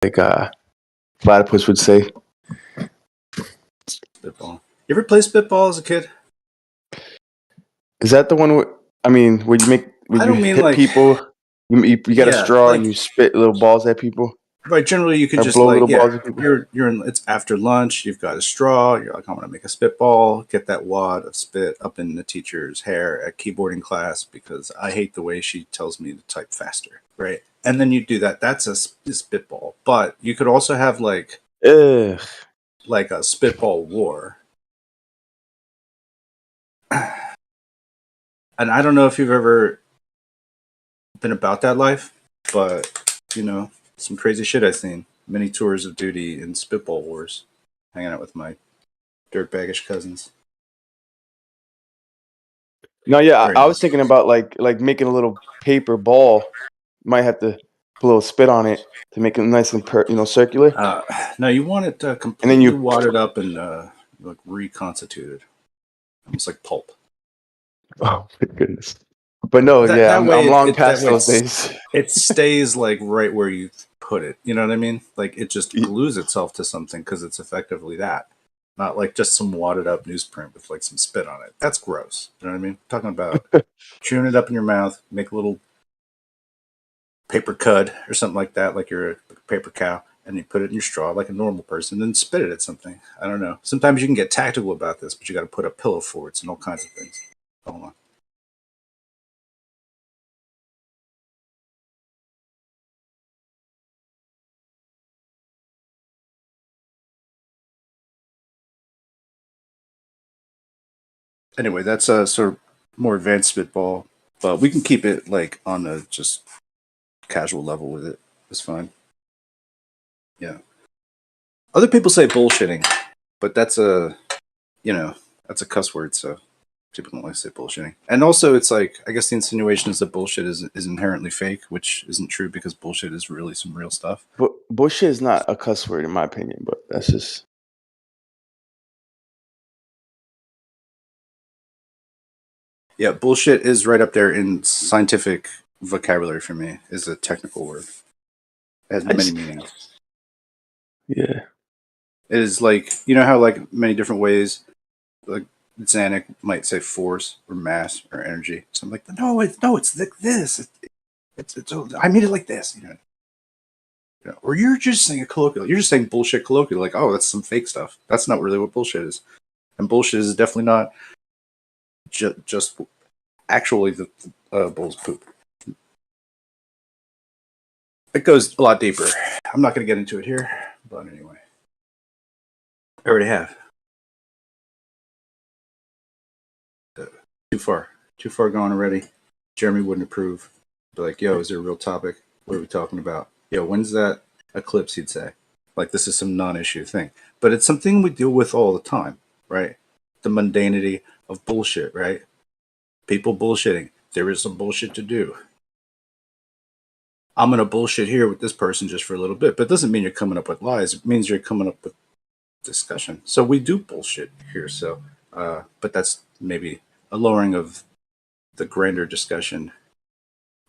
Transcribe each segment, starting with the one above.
Platypus would say. Spitball. You ever play spitball as a kid? Is that the one where you hit people? You got a straw and you spit little balls at people? Right. Generally, you could or just blow little balls at people? you're in. It's after lunch. You've got a straw. You're like, I'm gonna make a spitball. Get that wad of spit up in the teacher's hair at keyboarding class because I hate the way she tells me to type faster. Right. And then you do that. That's a spitball. But you could also have like a spitball war. And I don't know if you've ever been about that life, but some crazy shit I've seen. Many tours of duty in spitball wars, hanging out with my dirtbaggish cousins. No, yeah, I was thinking about like making a little paper ball. You might have to put a little spit on it to make it nice and circular. No, you want it completely wadded up and like reconstituted, almost like pulp. Oh my goodness! But no, I'm long past those days. It stays like right where you put it. You know what I mean? Like it just glues itself to something because it's effectively that. Not like just some wadded up newsprint with like some spit on it. That's gross. You know what I mean? I'm talking about chewing it up in your mouth, make a little paper cud or something like that, like you're a paper cow, and you put it in your straw like a normal person, then spit it at something. I don't know. Sometimes you can get tactical about this, but you got to put up pillow forts and all kinds of things. Hold on. Anyway, that's a sort of more advanced spitball, but we can keep it like on a just casual level with it. It's fine. Yeah. Other people say bullshitting, but that's a cuss word, so people don't like to say bullshitting. And also, it's like, I guess the insinuation is that bullshit is inherently fake, which isn't true because bullshit is really some real stuff. But bullshit is not a cuss word in my opinion, but that's just... Yeah, bullshit is right up there in scientific vocabulary for me. Is a technical word. It has many meanings. Yeah. It is like, you know how like many different ways, like Zanuck might say force or mass or energy. So I'm like, no, it's like this. It's I mean it like this, or you're just saying a colloquial. You're just saying bullshit colloquial. Like, oh, that's some fake stuff. That's not really what bullshit is. And bullshit is definitely not just actually the bull's poop. It goes a lot deeper. I'm not going to get into it here, but anyway. I already have. Too far gone already. Jeremy wouldn't approve. Be like, yo, is there a real topic? What are we talking about? Yo, when's that eclipse, he'd say. Like, this is some non-issue thing. But it's something we deal with all the time, right? The mundanity of bullshit, right? People bullshitting. There is some bullshit to do. I'm going to bullshit here with this person just for a little bit. But it doesn't mean you're coming up with lies. It means you're coming up with discussion. So we do bullshit here. So, but that's maybe a lowering of the grander discussion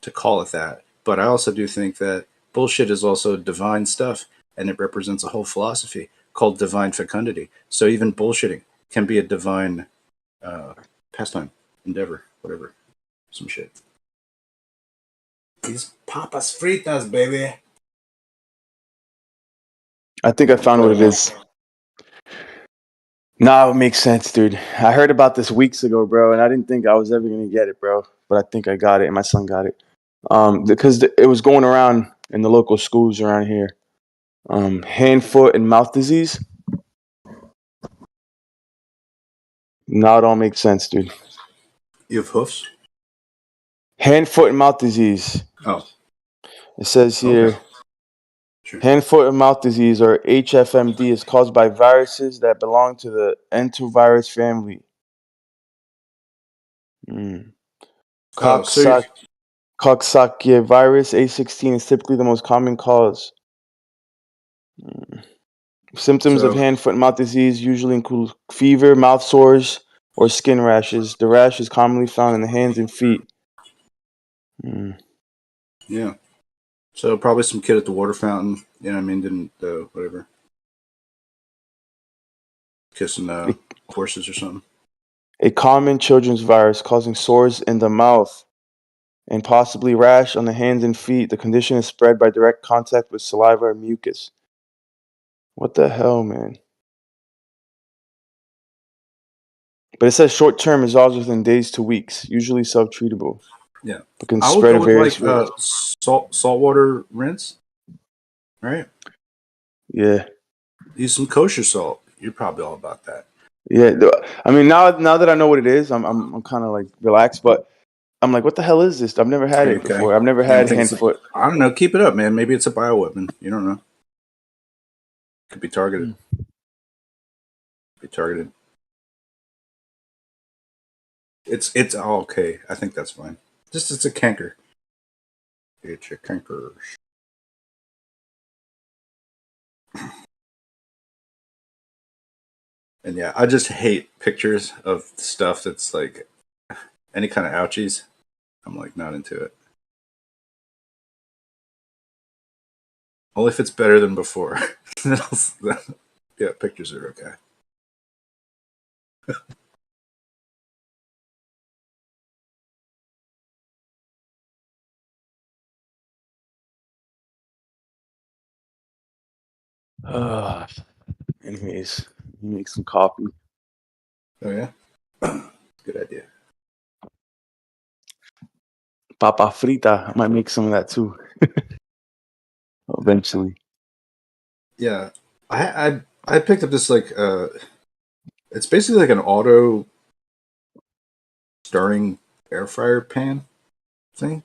to call it that. But I also do think that bullshit is also divine stuff, and it represents a whole philosophy called divine fecundity. So even bullshitting can be a divine pastime, endeavor, whatever, some shit. These papas fritas, baby. I think I found what it is. Nah, it makes sense, dude. I heard about this weeks ago, bro, and I didn't think I was ever gonna get it, bro. But I think I got it, and my son got it. Because it was going around in the local schools around here. Hand, foot, and mouth disease. Now it all makes sense, dude. You have hoofs? Hand, foot, and mouth disease. Oh. It says here, okay. Sure. Hand, foot, and mouth disease, or HFMD, is caused by viruses that belong to the enterovirus family. Coxsackie virus, A16, is typically the most common cause. Symptoms of hand, foot, and mouth disease usually include fever, mouth sores, or skin rashes. The rash is commonly found in the hands and feet. Yeah. So probably some kid at the water fountain. You know what I mean? Didn't whatever kissing horses or something. A common children's virus causing sores in the mouth and possibly rash on the hands and feet. The condition is spread by direct contact with saliva or mucus. What the hell, man? But it says short-term resolves within days to weeks, usually self-treatable. Yeah, But can I would spread go at with like various rates. saltwater rinse. Right. Yeah. Use some kosher salt. You're probably all about that. Yeah. I mean, now that I know what it is, I'm kind of like relaxed. But I'm like, what the hell is this? I've never had it Okay. before. I've never You don't had think hand it's foot. I don't know. Keep it up, man. Maybe it's a bioweapon. You don't know. Could be targeted. Be targeted. It's all okay. I think that's fine. Just it's a canker. It's a canker. And yeah, I just hate pictures of stuff that's like any kind of ouchies. I'm like not into it. Only if it's better than before. Yeah, pictures are okay. Anyways, make some coffee. Oh yeah, good idea. Papa frita. I might make some of that too. Eventually. Yeah, I picked up this like it's basically like an auto stirring air fryer pan thing.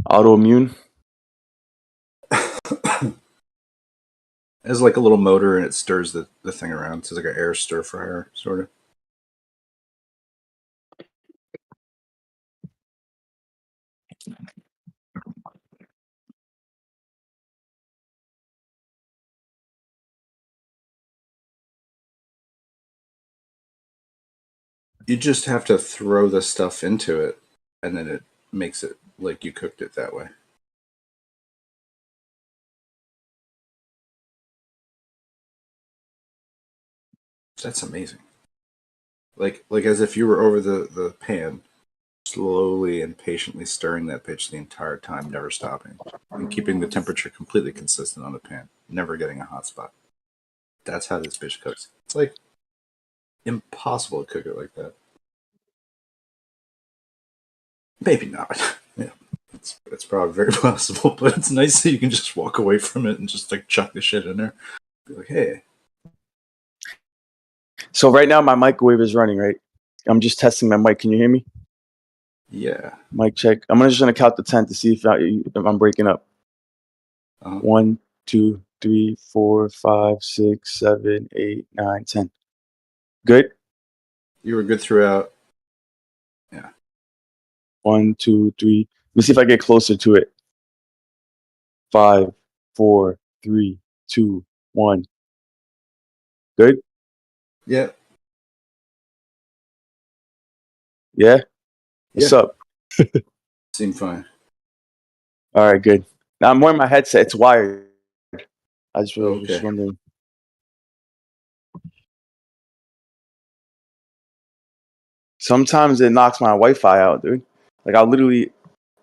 Autoimmune. It has like a little motor and it stirs the thing around. So it's like an air stir fryer sort of. You just have to throw the stuff into it, and then it makes it like you cooked it that way. That's amazing. Like as if you were over the pan, slowly and patiently stirring that bitch the entire time, never stopping, and keeping the temperature completely consistent on the pan, never getting a hot spot. That's how this bitch cooks. It's like impossible to cook it like that. Maybe not. Yeah, it's probably very possible, but it's nice that you can just walk away from it and just like chuck the shit in there. Be like, hey, So right now my microwave is running, right? I'm just testing my mic. Can you hear me? yeah. Mic check. I'm just gonna count to 10 to see if I'm breaking up. Uh-huh. 1, 2, 3, 4, 5, 6, 7, 8, 9, 10. Good. You were good throughout. Yeah. 1, 2, 3. Let me see if I get closer to it. 5, 4, 3, 2, 1. Good. Yeah. Yeah. What's Yeah. up? Seemed fine. All right. Good. Now I'm wearing my headset. It's wired. I just Oh, was just okay. wondering. Sometimes it knocks my Wi-Fi out, dude. Like I'll literally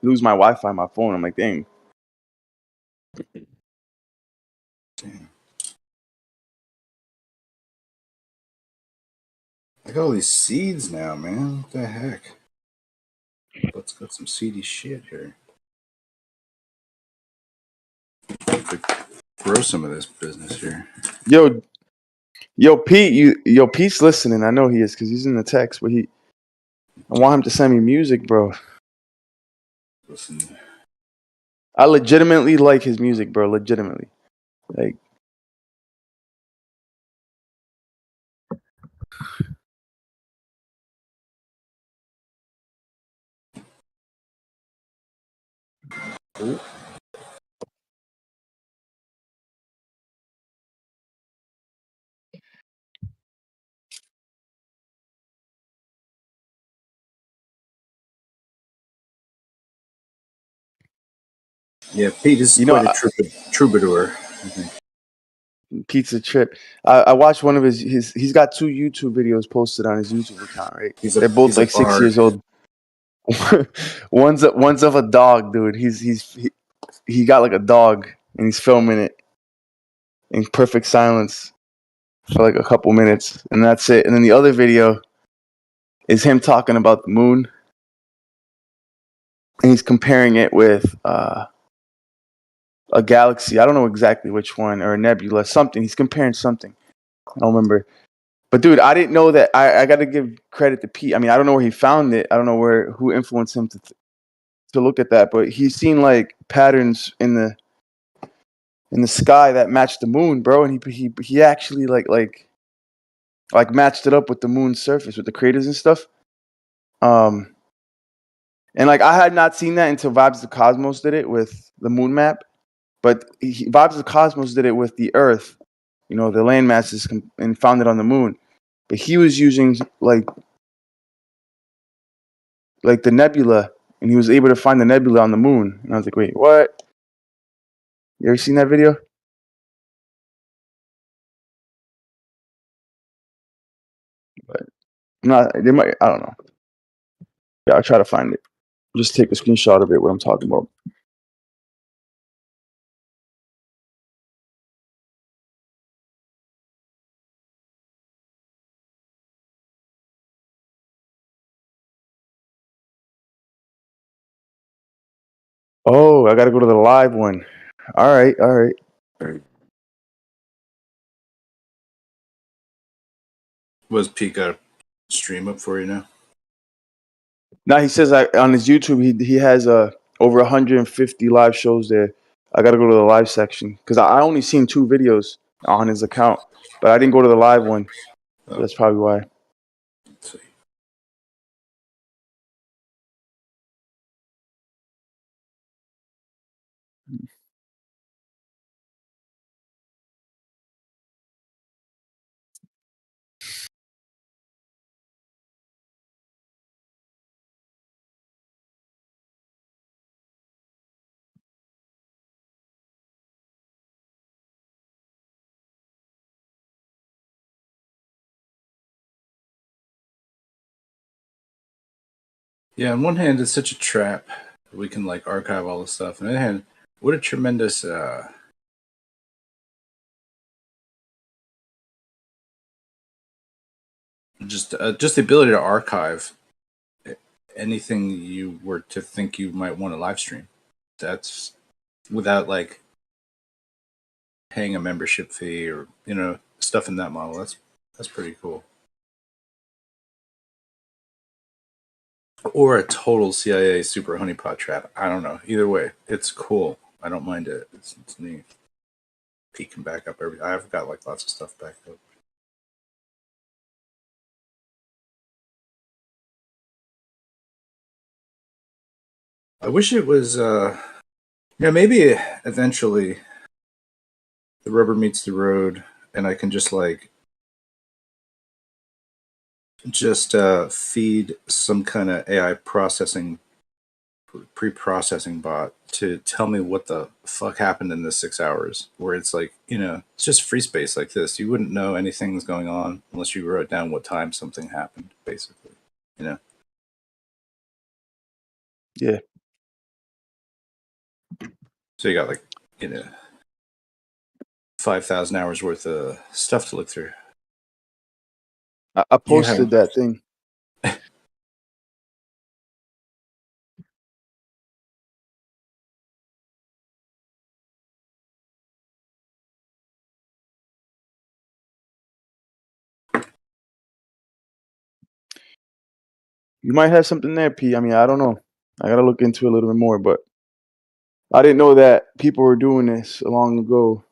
lose my Wi-Fi on my phone. I'm like, dang. Damn. I got all these seeds now, man. What the heck? Let's got some seedy shit here. Could grow some of this business here. Yo, Pete, Pete's listening. I know he is because he's in the text. But I want him to send me music, bro. Listen, I legitimately like his music, bro. Legitimately, like. ooh, Yeah, Pete is You know, quite a troubadour, I think. Pizza Trip. I watched one of his. He's got 2 YouTube videos posted on his YouTube account. Right, they're both He's a like 6 bard. years old. one's of a dog, dude. He got like a dog and he's filming it in perfect silence for like a couple minutes, and that's it. And then the other video is him talking about the moon, and he's comparing it with a galaxy. I don't know exactly which one, or a nebula, something. He's comparing something. I don't remember. But dude, I didn't know that. I got to give credit to Pete. I mean, I don't know where he found it. I don't know who influenced him to look at that. But he's seen like patterns in the sky that matched the moon, bro. And he actually like matched it up with the moon's surface with the craters and stuff. Um, and like I had not seen that until Vibes the Cosmos did it with the moon map. But Vibes the Cosmos did it with the Earth, you know, the land masses, and found it on the moon. But he was using like the nebula, and he was able to find the nebula on the moon. And I was like, wait, what? You ever seen that video? But no, they might. I don't know. Yeah, I'll try to find it. Just take a screenshot of it. What I'm talking about. Oh, I got to go to the live one. All right, all right. Was Pete got a stream up for you now? Now he says on his YouTube he has over 150 live shows there. I got to go to the live section because I only seen 2 videos on his account, but I didn't go to the live one. So that's probably why. Let's see. Yeah, on one hand, it's such a trap. We can like archive all this stuff. On the other hand, what a tremendous just the ability to archive anything you were to think you might want to live stream. That's without like paying a membership fee or stuff in that model. That's pretty cool. Or a total CIA super honeypot trap. I don't know. Either way, it's cool. I don't mind it. It's neat. Pete can back up every. I've got like lots of stuff backed up. I wish it was. Maybe eventually the rubber meets the road, and I can just feed some kind of AI pre-processing bot to tell me what the fuck happened in the 6 hours, where it's like, it's just free space like this. You wouldn't know anything's going on unless you wrote down what time something happened, basically. Yeah. So you got 5,000 hours worth of stuff to look through. I posted that thing. You might have something there, P. I mean, I don't know. I gotta look into it a little bit more, but I didn't know that people were doing this long ago.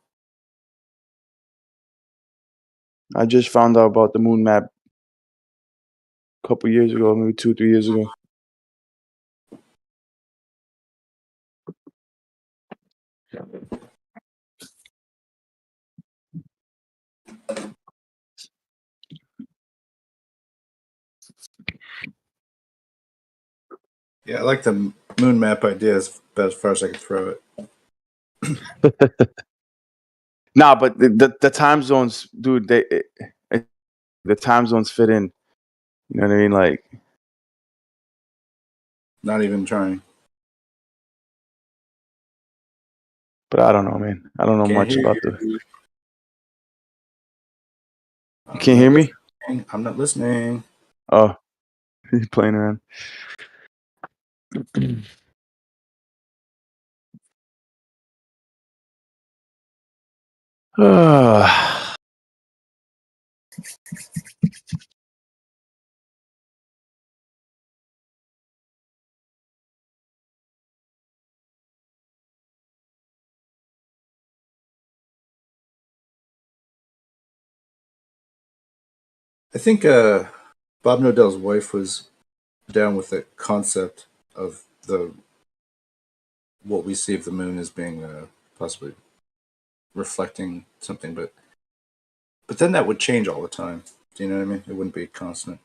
I just found out about the moon map a couple years ago, maybe 2, 3 years ago. Yeah, I like the moon map idea as far as I can throw it. Nah, but the time zones, dude, the time zones fit in. You know what I mean? Like, Not even trying. but I don't know, man. I don't know Can't much hear about the. you. You I'm can't not hear me? listening. I'm not listening. Oh, he's playing around. I think Bob Nodell's wife was down with the concept of the what we see of the moon as being possibly reflecting something, but then that would change all the time. Do you know what I mean? It wouldn't be constant.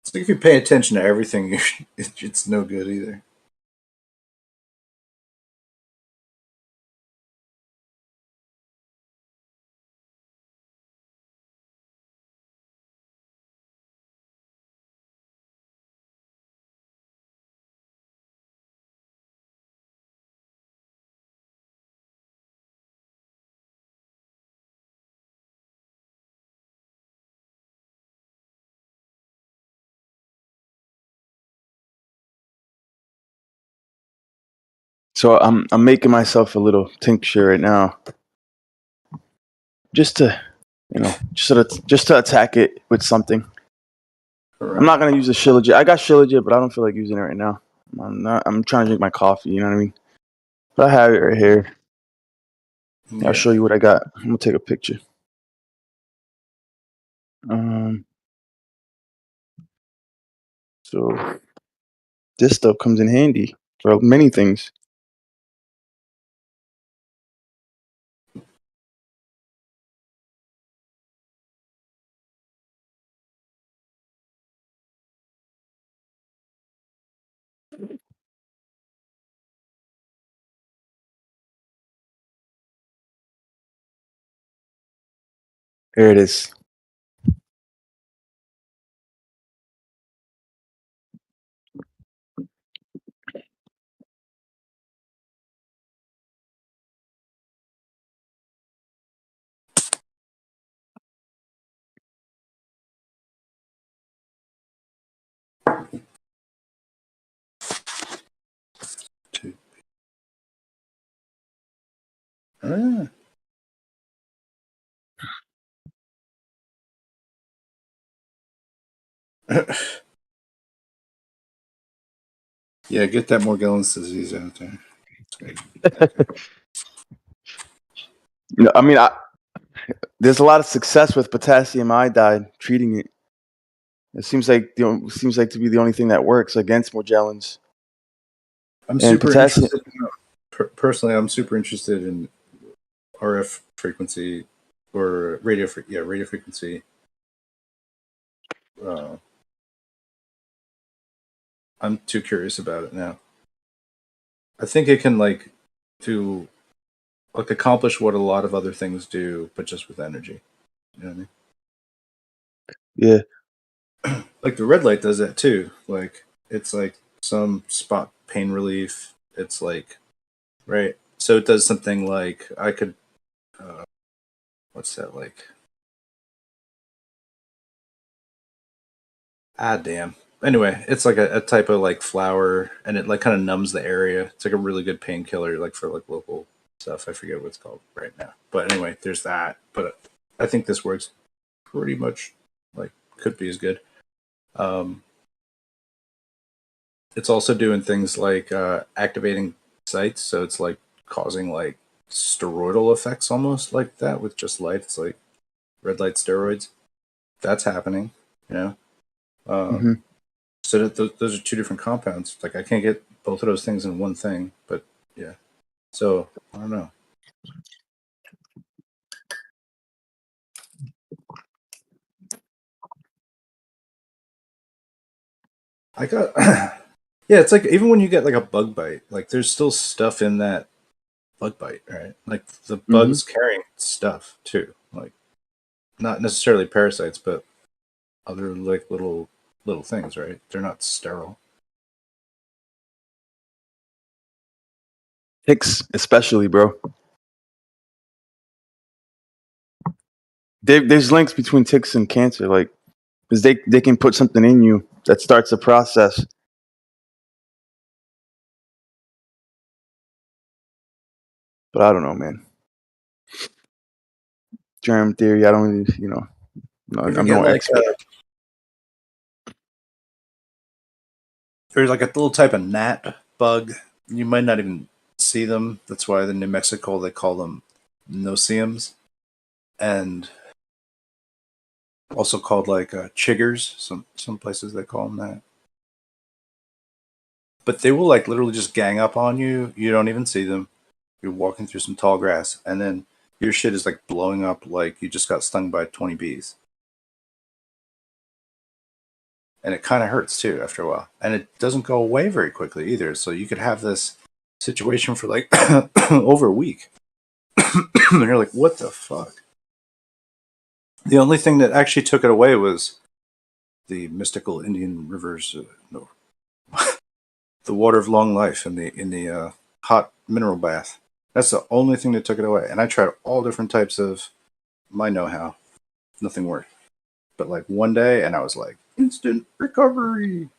It's like if you pay attention to everything, it's no good either. So I'm making myself a little tincture right now, just to, just to attack it with something. Correct. I'm not gonna use the Shilajit. I got Shilajit, but I don't feel like using it right now. I'm not. I'm trying to drink my coffee. You know what I mean? But I have it right here. Yeah. I'll show you what I got. I'm gonna take a picture. So this stuff comes in handy for many things. Here it is. Ah. Yeah, get that Morgellons disease out there. Okay. I mean, there's a lot of success with potassium iodide treating it. It seems like to be the only thing that works against Morgellons. I'm And super potassium. interested. Personally, I'm super interested in RF frequency or radio frequency. I'm too curious about it now. I think it can do accomplish what a lot of other things do, but just with energy. You know what I mean? Yeah. Like the red light does that too. Like it's like some spot pain relief. It's like right. So it does something like I could. What's that like? Ah, damn. Anyway, it's like a type of like flower, and it like kind of numbs the area. It's like a really good painkiller, like for like local stuff. I forget what it's called right now. But anyway, there's that. But I think this works pretty much like could be as good. Um, it's also doing things like activating sites, so it's like causing like steroidal effects almost like that with just light. It's like red light steroids. That's happening, you know. Hmm. So those are two different compounds. Like I can't get both of those things in one thing. But yeah, so I don't know. I got yeah. It's like even when you get like a bug bite, like there's still stuff in that bug bite, right? Like the bugs carrying stuff too, like not necessarily parasites, but other like little things, right? They're not sterile. Ticks, especially, bro. There's links between ticks and cancer, like because they can put something in you that starts a process. But I don't know, man. Germ theory. I don't really, You ever I'm get no like expert. there's like a little type of gnat bug. You might not even see them. That's why in New Mexico they call them no-see-ums, and also called like chiggers. Some places they call them that. But they will like literally just gang up on you. You don't even see them. You're walking through some tall grass, and then your shit is like blowing up like you just got stung by 20 bees. And it kind of hurts too after a while. And it doesn't go away very quickly either. So you could have this situation for like over a week. And you're like, what the fuck? The only thing that actually took it away was the mystical Indian rivers, no, the water of long life in the hot mineral bath. That's the only thing that took it away. And I tried all different types of my know-how. Nothing worked. But like one day, and I was like, instant recovery.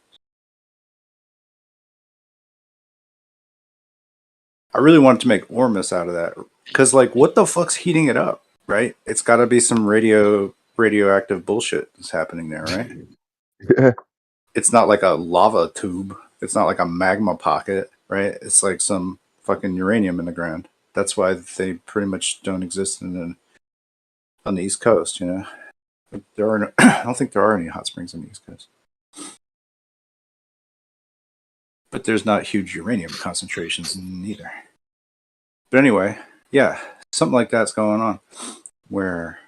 I really wanted to make Ormus out of that because, like, what the fuck's heating it up, right? It's got to be some radioactive bullshit that's happening there, right? It's not like a lava tube. It's not like a magma pocket, right? It's like some fucking uranium in the ground. That's why they pretty much don't exist on the East Coast. You know, there are no, I don't think there are any hot springs on the East Coast, but there's not huge uranium concentrations neither. But anyway, yeah, something like that's going on where,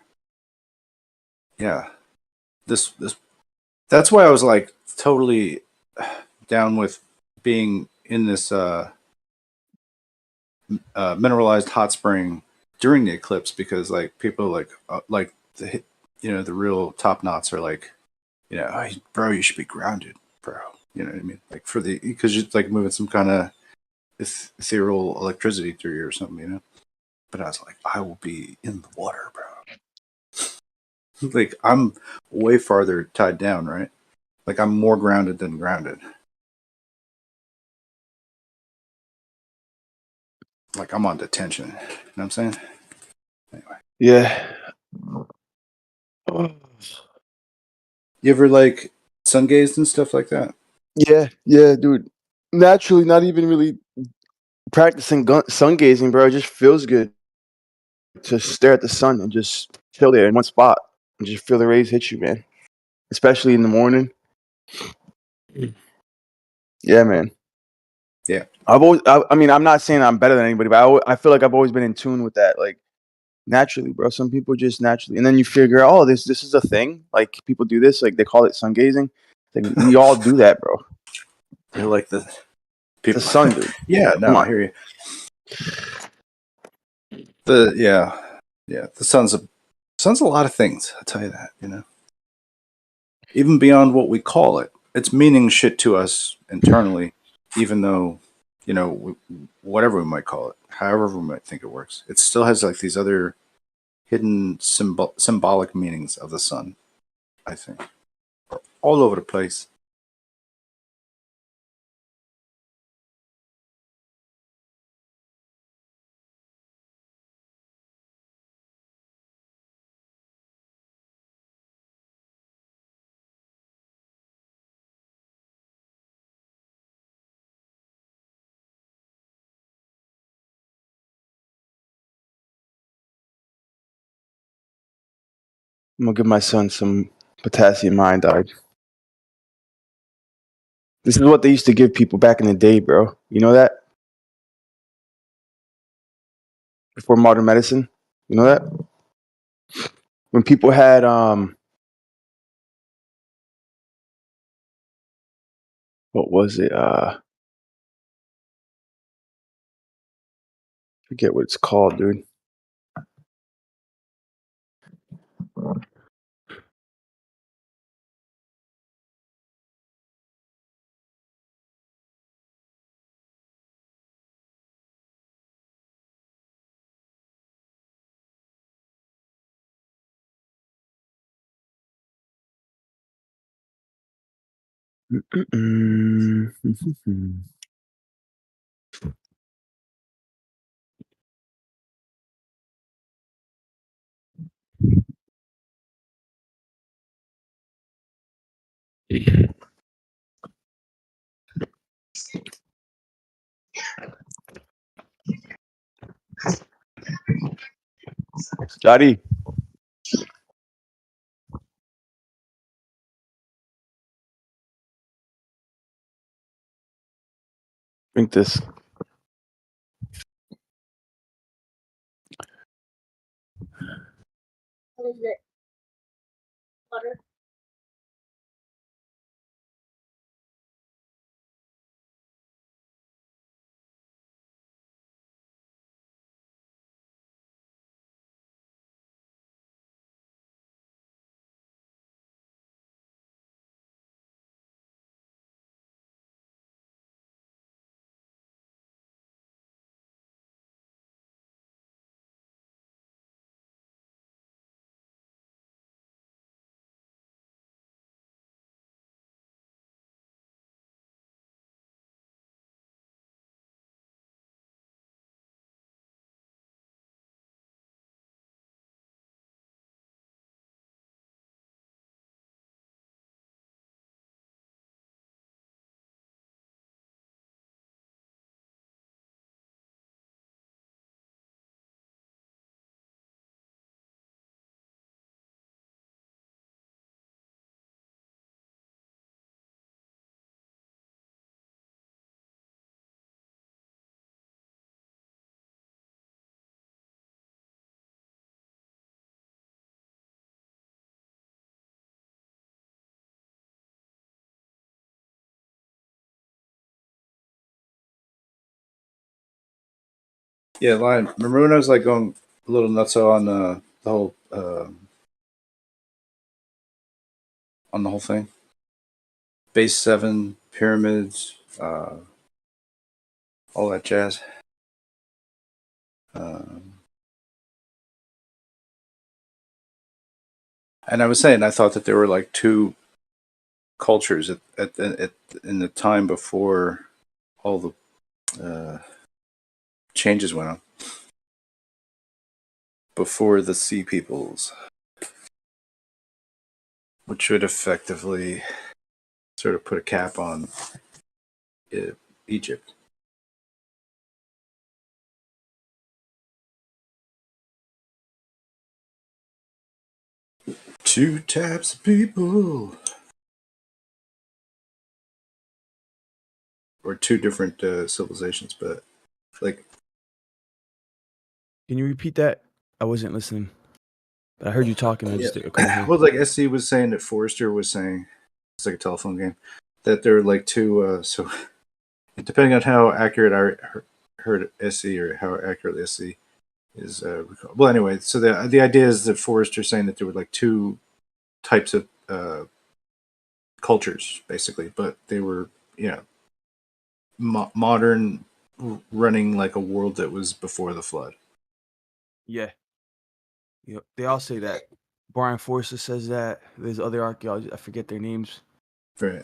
yeah, this that's why I was like totally down with being in this mineralized hot spring during the eclipse because like people like the the real top knots are like oh, bro, you should be grounded, bro. You know what I mean? Like for the because you're like moving some kind of ethereal electricity through you or something, you know. But I was like, I will be in the water, bro. Like I'm way farther tied down, right? Like I'm more grounded than grounded. Like I'm on detention. You know what I'm saying? Anyway. Yeah. You ever like sun gazed and stuff like that? Yeah, dude. Naturally, not even really practicing sun gazing, bro. It just feels good to stare at the sun and just chill there in one spot and just feel the rays hit you, man. Especially in the morning. Yeah, man. Yeah. I mean, I'm not saying I'm better than anybody, but I feel like I've always been in tune with that, like naturally, bro. Some people just naturally, and then you figure out, oh, this is a thing. Like people do this, like they call it sun gazing. Like we all do that, bro. They're like the The people. sun, dude. Yeah, Come no, I on. hear you. The sun's a lot of things. I'll tell you that. You know, even beyond what we call it, it's meaning shit to us internally. Even though whatever we might call it, however we might think it works, it still has like these other hidden symbolic meanings of the sun. I think all over the place. I'm gonna give my son some potassium iodide. This is what they used to give people back in the day, bro. You know that? Before modern medicine. You know that? When people had what was it? Forget what it's called, dude. Jody, drink this. What is it? Butter? Yeah, Lion. Remember when I was like going a little nutso on the whole thing? Base 7, pyramids, all that jazz. And I was saying I thought that there were like two cultures in the time before all the changes went on. Before the Sea Peoples, which would effectively sort of put a cap on Egypt. Two types of people. Or two different civilizations, but like. Can you repeat that? I wasn't listening. But I heard you talking. I just couldn't hear. Well, like SC was saying that Forrester was saying, it's like a telephone game, that there are like two. So depending on how accurate I heard SC or how accurate SC is. Well, anyway, so the idea is that Forrester saying that there were like two types of cultures, basically, but they were, modern, running like a world that was before the flood. Yeah. They all say that. Brian Forster says that. There's other archaeologists. I forget their names. Right.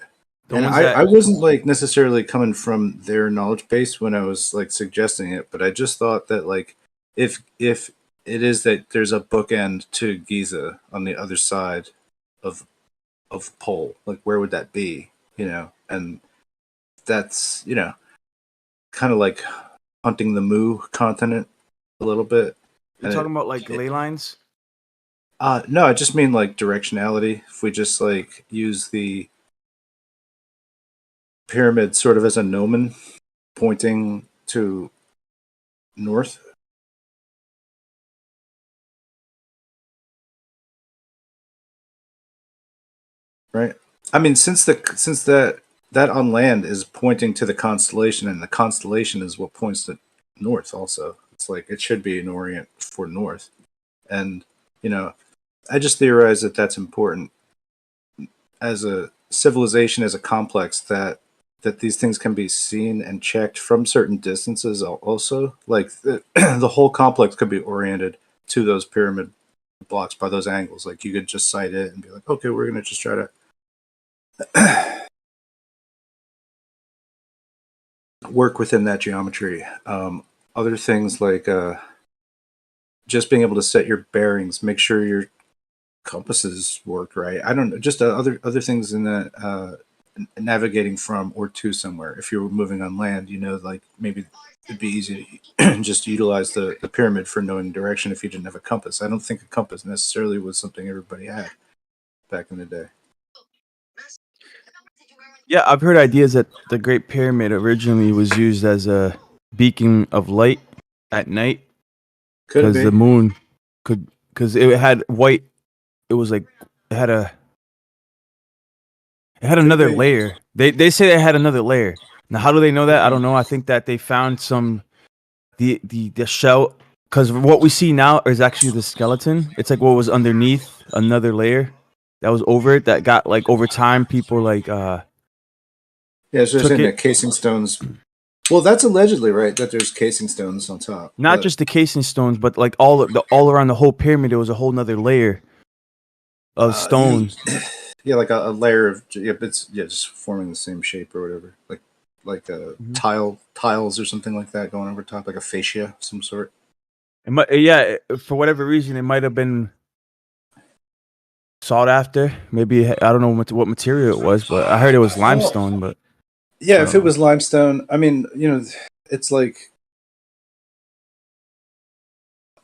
The And ones that I wasn't like necessarily coming from their knowledge base when I was like suggesting it, but I just thought that like if it is that there's a bookend to Giza on the other side of the pole, like where would that be? And that's kind of like hunting the Mu continent a little bit. you're talking about like ley lines. No, I just mean like directionality. If we just like use the pyramid sort of as a gnomon pointing to north. Right. I mean, since that on land is pointing to the constellation, and the constellation is what points to north. Also, it's like it should be an orient for north, and I just theorize that that's important as a civilization, as a complex, that these things can be seen and checked from certain distances. Also, like the whole complex could be oriented to those pyramid blocks by those angles. Like you could just sight it and be like, okay, we're gonna just try to work within that geometry. Other things like just being able to set your bearings, make sure your compasses work right. I don't know, just other things in that navigating from or to somewhere. If you were moving on land, like maybe it'd be easy to just utilize the pyramid for knowing direction if you didn't have a compass. I don't think a compass necessarily was something everybody had back in the day. Yeah, I've heard ideas that the Great Pyramid originally was used as a beacon of light at night Could because be. the moon because it had white. It was like it had another be. layer. They say they had another layer. Now, how do they know that? I don't know. I think that they found the shell, because what we see now is actually the skeleton. It's like what was underneath another layer that was over it that got like over time people like Yeah, so they're took saying it. that casing stones. Well, that's allegedly right. That there's casing stones on top. Not but- just the casing stones, but like all around the whole pyramid, there was a whole nother layer of stone. Yeah, like a layer of it's just forming the same shape or whatever, like a tiles or something like that going over top, like a fascia of some sort. For whatever reason, it might have been sought after. Maybe I don't know what material it was, but I heard it was limestone. But yeah, if it was limestone, I mean, it's like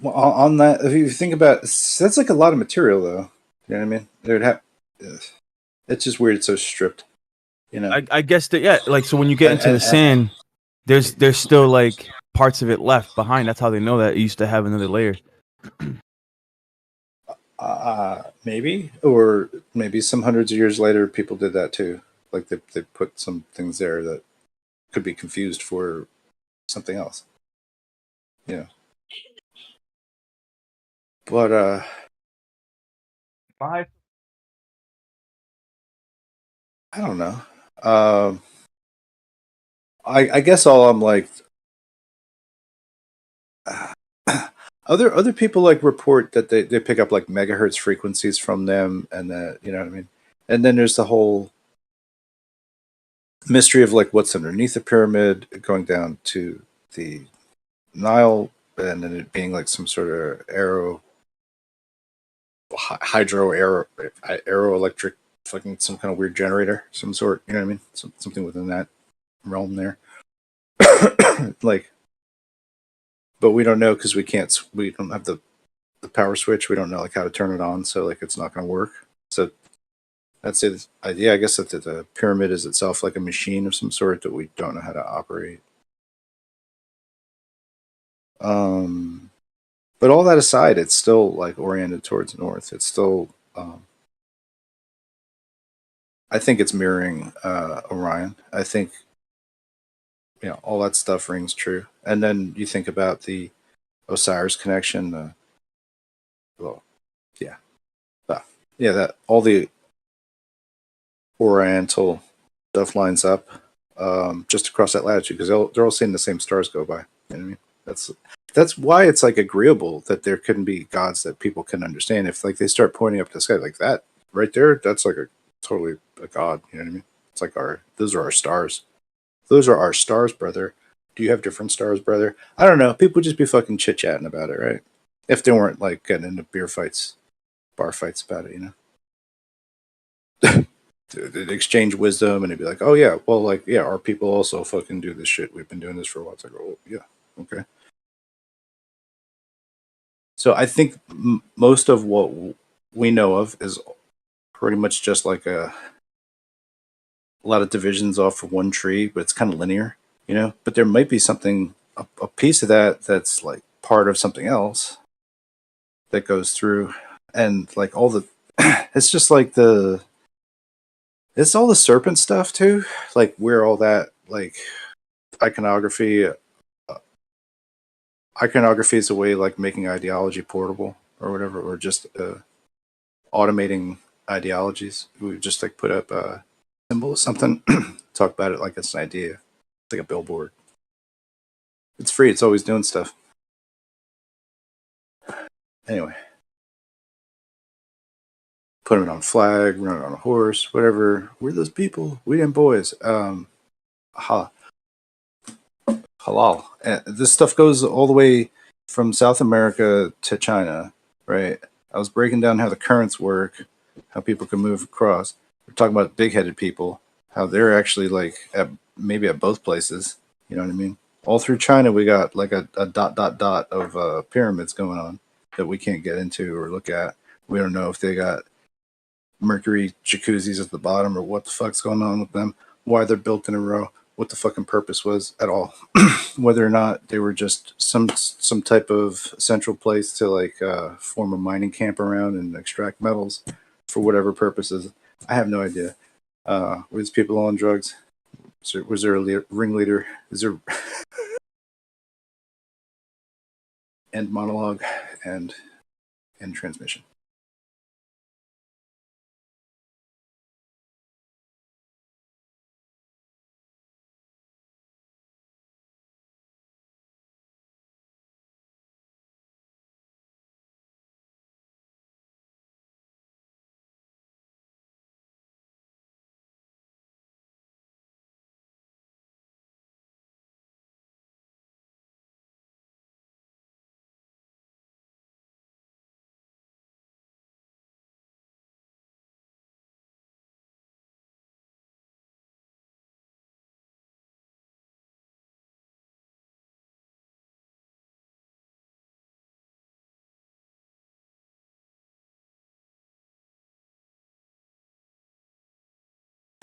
on that. If you think about, that's like a lot of material, though. You know what I mean? They would have. It's just weird. It's so stripped. I guess that like so when you get into the sand, there's still like parts of it left behind. That's how they know that it used to have another layer. Maybe, or maybe some hundreds of years later, people did that too. Like they put some things there that could be confused for something else. But I don't know. I guess all I'm like, other people like report that they pick up like megahertz frequencies from them, and that what I mean. And then there's the whole mystery of like what's underneath the pyramid, going down to the Nile, and then it being like some sort of hydro electric fucking some kind of weird generator, some sort. You know what I mean? Something within that realm there. Like, but we don't know because we don't have the power switch. We don't know like how to turn it on, so like it's not going to work. So that's it. Yeah, I guess that the pyramid is itself like a machine of some sort that we don't know how to operate. But all that aside, it's still like oriented towards north. It's still, I think it's mirroring Orion. I think, all that stuff rings true. And then you think about the Osiris connection. That all the Oriental stuff lines up just across that latitude because they're all seeing the same stars go by. You know what I mean? That's why it's like agreeable that there couldn't be gods that people can understand. If like they start pointing up to the sky like that right there, that's like totally a god. You know what I mean? It's like those are our stars. Those are our stars, brother. Do you have different stars, brother? I don't know. People would just be fucking chit chatting about it, right? If they weren't like getting into bar fights about it, They'd exchange wisdom, and it'd be like, oh yeah, well, like yeah, our people also fucking do this shit. We've been doing this for a while. It's like, oh yeah, okay. So I think most of what we know of is pretty much just like a lot of divisions off of one tree, but it's kind of linear, you know. But there might be something, a piece of that that's like part of something else that goes through, and like all the, it's just like it's all the serpent stuff too, like where all that like iconography. Iconography is a way like making ideology portable or whatever, or just automating ideologies. We would just like put up a symbol of something, talk about it like it's an idea. It's like a billboard. It's free. It's always doing stuff. Anyway, put it on a flag, run it on a horse, whatever. We're those people. We them boys. Halal. This stuff goes all the way from South America to China, right? I was breaking down how the currents work, how people can move across. We're talking about big-headed people, how they're actually like maybe at both places. You know what I mean? All through China, we got like a dot of pyramids going on that we can't get into or look at. We don't know if they got mercury jacuzzis at the bottom or what the fuck's going on with them, why they're built in a row, what the fucking purpose was at all, whether or not they were just some type of central place to like form a mining camp around and extract metals for whatever purposes. I have no idea. Were these people all on drugs? Was there a ringleader? Is there end monologue and end transmission?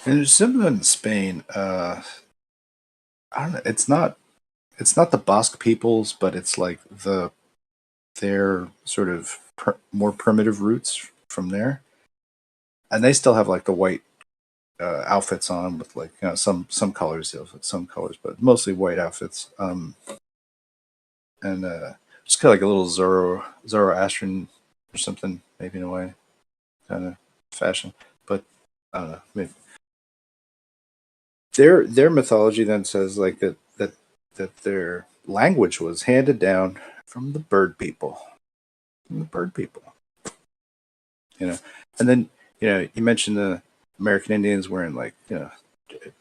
And there's something in Spain. I don't know. It's not the Basque peoples, but it's like their sort of more primitive roots from there, and they still have like the white outfits on with like some colors, some colors, but mostly white outfits. And just kind of like a little Zoroastrian or something, maybe in a way, kind of fashion. But I don't know. Maybe. Their mythology then says like that their language was handed down from the bird people. From the bird people. And then you mentioned the American Indians wearing like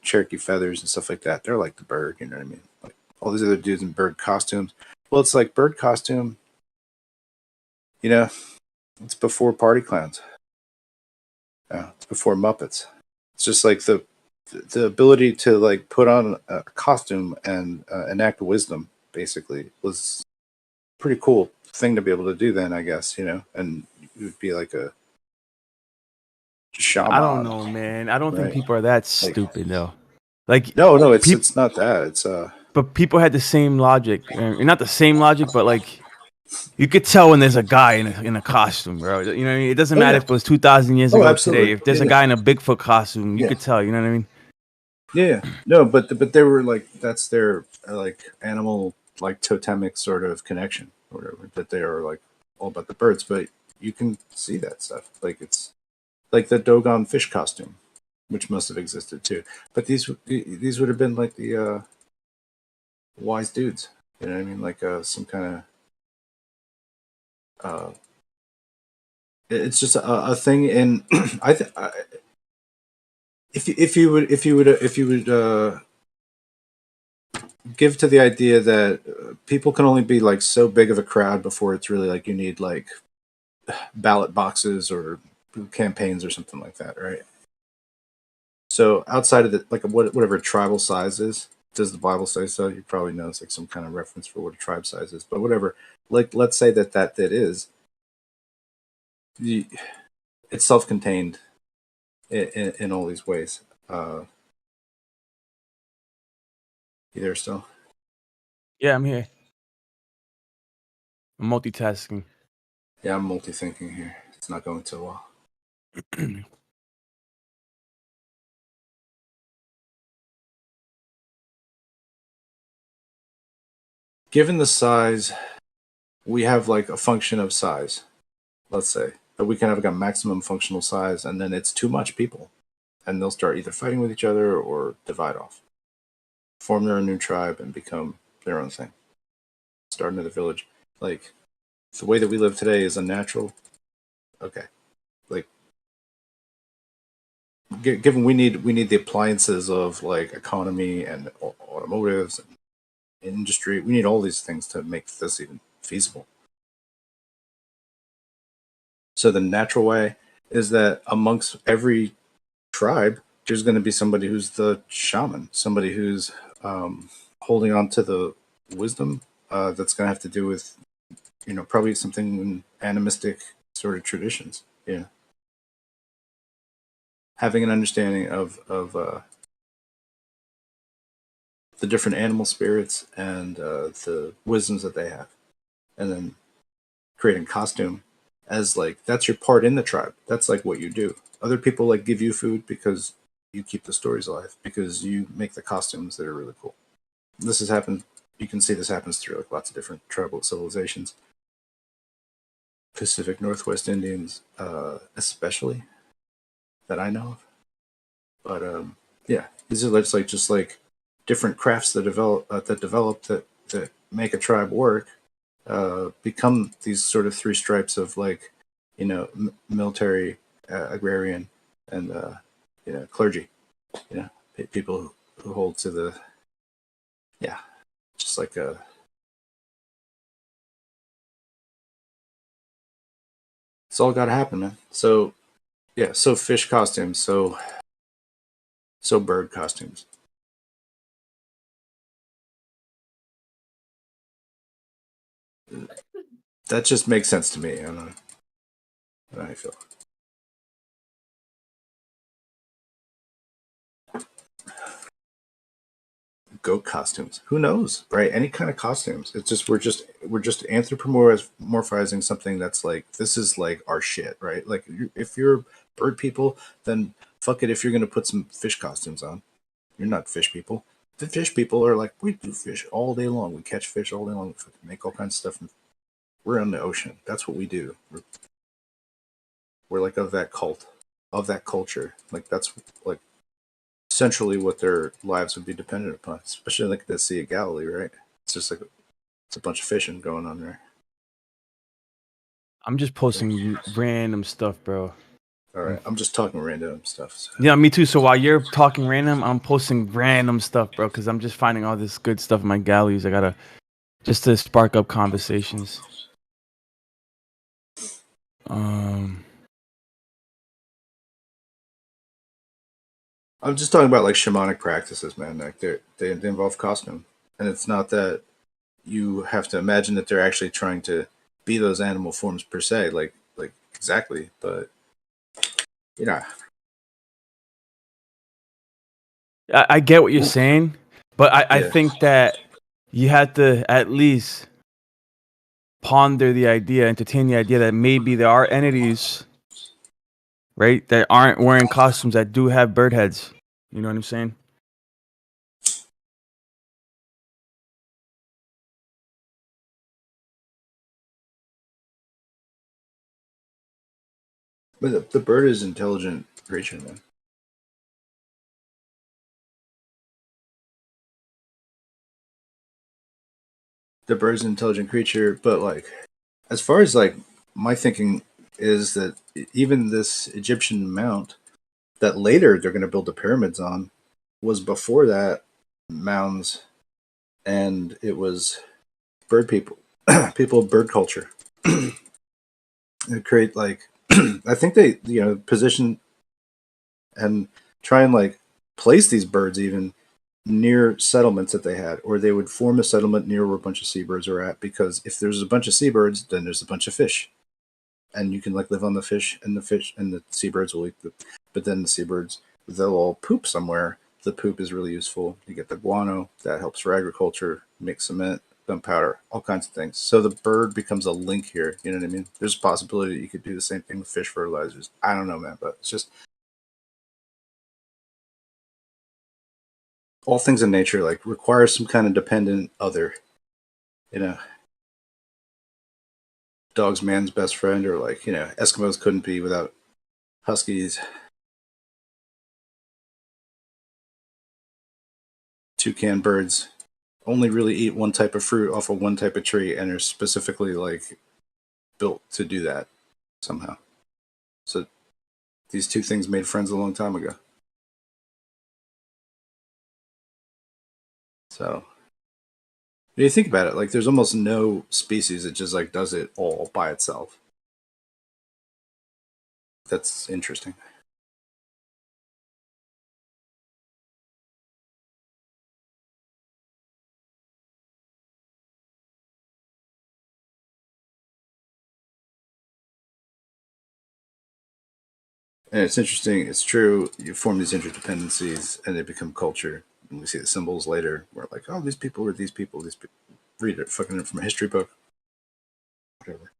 Cherokee feathers and stuff like that. They're like the bird, you know what I mean? Like all these other dudes in bird costumes. Well, it's like bird costume. It's before party clowns. It's before Muppets. It's just like the ability to like put on a costume and enact wisdom basically was a pretty cool thing to be able to do then, I guess, and it would be like a shaman. I don't know, man. I don't think right? people are that stupid though. Like no, it's not that. It's but people had the same logic, not the same logic, but like you could tell when there's a guy in a costume, bro. You know what I mean? It doesn't matter if it was 2,000 years ago absolutely. today. If there's a guy in a Bigfoot costume, you could tell. You know what I mean? Yeah. No, but they were like that's their like animal like totemic sort of connection or whatever, that they are like all about the birds. But you can see that stuff. Like it's like the Dogon fish costume, which must have existed too. But these would have been like the wise dudes. You know what I mean? Like some kind of it's just a thing. And if you would give to the idea that people can only be like so big of a crowd before it's really like you need like ballot boxes or campaigns or something like that, right? So outside of the like whatever tribal size is, does the Bible say so? You probably know it's like some kind of reference for what a tribe size is, but whatever. Like let's say that is, it's self-contained in all these ways. You there still? Yeah, I'm here. I'm multitasking. Yeah, I'm multi-thinking here. It's not going so well. Given the size, we have like a function of size, let's say, but we can have like a maximum functional size, and then it's too much people, and they'll start either fighting with each other or divide off, form their own new tribe, and become their own thing. Start another village. Like the way that we live today is unnatural. Okay, like given we need the appliances of like economy and automotives and industry, we need all these things to make this even feasible. So the natural way is that amongst every tribe, there's going to be somebody who's the shaman, somebody who's holding on to the wisdom that's going to have to do with, probably something in animistic sort of traditions. Yeah, having an understanding of the different animal spirits and the wisdoms that they have, and then creating costume as like that's your part in the tribe. That's like what you do. Other people like give you food because you keep the stories alive, because you make the costumes that are really cool. This has happened. You can see this happens through like lots of different tribal civilizations. Pacific Northwest Indians, especially that I know of. But yeah, these are just like different crafts that develop that make a tribe work. Become these sort of three stripes of like, military, agrarian, and clergy. People who hold to the, yeah, just like a. It's all got to happen, man. So yeah, so fish costumes, so bird costumes. That just makes sense to me. I don't know how you feel. Goat costumes. Who knows, right? Any kind of costumes. It's just we're just anthropomorphizing something that's like this is like our shit, right? Like if you're bird people, then fuck it. If you're gonna put some fish costumes on, you're not fish people. The fish people are like we do fish all day long. We catch fish all day long. We make all kinds of stuff. We're in the ocean. That's what we do. We're like of that cult, of that culture. Like that's like centrally what their lives would be dependent upon, especially like the Sea of Galilee, right? It's just like it's a bunch of fishing going on there. I'm just posting random stuff, bro. All right, I'm just talking random stuff. So. Yeah, me too. So while you're talking random, I'm posting random stuff, bro, because I'm just finding all this good stuff in my galleries. I gotta just to spark up conversations. I'm just talking about like shamanic practices, man. Like they involve costume, and it's not that you have to imagine that they're actually trying to be those animal forms per se, like exactly, but you know. I get what you're saying, but I Yeah. think that you have to at least ponder the idea, entertain the idea that maybe there are entities, right, that aren't wearing costumes that do have bird heads. You know what I'm saying? But the bird is an intelligent creature, man. The bird's an intelligent creature, but like, as far as like my thinking is that even this Egyptian mount that later they're going to build the pyramids on was before that mounds, and it was bird people, people of bird culture. They create like, I think they position and try and like place these birds even near settlements that they had, or they would form a settlement near where a bunch of seabirds are at, because if there's a bunch of seabirds, then there's a bunch of fish, and you can like live on the fish and the seabirds will eat the, but then the seabirds, they'll all poop somewhere the poop is really useful. You get the guano that helps for agriculture, make cement, gunpowder, all kinds of things. So the bird becomes a link here. You know what I mean? There's a possibility that you could do the same thing with fish fertilizers. I don't know, man, but it's just all things in nature like require some kind of dependent other. You know, dog's man's best friend, or like, Eskimos couldn't be without huskies. Toucan birds only really eat one type of fruit off of one type of tree and are specifically like built to do that somehow. So these two things made friends a long time ago. So when you think about it, like there's almost no species that just like does it all by itself. That's interesting. And it's interesting. It's true. You form these interdependencies, and they become culture. And we see the symbols later. We're like, oh, these people were these people. These people. Read it, fucking from a history book. Whatever.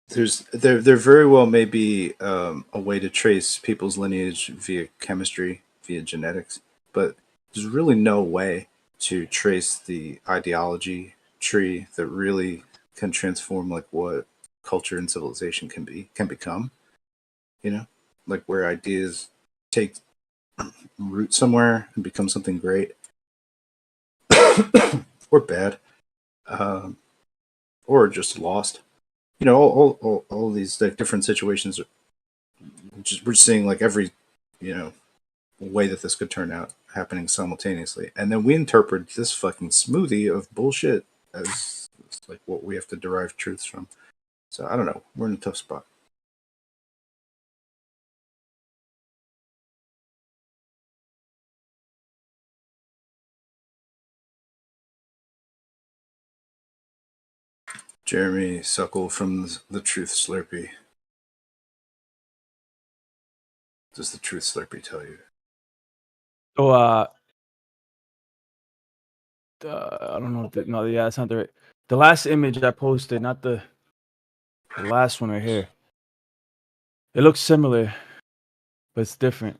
There very well may be a way to trace people's lineage via chemistry, via genetics, but there's really no way to trace the ideology tree that really can transform like what culture and civilization can become. Like where ideas take root somewhere and become something great or bad, or just lost. All these like different situations. We're seeing like every way that this could turn out happening simultaneously, and then we interpret this fucking smoothie of bullshit as like what we have to derive truths from. So I don't know. We're in a tough spot. Jeremy Suckle from the Truth Slurpee. Does the Truth Slurpee tell you? Oh, I don't know. No, yeah, that's not the right. The last image I posted, not the last one right here. It looks similar, but it's different.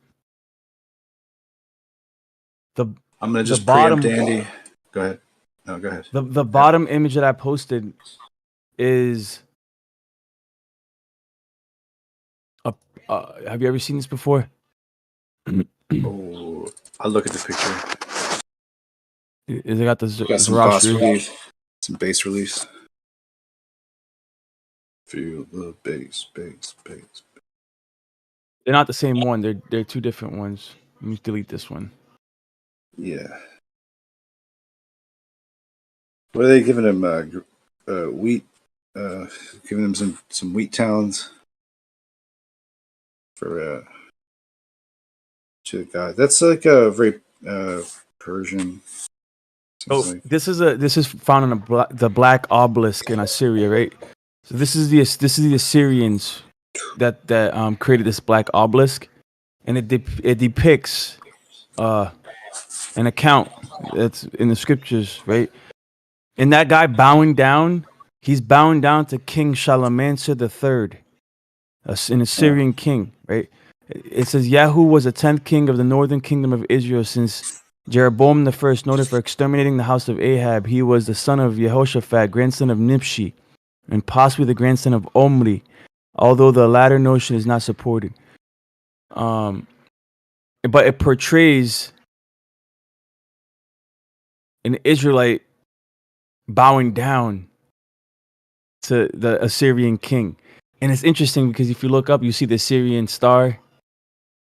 I'm gonna just bottom, preempt Andy. Go ahead. No, go ahead. The bottom image that I posted is have you ever seen this before? Oh, I'll look at the picture. Is it got the got some bas relief, some bass relief. Feel the bass. They're not the same one. They're two different ones. Let me delete this one. Yeah. What are they giving him? Wheat. Giving him some wheat towns for to the guy. That's like a very Persian. Oh, like. This is found in the black obelisk in Assyria, right? So this is the Assyrians that created this black obelisk, and it depicts an account that's in the scriptures, right? And that guy bowing down, he's bowing down to King Shalmaneser III, an Assyrian king, right? It says Yahu was the 10th king of the northern kingdom of Israel since Jeroboam I, noted for exterminating the house of Ahab. He was the son of Jehoshaphat, grandson of Nimshi, and possibly the grandson of Omri, although the latter notion is not supported. But it portrays an Israelite bowing down to the Assyrian king. And it's interesting because if you look up, you see the Syrian star,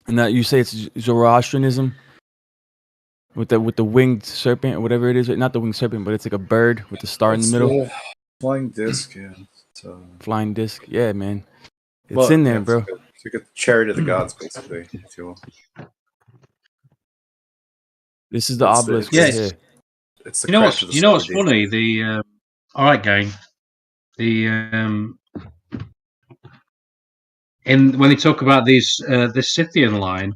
and that you say it's Zoroastrianism with the winged serpent or whatever it is. Not the winged serpent, but it's like a bird with the star in the middle. Flying disc, yeah. Flying disc, yeah, man. It's in there, bro. It's like a chariot of the gods, basically, if you will. This is the obelisk right here. It's the crash of the what's funny? The all right, gang. The when they talk about these the Scythian line,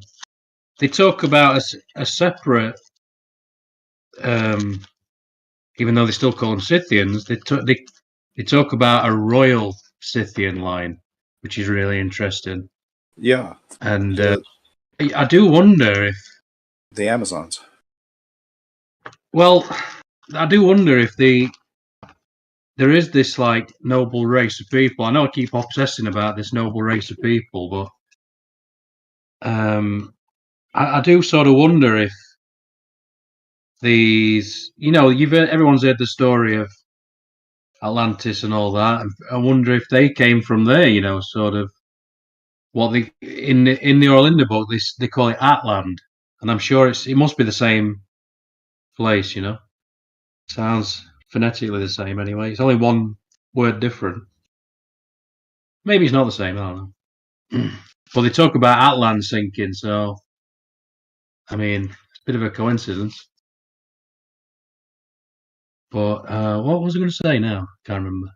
they talk about a separate. Even though they still call them Scythians, they talk about a royal Scythian line, which is really interesting. Yeah. And I do wonder if. The Amazons. Well, I do wonder if there is this like noble race of people. I know I keep obsessing about this noble race of people, but I do sort of wonder if these, everyone's heard the story of Atlantis and all that. And I wonder if they came from there, sort of what they in the Orlinda book they call it Atland, and I'm sure it must be the same place. Sounds phonetically the same anyway. It's only one word different. Maybe it's not the same. I don't know. But they talk about Atland sinking, so I mean, it's a bit of a coincidence. But what was I going to say now? Can't remember.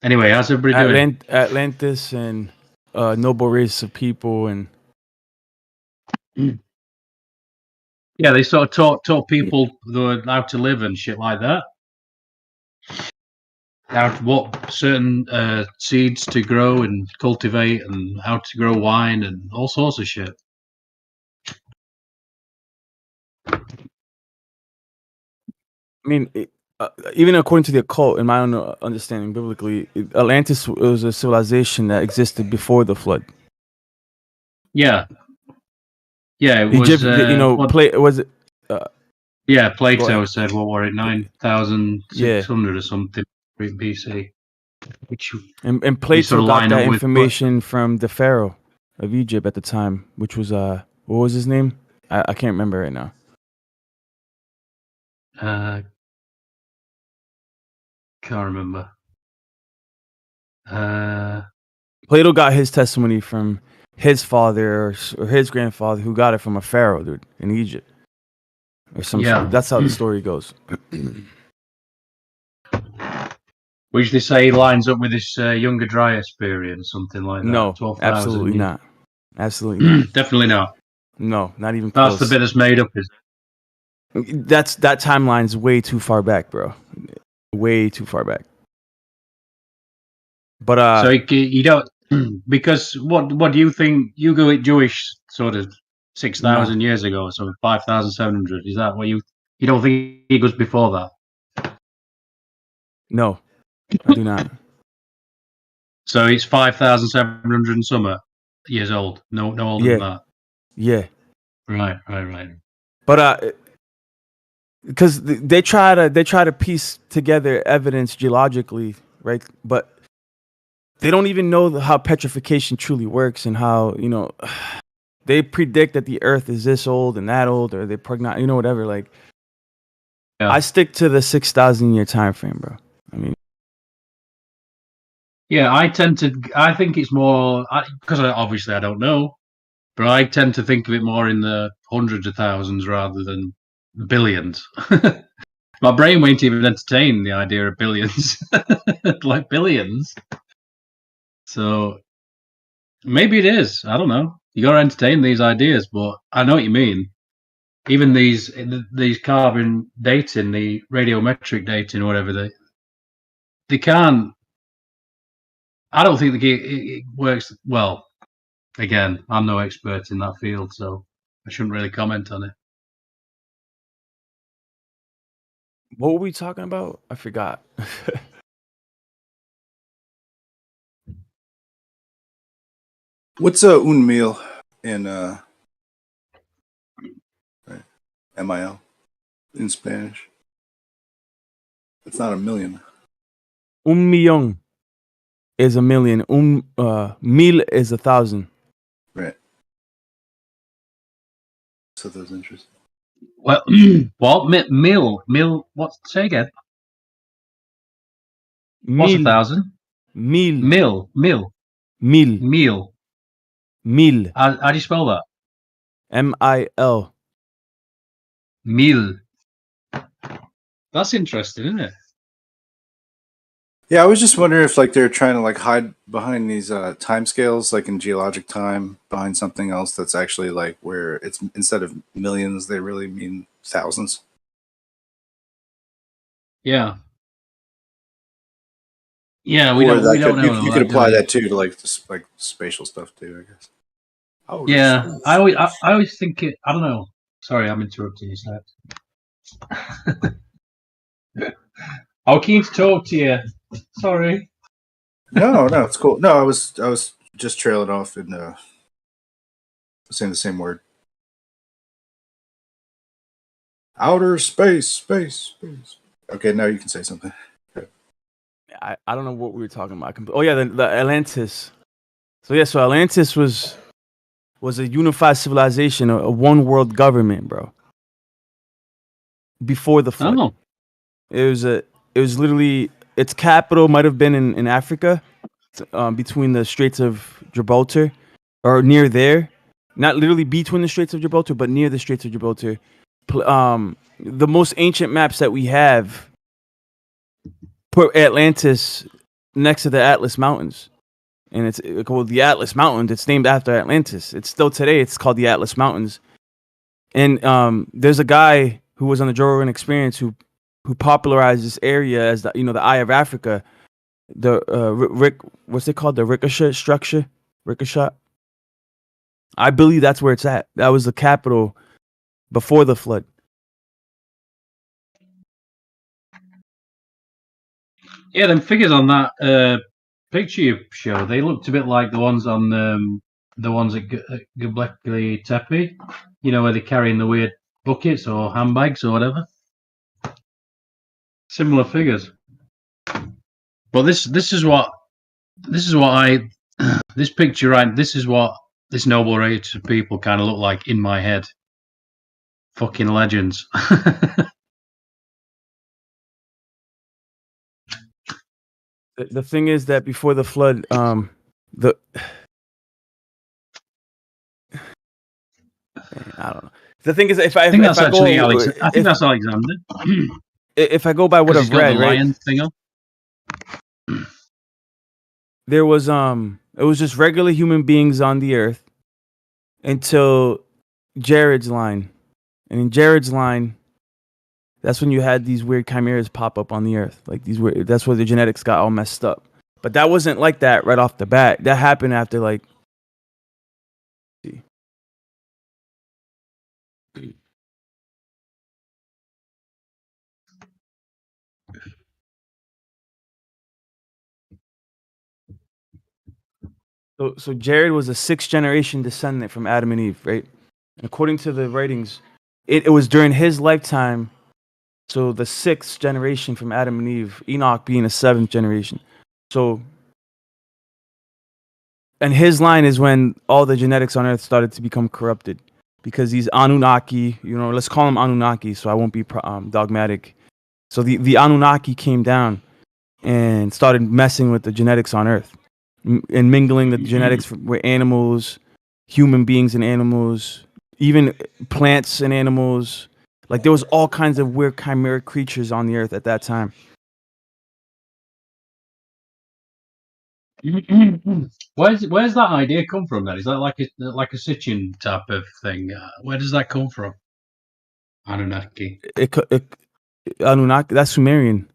Anyway, how's everybody doing? Atlantis and noble race of people and Yeah, they sort of taught people how to live and shit like that. What certain seeds to grow and cultivate, and how to grow wine and all sorts of shit. I mean, even according to the occult, in my own understanding biblically, Atlantis was a civilization that existed before the flood. Yeah, it was. Was it? Yeah, Plato said, what were it, 9,600 or something BC. Which and Plato sort of got that with information from the pharaoh of Egypt at the time, which was what was his name? I can't remember right now. Can't remember. Plato got his testimony from his father or his grandfather, who got it from a pharaoh, dude, in Egypt, or some sort. That's how the story goes. Which they say lines up with this Younger Dryas period or something like that. No, 12,000 absolutely not. Absolutely not. Definitely not. No, not even close. That's the bit that's made up, is it? That timeline's way too far back, bro. Way too far back. But so you don't, because what do you think? You go at Jewish sort of 6,000 years ago or something, 5,700. Is that what you don't think he goes before that? No, I do not. So it's 5,700 and some years old. No older than that. Yeah. Right. But because they try to piece together evidence geologically, right? But they don't even know how petrification truly works and how they predict that the Earth is this old and that old, or they prognosticate, whatever. Like, I stick to the 6,000 year time frame, bro. I mean. Yeah, I think it's more, because obviously I don't know, but I tend to think of it more in the hundreds of thousands rather than billions. My brain won't even entertain the idea of billions, like billions. So maybe it is. I don't know. You got to entertain these ideas, but I know what you mean. Even these carbon dating, the radiometric dating, or whatever, they can't. I don't think it works well. Again, I'm no expert in that field, so I shouldn't really comment on it. What were we talking about? I forgot. What's un mil in MIL in Spanish? It's not a million. Un millón is a million. Mil is 1,000. Right. So that's interesting. Well, what mil? What? Say again. What's 1,000? Mil. How do you spell that? MIL. Mil. That's interesting, isn't it? Yeah, I was just wondering if like they're trying to like hide behind these time scales, like in geologic time, behind something else that's actually like where it's instead of millions, they really mean thousands. Yeah. Yeah, we Or don't that know you all could that, do apply we? that too to like like spatial stuff too, I guess. Outer Yeah, space. I always think it. I don't know. Sorry, I'm interrupting you, Seth. I was keen to talk to you. Sorry. No, no, it's cool. No, I was just trailing off and saying the same word. Outer space, space, space. Okay, now you can say something. I don't know what we were talking about. Oh yeah, the Atlantis. So yeah, so Atlantis was a unified civilization, a one world government, bro. Before the flood, Oh, it was literally its capital might have been in Africa, between the Straits of Gibraltar, or near there. Not literally between the Straits of Gibraltar, but near the Straits of Gibraltar. The most ancient maps that we have put Atlantis next to the Atlas Mountains. And it's called the Atlas Mountains. It's named after Atlantis. It's still today. It's called the Atlas Mountains. And there's a guy who was on the Joe Rogan Experience who popularized this area as the the Eye of Africa. The what's it called? The ricochet structure. Ricochet. I believe that's where it's at. That was the capital before the flood. yeah. Them figures on that picture you show, they looked a bit like the ones on the ones at Göbekli Tepe. You know, where they're carrying the weird buckets or handbags or whatever. Similar figures. But this is what I this picture, right? This is what this noble race of people kind of look like in my head. Fucking legends. The thing is that before the flood, the I don't know. The thing is, I think that's if I actually go Alex. I think that's Alexander if I go by what because he's I've got the read, right? lion thing on. There was it was just regular human beings on the earth until Jared's line. And in Jared's line, that's when you had these weird chimeras pop up on the earth. Like these weird, that's where the genetics got all messed up. But that wasn't like that right off the bat. That happened after like so Jared was a sixth generation descendant from Adam and Eve, right? And according to the writings, it was during his lifetime. So the sixth generation from Adam and Eve, Enoch being a seventh generation. So, and his line is when all the genetics on Earth started to become corrupted, because these Anunnaki, let's call them Anunnaki, so I won't be dogmatic. So the Anunnaki came down and started messing with the genetics on Earth, and mingling the genetics with animals, human beings and animals, even plants and animals. Like there was all kinds of weird chimeric creatures on the Earth at that time. Where's that idea come from? Then is that like a Sitchin type of thing? Where does that come from? Anunnaki, Anunnaki, that's Sumerian.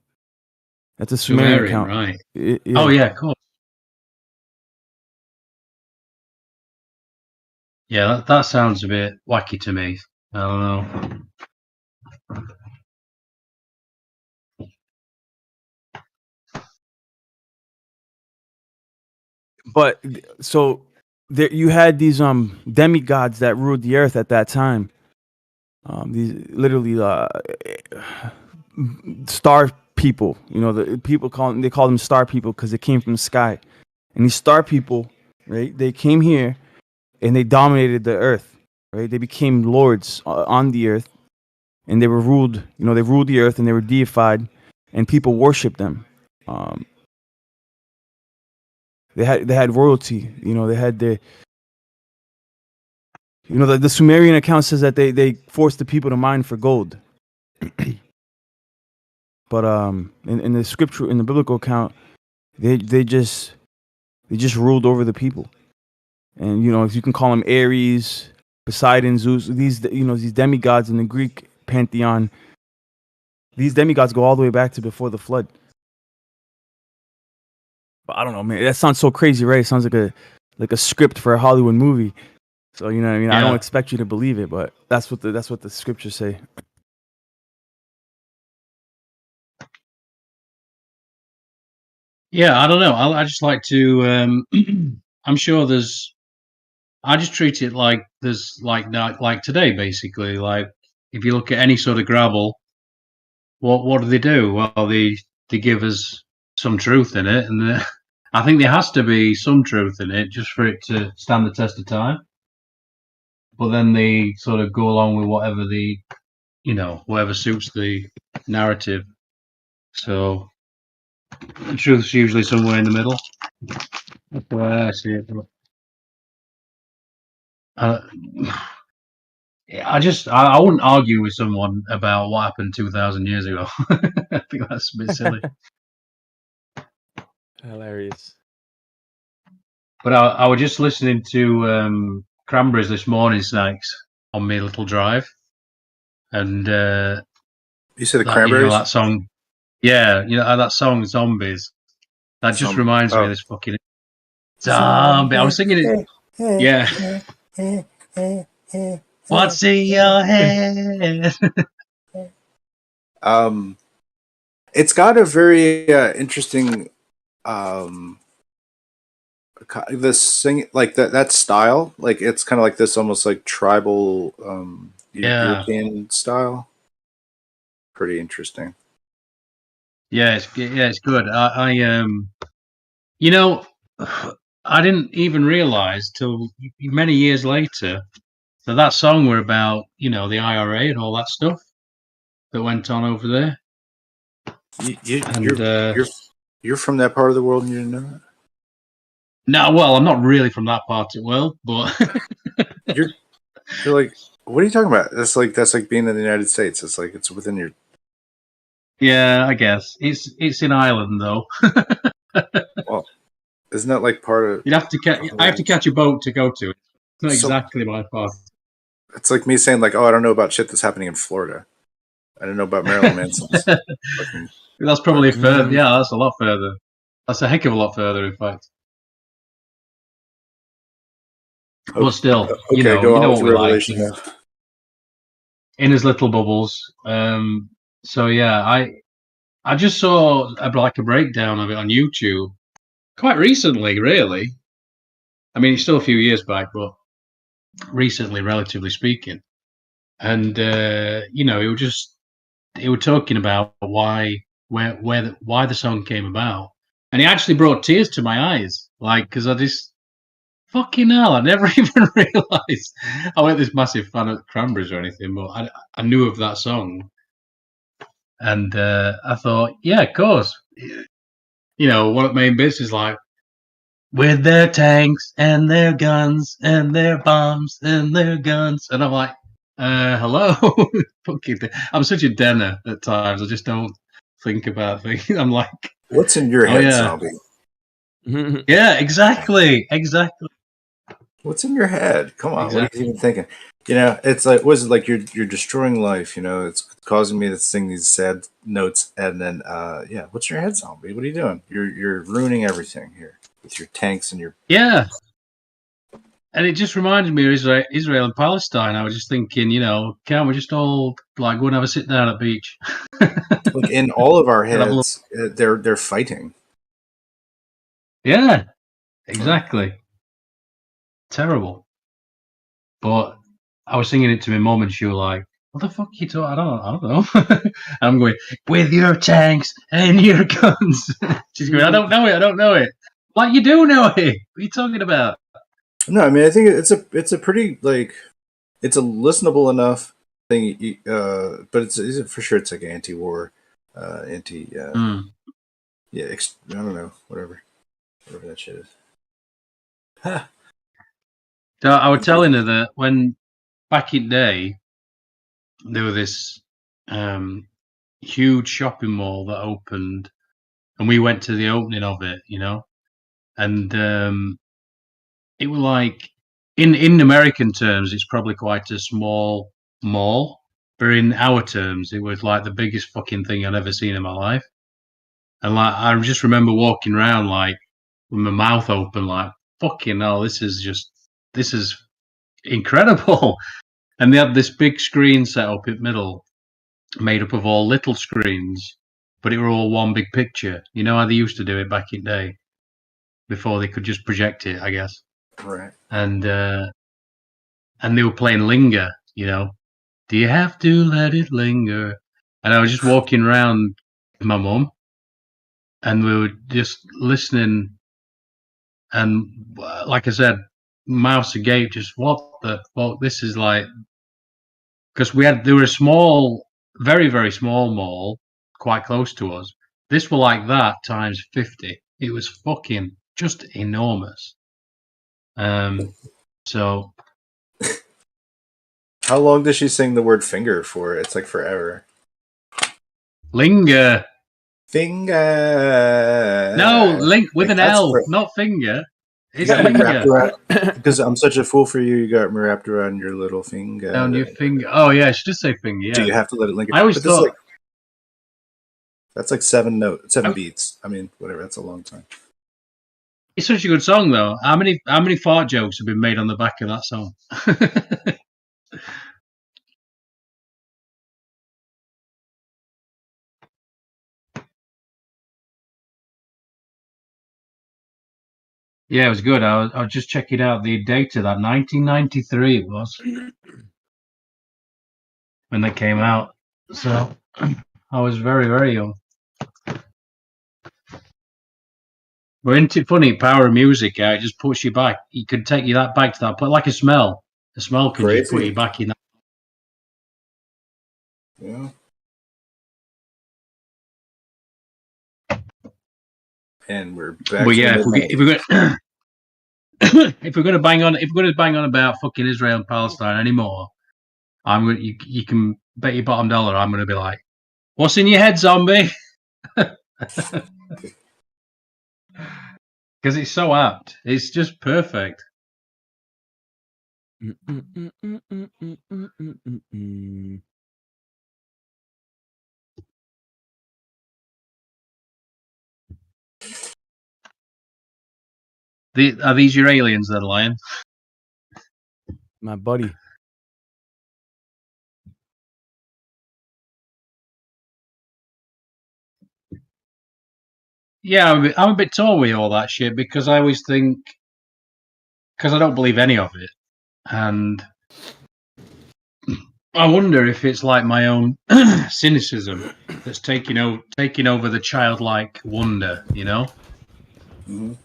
That's a Sumerian Sumerian, account. right? Yeah. Oh yeah, cool. Yeah, that sounds a bit wacky to me. I don't know. But so there you had these demigods that ruled the earth at that time. These literally star people. The people call them star people because they came from the sky. And these star people, right? They came here and they dominated the earth, right? They became lords on the earth, and they were ruled. They ruled the earth and they were deified, and people worshipped them. Um, they had royalty. They had the Sumerian account says that they forced the people to mine for gold. But in the scripture, in the biblical account, they just ruled over the people. And if you can call them Ares, Poseidon, Zeus, these demigods in the Greek pantheon, these demigods go all the way back to before the flood. But I don't know, man. That sounds so crazy, right? It sounds like a script for a Hollywood movie. So what I mean. I don't expect you to believe it, but that's what the scriptures say. Yeah, I don't know. I just like to. I'm sure there's. I just treat it like there's like today, basically. Like if you look at any sort of gravel, what do? Well, they give us some truth in it, and I think there has to be some truth in it just for it to stand the test of time. But then they sort of go along with whatever suits the narrative. So the truth's usually somewhere in the middle. That's the way I see it. Uh, I wouldn't argue with someone about what happened 2,000 years ago. I think that's a bit silly. Hilarious. But I was just listening to Cranberries this morning, Snakes, on my little drive, and You said the Cranberries? that song. Yeah, that song "Zombies." That just reminds me of this fucking zombie. I was singing it. Yeah. What's in your head? It's got a very interesting this sing like that style. Like it's kind of like this almost like tribal European style. Pretty interesting. Yeah, it's good. I didn't even realize till many years later that song were about the IRA and all that stuff that went on over there. You're from that part of the world and you didn't know that? No, well, I'm not really from that part of the world, but you're like, what are you talking about? That's like being in the United States. It's like it's within your. Yeah, I guess it's in Ireland though. Well, isn't that like part of? You'd have to. I have to catch a boat to go to it. It's not exactly my part. It's like me saying like, oh, I don't know about shit that's happening in Florida. I don't know about Marilyn Manson's. That's probably further. Yeah, that's a lot further. That's a heck of a lot further, in fact. But still, okay, you know what we like now. in his little bubbles. So yeah, I just saw a breakdown of it on YouTube quite recently, really. I mean, it's still a few years back, but recently, relatively speaking. And it were talking about why the song came about, and it actually brought tears to my eyes, because I just fucking hell, I never even realised I wasn't this massive fan of Cranberries or anything, but I knew of that song, and I thought, yeah, of course, one of the main bits is like, with their tanks and their guns and their bombs and their guns, and I'm like, hello. I'm such a denner at times. I just don't think about things. I'm like, what's in your head, yeah. Zombie? Yeah, exactly. What's in your head? Come on, What are you even thinking? It's like, was it like you're destroying life? It's causing me to sing these sad notes, and then what's in your head, Zombie? What are you doing? You're ruining everything here with your tanks and your And it just reminded me of Israel and Palestine. I was just thinking, can't we just all go and have a sit down at the beach? Like in all of our heads, they're fighting. Yeah, exactly. Terrible. But I was singing it to my mum, and she was like, "What the fuck are you talking? I don't know." And I'm going, "With your tanks and your guns." She's going, "I don't know it." Like, you do know it. What are you talking about? No, I mean, I think it's a pretty it's a listenable enough thing, but it's for sure it's like anti-war, anti. Yeah, I don't know, whatever that shit is. Huh. So I was telling her that when back in the day there was this, huge shopping mall that opened, and we went to the opening of it, you know, and it was like in American terms, it's probably quite a small mall, but in our terms, it was like the biggest fucking thing I'd ever seen in my life. And like I just remember walking around like with my mouth open, like fucking hell, this is incredible. And they had this big screen set up in the middle, made up of all little screens, but it were all one big picture. You know how they used to do it back in the day, before they could just project it, I guess. Right. And they were playing Linger, you know. Do you have to let it linger? And I was just walking around with my mum, and we were just listening. And like I said, mouse agape, just what the fuck? This is like, because there were a small, very, very small mall quite close to us. This were like that times 50. It was fucking just enormous. So How long does she sing the word finger for? It's like forever. Linger. Finger. No, link with an That's L, not finger. You It's got me wrapped Linger. around, because I'm such a fool for you. You got me wrapped around your little finger. Down your finger. Oh yeah, I should just say finger. Do Yeah. you have to let it linger? I always But this is thought like, that's like 7 beats. I mean, whatever. That's a long time. it's such a good song though. How many fart jokes have been made on the back of that song? Yeah, it was good. I was just checking out the date of that. 1993 it was when they came out. So I was very, very young. But isn't it funny? Power of music, it just puts you back. It could take you that back to that point, like a smell. A smell can just put Crazy. you back in that. Yeah. And we're back. But to yeah, the if we're gonna if we're gonna bang on about fucking Israel and Palestine anymore, you can bet your bottom dollar I'm gonna be like, what's in your head, zombie? Because it's so apt. It's just perfect. Are these your aliens then, Lion? My buddy. Yeah, I'm a bit torn with all that shit because I always think, because I don't believe any of it, and I wonder if it's like my own cynicism that's taking over the childlike wonder, you know? Mhm.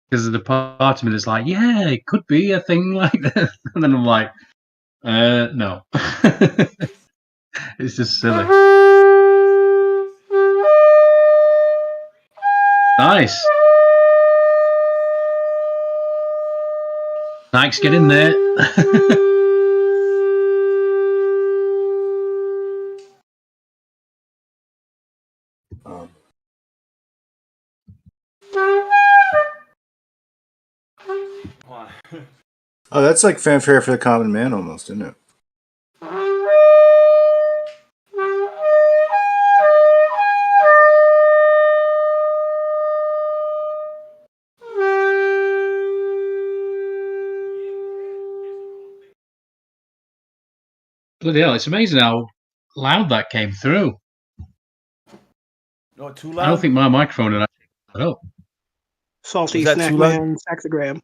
Because the part of me that's like, yeah, it could be a thing like that, and then I'm like, no, it's just silly. Nice. Nikes, get in there. Oh, that's like fanfare for the common man, almost, isn't it? Bloody hell, it's amazing how loud that came through. Oh, too I loud? don't think my microphone had actually picked that up. Salty Was that Snack too loud? Man Saxogram.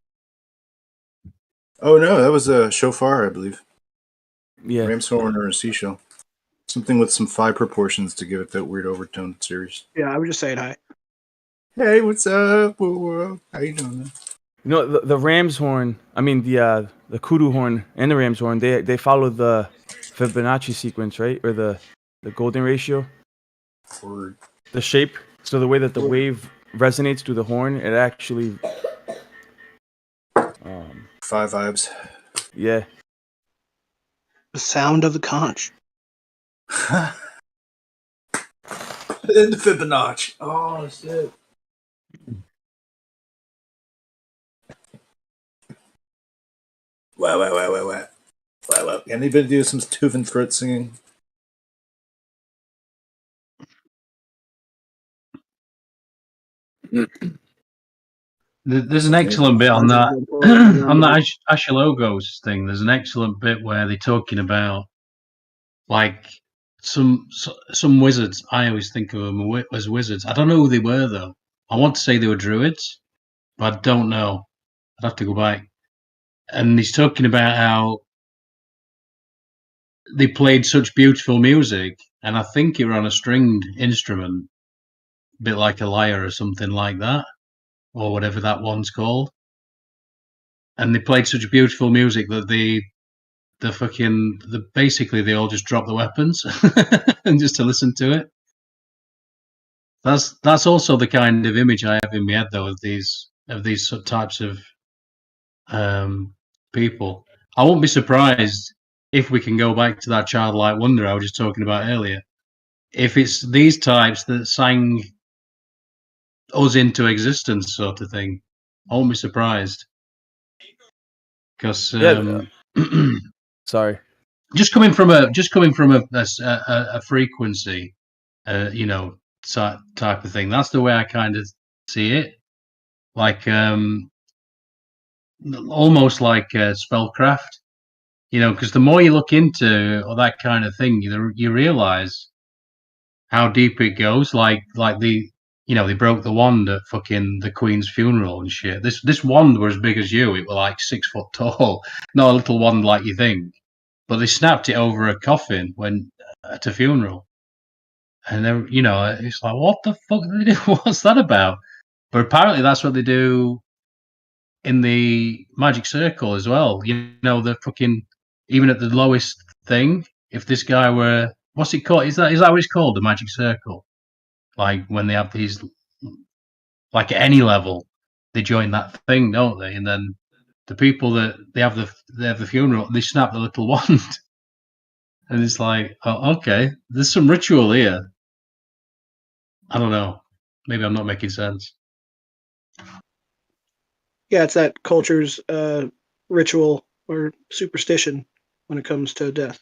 Oh no, that was a shofar, I believe. Yeah. Ram's horn or a seashell. Something with some phi proportions to give it that weird overtone series. Yeah, I was just saying hi. Hey, what's up, world? How you doing, man? You know, the ram's horn, I mean the kudu horn and the ram's horn, they follow the Fibonacci sequence, right? Or the golden ratio, Or the shape. So the way that the wave resonates through the horn, it actually phi vibes. yeah. The sound of the conch. In the Fibonacci. Oh shit. Wow. Anybody do some Tuvan throat singing? There's an excellent bit on that on that Ashalogos thing. There's an excellent bit where they're talking about like some wizards. I always think of them as wizards. I don't know who they were though. I want to say they were druids, but I don't know. I'd have to go back. And he's talking about how they played such beautiful music, and I think it were on a stringed instrument, a bit like a lyre or something like that, or whatever that one's called. And they played such beautiful music that basically they all just dropped the weapons and just to listen to it. That's also the kind of image I have in my head though of these types of people. I won't be surprised if we can go back to that childlike wonder I was just talking about earlier. If it's these types that sang us into existence, sort of thing, I won't be surprised. Because Sorry. just coming from a frequency, type of thing. That's the way I kind of see it. Like almost like spellcraft. Because the more you look into all that kind of thing, you realize how deep it goes. Like they broke the wand at fucking the Queen's funeral and shit. This wand was as big as you. It was like 6 foot tall, not a little wand like you think. But they snapped it over a coffin at a funeral, and then it's like, what the fuck did they do? What's that about? But apparently that's what they do in the magic circle as well. The fucking even at the lowest thing, if this guy were, what's it called? Is that what it's called? The magic circle? Like when they have these, like at any level, they join that thing, don't they? And then the people that they have the funeral, they snap the little wand, and it's like, oh, okay, there's some ritual here. I don't know. Maybe I'm not making sense. Yeah, it's that culture's ritual or superstition when it comes to death.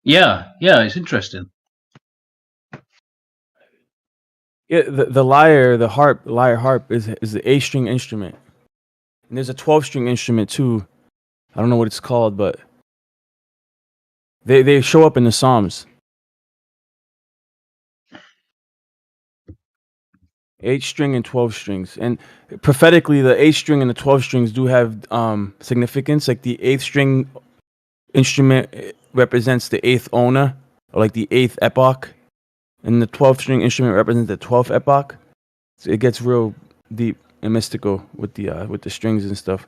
Yeah, it's interesting. Yeah, the lyre harp is the 8-string instrument, and there's a 12-string instrument too. I don't know what it's called, but they show up in the Psalms. 8-string and 12 strings, and prophetically, the 8-string and the 12 strings do have significance. Like the 8th-string instrument represents the 8th owner, or like the 8th epoch, and the 12th-string instrument represents the 12th epoch. So it gets real deep and mystical with the strings and stuff.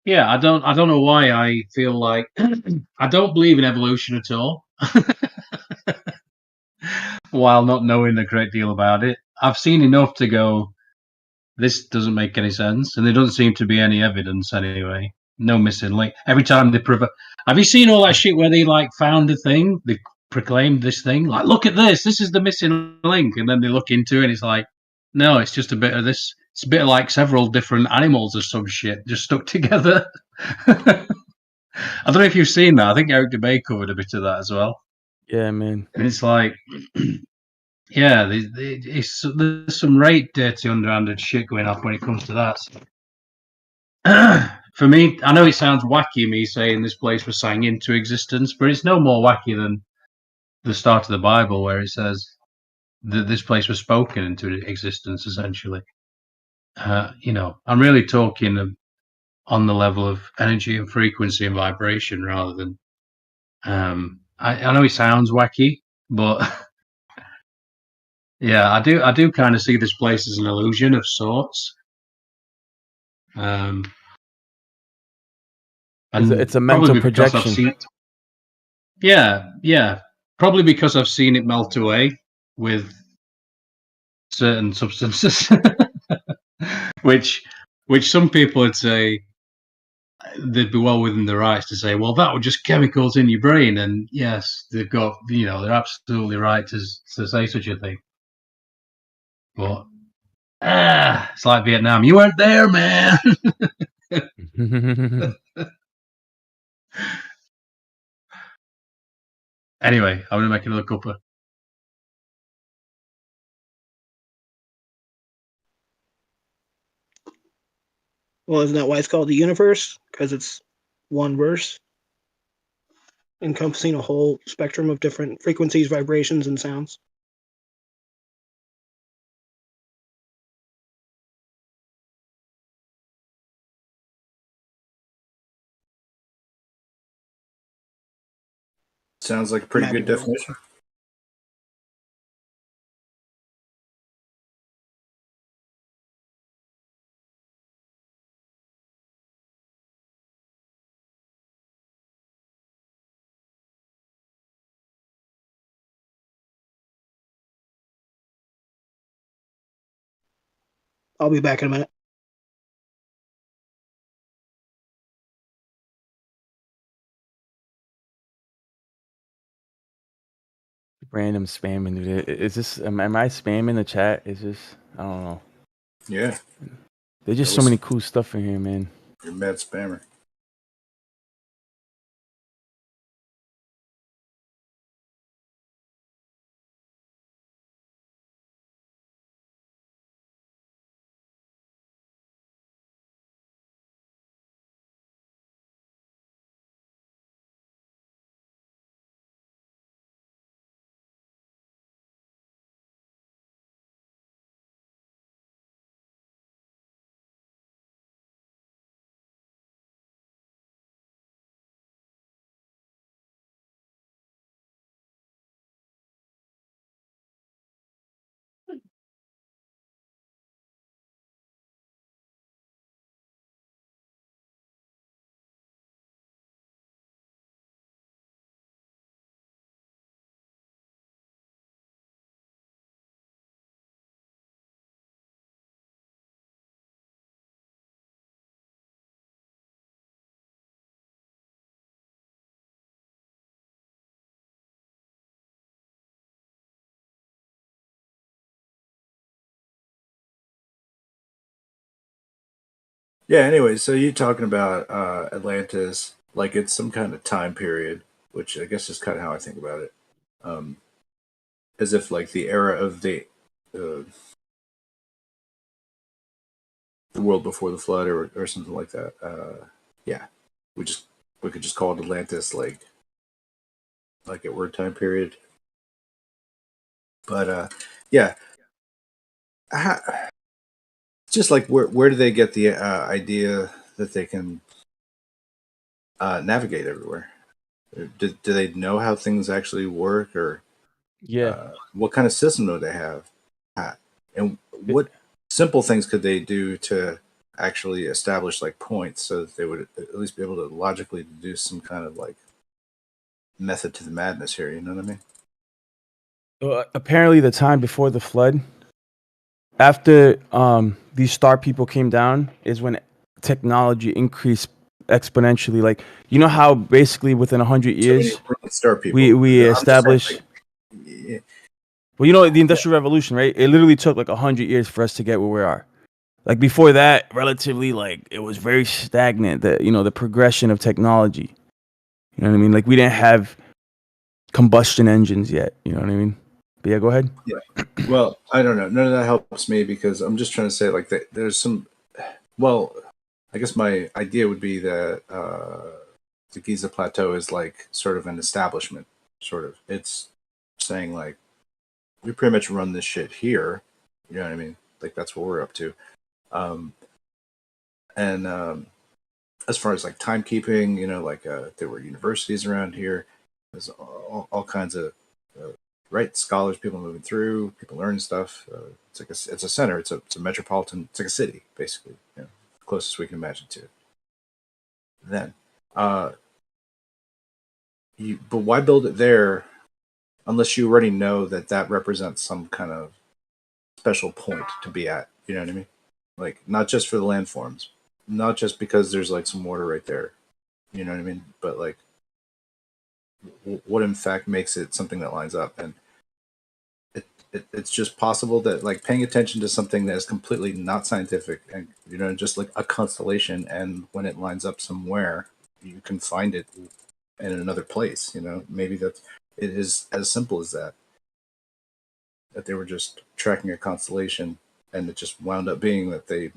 Yeah, I don't know why I feel like I don't believe in evolution at all. While not knowing a great deal about it, I've seen enough to go, this doesn't make any sense, and there doesn't seem to be any evidence anyway. No missing link. Every time they have you seen all that shit where they like found a thing, they proclaimed this thing, like, look at this, this is the missing link, and then they look into it and it's like, no, it's just a bit of this. It's a bit like several different animals or some shit just stuck together. I don't know if you've seen that. I think Eric DeBay covered a bit of that as well. Yeah, man. And it's like, yeah, there's some right dirty underhanded shit going on when it comes to that. For me, I know it sounds wacky, me saying this place was sang into existence, but it's no more wacky than the start of the Bible where it says that this place was spoken into existence, essentially. I'm really talking on the level of energy and frequency and vibration rather than. I know it sounds wacky, but yeah, I do kind of see this place as an illusion of sorts. And It's a mental projection. Yeah, probably because I've seen it melt away with certain substances, which which some people would say they'd be well within their rights to say, well, that were just chemicals in your brain. And yes, they've got, they're absolutely right to say such a thing. But it's like Vietnam. You weren't there, man. Anyway, I'm gonna make another cuppa. Well, isn't that why it's called the universe? Because it's one verse, encompassing a whole spectrum of different frequencies, vibrations, and sounds. Sounds like a pretty good Magical. definition. I'll be back in a minute. Random spamming, dude. Is this? Am I spamming the chat? Is this? I don't know. Yeah, There's just so many cool stuff in here, man. you're a mad spammer. Yeah. Anyway, so you're talking about Atlantis, like it's some kind of time period, which I guess is kind of how I think about it, um, as if like the era of the world before the flood, or something like that. Yeah, we could just call it Atlantis, like at word time period. But yeah, just like where do they get the idea that they can navigate everywhere? Do they know how things actually work, or Yeah. what kind of system do they have? And what simple things could they do to actually establish like points so that they would at least be able to logically deduce some kind of like method to the madness here? You know what I mean? Apparently, the time before the flood, after these star people came down, is when technology increased exponentially. Like, you know how basically within 100 So when years you bring star people, we I'm just saying, established. like, yeah, Well, you know the Industrial Revolution, right? It literally took like 100 years for us to get where we are. Like before that, relatively, like it was very stagnant. The progression of technology. You know what I mean? Like we didn't have combustion engines yet. You know what I mean? But yeah, go ahead. yeah. Well, I don't know. None of that helps me because I'm just trying to say like that there's some. Well, I guess my idea would be that the Giza Plateau is like sort of an establishment. Sort of, it's saying like we pretty much run this shit here. You know what I mean? Like that's what we're up to. Um, and as far as like timekeeping, like there were universities around here. There's all kinds of right scholars, people moving through, people learning stuff. It's like it's a center. It's a metropolitan. It's like a city, basically. Closest we can imagine to it. Then, uh, but why build it there unless you already know that that represents some kind of special point to be at? You know what I mean? Like, not just for the landforms, not just because there's like some water right there, you know what I mean? But like, what in fact makes it something that lines up? And it's just possible that like paying attention to something that is completely not scientific and, you know, just like a constellation, and when it lines up somewhere, you can find it in another place, you know. Maybe that it is as simple as that they were just tracking a constellation, and it just wound up being that they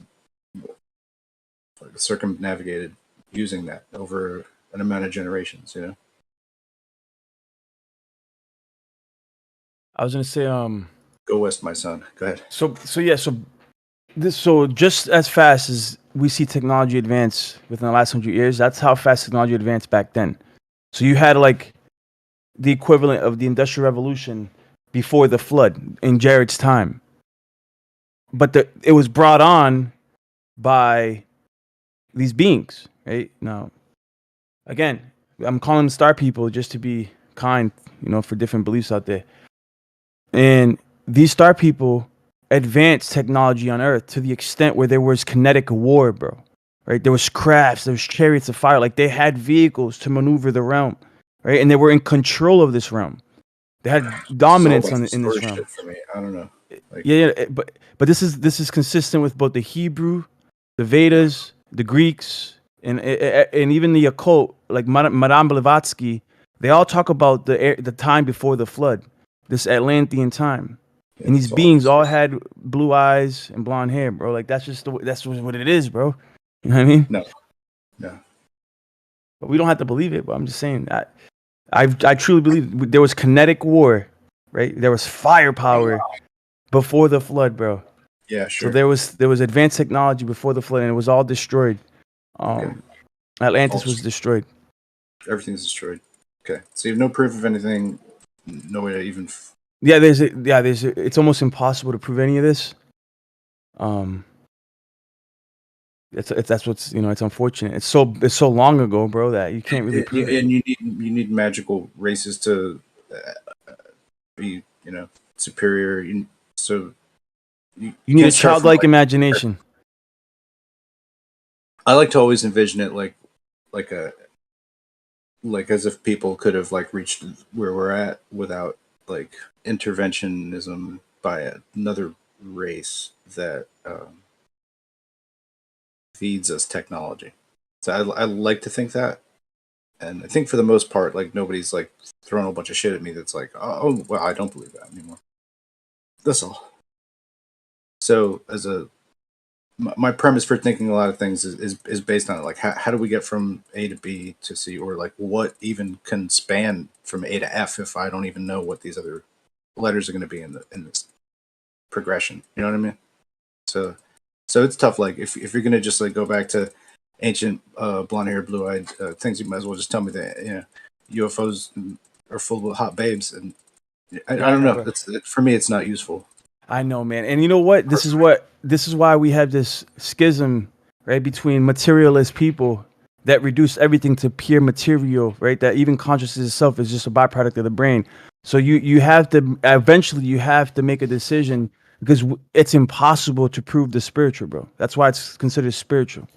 circumnavigated using that over an amount of generations, you know. I was gonna say, Go west, my son. Go ahead. so just as fast as we see technology advance within the last 100 years, that's how fast technology advanced back then. So you had like the equivalent of the Industrial Revolution before the flood in Jared's time, but it was brought on by these beings, right? Now, again, I'm calling them star people just to be kind, you know, for different beliefs out there. And these star people advanced technology on Earth to the extent where there was kinetic war, bro. Right? There was crafts, there was chariots of fire. Like, they had vehicles to maneuver the realm, right? And they were in control of this realm. They had dominance in this realm. Shit for me. I don't know. Like, Yeah, but this is consistent with both the Hebrew, the Vedas, the Greeks, and even the occult, like Madame Blavatsky. They all talk about the time before the flood, this Atlantean time, yeah, and these beings all had blue eyes and blonde hair, bro. Like, that's what it is, bro. You know what I mean? No. But we don't have to believe it. But I'm just saying that I truly believe there was kinetic war, right? There was firepower before the flood, bro. Yeah, sure. So there was advanced technology before the flood, and it was all destroyed. Atlantis was destroyed. Everything's destroyed. Okay, so you have no proof of anything. No way to even. It's almost impossible to prove any of this. That's what's, you know, it's unfortunate. It's so long ago, bro, that you can't really prove it. And you need magical races to be, you know, superior. So you need a childlike imagination. I like to always envision it like as if people could have like reached where we're at without like interventionism by another race that feeds us technology. So I like to think that, and I think for the most part, like, nobody's like throwing a bunch of shit at me that's like, oh well, I don't believe that anymore. That's all. So my premise for thinking a lot of things is based on it. Like, how do we get from A to B to C, or like what even can span from A to F if I don't even know what these other letters are going to be in this progression? You know what I mean? So it's tough. Like, if you're going to just like go back to ancient blonde hair, blue eyed things, you might as well just tell me that, you know, UFOs are full of hot babes, and I don't know. For me, it's not useful. I know, man. And you know what? This is why we have this schism, right, between materialist people that reduce everything to pure material, right? That even consciousness itself is just a byproduct of the brain. So you have to eventually make a decision, because it's impossible to prove the spiritual, bro. That's why it's considered spiritual.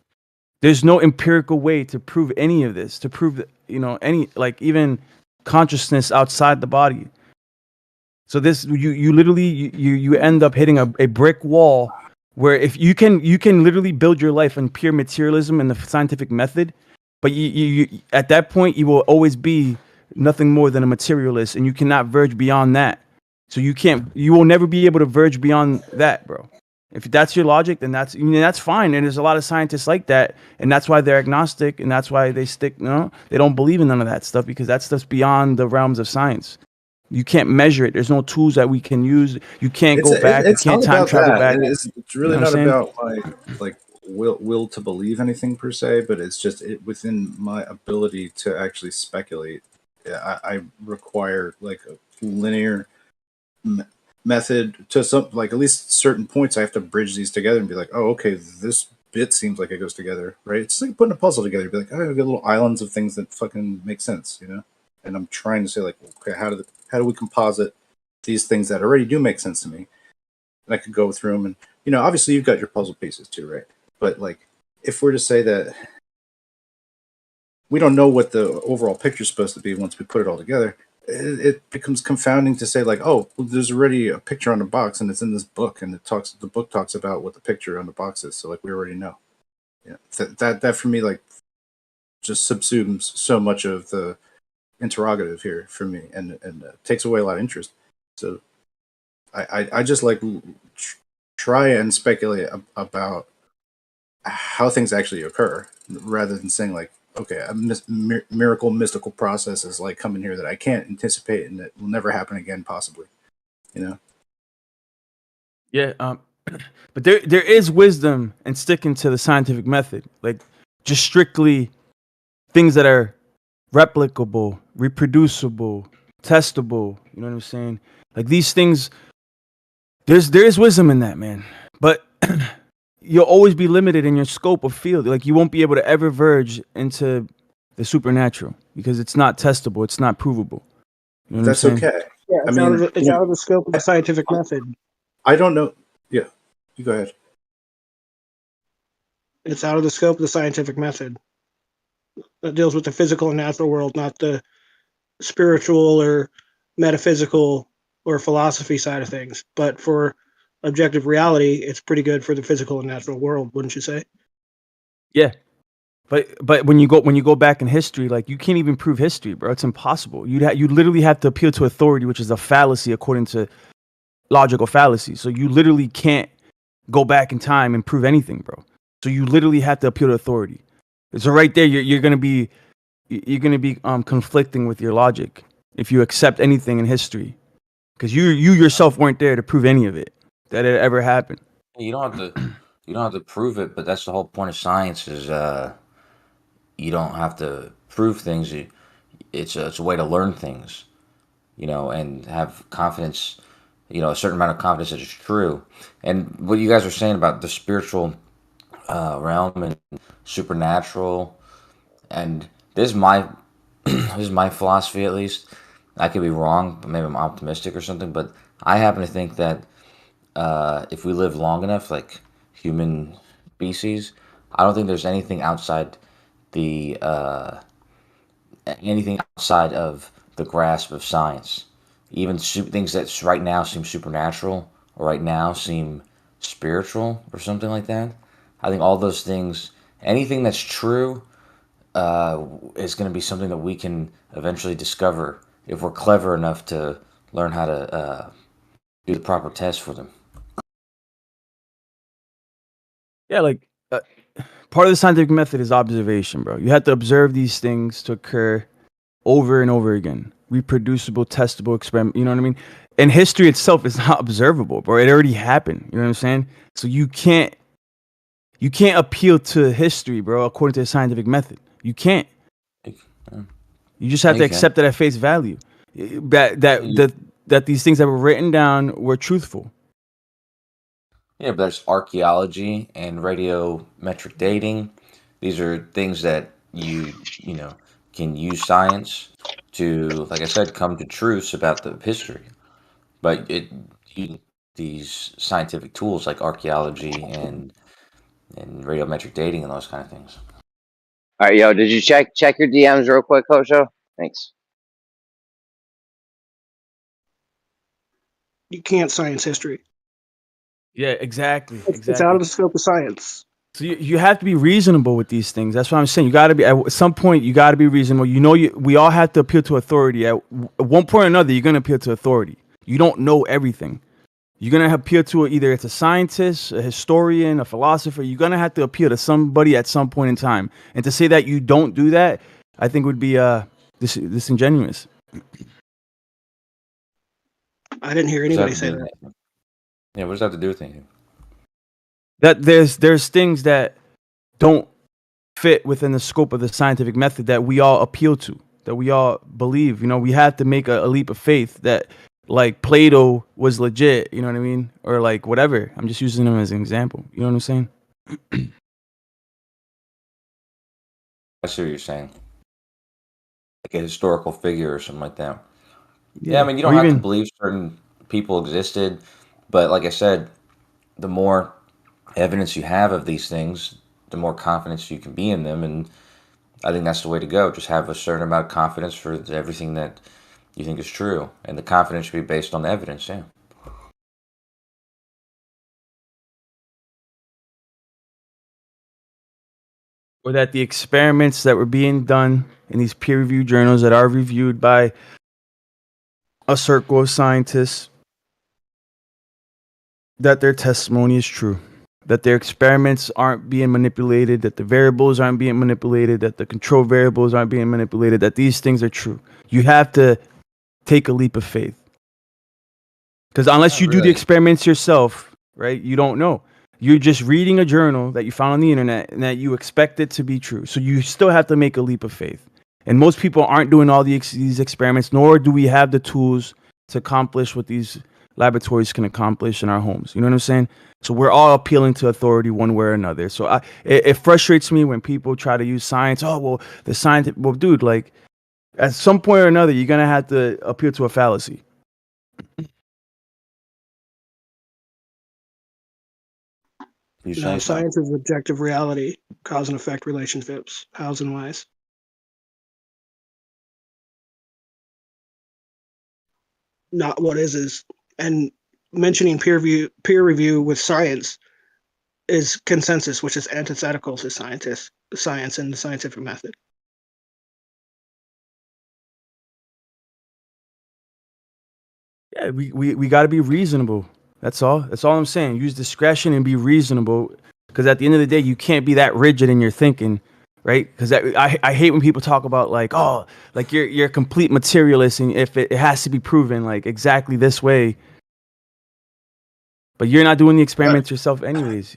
There's no empirical way to prove any of this, to prove, you know, any, like, even consciousness outside the body. So this, you literally you end up hitting a brick wall, where if you can literally build your life on pure materialism and the scientific method, but you at that point you will always be nothing more than a materialist, and you cannot verge beyond that. So you will never be able to verge beyond that, bro. If that's your logic, then that's fine. And there's a lot of scientists like that, and that's why they're agnostic, and that's why they they don't believe in none of that stuff, because that stuff's beyond the realms of science. You can't measure it. There's no tools that we can use. You can't go back. You can't time travel back. It's really not about like will to believe anything per se, but it's just within my ability to actually speculate. I require like a linear method to some, like, at least certain points. I have to bridge these together and be like, oh, okay, this bit seems like it goes together, right? It's like putting a puzzle together. Be like, oh, I got little islands of things that fucking make sense, you know. And I'm trying to say, like, okay, how do we composite these things that already do make sense to me? and I could go through them, and obviously you've got your puzzle pieces too, right? But like, if we're to say that we don't know what the overall picture is supposed to be once we put it all together, it becomes confounding to say like, oh, well, there's already a picture on the box and it's in this book, and the book talks about what the picture on the box is, so like we already know. Yeah, that for me like just subsumes so much of the interrogative here for me, and takes away a lot of interest. So I just like try and speculate about how things actually occur, rather than saying like, okay, a miracle mystical process is like coming here that I can't anticipate and that will never happen again, possibly. Yeah, but there is wisdom in sticking to the scientific method, like just strictly things that are replicable, reproducible, testable. You know what I'm saying? Like these things, there is wisdom in that, man. But you'll always be limited in your scope of field. Like you won't be able to ever verge into the supernatural because it's not testable, it's not provable. You know what That's I'm saying? okay. Yeah, I mean, it's out of the scope of the scientific method. I don't know. Yeah, you go ahead. It's out of the scope of the scientific method. That deals with the physical and natural world, not the spiritual or metaphysical or philosophy side of things. But for objective reality, it's pretty good for the physical and natural world, wouldn't you say? Yeah. But when you go back in history, like you can't even prove history, bro. It's impossible. You literally have to appeal to authority, which is a fallacy according to logical fallacy. So you literally can't go back in time and prove anything, bro. So you literally have to appeal to authority. So right there, you're gonna be conflicting with your logic if you accept anything in history, because you yourself weren't there to prove any of it that it ever happened. You don't have to prove it, but that's the whole point of science is you don't have to prove things. It's a way to learn things, and have confidence, a certain amount of confidence that it's true. And what you guys are saying about the spiritual realm and supernatural, and this is my this is my philosophy at least. I could be wrong, but maybe I'm optimistic or something. But I happen to think that if we live long enough, like human species, I don't think there's anything outside the anything outside of the grasp of science. Even things that right now seem supernatural or right now seem spiritual or something like that. I think all those things, anything that's true, is going to be something that we can eventually discover if we're clever enough to learn how to do the proper test for them. Yeah, like part of the scientific method is observation, bro. You have to observe these things to occur over and over again. Reproducible, testable experiment. You know what I mean? And history itself is not observable, bro. It already happened. You know what I'm saying? So you can't appeal to history, bro, according to the scientific method. You can't. You just have to accept it at face value. That these things that were written down were truthful. Yeah, but there's archaeology and radiometric dating. These are things that you can use science to, like I said, come to truths about the history. But these scientific tools like archaeology and radiometric dating and those kind of things. All right, yo, did you check your DMs real quick, Kosho? Thanks. You can't science history. Yeah, exactly. It's out of the scope of science. So you have to be reasonable with these things. That's what I'm saying. You got to be, at some point, you got to be reasonable. We all have to appeal to authority. At one point or another, you're going to appeal to authority. You don't know everything. You're going to appeal to either it's a scientist, a historian, a philosopher. You're going to have to appeal to somebody at some point in time. And to say that you don't do that, I think would be disingenuous. I didn't hear anybody say that. Yeah, what does that have to do with anything? That there's things that don't fit within the scope of the scientific method that we all appeal to, that we all believe. We have to make a leap of faith that, like, Plato was legit, you know what I mean? Or like whatever. I'm just using him as an example. You know what I'm saying? I see what you're saying. Like a historical figure or something like that. Yeah, I mean, you don't have to believe certain people existed, but like I said, the more evidence you have of these things, the more confidence you can be in them. And I think that's the way to go. Just have a certain amount of confidence for everything that you think is true. And the confidence should be based on the evidence, yeah. Or that the experiments that were being done in these peer-reviewed journals that are reviewed by a circle of scientists, that their testimony is true, that their experiments aren't being manipulated, that the variables aren't being manipulated, that the control variables aren't being manipulated, that these things are true. You have to take a leap of faith. Because unless you do the experiments yourself, right, you don't know. You're just reading a journal that you found on the internet and that you expect it to be true. So you still have to make a leap of faith. And most people aren't doing all these experiments, nor do we have the tools to accomplish what these laboratories can accomplish in our homes. You know what I'm saying? So we're all appealing to authority one way or another. So it frustrates me when people try to use science. Oh, well, the science. Well, dude, like at some point or another, you're going to have to appeal to a fallacy. No, science is objective reality, cause and effect relationships, hows and whys. Not what is. And mentioning peer review with science is consensus, which is antithetical to science and the scientific method. Yeah, we got to be reasonable. That's all. That's all I'm saying. Use discretion and be reasonable. Because at the end of the day, you can't be that rigid in your thinking, right? Because I hate when people talk about like, oh, like you're a complete materialist, and if it has to be proven like exactly this way, but you're not doing the experiments yourself, anyways.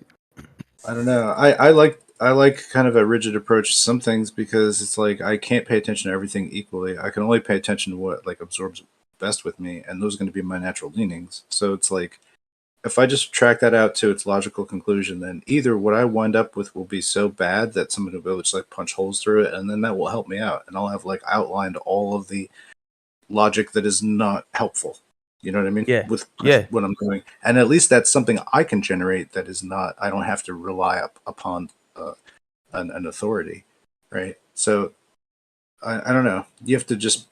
I don't know. I like kind of a rigid approach to some things because it's like I can't pay attention to everything equally. I can only pay attention to what like absorbs best with me, and those are going to be my natural leanings. So it's like if I just track that out to its logical conclusion, then either what I wind up with will be so bad that somebody will be able to just like punch holes through it, and then that will help me out, and I'll have like outlined all of the logic that is not helpful. You know what I mean? Yeah. With Yeah. what I'm doing, and at least that's something I can generate that is not. I don't have to rely upon an authority, right? So I don't know. You have to just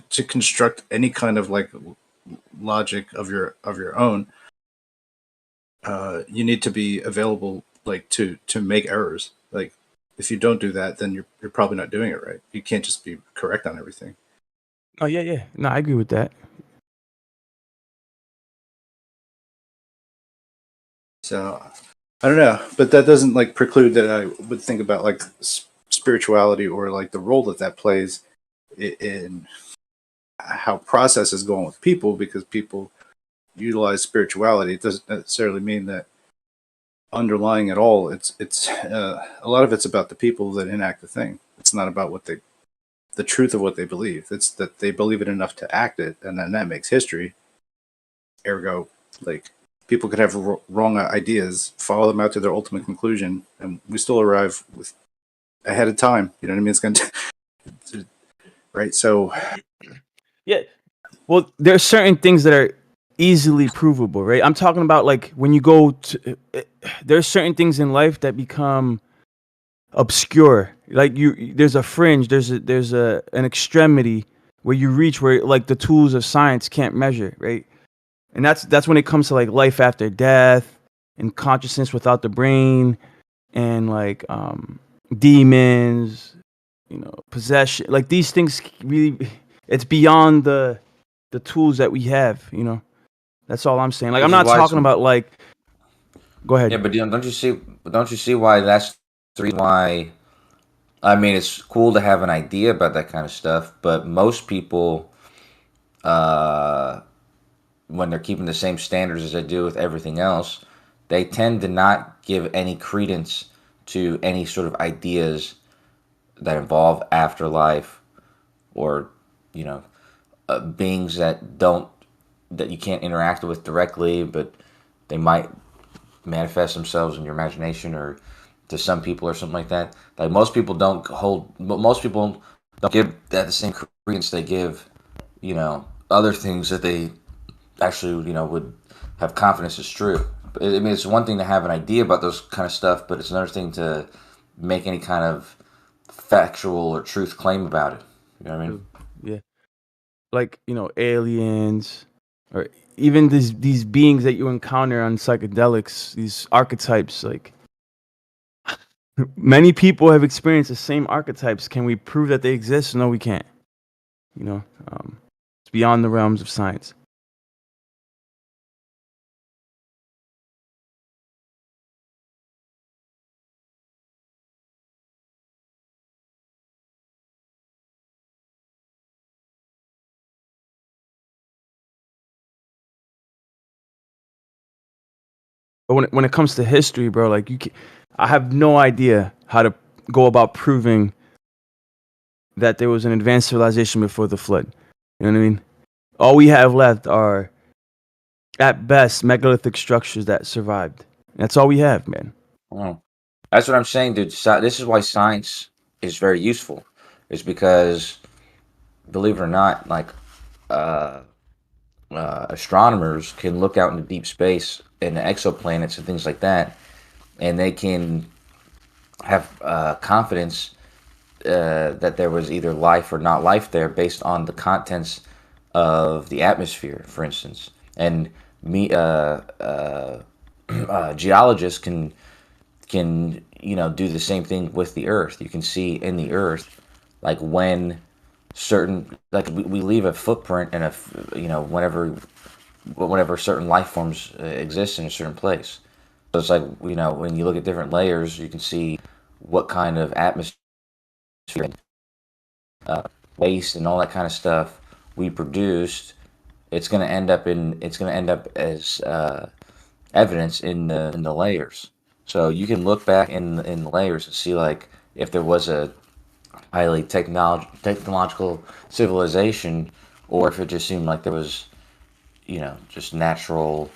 to construct any kind of like logic of your own. You need to be available like to make errors. Like if you don't do that, then you're probably not doing it right. You can't just be correct on everything. Oh yeah. No, I agree with that. So I don't know, but that doesn't like preclude that I would think about like spirituality or like the role that plays in how process is going with people, because people utilize spirituality. It doesn't necessarily mean that underlying it all. It's a lot of it's about the people that enact the thing. It's not about the truth of what they believe. It's that they believe it enough to act it, and then that makes history. Ergo, like people could have wrong ideas, follow them out to their ultimate conclusion, and we still arrive with ahead of time. You know what I mean? It's going to right. So yeah. Well, there are certain things that are easily provable, right? I'm talking about like when you go to. There are certain things in life that become obscure. Like there's a fringe. There's an extremity where you reach where like the tools of science can't measure, right? And that's when it comes to like life after death and consciousness without the brain and like demons, possession. Like these things really, it's beyond the tools that we have. That's all I'm saying. Like I'm not talking about like. Go ahead. Yeah, but don't you see why that's the reason why? I mean, it's cool to have an idea about that kind of stuff, but most people, when they're keeping the same standards as they do with everything else, they tend to not give any credence to any sort of ideas that involve afterlife or, beings that you can't interact with directly, but they might manifest themselves in your imagination or to some people or something like that. Like most people don't give that the same credence they give, other things that they actually, would have confidence is true. I mean, it's one thing to have an idea about those kind of stuff, but it's another thing to make any kind of factual or truth claim about it. You know what I mean? Yeah. Like, aliens, or even these beings that you encounter on psychedelics, these archetypes, like many people have experienced the same archetypes. Can we prove that they exist? No, we can't. It's beyond the realms of science. But when it comes to history, bro, like I have no idea how to go about proving that there was an advanced civilization before the flood. You know what I mean? All we have left are, at best, megalithic structures that survived. That's all we have, man. Well, that's what I'm saying, dude. This is why science is very useful. Is because, believe it or not, like astronomers can look out into deep space and exoplanets and things like that, and they can have confidence that there was either life or not life there based on the contents of the atmosphere, for instance. And geologists can do the same thing with the Earth. You can see in the Earth, like when we leave a footprint and whenever certain life forms exist in a certain place. So it's like, when you look at different layers, you can see what kind of atmosphere, waste, and all that kind of stuff we produced. It's going to end up as evidence in the layers. So you can look back in the layers and see, like, if there was a highly technological civilization, or if it just seemed like there was, just natural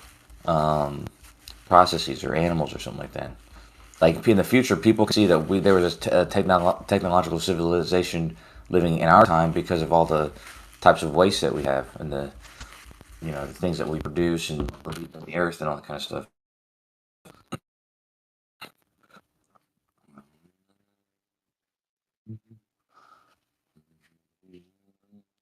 processes or animals or something like that. Like in the future, people can see that there was a technological civilization living in our time because of all the types of waste that we have and the things that we produce and the earth and all that kind of stuff.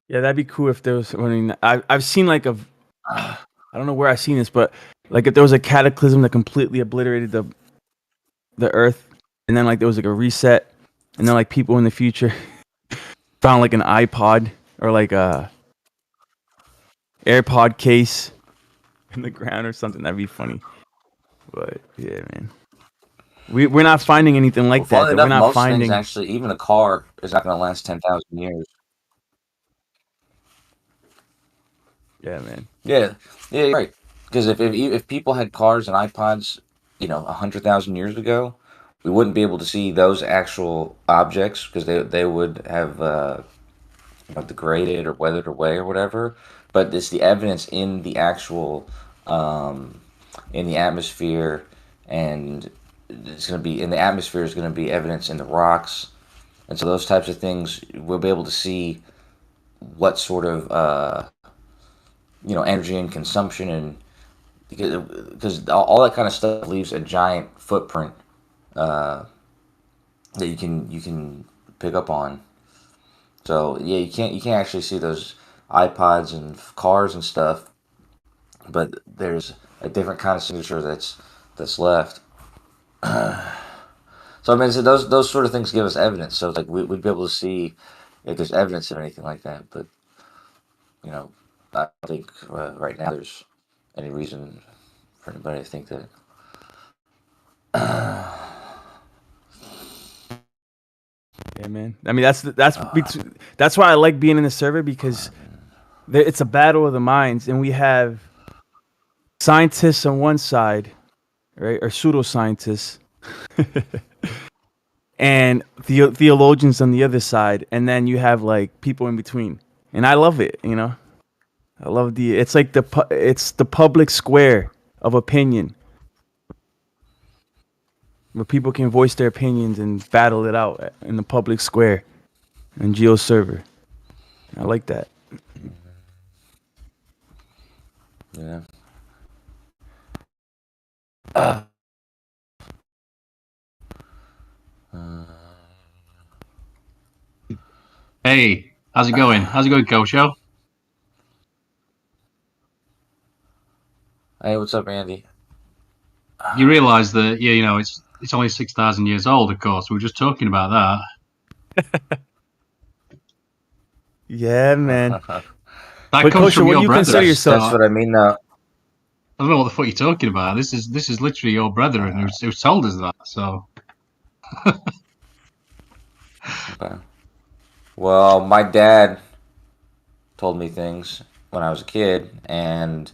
Yeah, that'd be cool if there was. I mean, I've seen like I don't know where I've seen this, but like if there was a cataclysm that completely obliterated the Earth, and then like there was like a reset, and then like people in the future found like an iPod or like a AirPod case in the ground or something. That'd be funny. But yeah, man, we're not finding anything like that. Funnily We're enough, not most things finding. actually, even a car is not going to last 10,000 years. Yeah, man. Yeah, you're right. Because if people had cars and iPods, 100,000 years ago, we wouldn't be able to see those actual objects because they would have degraded or weathered away or whatever. But it's the evidence in the actual in the atmosphere, and it's going to be in the atmosphere is going to be evidence in the rocks, and so those types of things we'll be able to see what sort of energy and consumption, and because all that kind of stuff leaves a giant footprint that you can pick up on. So yeah, you can't actually see those iPods and cars and stuff, but there's a different kind of signature that's left. So I mean, so those sort of things give us evidence. So it's like we'd be able to see if there's evidence of anything like that. But I don't think right now there's any reason for anybody to think that. Yeah, man. I mean, that's why I like being in the server, because it's a battle of the minds, and we have scientists on one side, right, or pseudoscientists, and theologians on the other side, and then you have like people in between, and I love it. I love it's like it's the public square of opinion, where people can voice their opinions and battle it out in the public square in Geo's server. I like that. Yeah. Hey, how's it going? How's it going, Kosho? Hey, what's up, Andy? You realise that it's only 6,000 years old. Of course, we were just talking about that. Yeah, man. That But comes Kosha, from what do your you brother. consider yourself? That's what I mean, though. I don't know what the fuck you're talking about. This is literally your brethren who told us that. So, Okay. Well, my dad told me things when I was a kid, and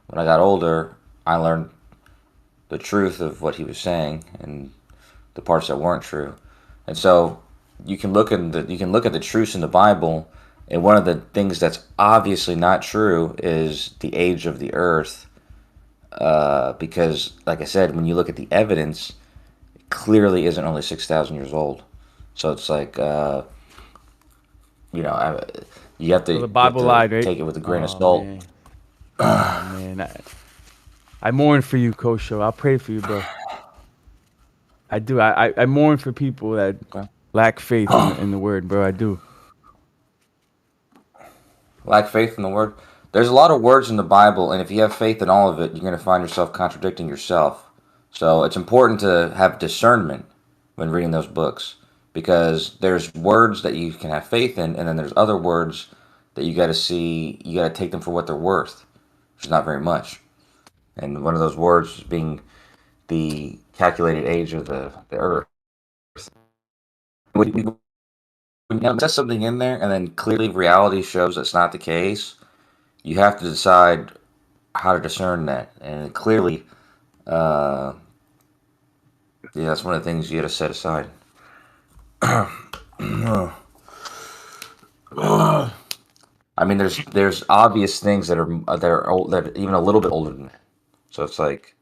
when I got older, I learned the truth of what he was saying and the parts that weren't true. And so you can look at the truths in the Bible, and one of the things that's obviously not true is the age of the earth. Because, like I said, when you look at the evidence, it clearly isn't only 6,000 years old. So it's like, you have to, So the Bible lied, right? take it with a grain of Oh, salt. man. Oh, man. I mourn for you, Kosho. I'll pray for you, bro. I do. I mourn for people that Okay. lack faith in the word, bro. I do. Lack faith in the word. There's a lot of words in the Bible, and if you have faith in all of it, you're going to find yourself contradicting yourself. So it's important to have discernment when reading those books, because there's words that you can have faith in, and then there's other words that you got to see, you got to take them for what they're worth, which is not very much. And one of those words being the calculated age of the earth. When you set something in there, and then clearly reality shows that's not the case, you have to decide how to discern that. And clearly, yeah, that's one of the things you got to set aside. I mean, there's obvious things that are old, that are even a little bit older than that. So it's like,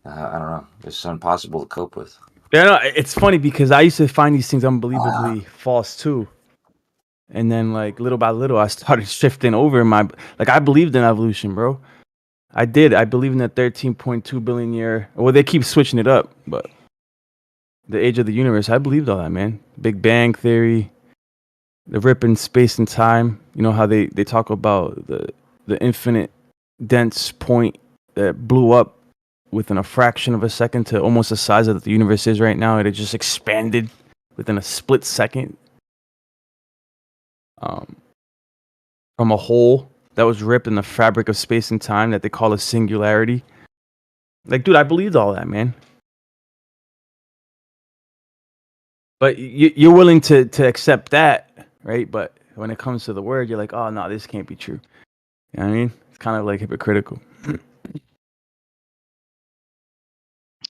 I don't know, it's impossible to cope with. Yeah, no, it's funny because I used to find these things unbelievably false too. And then, like, little by little, I started shifting over in my, like, I believed in evolution, bro. I did. I believe in the 13.2 billion year. Well, they keep switching it up, but the age of the universe, I believed all that, man. Big Bang Theory, the rip in space and time. You know how they talk about the infinite dense point that blew up within a fraction of a second to almost the size that the universe is right now. It just expanded within a split second. From a hole that was ripped in the fabric of space and time that they call a singularity. Like, dude, I believed all that, man. But you're willing to accept that, right? But when it comes to the word, you're like, oh, no, this can't be true. You know what I mean? It's kind of like hypocritical.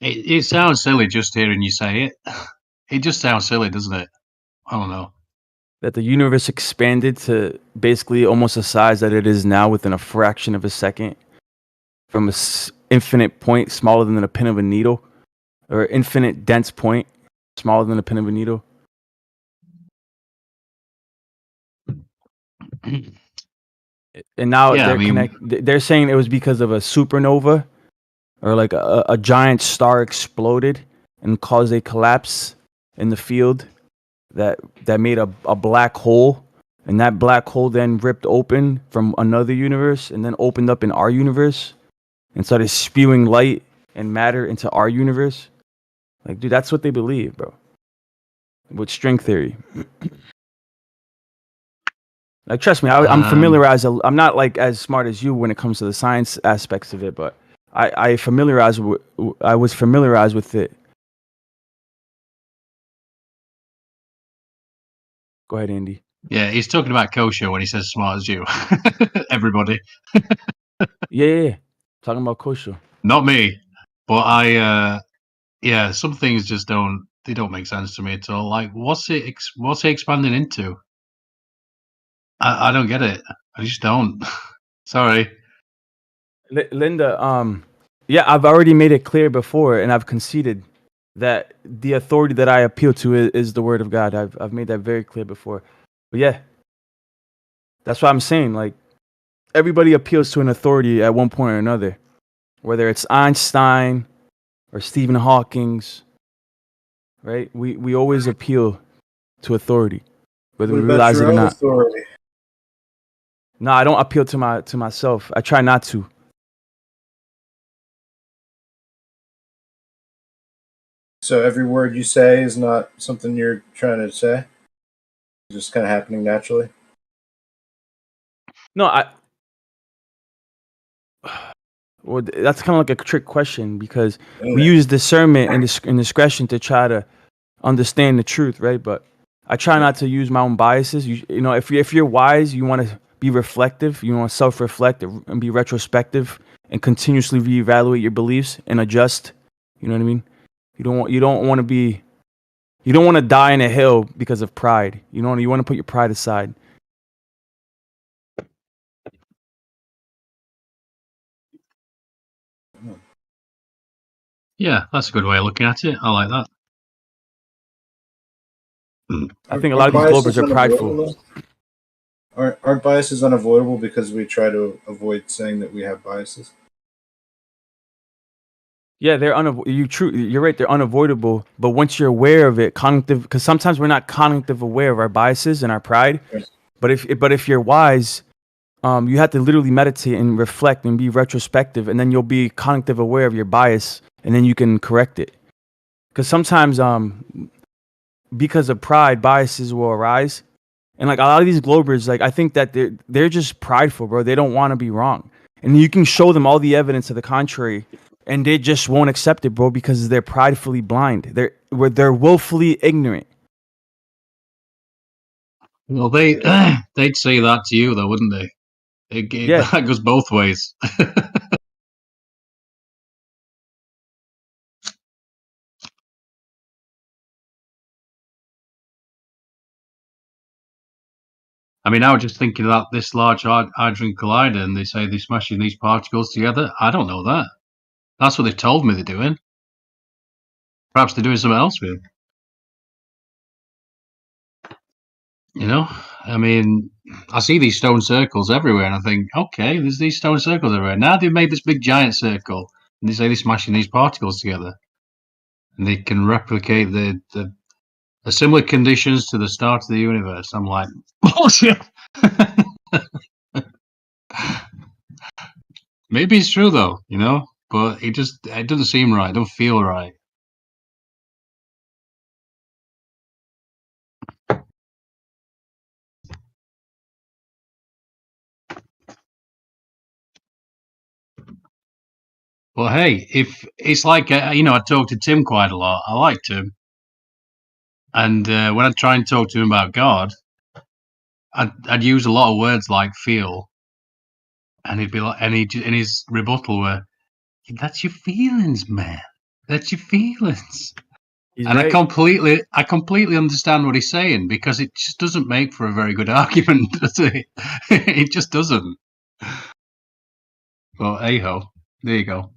it sounds silly just hearing you say it. It just sounds silly, doesn't it? I don't know. That the universe expanded to basically almost the size that it is now within a fraction of a second from an infinite point smaller than a pin of a needle, or infinite dense point smaller than a pin of a needle. And now Yeah, they're saying it was because of a supernova, or like a giant star exploded and caused a collapse in the field that made a black hole, and that black hole then ripped open from another universe and then opened up in our universe and started spewing light and matter into our universe. Like, dude, that's what they believe, bro. With string theory. Like, trust me, I'm familiarized. I'm not like as smart as you when it comes to the science aspects of it, but I was familiarized with it. Go ahead, Andy. Yeah, he's talking about kosher when he says smart as you. Everybody. Yeah. Talking about kosher. Not me. But yeah, some things just don't make sense to me at all. Like, what's he expanding into? I don't get it. I just don't. Sorry. Linda, yeah, I've already made it clear before, and I've conceded that the authority that I appeal to is the word of God. I've made that very clear before. But yeah, that's what I'm saying. Like, everybody appeals to an authority at one point or another. whether it's Einstein or Stephen Hawking's, right? We always appeal to authority, whether What we about realize it your or own not. authority? No, I don't appeal to myself. I try not to. So every word you say is not something you're trying to say? It's just kind of happening naturally? No, well, that's kind of like a trick question because we use discernment and discretion to try to understand the truth, right? But I try not to use my own biases. You know, if you're wise, you want to be reflective. You want to self-reflect and be retrospective and continuously reevaluate your beliefs and adjust. You know what I mean? You don't want to die in a hill because of pride. You want to put your pride aside. Yeah, that's a good way of looking at it. I like that. I think a lot of these Globers are prideful. Aren't biases unavoidable because we try to avoid saying that we have biases? Yeah, they're You're right. They're unavoidable. But once you're aware of it, because sometimes we're not cognitive aware of our biases and our pride. Yes. But if you're wise, you have to literally meditate and reflect and be retrospective, and then you'll be cognitive aware of your bias, and then you can correct it. Because sometimes, because of pride, biases will arise, and like a lot of these Globers, like I think that they're just prideful, bro. They don't want to be wrong, and you can show them all the evidence to the contrary, and they just won't accept it, bro, because they're pridefully blind. They're willfully ignorant. Well, they'd say that to you, though, wouldn't they? Yeah. That goes both ways. I mean, I was just thinking about this Large Hadron Collider, and they say they're smashing these particles together. I don't know that. That's what they've told me they're doing. Perhaps they're doing something else with it. You know? I mean, I see these stone circles everywhere, and I think, okay, there's these stone circles everywhere. Now they've made this big giant circle, and they say they're smashing these particles together. And they can replicate the similar conditions to the start of the universe. I'm like, bullshit! Maybe it's true though, you know, but it doesn't seem right. It don't feel right. But hey, if it's like you know, I talk to Tim quite a lot. I like Tim, and when I try and talk to him about God, I'd use a lot of words like feel, and he'd be like, and in his rebuttal were, "That's your feelings, man. That's your feelings." He's And right. I completely understand what he's saying because it just doesn't make for a very good argument, does it? It just doesn't. Well, hey-ho, there you go.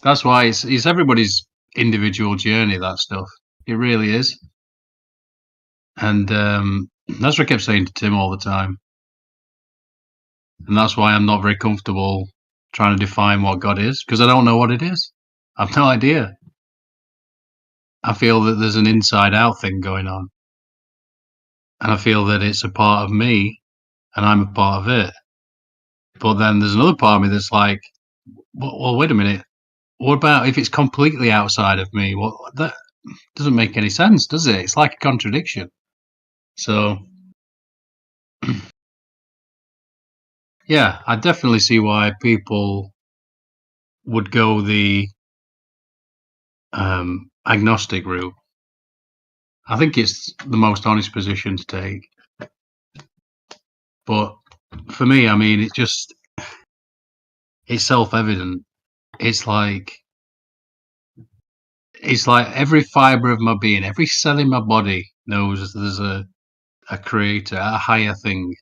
That's why it's everybody's individual journey, that stuff. It really is. And that's what I kept saying to Tim all the time. And that's why I'm not very comfortable trying to define what God is, because I don't know what it is. I've no idea. I feel that there's an inside-out thing going on. And I feel that it's a part of me, and I'm a part of it. But then there's another part of me that's like, well, wait a minute. What about if it's completely outside of me? Well, that doesn't make any sense, does it? It's like a contradiction. So, yeah, I definitely see why people would go the agnostic route. I think it's the most honest position to take. But for me, I mean, it's self-evident. It's like every fiber of my being, every cell in my body knows there's a creator, a higher thing,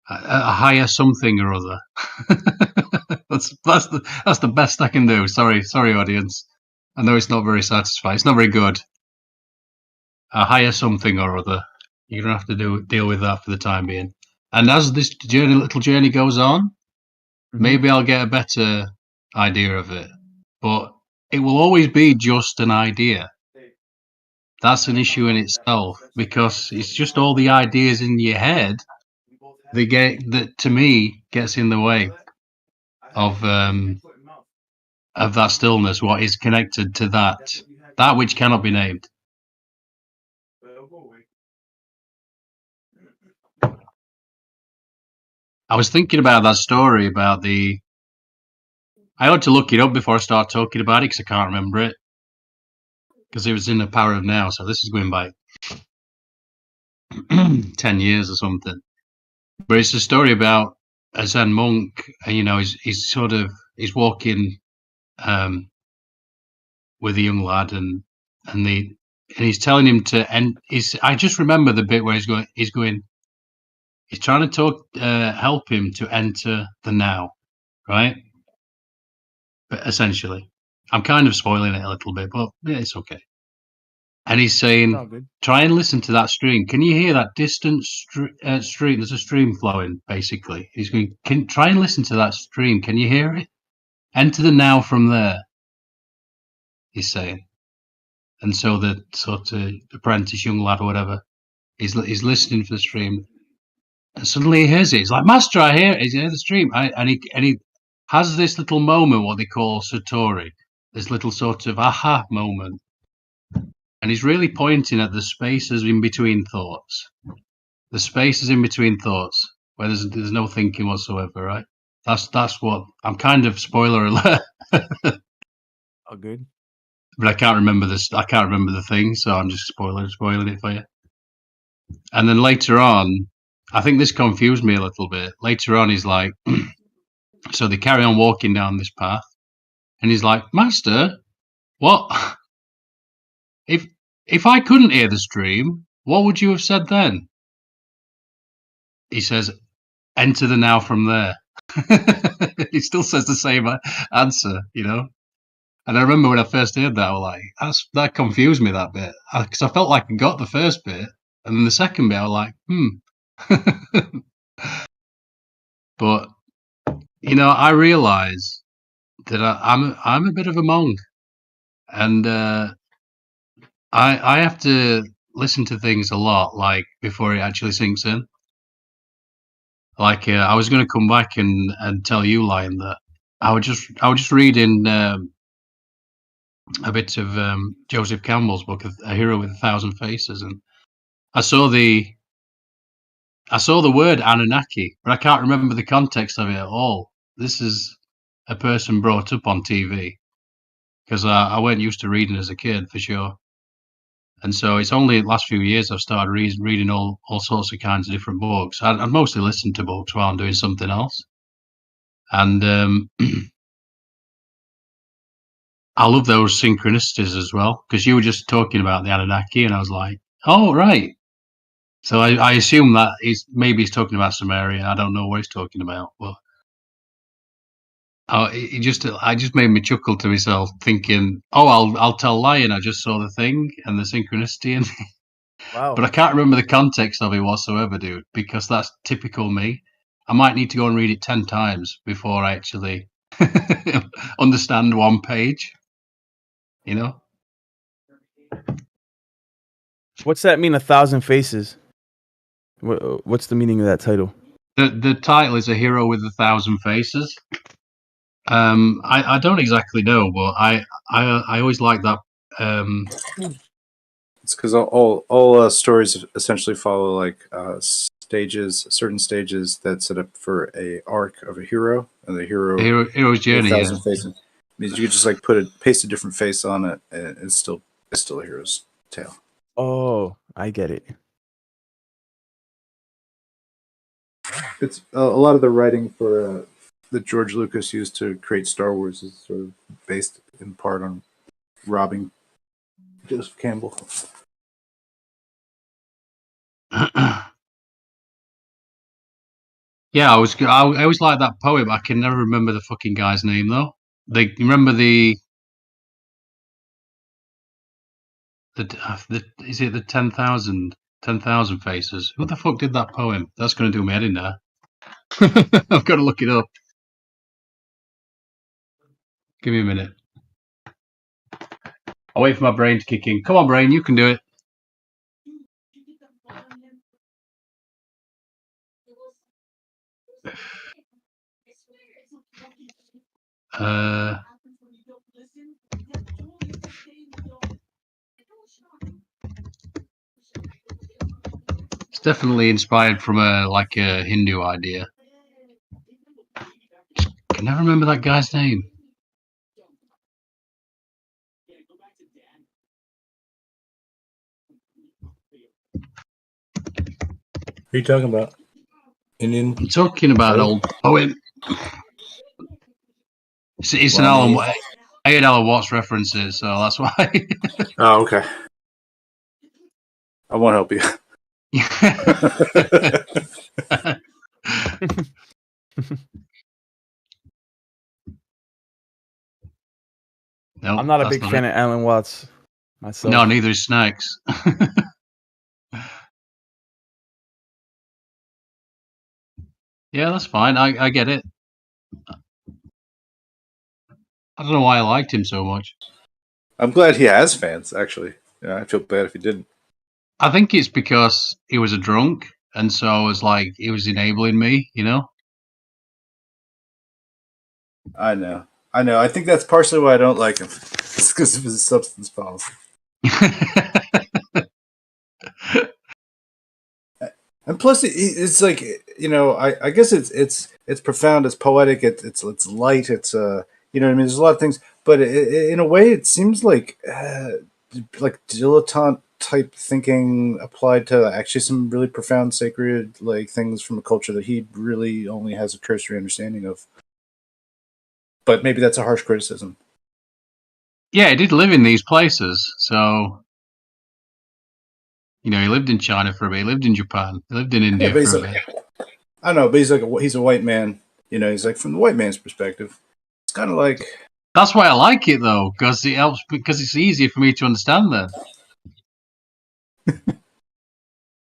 a higher something or other. that's the best I can do. Sorry, audience. I know it's not very satisfying. It's not very good. A higher something or other. You're gonna have to deal with that for the time being. And as this little journey goes on, maybe I'll get a better idea of it. But it will always be just an idea. That's an issue in itself because it's just all the ideas in your head that to me gets in the way of that stillness. What is connected to that which cannot be named. I was thinking about that story about the. I ought to look it up before I start talking about it because I can't remember it. Because it was in The Power of Now, so this is going back 10 years or something. But it's a story about a Zen monk, and he's walking with a young lad, and he's telling him to end. I just remember the bit where he's trying to help him to enter the now, right? But essentially, I'm kind of spoiling it a little bit, but yeah, it's okay. And he's saying, try and listen to that stream. Can you hear that distant stream? There's a stream flowing, basically. He's going, try and listen to that stream. Can you hear it? Enter the now from there, he's saying. And so the sort of apprentice, young lad or whatever, he's listening for the stream. And suddenly he hears it. He's like, Master, I hear the stream. And he has this little moment, what they call Satori, this little sort of aha moment. And he's really pointing at the spaces in between thoughts. The spaces in between thoughts where there's no thinking whatsoever, right? That's what I'm kind of spoiler alert. Oh, good. But I can't remember this. I can't remember the thing, so I'm just spoiling it for you. And then later on, I think this confused me a little bit. Later on, he's like, so they carry on walking down this path, and he's like, Master, what? If I couldn't hear the stream, what would you have said then? He says, enter the now from there. He still says the same answer, you know. And I remember when I first heard that, I was like, that confused me that bit. Because I felt like I got the first bit, and then the second bit, I was like, But, you know, I realise that I'm a bit of a monk. And I have to listen to things a lot, like, before it actually sinks in. Like, I was going to come back and tell you, Lion, that I was just reading a bit of Joseph Campbell's book, A Hero with 1,000 Faces, and I saw the word Anunnaki, but I can't remember the context of it at all. This is a person brought up on TV because I weren't used to reading as a kid, for sure. And so it's only the last few years I've started reading all sorts of kinds of different books. I mostly listen to books while I'm doing something else. And I love those synchronicities as well, because you were just talking about the Anunnaki, and I was like, oh, right. So I assume that maybe he's talking about Sumerian. I don't know what he's talking about, but I just made me chuckle to myself, thinking, "Oh, I'll tell Lion I just saw the thing and the synchronicity." And Wow. but I can't remember the context of it whatsoever, dude, because that's typical me. I might need to go and read it 10 times before I actually understand one page. You know, What's that mean? 1,000 faces. What's the meaning of that title? the title is A Hero with 1,000 Faces. I don't exactly know, but I always like that. It's because all stories essentially follow like certain stages that set up for a arc of a hero, and the hero's journey. 1,000 faces means you could just like paste a different face on it, and it's still a hero's tale. Oh, I get it. It's a lot of the writing for that George Lucas used to create Star Wars is sort of based in part on robbing Joseph Campbell. Yeah, I always like that poem. I can never remember the fucking guy's name though. You remember the is it the 10,000 faces? Who the fuck did that poem? That's going to do me head in there. I've got to look it up. Give me a minute. I'll wait for my brain to kick in. Come on, brain, you can do it. It's definitely inspired from a Hindu idea. Can never remember that guy's name. Who are you talking about? Indian? I'm talking about an old poem. It's an Alan. I heard Alan Watts references, so that's why. Oh, okay. I won't help you. No, I'm not a big fan of Alan Watts myself. No, neither is Snacks. Yeah, that's fine. I get it. I don't know why I liked him so much. I'm glad he has fans, actually. Yeah, I feel bad if he didn't. I think it's because he was a drunk, and so I was like, he was enabling me, you know? I know. I think that's partially why I don't like him. It's because of his substance policy. And plus, it's like, you know, I guess it's profound, it's poetic, it's light, it's you know what I mean. There's a lot of things, but in a way, it seems like dilettante type thinking applied to actually some really profound, sacred things from a culture that he really only has a cursory understanding of. But maybe that's a harsh criticism. Yeah, he did live in these places, so you know, he lived in China for a bit, he lived in Japan, he lived in India for a bit. I don't know, but he's a white man. You know, he's like, from the white man's perspective, it's kind of like. That's why I like it though, because it helps, because it's easier for me to understand then.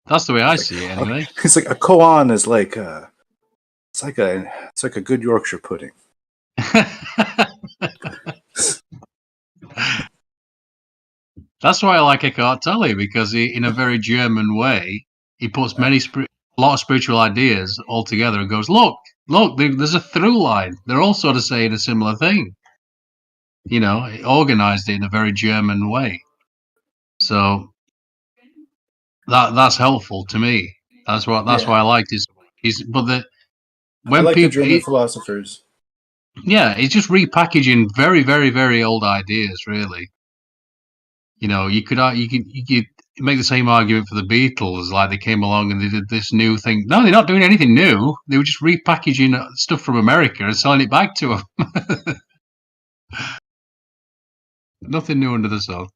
That's the way I see it, anyway. It's like a koan is like it's like a good Yorkshire pudding. That's why I like Eckhart Tolle, because he, in a very German way, he puts a lot of spiritual ideas all together and goes, look, there's a through line. They're all sort of saying a similar thing. You know, he organized it in a very German way. So that's helpful to me. That's why I liked his. I like the German philosophers. Yeah, he's just repackaging very, very, very old ideas, really. You know, you could make the same argument for the Beatles, like they came along and they did this new thing. No, they're not doing anything new. They were just repackaging stuff from America and selling it back to them. Nothing new under the sun.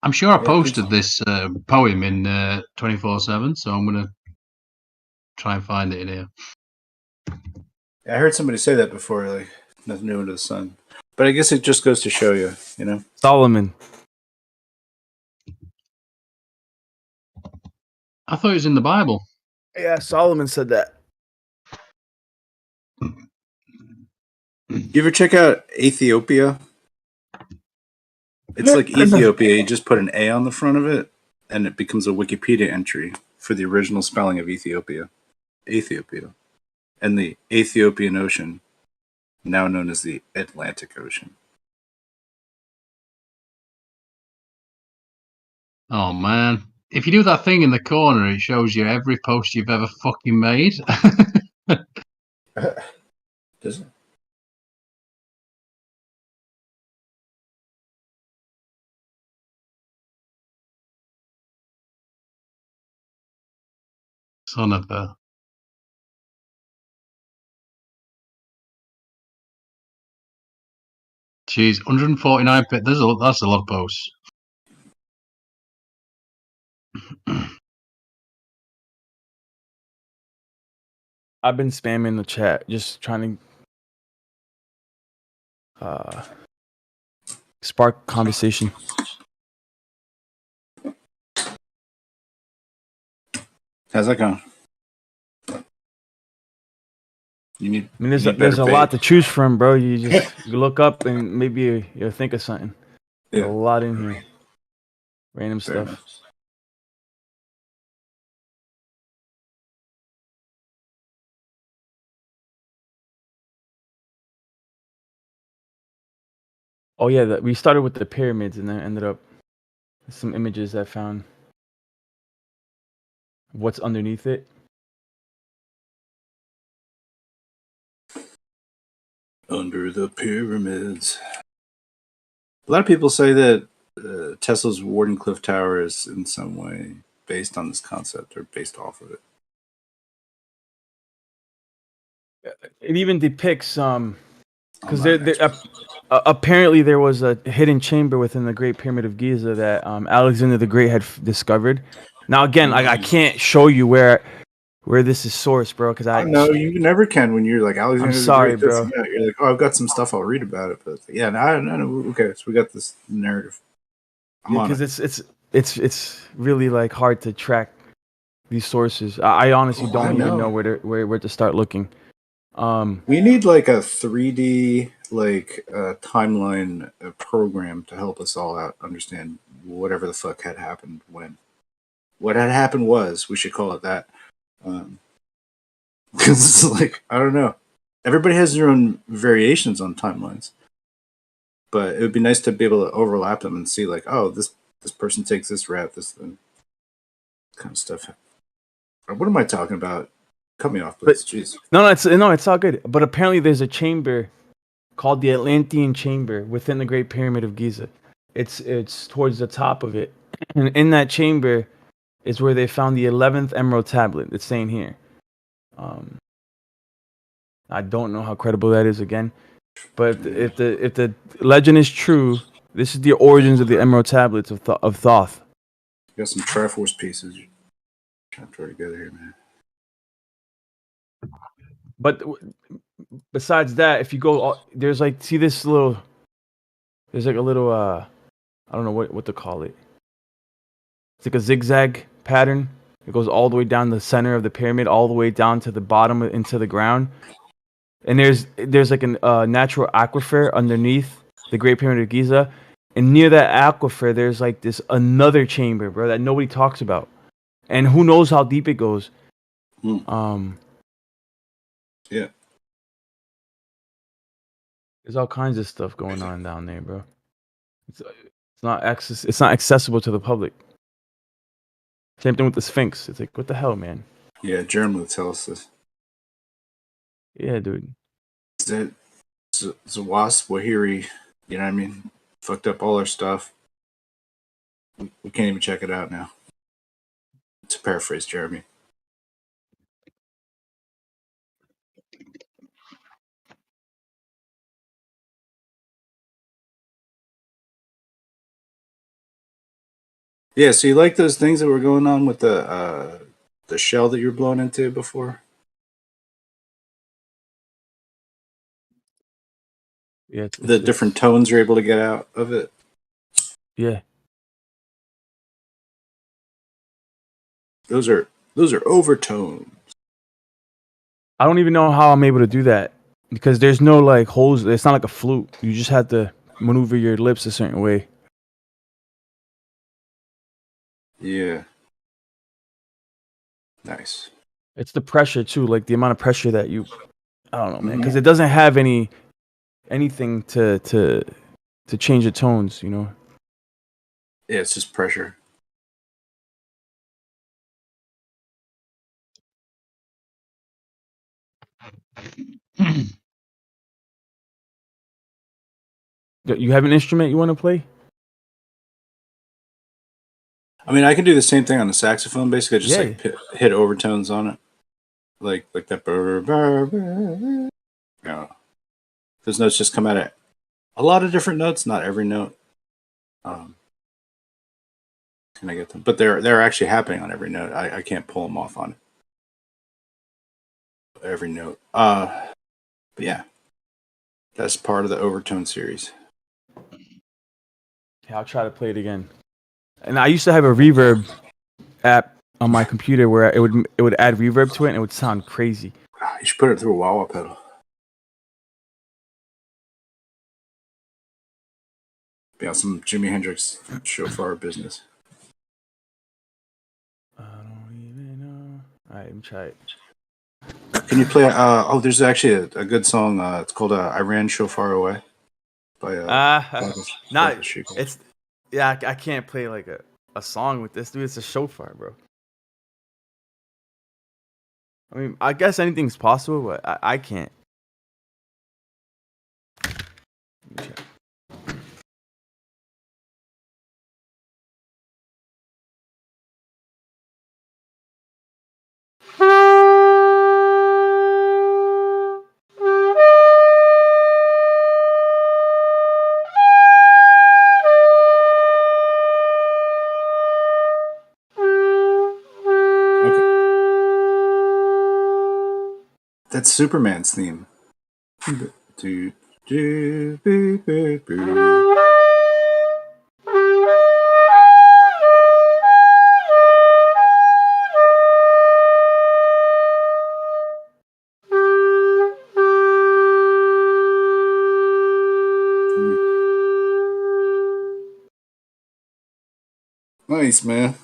I'm sure I posted this poem in 24/7, so I'm gonna try and find it in here. Yeah, I heard somebody say that before, like nothing new under the sun. But I guess it just goes to show you, you know. Solomon. I thought it was in the Bible. Yeah, Solomon said that. You ever check out Ethiopia? It's like Ethiopia. You just put an A on the front of it, and it becomes a Wikipedia entry for the original spelling of Ethiopia. Ethiopia. And the Ethiopian Ocean, now known as the Atlantic Ocean. Oh man. If you do that thing in the corner, it shows you every post you've ever fucking made. Does it? Son of a. Jeez, 149. That's a lot of posts. I've been spamming the chat, just trying to spark conversation. How's that going? You need. I mean, there's you a, need there's better a lot bait. to choose from, bro. You just you look up and maybe you'll think of something. There's a Yeah. lot in here, random Fair stuff. enough. Oh yeah, we started with the pyramids and then ended up with some images I found. What's underneath it? Under the pyramids. A lot of people say that Tesla's Wardenclyffe Tower is in some way based on this concept or based off of it. It even depicts I'm because not an expert. apparently there was a hidden chamber within the Great Pyramid of Giza that Alexander the Great had discovered. Now again, like I can't show you where this is sourced, bro, because I know you never can when you're like Alexander the sorry, Great. This bro. and that. You're like, oh, I've got some stuff. I'll read about it. But yeah, no. Okay, so we got this narrative. I'm on it. Because it's really like hard to track these sources. I honestly don't even know where to start looking. We need like a 3D like timeline program to help us all out understand whatever the fuck had happened when. What had happened was, we should call it that. Because it's like, I don't know. Everybody has their own variations on timelines. But it would be nice to be able to overlap them and see like, oh, this person takes this route, this kind of stuff. What am I talking about? Cut me off, please. Jeez. No, it's all good. But apparently there's a chamber called the Atlantean Chamber within the Great Pyramid of Giza. It's towards the top of it. And in that chamber is where they found the 11th emerald tablet. It's saying here. I don't know how credible that is again. But if the legend is true, this is the origins of the emerald tablets of Thoth. Got some Triforce pieces. Trying to throw together here, man. But besides that, if you go, there's like, see this little, there's like a little, I don't know what to call it. It's like a zigzag pattern. It goes all the way down the center of the pyramid, all the way down to the bottom into the ground. And there's like a natural aquifer underneath the Great Pyramid of Giza. And near that aquifer, there's like this another chamber, bro, that nobody talks about. And who knows how deep it goes. Yeah. There's all kinds of stuff going on down there, bro. It's not accessible to the public. Same thing with the Sphinx. It's like, what the hell, man? Yeah, Jeremy will tell us this. Yeah, dude. It's a wasp, Wahiri, you know what I mean? Fucked up all our stuff. We can't even check it out now. To paraphrase Jeremy. Yeah, so you like those things that were going on with the shell that you were blown into before? Yeah, The different tones you're able to get out of it. Yeah. Those are overtones. I don't even know how I'm able to do that because there's no like holes. It's not like a flute. You just have to maneuver your lips a certain way. Yeah. Nice. It's the pressure too, like the amount of pressure that you. I don't know, man, because it doesn't have anything to change the tones, you know. Yeah, it's just pressure. You have an instrument you want to play? I mean, I can do the same thing on the saxophone. Basically, just Yeah. like hit overtones on it, like that. Those notes just come out at a lot of different notes, not every note. Can I get them? But they're actually happening on every note. I can't pull them off on every note. But yeah, that's part of the overtone series. Yeah, I'll try to play it again. And I used to have a reverb app on my computer where it would add reverb to it and it would sound crazy. You should put it through a wah-wah pedal. Be on some Jimi Hendrix shofar business. I don't even know. All right, let me try it. Can you play? There's actually a good song. It's called "I Ran Shofar Away" by Not Sheikle. it's yeah. I can't play like a song with this dude. It's a shofar, bro. I mean, I guess anything's possible, but I can't. Let me check. That's Superman's theme. Nice, man.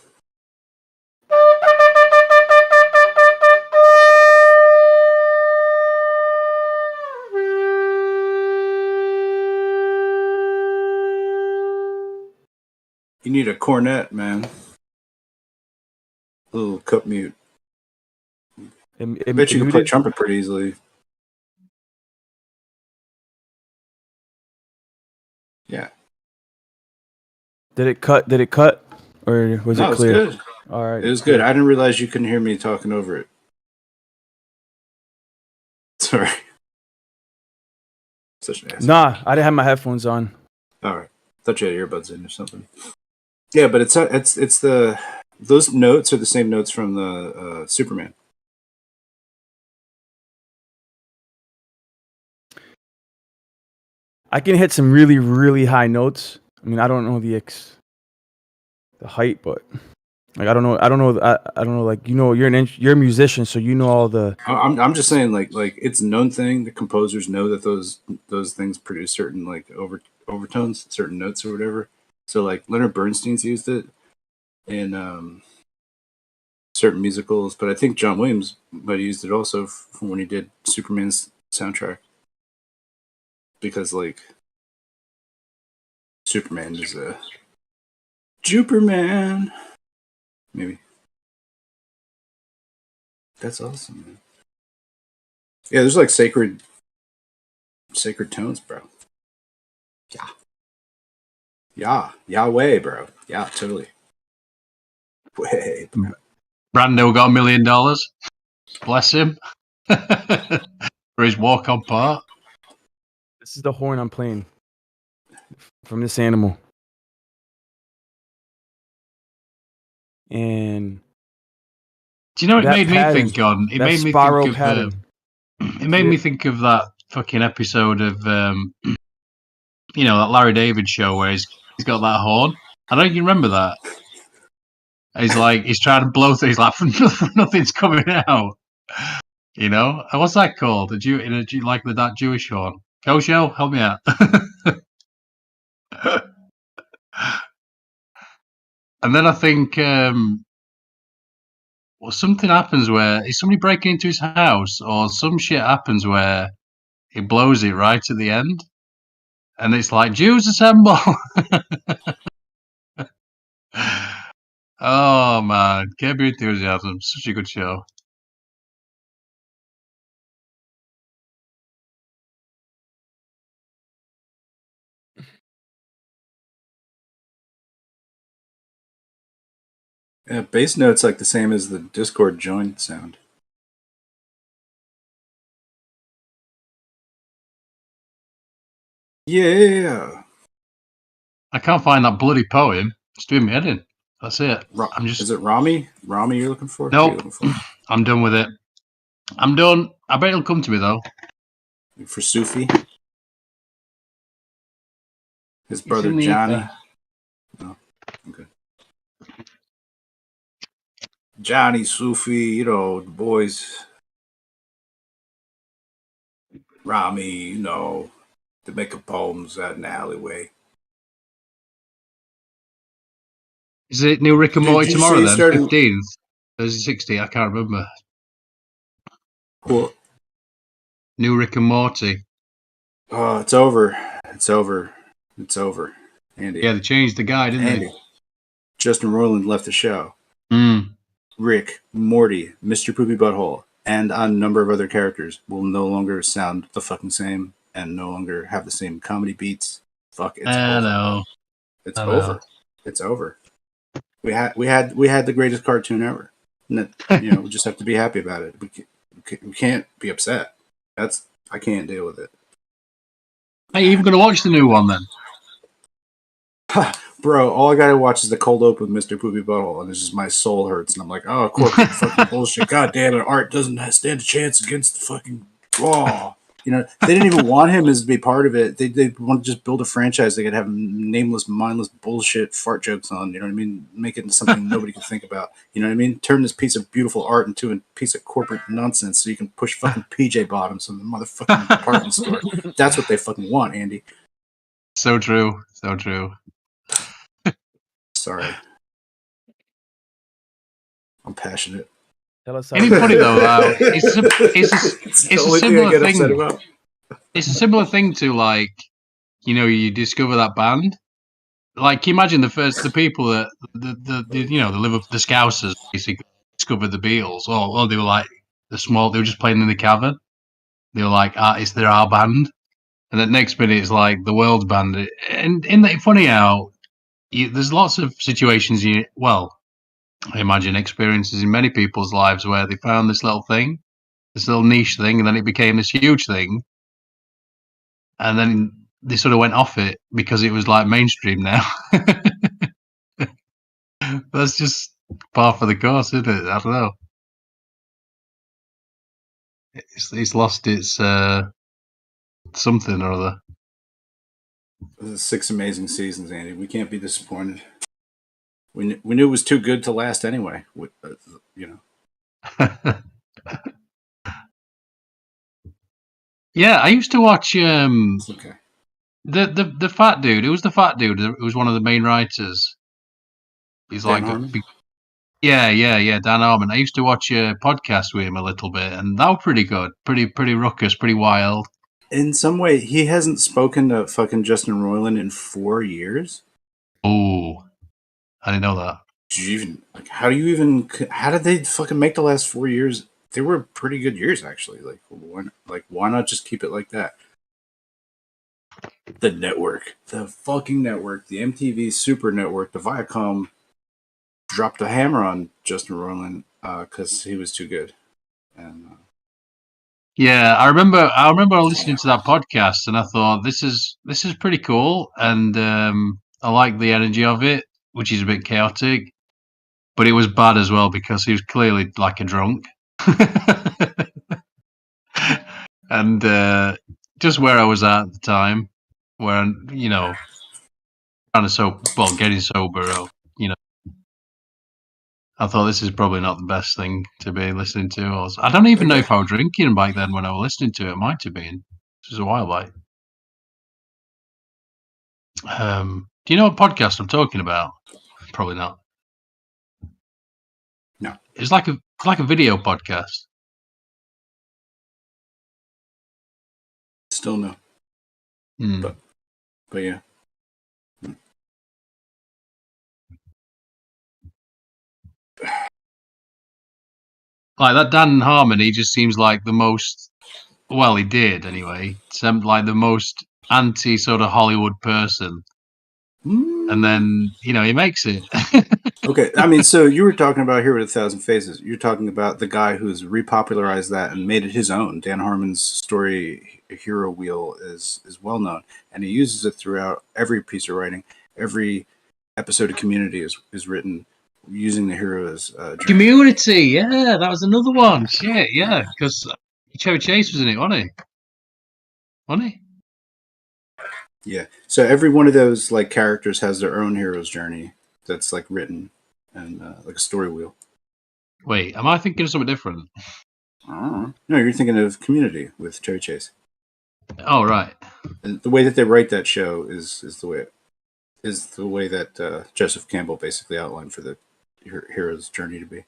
You need a cornet, man. A little cup mute. I bet you can play trumpet pretty easily. Yeah. Did it cut? Or was it clear? It was good. All right. It was good. I didn't realize you couldn't hear me talking over it. Sorry. Such an ass. Nah, I didn't have my headphones on. All right. Thought you had earbuds in or something. Yeah, but it's the those notes are the same notes from the Superman. I can hit some really, really high notes. I mean, I don't know the height, but like I don't know. Like you're a musician, so you know all the. I'm just saying, like it's a known thing. The composers know that those things produce certain like overtones, certain notes or whatever. So like Leonard Bernstein's used it in certain musicals, but I think John Williams might have used it also from when he did Superman's soundtrack. Because like Superman is a Juperman. Maybe. That's awesome, man. Yeah, there's like sacred tones, bro. Yeah. Yeah. Yahweh, bro. Yeah, totally. Way, bro. Brando got $1 million. Bless him. For his walk on part. This is the horn I'm playing from this animal. And do you know what it that made pattern, me think on? It that made me spiral think of pattern. it made me think of that fucking episode of that Larry David show where he's got that horn. I don't even remember that. He's trying to blow through. He's like, nothing's coming out. And what's that called? Did you like that Jewish horn? Kosho, help me out. And then I think something happens where is somebody breaking into his house, or some shit happens where he blows it right at the end, and it's like Jews assemble. Oh man, Curb Your Enthusiasm, such a good show. Yeah, bass note's like the same as the Discord join sound. Yeah. I can't find that bloody poem. It's doing me head in. That's it. Is it Rami? Rami you're looking for? Nope. I'm done with it. I'm done. I bet it'll come to me though. For Sufi? His brother Johnny? Oh, okay. Johnny, Sufi, the boys. Rami, they're making poems out in the alleyway. Is it new Rick and Did Morty you tomorrow say it then? started- 15th? Thursday 16th? I can't remember. Cool. New Rick and Morty. Oh, it's over. It's over. It's over. Andy. Yeah, they changed the guy, didn't Andy. Justin Roiland left the show. they? Rick, Morty, Mr. Poopy Butthole, and a number of other characters will no longer sound the fucking same and no longer have the same comedy beats. Fuck, it's over. Know. It's over. It's over. We had the greatest cartoon ever. And that, we just have to be happy about it. We can't be upset. I can't deal with it. Are you even going to watch the new one then? Bro, all I gotta watch is the cold open with Mr. Poopy Butthole, and it's just my soul hurts, and I'm like, oh, corporate fucking bullshit. God damn it, art doesn't stand a chance against the fucking raw. They didn't even want him as to be part of it. They want to just build a franchise they could have nameless, mindless bullshit fart jokes on. You know what I mean? Make it into something nobody can think about. You know what I mean? Turn this piece of beautiful art into a piece of corporate nonsense so you can push fucking PJ bottoms from the motherfucking department store. That's what they fucking want, Andy. So true. So true. Sorry. I'm passionate. Tell us Isn't it funny though? It's a similar thing. It's a similar thing to like, you discover that band. Like, can you imagine the people that the Scousers basically discovered the Beatles, or they were like they were just playing in the cavern. They were like, they're our band, and the next minute it's like the world's band. And isn't that funny how there's lots of situations I imagine experiences in many people's lives where they found this little thing, this little niche thing, and then it became this huge thing. And then they sort of went off it because it was like mainstream now. That's just par for the course, isn't it? I don't know. It's lost its something or other. This is 6 amazing seasons, Andy. We can't be disappointed. We knew it was too good to last anyway. Yeah, I used to watch It's okay. the fat dude. It was the fat dude who was one of the main writers. He's Dan like Harmon? Yeah, Dan Harmon. I used to watch a podcast with him a little bit, and that was pretty good, pretty ruckus, pretty wild. In some way, he hasn't spoken to fucking Justin Roiland in 4 years. Oh, I didn't know that. How did they fucking make the last 4 years? They were pretty good years, actually. Why not just keep it like that? The network, the fucking network, the MTV Super Network, the Viacom dropped a hammer on Justin Roiland because he was too good. And Yeah, I remember listening to that podcast, and I thought this is pretty cool, and I like the energy of it, which is a bit chaotic, but it was bad as well because he was clearly like a drunk, and just where I was at the time, where getting sober, I thought this is probably not the best thing to be listening to. I don't even know if I was drinking back then when I was listening to it. It might have been. This was a while back. Do you know what podcast I'm talking about? Probably not. No. It's like a video podcast. Still no. But yeah. Like that Dan Harmon, he just seems like the most. Well, he did anyway. Seemed like the most anti sort of Hollywood person, and then he makes it. Okay, I mean, so you were talking about Here with 1,000 Faces. You're talking about the guy who's repopularized that and made it his own. Dan Harmon's story, Hero Wheel, is well known, and he uses it throughout every piece of writing. Every episode of Community is written using the hero's journey. Community, yeah, that was another one. Shit, yeah, because Chevy Chase was in it, wasn't he? Wasn't he? Yeah. So every one of those like characters has their own hero's journey that's like written and like a story wheel. Wait, am I thinking of something different? No, you're thinking of Community with Chevy Chase. Oh, right. And the way that they write that show is the way that Joseph Campbell basically outlined for the hero's journey to be.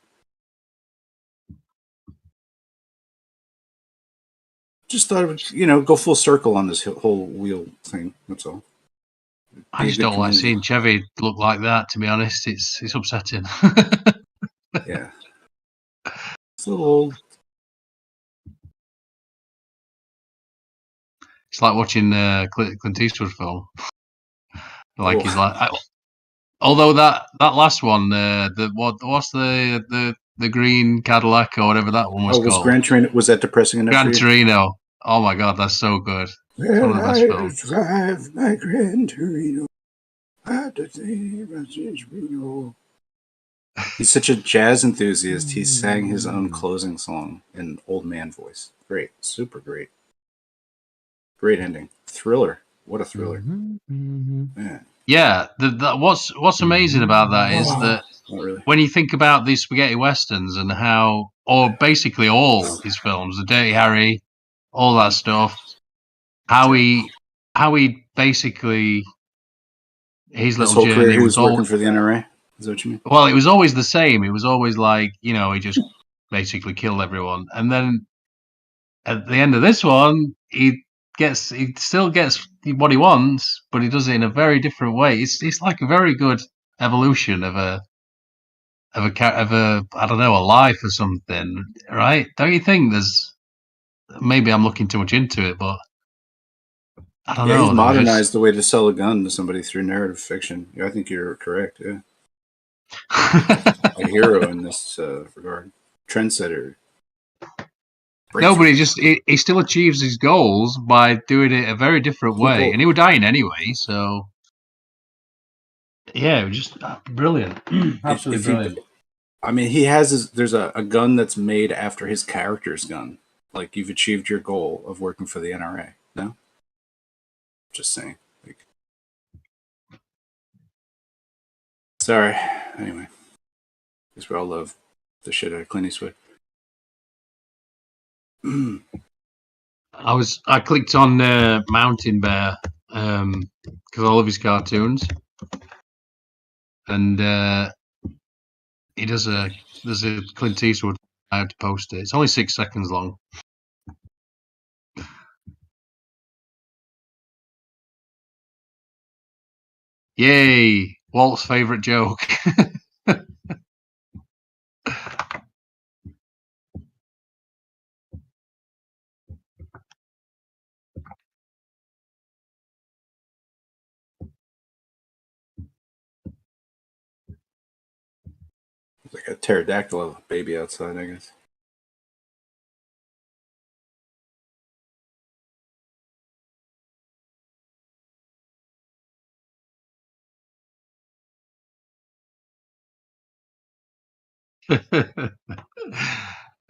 Just thought it would, go full circle on this whole wheel thing. That's all. I just don't like seeing Chevy look like that. To be honest, it's upsetting. Yeah, it's a little old. It's like watching Clint Eastwood film. Like he's like, although that last one, what's the green Cadillac or whatever that one was was called? Gran Torino? Was that depressing enough? Gran Torino. Oh my god, that's so good. It's one of the best films. Drive my Gran Torino. Torino. He's such a jazz enthusiast. He sang his own closing song in old man voice. Great, super great. Great ending. Thriller. What a thriller. Man. Yeah, what's amazing about that is that when you think about these spaghetti westerns and how, or basically all his films, the Dirty Harry, all that stuff, how he basically his little whole journey career he was was working for the NRA. Is that what you mean? Well, it was always the same. It was always like, he just basically killed everyone, and then at the end of this one, he still gets what he wants, but he does it in a very different way. It's like a very good evolution of a I don't know, a life or something, right? Don't you think? Maybe I'm looking too much into it, but I don't know. He's modernized the way to sell a gun to somebody through narrative fiction. Yeah, I think you're correct. Yeah, a hero in this regard, trendsetter. No, but he still achieves his goals by doing it a very different way, and he was dying anyway. So yeah, it was just brilliant, absolutely brilliant. I mean, there's a gun that's made after his character's gun. Like, you've achieved your goal of working for the NRA. No, just saying. Sorry. Anyway, guess we all love the shit out of Clint Eastwood. I clicked on Mountain Bear because I love his cartoons, and there's a Clint Eastwood. I have to post it. It's only 6 seconds long. Yay! Walt's favorite joke. Like a pterodactyl baby outside, I guess.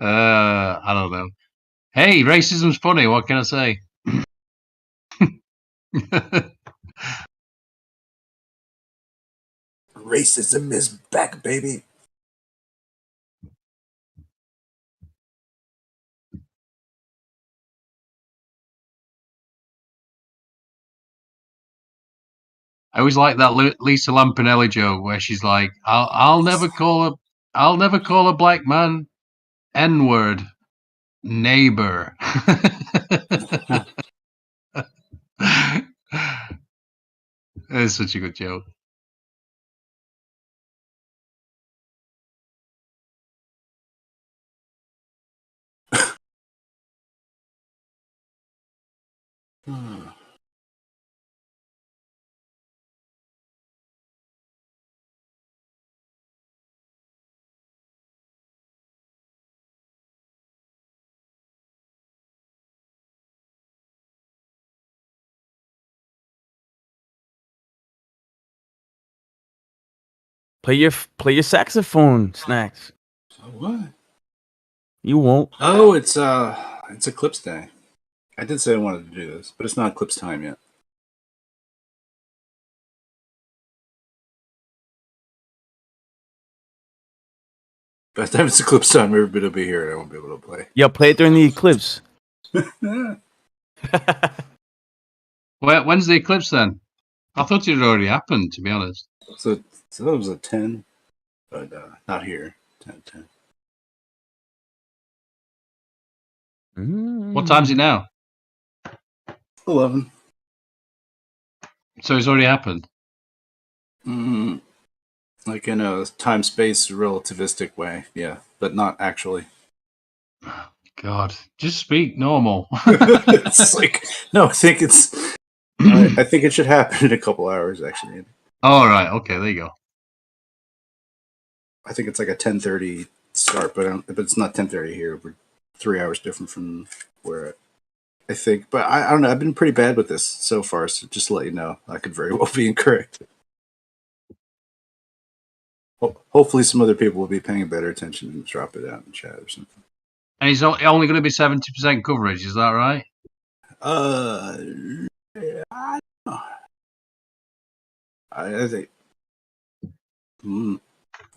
I don't know. Hey, racism's funny. What can I say? Racism is back, baby. I always like that Lisa Lampanelli joke where she's like, "I'll never call a black man N-word neighbor." It's such a good joke. Play your saxophone, Snacks. So what? You won't. Oh, it's Eclipse Day. I did say I wanted to do this, but it's not Eclipse time yet. By the time it's Eclipse time, everybody will be here and I won't be able to play. Yeah, play it during the eclipse. When's the eclipse then? I thought it had already happened, to be honest. So that was a 10, but not here. 10. What time's it now? 11. So it's already happened. Like in a time-space relativistic way, yeah, but not actually. God, just speak normal. It's like, no, I think I think it should happen in a couple hours, actually. All right, okay, there you go. I think it's like a 10:30 start, but it's not 10:30 here. We're 3 hours different from where I think. But I don't know. I've been pretty bad with this so far, so just to let you know, I could very well be incorrect. Hopefully, some other people will be paying better attention and drop it out in the chat or something. And it's only going to be 70% coverage, is that right? Yeah, I don't know. I think.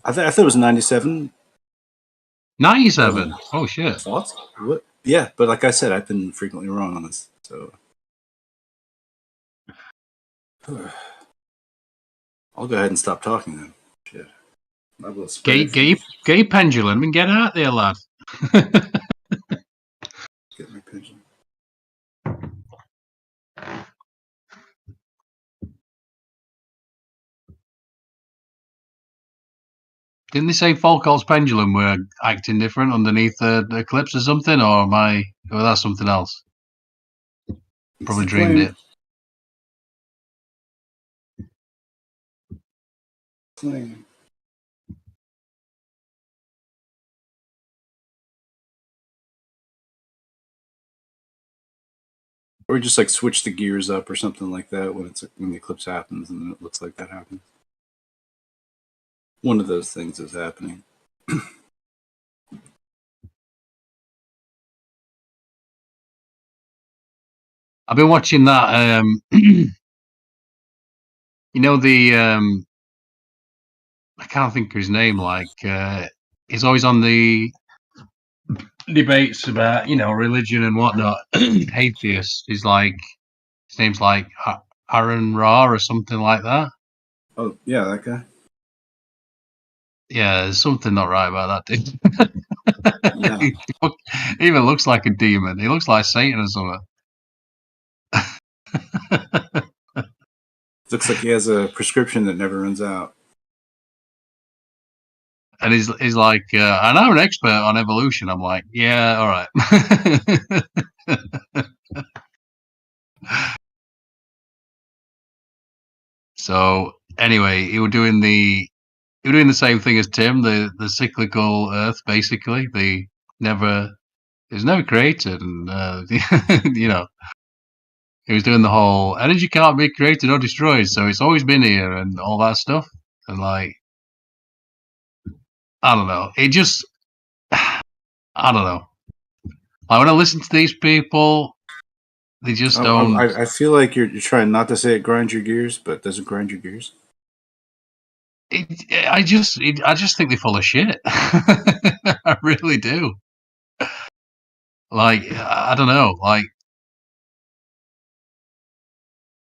I thought it was 97. 97. Oh shit. Thoughts? What? Yeah, but like I said, I've been frequently wrong on this. So I'll go ahead and stop talking then. Shit. Get your pendulum and get out there, lad. Get my pendulum. Didn't they say Falco's pendulum were acting different underneath the eclipse or something? Or or that's something else? Probably dreamed it. Claim. Or just like switch the gears up or something like that when the eclipse happens and it looks like that happens. One of those things is happening. I've been watching that. You know I can't think of his name. Like he's always on the debates about religion and whatnot. Atheist. He's like his name's like Aaron Ra or something like that. Oh yeah, that guy. Yeah, there's something not right about that dude. Yeah. He even looks like a demon. He looks like Satan or something. Looks like he has a prescription that never runs out. And he's like, and I'm an expert on evolution. I'm like, yeah, all right. So anyway, you were doing the same thing as Tim, the cyclical Earth, basically. It was never created, and he was doing the whole energy can't be created or destroyed, so it's always been here and all that stuff. And like, I don't know. It just, I don't know. Like when I listen to these people, they just don't. I feel like you're trying not to say it grinds your gears, but does it grind your gears? I just think they're full of shit. I really do. Like, I don't know. Like,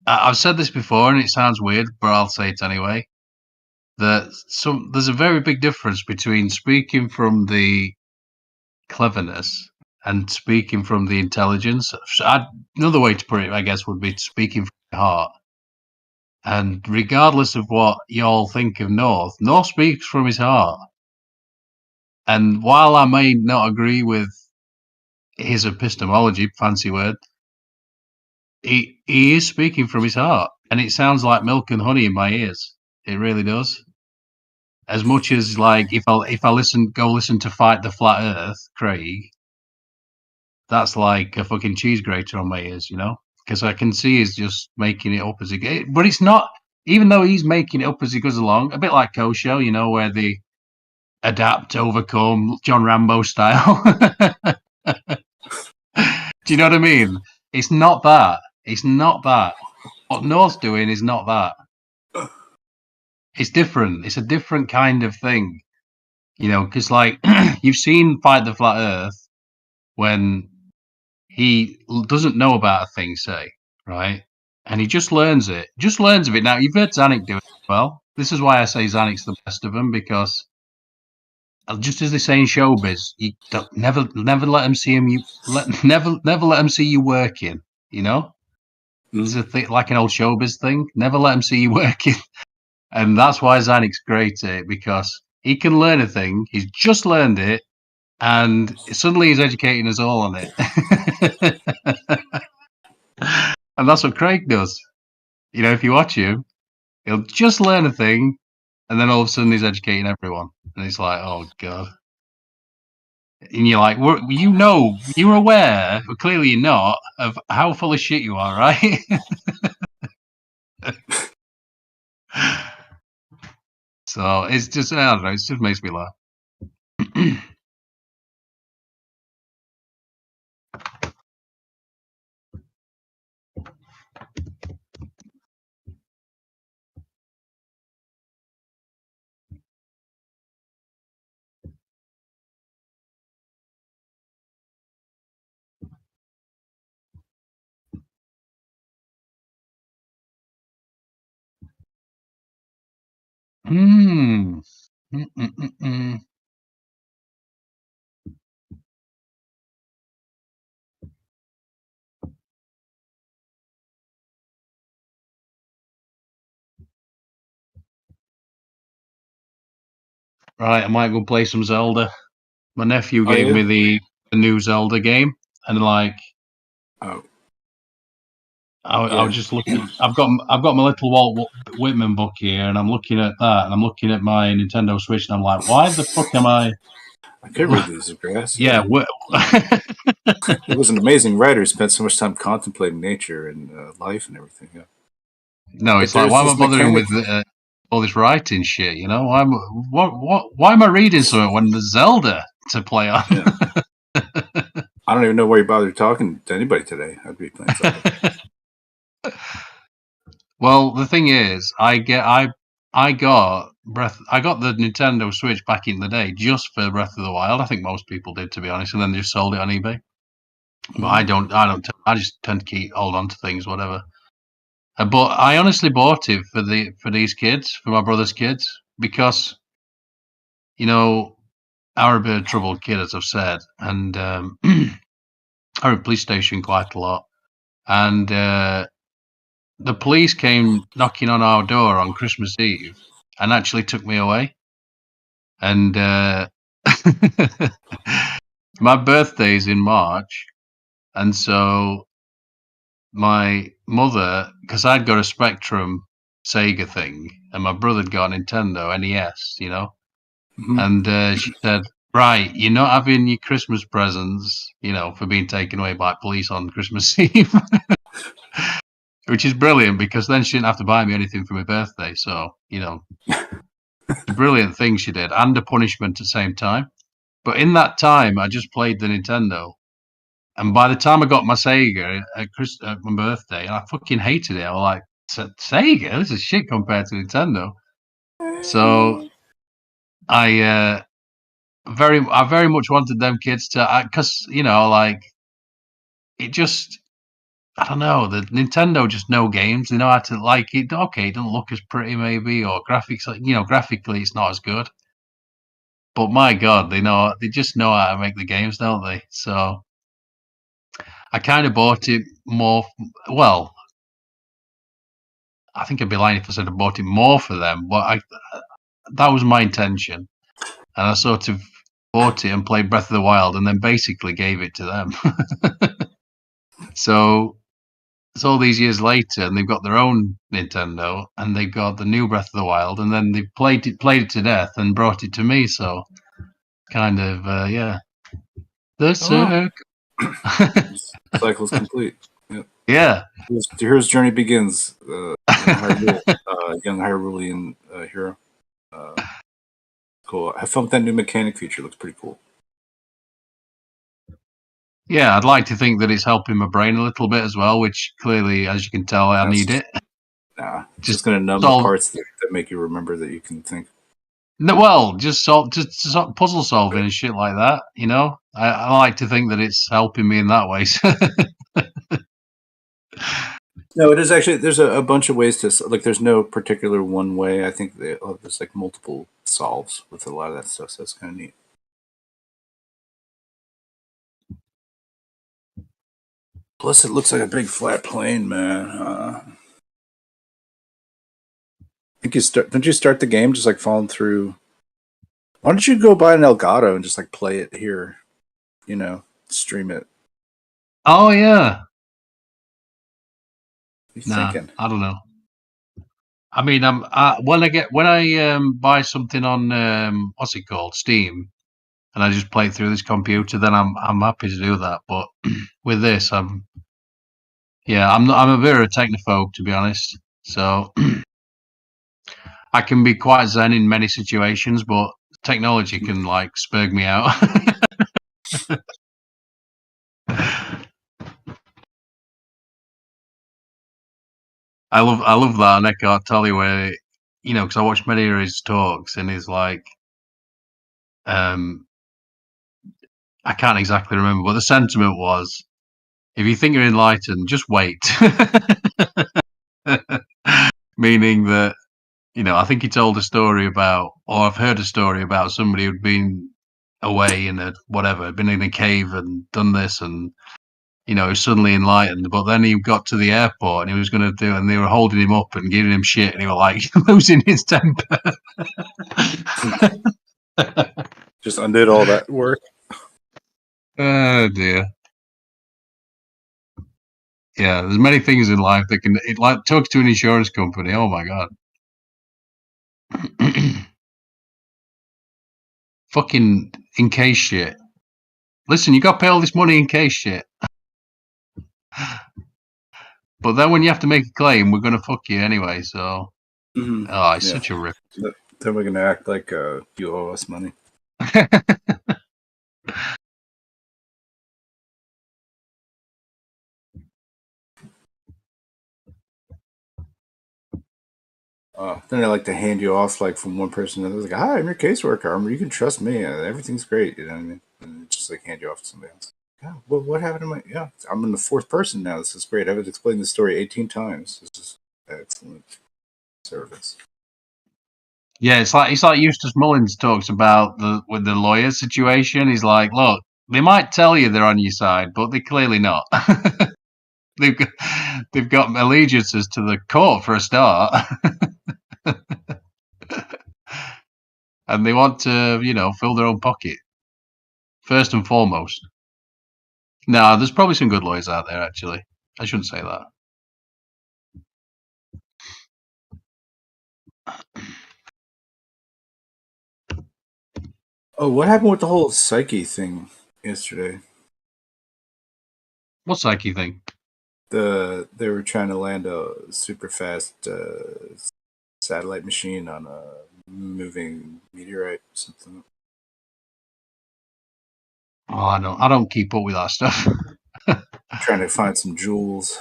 I've said this before, and it sounds weird, but I'll say it anyway. There's a very big difference between speaking from the cleverness and speaking from the intelligence. Another way to put it, I guess, would be speaking from the heart. And regardless of what y'all think of North speaks from his heart. And while I may not agree with his epistemology, fancy word, he is speaking from his heart. And it sounds like milk and honey in my ears. It really does. As much as like if I go listen to Fight the Flat Earth, Craig, that's like a fucking cheese grater on my ears, because I can see he's just making it up as he goes. But it's not, even though he's making it up as he goes along, a bit like Kosho, where they adapt, overcome, John Rambo style. Do you know what I mean? It's not that. It's not that. What North's doing is not that. It's different. It's a different kind of thing. Because like you've seen Fight the Flat Earth when he doesn't know about a thing, say, right? and he just learns it. Just learns of it. Now, you've heard Zanuck do it well. This is why I say Zanuck's the best of them, because just as they say in showbiz, you don't, never let them see him. Never let them see you working. You know, it's a thing, like an old showbiz thing. Never let them see you working, and that's why Zanuck's great at it, because he can learn a thing. He's just learned it, and suddenly he's educating us all on it. And that's what Craig does. You know, if you watch him, he'll just learn a thing, and then all of a sudden he's educating everyone, and it's like, oh god. And you're like, you're aware, but clearly you're not, of how full of shit you are, right? So it's just, I don't know, it just makes me laugh. Mm. Mm-mm-mm-mm. Right, I might go play some Zelda. My nephew Oh, gave yeah? me the new Zelda game, and like, Oh, I yeah. was just looking. I've got my little Walt Whitman book here, and I'm looking at that, and I'm looking at my Nintendo Switch, and I'm like, why the fuck am I? I could read these, grass. Yeah, He was an amazing writer. He spent so much time contemplating nature and life and everything. Yeah. no, But it's like, there's why am I this bothering mechanic. with all this writing shit? You know, why am I reading something when there's Zelda to play on? Yeah. I don't even know why you bothered talking to anybody today. I'd be playing Zelda. Well, the thing is, I got the Nintendo Switch back in the day just for Breath of the Wild. I think most people did, to be honest, and then they just sold it on eBay. But I don't. I just tend to hold on to things, whatever. But I honestly bought it for these kids, for my brother's kids, because you know I'm a bit of a troubled kid, as I've said, and I'm at police station quite a lot, and the police came knocking on our door on Christmas Eve and actually took me away. And my birthday's in March, and so my mother, because I'd got a Spectrum Sega thing, and my brother'd got a Nintendo NES, you know, and she said, "Right, you're not having your Christmas presents, you know, for being taken away by police on Christmas Eve." Which is brilliant, because then she didn't have to buy me anything for my birthday. So, you know, a brilliant thing she did, and a punishment at the same time. But in that time, I just played the Nintendo. And by the time I got my Sega at my birthday, I fucking hated it. I was like, Sega? This is shit compared to Nintendo. So I very much wanted them kids to, because, you know, like, it just, I don't know, the Nintendo just know games. They know how to, like, it. Okay, it doesn't look as pretty, maybe, or graphics, you know, graphically it's not as good. But my God, they just know how to make the games, don't they? So I kind of bought it more. Well, I think I'd be lying if I said I bought it more for them, but that was my intention, and I sort of bought it and played Breath of the Wild, and then basically gave it to them. So it's all these years later, and they've got their own Nintendo, and they've got the new Breath of the Wild, and then they played it to death and brought it to me. So kind of yeah, the circle. Cycle's complete. Yep. Yeah. The hero's journey begins. Young Hyrulean hero. Cool. Have fun with that new mechanic feature. Looks pretty cool. Yeah, I'd like to think that it's helping my brain a little bit as well, which clearly, as you can tell, I need it. Nah, just going to numb the parts that make you remember that you can think. No, well, just puzzle solving and shit like that. You know, I like to think that it's helping me in that way. No, it is actually. There's a bunch of ways to like. There's no particular one way. I think there's like multiple solves with a lot of that stuff. So it's kind of neat. Plus, it looks like a big flat plane, man. I think don't you start the game just like falling through? Why don't you go buy an Elgato and just like play it here? You know, stream it. Oh yeah. What are you Nah, thinking? I don't know. I mean, when I buy something on what's it called, Steam, and I just play it through this computer, then I'm happy to do that. But with this, I'm a bit of a technophobe, to be honest. So I can be quite zen in many situations, but technology can like spurg me out. I love that Eckhart Tolle where, because I watched many of his talks, and he's like, I can't exactly remember, but the sentiment was, if you think you're enlightened, just wait. Meaning that, I think he told a story about, or I've heard a story about somebody who'd been away in been in a cave and done this, and he was suddenly enlightened. But then he got to the airport and he was going to do, and they were holding him up and giving him shit, and he was like losing his temper. Just undid all that work. Oh dear. Yeah, there's many things in life that it like talks to an insurance company. Oh my god. Fucking in case shit. Listen, you got to pay all this money in case shit. But then when you have to make a claim, we're going to fuck you anyway. So, it's such a rip. Then we're gonna act like you owe us money. Then they like to hand you off like from one person to another. Like, hi, I'm your caseworker. You can trust me. Everything's great. You know what I mean? And just like hand you off to somebody else. Yeah. Well, what happened to my? Yeah, I'm in the fourth person now. This is great. I've explained the story 18 times. This is excellent service. Yeah, it's like Eustace Mullins talks about with the lawyer situation. He's like, look, they might tell you they're on your side, but they're clearly not. they've got allegiances to the court for a start. And they want to, fill their own pocket. First and foremost. No, there's probably some good lawyers out there, actually. I shouldn't say that. Oh, what happened with the whole Psyche thing yesterday? What Psyche thing? They were trying to land a super fast satellite machine on a moving meteorite or something. Oh, I don't keep up with that stuff. Trying to find some jewels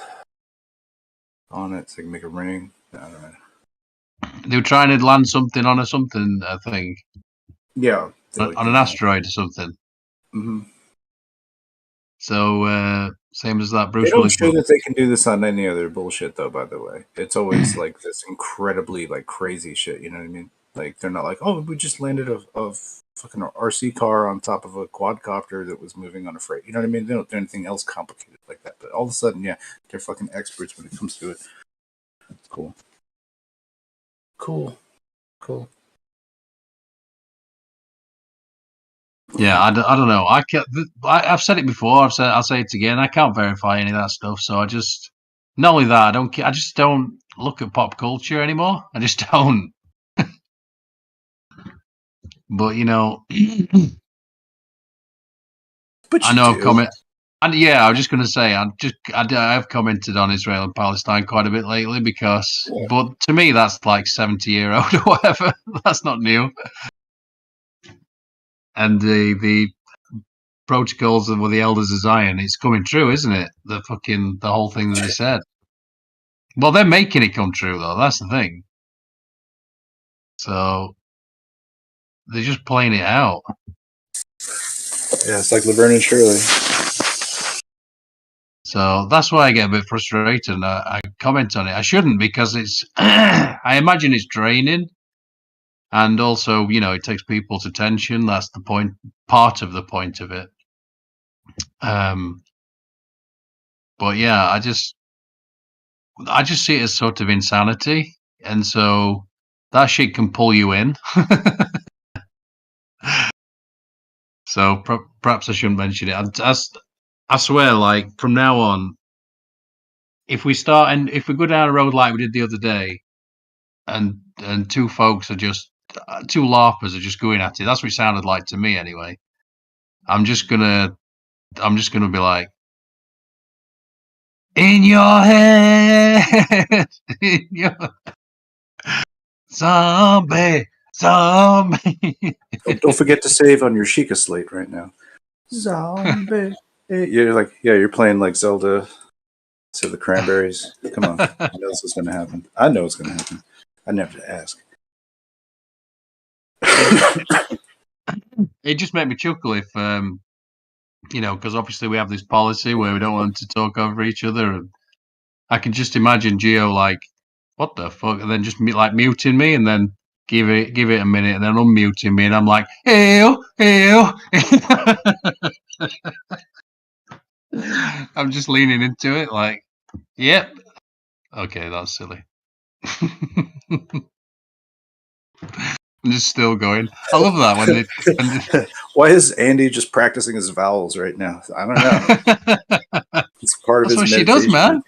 on it so they can make a ring. I don't know. They were trying to land something on something, I think. Yeah. On an asteroid or something. Mm-hmm. So, same as that Bruce They don't Willis show book. that they can do this on any other bullshit, though, by the way. It's always like this incredibly like crazy shit, you know what I mean? Like, they're not like, oh, we just landed a fucking RC car on top of a quadcopter that was moving on a freight. You know what I mean? They don't do anything else complicated like that. But all of a sudden, yeah, they're fucking experts when it comes to it. It's cool. Cool. Yeah, I don't know. I've said it before. I'll say it again. I can't verify any of that stuff. So not only that, I just don't look at pop culture anymore. I just don't. But But I know I've commented. And yeah, I was just going to say, I've commented on Israel and Palestine quite a bit lately because, but to me, that's like 70-year-old or whatever. That's not new. And the protocols with the elders of Zion, it's coming true, isn't it? The whole thing that they said. Well, they're making it come true, though. That's the thing. So they're just playing it out. Yeah, it's like Laverne and Shirley. So that's why I get a bit frustrated and I comment on it. I shouldn't, because it's I imagine it's draining, and also, you know, it takes people's attention. That's the point, part of the point of it. But yeah, I just see it as sort of insanity, and so that shit can pull you in. So perhaps I shouldn't mention it. I swear, like from now on, if we go down a road like we did the other day, and two folks are just two larpers are just going at it. That's what it sounded like to me, anyway. I'm just gonna be like, in your head, in your zombie. Don't forget to save on your Sheikah slate right now. Zombie. You're like, yeah, you're playing like Zelda. So the Cranberries. Come on, I know this is going to happen. I know it's going to happen. I never have to ask. It just made me chuckle if, you know, because obviously we have this policy where we don't want to talk over each other. And I can just imagine Gio like, what the fuck, and then just like muting me, and then give it a minute, and then unmuting me, and I'm like, ew. I'm just leaning into it, like, yep, okay, that's silly. I'm just still going. I love that when Why is Andy just practicing his vowels right now? I don't know. It's part of That's his what she meditation. does, man.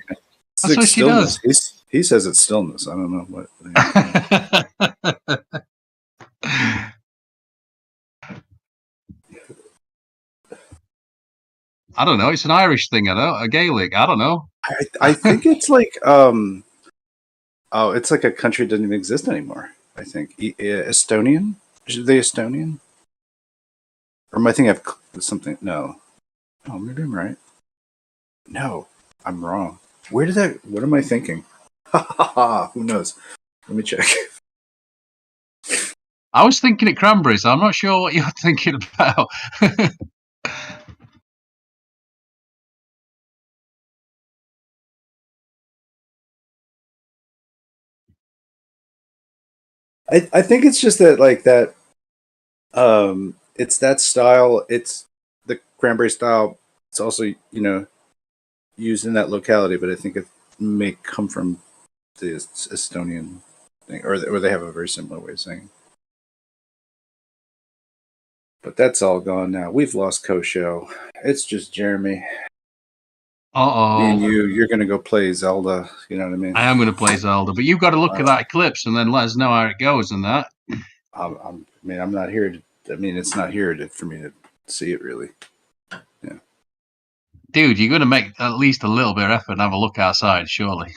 It's That's like what she stillness. does. He says it's stillness. I don't know what. I don't know. It's an Irish thing, a Gaelic. I don't know. I think it's like it's like a country that doesn't even exist anymore. I think Estonian. Is they Estonian? Or am I thinking of something? No. Oh, maybe I'm right. No, I'm wrong. Where did that? What am I thinking? Who knows? Let me check. I was thinking it cranberries. I'm not sure what you're thinking about. I think it's just that like that. It's that style. It's the cranberry style. It's also used in that locality, but I think it may come from the Estonian thing, or they have a very similar way of saying. But that's all gone now. We've lost Kosho. It's just Jeremy. Me and you're going to go play Zelda. You know what I mean? I am going to play Zelda, but you've got to look at that eclipse and then let us know how it goes and that. I'm not here to. It's not here for me to see it really. Yeah, dude, you're going to make at least a little bit of effort and have a look outside, surely.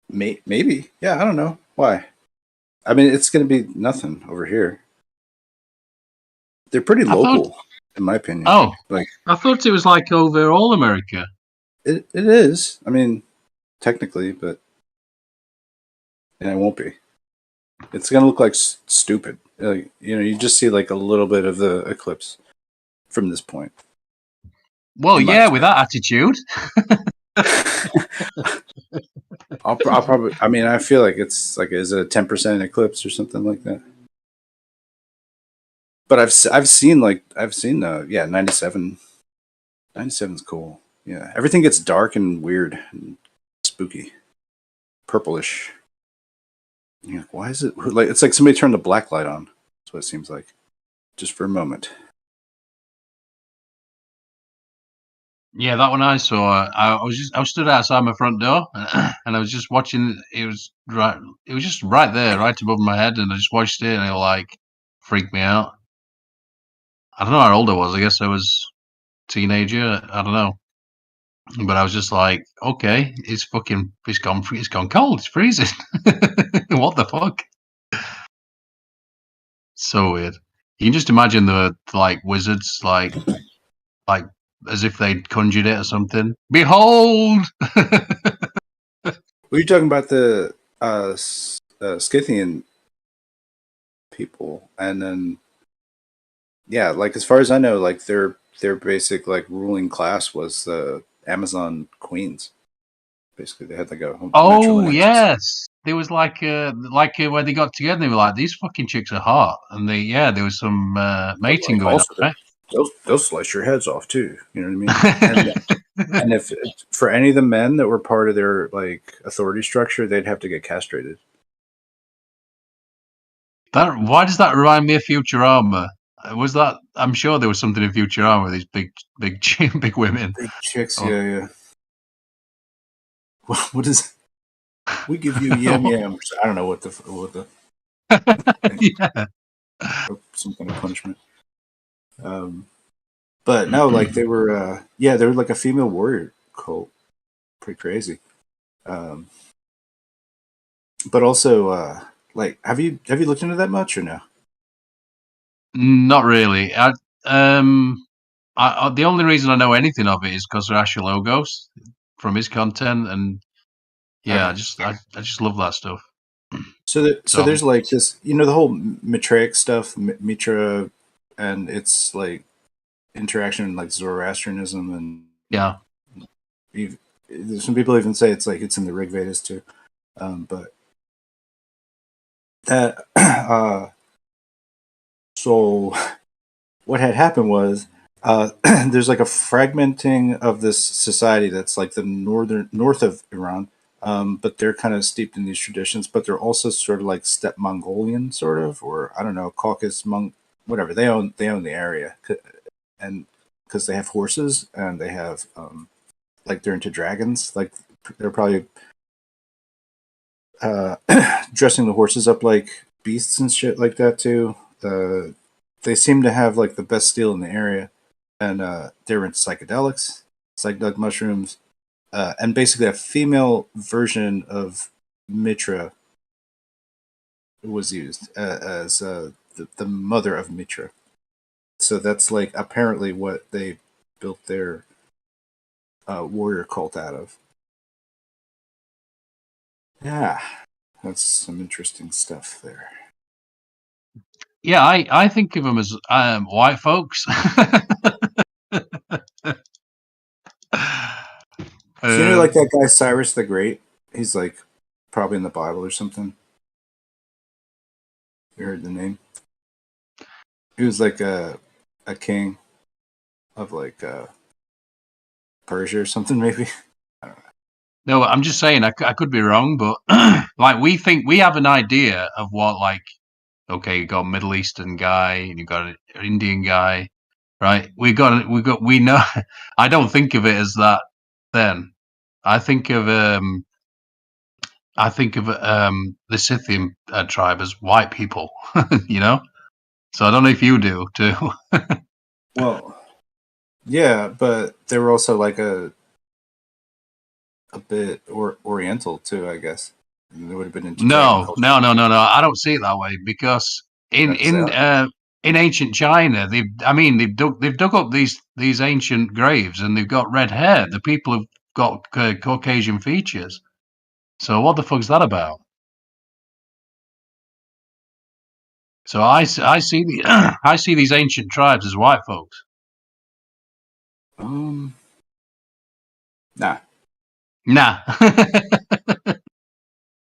Maybe. Yeah, I don't know why. I mean, it's going to be nothing over here. They're pretty local, in my opinion. Oh, like I thought it was like over all America. It is. I mean, technically, but it won't be. It's going to look like stupid. You just see like a little bit of the eclipse from this point. Well, yeah, with that attitude. I'll probably. I mean, I feel like it's like is it a 10% eclipse or something like that. But I've seen 97. 97's cool. Yeah, everything gets dark and weird and spooky, purplish. You're like, why is it like? It's like somebody turned a black light on. That's what it seems like, just for a moment. Yeah, that one I saw. I was stood outside my front door, and I was just watching. It was just right there, right above my head, and I just watched it, and it like freaked me out. I don't know how old I was. I guess I was a teenager. I don't know, but I was just like, okay, it's gone cold. It's freezing. What the fuck? So weird. You can just imagine the like wizards, like as if they'd conjured it or something. Behold! Were you talking about the Scythian people, and then Yeah, like as far as I know, like their basic like ruling class was the Amazon queens. Basically, they had like a Oh matrilineal system. yes, there was where they got together. They were like, these fucking chicks are hot, and there was some But mating like going on, also, right? they'll slice your heads off too. You know what I mean? And if for any of the men that were part of their like authority structure, they'd have to get castrated. Why does that remind me of Futurama? Was that? I'm sure there was something in Futurama with these big women. Big chicks, Oh. yeah. What is? We give you yam. I don't know what the Yeah. some kind of punishment. But no, like they were, they were like a female warrior cult, pretty crazy. But also, like, have you looked into that much or no? Not really. The only reason I know anything of it is because of Asher Logos from his content, and yeah, Okay. I just love that stuff. So there's like this, you know, the whole Mitraic stuff, Mitra, and it's like interaction like Zoroastrianism, and yeah, some people even say it's like it's in the Rig Vedas too. But that so what had happened was there's like a fragmenting of this society that's like the north of Iran, but they're kind of steeped in these traditions, but they're also sort of like steppe Mongolian, sort of, or I don't know, Caucasus whatever. They own the area, and because they have horses and they have like they're into dragons, like they're probably dressing the horses up like beasts and shit like that too. They seem to have like the best steel in the area, and they're into psychedelic mushrooms, and basically a female version of Mitra was used as the mother of Mitra. So that's like apparently what they built their warrior cult out of. Yeah, that's some interesting stuff there. yeah. I think of them as white folks. So you know, like that guy Cyrus the Great. He's like probably in the Bible or something. You heard the name? He was like a king of like Persia or something, maybe. I don't know. No, I'm just saying I could be wrong, but like we have an idea of what, like, okay, you got a Middle Eastern guy and you got an Indian guy, right? We know. I don't think of it as that. Then I think of the Scythian tribe as white people, you know. So I don't know if you do too. Well, yeah, but they were also like a bit Oriental too, I guess. And they would have been into dragon No, culture. no, no, no, no. I don't see it that way because in ancient China, they've dug up these ancient graves and they've got red hair. The people have got Caucasian features. So what the fuck's that about? So I see I see these ancient tribes as white folks. Nah. Nah.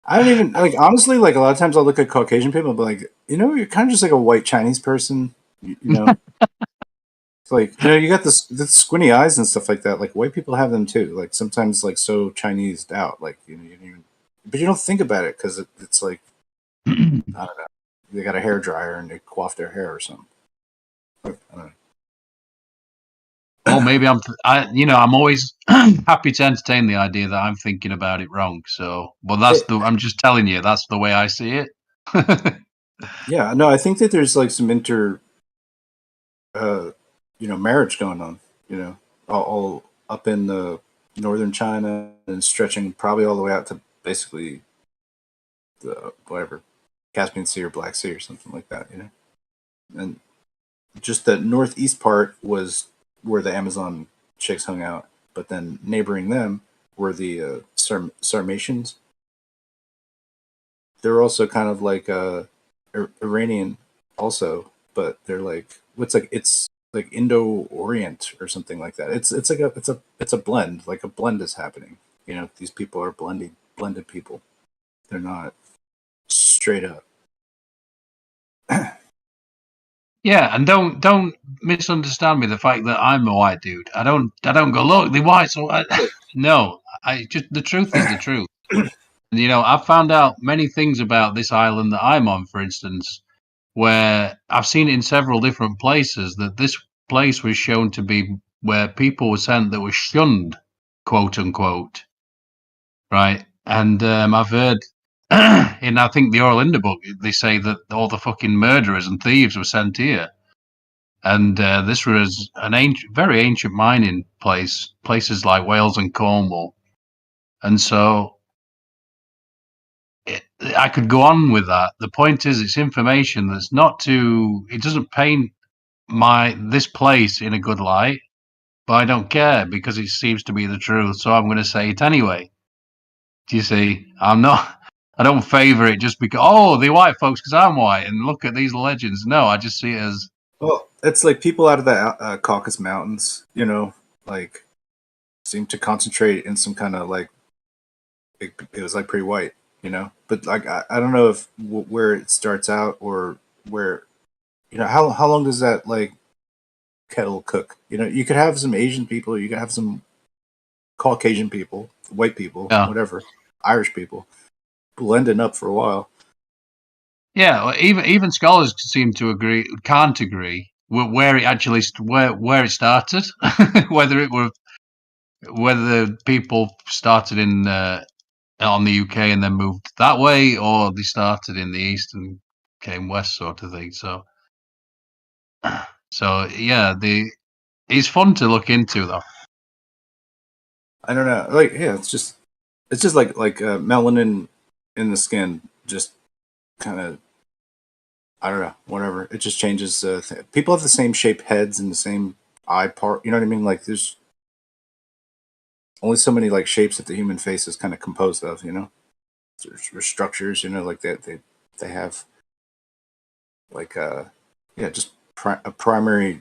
I don't even like honestly. Like a lot of times, I'll look at Caucasian people and be like, you know, you're kind of just like a white Chinese person. You know, it's like, you know, you got the squinty eyes and stuff like that. Like white people have them too. Like sometimes, like so Chinesed out. Like you know, you don't even, but you don't think about it because it's like I don't know. They got a hair dryer and they coif their hair or something. I don't know. Well, maybe I'm always happy to entertain the idea that I'm thinking about it wrong. So, but I'm just telling you, that's the way I see it. Yeah, no, I think that there's like some marriage going on. You know, all up in the northern China and stretching probably all the way out to basically the whatever Caspian Sea or Black Sea or something like that. You know, and just the northeast part was where the Amazon chicks hung out, but then neighboring them were the Sarmatians. They're also kind of like Iranian, also, but they're like it's like Indo-Orient or something like that. It's a blend. Like a blend is happening. You know, these people are blended people. They're not straight up. Yeah, and don't misunderstand me. The fact that I'm a white dude, I don't go look the whites. No, I just the truth is the truth. You know, I've found out many things about this island that I'm on, for instance, where I've seen it in several different places that this place was shown to be where people were sent that were shunned, quote unquote, right? And I've heard in I think the Orlinda book they say that all the fucking murderers and thieves were sent here, and this was an very ancient mining place, places like Wales and Cornwall, and so. I could go on with that. The point is, it's information that's not too. It doesn't paint this place in a good light, but I don't care because it seems to be the truth. So I'm going to say it anyway. Do you see? I'm not. I don't favor it just because the white folks because I'm white and look at these legends. No, I just see it as Well, it's like people out of the Caucasus Mountains, you know, like seem to concentrate in some kind of like it was like pretty white, you know. But like I don't know if where it starts out or where, you know, how long does that like kettle cook? You know, you could have some Asian people, you could have some Caucasian people, white people, whatever, Irish people, blending up for a while. Yeah, well, even scholars can't agree where it actually where it started, whether the people started in on the UK and then moved that way, or they started in the east and came west, sort of thing. So yeah, it's fun to look into though. I don't know, like yeah, it's just like melanin in the skin, just kind of. I don't know, whatever. It just changes. People have the same shaped heads and the same eye part. You know what I mean? Like there's only so many like shapes that the human face is kind of composed of. You know, there's structures. You know, like they have like just a primary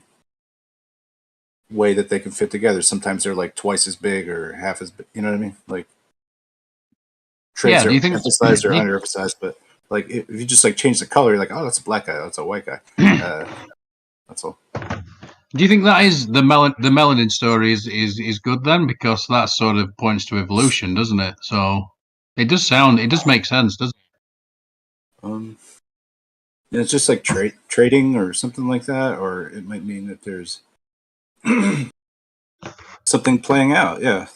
way that they can fit together. Sometimes they're like twice as big or half as big. You know what I mean? Like traits do are you think emphasized or underemphasized, but like if you just like change the color, you're like, oh, that's a black guy, that's a white guy. That's all. Do you think that is the melanin story is good then, because that sort of points to evolution, doesn't it? So it does make sense, doesn't it? It's just like trading or something like that, or it might mean that there's something playing out. Yeah.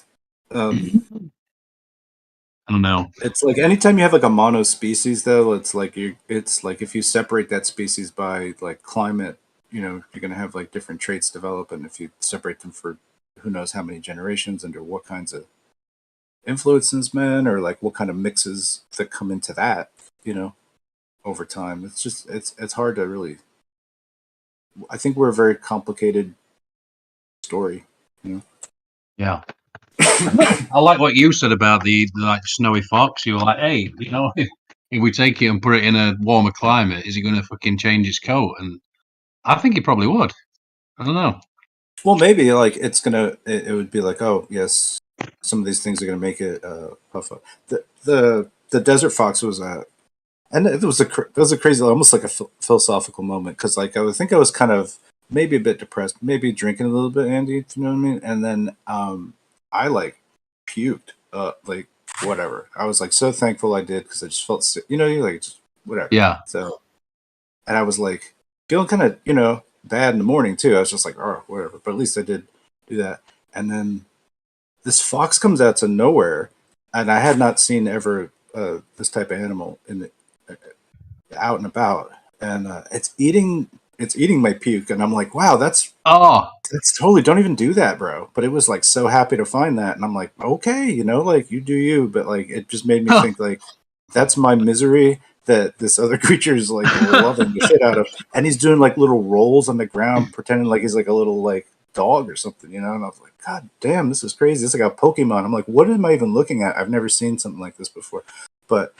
I don't know. It's like anytime you have like a mono species, though, it's like if you separate that species by like climate, you know, you're gonna have like different traits develop, and if you separate them for who knows how many generations under what kinds of influences, man, or like what kind of mixes that come into that, you know, over time. It's just it's hard to really. I think we're a very complicated story, you know. Yeah. I like what you said about the like snowy fox. You were like, hey, you know, if we take it and put it in a warmer climate, is it going to fucking change its coat? And I think it probably would. I don't know. Well, maybe like it would be like, oh yes, some of these things are gonna make it puff up. The desert fox was and it was a crazy, almost like a philosophical moment, because like I think I was kind of maybe a bit depressed, maybe drinking a little bit, Andy. You know what I mean? And then I like puked, like whatever. I was like so thankful I did, because I just felt sick. You know, you like just whatever. Yeah. So, and I was like feeling kind of, you know, bad in the morning too. I was just like, oh, whatever. But at least I did do that. And then this fox comes out to nowhere, and I had not seen ever this type of animal in the out and about, and it's eating my puke, and I'm like, wow, that's totally, don't even do that, bro. But it was like so happy to find that, and I'm like, okay, you know, like you do you, but like it just made me think like that's my misery that this other creature is like loving the shit out of, and he's doing like little rolls on the ground, pretending like he's like a little like dog or something, you know. And I was like, god damn, this is crazy. It's like a Pokemon. I'm like, what am I even looking at? I've never seen something like this before. But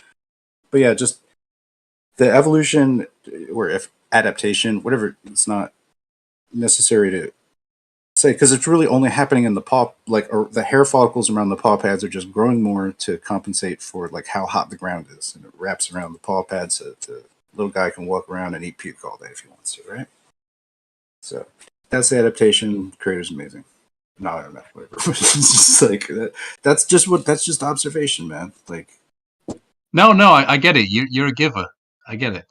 yeah, just the evolution, or if adaptation, whatever. It's not necessary to say because it's really only happening in the paw, or the hair follicles around the paw pads are just growing more to compensate for like how hot the ground is, and it wraps around the paw pads so the little guy can walk around and eat puke all day if he wants to, right? So that's the adaptation. The creator's amazing. No, I don't know. Whatever. It's just like that's just observation, man. Like, No, I get it. You're a giver. I get it.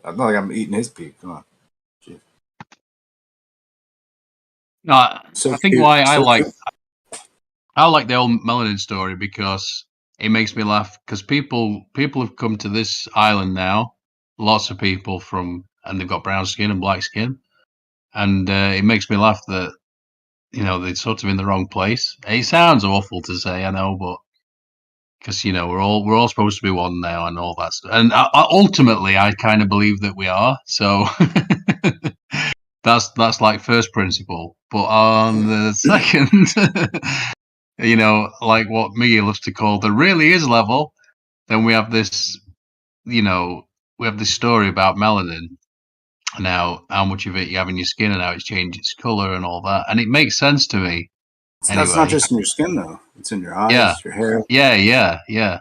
I'm not like I'm eating his puke. Come on. Jeez. No, So I think cute. why So I like the old melanin story because it makes me laugh because people have come to this island now, lots of people and they've got brown skin and black skin, and it makes me laugh that they're sort of in the wrong place. It sounds awful to say, I know, but because we're all supposed to be one now and all that stuff, and ultimately I kind of believe that we are. So that's like first principle, but on the second. Like what Miguel loves to call the really is level, then we have this, we have this story about melanin and how much of it you have in your skin and how it's changed its color and all that. And it makes sense to me. that's not Anyway, just in your skin though. It's in your eyes, yeah, your hair. yeah.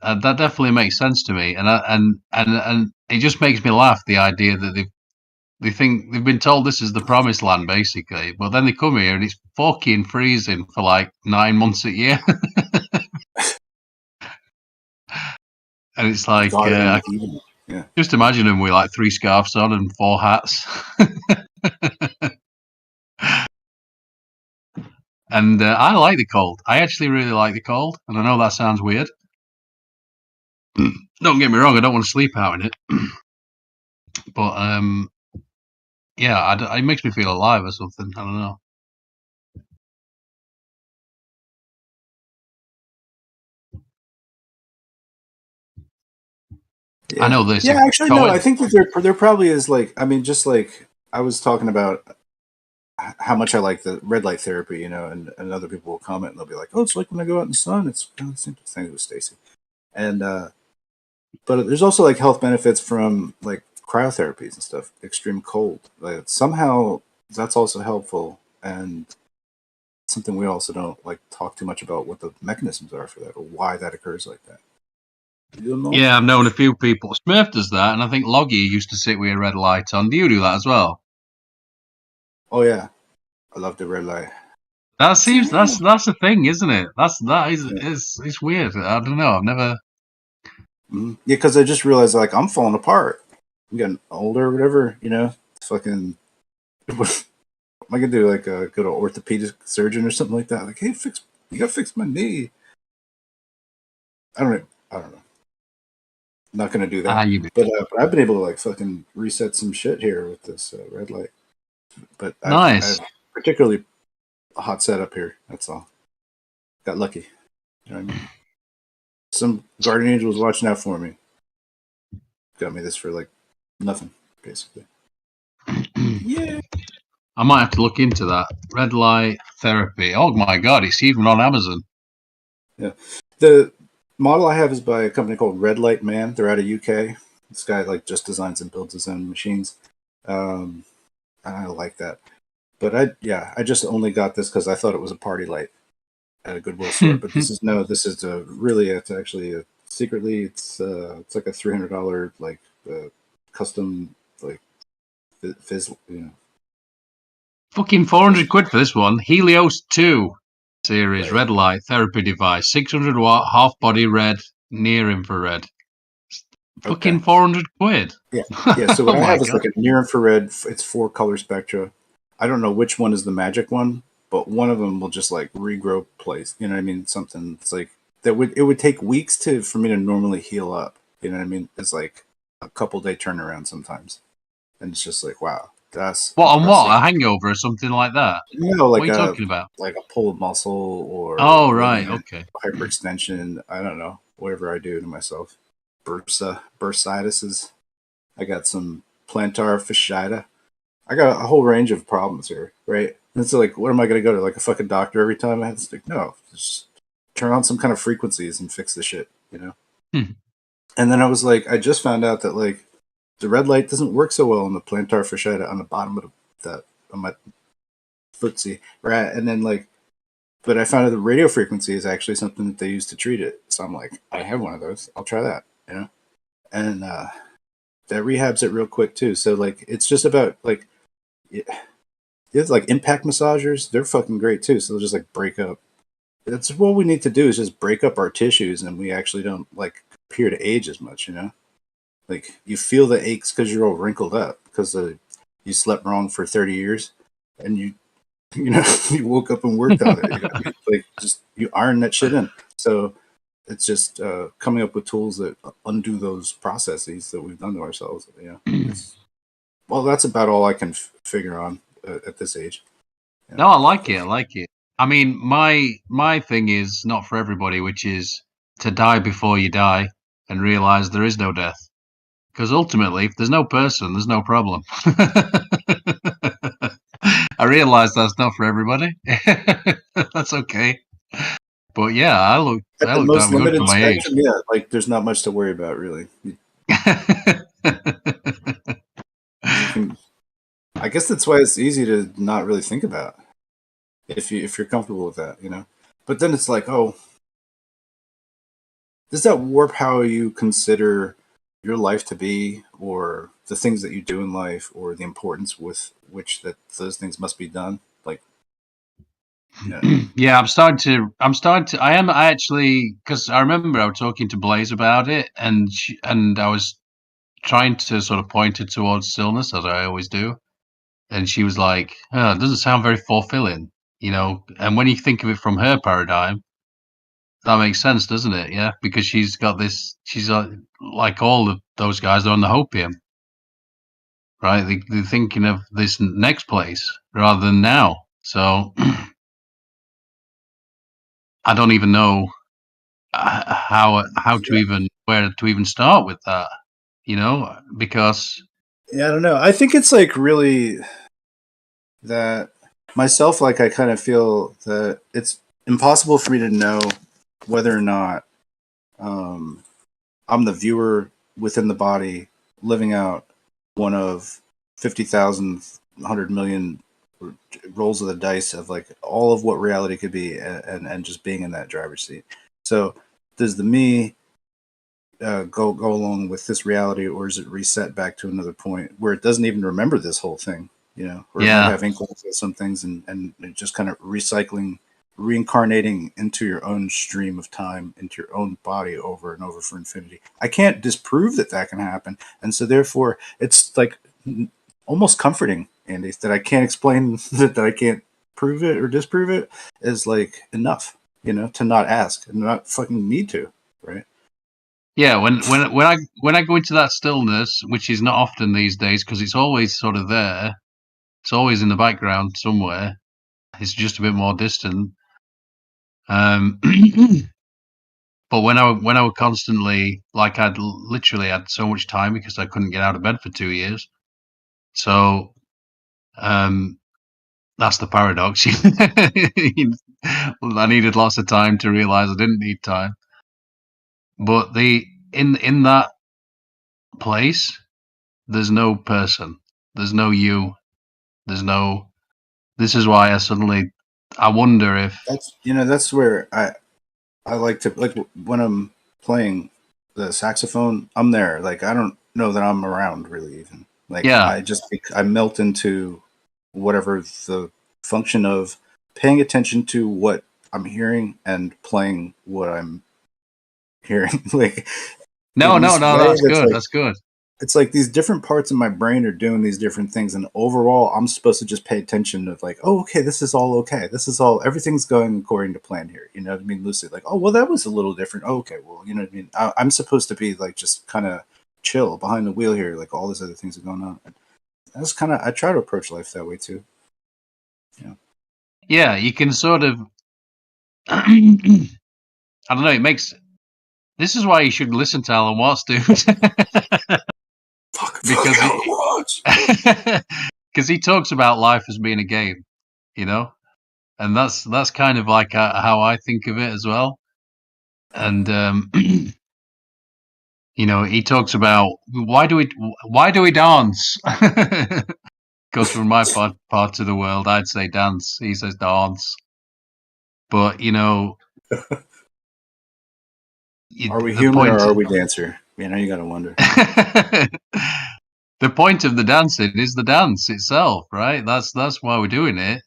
That definitely makes sense to me. And it just makes me laugh, the idea that they think they've been told this is the promised land, basically. But then they come here and it's fucking freezing for like 9 months a year. And it's like, Yeah. just imagine them with like 3 scarves on and 4 hats. And I like the cold. I actually really like the cold. And I know that sounds weird. Don't get me wrong, I don't want to sleep out in it. But yeah, it makes me feel alive or something. I don't know. Yeah. I know this. Yeah, actually, no. I think that there probably is like, I mean, just like I was talking about how much I like the red light therapy, and other people will comment and they'll be like, "Oh, it's like when I go out in the sun." It's kind of the same thing with Stacy, and but there's also like health benefits from like cryotherapies and stuff, extreme cold. Like somehow that's also helpful, and something we also don't like talk too much about what the mechanisms are for that or why that occurs like that. You don't know? Yeah, I've known a few people. Smurf does that, and I think Loggy used to sit with a red light on. Do you do that as well? Oh yeah, I love the red light. That's the thing, isn't it? It's weird. I don't know. I've never. Mm-hmm. Yeah, because I just realized like I'm falling apart. I'm getting older or whatever, Fucking, what am I gonna do? Like go to an orthopedic surgeon or something like that? Like, hey, you gotta fix my knee. I don't know. I'm not gonna do that. But I've been able to like fucking reset some shit here with this red light. But Nice. I've particularly a hot setup here. That's all. Got lucky. You know what I mean? Some guardian angel was watching out for me. Got me this for like nothing, basically. Yeah. I might have to look into that. Red light therapy. Oh my god, it's even on Amazon. Yeah. The model I have is by a company called Red Light Man. They're out of UK. This guy like just designs and builds his own machines. I like that. But I just only got this because I thought it was a party light at a Goodwill store. But this is it's actually secretly it's like a $300 like custom like fizz, Fucking 400 quid for this one. Helios 2 series red light therapy device. 600 watt, half body red, near infrared. Fucking 400 quid. Yeah. So what I have is like a near infrared. It's 4 color spectra. I don't know which one is the magic one, but one of them will just like regrow place. You know what I mean? Something it's like it would take weeks for me to normally heal up. You know what I mean? It's like a couple day turnaround sometimes, and it's just like wow, that's what a hangover or something like that. No, like what are you talking about? Like a pulled muscle or Okay, hyperextension. I don't know, whatever I do to myself. Bursitis. I got some plantar fasciitis. I got a whole range of problems here, right? And it's like, what am I going to go to? Like a fucking doctor every time? I have to no, just turn on some kind of frequencies and fix the shit, you know? Hmm. And then I was like, I just found out that like the red light doesn't work so well on the plantar fasciitis on the bottom of my footsie, right? And then like, but I found out the radio frequency is actually something that they use to treat it. So I'm like, I have one of those. I'll try that, you know? And that rehabs it real quick too. So like, it's just about like, it's like impact massagers. They're fucking great too. So they'll just like break up. That's what we need to do is just break up our tissues, and we actually don't like appear to age as much, you know? Like you feel the aches because you're all wrinkled up because you slept wrong for 30 years and you know, you woke up and worked on it. You know? Like just you iron that shit in. So it's just coming up with tools that undo those processes that we've done to ourselves. You know, well, that's about all I can figure on at this age. Yeah. No, I like it. I like it. I mean, my thing is not for everybody, which is to die before you die and realize there is no death. Because ultimately, if there's no person, there's no problem. I realize that's not for everybody. That's okay. But yeah, I look at the most damn good limited for my age. spectrum. Yeah, like there's not much to worry about really. I guess that's why it's easy to not really think about if you're comfortable with that, you know. But then it's like, oh, does that warp how you consider your life to be, or the things that you do in life, or the importance with which that those things must be done? Like, you know. Yeah, I'm starting to. I am actually, because I remember I was talking to Blaze about it, and I was trying to sort of point it towards stillness, as I always do. And she was like, oh, it doesn't sound very fulfilling, you know. And when you think of it from her paradigm, that makes sense, doesn't it? Yeah, because she's got this. She's like all of those guys are on the hopium, right? They're thinking of this next place rather than now. So I don't even know how to even where to even start with that, you know, because Yeah, I don't know. I think it's like really that myself, like I kind of feel that it's impossible for me to know whether or not I'm the viewer within the body living out one of 50,000, 100 million rolls of the dice of like all of what reality could be, and just being in that driver's seat. So does the me go along with this reality, or is it reset back to another point where it doesn't even remember this whole thing, you know, or it might have inklings of some things, and just kind of reincarnating into your own stream of time, into your own body over and over for infinity. I can't disprove that can happen, and so therefore it's like almost comforting, Andy, that I can't explain that I can't prove it or disprove it is like enough, you know, to not ask and not fucking need to, right? Yeah, when I go into that stillness, which is not often these days because it's always sort of there, it's always in the background somewhere. It's just a bit more distant. But when I was constantly like I'd literally had so much time because I couldn't get out of bed for 2 years. So that's the paradox. I needed lots of time to realize I didn't need time. But in that place, there's no person, there's no you, there's no. This is why I wonder if that's where I like to, like when I'm playing the saxophone, I'm there. Like I don't know that I'm around really even. Like I melt into whatever the function of paying attention to what I'm hearing and playing what I'm hearing. Like no, that's good. Like, that's good. It's like these different parts of my brain are doing these different things, and overall I'm supposed to just pay attention of like, oh, okay, this is all okay, everything's going according to plan here, you know what I mean? Lucid, like, oh well, that was a little different. Oh, okay, well, you know what I mean? I'm supposed to be like just kind of chill behind the wheel here, like all these other things are going on. And that's kind of, I try to approach life that way too. Yeah, you can sort of I don't know, it makes. This is why you should listen to Alan Watts, dude. Because he talks about life as being a game, you know, and that's kind of like how I think of it as well. And you know, he talks about why do we dance? Because from my part of the world, I'd say dance. He says dance. But you know, Are we the human or point. are we dancer? You know, you gotta wonder. The point of the dancing is the dance itself, right? That's why we're doing it.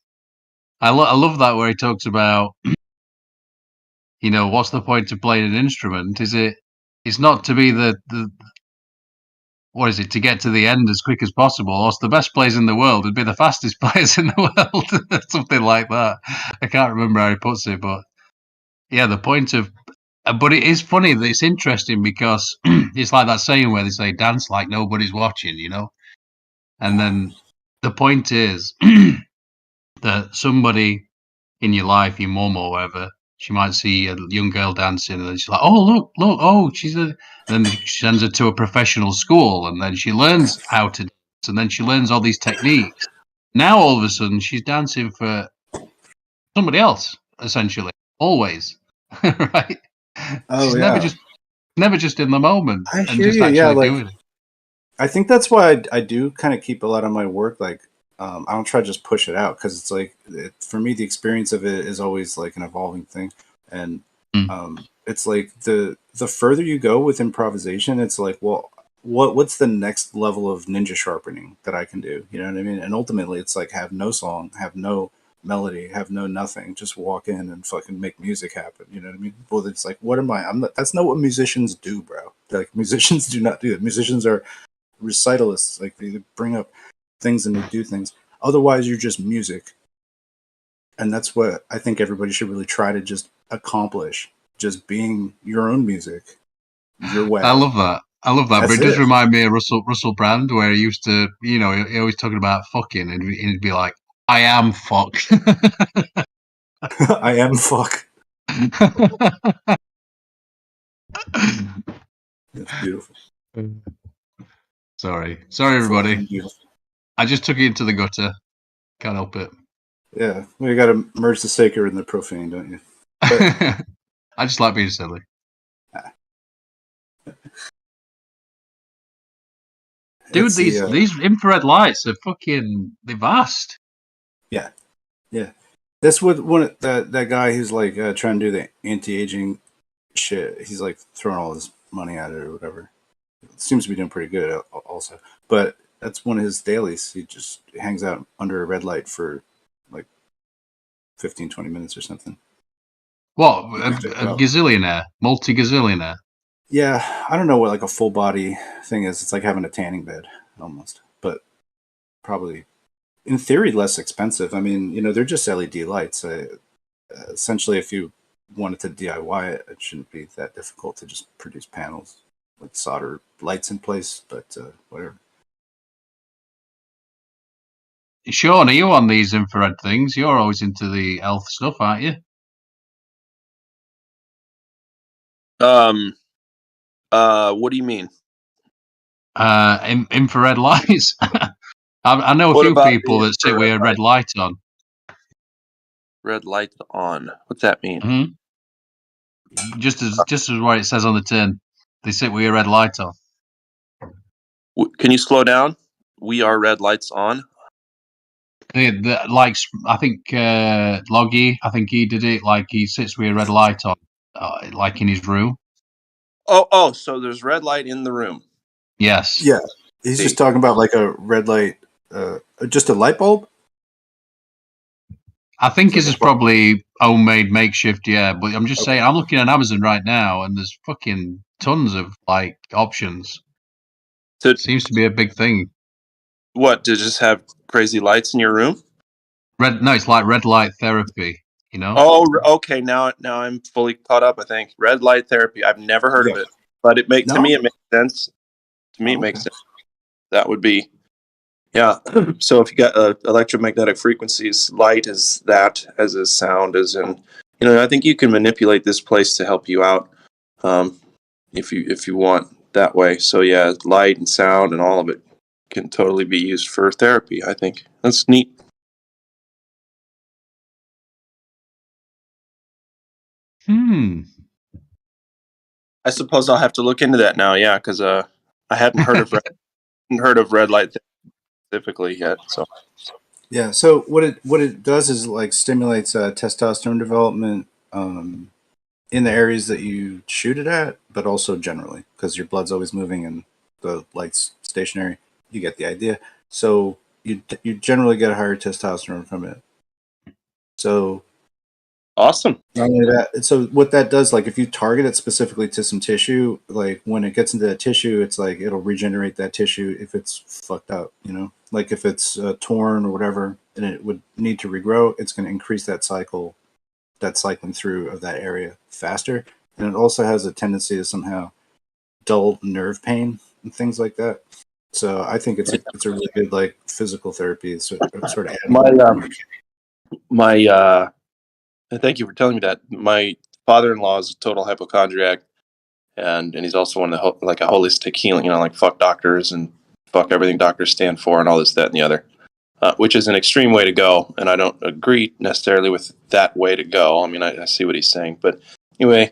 I love that where he talks about, you know, what's the point of playing an instrument? It's not to be the what is it, to get to the end as quick as possible, or the best players in the world would be the fastest players in the world. Something like that. I can't remember how he puts it, but yeah, the point of but it is funny that it's interesting because it's like that saying where they say dance like nobody's watching, you know? And then the point is that somebody in your life, your mum or whatever, she might see a young girl dancing and then she's like, oh, look, oh, she's a. And then she sends her to a professional school and then she learns how to dance and then she learns all these techniques. Now all of a sudden she's dancing for somebody else, essentially, always, right? Oh She's yeah, never just in the moment I and hear just you. Yeah, actually like doing it. I think that's why I do kind of keep a lot of my work like I don't try to just push it out because it's like for me the experience of it is always like an evolving thing, and Mm. it's like the further you go with improvisation, it's like well what's the next level of ninja sharpening that I can do? You know what I mean? And ultimately, it's like have no song, have no melody, have no nothing, just walk in and fucking make music happen. You know what I mean? Well, it's like what am I? I'm not. That's not what musicians do, bro. Like musicians do not do that. Musicians are recitalists, like they bring up things and they do things. Otherwise, you're just music, and that's what I think everybody should really try to just accomplish: just being your own music, your way. I love that. I love that, but That's it does it. remind me of Russell Brand, where he used to, you know, he always talking about fucking, and he'd be like, "I am fuck." I am fuck. That's beautiful. Sorry, everybody. Fucking beautiful. I just took it into the gutter. Can't help it. Yeah, we got to merge the sacred and the profane, don't you? But I just like being silly. Dude, it's the these infrared lights are they're vast. yeah, yeah. That's what one that guy who's like trying to do the anti-aging shit. He's like throwing all his money at it or whatever. Seems to be doing pretty good also. But that's one of his dailies. He just hangs out under a red light for like 15, 20 minutes or something. What, You a can check it out. gazillionaire, multi-gazillionaire? Yeah, I don't know what like a full body thing is. It's like having a tanning bed almost, but probably in theory less expensive. I mean, you know, they're just LED lights. Essentially, if you wanted to DIY it, it shouldn't be that difficult to just produce panels, like solder lights in place. But whatever. Sean, are you on these infrared things? You're always into the health stuff, aren't you? What do you mean? Infrared lights. I know a What few about people the that sit with infrared a light? red light on. Red light on. What's that mean? Just as what it says on the tin. They sit with a red light on. Can you slow down? We are red lights on. Like I think Loggy, I think he did it. Like he sits with a red light on, like in his room. Oh, so there's red light in the room. Yes. Yeah, he's just talking about like a red light, just a light bulb. I think It's this like is probably homemade makeshift, yeah. But I'm just okay. saying, I'm looking at Amazon right now, and there's fucking tons of like options. To Seems to be a big thing. what? To just have crazy lights in your room? No, it's like red light therapy. You know? Oh, okay. Now I'm fully caught up. I think red light therapy. I've never heard of it, but to me it makes sense. To me, it makes sense. That would be, yeah. So if you got electromagnetic frequencies, light is that, as is sound, as in, you know, I think you can manipulate this place to help you out, if you want that way. So yeah, light and sound and all of it can totally be used for therapy. I think that's neat. I suppose I'll have to look into that now. Yeah, because I hadn't heard of red light specifically yet. So Yeah. So what it does is like stimulates testosterone development in the areas that you shoot it at, but also generally because your blood's always moving and the light's stationary. You get the idea. So you generally get a higher testosterone from it. So awesome. not only that, so what that does, like if you target it specifically to some tissue, like when it gets into that tissue, it's like it'll regenerate that tissue if it's fucked up, you know, like if it's torn or whatever, and it would need to regrow, it's going to increase that cycling through of that area faster, and it also has a tendency to somehow dull nerve pain and things like that. So I think it's a really good like physical therapy. It's sort of my thank you for telling me that. My father-in-law is a total hypochondriac, and he's also one of the like a holistic healing, you know, like fuck doctors and fuck everything doctors stand for and all this, that, and the other, which is an extreme way to go. And I don't agree necessarily with that way to go. I mean, I see what he's saying, but anyway,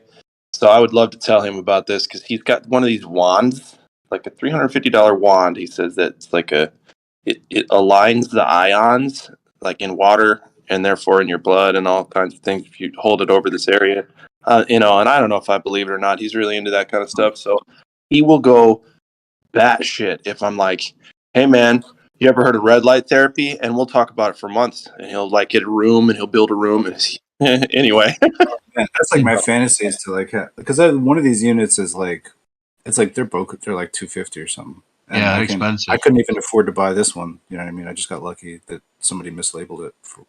so I would love to tell him about this because he's got one of these wands, like a $350 wand. He says that it's like it aligns the ions like in water and therefore in your blood and all kinds of things if you hold it over this area. You know, and I don't know if I believe it or not. He's really into that kind of stuff. So he will go batshit if I'm like, hey man, you ever heard of red light therapy? And we'll talk about it for months. And he'll like get a room and he'll build a room. And anyway. Yeah, that's like my fantasy is to like because one of these units is like it's like they're like 250 or something. And Yeah, expensive. I couldn't even afford to buy this one. You know what I mean? I just got lucky that somebody mislabeled it for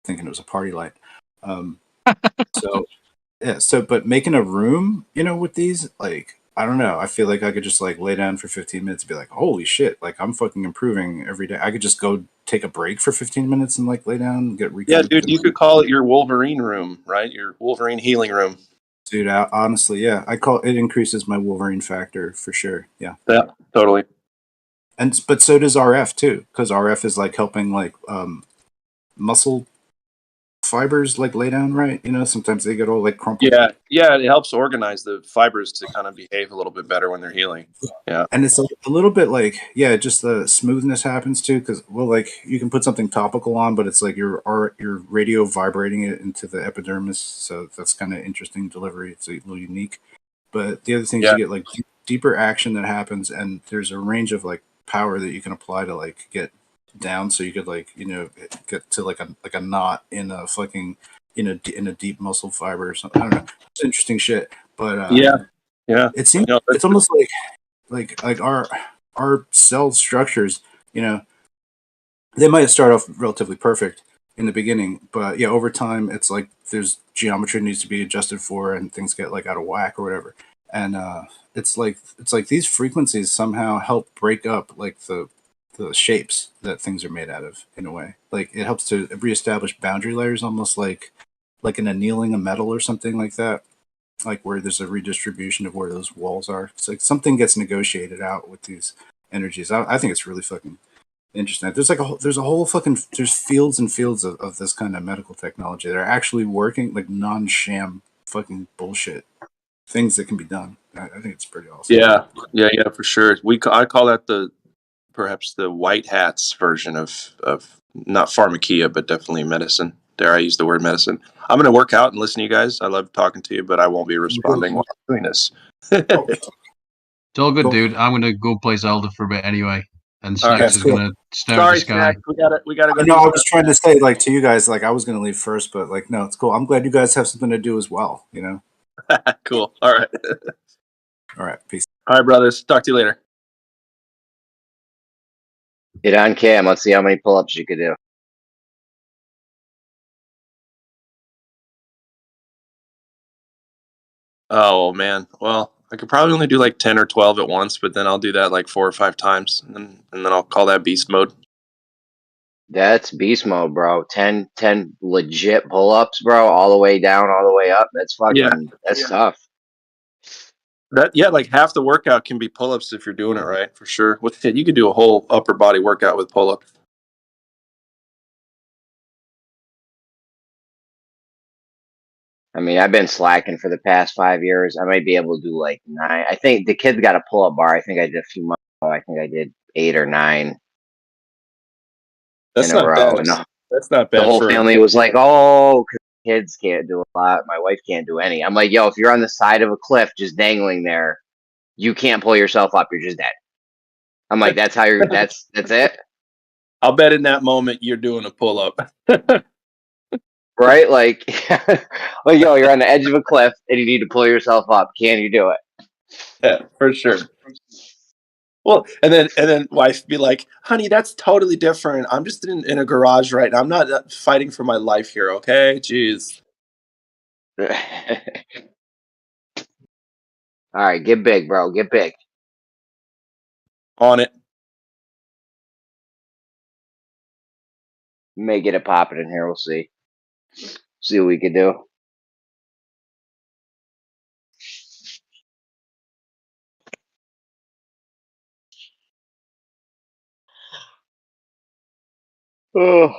thinking it was a party light. So yeah, but making a room, you know, with these, like I don't know, I feel like I could just like lay down for 15 minutes and be like, holy shit, like I'm fucking improving every day. I could just go take a break for 15 minutes and like lay down and get yeah, dude, you could call it your Wolverine room, right? Your Wolverine healing room. Dude, honestly, yeah, I call it increases my Wolverine factor for sure. Yeah, totally. But so does RF too, because RF is like helping like muscle fibers like lay down right. You know, sometimes they get all like crumpled. Yeah, it helps organize the fibers to kind of behave a little bit better when they're healing. Yeah, and it's like a little bit like just the smoothness happens too, because like you can put something topical on, but it's like your radio vibrating it into the epidermis, so that's kind of interesting delivery. It's a little unique. But the other thing is you get like deeper action that happens, and there's a range of like power that you can apply to like get down, so you could like get to like a knot in a fucking in a deep muscle fiber or something. I don't know. It's interesting shit, but yeah. It seems it's almost like our cell structures. You know, they might start off relatively perfect in the beginning, but yeah, over time it's like there's geometry needs to be adjusted for, and things get like out of whack or whatever. And it's like these frequencies somehow help break up like the shapes that things are made out of in a way. Like it helps to reestablish boundary layers, almost like an annealing of metal or something like that. Like where there's a redistribution of where those walls are. It's like something gets negotiated out with these energies. I think it's really fucking interesting. There's like there's fields and fields of this kind of medical technology that are actually working, like non-sham fucking bullshit things that can be done. I think it's pretty awesome. Yeah, for sure. I call that perhaps the white hats version of not pharmakia, but definitely medicine. Dare I use the word medicine? I'm going to work out and listen to you guys. I love talking to you, but I won't be responding while I'm doing this. It's all good, dude. I'm going to go play Zelda for a bit anyway. And Snacks is going to stare at the sky. Snacks, we gotta go. No, I was trying to say like to you guys, like I was going to leave first, but like no, it's cool. I'm glad you guys have something to do as well. You know. Cool. All right. All right. Peace. All right, brothers. Talk to you later. Get on cam. Let's see how many pull-ups you could do. Oh man. Well, I could probably only do like 10 or 12 at once, but then I'll do that like 4 or 5 times, and then I'll call that beast mode. That's beast mode, bro. 10 legit pull-ups, bro, all the way down, all the way up. That's fucking that's tough. Like half the workout can be pull-ups if you're doing it right, for sure. You could do a whole upper body workout with pull-ups. I mean, I've been slacking for the past 5 years. I might be able to do like 9. I think the kid's got a pull-up bar. I think I did a few months ago. I think I did 8 or 9 in That's a not row. bad. And That's not the bad whole for. family was like, "Oh, 'cause kids can't do a lot. My wife can't do any." I'm like, "Yo, if you're on the side of a cliff just dangling there, you can't pull yourself up. You're just dead." I'm like, "That's how you're. That's it, I'll bet in that moment you're doing a pull up. right?" Like, like, yo, you're on the edge of a cliff and you need to pull yourself up. Can you do it? Yeah, for sure. Well, and then wife be like, "Honey, that's totally different. I'm just in a garage right now. I'm not fighting for my life here. Okay, jeez, All right, get big, bro. Get big. on it." May get it popping in here. We'll see. See what we can do. Oh.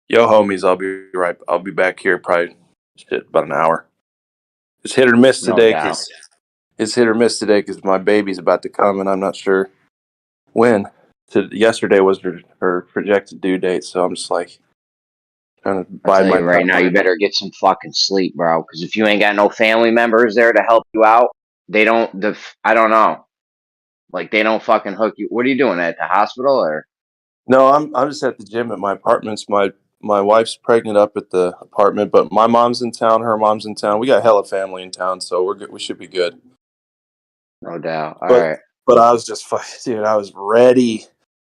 Yo, homies, I'll be right. I'll be back here probably about an hour. It's hit or miss No today doubt. because it's hit or miss today because my baby's about to come and I'm not sure when. Yesterday was her projected due date, so I'm just like trying to I'll bide tell my you right now, you time. better get some fucking sleep, bro. Because if you ain't got no family members there to help you out, they don't. I don't know. Like they don't fucking hook you. What are you doing at the hospital or? No, I'm just at the gym at my apartments. My wife's pregnant up at the apartment, but my mom's in town. Her mom's in town. We got hella family in town, so we're good. We should be good. No doubt. All But right. but I was just dude. I was ready.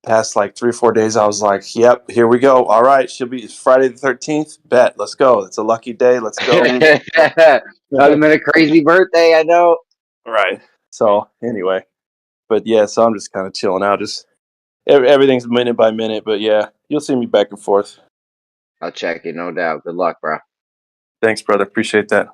Past like 3 or 4 days, I was like, "Yep, here we go. All right, she'll be it's Friday the 13th. Bet, let's go. It's a lucky day. Let's go." That would have been a crazy birthday, I know. Right. So anyway, but yeah, so I'm just kind of chilling out. Just everything's minute by minute. But yeah, you'll see me back and forth. I'll check it, no doubt. Good luck, bro. Thanks, brother. Appreciate that.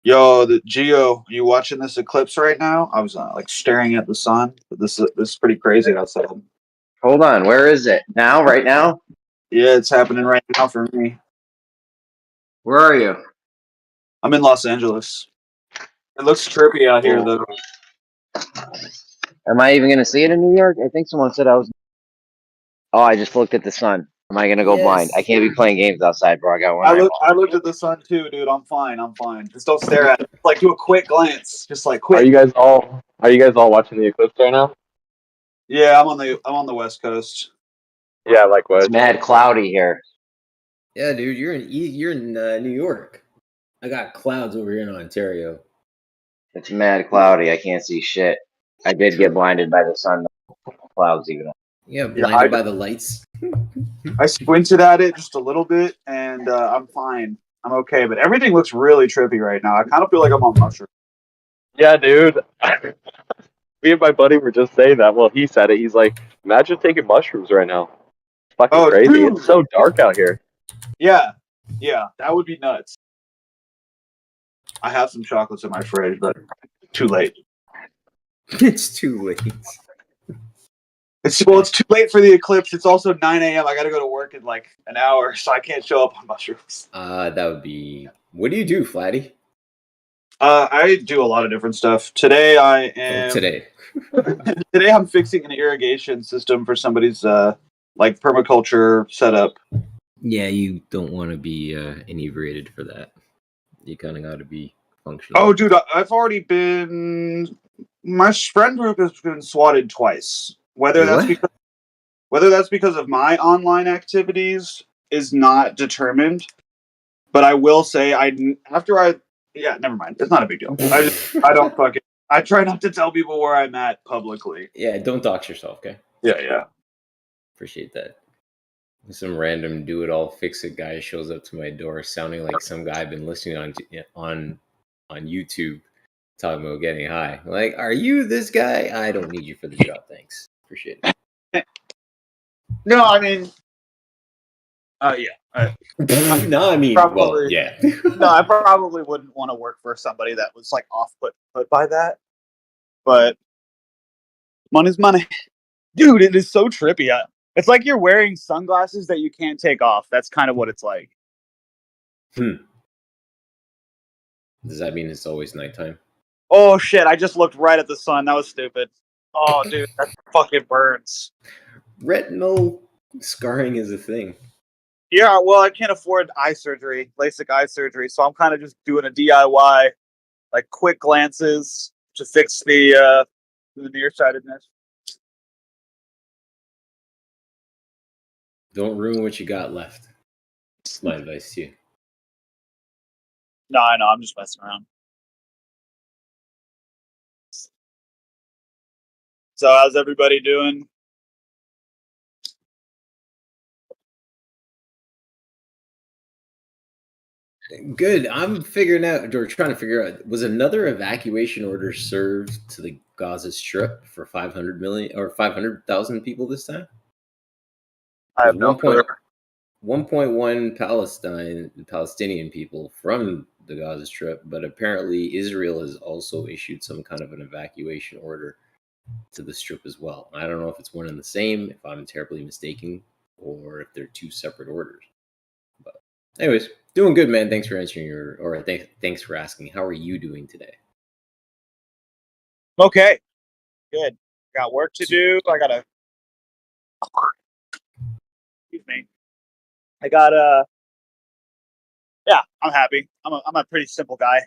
Yo, the Geo, you watching this eclipse right now? I was like staring at the sun, but this is pretty crazy outside. Hold on, where is it now? Right now? Yeah, it's happening right now for me. Where are you? I'm in Los Angeles. It looks trippy out here, though. Am I even gonna see it in New York? I think someone said I was. Oh, I just looked at the sun. Am I gonna go blind? I can't be playing games outside, bro. I got one. I looked at the sun too, dude. I'm fine. Just don't stare at it. Like do a quick glance. Just like quick. Are you guys all watching the eclipse right now? Yeah, I'm on the West Coast. Yeah, likewise. It's mad cloudy here. Yeah, dude, you're in New York. I got clouds over here in Ontario. It's mad cloudy. I can't see shit. I did get blinded by the sun. Clouds even. Yeah, blinded by the lights. I squinted at it just a little bit, and I'm fine. I'm okay, but everything looks really trippy right now. I kind of feel like I'm on mushrooms. Yeah, dude. Me and my buddy were just saying that. Well, he said it. He's like, imagine taking mushrooms right now. It's fucking crazy. Dude. It's so dark out here. Yeah, that would be nuts. I have some chocolates in my fridge, but too late. It's too late. It's too late for the eclipse. It's also 9 a.m. I got to go to work in like an hour, so I can't show up on mushrooms. That would be. What do you do, Flatty? I do a lot of different stuff. Today I am. Today I'm fixing an irrigation system for somebody's like permaculture setup. Yeah, you don't want to be inebriated for that. You kind of got to be functional. Oh, dude, I've already been. My friend group has been swatted twice. Whether that's because of my online activities is not determined. But I will say, never mind. It's not a big deal. I try not to tell people where I'm at publicly. Yeah, don't dox yourself, okay? Yeah. Appreciate that. Some random do-it-all fix-it guy shows up to my door, sounding like some guy I've been listening on YouTube, talking about getting high. Like, are you this guy? I don't need you for the job, thanks. Appreciate it. No, I mean, yeah. No, I mean, probably, well, yeah. No, I probably wouldn't want to work for somebody that was like off-put by that. But money's money, dude. It is so trippy. It's like you're wearing sunglasses that you can't take off. That's kind of what it's like. Does that mean it's always nighttime? Oh shit! I just looked right at the sun. That was stupid. Oh, dude, that fucking burns. Retinal scarring is a thing. Yeah, well, I can't afford LASIK eye surgery, so I'm kind of just doing a DIY, like quick glances to fix the nearsightedness. Don't ruin what you got left. That's my advice to you. No, I know. I'm just messing around. So, how's everybody doing? Good. I'm figuring out, or trying to figure out, was another evacuation order served to the Gaza Strip for 500 million or 500,000 people this time? I have no clue. 1.1 Palestinian people from the Gaza Strip, but apparently Israel has also issued some kind of an evacuation order to the Strip as well. I don't know if it's one and the same, if I'm terribly mistaken, or if they're two separate orders. But anyways, doing good, man. Thanks for answering thanks for asking. How are you doing today? Okay, good. Got work to do. I gotta. Excuse me. I got Yeah, I'm happy. I'm a pretty simple guy.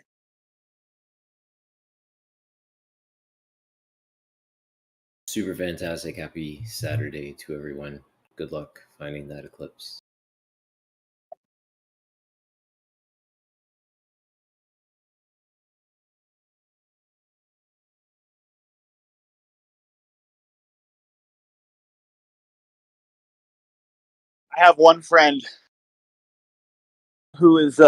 Super fantastic. Happy Saturday to everyone. Good luck finding that eclipse. I have one friend who is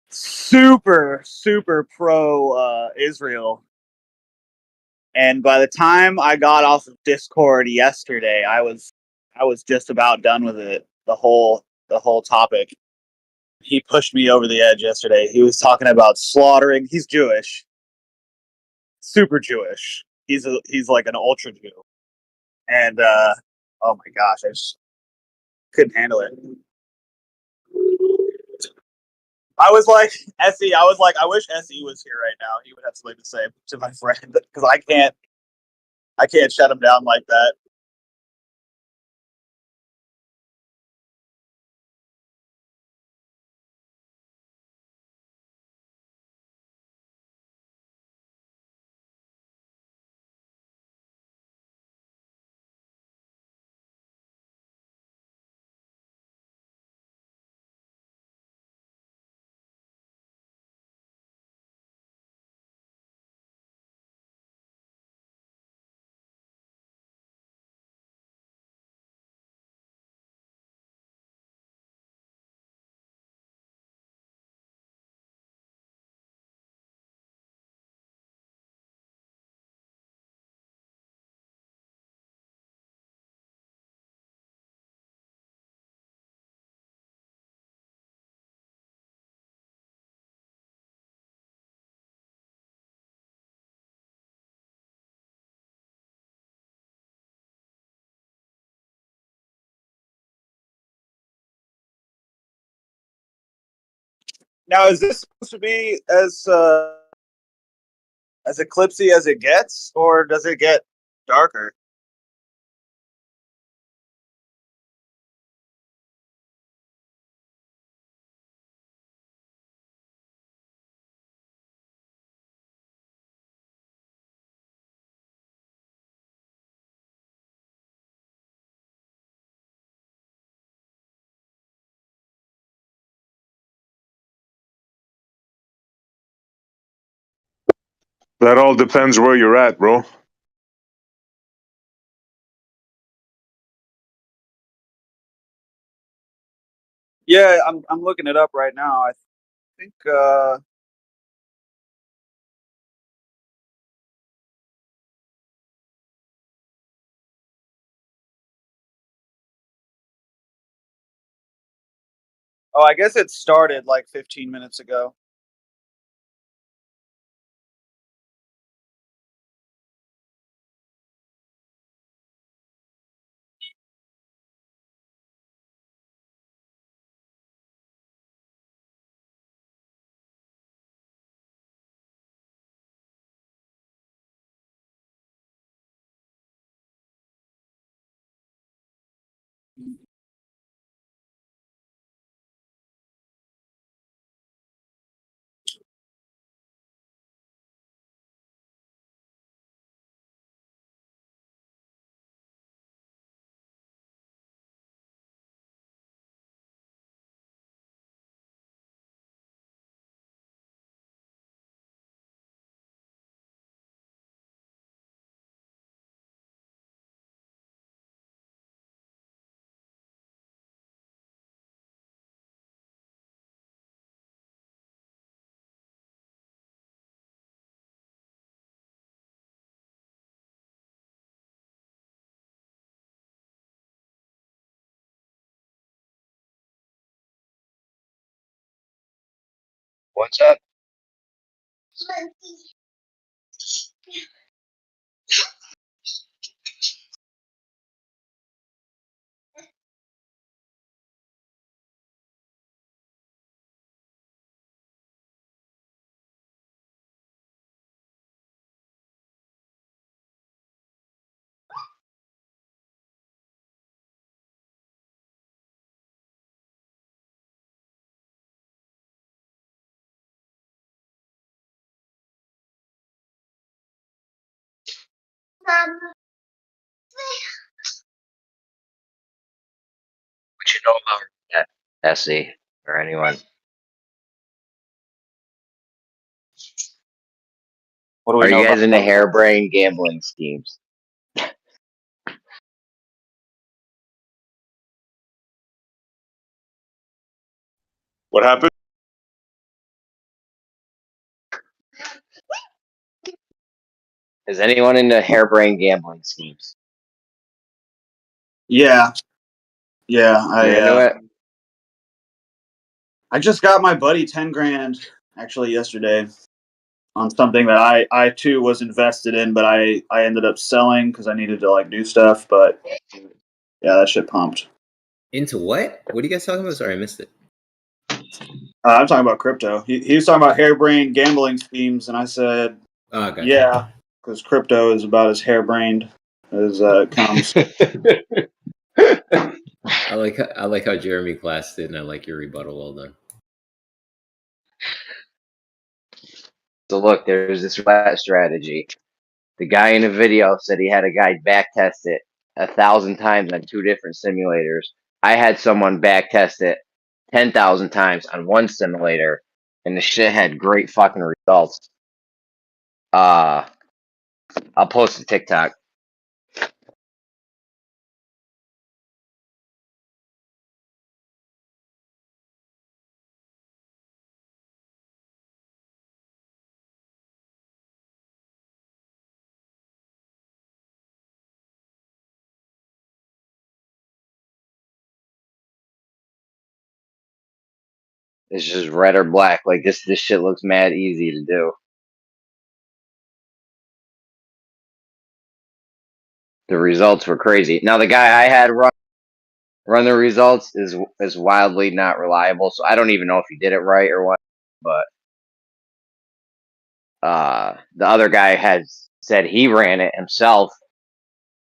super pro Israel. And by the time I got off of Discord yesterday, I was just about done with it. The whole topic. he pushed me over the edge yesterday. He was talking about slaughtering. He's Jewish, super Jewish. He's like an ultra Jew, and oh my gosh, I just couldn't handle it. I was like, Essie, I wish Essie was here right now. He would have something to say to my friend because I can't shut him down like that. Now, is this supposed to be as eclipsy as it gets, or does it get darker? That all depends where you're at, bro. Yeah, I'm looking it up right now. I think oh, I guess it started like 15 minutes ago. What's up? What you know about that, Essie, or anyone? What do we Are know you guys about into that? harebrained gambling schemes? What happened? Is anyone into harebrained gambling schemes? Yeah, You're into it? I just got my buddy 10 grand actually yesterday on something that I too was invested in, but I ended up selling because I needed to like do stuff. But yeah, that shit pumped. Into what? What are you guys talking about? Sorry, I missed it. I'm talking about crypto. He was talking about harebrained gambling schemes, and I said, gotcha. yeah, because crypto is about as harebrained as it comes. I like how Jeremy classed it, and I like your rebuttal. Well done. So look, there's this roulette strategy. The guy in the video said he had a guy back test it 1,000 times on 2 different simulators. I had someone back test it 10,000 times on one simulator, and the shit had great fucking results. I'll post a TikTok. It's just red or black. Like this shit looks mad easy to do. The results were crazy. Now the guy I had run the results is wildly not reliable. So I don't even know if he did it right or what. But the other guy had said he ran it himself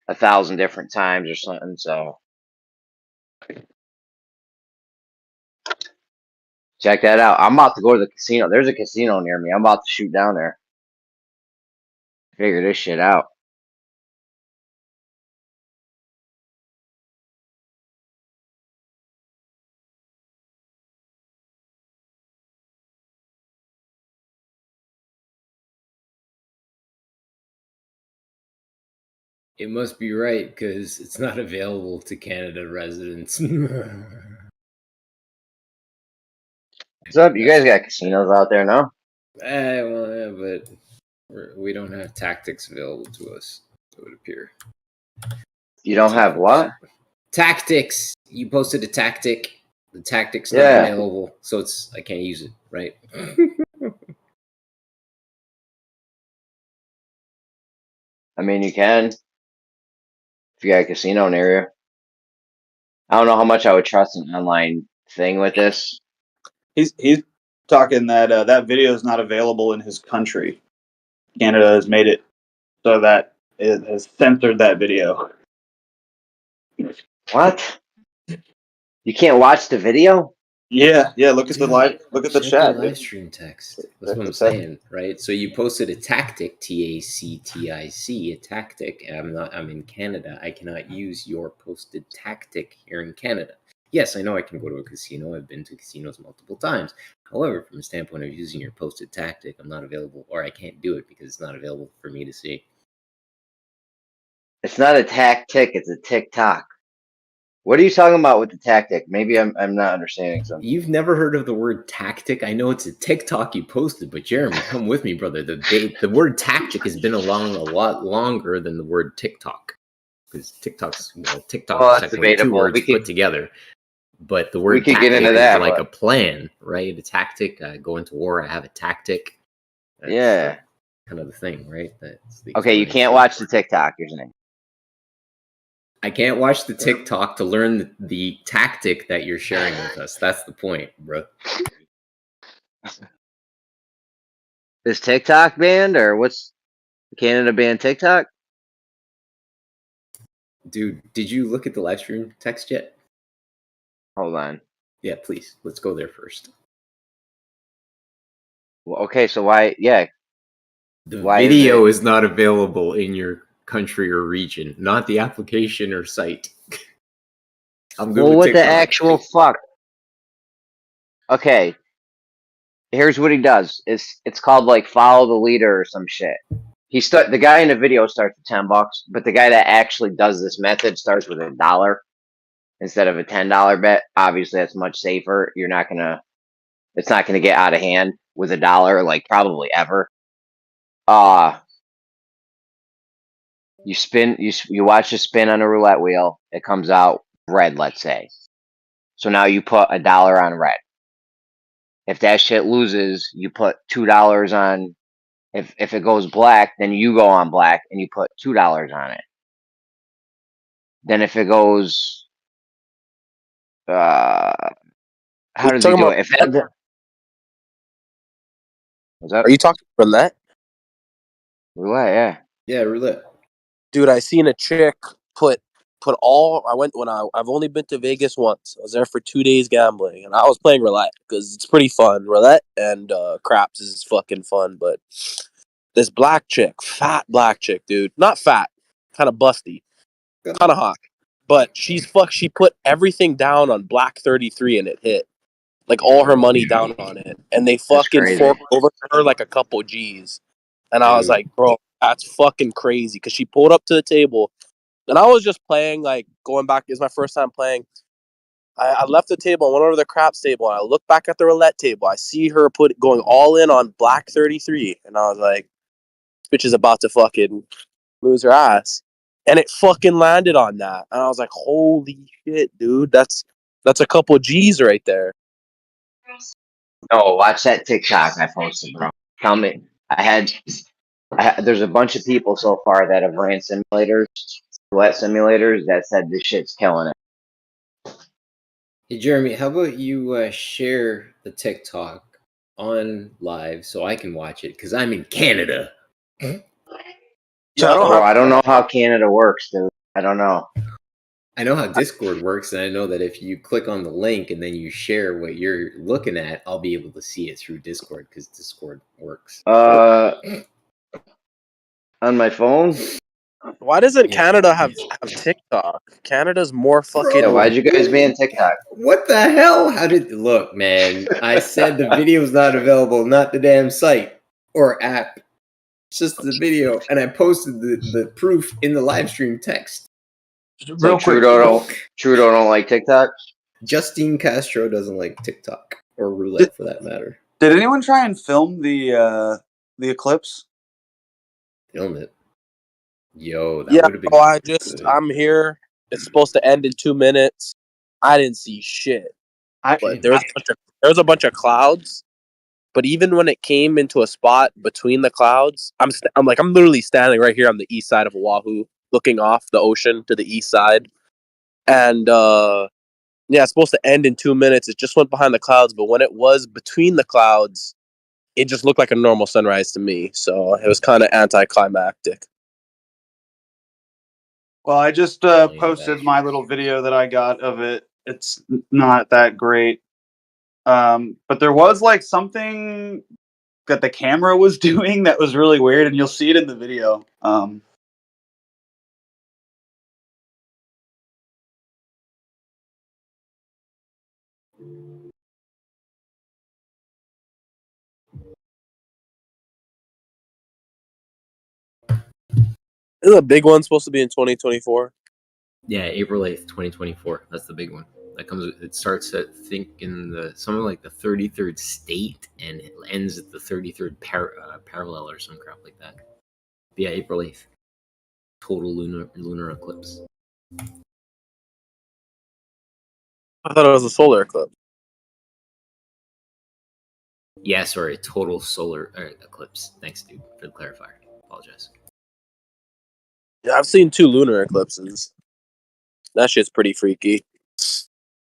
1,000 different times or something. So check that out. I'm about to go to the casino. There's a casino near me. I'm about to shoot down there. Figure this shit out. It must be right because it's not available to Canada residents. What's up? You guys got casinos out there now? Well, yeah, but we don't have tactics available to us, it would appear. You don't have what? Tactics. You posted a tactic. The tactic's not available, so I can't use it, right? I mean, you can. If you got a casino near you. I don't know how much I would trust an online thing with this. He's talking that that video is not available in his country. Canada has made it so that it has censored that video. What? You can't watch the video? Yeah. Look at the chat. Live stream text. That's what I'm saying, right? So you posted a tactic, TACTIC, a tactic, and I'm in Canada. I cannot use your posted tactic here in Canada. Yes, I know I can go to a casino. I've been to casinos multiple times. However, from a standpoint of using your posted tactic, I'm not available, or I can't do it because it's not available for me to see. It's not a tactic, it's a TikTok. What are you talking about with the tactic? Maybe I'm not understanding something. You've never heard of the word tactic? I know it's a TikTok you posted, but Jeremy, come with me, brother. The word tactic has been along a lot longer than the word TikTok. Because TikTok's technically 2 words put together. But the word tactic get into that, is like a plan, right? A tactic. I go into war, I have a tactic. That's kind of the thing, right? Okay, you can't watch the TikTok, you're saying. I can't watch the TikTok to learn the tactic that you're sharing with us. That's the point, bro. Is TikTok banned, or what's Canada banned TikTok? Dude, did you look at the live stream text yet? Hold on. Yeah, please. Let's go there first. Well, okay, so why? Yeah. The video is not available in your country or region, not the application or site. I'm good well, with what the actual fuck? Okay. Here's what he does. It's called like follow the leader or some shit. The guy in the video starts with $10, but the guy that actually does this method starts with $1 instead of a $10 bet. Obviously, that's much safer. It's not gonna get out of hand with $1, like probably ever. You watch the spin on a roulette wheel. It comes out red, let's say. So now you put $1 on red. If that shit loses, you put $2 on. If it goes black, then you go on black and you put $2 on it. Then if it goes, how Are you does he talking do about? it? If that, what's up? Are you talking roulette? Roulette, yeah. Yeah, roulette. Dude, I seen a chick put all. I went when I've only been to Vegas once. I was there for 2 days gambling, and I was playing roulette because it's pretty fun. Roulette and craps is fucking fun. But this black chick, fat black chick, dude, not fat, kind of busty, kind of hot, but she put everything down on black 33 and it hit. Like all her money down on it, and they That's fucking crazy. forked over her like a couple G's. And I was like, bro, that's fucking crazy. Because she pulled up to the table, and I was just playing, like going back. It's my first time playing. I left the table and went over to the craps table, and I looked back at the roulette table. I see her going all in on black 33, and I was like, this bitch is about to fucking lose her ass. And it fucking landed on that, and I was like, holy shit, dude, that's a couple G's right there. No, watch that TikTok I posted, bro. Tell me, there's a bunch of people so far that have ran simulators, roulette simulators, that said this shit's killing it. Hey, Jeremy, how about you share the TikTok on live so I can watch it? Because I'm in Canada. Yeah, I don't know how Canada works, dude. I don't know. I know how Discord works, and I know that if you click on the link and then you share what you're looking at, I'll be able to see it through Discord because Discord works. On my phone. Why doesn't Canada have TikTok? Canada's more fucking. Yeah, why'd you guys ban TikTok? What the hell? How did look, man? I said the video's not available, not the damn site or app. It's just the video, and I posted the proof in the live stream text. So Trudeau don't like TikTok? Justine Castro doesn't like TikTok or roulette for that matter. Did anyone try and film the eclipse? Film it. Yo, that Yeah, would have been good. I'm here. It's supposed to end in 2 minutes. I didn't see shit. But there was a bunch of clouds. But even when it came into a spot between the clouds, I'm literally standing right here on the east side of Oahu, looking off the ocean to the east side. And it's supposed to end in 2 minutes. It just went behind the clouds, but when it was between the clouds, it just looked like a normal sunrise to me. So it was kind of anticlimactic. Well, I just posted my little video that I got of it. It's not that great. But there was like something that the camera was doing that was really weird, and you'll see it in the video. Isn't the big one supposed to be in 2024? Yeah, April 8th, 2024. That's the big one. That comes. It starts at something like the 33rd state, and it ends at the 33rd parallel or some crap like that. But yeah, April 8th. Total lunar eclipse. I thought it was a solar eclipse. Yeah, sorry, total solar eclipse. Thanks, dude, for the clarifier. Apologize. Yeah, I've seen 2 lunar eclipses. That shit's pretty freaky.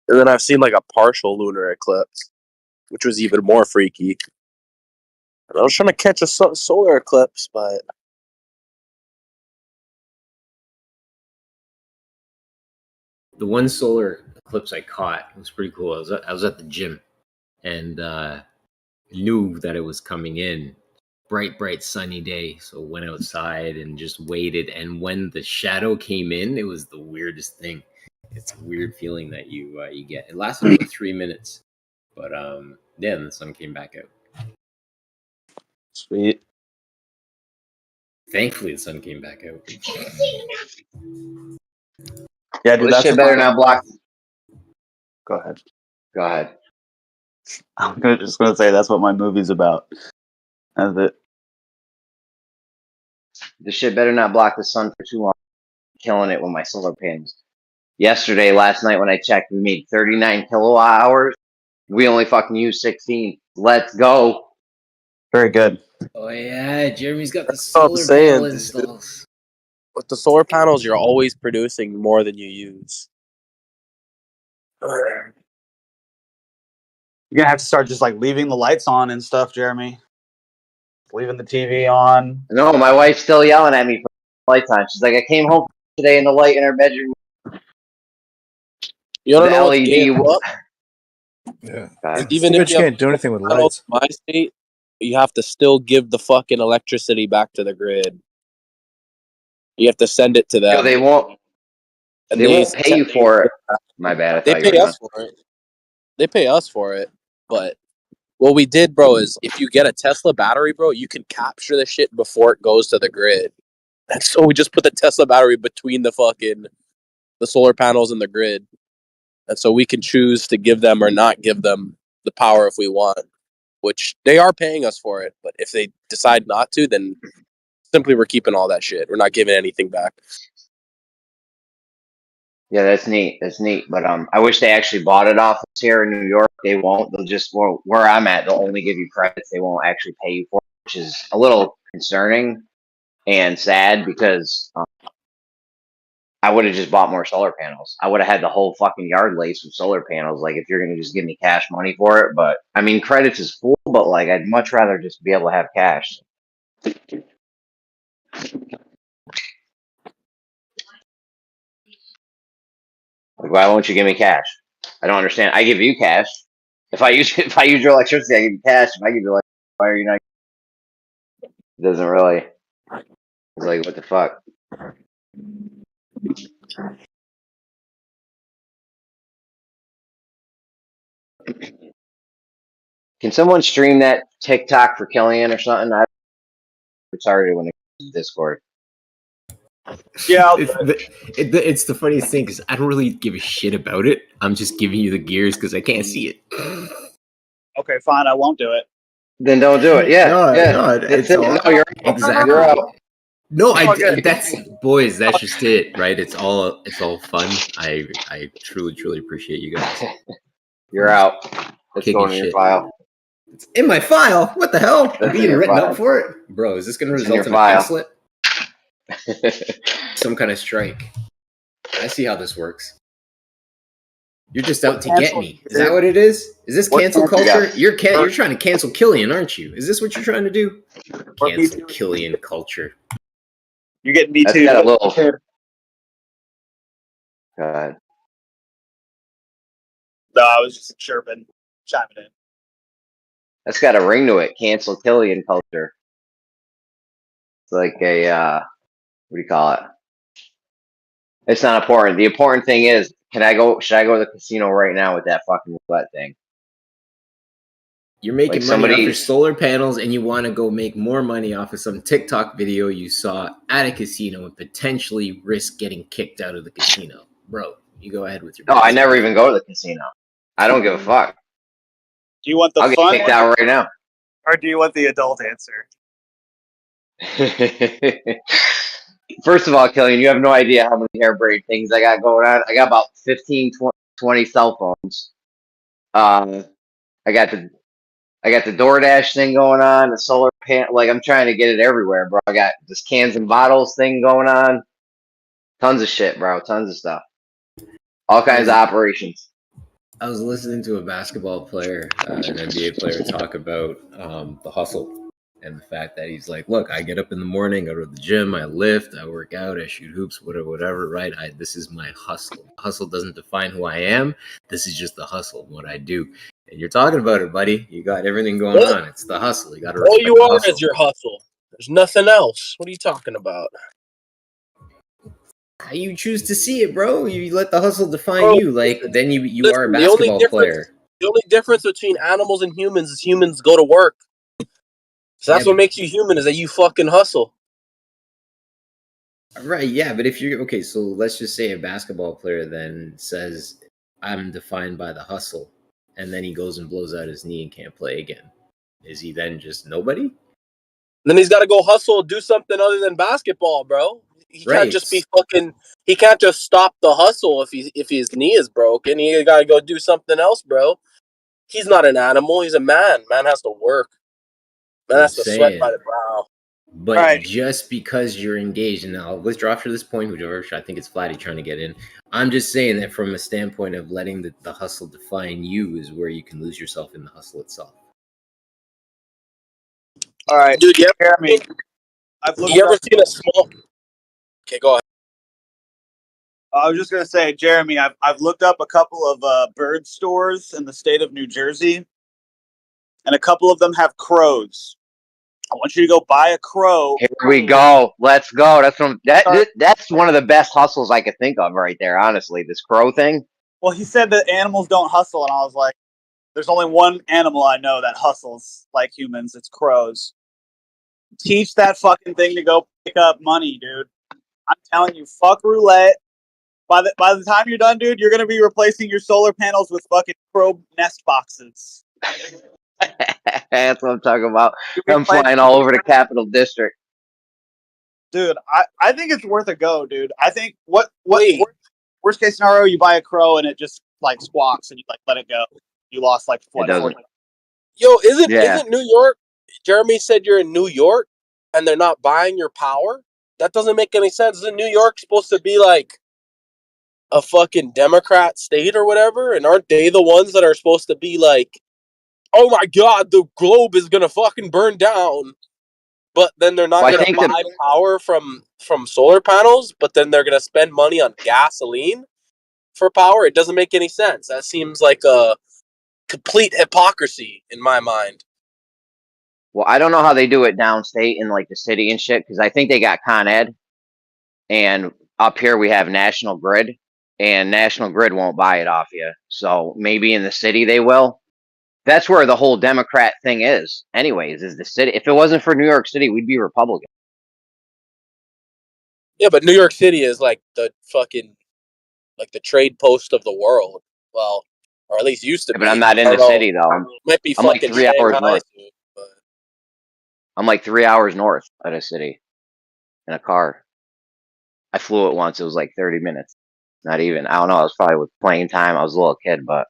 And then I've seen like a partial lunar eclipse, which was even more freaky. And I was trying to catch a solar eclipse, but The one solar eclipse I caught was pretty cool. I was at the gym, and knew that it was coming in. Bright sunny day, so went outside and just waited. And when the shadow came in, it was the weirdest thing. It's a weird feeling that you get. It lasted about 3 minutes, but then the sun came back out. Sweet. Thankfully, the sun came back out. Yeah, dude, This shit better not block. Go ahead. Go ahead. I'm just gonna say that's what my movie's about. That's it. This shit better not block the sun for too long. I'm killing it with my solar panels. Last night when I checked, we made 39 kilowatt hours. We only fucking used 16. Let's go. Very good. Oh yeah, Jeremy's got the what I'm solar saying, panel dude. installs. With the solar panels, you're always producing more than you use. You're gonna have to start just like leaving the lights on and stuff, Jeremy. Leaving the TV on. No, my wife's still yelling at me for the lights on. She's like, I came home today and the light in our bedroom. You don't The know what's gay LED. as fuck? Yeah. God. Even Too if bad you you can't do anything with panels lights. in my state, you have to still give the fucking electricity back to the grid. You have to send it to Yo, them. they won't. And They won't pay you for it. My bad. I They thought you pay were us for it. They pay us for it. But what we did, bro, is if you get a Tesla battery, bro, you can capture the shit before it goes to the grid. And so we just put the Tesla battery between the solar panels and the grid. And so we can choose to give them or not give them the power if we want, which they are paying us for it. But if they decide not to, then simply we're keeping all that shit. We're not giving anything back. Yeah, that's neat. That's neat. But I wish they actually bought it off us here in New York. They won't. They'll just where I'm at. They'll only give you credits. They won't actually pay you for it, which is a little concerning and sad because I would have just bought more solar panels. I would have had the whole fucking yard laced with solar panels. Like if you're gonna just give me cash money for it, but I mean credits is cool, but like I'd much rather just be able to have cash. Like, why won't you give me cash? I don't understand. I give you cash. If I use your electricity, I give you cash. If I give you electricity, why are you not? It doesn't really. It's like what the fuck. Can someone stream that TikTok for Killian or something? I'm sorry when it comes to Discord. Yeah, It's the funniest thing because I don't really give a shit about it. I'm just giving you the gears because I can't see it. Okay, fine. I won't do it. Then don't do it. Yeah, No, yeah. no, That's it's it. all No, you're exactly. You're out. No, Okay. that's boys. That's just it, right? It's all fun. I truly appreciate you guys. You're out. It's Kicking going in your shit. file. It's in my file. What the hell? I'm That's in being your written file. up for it, bro. Is this going to It's in your result in a pink file. slip? Some kind of strike. I see how this works. You're just out to get me. Is that what it is? Is this cancel culture? You're trying to cancel Killian, aren't you? Is this what you're trying to do? Cancel Killian culture. You're getting me That's too. got a little. God. No, I was just chirping, chiming in. That's got a ring to it. Cancel Killian culture. It's like a what do you call it? It's not important. The important thing is, should I go to the casino right now with that fucking roulette thing? You're making Like money off somebody- your solar panels and you want to go make more money off of some TikTok video you saw at a casino and potentially risk getting kicked out of the casino. Bro, you go ahead with your No, I business. never even go to the casino. I don't give a fuck. Do you want the I'll get fun kicked out right now. or do you want the adult answer? First of all, Killian, you have no idea how many hair braid things I got going on. I got about 15, 20 cell phones. I got the DoorDash thing going on, the solar pan. Like I'm trying to get it everywhere, bro. I got this cans and bottles thing going on. Tons of shit, bro. Tons of stuff. All kinds of operations. I was listening to a basketball player, an NBA player, talk about the hustle and the fact that he's like, look, I get up in the morning, go to the gym, I lift, I work out, I shoot hoops, whatever, right? This is my hustle. Hustle doesn't define who I am. This is just the hustle, what I do. And you're talking about it, buddy. You got everything going on. It's the hustle. You got to All respect you the are hustle. is your hustle. There's nothing else. What are you talking about? How you choose to see it, bro? You let the hustle define Bro, you. Like then you listen, are a the only basketball difference- player. The only difference between animals and humans is humans go to work. So that's Yeah, what makes you human, is that you fucking hustle. Right, yeah, but if you're okay, so let's just say a basketball player then says, I'm defined by the hustle, and then he goes and blows out his knee and can't play again. Is he then just nobody? Then he's got to go hustle, do something other than basketball, bro. He Right. can't just be fucking. He can't just stop the hustle if his knee is broken. He got to go do something else, bro. He's not an animal. He's a man. Man has to work. Man I'm has to sweat by saying. the brow. But Right. just because you're engaged, and I'll withdraw after this point, whichever I think it's Flatty trying to get in. I'm just saying that from a standpoint of letting the hustle define you is where you can lose yourself in the hustle itself. All right, Dude, you Jeremy. I've looked ever up. seen a small? Okay, go ahead. I was just gonna say, Jeremy, I've looked up a couple of bird stores in the state of New Jersey, and a couple of them have crows. I want you to go buy a crow. Here we go. Let's go. That's one of the best hustles I could think of right there. Honestly, this crow thing. Well, he said that animals don't hustle, and I was like, there's only one animal I know that hustles like humans. It's crows. Teach that fucking thing to go pick up money, dude. I'm telling you, fuck roulette. By the time you're done, dude, you're gonna be replacing your solar panels with fucking crow nest boxes. That's what I'm talking about. I'm flying all over the Capital District. Dude, I think it's worth a go, dude. I think worst case scenario, you buy a crow and it just like squawks and you like let it go. You lost like what? It doesn't. Yo, isn't New York? Jeremy said you're in New York, and they're not buying your power. That doesn't make any sense. Isn't New York supposed to be like a fucking Democrat state or whatever? And aren't they the ones that are supposed to be like, oh my god, the globe is gonna fucking burn down? But then they're not Well, gonna buy power from solar panels, but then they're gonna spend money on gasoline for power. It doesn't make any sense. That seems like a complete hypocrisy in my mind. Well, I don't know how they do it downstate in like the city and shit, because I think they got Con Ed, and up here we have National Grid, and National Grid won't buy it off you. So maybe in the city they will. That's where the whole Democrat thing is. Anyways, is the city. If it wasn't for New York City, we'd be Republican. Yeah, but New York City is like the fucking like the trade post of the world. Well, or at least used to be. But I'm not in the city though. Might be I'm like fucking 3 hours Shanghai north. soon, but I'm like 3 hours north of the city in a car. I flew it once. It was like 30 minutes. Not even. I don't know. I was probably with plane time. I was a little kid, but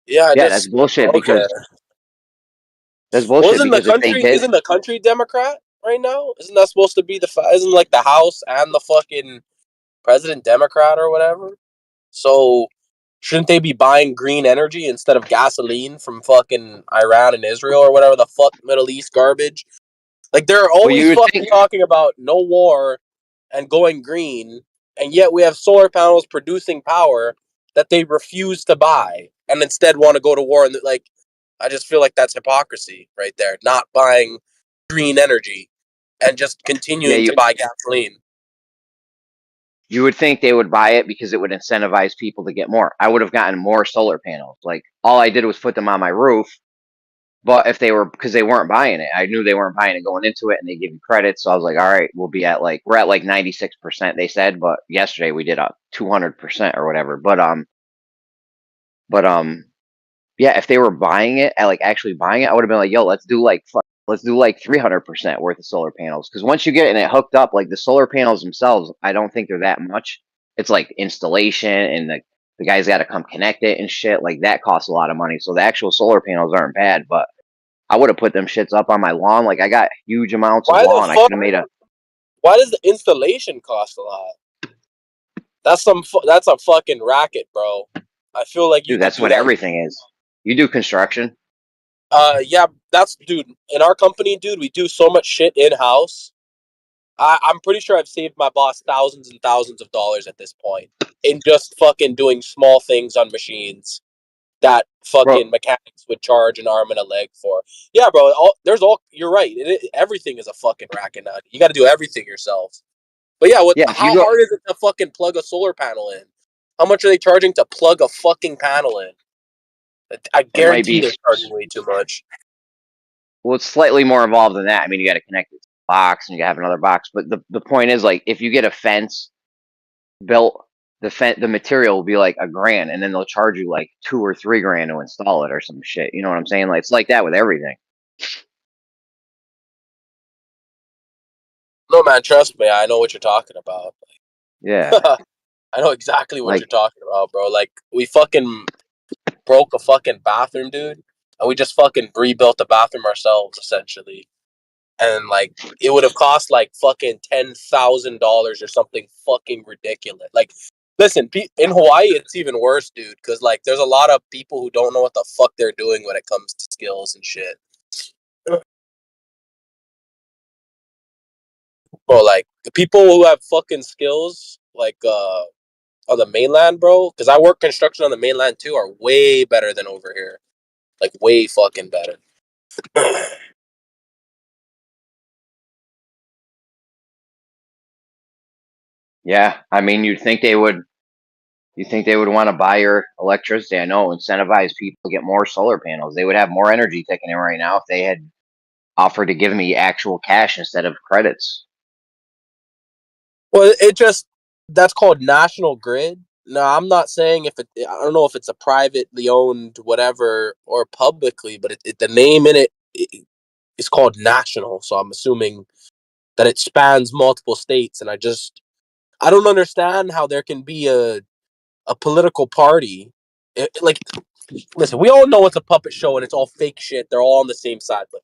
yeah, that's bullshit because that's Well, bullshit because if they did, isn't the country Democrat right now? Isn't that supposed to be isn't like the House and the fucking president Democrat or whatever? So shouldn't they be buying green energy instead of gasoline from fucking Iran and Israel or whatever the fuck Middle East garbage? Like they're always you would fucking talking about no war and going green, and yet we have solar panels producing power that they refuse to buy and instead want to go to war. And like, I just feel like that's hypocrisy right there. Not buying green energy and just continuing to buy gasoline. you would think they would buy it because it would incentivize people to get more. I would have gotten more solar panels. Like all I did was put them on my roof. But if they were, because they weren't buying it, I knew they weren't buying it going into it, and they give you credit. So I was like, all right, we're at like 96%. They said, but yesterday we did 200% or whatever. Yeah, if they were buying it, actually buying it, I would have been like, yo, let's do like 300% worth of solar panels. Because once you get it hooked up, like the solar panels themselves, I don't think they're that much. It's like installation and the guy's got to come connect it and shit. Like that costs a lot of money. So the actual solar panels aren't bad, but I would have put them shits up on my lawn. Like I got huge amounts of lawn. I could have made Why does the installation cost a lot? That's a fucking racket, bro. I feel like you. Dude, that's what everything is. You do construction. Yeah, dude. In our company, dude, we do so much shit in house. I'm pretty sure I've saved my boss thousands and thousands of dollars at this point in just fucking doing small things on machines that fucking mechanics would charge an arm and a leg for. Yeah, bro. You're right. Everything is a fucking racket now. You got to do everything yourself. But yeah, how hard is it to fucking plug a solar panel in? How much are they charging to plug a fucking panel in? I guarantee they're charging way too much. Well, it's slightly more involved than that. I mean, you got to connect it to the box and you have another box. But the point is, like, if you get a fence built, the material will be like $1,000, and then they'll charge you like $2 or $3 to install it or some shit. You know what I'm saying? Like, it's like that with everything. No, man, trust me. I know what you're talking about. Yeah. I know exactly what Like, you're talking about, bro. Like, we fucking broke a fucking bathroom, dude, and we just fucking rebuilt the bathroom ourselves, essentially. And like, it would have cost like fucking $10,000 or something fucking ridiculous. Like, listen, in Hawaii, it's even worse, dude, because like, there's a lot of people who don't know what the fuck they're doing when it comes to skills and shit. Bro, like, the people who have fucking skills, like, on the mainland, bro, because I work construction on the mainland too, are way better than over here. Like, way fucking better. yeah, I mean, you'd think they would. You think they would want to buy your electricity? I know, incentivize people to get more solar panels. They would have more energy taken in right now if they had offered to give me actual cash instead of credits. Well, that's called National Grid. No, I'm not saying I don't know if it's a privately owned whatever or publicly, but the name in it is called National. So I'm assuming that it spans multiple states. And I don't understand how there can be a political party. Like, listen, we all know it's a puppet show and it's all fake shit. They're all on the same side. But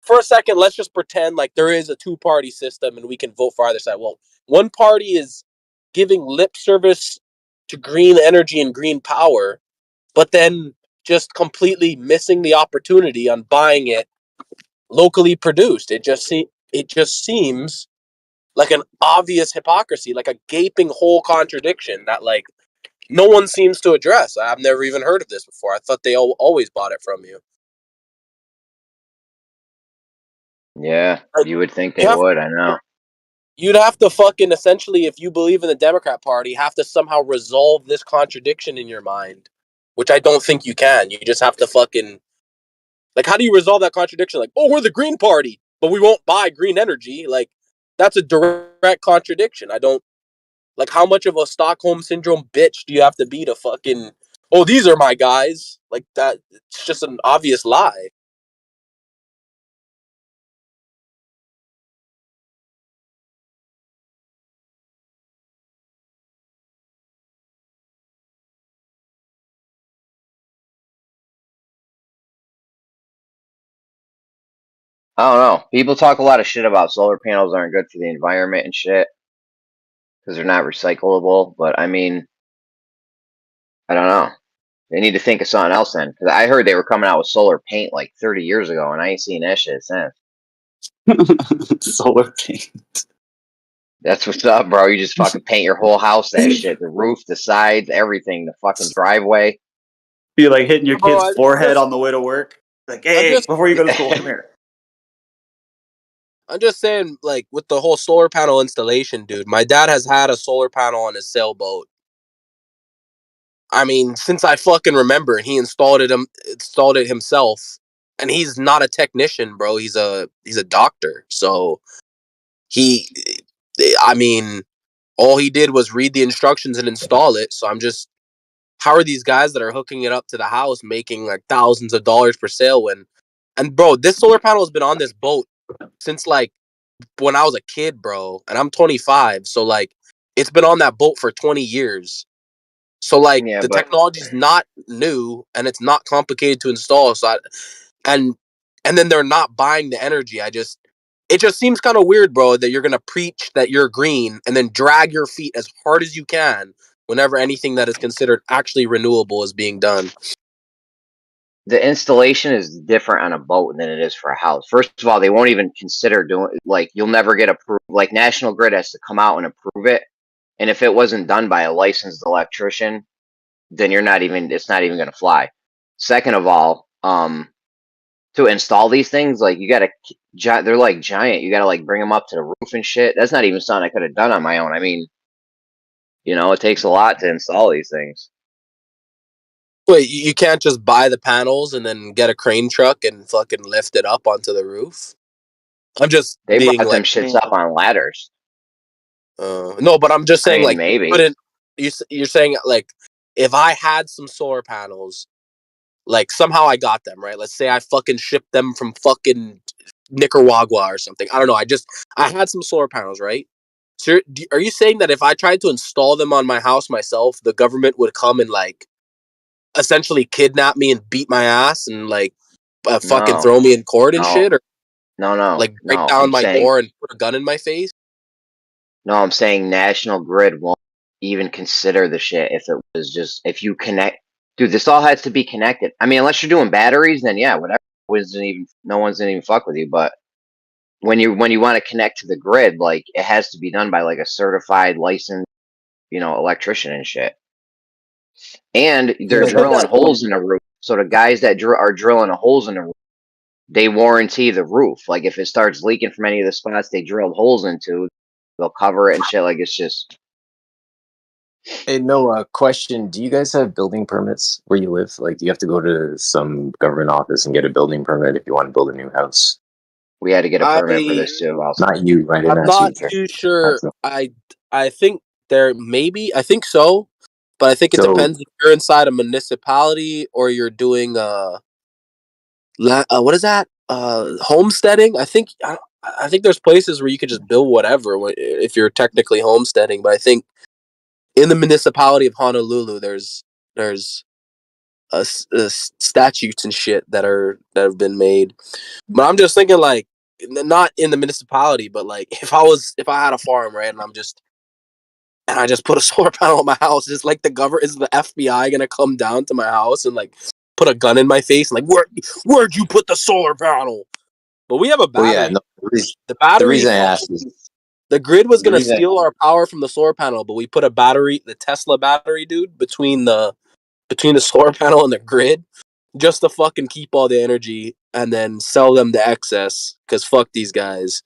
for a second, let's just pretend like there is a two-party system and we can vote for either side. Well, one party is giving lip service to green energy and green power, but then just completely missing the opportunity on buying it locally produced. It just seems like an obvious hypocrisy, like a gaping hole contradiction that like no one seems to address. I've never even heard of this before. I thought they always bought it from you. Yeah, you would think they You have would. I know. You'd have to fucking essentially, if you believe in the Democrat Party, have to somehow resolve this contradiction in your mind, which I don't think you can. You just have to fucking, like, how do you resolve that contradiction? Like, oh, we're the Green Party, but we won't buy green energy. Like, that's a direct contradiction. I don't, like, how much of a Stockholm Syndrome bitch do you have to be to fucking, oh, these are my guys? Like, that, it's just an obvious lie. I don't know. People talk a lot of shit about solar panels aren't good for the environment and shit because they're not recyclable. But I mean, I don't know. They need to think of something else then. Because I heard they were coming out with solar paint like 30 years ago, and I ain't seen that shit since. Solar paint. That's what's up, bro. You just fucking paint your whole house that shit. The roof, the sides, everything. The fucking driveway. Be like hitting your Bro, kid's forehead on the way to work. Like, hey, before you go to school, come here. I'm just saying, like, with the whole solar panel installation, dude, my dad has had a solar panel on his sailboat. I mean, since I fucking remember, and he installed it himself. And he's not a technician, bro. He's a doctor. So I mean, all he did was read the instructions and install it. So how are these guys that are hooking it up to the house making like thousands of dollars per sale and bro, this solar panel has been on this boat since like when I was a kid, bro, and I'm 25. So like, it's been on that boat for 20 years. So like, Yeah, the but technology is not new and it's not complicated to install. And then they're not buying the energy. It just seems kind of weird, bro, that you're gonna preach that you're green and then drag your feet as hard as you can whenever anything that is considered actually renewable is being done. the installation is different on a boat than it is for a house. First of all, they won't even consider doing like you'll never get approved. Like National Grid has to come out and approve it, and if it wasn't done by a licensed electrician, then it's not even going to fly. Second of all, to install these things, like you gotta, they're like giant. You gotta like bring them up to the roof and shit. That's not even something I could have done on my own. I mean, it takes a lot to install these things. Wait, you can't just buy the panels and then get a crane truck and fucking lift it up onto the roof? I'm just They being brought them like, shits up on ladders. no, but I'm just I saying, mean, like, maybe. you're saying, like, if I had some solar panels, like, somehow I got them, right? Let's say I fucking shipped them from fucking Nicaragua or something. I don't know. I had some solar panels, right? So are you saying that if I tried to install them on my house myself, the government would come and like essentially kidnap me and beat my ass and like fucking No, throw me in court and no, shit, or like break no. down I'm my saying door and put a gun in my face? no. I'm saying National Grid won't even consider the shit if it was just if you connect. Dude, this all has to be connected. I mean, unless you're doing batteries, then yeah, whatever. No one's gonna even fuck with you. But when you want to connect to the grid, like it has to be done by like a certified, licensed, electrician and shit. And they're Yeah, but drilling holes in the roof. So the guys that are drilling holes in the roof, they warranty the roof. Like if it starts leaking from any of the spots they drilled holes into, they'll cover it and shit. Like it's just Hey, no, question. Do you guys have building permits where you live? Like, do you have to go to some government office and get a building permit if you want to build a new house? we had to get a permit for this too. Also, Not you, I didn't I'm ask you. not too sure. I think I think so, but I think it So- depends if you're inside a municipality or you're doing what is that? Homesteading. I think there's places where you could just build whatever if you're technically homesteading. But I think in the municipality of Honolulu, there's statutes and shit that have been made. But I'm just thinking like not in the municipality, but like if I had a farm, right, and I just put a solar panel on my house, is like is the FBI gonna come down to my house and like put a gun in my face and like where'd you put the solar panel? But we have a battery. Well, yeah, no, the battery. The reason I asked is the grid was gonna steal our power from the solar panel, but we put a battery, the Tesla battery, dude, between the solar panel and the grid, just to fucking keep all the energy and then sell them the excess. Because fuck these guys.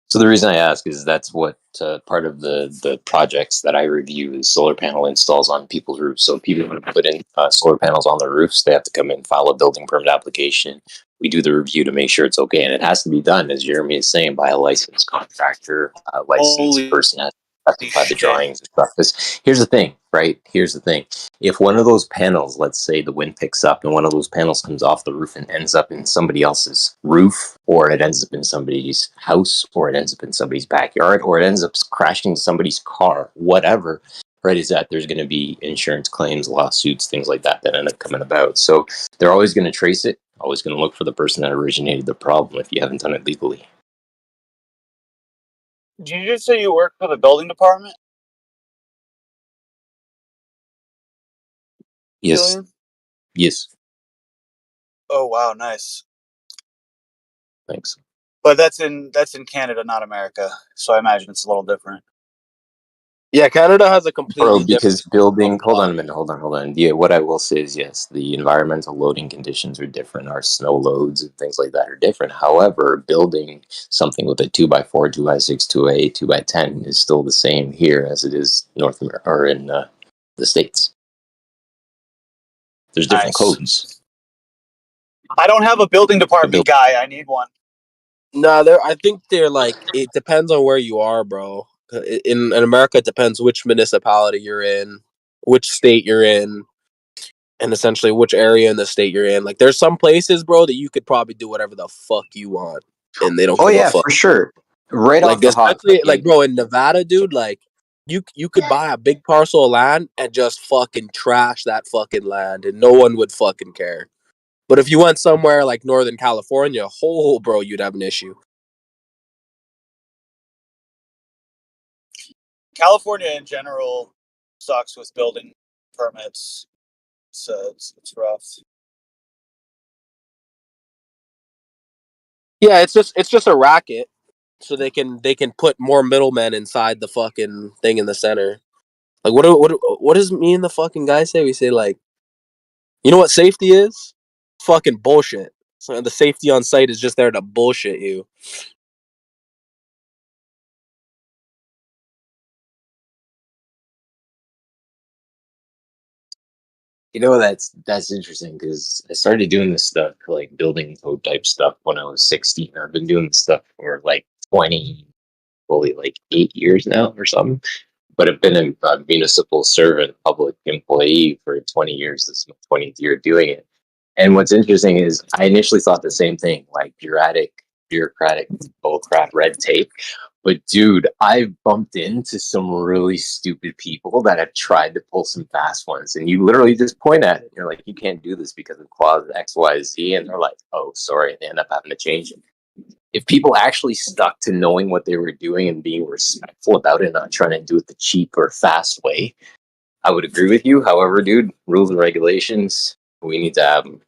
So the reason I ask is that's what part of the projects that I review is solar panel installs on people's roofs. So if people want to put in solar panels on their roofs, they have to come in, file a building permit application. We do the review to make sure it's okay, and it has to be done, as Jeremy is saying, by a licensed contractor, a licensed person has to specify the drawings and stuff. Because here's the thing, right? Here's the thing. If one of those panels, let's say the wind picks up and one of those panels comes off the roof and ends up in somebody else's roof, or it ends up in somebody's house, or it ends up in somebody's backyard, or it ends up crashing somebody's car, whatever, right, is that there's going to be insurance claims, lawsuits, things like that end up coming about. So they're always going to trace it, always going to look for the person that originated the problem if you haven't done it legally. Did you just say you work for the building department? Yes. Julian? Yes. Oh wow, nice. Thanks. But that's in Canada, not America. So I imagine it's a little different. Yeah, Canada has a completely Because different building, hold on a minute, hold on. Yeah, what I will say is yes, the environmental loading conditions are different. Our snow loads and things like that are different. However, building something with a 2x4, 2x6, 2x8, 2x10 is still the same here as it is North America or in the States. There's different codes. I don't have a building department guy. I need one. No, I think they're like, it depends on where you are, bro. In America, it depends which municipality you're in, which state you're in, and essentially which area in the state you're in. Like, there's some places, bro, that you could probably do whatever the fuck you want, and they don't give a fuck. For sure. Right Like, off the hop. especially, like, bro, in Nevada, dude, like, you could buy a big parcel of land and just fucking trash that fucking land, and no one would fucking care. But if you went somewhere like Northern California, bro, you'd have an issue. California in general sucks with building permits. So it's rough. Yeah, it's just a racket, so they can put more middlemen inside the fucking thing in the center. Like what does me and the fucking guy say? We say like, you know what safety is? Fucking bullshit. So the safety on site is just there to bullshit you. You know, that's interesting because I started doing this stuff, like building code type stuff, when I was 16. I've been doing this stuff for like 8 years now or something. But I've been a municipal servant, public employee for 20 years. This is my 20th year doing it. And what's interesting is I initially thought the same thing, like bureaucratic bureaucratic bullcrap red tape. But dude, I've bumped into some really stupid people that have tried to pull some fast ones, and you literally just point at it. You're like, you can't do this because of clause X, Y, Z, and they're like, oh, sorry, they end up having to change it. If people actually stuck to knowing what they were doing and being respectful about it, not trying to do it the cheap or fast way, I would agree with you. However, dude, rules and regulations, we need to have them.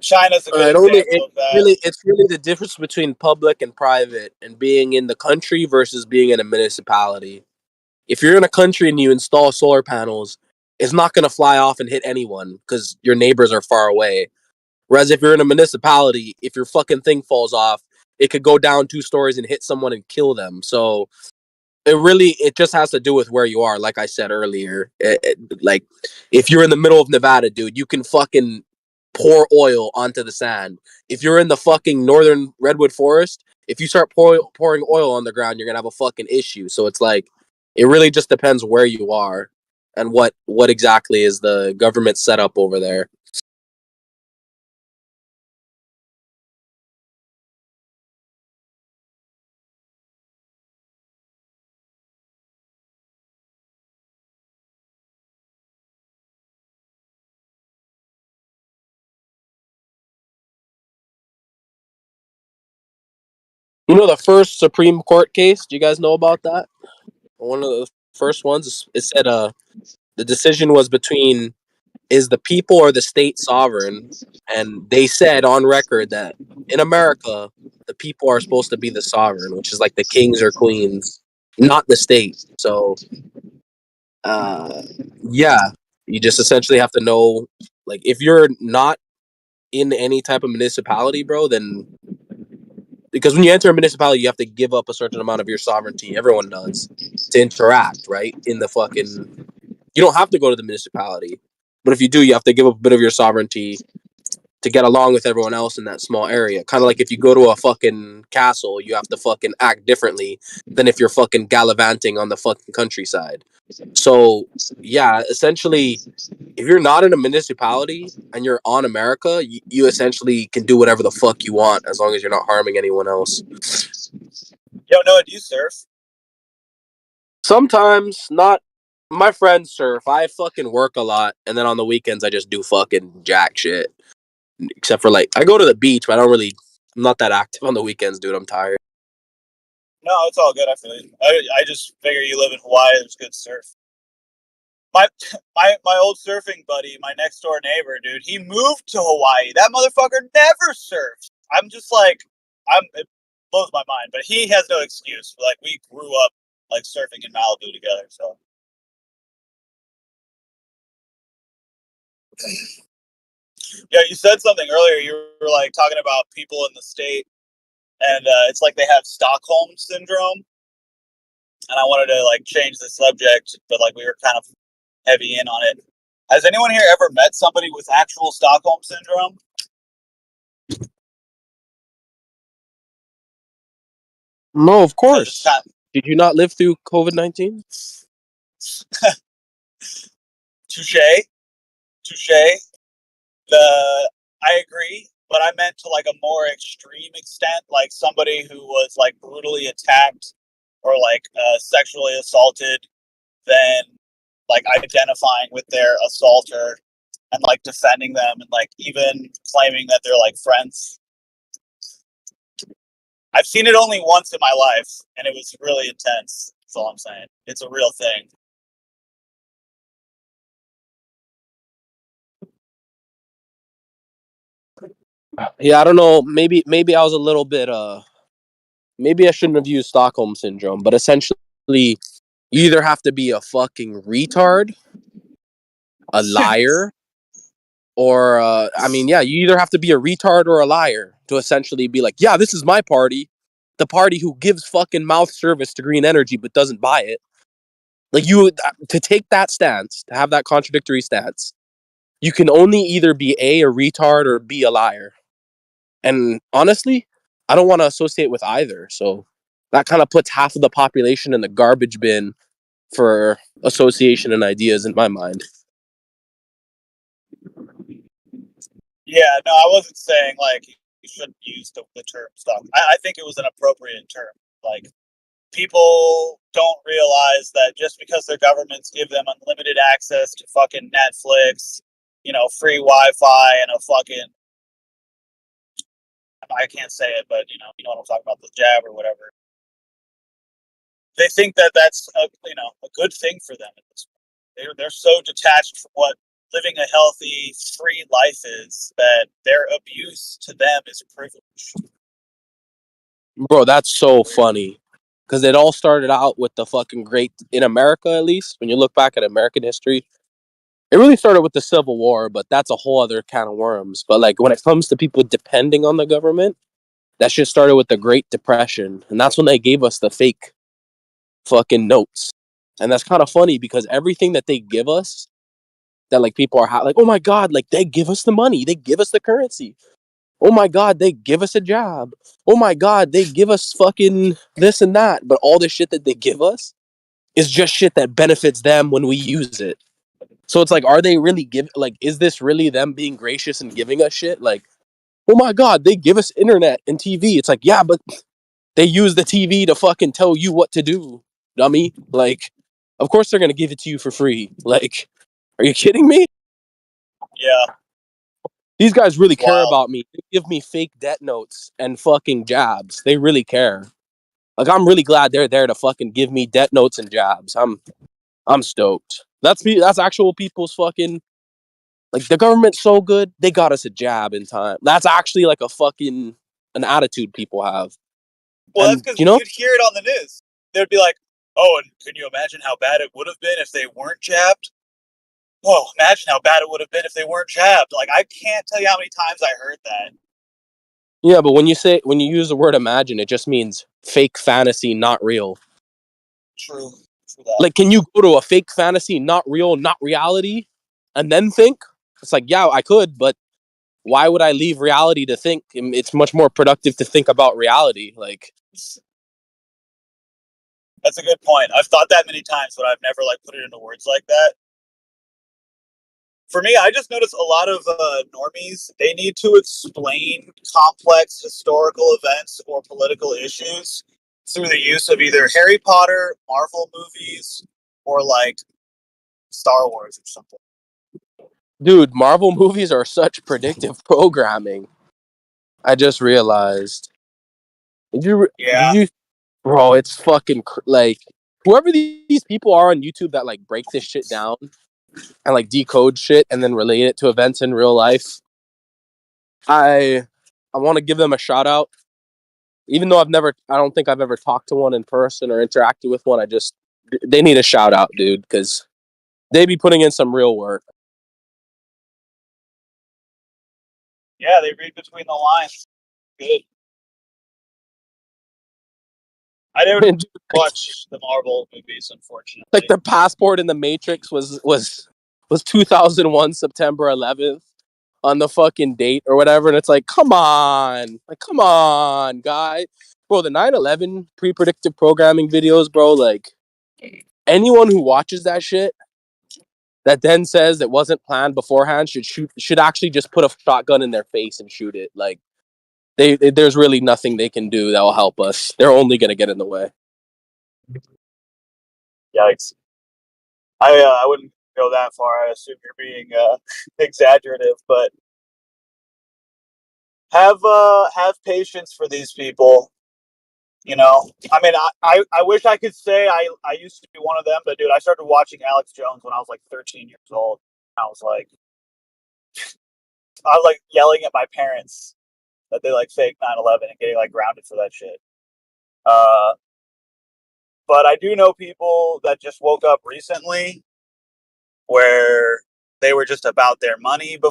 China's a good example of that. It's really the difference between public and private and being in the country versus being in a municipality. If you're in a country and you install solar panels, it's not going to fly off and hit anyone because your neighbors are far away. Whereas if you're in a municipality, if your fucking thing falls off, it could go down 2 stories and hit someone and kill them. So it just has to do with where you are. Like I said earlier, like if you're in the middle of Nevada, dude, you can fucking pour oil onto the sand. If you're in the fucking northern redwood forest, if you start pouring oil on the ground, you're gonna have a fucking issue. So it's like, it really just depends where you are and what exactly is the government set up over there. You know the first Supreme Court case? Do you guys know about that? One of the first ones. It said the decision was between, is the people or the state sovereign? And they said on record that in America, the people are supposed to be the sovereign, which is like the kings or queens, not the state. So, yeah, you just essentially have to know, like, if you're not in any type of municipality, bro, then because when you enter a municipality, you have to give up a certain amount of your sovereignty. Everyone does to interact, right? In the fucking, you don't have to go to the municipality, but if you do, you have to give up a bit of your sovereignty to get along with everyone else in that small area. Kind of like if you go to a fucking castle, you have to fucking act differently than if you're fucking gallivanting on the fucking countryside. So, yeah, essentially, if you're not in a municipality and you're on America, you essentially can do whatever the fuck you want as long as you're not harming anyone else. Yo, Noah, do you surf? Sometimes, not. My friends surf. I fucking work a lot, and then on the weekends I just do fucking jack shit. Except for, like, I go to the beach, but I'm not that active on the weekends, dude. I'm tired. No, it's all good. I feel you. I just figure you live in Hawaii. There's good surf. My old surfing buddy, my next door neighbor, dude, he moved to Hawaii. That motherfucker never surfs. I'm just like, it blows my mind. But he has no excuse. Like, we grew up like surfing in Malibu together. So. Yeah, you said something earlier. You were like talking about people in the state, and it's like they have Stockholm syndrome. And I wanted to like change the subject, but like we were kind of heavy in on it. Has anyone here ever met somebody with actual Stockholm syndrome? No, of course. Did you not live through COVID-19? Touche. I agree, but I meant to like a more extreme extent, like somebody who was like brutally attacked or like sexually assaulted, then like identifying with their assaulter and like defending them and like even claiming that they're like friends. I've seen it only once in my life, and it was really intense. That's all I'm saying. It's a real thing. Yeah, I don't know. Maybe I was a little bit maybe I shouldn't have used Stockholm syndrome, but essentially you either have to be a fucking retard, a liar, or I mean, yeah, you either have to be a retard or a liar to essentially be like, yeah, this is my party, the party who gives fucking mouth service to green energy but doesn't buy it. Like, you to take that stance, to have that contradictory stance, you can only either be a retard or B, a liar. And honestly, I don't want to associate with either. So that kind of puts half of the population in the garbage bin for association and ideas in my mind. Yeah, no, I wasn't saying like you shouldn't use the term stuck. I think it was an appropriate term. Like, people don't realize that just because their governments give them unlimited access to fucking Netflix, free Wi-Fi and a fucking, I can't say it, but you know what I'm talking about, the jab or whatever. They think that that's a good thing for them at this point. They're so detached from what living a healthy, free life is that their abuse to them is privilege. Bro, that's so funny. Because it all started out with the fucking in America, at least, when you look back at American history, it really started with the Civil War, but that's a whole other can of worms. But like when it comes to people depending on the government, that shit started with the Great Depression. And that's when they gave us the fake fucking notes. And that's kind of funny because everything that they give us, that like people are like, oh my God, like they give us the money, they give us the currency. Oh my God, they give us a job. Oh my God, they give us fucking this and that. But all the shit that they give us is just shit that benefits them when we use it. So it's like, are they really is this really them being gracious and giving us shit? Like, oh my God, they give us internet and TV. It's like, yeah, but they use the TV to fucking tell you what to do, dummy. Like, of course they're going to give it to you for free. Like, are you kidding me? Yeah. These guys really care about me. They give me fake debt notes and fucking jobs. They really care. Like, I'm really glad they're there to fucking give me debt notes and jobs. I'm stoked. That's me. That's actual people's fucking, like, the government's so good, they got us a job in time. That's actually like an attitude people have. Well, And, that's because you know, you'd hear it on the news. They'd be like, oh, and can you imagine how bad it would have been if they weren't jabbed? Whoa, imagine how bad it would have been if they weren't jabbed. Like, I can't tell you how many times I heard that. yeah, but when you use the word imagine, it just means fake fantasy, not real. True that. Like, can you go to a fake fantasy, not real, not reality, and then think? It's like, yeah, I could, but why would I leave reality to think? It's much more productive to think about reality. Like, that's a good point. I've thought that many times, but I've never put it into words like that. For me, I just notice a lot of normies, they need to explain complex historical events or political issues through the use of either Harry Potter, Marvel movies, or Star Wars or something. dude, Marvel movies are such predictive programming. I just realized. Did you, bro, it's fucking whoever these people are on YouTube that break this shit down and decode shit and then relate it to events in real life. I want to give them a shout out. Even though I don't think I've ever talked to one in person or interacted with one. They need a shout out, dude, because they be putting in some real work. Yeah, they read between the lines. Good. I never watch the Marvel movies, unfortunately. Like the passport in the Matrix was 2001 September 11th on the fucking date or whatever, and it's like, come on, guy, bro. The 9/11 pre-predictive programming videos, bro. Like, anyone who watches that shit that then says it wasn't planned beforehand should actually just put a shotgun in their face and shoot it. Like, there's really nothing they can do that will help us. They're only gonna get in the way. Yikes. I wouldn't go that far. I assume you're being exaggerative, but have patience for these people. You know, I mean, I wish I could say I used to be one of them, but dude, I started watching Alex Jones when I was 13 years old. I was yelling at my parents that they fake 9/11 and getting grounded for that shit. But I do know people that just woke up recently where they were just about their money and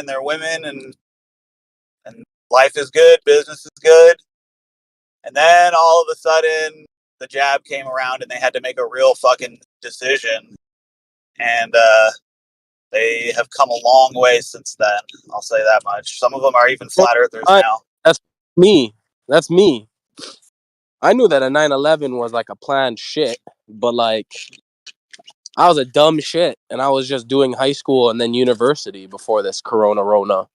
their women, and life is good, business is good. And then all of a sudden the jab came around and they had to make a real fucking decision. And they have come a long way since then. I'll say that much. Some of them are even flat earthers now. That's me. I knew that a 9/11 was a planned shit, but I was a dumb shit, and I was just doing high school and then university before this Corona Rona.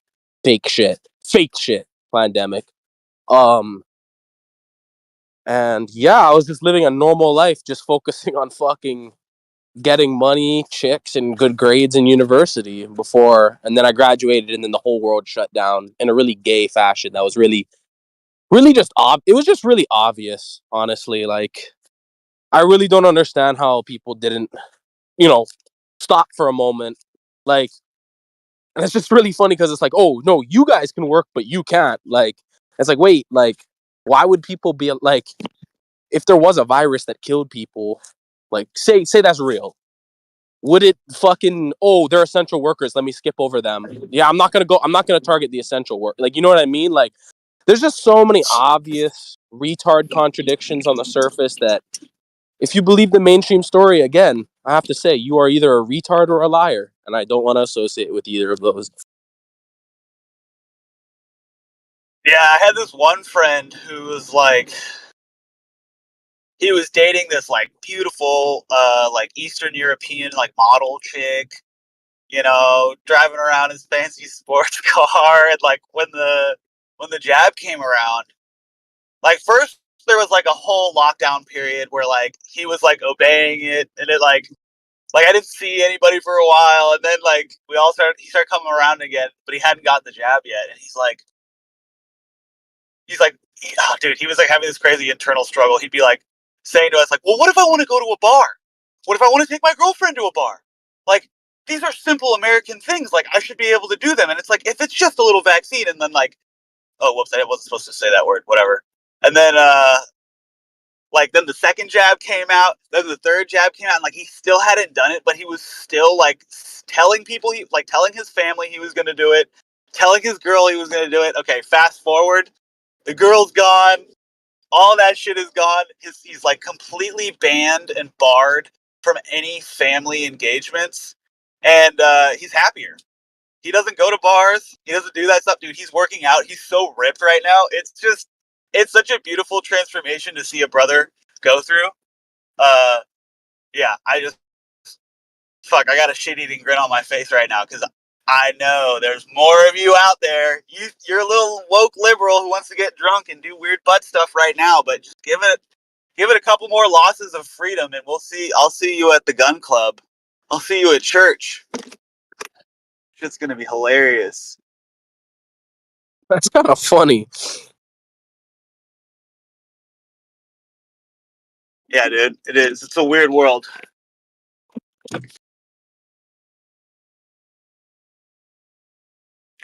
fake shit pandemic. And yeah, I was just living a normal life, just focusing on fucking getting money, chicks, and good grades in university and then I graduated, and then the whole world shut down in a really gay fashion. That was really just it was just really obvious, honestly. Like, I really don't understand how people didn't, stop for a moment. Like, and it's just really funny because it's like, oh no, you guys can work, but you can't. Like, it's like, wait, like, why would people be like, if there was a virus that killed people, like, say that's real, would it fucking, oh, they're essential workers, let me skip over them. Yeah, I'm not gonna target the essential work. Like, you know what I mean? Like, there's just so many obvious retard contradictions on the surface that if you believe the mainstream story, again, I have to say, you are either a retard or a liar, and I don't want to associate with either of those. Yeah, I had this one friend who was like, he was dating this like beautiful, like Eastern European like model chick, driving around his fancy sports car, and like when the jab came around, like first there was like a whole lockdown period where like he was like obeying it, and it like I didn't see anybody for a while, and then like he started coming around again, but he hadn't gotten the jab yet, and he's like, oh, dude, he was like having this crazy internal struggle. He'd be like saying to us like, well, what if I want to go to a bar? What if I want to take my girlfriend to a bar? Like, these are simple American things. Like, I should be able to do them. And it's like, if it's just a little vaccine, and then like, oh, whoops, I wasn't supposed to say that word, whatever. And then, then the second jab came out, then the third jab came out, and like, he still hadn't done it, but he was still like telling people, telling his family he was going to do it, telling his girl he was going to do it. Okay, fast forward, the girl's gone, all that shit is gone. He's like completely banned and barred from any family engagements, and he's happier. He doesn't go to bars. He doesn't do that stuff, dude. He's working out. He's so ripped right now. It's such a beautiful transformation to see a brother go through. Yeah, I got a shit-eating grin on my face right now because I know there's more of you out there. You're a little woke liberal who wants to get drunk and do weird butt stuff right now, but just give it a couple more losses of freedom, and I'll see you at the gun club. I'll see you at church. Shit's gonna be hilarious. That's kind of funny. Yeah, dude, it is. It's a weird world.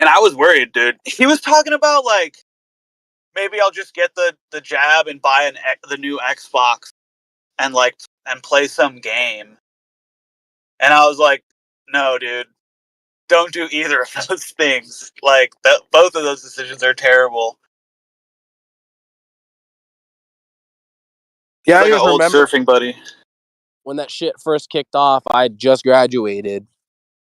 And I was worried, dude. He was talking about like, maybe I'll just get the jab and buy the new Xbox and play some game. And I was like, no, dude, don't do either of those things. Like, both of those decisions are terrible. Yeah, like I an old remember surfing buddy. When that shit first kicked off, I just graduated,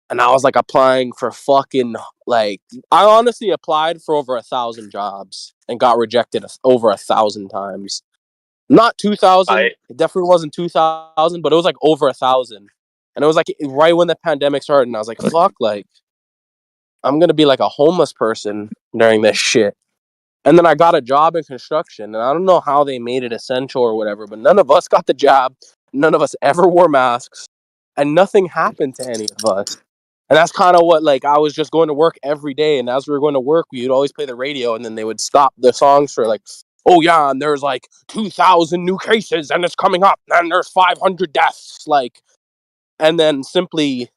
and I was like applying for fucking I honestly applied for over 1,000 jobs and got rejected over 1,000 times. Not 2,000. It definitely wasn't 2,000, but it was like over 1,000. And it was like right when the pandemic started, and I was like, fuck, like, I'm gonna be like a homeless person during this shit. And then I got a job in construction, and I don't know how they made it essential or whatever, but none of us got the job. None of us ever wore masks, and nothing happened to any of us. And that's kind of what, like, I was just going to work every day, and as we were going to work, we would always play the radio, and then they would stop the songs for like, oh yeah, and there's like 2,000 new cases, and it's coming up, and there's 500 deaths, like, and then simply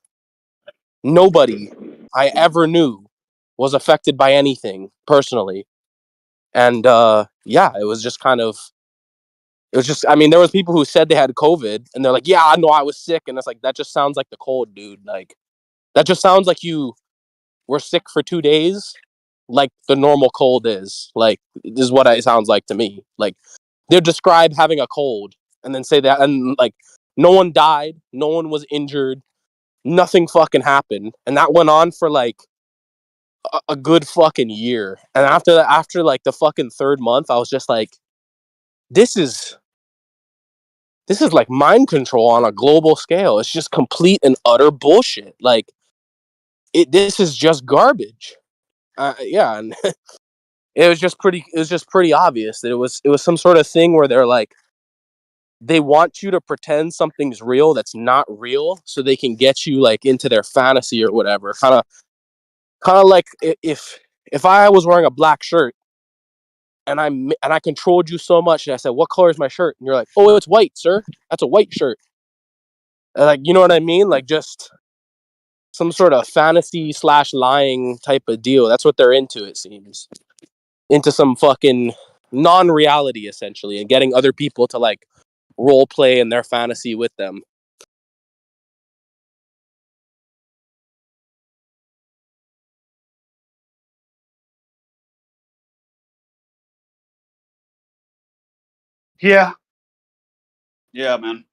nobody I ever knew was affected by anything personally. And yeah, it was just, I mean, there was people who said they had COVID, and they're like, yeah, I know I was sick. And it's like, that just sounds like the cold, dude. Like, that just sounds like you were sick for 2 days, like the normal cold is. Like, this is what it sounds like to me. Like, they'll describe having a cold and then say that, and like, no one died, no one was injured, nothing fucking happened. And that went on for like a good fucking year. And after like the fucking third month, I was just like, this is like mind control on a global scale. It's just complete and utter bullshit. Like, this is just garbage. Yeah, and it was just pretty obvious that it was some sort of thing where they're like, they want you to pretend something's real that's not real, so they can get you like into their fantasy or whatever. Kind of like if I was wearing a black shirt and I controlled you so much and I said, "What color is my shirt?" and you're like, "Oh, it's white, sir. That's a white shirt." And like, you know what I mean? Like, just some sort of fantasy / lying type of deal. That's what they're into, it seems. Into some fucking non-reality, essentially, and getting other people to like role play in their fantasy with them. Yeah. Yeah, man.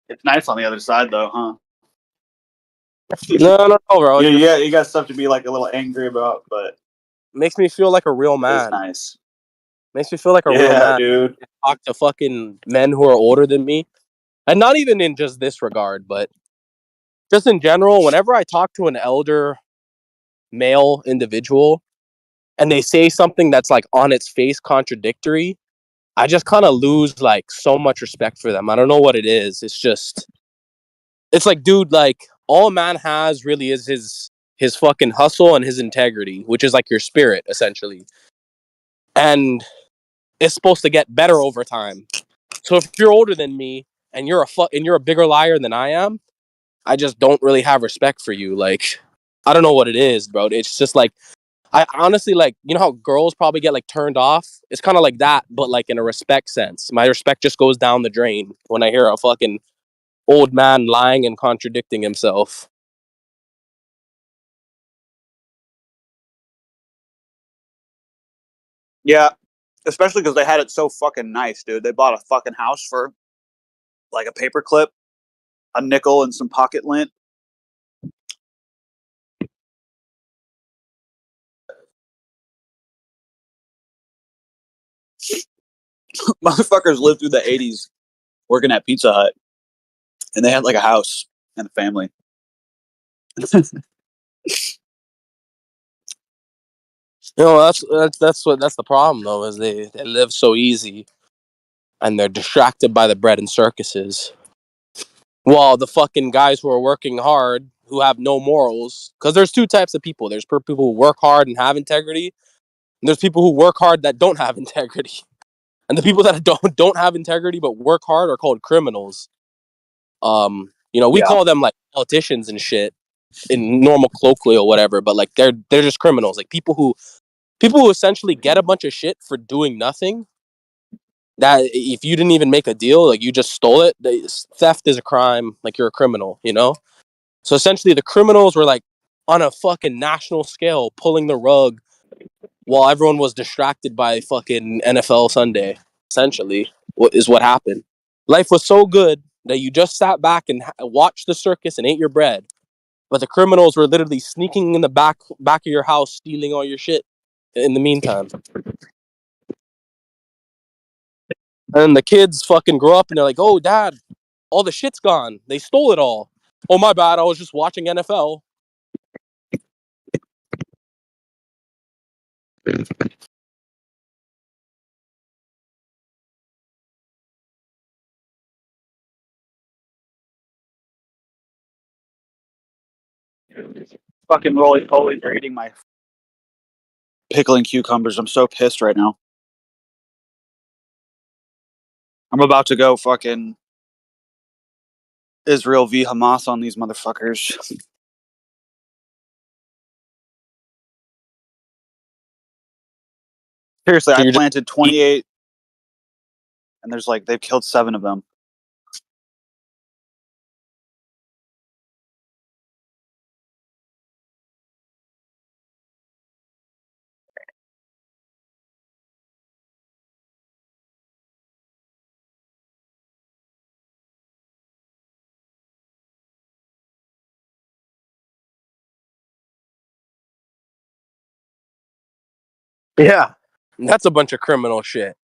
It's nice on the other side, though, huh? No, bro. Yeah, you got stuff to be like a little angry about, but makes me feel like a real man. It's nice. Makes me feel like a real man. Dude. Talk to fucking men who are older than me, and not even in just this regard, but just in general. Whenever I talk to an elder male individual, and they say something that's like on its face contradictory, I just kind of lose like so much respect for them. I don't know what it is. It's like, dude, like all a man has really is his fucking hustle and his integrity, which is like your spirit, essentially. And it's supposed to get better over time. So if you're older than me and you're a bigger liar than I am, I just don't really have respect for you. Like, I don't know what it is, bro. It's just like, I honestly, like, you know how girls probably get like turned off? It's kind of like that, but like in a respect sense. My respect just goes down the drain when I hear a fucking old man lying and contradicting himself. Yeah, especially because they had it so fucking nice, dude. They bought a fucking house for like a paperclip, a nickel, and some pocket lint. Motherfuckers lived through the 80s working at Pizza Hut, and they had like a house and a family. You know, that's the problem though, is they live so easy and they're distracted by the bread and circuses. While the fucking guys who are working hard, who have no morals, because there's two types of people. There's people who work hard and have integrity, and there's people who work hard that don't have integrity. And the people that don't have integrity but work hard are called criminals. We call them like politicians and shit in normal colloquial whatever, but like they're just criminals. Like people who essentially get a bunch of shit for doing nothing. That if you didn't even make a deal, like you just stole it, theft is a crime. Like you're a criminal, you know? So essentially the criminals were like on a fucking national scale pulling the rug while everyone was distracted by fucking NFL Sunday. Essentially, what happened. Life was so good that you just sat back and watched the circus and ate your bread. But the criminals were literally sneaking in the back of your house, stealing all your shit in the meantime. And the kids fucking grow up and they're like, "Oh, dad, all the shit's gone. They stole it all. Oh, my bad. I was just watching NFL." Fucking roly poly, they're eating my pickling cucumbers. I'm so pissed right now. I'm about to go fucking Israel v. Hamas on these motherfuckers. Seriously, I planted 28, and there's like, they've killed 7 of them. Yeah, that's a bunch of criminal shit.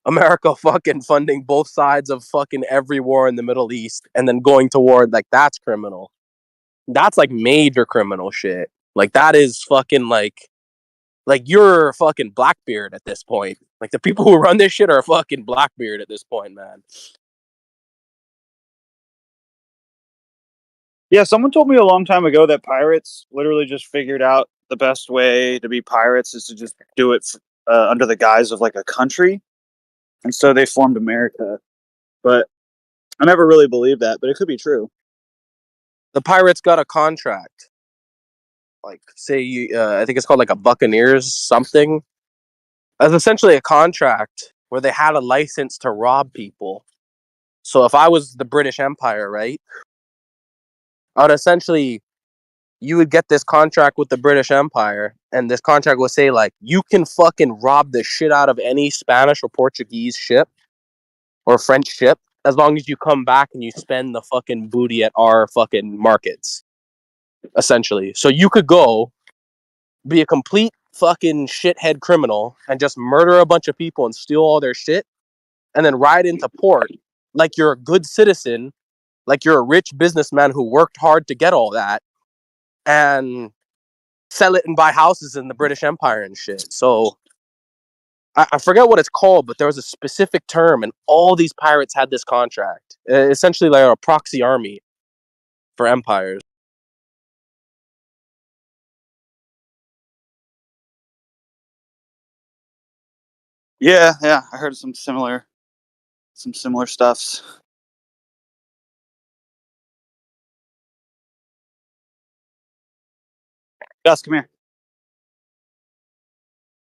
America fucking funding both sides of fucking every war in the Middle East and then going to war, like that's criminal. That's like major criminal shit. Like that is fucking like you're fucking Blackbeard at this point. Like the people who run this shit are fucking Blackbeard at this point, man. Yeah, someone told me a long time ago that pirates literally just figured out the best way to be pirates is to just do it under the guise of like a country, and so they formed America. But I never really believed that, but it could be true. The pirates got a contract. Like, say, I think it's called like a Buccaneers something. That's essentially a contract where they had a license to rob people. So if I was the British Empire, right, I would essentially, you would get this contract with the British Empire, and this contract would say, like, you can fucking rob the shit out of any Spanish or Portuguese ship or French ship as long as you come back and you spend the fucking booty at our fucking markets, essentially. So you could go be a complete fucking shithead criminal and just murder a bunch of people and steal all their shit and then ride into port like you're a good citizen, like you're a rich businessman who worked hard to get all that, and sell it and buy houses in the British Empire and shit. So I forget what it's called, but there was a specific term, and all these pirates had this contract. Essentially like a proxy army for empires. Yeah, I heard some similar stuffs. Gus, come here.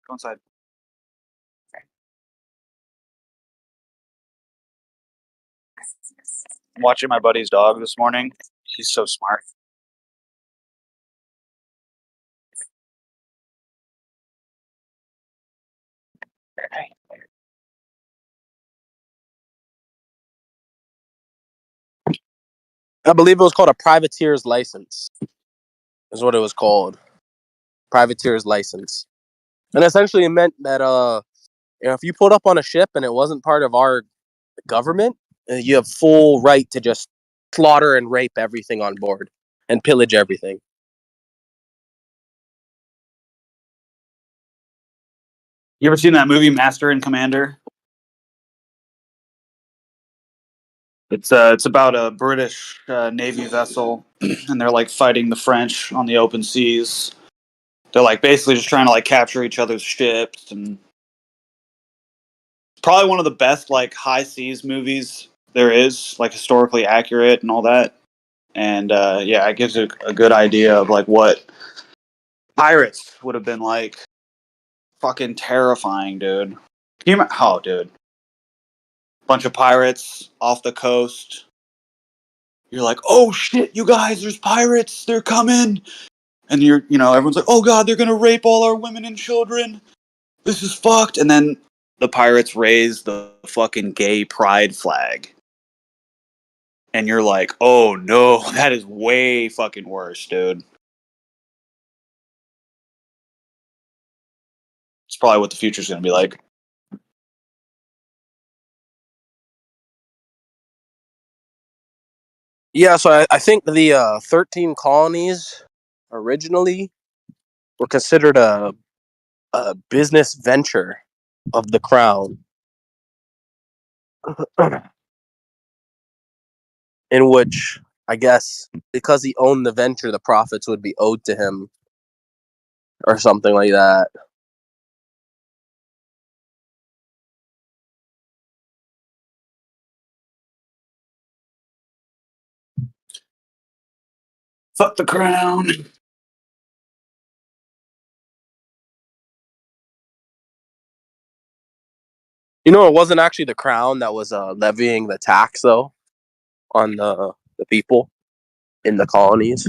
Go inside. I'm watching my buddy's dog this morning. He's so smart. I believe it was called a privateer's license, is what it was called. Privateer's license. And essentially it meant that if you put up on a ship and it wasn't part of our government, you have full right to just slaughter and rape everything on board and pillage everything. You ever seen that movie Master and Commander? It's about a British Navy vessel, and they're like fighting the French on the open seas. They're like basically just trying to like capture each other's ships, and it's probably one of the best like high seas movies there is, like historically accurate and all that. And yeah, it gives a good idea of like what pirates would have been like. Fucking terrifying, dude. Oh, dude. Bunch of pirates off the coast. You're like, oh shit, you guys, there's pirates, they're coming. And everyone's like, oh god, they're gonna rape all our women and children. This is fucked. And then the pirates raise the fucking gay pride flag. And you're like, oh no, that is way fucking worse, dude. It's probably what the future's gonna be like. Yeah, so I think the 13 colonies originally were considered a business venture of the crown, in which I guess because he owned the venture, the profits would be owed to him, or something like that. Fuck the crown. You know, it wasn't actually the crown that was levying the tax though on the people in the colonies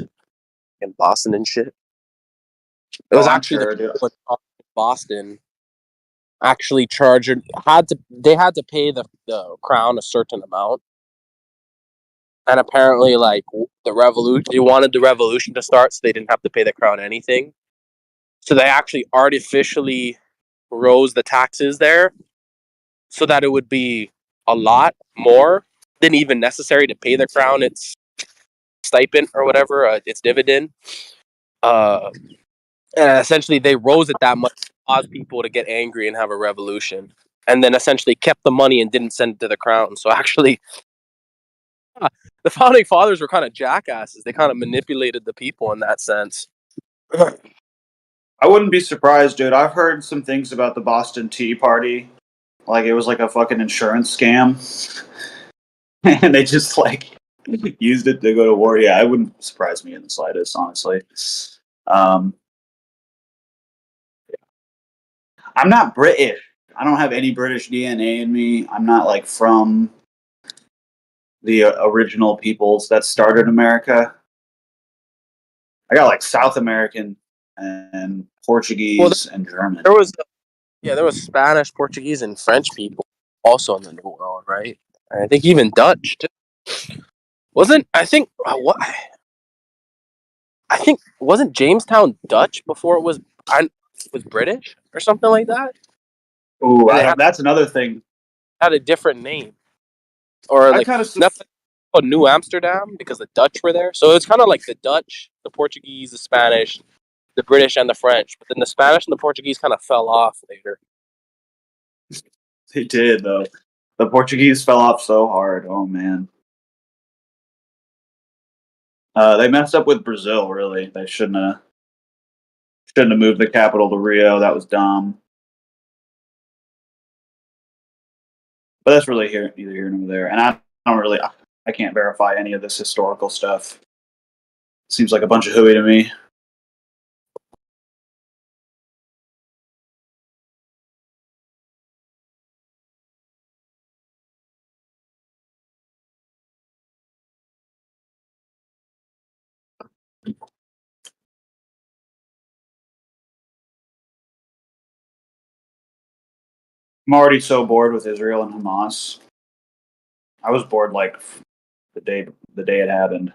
in Boston and shit. It was actually the people in Boston actually they had to pay the crown a certain amount, and apparently like the revolution, they wanted the revolution to start so they didn't have to pay the crown anything, so they actually artificially rose the taxes there so that it would be a lot more than even necessary to pay the crown its stipend or whatever, its dividend. And essentially they rose it that much to cause people to get angry and have a revolution, and then essentially kept the money and didn't send it to the crown. So actually, the founding fathers were kind of jackasses. They kind of manipulated the people in that sense. I wouldn't be surprised, dude. I've heard some things about the Boston Tea Party. Like, it was like a fucking insurance scam. And they just, like, used it to go to war. Yeah, it wouldn't surprise me in the slightest, honestly. I'm not British. I don't have any British DNA in me. I'm not, like, from the original peoples that started America. I got, like, South American and Portuguese and German. There was Spanish, Portuguese, and French people also in the New World, right? And I think even Dutch too. Wasn't Jamestown Dutch before it was British or something like that? Ooh, that's another thing. Had a different name, or like that's called New Amsterdam because the Dutch were there. So it's kind of like the Dutch, the Portuguese, the Spanish, the British, and the French. But then the Spanish and the Portuguese kind of fell off later. They did, though. The Portuguese fell off so hard. Oh, man. They messed up with Brazil, really. They shouldn't have moved the capital to Rio. That was dumb. But that's really neither here nor there. And I can't verify any of this historical stuff. Seems like a bunch of hooey to me. I'm already so bored with Israel and Hamas. I was bored like the day it happened.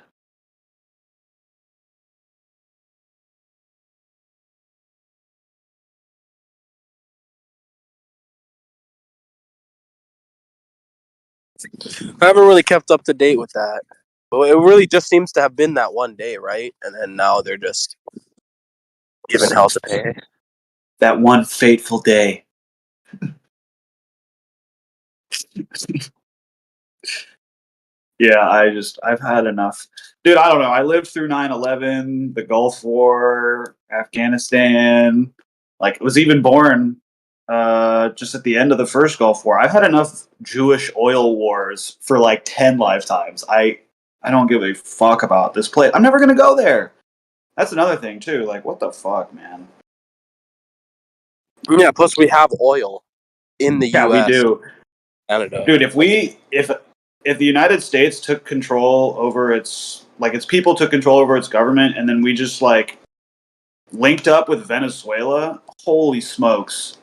I haven't really kept up to date with that, but it really just seems to have been that one day, right? And then now they're just giving hell to pay. That one fateful day. Yeah, I've had enough. Dude, I don't know. I lived through 9/11, the Gulf War, Afghanistan. Like, was even born just at the end of the first Gulf War. I've had enough Jewish oil wars for like 10 lifetimes. I don't give a fuck about this place. I'm never going to go there. That's another thing, too. Like, what the fuck, man? Yeah, plus we have oil in the Yeah, U.S. we do. Canada. Dude, if the United States took control over its people took control over its government, and then we just like linked up with Venezuela, holy smokes.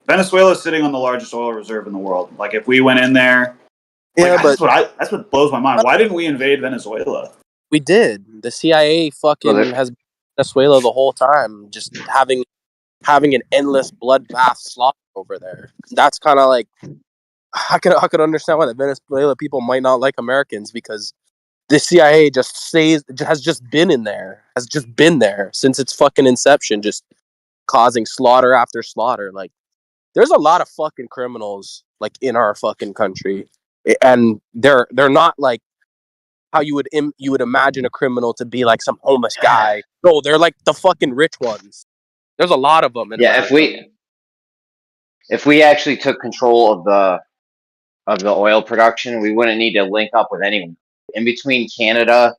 Venezuela is sitting on the largest oil reserve in the world. Like, if we went in there, that's what blows my mind. Why didn't we invade Venezuela? We did. The CIA fucking has been in Venezuela the whole time, just having an endless bloodbath slaughter over there. That's kind of like I could understand why the Venezuela people might not like Americans, because the CIA has just been there since its fucking inception, just causing slaughter after slaughter. Like, there's a lot of fucking criminals like in our fucking country, and they're not like how you would imagine a criminal to be, like some homeless guy. No, they're like the fucking rich ones. There's a lot of them in America. If we actually took control of the oil production, we wouldn't need to link up with anyone. In between Canada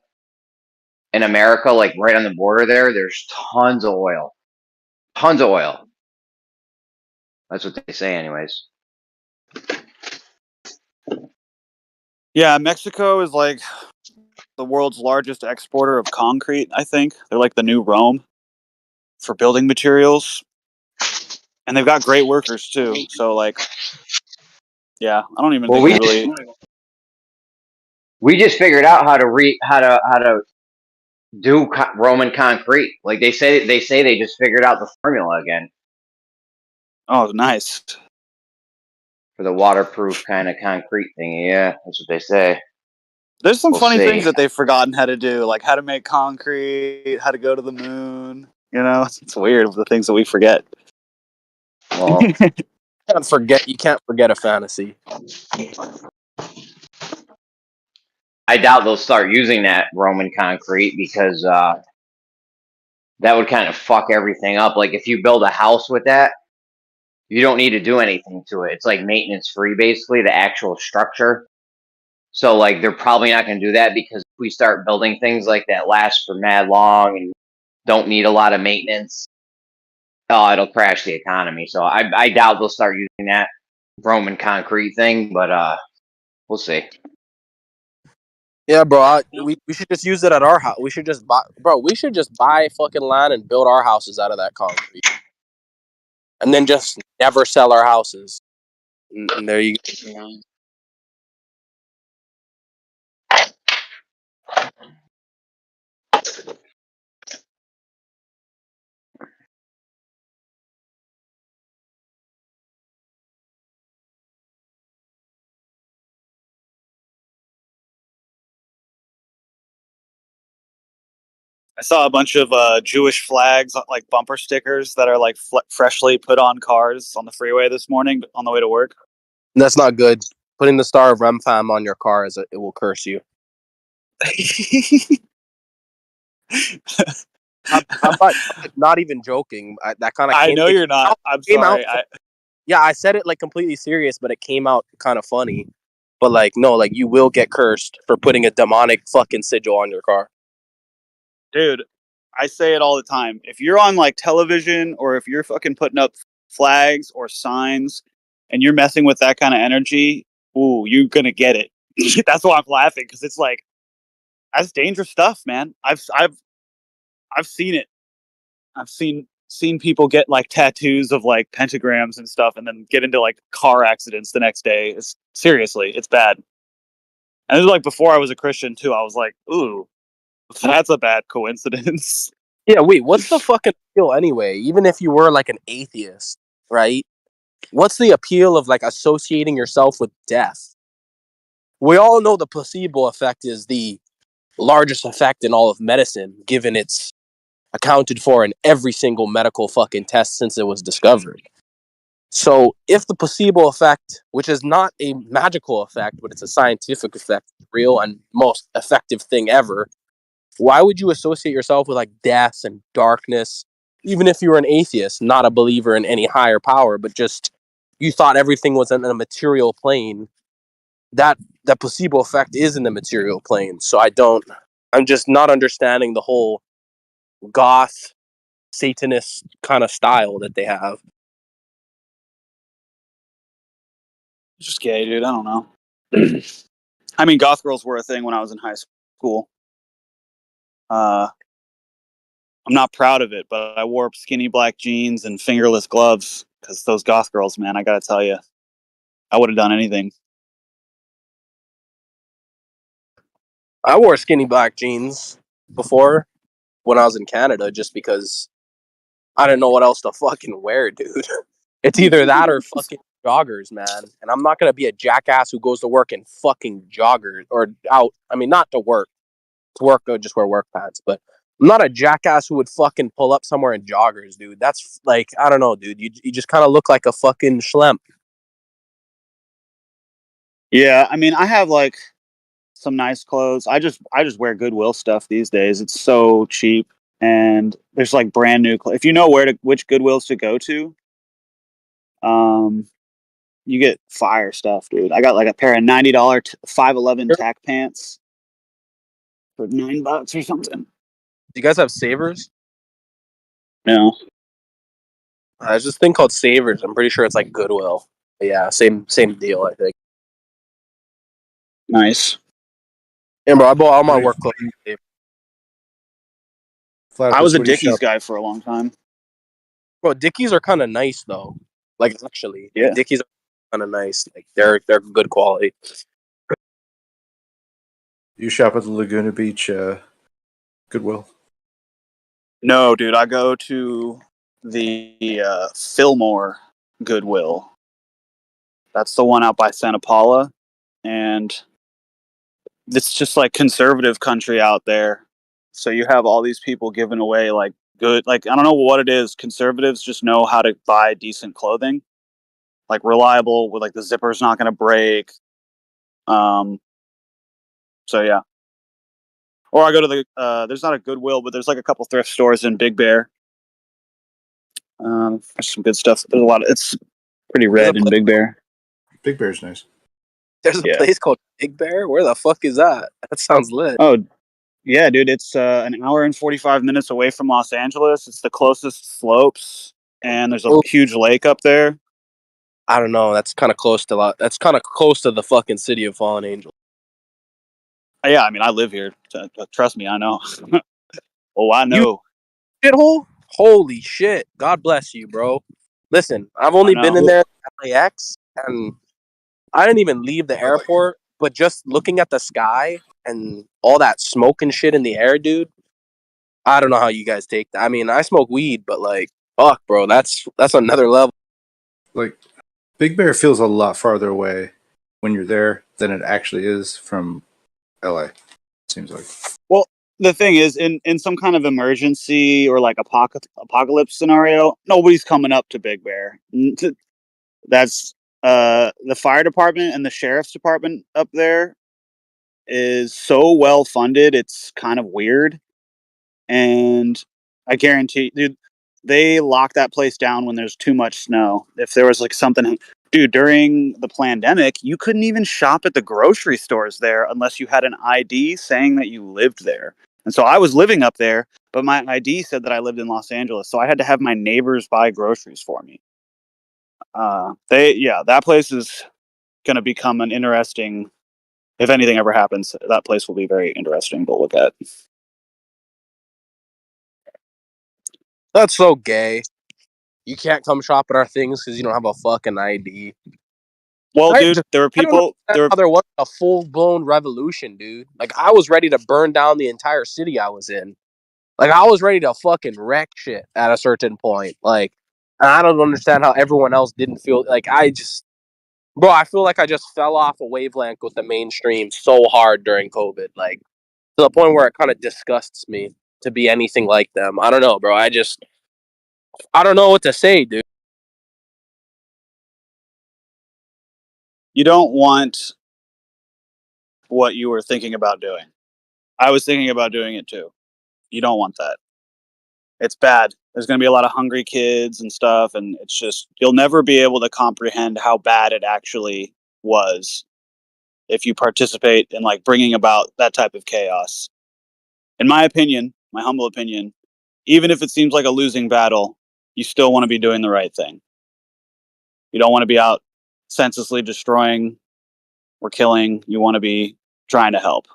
and America, like right on the border there's tons of oil. Tons of oil. That's what they say anyways. Yeah, Mexico is like the world's largest exporter of concrete, I think. They're like the new Rome for building materials. And they've got great workers too. So like, yeah, I don't even think we just figured out how to do Roman concrete. Like they say they just figured out the formula again. Oh, nice. For the waterproof kind of concrete thing. Yeah, that's what they say. There's some We'll funny see. things that they've forgotten how to do, like how to make concrete, how to go to the moon. You know, it's weird the things that we forget. Well, You can't forget a fantasy. I doubt they'll start using that Roman concrete because that would kind of fuck everything up. Like if you build a house with that, you don't need to do anything to it. It's like maintenance free, basically, the actual structure. So like they're probably not going to do that because if we start building things like that last for mad long and don't need a lot of maintenance, it'll crash the economy. So I doubt they'll start using that Roman concrete thing, but we'll see. Yeah, bro. We should just use it at our house. We should just buy fucking land and build our houses out of that concrete, and then just never sell our houses. And there you go. I saw a bunch of Jewish flags, like bumper stickers, that are like freshly put on cars on the freeway this morning on the way to work. That's not good. Putting the Star of Remphan on your car it will curse you. I'm not even joking. That kind of. I know you're not. I'm sorry. Yeah, I said it like completely serious, but it came out kind of funny. But like, no, like you will get cursed for putting a demonic fucking sigil on your car. Dude, I say it all the time. If you're on like television or if you're fucking putting up flags or signs and you're messing with that kind of energy, ooh, you're gonna get it. That's why I'm laughing, because it's like that's dangerous stuff, man. I've seen it. I've seen people get like tattoos of like pentagrams and stuff and then get into like car accidents the next day. It's bad. And it was like before I was a Christian too. I was like, ooh, that's a bad coincidence. Yeah, wait, what's the fucking appeal anyway? Even if you were like an atheist, right? What's the appeal of like associating yourself with death? We all know the placebo effect is the largest effect in all of medicine, given it's accounted for in every single medical fucking test since it was discovered. So if the placebo effect, which is not a magical effect, but it's a scientific effect, real and most effective thing ever, why would you associate yourself with like death and darkness, even if you were an atheist, not a believer in any higher power, but just you thought everything was in a material plane? That placebo effect is in the material plane. So I'm just not understanding the whole goth satanist kind of style that they have. It's just gay, dude. I don't know. I mean, goth girls were a thing when I was in high school. I'm not proud of it, but I wore skinny black jeans and fingerless gloves because those goth girls, man, I gotta tell you, I would have done anything. I wore skinny black jeans before when I was in Canada just because I didn't know what else to fucking wear, dude. It's either that or fucking joggers, man. And I'm not going to be a jackass who goes to work in fucking joggers or out. I mean, not to work. To work, I would just wear work pants. But I'm not a jackass who would fucking pull up somewhere in joggers, dude. That's like, I don't know, dude. You just kind of look like a fucking schlemp. Yeah, I mean, I have like some nice clothes. I just wear Goodwill stuff these days. It's so cheap, and there's like brand new clothes. If you know which Goodwills to go to, you get fire stuff, dude. I got like a pair of $90 511 tack pants for $9 or something. Do you guys have Savers? No. There's this thing called Savers. I'm pretty sure it's like Goodwill. But yeah, same deal, I think. Nice. Yeah, bro, I bought all my work clothes. I was a Dickies guy for a long time. Bro, Dickies are kind of nice though. Like actually, yeah, Dickies are kind of nice. Like they're good quality. You shop at the Laguna Beach Goodwill? No, dude, I go to the Fillmore Goodwill. That's the one out by Santa Paula, and it's just like conservative country out there. So you have all these people giving away like good, like I don't know what it is. Conservatives just know how to buy decent clothing, like reliable, with like the zipper's not going to break. So yeah. Or I go to the there's not a Goodwill, but there's like a couple thrift stores in Big Bear. There's some good stuff. There's a lot of, it's pretty red in Big Bear. Big Bear's nice. There's a Yeah. place called Big Bear. Where the fuck is that? That sounds lit. Oh, yeah, dude. It's an hour and 45 minutes away from Los Angeles. It's the closest slopes, and there's a huge lake up there. I don't know. That's kind of close to That's kind of close to the fucking city of Fallen Angel. Yeah, I mean, I live here. Trust me, I know. Oh, I know. Shithole? Holy shit. God bless you, bro. Listen, I've only been in there at LAX, and I didn't even leave the airport, but just looking at the sky and all that smoke and shit in the air, dude, I don't know how you guys take that. I mean, I smoke weed, but like, fuck, bro, that's another level. Like, Big Bear feels a lot farther away when you're there than it actually is from LA, it seems like. Well, the thing is, in some kind of emergency or like apocalypse scenario, nobody's coming up to Big Bear. That's the fire department and the sheriff's department up there is so well funded, it's kind of weird. And I guarantee, dude, they lock that place down when there's too much snow. If there was like something, dude, during the pandemic, you couldn't even shop at the grocery stores there unless you had an ID saying that you lived there. And so I was living up there, but my ID said that I lived in Los Angeles, so I had to have my neighbors buy groceries for me. That place is going to become an interesting. If anything ever happens, that place will be very interesting to look at. That's so gay. You can't come shop at our things because you don't have a fucking ID. Well, dude, there were people. There wasn't a full blown revolution, dude. Like I was ready to burn down the entire city I was in. Like I was ready to fucking wreck shit at a certain point. Like, and I don't understand how everyone else didn't feel. Like bro, I feel like I just fell off a wavelength with the mainstream so hard during COVID. Like to the point where it kind of disgusts me to be anything like them. I don't know, bro. I don't know what to say, dude. You don't want what you were thinking about doing. I was thinking about doing it too. You don't want that. It's bad. There's going to be a lot of hungry kids and stuff, and it's just, you'll never be able to comprehend how bad it actually was if you participate in like bringing about that type of chaos. In my opinion, my humble opinion, even if it seems like a losing battle, you still want to be doing the right thing. You don't want to be out senselessly destroying or killing. You want to be trying to help.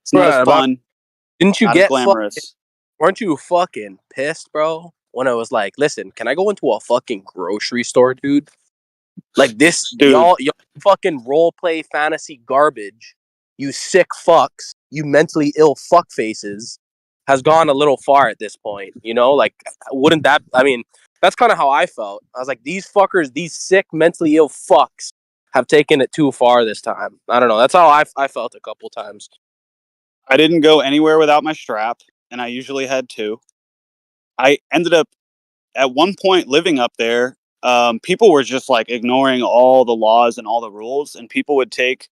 It's not as fun. Didn't you not get as glamorous? Weren't you fucking pissed, bro? When I was like, listen, can I go into a fucking grocery store, dude? Like this, dude. Y'all fucking role play fantasy garbage. You sick fucks. You mentally ill fuck faces has gone a little far at this point. You know, like wouldn't that? I mean, that's kind of how I felt. I was like, these fuckers, these sick mentally ill fucks, have taken it too far this time. I don't know. That's how I felt a couple times. I didn't go anywhere without my strap, and I usually had two. I ended up at one point living up there. People were just like ignoring all the laws and all the rules, and people would take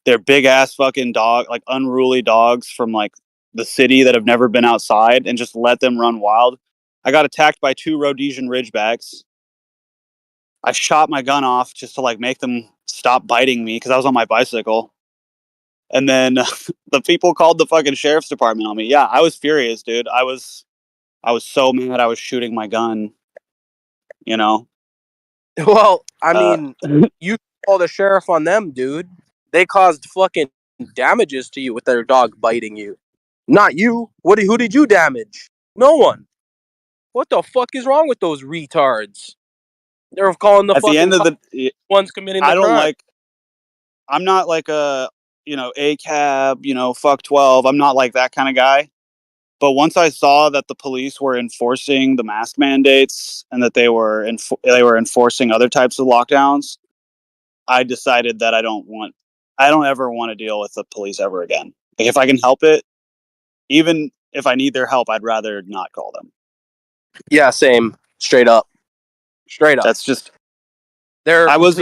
their big ass fucking dog, like unruly dogs from like the city that have never been outside, and just let them run wild. I got attacked by 2 Rhodesian Ridgebacks. I shot my gun off just to like make them stop biting me because I was on my bicycle. And then the people called the fucking sheriff's department on me. Yeah, I was furious, dude. I was so mad I was shooting my gun. You know? Well, I mean, you call the sheriff on them, dude. They caused fucking damages to you with their dog biting you. Not you. Who did you damage? No one. What the fuck is wrong with those retards? They're calling the at fucking the end of the ones committing the I don't crime. like. I'm not like a cab, fuck 12. I'm not like that kind of guy. But once I saw that the police were enforcing the mask mandates and that they were enforcing other types of lockdowns, I decided that I don't want I don't ever want to deal with the police ever again. Like, if I can help it, even if I need their help, I'd rather not call them. Yeah, same. Straight up. That's just. They're I was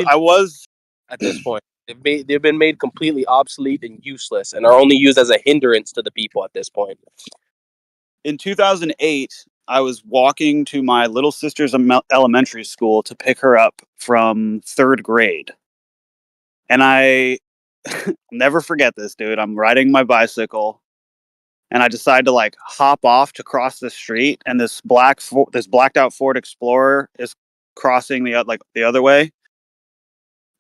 at this point. They've been made completely obsolete and useless, and are only used as a hindrance to the people at this point. In 2008, I was walking to my little sister's elementary school to pick her up from 3rd grade. And I never forget this, dude. I'm riding my bicycle and I decide to like hop off to cross the street, and this blacked out Ford Explorer is crossing the other way.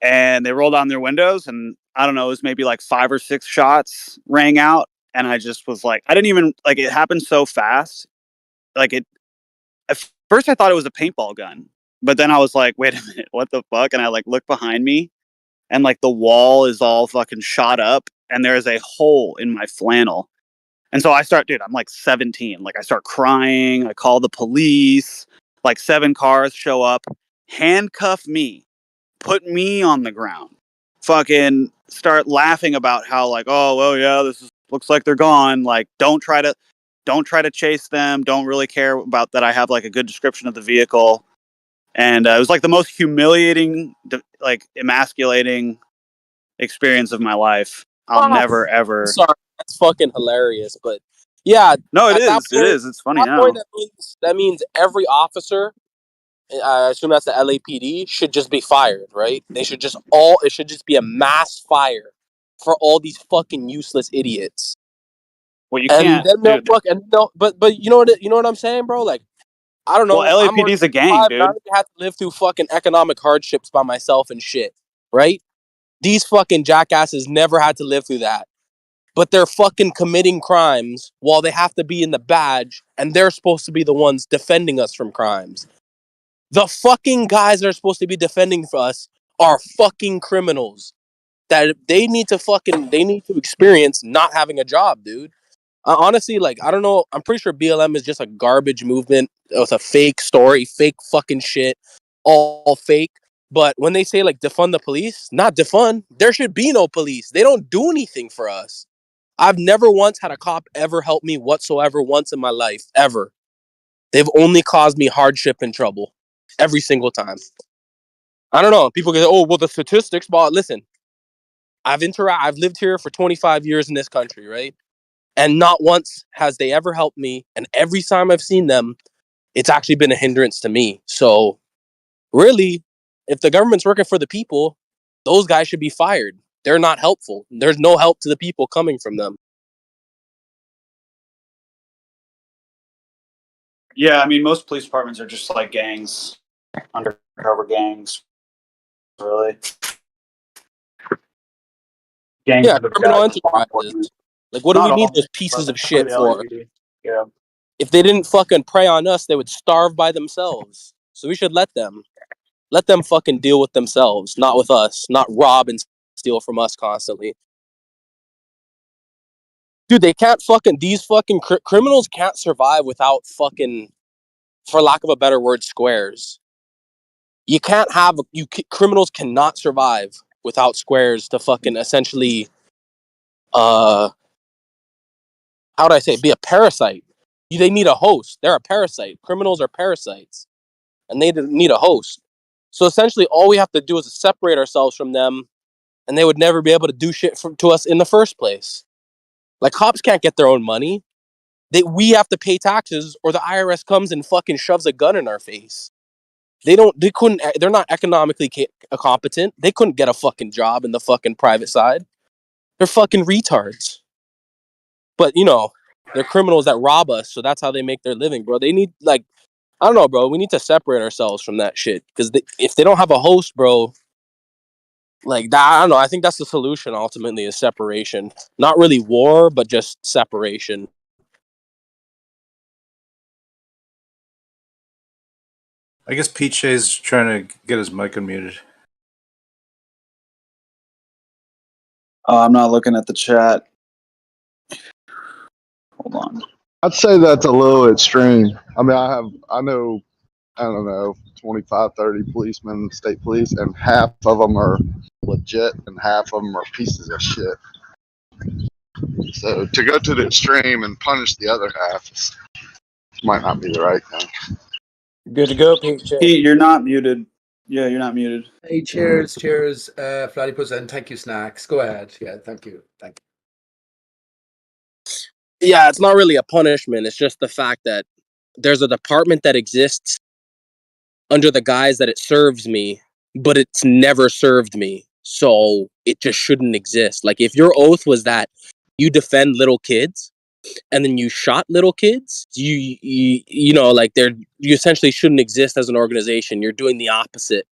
And they roll down their windows, and I don't know, it was maybe like 5 or 6 shots rang out. And I just was like, I didn't even, like, it happened so fast. Like, at first I thought it was a paintball gun, but then I was like, wait a minute, what the fuck? And I like look behind me, and like the wall is all fucking shot up, and there is a hole in my flannel. And so I start, dude, I'm like 17. Like, I start crying. I call the police. Like 7 cars show up, handcuff me, put me on the ground, fucking start laughing about how like, oh, well, yeah, looks like they're gone. Like, don't try to chase them. Don't really care about that. I have like a good description of the vehicle. And it was like the most humiliating, like emasculating experience of my life. I'll never, ever. Sorry, that's fucking hilarious. But yeah, no, it is. It's funny now. Point, that means every officer, I assume that's the LAPD, should just be fired, right? It should just be a mass fire for all these fucking useless idiots. Well, you can't. But you know what I'm saying, bro? Like, I don't know. Well, LAPD's a gang, dude. I have to live through fucking economic hardships by myself and shit, right? These fucking jackasses never had to live through that. But they're fucking committing crimes while they have to be in the badge, and they're supposed to be the ones defending us from crimes. The fucking guys that are supposed to be defending for us are fucking criminals. That they need to experience not having a job, dude. Honestly, like, I don't know. I'm pretty sure BLM is just a garbage movement. It's a fake story, fake fucking shit, all fake. But when they say like defund the police, not defund. There should be no police. They don't do anything for us. I've never once had a cop ever help me whatsoever once in my life, ever. They've only caused me hardship and trouble every single time. I don't know. People go, oh, well, the statistics, but listen, I've lived here for 25 years in this country, right? And not once has they ever helped me. And every time I've seen them, it's actually been a hindrance to me. So really, if the government's working for the people, those guys should be fired. They're not helpful. There's no help to the people coming from them. Yeah, I mean, most police departments are just like gangs, undercover gangs, really. Gangs, yeah, criminal enterprises. Like, what do we need those pieces of shit for? Yeah. If they didn't fucking prey on us, they would starve by themselves. So we should let them fucking deal with themselves, not with us, not rob and steal from us constantly. Dude, they can't fucking, these fucking criminals can't survive without fucking, for lack of a better word, squares. You can't have, criminals cannot survive without squares to fucking essentially, how would I say, be a parasite. They need a host. They're a parasite. Criminals are parasites. And they need a host. So essentially, all we have to do is separate ourselves from them, and they would never be able to do shit to us in the first place. Like, cops can't get their own money. We have to pay taxes, or the IRS comes and fucking shoves a gun in our face. They're not economically competent. They couldn't get a fucking job in the fucking private side. They're fucking retards. But, you know, they're criminals that rob us, so that's how they make their living, bro. They need, like, I don't know, bro. We need to separate ourselves from that shit. Because if they don't have a host, bro, like, that, I don't know. I think that's the solution, ultimately, is separation. Not really war, but just separation. I guess Peach's trying to get his mic unmuted. I'm not looking at the chat. Hold on. I'd say that's a little extreme. I mean, I know, I don't know, 25, 30 policemen, state police, and half of them are legit and half of them are pieces of shit. So to go to the extreme and punish the other half might not be the right thing. Good to go, Pink Chair. Pete, you're not muted. Yeah, you're not muted. Hey, cheers, Platypus, and thank you, Snacks. Go ahead. Yeah, thank you. Yeah, it's not really a punishment. It's just the fact that there's a department that exists under the guise that it serves me, but it's never served me. So it just shouldn't exist. Like, if your oath was that you defend little kids and then you shot little kids, you know, like, you essentially shouldn't exist as an organization. You're doing the opposite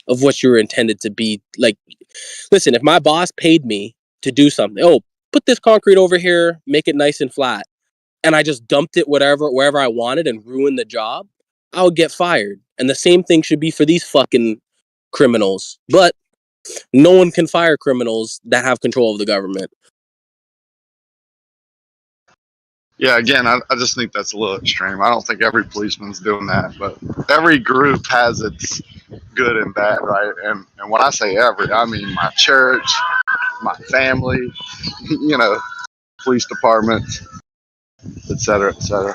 of what you were intended to be. Like, listen, if my boss paid me to do something, oh, put this concrete over here, make it nice and flat, and I just dumped it wherever I wanted and ruined the job, I would get fired. And the same thing should be for these fucking criminals. But no one can fire criminals that have control of the government. Yeah, again, I just think that's a little extreme. I don't think every policeman's doing that, but every group has its good and bad, right? And when I say every, I mean my church, my family, you know, police department, et cetera, et cetera.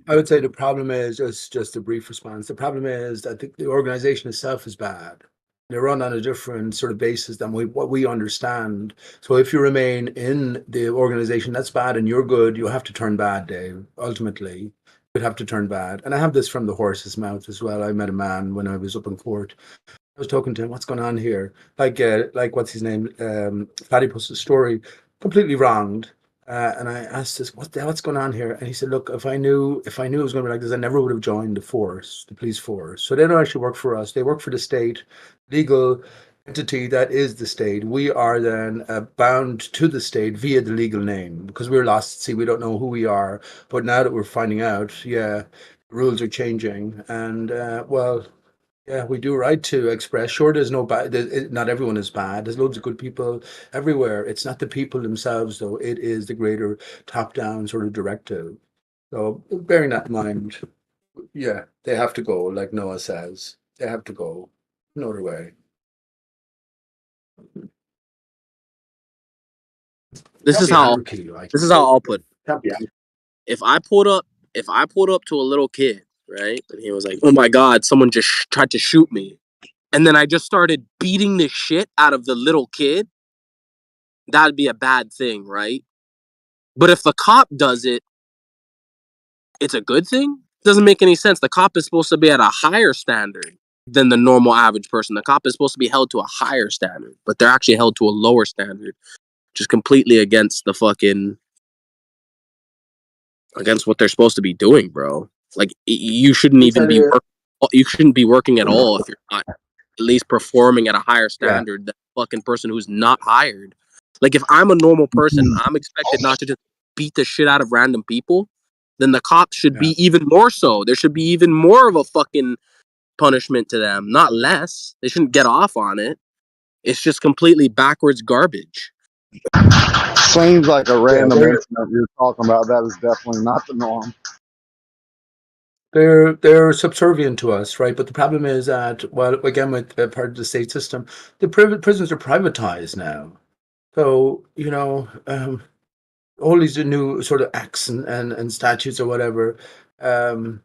I would say the problem is just a brief response. The problem is that the organization itself is bad. They run on a different sort of basis than what we understand. So if you remain in the organization that's bad and you're good, you have to turn bad, Dave. Ultimately, you'd have to turn bad. And I have this from the horse's mouth as well. I met a man when I was up in court. I was talking to him, what's going on here? Like what's his name? Platypus's story, completely wronged. And I asked this, what's going on here? And he said, look, if I knew it was going to be like this, I never would have joined the police force. So they don't actually work for us. They work for the state, legal entity that is the state. We are then bound to the state via the legal name because we're lost at sea. We don't know who we are. But now that we're finding out, yeah, rules are changing. And well, yeah, we do right to express. Sure, there's no bad. Not everyone is bad. There's loads of good people everywhere. It's not the people themselves, though. It is the greater top-down sort of directive. So, bearing that in mind, yeah, they have to go. Like Noah says, they have to go. No other way. This is how I'll put it. If I pulled up to a little kid, right, and he was like, "Oh my God, someone just tried to shoot me," and then I just started beating the shit out of the little kid, that'd be a bad thing, right? But if the cop does it, it's a good thing? Doesn't make any sense. The cop is supposed to be at a higher standard than the normal average person. The cop is supposed to be held to a higher standard, but they're actually held to a lower standard, which is completely against the fucking against what they're supposed to be doing, bro. Like, you shouldn't even be you shouldn't be working at all if you're not at least performing at a higher standard than the fucking person who's not hired. Like, if I'm a normal person, I'm expected not to just beat the shit out of random people, then the cops should be even more so. There should be even more of a fucking punishment to them, not less. They shouldn't get off on it. It's just completely backwards garbage. Seems like a random incident you're talking about. That is definitely not the norm. They're subservient to us, right? But the problem is that, well, again, with part of the state system, the prisons are privatized now. So, you know, all these new sort of acts and statutes or whatever, well,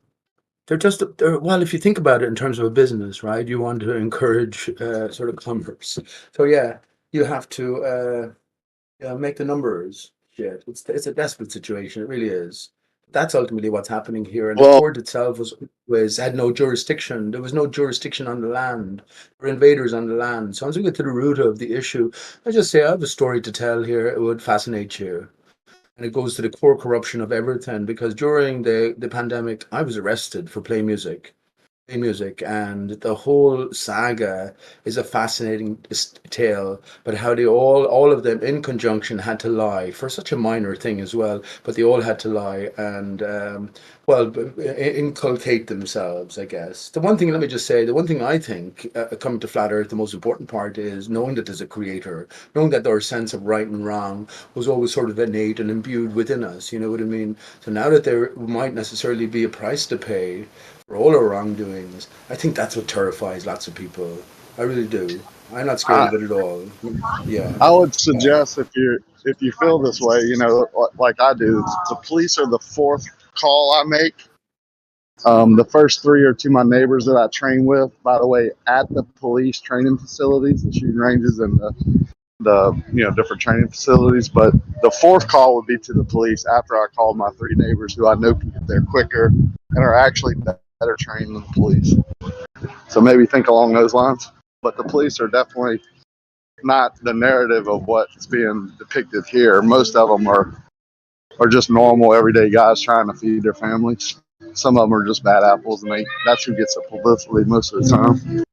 if you think about it in terms of a business, right? You want to encourage sort of commerce. So yeah, you have to make the numbers shit. It's a desperate situation. It really is. That's ultimately what's happening here. And the court itself had no jurisdiction. There was no jurisdiction on the land. There were invaders on the land. So once we get to the root of the issue, I just say I have a story to tell here. It would fascinate you. And it goes to the core corruption of everything, because during the pandemic, I was arrested for playing music. music, and the whole saga is a fascinating tale, but how they all of them in conjunction had to lie for such a minor thing as well, but they all had to lie and inculcate themselves, I guess. The one thing, let me just say, the one thing I think, coming to Flat Earth, the most important part is knowing that there's a creator, knowing that our sense of right and wrong was always sort of innate and imbued within us, you know what I mean? So now that there might necessarily be a price to pay for all our wrongdoings, I think that's what terrifies lots of people. I really do. I'm not scared I, of it at all. Yeah. I would suggest if you feel this way, you know, like I do, the police are the fourth call I make. The first three are to my neighbors that I train with, by the way, at the police training facilities, the shooting ranges, and the different training facilities. But the fourth call would be to the police after I called my three neighbors who I know can get there quicker and are actually better trained than the police. So maybe think along those lines. But the police are definitely not the narrative of what's being depicted here. Most of them are just normal everyday guys trying to feed their families. Some of them are just bad apples, and that's who gets the publicity most of the time.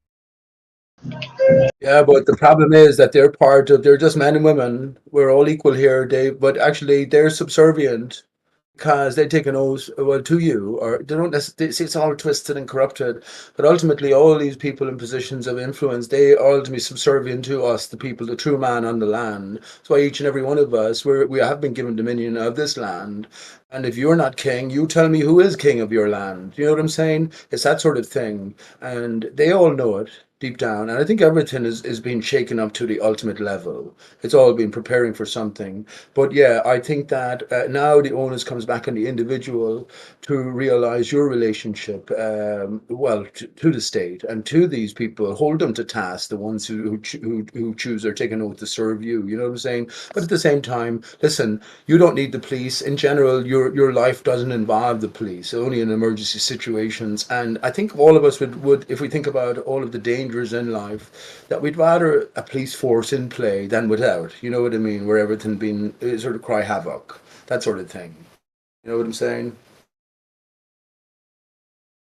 Yeah, but the problem is that they're just men and women. We're all equal here, Dave, but actually they're subservient because they take an oath, well, to you, or they don't necessarily see it's all twisted and corrupted. But ultimately, all these people in positions of influence, they are ultimately subservient to us, the people, the true man on the land. That's why each and every one of us, we have been given dominion of this land. And if you're not king, you tell me who is king of your land. You know what I'm saying? It's that sort of thing. And they all know it deep down. And I think everything is being shaken up to the ultimate level. It's all been preparing for something. But yeah, I think that now the onus comes back on the individual to realize your relationship, to the state and to these people. Hold them to task, the ones who choose or take an oath to serve you. You know what I'm saying? But at the same time, listen, you don't need the police. In general, your life doesn't involve the police, only in emergency situations. And I think all of us would if we think about all of the dangers in life, that we'd rather a police force in play than without. You know what I mean? Where everything being sort of cry havoc, that sort of thing. You know what I'm saying?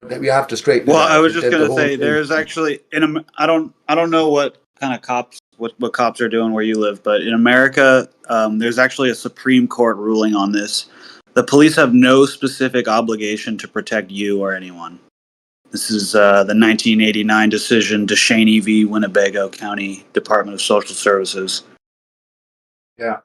That we have to straighten it Well, I out. was just The gonna whole say thing. there's actually I don't know what kind of what cops are doing where you live, but in America, there's actually a Supreme Court ruling on this. The police have no specific obligation to protect you or anyone. This is the 1989 decision, DeShaney v. Winnebago County Department of Social Services. Yeah.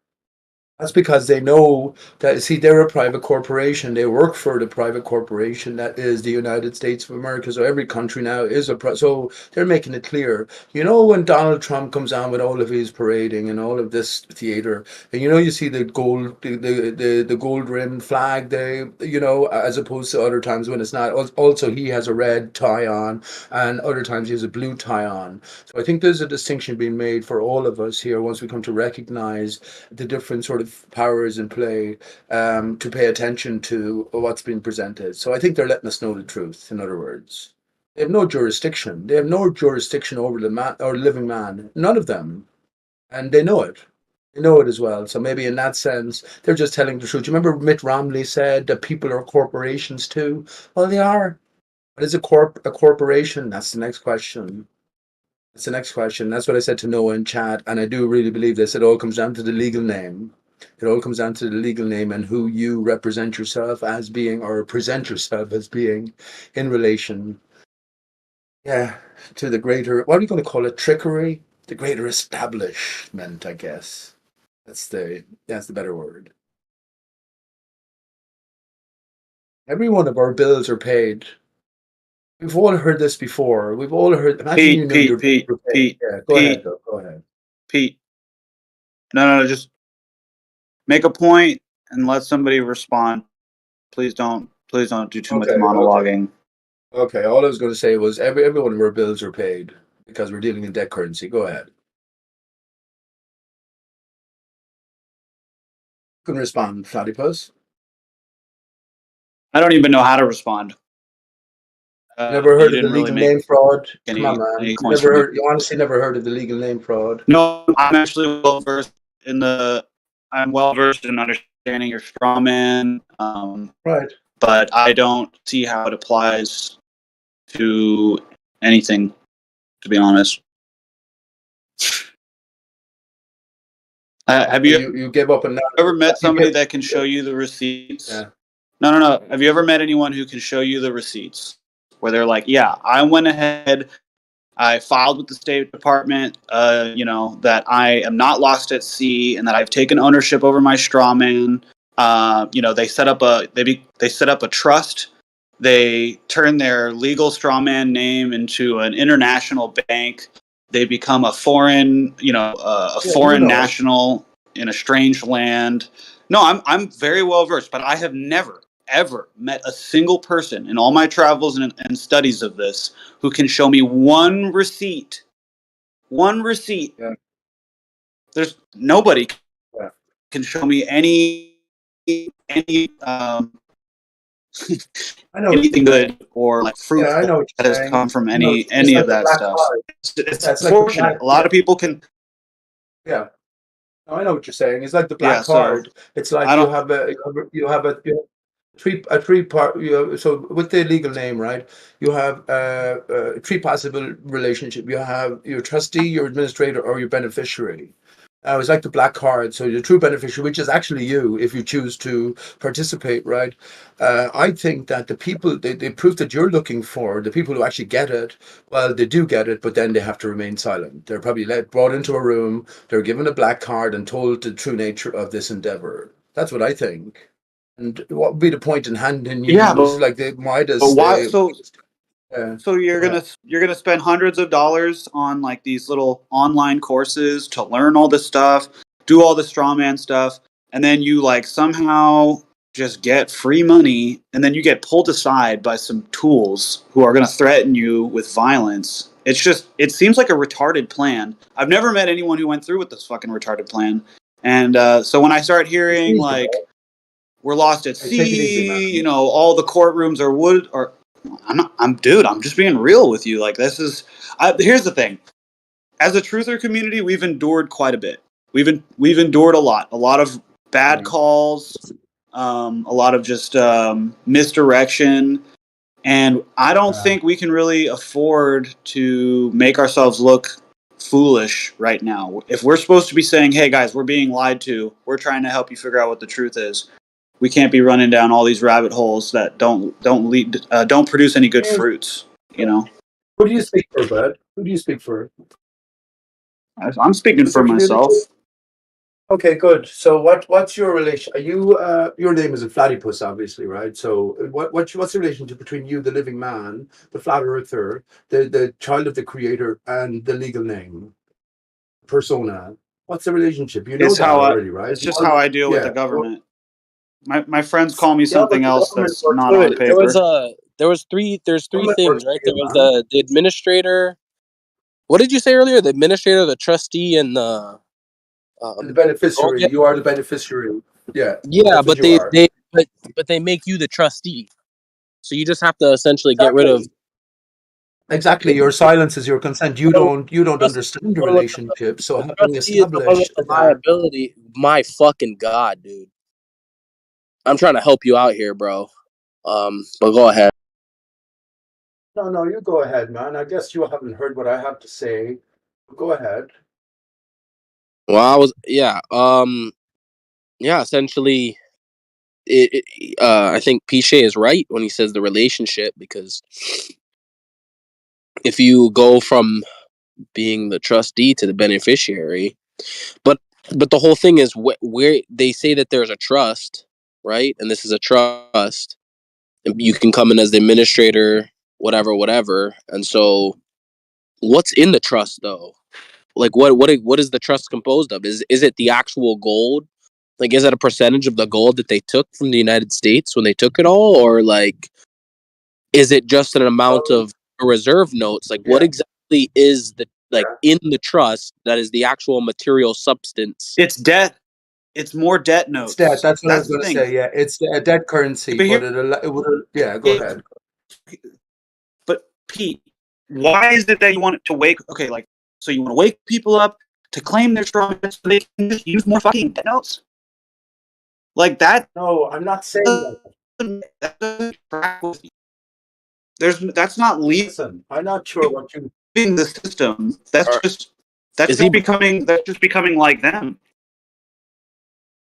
That's because they know that, see, they're a private corporation. They work for the private corporation that is the United States of America. So every country now is so they're making it clear. You know, when Donald Trump comes on with all of his parading and all of this theater, and you see the gold rimmed flag there, as opposed to other times when it's not. Also, he has a red tie on, and other times he has a blue tie on. So I think there's a distinction being made for all of us here once we come to recognize the different sort of powers in play, to pay attention to what's being presented. So I think they're letting us know the truth. In other words, they have no jurisdiction. They have no jurisdiction over the man or living man. None of them, and they know it. They know it as well. So maybe in that sense, they're just telling the truth. You remember Mitt Romney said that people are corporations too. Well, they are. What is a corporation? That's the next question. That's the next question. That's what I said to Noah in chat, and I do really believe this. It all comes down to the legal name. It all comes down to the legal name and who you represent yourself as being or present yourself as being in relation, yeah, to the greater, what are you going to call it? Trickery? The greater establishment, I guess. That's the better word. Every one of our bills are paid. We've all heard this before. We've all heard. Imagine you know your bills were paid. Yeah, go ahead, though. Go ahead. Pete, no, just make a point and let somebody respond. Please don't do too much Okay, monologuing. Okay, all I was going to say was every one of our bills are paid because we're dealing in debt currency. Go ahead. You can respond, Platypus. I don't even know how to respond. Never You heard of the didn't really legal make name fraud? Come on, any man. points for me. You honestly never heard of the legal name fraud? No, I'm actually well versed I'm well versed in understanding your straw man. Right. But I don't see how it applies to anything, to be honest. Have you You gave up on that? ever met somebody that can show you the receipts? Yeah. No. Have you ever met anyone who can show you the receipts? Where they're like, yeah, I went ahead, I filed with the State Department, that I am not lost at sea and that I've taken ownership over my straw man. They set up a trust. They turn their legal straw man name into an international bank. They become a foreign, foreign national in a strange land. No, I'm very well versed, but I have never ever met a single person in all my travels and studies of this who can show me one receipt. One receipt. Yeah. There's nobody Yeah. can show me any I know anything good or like fruitful I know what that you're has saying. come from It's any like of the that black stuff. card. It's Yeah, it's like the unfortunate. black. A lot of people can. Yeah. No, I know what you're saying. It's like the Yeah. black So card. It's like I you don't. have a three part. So with the legal name, right? You have three possible relationship. You have your trustee, your administrator, or your beneficiary. It's like the black card. So the true beneficiary, which is actually you, if you choose to participate, right? I think that the people, the proof that you're looking for, the people who actually get it, well, they do get it, but then they have to remain silent. They're probably brought into a room, they're given a black card and told the true nature of this endeavor. That's what I think. And what would be the point in handing you, Yeah, it's but like the Midas, why? the, So you're yeah. gonna spend hundreds of dollars on like these little online courses to learn all this stuff, do all the strawman stuff, and then you like somehow just get free money, and then you get pulled aside by some tools who are gonna threaten you with violence. It seems like a retarded plan. I've never met anyone who went through with this fucking retarded plan, and so when I start hearing like we're lost at Hey, take it easy, man. sea, all the courtrooms are wood or. I'm just being real with you. Like here's the thing. As a truther community, we've endured quite a bit. We've endured a lot of bad calls, a lot of just misdirection, and I don't think we can really afford to make ourselves look foolish right now. If we're supposed to be saying, "Hey guys, we're being lied to. We're trying to help you figure out what the truth is." We can't be running down all these rabbit holes that don't produce any good fruits. Who do you speak for, bud? Who do you speak for? I'm speaking for myself. Okay, good. So what's your relation? Are you your name is a platypus, obviously, right? So what's the relationship between you, the living man, the flat earther, the child of the creator, and the legal name, persona? What's the relationship? You know It's that how already, right? it's just how I deal with the Yeah. government. My friends call me Yeah, but something the else government that's works not for on you. paper. There's three Government things, works for right? There you, was man. the administrator. What did you say earlier? The administrator, the trustee, and the The oh, beneficiary. You are the beneficiary. Yeah, yeah, that's what but you are. they make you the trustee. So you just have to essentially get rid of. Exactly. Your silence is your consent. You don't understand the The relationship. So having trustee is the one with established the that. liability. My fucking god, dude! I'm trying to help you out here, bro. But go ahead. No, you go ahead, man. I guess you haven't heard what I have to say. Go ahead. Well, essentially, I think Piche is right when he says the relationship, because if you go from being the trustee to the beneficiary, but the whole thing is where they say that there's a trust, right? And this is a trust. You can come in as the administrator, whatever. And so, what's in the trust though? Like, what is the trust composed of? Is it the actual gold? Like, is it a percentage of the gold that they took from the United States when they took it all, or like, is it just an amount of reserve notes? Like, what exactly is the in the trust that is the actual material substance? It's debt. It's more debt It's debt. notes. That's what I was That's the going to thing. say. Yeah, it's a debt currency, But but here, it would. Yeah, go ahead. but Pete, why is it that you want to wake? Okay, like so you want to wake people up to claim their strong so they can just use more fucking debt notes? Like that? No, I'm not saying that. That doesn't track with you. That's not leaving Listen, I'm not sure what you the system. That's just becoming like them.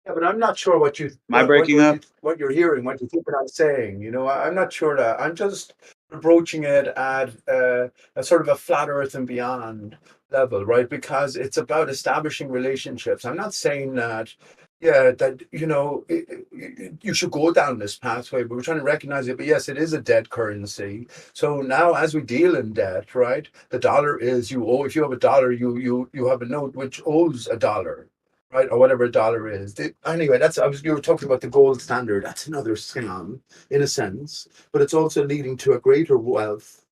Yeah, but I'm not sure what you Am I breaking up? what you're hearing, what you think I'm saying. You know, I'm not sure that I'm just approaching it at a sort of a flat Earth and beyond level, right? Because it's about establishing relationships. I'm not saying that, yeah, that you know you should go down this pathway, but we're trying to recognize it. But yes, it is a debt currency. So now, as we deal in debt, right, the dollar is you owe. If you have a dollar, you have a note which owes a dollar, right, or whatever a dollar is. Anyway, you were talking about the gold standard. That's another scam in a sense, but it's also leading to a greater wealth.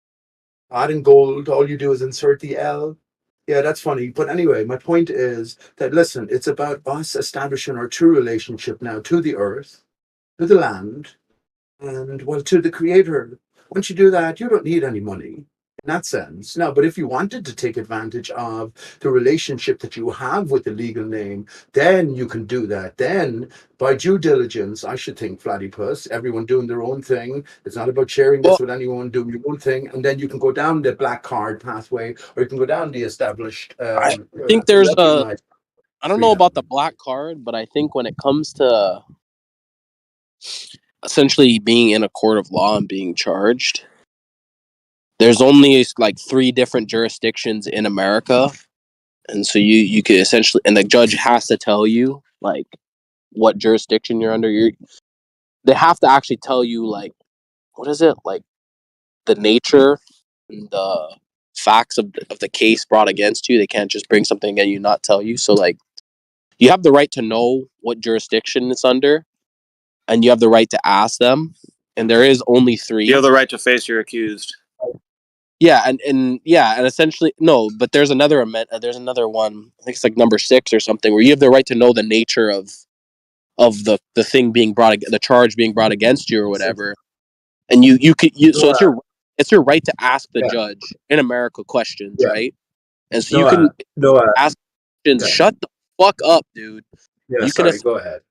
Adding gold, all you do is insert the L. Yeah, that's funny. But anyway, my point is that listen, it's about us establishing our true relationship now to the earth, to the land, and well, to the creator. Once you do that, you don't need any money in that sense. Now, but if you wanted to take advantage of the relationship that you have with the legal name, then you can do that. Then, by due diligence, I should think, Platypus, everyone doing their own thing. It's not about sharing this with anyone, doing your own thing. And then you can go down the black card pathway, or you can go down the established, I think there's recognized I don't know about the black card, but I think when it comes to essentially being in a court of law and being charged, there's only like 3 different jurisdictions in America, and so you could essentially, and the judge has to tell you like what jurisdiction you're under. They have to actually tell you like what is it, like the nature and the facts of the case brought against you. They can't just bring something against you, not tell you. So like you have the right to know what jurisdiction it's under, and you have the right to ask them. And there is only 3. You have the right to face your accused. Yeah, and essentially no, but there's another there's another one. I think it's like number 6 or something, where you have the right to know the nature of the thing being brought, the charge being brought against you or whatever. And you could so it's your right to ask the judge in America questions, right? And so you can ask questions. Shut the fuck up, dude. Yeah, You sorry, can go ahead.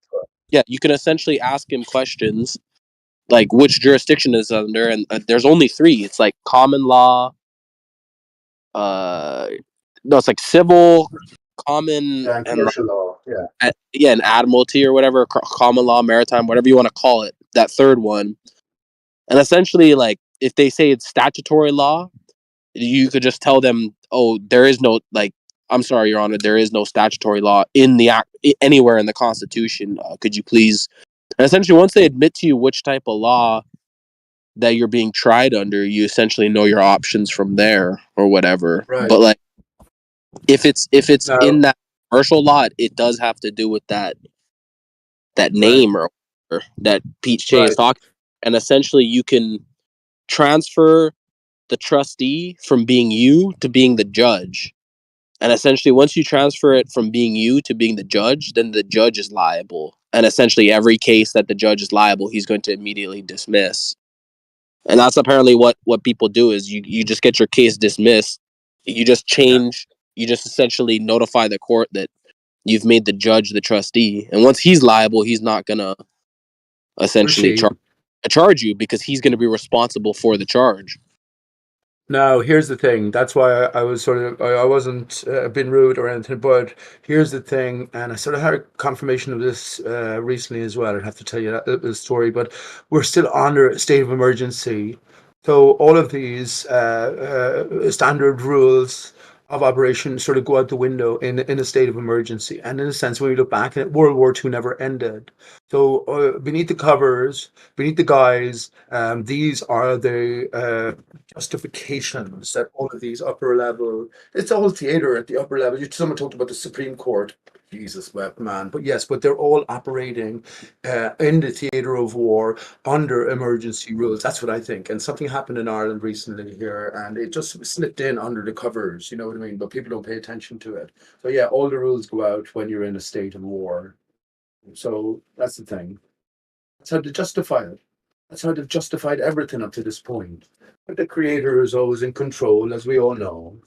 Yeah, you can essentially ask him questions like which jurisdiction is under, and there's only 3. It's like common law, no, it's like civil, common, And commercial law. Yeah. and admiralty or whatever, common law, maritime, whatever you want to call it. That third one, and essentially, like if they say it's statutory law, you could just tell them, "Oh, there is no like." I'm sorry, Your Honor. There is no statutory law in the act anywhere in the Constitution. Could you please? And essentially, once they admit to you which type of law that you're being tried under, you essentially know your options from there or whatever. Right. But like, if it's No. in that commercial law, it does have to do with that name or that Pete Shea is talking. And essentially, you can transfer the trustee from being you to being the judge. And essentially, once you transfer it from being you to being the judge, then the judge is liable. And essentially, every case that the judge is liable, he's going to immediately dismiss. And that's apparently what people do is you just get your case dismissed. You just change, you just essentially notify the court that you've made the judge the trustee. And once he's liable, he's not going to essentially charge you because he's going to be responsible for the charge. Now, here's the thing. That's why I was sort of, I wasn't being rude or anything, but here's the thing. And I sort of had a confirmation of this recently as well. I'd have to tell you the story, but we're still under a state of emergency. So all of these standard rules of operation sort of go out the window in a state of emergency. And in a sense, when we look back at it, World War II never ended. So beneath the covers, beneath the guise, these are the justifications that all of these upper level, it's all theater at the upper level. Someone talked about the Supreme Court. Jesus, man. But yes, but they're all operating in the theater of war under emergency rules. That's what I think. And something happened in Ireland recently here, and it just slipped in under the covers, you know what I mean? But people don't pay attention to it. So yeah, all the rules go out when you're in a state of war. So that's the thing. That's how to justify it. That's how they've justified everything up to this point. But the creator is always in control, as we all know.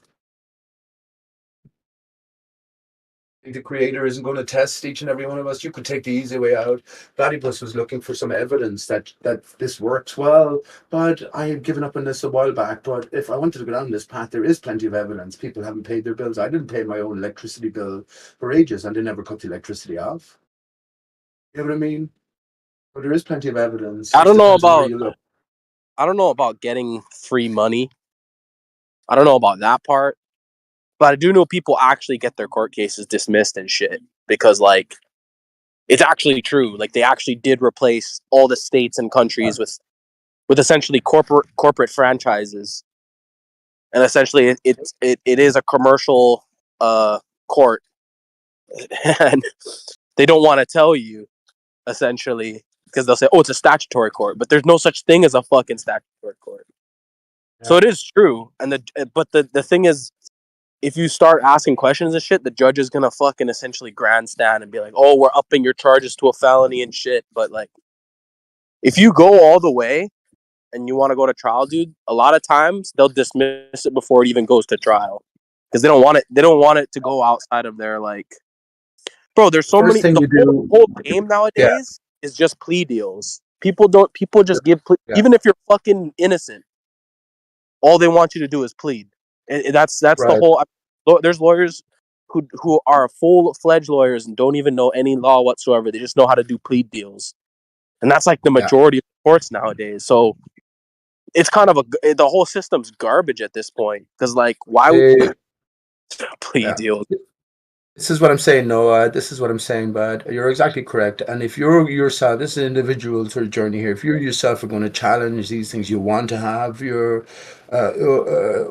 The creator isn't going to test each and every one of us. You could take the easy way out. Platypus was looking for some evidence that this works well, but I had given up on this a while back. But if I wanted to go down this path, there is plenty of evidence. People haven't paid their bills. I didn't pay my own electricity bill for ages, and they never cut the electricity off. You know what I mean? But there is plenty of evidence. I It don't know depends on where about you look. I don't know about getting free money. I don't know about that part. But I do know people actually get their court cases dismissed and shit because, like, it's actually true. Like, they actually did replace all the states and countries with essentially corporate franchises, and essentially it is a commercial court, and they don't want to tell you essentially because they'll say, "Oh, it's a statutory court," but there's no such thing as a fucking statutory court. So it is true, and the thing is, if you start asking questions and shit, the judge is gonna fucking essentially grandstand and be like, "Oh, we're upping your charges to a felony and shit." But like, if you go all the way and you want to go to trial, dude, a lot of times they'll dismiss it before it even goes to trial because they don't want it. They don't want it to go outside of their like. Bro, there's so First many. thing The you do, whole game nowadays is just plea deals. People don't. People just give even if you're fucking innocent. All they want you to do is plead. And that's the Right. whole. There's lawyers who are full-fledged lawyers and don't even know any law whatsoever. They just know how to do plea deals, and that's like the majority of courts nowadays. So it's kind of the whole system's garbage at this point because like why would plea deals? This is what I'm saying, Noah. This is what I'm saying, bud. You're exactly correct. And if you're yourself, this is an individual sort of journey here. If you yourself are going to challenge these things, you want to have your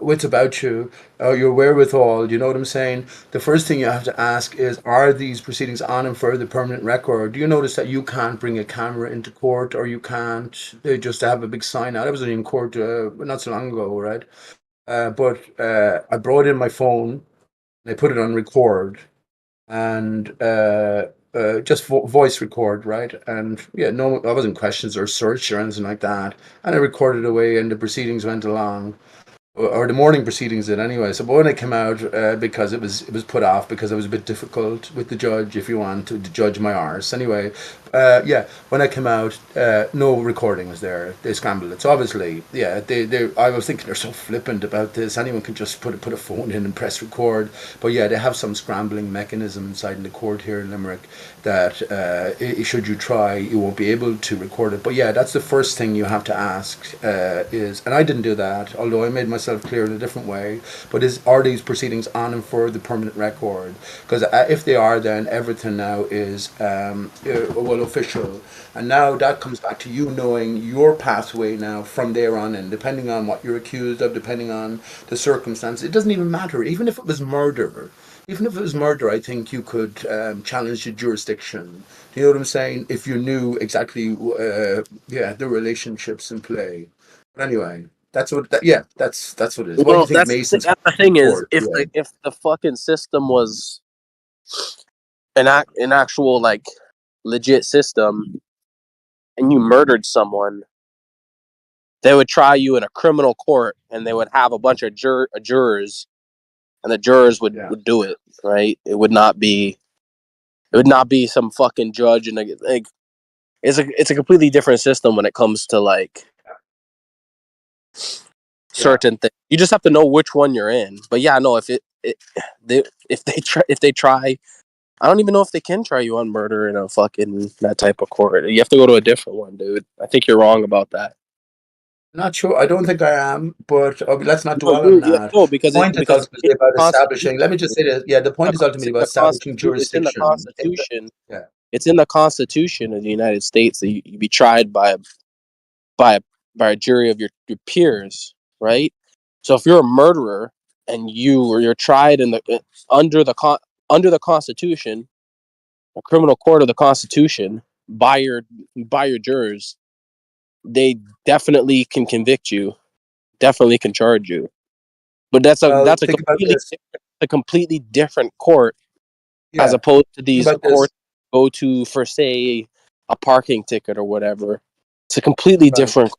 wits about you, your wherewithal. You know what I'm saying? The first thing you have to ask is: are these proceedings on and for the permanent record? Do you notice that you can't bring a camera into court, or you can't just have a big sign out? I was in court not so long ago, right? But I brought in my phone. I put it on record and just voice record, right? And yeah, no, I wasn't questions or search or anything like that. And I recorded away, and the proceedings went along, or the morning proceedings did anyway. So, but when I came out, because it was put off because it was a bit difficult with the judge, if you want to judge my arse. Anyway, yeah, when I came out, no recording was there. They scrambled it. So obviously, yeah, they. I was thinking they're so flippant about this. Anyone can just put a phone in and press record. But yeah, they have some scrambling mechanism inside in the court here in Limerick that should you try, you won't be able to record it. But yeah, that's the first thing you have to ask is, and I didn't do that, although I made myself clear in a different way, but are these proceedings on and for the permanent record? Because if they are, then everything now is well official, and now that comes back to you knowing your pathway now from there on, and depending on what you're accused of, depending on the circumstance, it doesn't even matter. Even if it was murder, I think you could challenge the jurisdiction. Do you know what I'm saying? If you knew exactly, the relationships in play. But anyway, that's what. That's what it is. What do Well, you think Mason's that's the thing is, court? if the fucking system was an actual like legit system, and you murdered someone, they would try you in a criminal court, and they would have a bunch of jurors, and the jurors would do it. Right? It would not be some fucking judge, and like it's a completely different system when it comes to like certain things. You just have to know which one you're in. But yeah, no, if they try, I don't even know if they can try you on murder in a fucking that type of court. You have to go to a different one, dude. I think you're wrong about that. Not sure. I don't think I am, but let's not No, dwell on dude, yeah, that. no, The point is because ultimately about it's establishing. Let me just say this. Yeah, the point is ultimately about establishing it's in the jurisdiction. Constitution. Yeah. It's in the Constitution of the United States that you be tried by a jury of your peers, right? So if you're a murderer and you're tried in the under the Constitution, a criminal court of the Constitution by your jurors, they definitely can convict you, definitely can charge you. But that's think about this. a completely different court as Yeah. opposed to Think these about this. courts go to for say a parking ticket or whatever. It's a completely different.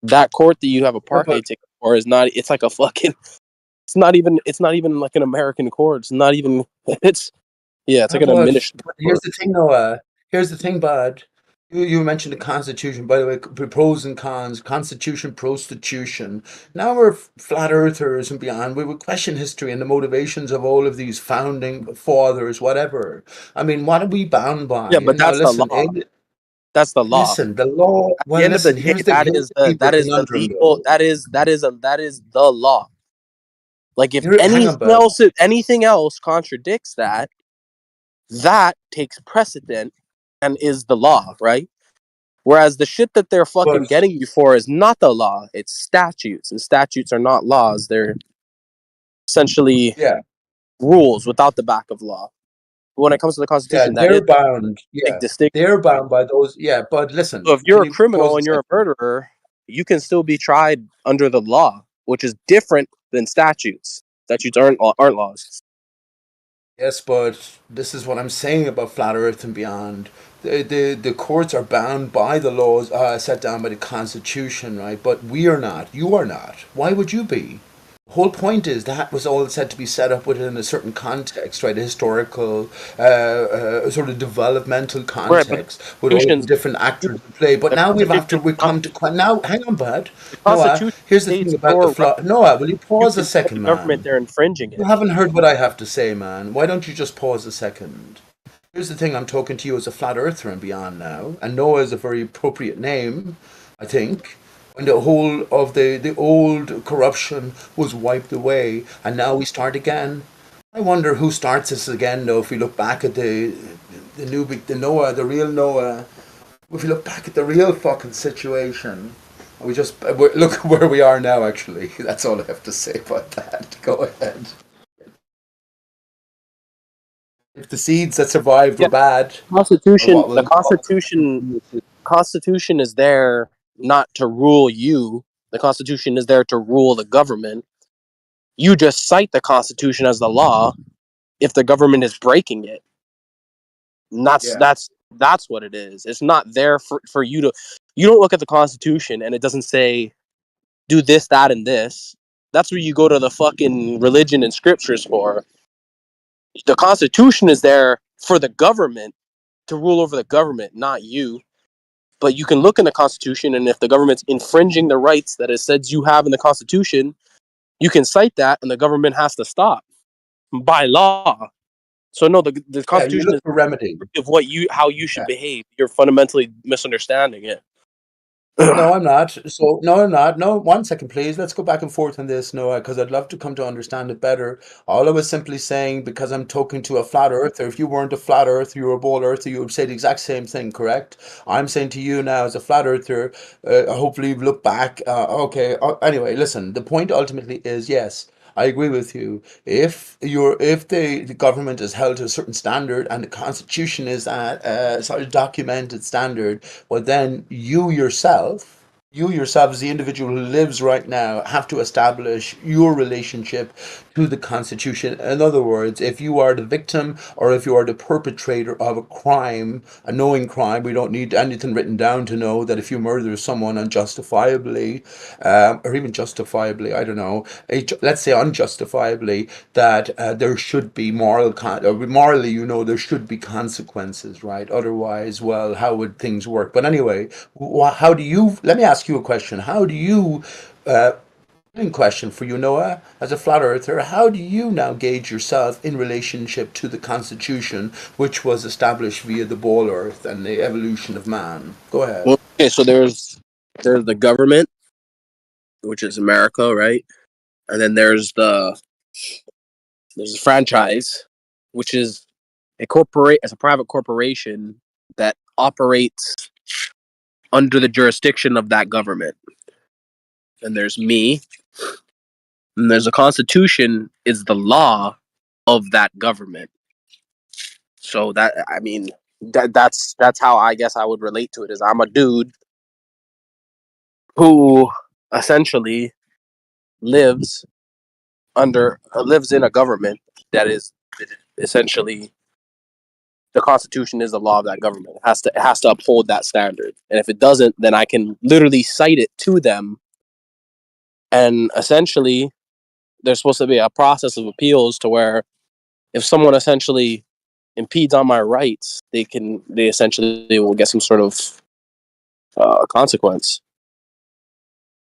That court that you have a parking ticket for is not. It's like a fucking. It's not even like an American court. It's not even. Yeah, it's like an But administrative here's court. the thing, Noah. Here's the thing, bud. You mentioned the Constitution, by the way, pros and cons, Constitution, prostitution. Now we're flat earthers and beyond. We would question history and the motivations of all of these founding fathers, whatever. I mean, what are we bound by? Yeah, but Now, that's the listen, law. That's the law. listen, the law. At the Well, end of the listen, day, here's the deeper that is the conundrum, legal. though. That is the law. Like if Hang on, bud. anything else contradicts that, that takes precedent and is the law, right? Whereas the shit that they're fucking But getting you for is not the law. It's statutes, and statutes are not laws. They're essentially yeah, rules without the back of law. But when it comes to the yeah, Constitution, that is they're bound. a big Yeah, distinction. they're bound by those. Yeah, but So listen, if you're can a you pause criminal a and you're a second? murderer, you can still be tried under the law, which is different than statutes. Statutes aren't laws. Yes, but this is what I'm saying about flat Earth and beyond. The courts are bound by the laws set down by the Constitution, right? But we are not. You are not. Why would you be? The whole point is that was all said to be set up within a certain context, right? A historical, sort of developmental Right, but context with all of the different actors at play. But now we've come to now. Hang on, bud. the Noah, Constitution here's the thing states about the your right. flaw. Noah, will you You pause a can tell second, the government man? they're infringing You it. haven't heard what I have to say, man. Why don't you just pause a second? Here's the thing, I'm talking to you as a flat earther and beyond now. And Noah is a very appropriate name, I think. When the whole of the old corruption was wiped away and now we start again. I wonder who starts this again though if we look back at the Noah, the real Noah. If you look back at the real fucking situation, look where we are now actually. That's all I have to say about that. Go ahead. If the seeds that survived were bad, Constitution is there not to rule you. The Constitution is there to rule the government. You just cite the Constitution as the law if the government is breaking it. And that's what it is. It's not there for you to. You don't look at the Constitution and it doesn't say do this, that, and this. That's where you go to the fucking religion and scriptures for. The Constitution is there for the government to rule over the government, not you. But you can look in the Constitution, and if the government's infringing the rights that it says you have in the Constitution, you can cite that, and the government has to stop by law. So no, the you Constitution look is for remedy. of how you should behave. You're fundamentally misunderstanding it. No, I'm not. So, no, I'm not. No, one second, please. Let's go back and forth on this, Noah, because I'd love to come to understand it better. All I was simply saying, because I'm talking to a flat earther, if you weren't a flat earther, you were a ball earther, you would say the exact same thing, correct? I'm saying to you now, as a flat earther, hopefully you've looked back. Okay. Anyway, listen, the point ultimately is yes. I agree with you. If the government is held to a certain standard and the constitution is at a sort of documented standard, well then you yourself as the individual who lives right now have to establish your relationship to the constitution. In other words, if you are the victim or if you are the perpetrator of a crime, a knowing crime, we don't need anything written down to know that if you murder someone unjustifiably, or even justifiably, I don't know, let's say unjustifiably, that there should be morally, there should be consequences, right? Otherwise, well, how would things work? But anyway, how do you? Let me ask you a question. How do you? Question for you, Noah, as a flat earther, how do you now gauge yourself in relationship to the Constitution, which was established via the ball earth and the evolution of man? Go ahead. Well, okay, so there's the government, which is America, right? And then there's the franchise, which is it's a private corporation that operates under the jurisdiction of that government. And there's me, and there's a constitution is the law of that government. So that's how I guess I would relate to it. Is I'm a dude who essentially lives in a government that is essentially the Constitution is the law of that government. It has to uphold that standard. And if it doesn't, then I can literally cite it to them. And essentially, there's supposed to be a process of appeals to where if someone essentially impedes on my rights, they essentially will get some sort of consequence.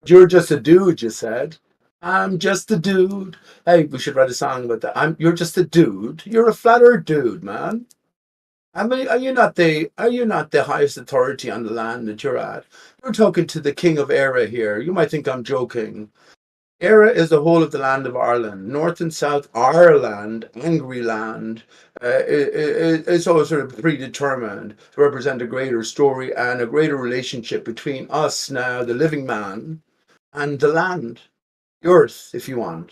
You're just a dude, you said. I'm just a dude. Hey, we should write a song about that. You're just a dude. You're a flat earth dude, man. I mean, are you not the highest authority on the land that you're at? You're talking to the king of Era here. You might think I'm joking. Era is the whole of the land of Ireland, north and south, Ireland, angry land. It's all sort of predetermined to represent a greater story and a greater relationship between us now, the living man, and the land, the earth, if you want.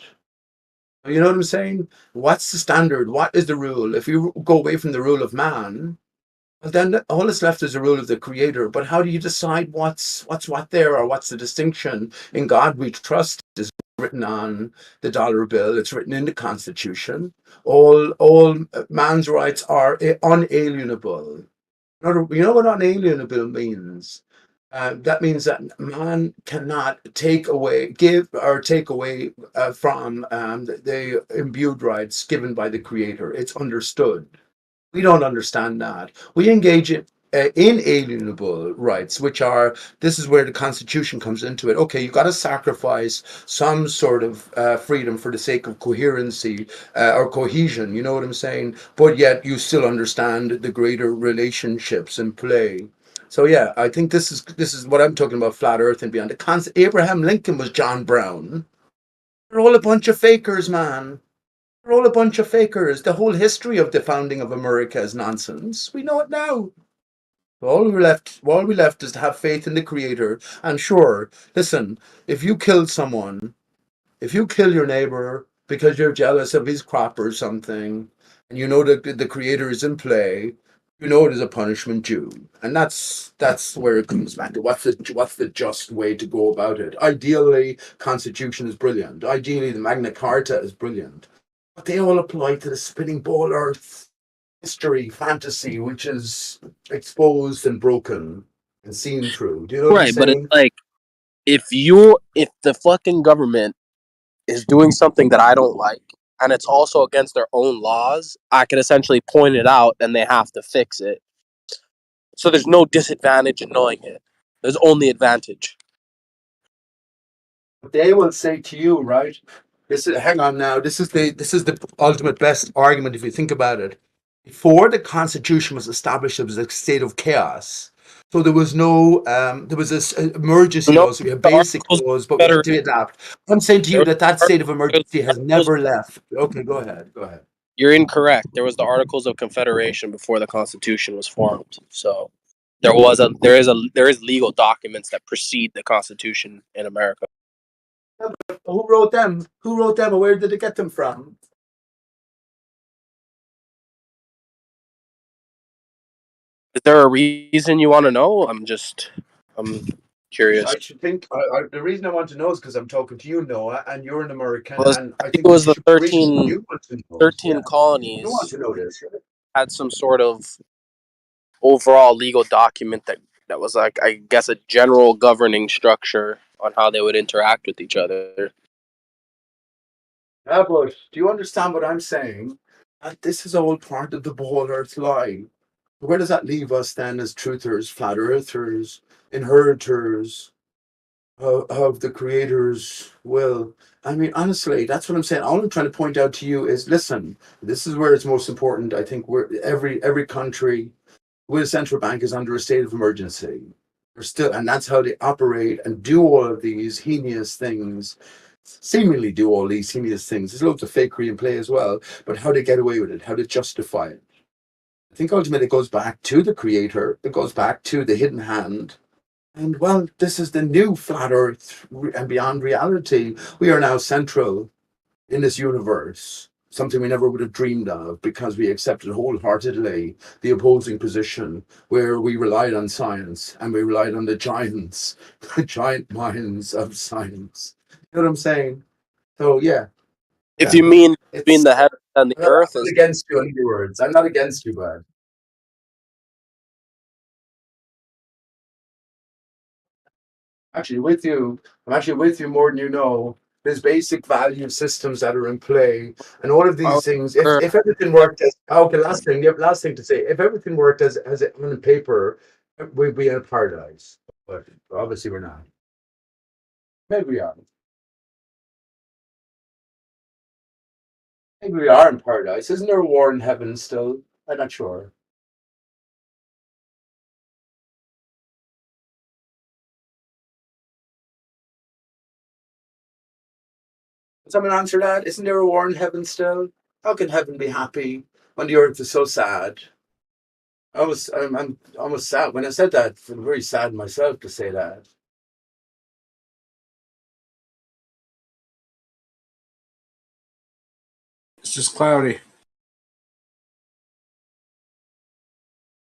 You know what I'm saying? What's the standard? What is the rule? If you go away from the rule of man, well, then all that's left is the rule of the creator. But how do you decide what's what there, or what's the distinction? In God we trust is written on the dollar bill. It's written in the Constitution. All man's rights are unalienable. You know what unalienable means? That means that man cannot give or take away from the imbued rights given by the Creator. It's understood. We don't understand that. We engage in inalienable rights, which are, this is where the Constitution comes into it. Okay, you've got to sacrifice some sort of freedom for the sake of coherency or cohesion, you know what I'm saying? But yet you still understand the greater relationships in play. So yeah, I think this is what I'm talking about, flat earth and beyond. Abraham Lincoln was John Brown. They're all a bunch of fakers, man. They're all a bunch of fakers. The whole history of the founding of America is nonsense. We know it now. All we left is to have faith in the Creator. And sure, listen, if you kill someone, if you kill your neighbor because you're jealous of his crop or something, and you know that the Creator is in play, you know it is a punishment due. And that's where it comes back to what's the just way to go about it. Ideally, Constitution is brilliant. Ideally, the Magna Carta is brilliant. But they all apply to the spinning ball earth history, fantasy, which is exposed and broken and seen through. Do you know what I'm Right, but it's saying? like if the fucking government is doing something that I don't like and it's also against their own laws, I can essentially point it out and they have to fix it. So there's no disadvantage in knowing it. There's only advantage. They will say to you, right? Hang on now. This is the ultimate best argument if you think about it. Before the Constitution was established, there was a state of chaos. So there was no there was this emergency No, laws. So we have the basic Articles of laws, but we had to adapt. I'm saying to you Confederation. that state of emergency has never left. Okay, go ahead. Go ahead. You're incorrect. There was the Articles of Confederation before the Constitution was formed. So there is legal documents that precede the Constitution in America. Who wrote them? Who wrote them, and where did they get them from? Is there a reason you want to know? I'm curious. I should think the reason I want to know is because I'm talking to you, Noah, and you're an American, Well, and I I think think it was the the reason you want to know. 13 Yeah, you want colonies to know this, right? had some sort of overall legal document that was like, I guess, a general governing structure on how they would interact with each other. Yeah, but do you understand what I'm saying? That this is all part of the whole Earth lie. Where does that leave us then as truthers, flat earthers, inheritors of the Creator's will? I mean, honestly, that's what I'm saying. All I'm trying to point out to you is, listen, this is where it's most important. I think where every country with a central bank is under a state of emergency. They're still, and that's how they operate and do all of these heinous things. Seemingly do all these heinous things. There's loads of fakery in play as well, but how they get away with it, how they justify it. I think ultimately it goes back to the Creator. It goes back to the hidden hand. And well, this is the new flat Earth and beyond reality. We are now central in this universe, something we never would have dreamed of because we accepted wholeheartedly the opposing position where we relied on science and we relied on the giants, the giant minds of science. You know what I'm saying? So yeah. If you mean between the heaven and the I'm earth, not against you, in other words. I'm not against you, bud. Actually with you. I'm actually with you more than you know. There's basic value systems that are in play, and all of these things. If everything worked as okay, last thing to say, if everything worked as on paper, we'd be in a paradise. But obviously, we're not. Maybe we are. Maybe we are in paradise. Isn't there a war in heaven still? I'm not sure. Someone answer that? Isn't there a war in heaven still? How can heaven be happy when the earth is so sad? I'm almost sad when I said that. I'm very sad myself to say that. It's just cloudy.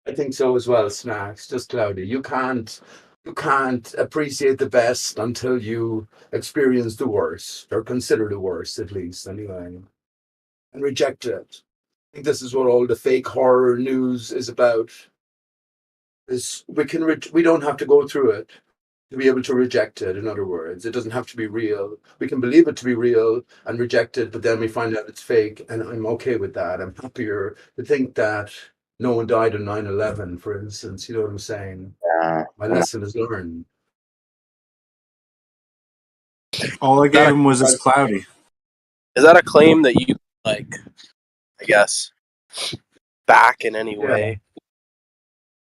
I think so as well. Snacks, just cloudy. You can't appreciate the best until you experience the worst, or consider the worst at least, anyway, and reject it. I think this is what all the fake horror news is about. Is we don't have to go through it to be able to reject it. In other words, it doesn't have to be real. We can believe it to be real and reject it, but then we find out it's fake, and I'm okay with that. I'm happier to think that no one died on 9/11, for instance. You know what I'm saying? My lesson is learned. All I gave him was it's cloudy. Is that a claim that you like? I guess back in any way.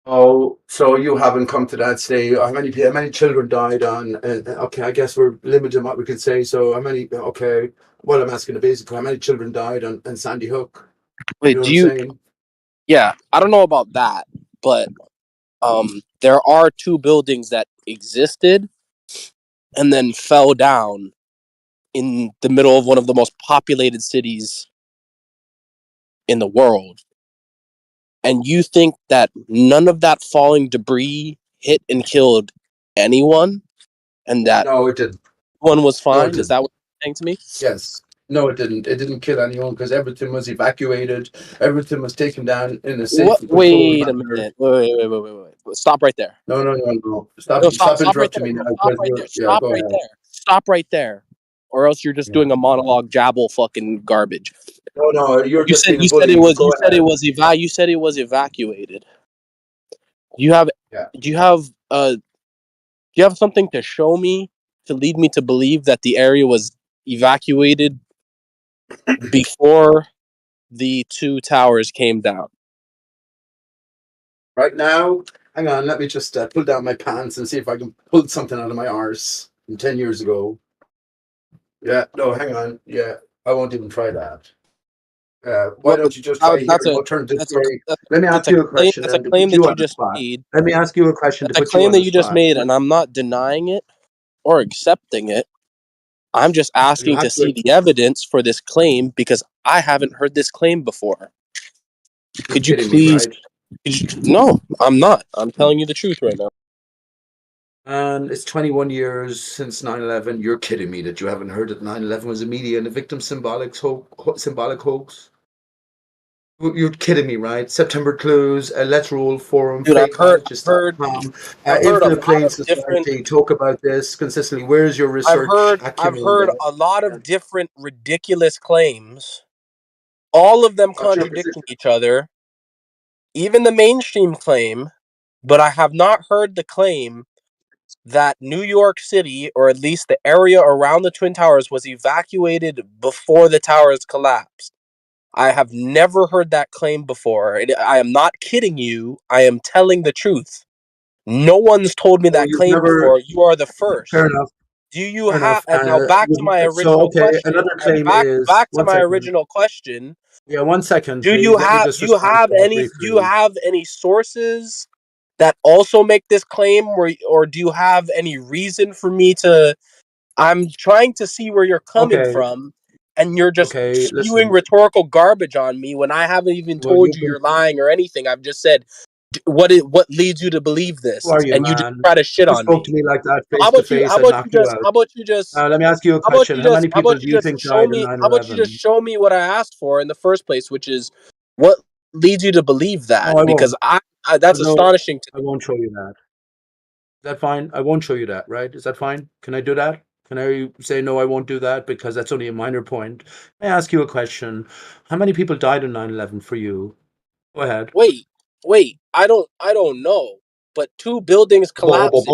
Oh, so you haven't come to that stage. How many children died on? Okay, I guess we're limited in what we can say. So how many? Okay, well, I'm asking basically how many children died on Sandy Hook? Wait, You know do what you? I'm saying? Yeah, I don't know about that, but there are two buildings that existed and then fell down in the middle of one of the most populated cities in the world. And you think that none of that falling debris hit and killed anyone, and that No, it didn't. one was No, it fine? Is didn't. that what you're saying to me? Yes. No, it didn't. It didn't kill anyone because everything was evacuated. Everything was taken down in a safe What? and controlled Wait a manner. minute. Wait. Stop right there. No. Stop! No, Stop stop right interrupting there. me No, now. stop Because right there. yeah, Stop go right ahead. there. Stop right there. Or else you're just doing a monologue jabble fucking garbage. No, you're You just said being a bully. Go ahead. you said it was evacuated. Do you have something to show me to lead me to believe that the area was evacuated before the two towers came down? Right now, hang on. Let me just pull down my pants and see if I can pull something out of my arse from 10 years ago. Yeah, no, hang on. Yeah, I won't even try that. Why Well, don't you just try hearing alternative story? Let me ask you a question That's a then to claim put that you you on the just spot. made. Let me ask you a question to That's a put you claim on that the you just spot. made, and I'm not denying it or accepting it. I'm just asking to see the evidence for this claim because I haven't heard this claim before. Could you kidding please? me, right? No, I'm not. I'm telling you the truth right now. And it's 21 years since 9/11. You're kidding me that you haven't heard that 9/11 was a media and a victim symbolic hoax? You're kidding me, right? September Clues, Let's Roll Forum, Dude, I've heard a Infinite lot Plane of different. Society talk about this consistently. Where's your I've research heard acumen? a lot of different ridiculous claims, all of them contradicting each other. Even the mainstream claim, but I have not heard the claim that New York City, or at least the area around the Twin Towers, was evacuated before the towers collapsed. I have never heard that claim before. I am not kidding you. I am telling the truth. No one's told me that claim before. You are the first. Fair enough. Do you Fair have? enough. And now back to my original question. Another claim Back is to my original question. Yeah, 1 second, Do please. you Let me have? just respond to that briefly. Do you have any sources that also make this claim, or do you have any reason for me to? I'm trying to see where you're coming from, and you're just spewing listen. rhetorical garbage on me when I haven't even Well, told you you're lying or anything. I've just said, what leads you to believe this? Who are you, And you just man? try to shit You on spoke me. to me like that How face to about you? face, How I'd about knock you you just? out. How about you just? Let me ask you a How about question. you How just? many How people about do you you just think show died on me? How about you just 9/11? show me what I asked for in the first place, which is what leads you to believe that? No, I Because won't. that's No, astonishing to I won't show you that. Is that fine? I won't show you that, right? Is that fine? Can I do that? Can I say no? I won't do that because that's only a minor point. May I ask you a question? How many people died on 9/11 for you? Go ahead. Wait. I don't know. But 2 buildings collapsing.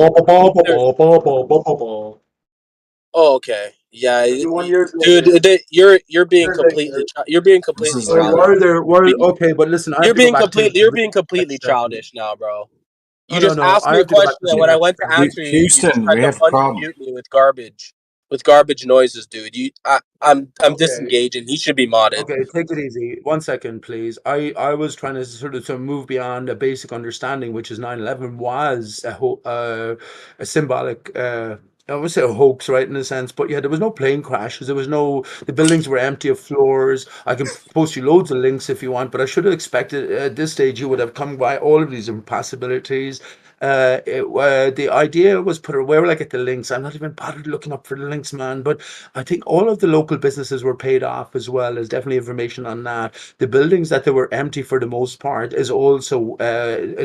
Oh, okay. Yeah, 21 years dude, later. you're being completely childish. Okay, but listen, I have to go back to You're being completely childish now, bro. You No, just no, asked I me a have to go back question, to and when I went to answer you, you just Houston, tried we to have a problem. unmute me with garbage noises, dude. I'm Okay. disengaging. He should be modded. Okay, take it easy. 1 second, please. I was trying to sort of move beyond a basic understanding, which is 9/11 was a symbolic, I would say a hoax, right, in a sense. But yeah, there was no plane crashes. The buildings were empty of floors. I can post you loads of links if you want, but I should have expected at this stage you would have come by all of these impossibilities. The idea was where will I get the links? I'm not even bothered looking up for the links, man. But I think all of the local businesses were paid off as well. There's definitely information on that. The buildings that they were empty for the most part is also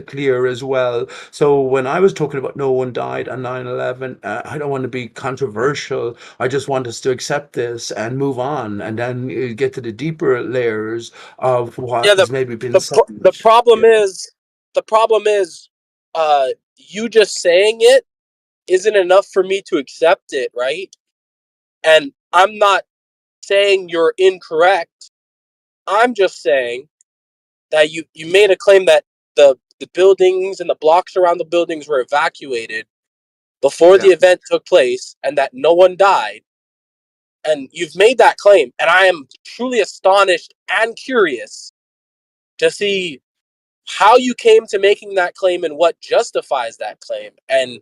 clear as well. So when I was talking about no one died on 9/11, I don't want to be controversial. I just want us to accept this and move on, and then get to the deeper layers of what Yeah, has maybe been said. the problem is, you just saying it isn't enough for me to accept it, right? And I'm not saying you're incorrect. I'm just saying that you made a claim that the buildings and the blocks around the buildings were evacuated before the event took place and that no one died. And you've made that claim, and I am truly astonished and curious to see how you came to making that claim and what justifies that claim. And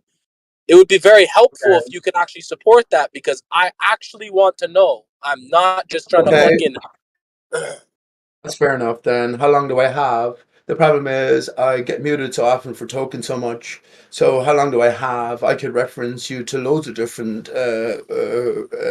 it would be very helpful if you could actually support that, because I actually want to know. I'm not just trying to Okay. fucking. That's fair enough then. How long do I have? The problem is I get muted so often for talking so much. So how long do I have? I could reference you to loads of different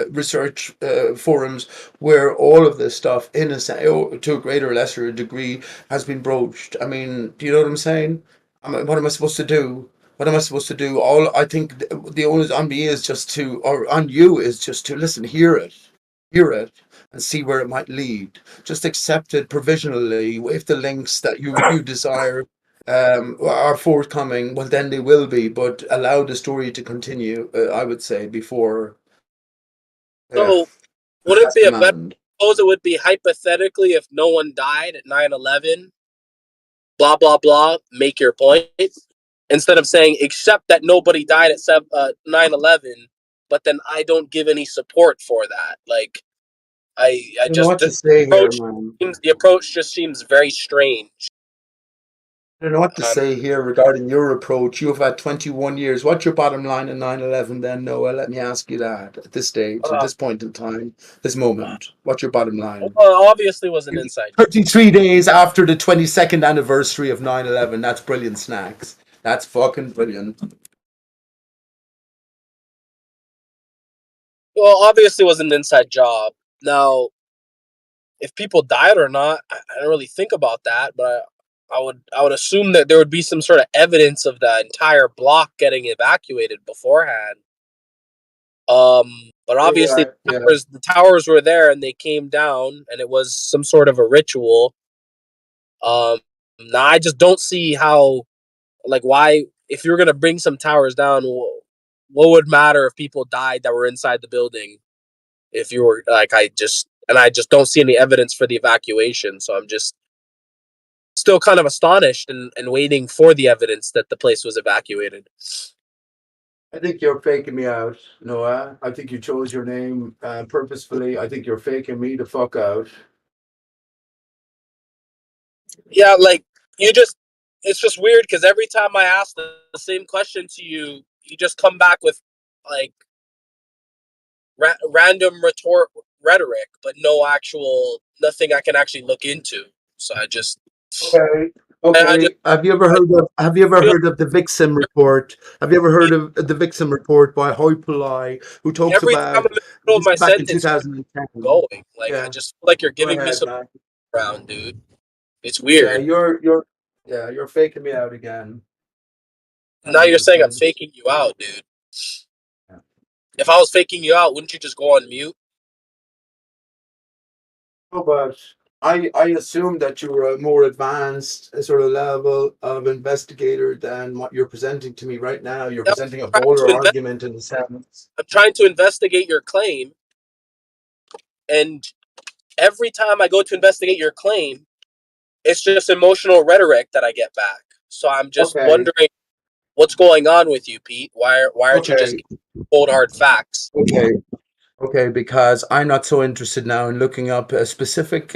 research forums where all of this stuff, to a greater or lesser degree, has been broached. I mean, do you know what I'm saying? What am I supposed to do? What am I supposed to do? All I think the onus on me is just to, or on you is just to listen, hear it, and see where it might lead. Just accept it provisionally. If the links that you desire are forthcoming, well, then they will be. But allow the story to continue. I would say before. So, would it That's be a better? demand. Suppose it would be hypothetically if no one died at 9/11. Blah blah blah. Make your point instead of saying except that nobody died at 9/11, but then I don't give any support for that. Like I I don't know what to say here, man. the approach just seems very strange. I don't know what to say here regarding your approach. You have had 21 years. What's your bottom line in 9/11 then, Noah? Let me ask you that at this stage, at this point in time, this moment. What's your bottom line? Well, obviously was an inside. 33 days after the 22nd anniversary of 9/11. That's brilliant, Snacks. That's fucking brilliant. Well, obviously was an inside job. Now, if people died or not, I don't really think about that, but I would assume that there would be some sort of evidence of the entire block getting evacuated beforehand. But obviously the towers were there and they came down, and it was some sort of a ritual. Now I just don't see how, like, why, if you're gonna bring some towers down, what would matter if people died that were inside the building? If you were like, I just don't see any evidence for the evacuation, so I'm just still kind of astonished and waiting for the evidence that the place was evacuated. I think you're faking me out, Noah. I think you chose your name purposefully. I think you're faking me the fuck out. Yeah, like it's just weird because every time I ask the same question to you, you just come back with like random rhetoric, but nothing I can actually look into. So I just Okay. Have you ever heard of the Vixen report? Have you ever heard of the Vixen report by Hoypolai, who talks every time I'm about in the middle of this my back in sentence, 2010? going like I just feel like you're Go giving me ahead, some man. background, dude. It's Yeah, weird. you're faking me out again. Now you're saying I'm faking you out, dude. If I was faking you out, wouldn't you just go on mute? No, but I assume that you were a more advanced sort of level of investigator than what you're presenting to me right now. You're presenting a polar argument in the sense. I'm trying to investigate your claim, and every time I go to investigate your claim, it's just emotional rhetoric that I get back. So I'm just Okay. wondering what's going on with you, Pete. Why aren't you just cold hard facts? Okay. Okay, because I'm not so interested now in looking up specific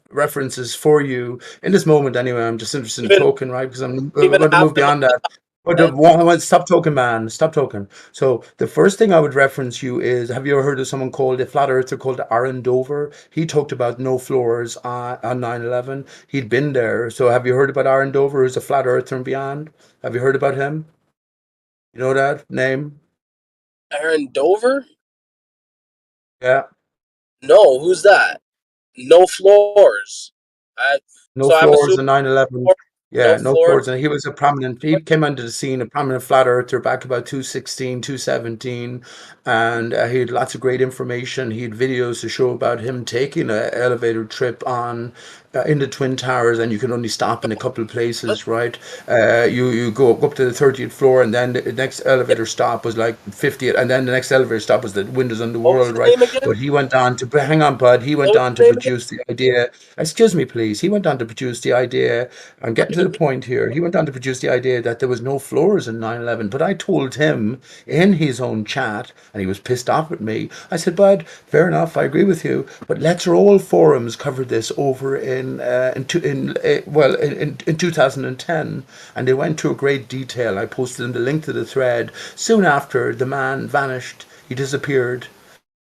references for you in this moment. Anyway, I'm just interested in talking, right? Because I'm going to move beyond that. But stop talking, man. Stop talking. So the first thing I would reference you is: have you ever heard of someone called a flat earther called Aaron Dover? He talked about no floors on 9/11. He'd been there. So have you heard about Aaron Dover, who's a flat earther and beyond? Have you heard about him? You know that name? Aaron Dover? Yeah. No, who's that? No floors. No So I'm floors in assuming 9/11. Yeah, no no floors. floors. And he was a prominent, he came onto the scene, a prominent flat earther back about 216, 217. And he had lots of great information. He had videos to show about him taking an elevator trip on in the Twin Towers, and you can only stop in a couple of places, right? You go up to the 30th floor, and then the next elevator stop was like 50th, and then the next elevator stop was the Windows on the What was World, the right? name again? But he went on to, hang on, bud, he went What was on the to name again? produce the idea. Excuse me, please. He went on to produce the idea. I'm getting to the point here. He went on to produce the idea that there was no floors in 9/11. But I told him in his own chat, and he was pissed off at me. I said, "Bud, fair enough. I agree with you. But Let's Roll forums covered this over in 2010, and they went to a great detail. I posted in the link to the thread. Soon after, the man vanished. He disappeared.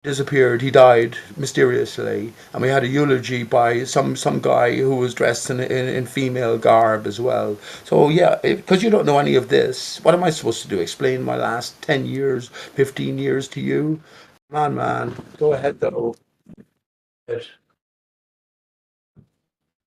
He died mysteriously, and we had a eulogy by some guy who was dressed in female garb as well. So yeah, because you don't know any of this, what am I supposed to do? Explain my last 10 years, 15 years to you? Come on, man, go ahead though. I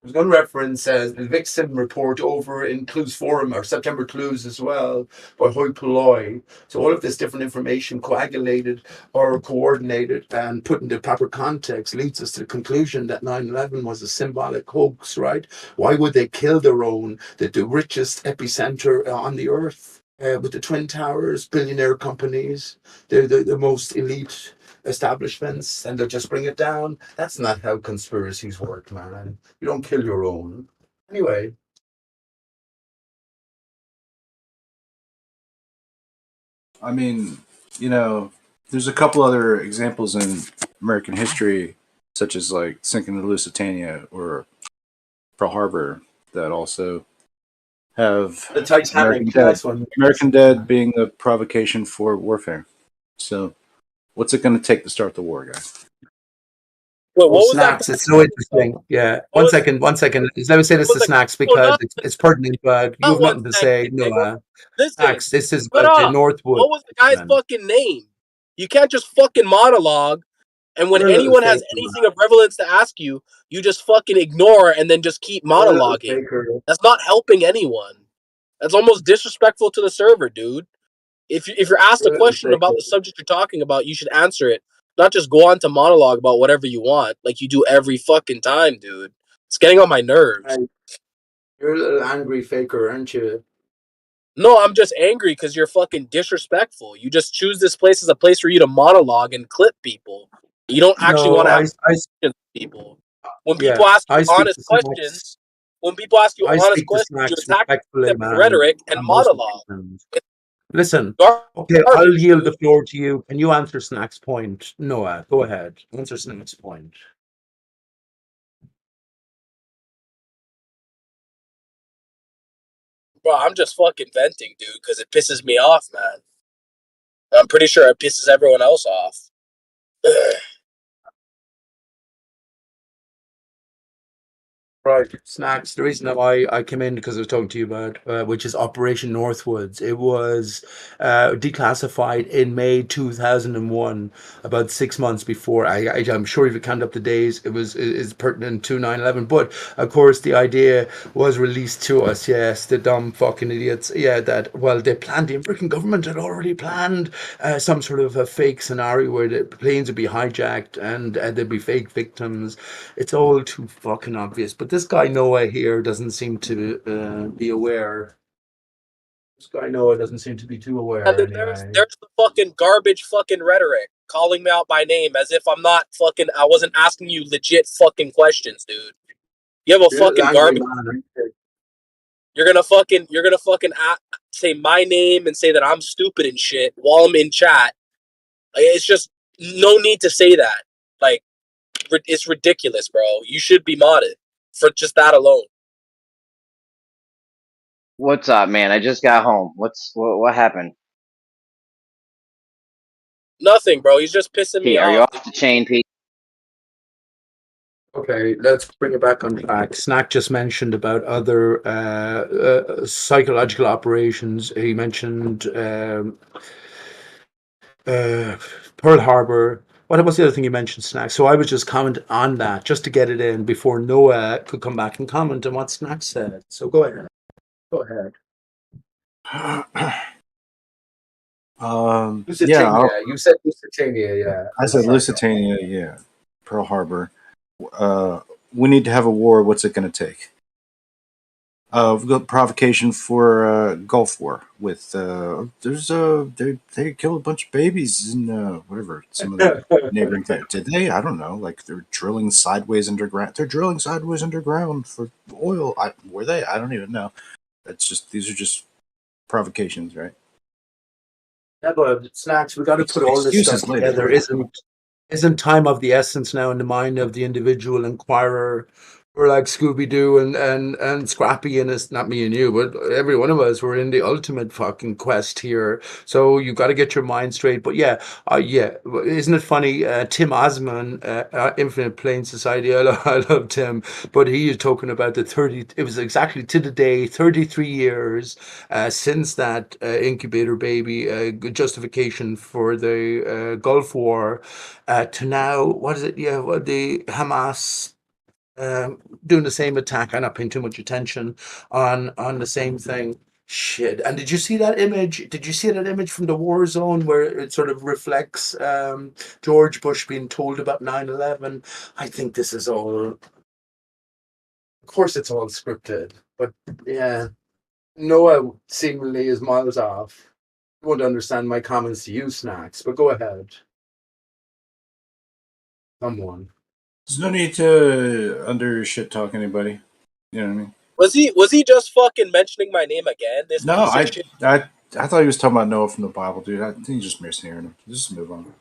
was going to reference the Vixen report over in Clues Forum, or September Clues as well, by Hoi Polloi. So all of this different information coagulated or coordinated and put into proper context leads us to the conclusion that 9/11 was a symbolic hoax, right? Why would they kill their own, the richest epicenter on the earth? With the Twin Towers, billionaire companies, they're the most elite establishments, and they'll just bring it down. That's not how conspiracies work, man. You don't kill your own. Anyway. I mean, there's a couple other examples in American history, such as like sinking the Lusitania or Pearl Harbor, that also have The Titanic, that's one. American dead being the provocation for warfare. So, what's it going to take to start the war, guys? Wait, Oh, snacks. It's so interesting. Yeah. One second. Let me say this to snacks because it's pertinent, but you have nothing to say. No, Listen, snacks. This is shut about the up. Northwood. What was the guy's Man. fucking name? You can't just fucking monologue, and when You're a little anyone has faker, anything of relevance to ask you, you just fucking ignore and then just keep You're a little monologuing. faker. That's not helping anyone. That's almost disrespectful to the server, dude. If you're asked a You're a little question about faker. the subject you're talking about, you should answer it. Not just go on to monologue about whatever you want, like you do every fucking time, dude. It's getting on my nerves. Hey, you're a little angry faker, aren't you? No, I'm just angry because you're fucking disrespectful. You just choose this place as a place for you to monologue and clip people. You don't actually No, want to have I questions with people. When yeah, people ask you I speak honest to snacks. questions, when people ask you I honest speak to questions, you snacks attack respectfully, them with man. rhetoric and On most monologue. occasions. Listen, Garbage, okay, I'll yield the floor to you. Can you answer Snack's point? Noah, go ahead. Answer Snack's point. Bro, I'm just fucking venting, dude, because it pisses me off, man. I'm pretty sure it pisses everyone else off. Right, snacks. The reason why I came in because I was talking to you about, which is Operation Northwoods. It was declassified in May 2001, about 6 months before. I'm sure if you count up the days, is pertinent to 9/11. But of course, the idea was released to us. Yes, the dumb fucking idiots. Yeah, that they planned. The American government had already planned some sort of a fake scenario where the planes would be hijacked and there'd be fake victims. It's all too fucking obvious. But this guy Noah here doesn't seem to be aware. This guy Noah doesn't seem to be too aware And then anyway. there's the fucking garbage fucking rhetoric, calling me out by name as if I'm not fucking. I wasn't asking you legit fucking questions, dude. You have a You're an fucking angry garbage. man. You're gonna fucking say my name and say that I'm stupid and shit while I'm in chat. Like, it's just no need to say that. Like, it's ridiculous, bro. You should be modded for just that alone. What's up, man? I just got home. What happened? Nothing, bro. He's just pissing me Pete, are you off. off the chain, Pete? Okay, let's bring it back on track. Snack just mentioned about other psychological operations. He mentioned Pearl Harbor. What was the other thing you mentioned, Snack? So I was just comment on that just to get it in before Noah could come back and comment on what Snack said. So go ahead. Go ahead. Lusitania. You said Lusitania, yeah. I said Lusitania, yeah. Pearl Harbor. We need to have a war. What's it going to take? We've got provocation for Gulf War with they killed a bunch of babies in whatever some of the neighboring things. Did they? I don't know. Like they're drilling sideways underground. They're drilling sideways underground for oil. Were they? I don't even know. These are just provocations, right? Yeah, but Snacks, we got to put all this stuff Excuses later. together. Isn't time of the essence now in the mind of the individual inquirer? We're like Scooby Doo and Scrappy, and it's not me and you, but every one of us. We're in the ultimate fucking quest here. So you got to get your mind straight. But yeah, isn't it funny? Tim Osman, Infinite Plane Society. I love Tim, but he is talking about the 30. It was exactly to the day 33 years since that incubator baby justification for the Gulf War. To now, what is it? Yeah, the Hamas doing the same attack. I'm not paying too much attention on the same thing. Shit. And did you see that image? Did you see that image from the war zone where it sort of reflects George Bush being told about 9/11? I think this is all. Of course, it's all scripted, but yeah, Noah seemingly is miles off. You won't understand my comments to you, Snacks, but go ahead. Someone. There's no need to under shit talk anybody. You know what I mean? Was he just fucking mentioning my name again? This No, piece of shit? I thought he was talking about Noah from the Bible, dude. I think he's just mishearing him. Just move on.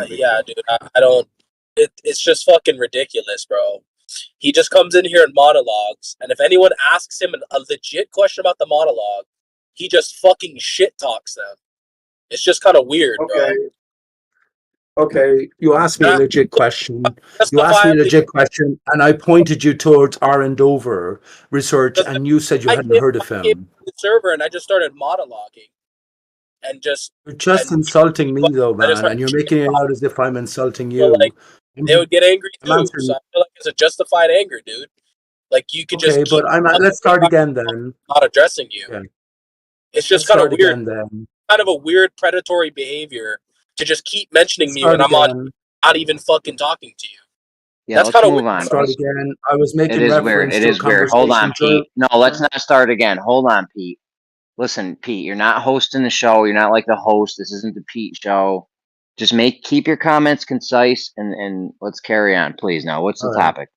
Yeah, dude. I don't. It's just fucking ridiculous, bro. He just comes in here and monologues, and if anyone asks him a legit question about the monologue, he just fucking shit talks them. It's just kind of weird, bro. Okay, you asked me a legit question. You asked me a legit question, and I pointed you towards Aaron Dover research, and you said you hadn't heard of I came him. to the server and I just started monologuing, and You're just insulting me, though, man, and you're making it out as if I'm insulting so, you. like, they would get angry I'm too. answering. So I feel like it's a justified anger, dude. Like you could Okay, just keep but let's start again then. not addressing you. Okay. It's just Let's kind of start weird. again then. Kind of a weird predatory behavior to just keep mentioning Let's me start when I'm again. not even fucking talking to you. Yeah, That's let's kind of move weird. on. Start again. I was It making is weird. reference It to a is weird. Hold on, conversation. Pete. No, let's not start again. Hold on, Pete. Listen, Pete, you're not hosting the show. You're not like the host. This isn't the Pete show. Just keep your comments concise and let's carry on, please. Now, what's the All right. topic?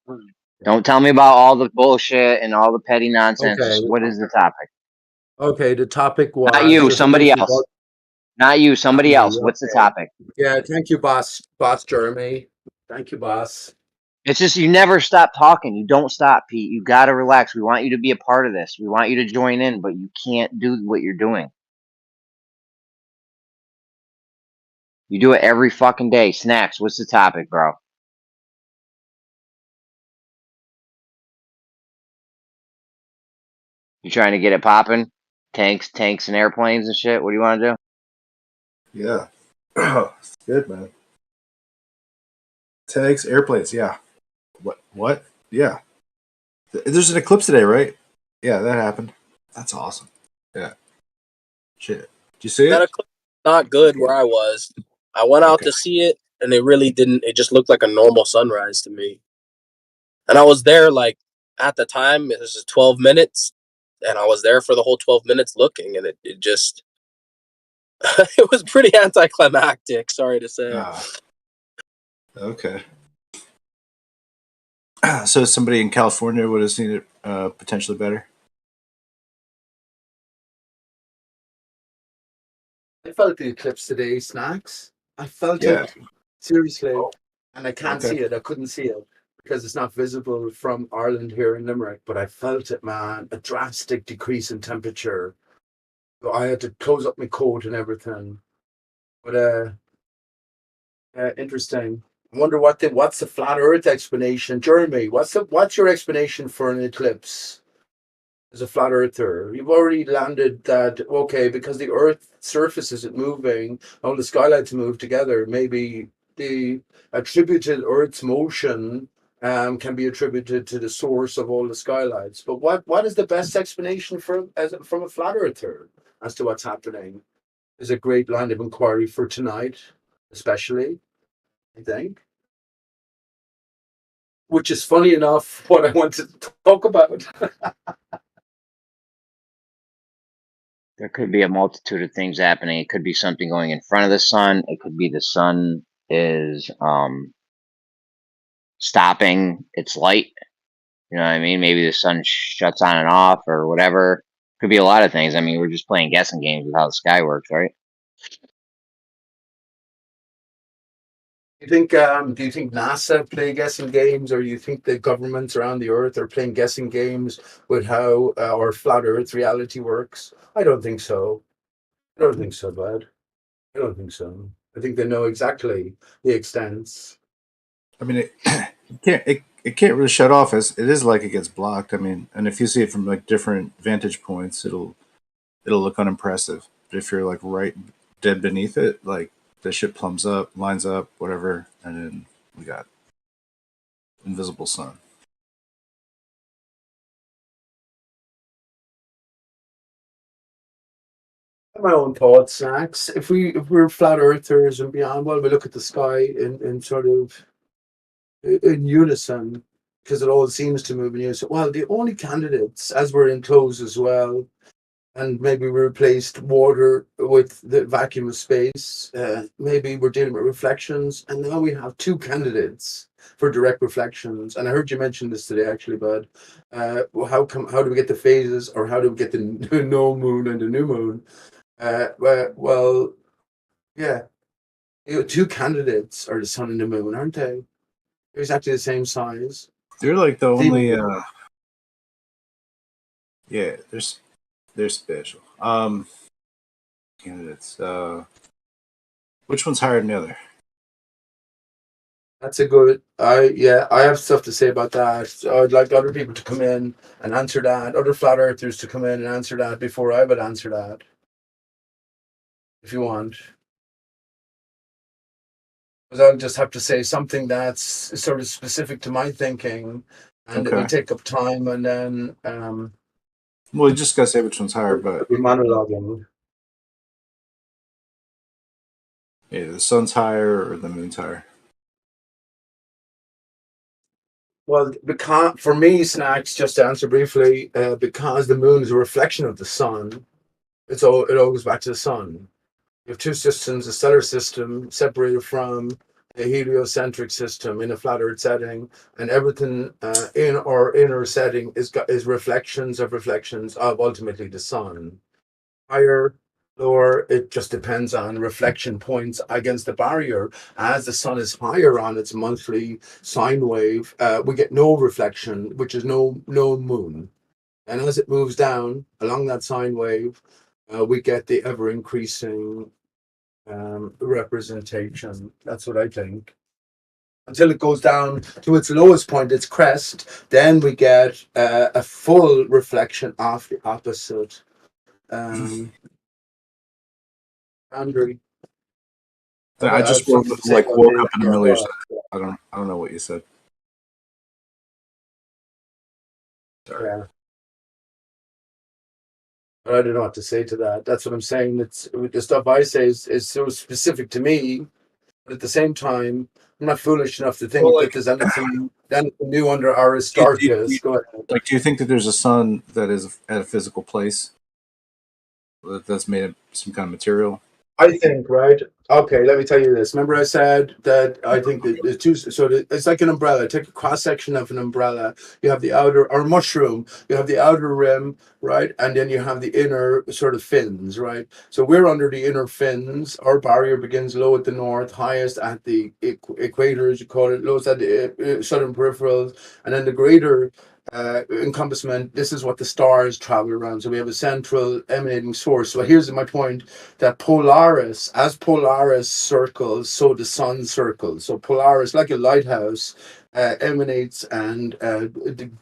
Don't tell me about all the bullshit and all the petty nonsense. Okay. Just what is the topic? Okay, the topic was Not you, there's a somebody movie else. called Not you, somebody me, else. What's the okay. topic? Yeah, thank you, boss Jeremy. Thank you, boss. It's just you never stop talking. You don't stop, Pete. You got to relax. We want you to be a part of this. We want you to join in, but you can't do what you're doing. You do it every fucking day. Snacks, what's the topic, bro? You trying to get it popping? Tanks and airplanes and shit. What do you want to do? Yeah. It's good, man. Tanks, airplanes, yeah. What? Yeah. There's an eclipse today, right? Yeah, that happened. That's awesome. Yeah. Shit. Did you see That it? eclipse was not good where I was. I went out to see it, and it really didn't. It just looked like a normal sunrise to me. And I was there like at the time. It was just 12 minutes, and I was there for the whole 12 minutes looking, and it just it was pretty anticlimactic. Sorry to say. Okay. So somebody in California would have seen it potentially better. I felt the eclipse today, Snacks. I felt Yeah. it seriously, and I can't Okay. see it. I couldn't see it because it's not visible from Ireland here in Limerick. But I felt it, man. A drastic decrease in temperature. So I had to close up my coat and everything. But interesting. I wonder what's the flat Earth explanation, Jeremy? What's your explanation for an eclipse? As a flat earther, you've already landed that okay because the Earth surface isn't moving, all the skylights move together. Maybe the attributed Earth's motion can be attributed to the source of all the skylights. But what is the best explanation from a flat earther as to what's happening? Is a great line of inquiry for tonight, especially. I think. Which is funny enough what I wanted to talk about. There could be a multitude of things happening. It could be something going in front of the sun. It could be the sun is stopping its light. You know what I mean? Maybe the sun shuts on and off or whatever. Could be a lot of things. I mean, we're just playing guessing games with how the sky works, right? Do you think NASA play guessing games, or you think the governments around the earth are playing guessing games with how our flat Earth reality works? I don't think so. I don't think so, bud. I don't think so. I think they know exactly the extents. I mean, it can't really shut off as it is like it gets blocked. I mean, and if you see it from like different vantage points, it'll look unimpressive. But if you're like right dead beneath it, like the shit plums up, lines up, whatever, and then we got invisible sun. My own thoughts, Snacks. If we're flat earthers and beyond, well, we look at the sky in sort of in unison because it all seems to move in unison. Well, the only candidates, as we're enclosed as well, and maybe we replaced water with the vacuum of space. Maybe we're dealing with reflections, and now we have two candidates for direct reflections. And I heard you mention this today, actually, bud. Well, how do we get the phases, or how do we get the no moon and the new moon? Well, yeah, two candidates are the sun and the moon, aren't they? They're exactly the same size. They're like the only. Yeah, they're special. Candidates. Which one's higher than the other? That's a good. I have stuff to say about that. So I'd like other people to come in and answer that. Other flat earthers to come in and answer that before I would answer that. If you want. Because I'll just have to say something that's sort of specific to my thinking, and it will take up time, and then Well, you just gotta say which one's higher, but be monologuing. yeah, the sun's higher or the moon's higher. Well, because for me, Snacks, just to answer briefly, because the moon is a reflection of the sun, it all goes back to the sun. You have two systems: a stellar system separated from a heliocentric system in a flat Earth setting, and everything in our inner setting is reflections of ultimately the sun. Higher, lower, it just depends on reflection points against the barrier. As the sun is higher on its monthly sine wave, we get no reflection, which is no moon. And as it moves down along that sine wave, we get the ever increasing representation. That's what I think. until it goes down to its lowest point, its crest. Then we get a full reflection of the opposite. Andrew. I just woke up in the middle of your sentence. I don't know what you said. Sorry. Yeah. I don't know what to say to that. That's what I'm saying. It's the stuff I say is so specific to me, but at the same time, I'm not foolish enough to think that there's anything new under Aristarchus. Go ahead. Like, do you think that there's a sun that is at a physical place that's made of some kind of material? I think, right? Okay, let me tell you this. Remember I said that I think that the two, it's like an umbrella. Take a cross section of an umbrella. You have the outer, or mushroom, you have the outer rim, right? And then you have the inner sort of fins, right? So we're under the inner fins. Our barrier begins low at the north, highest at the equator, as you call it, lowest at the southern peripherals, and then the greater encompassment. This is what the stars travel around. So we have a central emanating source. So here's my point, that Polaris, as Polaris circles, so the sun circles. So Polaris, like a lighthouse, emanates and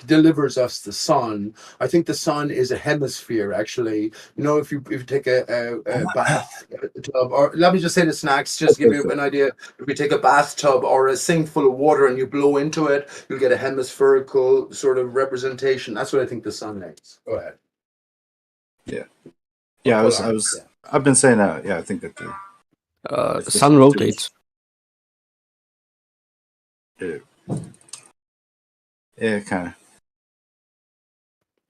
delivers us the sun. I think the sun is a hemisphere, actually. You know, if you take a bath tub, or let me just say the snacks, just to give you an idea. If you take a bathtub or a sink full of water and you blow into it, you'll get a hemispherical sort of representation. That's what I think the sun makes. Go ahead. Yeah. I've been saying that. Yeah, I think that the sun rotates. Yeah, kind of.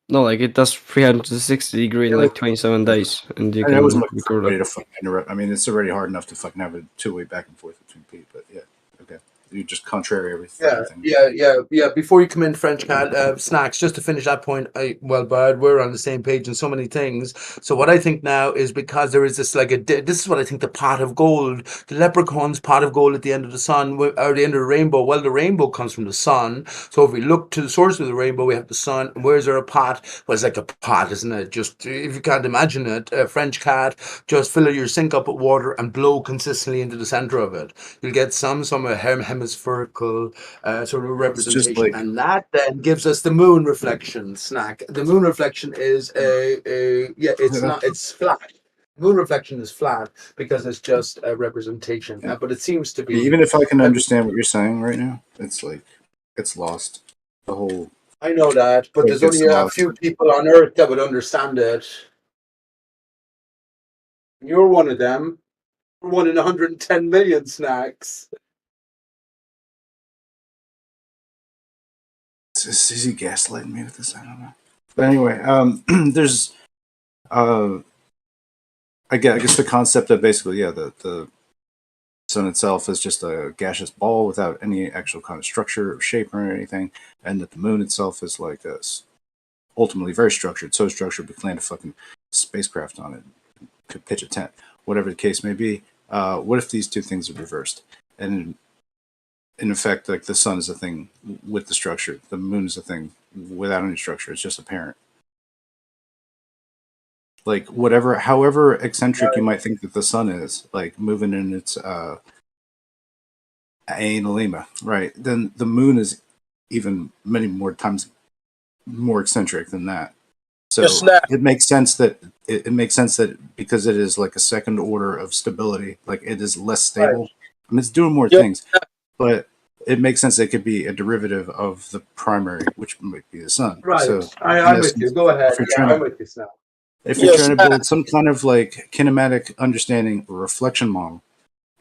No, like it does 360 degree in like 27 days, and you I was can record ready to fucking interrupt. I mean, it's already hard enough to fucking have a two-way back and forth between people. But yeah, okay. You just contrary everything. Yeah. Before you come in, French Cat, snacks. Just to finish that point, Bud, we're on the same page in so many things. So what I think now is, because there is this this is what I think, the pot of gold, the leprechaun's pot of gold at the end of the sun, or the end of the rainbow. Well, the rainbow comes from the sun. So if we look to the source of the rainbow, we have the sun. And where's there a pot? Well, it's like a pot, isn't it? Just, if you can't imagine it, French Cat, just fill your sink up with water and blow consistently into the center of it. You'll get some hemispherical sort of representation, and that then gives us the moon reflection. Snack. The moon reflection is it's flat. Moon reflection is flat because it's just a representation, but it seems to be. Even if I can understand what you're saying right now, it's like it's lost. The whole. I know that, but there's only a few people on Earth that would understand it. You're one of them. You're one in 110 million, snacks. Is he gaslighting me with this? I don't know. But anyway, there's, I guess the concept that basically, the sun itself is just a gaseous ball without any actual kind of structure or shape or anything, and that the moon itself is like ultimately very structured, so structured we can land a fucking spacecraft on it, could pitch a tent, whatever the case may be. What if these two things are reversed? And in effect, like the sun is a thing with the structure, the moon is a thing without any structure. It's just apparent. Like however eccentric you might think that the sun is, like moving in its analema, right? Then the moon is even many more times more eccentric than that. So it makes sense that because it is like a second order of stability, like it is less stable. I mean, it's doing more things, but it makes sense that it could be a derivative of the primary, which might be the sun. Right. So I'm with you. Go ahead. I'm with you, Snap. If you're trying to build some kind of like kinematic understanding or reflection model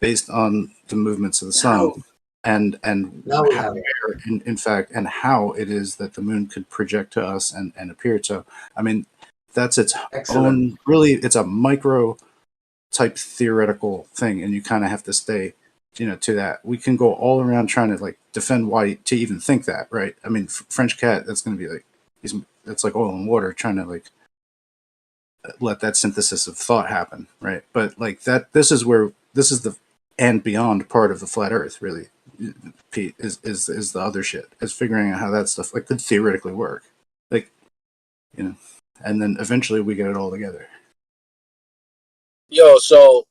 based on the movements of the sun and how, in fact, and how it is that the moon could project to us and appear. So, I mean, that's its own, really, it's a micro type theoretical thing, and you kind of have to stay, to that. We can go all around trying to like defend why to even think that, right? I mean, French Cat, that's going to be like, it's like oil and water trying to like let that synthesis of thought happen, right? But like that, this is the and beyond part of the flat Earth, really. Pete is the other shit. Is figuring out how that stuff like could theoretically work, like and then eventually we get it all together. So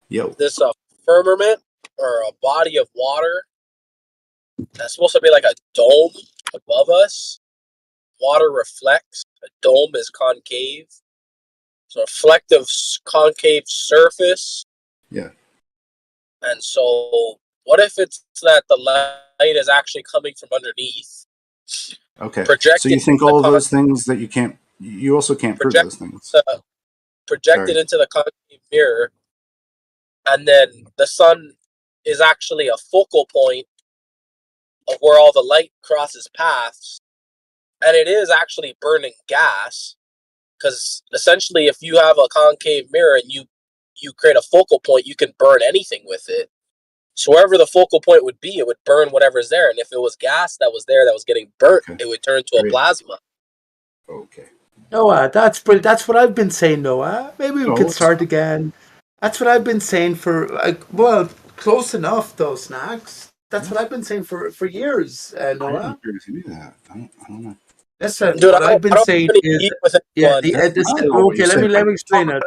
this firmament or a body of water That's supposed to be like a dome above us. Water reflects. A dome is concave. It's a reflective concave surface. Yeah. And so, what if it's that the light is actually coming from underneath? Okay. So Projected you think into the all of those things that you also can't prove those things. projected Sorry. into the concave mirror, and then the sun is actually a focal point of where all the light crosses paths, and it is actually burning gas, because essentially if you have a concave mirror and you create a focal point, you can burn anything with it. So wherever the focal point would be, it would burn whatever's there, and if it was gas that was there that was getting burnt, it would turn into a plasma. Okay. Noah, that's brilliant. That's what I've been saying, Noah. Maybe we No, can it's start again. That's what I've been saying for, well, close enough, though, Snacks. That's what I've been saying for years, I don't Noah. agree with you that. I don't know. Listen, Dude, what I've I been don't saying have any is, beef with yeah, anyone. What okay, you say, let me explain it.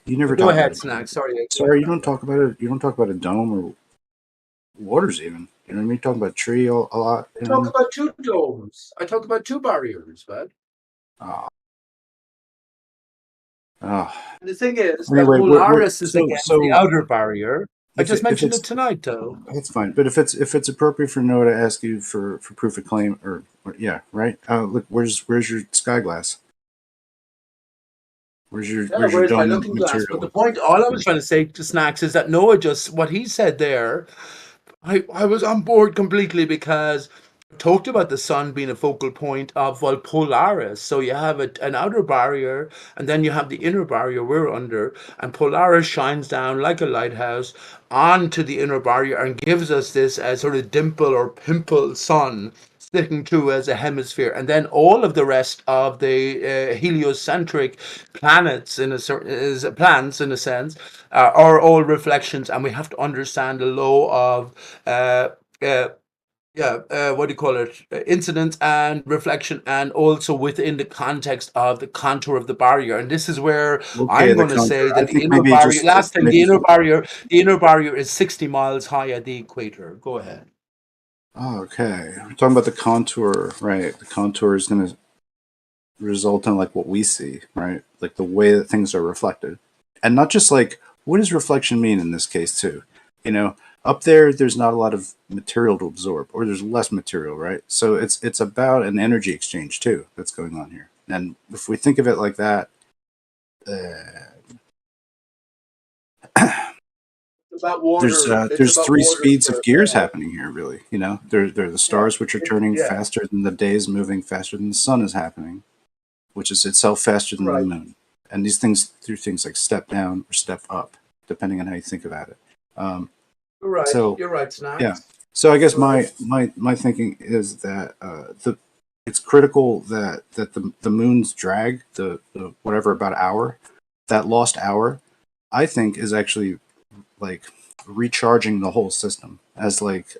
You never Go talk about ahead, it. Snacks. Sorry. Sorry, you don't talk about it. You don't talk about a dome or waters even. You know what I mean? You talk about tree a lot. I talk about two domes. I talk about two barriers, bud. Oh. Oh. And the thing is that Anyway, Polaris is against the so outer barrier. I if just if mentioned it's it tonight, though. that's fine. But if it's appropriate for Noah to ask you for proof of claim or yeah, right? Look, where's your sky glass? Where's your Where's my dome looking glass? But material? the point, all I was trying to say to Snacks is that Noah just what he said there. I was on board completely because I talked about the sun being a focal point of Polaris. So you have an outer barrier, and then you have the inner barrier we're under, and Polaris shines down like a lighthouse onto the inner barrier and gives us this sort of dimple or pimple sun sticking through as a hemisphere, and then all of the rest of the heliocentric planets in a certain plants in a sense are all reflections, and we have to understand the law of what do you call it? Incidence and reflection, and also within the context of the contour of the barrier. And this is where Okay, I'm the going to say contour. I that the think inner maybe barrier. just Last thing, maybe. the inner barrier is 60 miles high at the equator. Go ahead. Oh, okay, we're talking about the contour, right? The contour is going to result in like what we see, right? Like the way that things are reflected, and not just like what does reflection mean in this case too? You know, up there's not a lot of material to absorb, or there's less material, right? So it's about an energy exchange too that's going on here. And if we think of it like that, About water. there's three speeds of gears happening here, really. You know, there are the stars which are turning yeah. faster than the days, moving faster than the sun is happening, which is itself faster than the moon. And these things do things like step down or step up, depending on how you think about it. You're right. So You're right, Snacks. yeah. So I guess Right. my thinking is that it's critical that the moon's drag, the whatever about hour, that lost hour, I think is actually like recharging the whole system, as like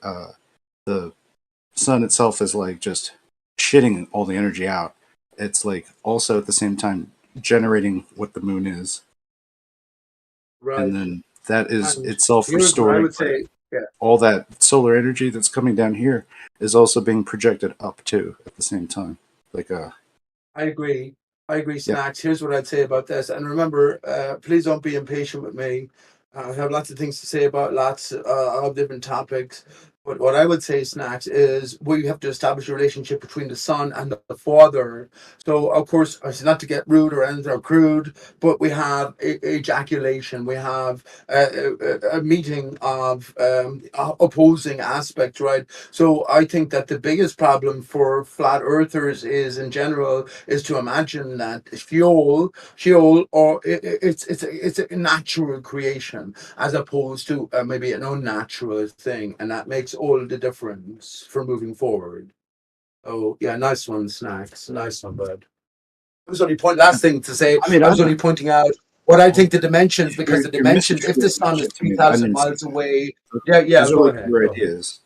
the sun itself is like just shitting all the energy out. It's like also at the same time generating what the moon is, Right. and then that is And itself here's what I restoring would say. Yeah. all that solar energy that's coming down here is also being projected up too at the same time. Like I agree. I agree, Snacks. Here's what I'd say about this. And remember, please don't be impatient with me. I have lots of things to say about lots of different topics. But what I would say, Snacks, is we have to establish a relationship between the son and the father. So, of course, it's not to get rude or anything or crude, but we have ejaculation. We have a meeting of opposing aspects, right? So I think that the biggest problem for flat earthers is, in general, is to imagine that Sheol, or it's a natural creation as opposed to maybe an unnatural thing, and that makes all the difference for moving forward. Oh yeah, nice one, Snacks. Nice one, bud. I was only last thing to say. I mean, I was only pointing out what I think the dimensions, because the you're dimensions, if the misattributing sun is shit to me that I 3,000 didn't say. miles away, yeah, Those are go like ahead. your Go ahead. ideas.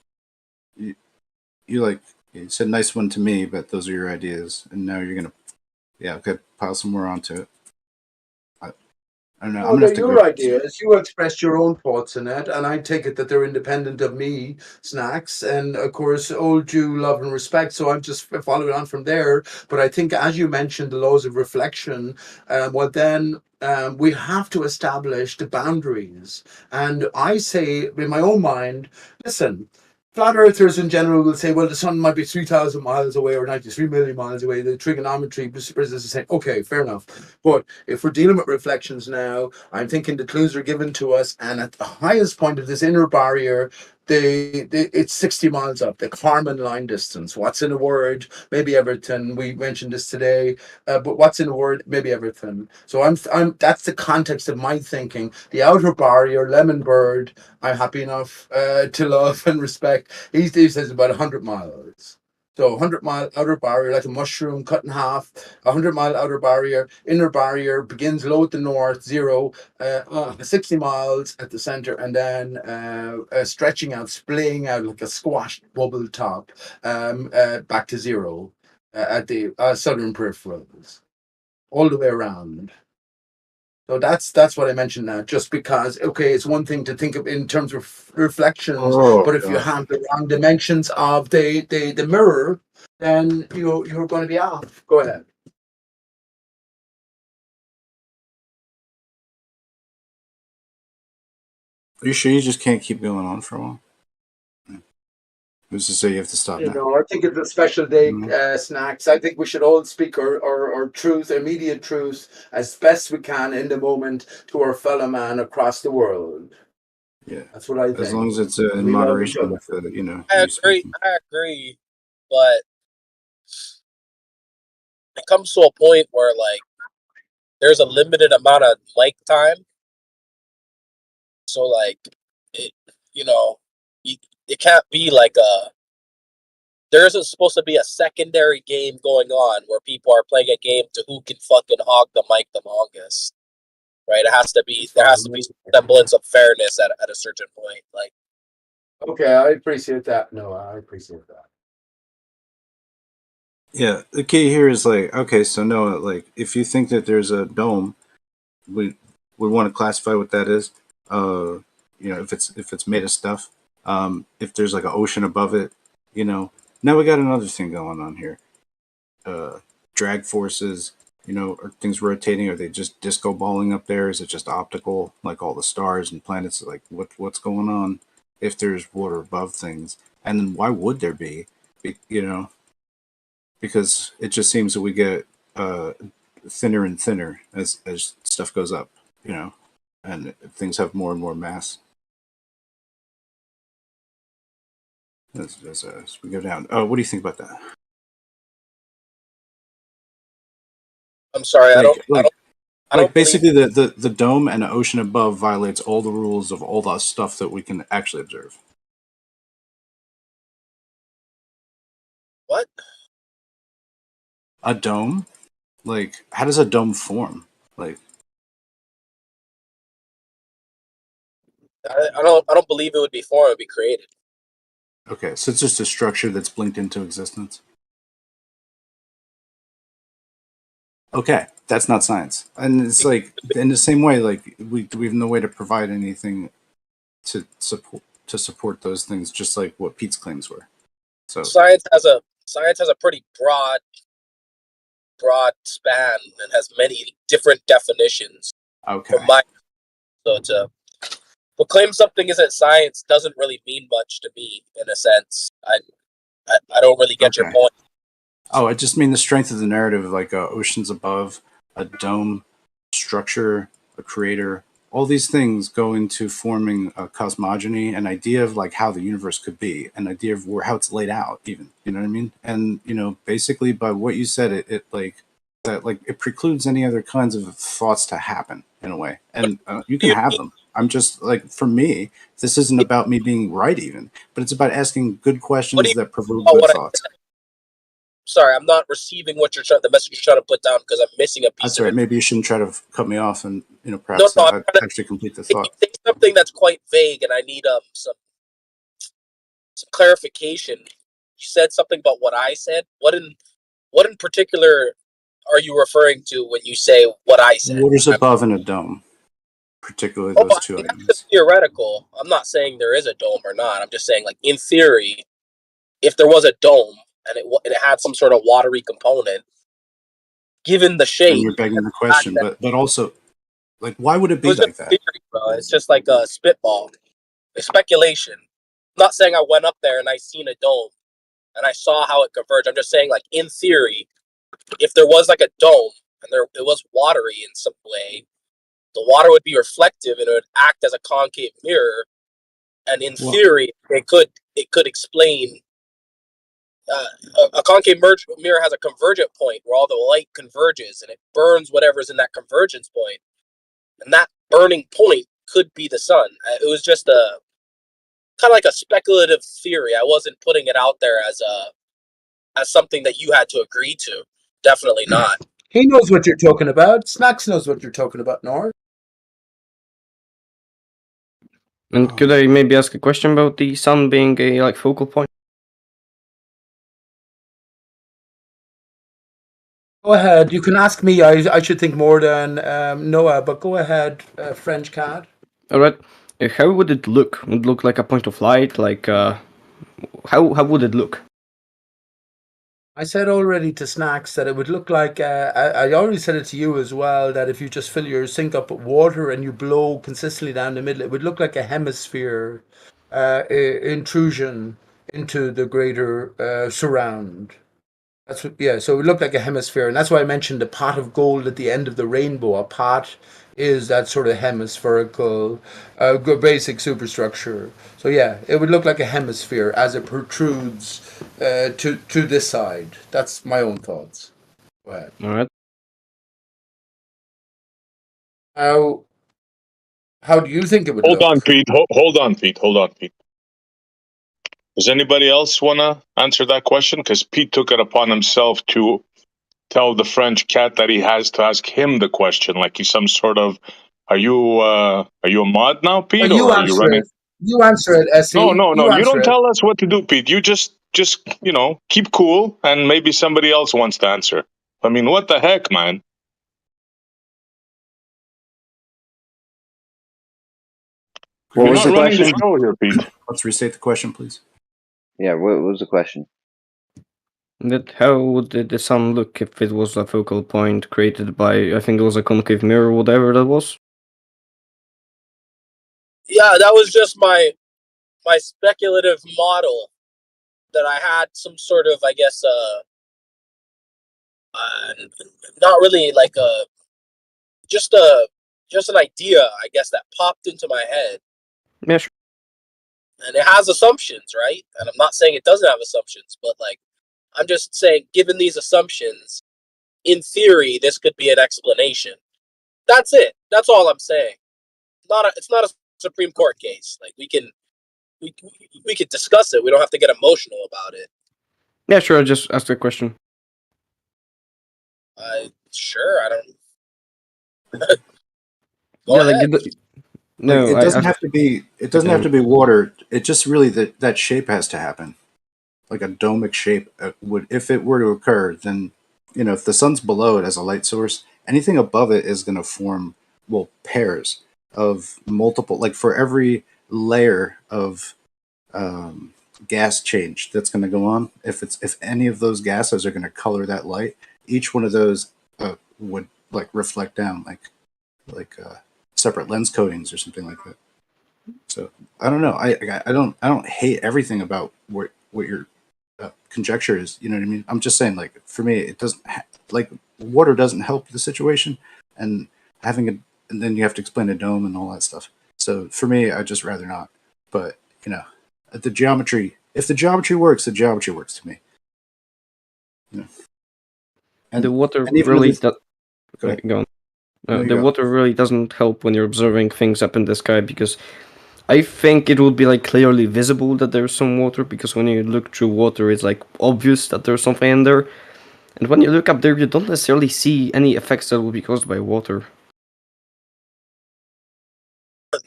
You like you said nice one to me, but those are your ideas, and now you're gonna okay, pile some more onto it. I don't know. I'm No, gonna they're have to your agree. ideas. You expressed your own thoughts in it, and I take it that they're independent of me, Snacks, and of course, old due love and respect. So I'm just following on from there. But I think, as you mentioned, the laws of reflection, well, then we have to establish the boundaries. And I say, in my own mind, listen. Flat earthers in general will say, well, the sun might be 3,000 miles away or 93 million miles away. The trigonometry is the same. Okay, fair enough. But if we're dealing with reflections now, I'm thinking the clues are given to us, and at the highest point of this inner barrier, it's 60 miles up, the Kármán line distance. What's in a word? Maybe everything. We mentioned this today, but what's in a word? Maybe everything. So I'm. That's the context of my thinking. The outer barrier, lemon bird. I'm happy enough to love and respect. He says about 100 miles. So 100-mile outer barrier, like a mushroom cut in half. 100-mile outer barrier. Inner barrier begins low at the north, 0, 60 miles at the center, and then stretching out, splaying out like a squashed bubble top, back to 0 at the southern peripherals, all the way around. So that's what I mentioned now. Just because, okay, it's one thing to think of in terms of reflections, but if you have the wrong dimensions of the mirror, then you're going to be off. Go ahead. Are you sure you just can't keep going on for a while? Who's to say you have to stop You now? know, I think it's a special day, Snacks. I think we should all speak our truth, immediate truth, as best we can in the moment to our fellow man across the world. Yeah, that's what I think. As long as it's in We love each moderation other. with you know. I you agree. speaking. I agree, but it comes to a point where like there's a limited amount of mic time, so like it, you know, it can't be like a. There isn't supposed to be a secondary game going on where people are playing a game to who can fucking hog the mic the longest, right? It has to be there has to be semblance of fairness at a certain point, like. Okay, I appreciate that. No, I appreciate that. Yeah, the key here is like, okay, so Noah, like, if you think that there's a dome, we want to classify what that is. You know, if it's made of stuff. If there's like an ocean above it, you know. Now we got another thing going on here. Drag forces, you know, are things rotating? Are they just disco balling up there? Is it just optical, like all the stars and planets? Like, what's going on? If there's water above things, and then why would there be? You know, because it just seems that we get thinner and thinner as stuff goes up, you know, and things have more and more mass as we go down. What do you think about that? I'm sorry, I don't believe basically the dome and the ocean above violates all the rules of all the stuff that we can actually observe. What? A dome? Like, how does a dome form? Like, I don't believe it would be formed. It would be created. okay, so it's just a structure that's blinked into existence. Okay, that's not science, and it's like in the same way, like we have no way to provide anything to support those things, just like what Pete's claims were. So Science has a pretty broad span and has many different definitions. okay, So to proclaim something isn't science doesn't really mean much to me in a sense. I don't really get your Okay. point. Oh, I just mean the strength of the narrative, like oceans above, a dome, structure, a creator. All these things go into forming a cosmogony, an idea of like how the universe could be, an idea of how it's laid out, even. You know what I mean? And you know, basically, by what you said, it like that, like it precludes any other kinds of thoughts to happen in a way. And you can have them. I'm just like, for me, this isn't about me being right, even, but it's about asking good questions that provoke good thoughts. Sorry, I'm not receiving the message you're trying to put down because I'm missing a piece That's of right. it. Maybe you shouldn't try to cut me off, and you know, perhaps No, I'd actually complete the thought. You say something that's quite vague, and I need some clarification. You said something about what I said. What in particular are you referring to when you say what I said? Waters above in a dome. particularly Oh, those I two mean, that's items. just theoretical. I'm not saying there is a dome or not. I'm just saying, like, in theory, if there was a dome and it had some sort of watery component, given the And shape, you're begging the the fact question, that but also, like, why would it it be was just like that? theory, bro. It's just like a spitball, a speculation. I'm not saying I went up there and I seen a dome and I saw how it converged. I'm just saying, like, in theory, if there was like a dome and it was watery in some way, the water would be reflective and it would act as a concave mirror. And in Well, theory, it could explain. A concave mirror has a convergent point where all the light converges and it burns whatever's in that convergence point, and that burning point could be the sun. It was just a kind of like a speculative theory. I wasn't putting it out there as something that you had to agree to. Definitely not. He knows what you're talking about. Snacks knows what you're talking about, Nor. And could I maybe ask a question about the sun being a like focal point? Go ahead. You can ask me. I should think more than Noah, but go ahead, French cat. All right. How would it look? Would it look like a point of light? Like how would it look? I said already to Snacks that it would look like, I already said it to you as well, that if you just fill your sink up with water and you blow consistently down the middle, it would look like a hemisphere intrusion into the greater surround. That's what, yeah, so it would look like a hemisphere. And that's why I mentioned the pot of gold at the end of the rainbow. A pot is that sort of hemispherical, basic superstructure. So yeah, it would look like a hemisphere as it protrudes to this side. That's my own thoughts. Go ahead. All right. How do you think it would Hold look? on, Pete. Hold on, Pete. Hold on, Pete. Does anybody else want to answer that question? Because Pete took it upon himself to tell the French cat that he has to ask him the question, like he's some sort of. Are you a mod now, Pete, You or are you answer running? it. You answer it, No, Essie. no, no. You You answer don't it. tell us what to do, Pete. You just keep cool, and maybe somebody else wants to answer. I mean, what the heck, man? What You're was not the running the question? show here, Pete. Let's restate the question, please. Yeah, what was the question? That how would the sun look if it was a focal point created by, I think it was a concave mirror, whatever that was? Yeah, that was just my speculative model that I had some sort of, I guess, not really like just an idea, I guess, that popped into my head. Yeah, sure. And it has assumptions, right? And I'm not saying it doesn't have assumptions, but like, I'm just saying, given these assumptions, in theory, this could be an explanation. That's it. That's all I'm saying. It's not a Supreme Court case. Like we can discuss it. We don't have to get emotional about it. Yeah, sure. I just asked a question. Sure. I don't. Yeah, like ahead. Like, no, it doesn't have to be. It doesn't have okay. to be water. It just really that shape has to happen, like a domic shape would. If it were to occur, then if the sun's below it as a light source, anything above it is going to form pairs of multiple. Like for every layer of gas change that's going to go on, if any of those gases are going to color that light, each one of those would like reflect down like separate lens coatings or something like that. So I don't know. I don't hate everything about what your conjecture is. You know what I mean? I'm just saying, like, for me, it doesn't like water doesn't help the situation, and and then you have to explain a dome and all that stuff. So for me, I'd just rather not. But the geometry. If the geometry works, the geometry works to me. And the water and even really if does. go ahead. Go on. No, you The go. water really doesn't help when you're observing things up in the sky, because I think it would be like clearly visible that there's some water, because when you look through water, it's like obvious that there's something in there. And when you look up there, you don't necessarily see any effects that will be caused by water.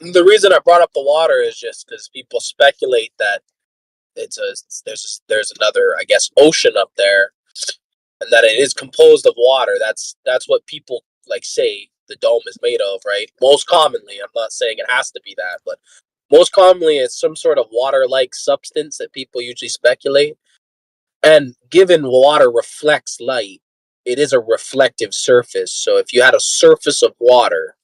The reason I brought up the water is just because people speculate that there's another, I guess, ocean up there, and that it is composed of water. That's what people like say the dome is made of, right? Most commonly, I'm not saying it has to be that, but most commonly it's some sort of water-like substance that people usually speculate. And given water reflects light, it is a reflective surface. So if you had a surface of water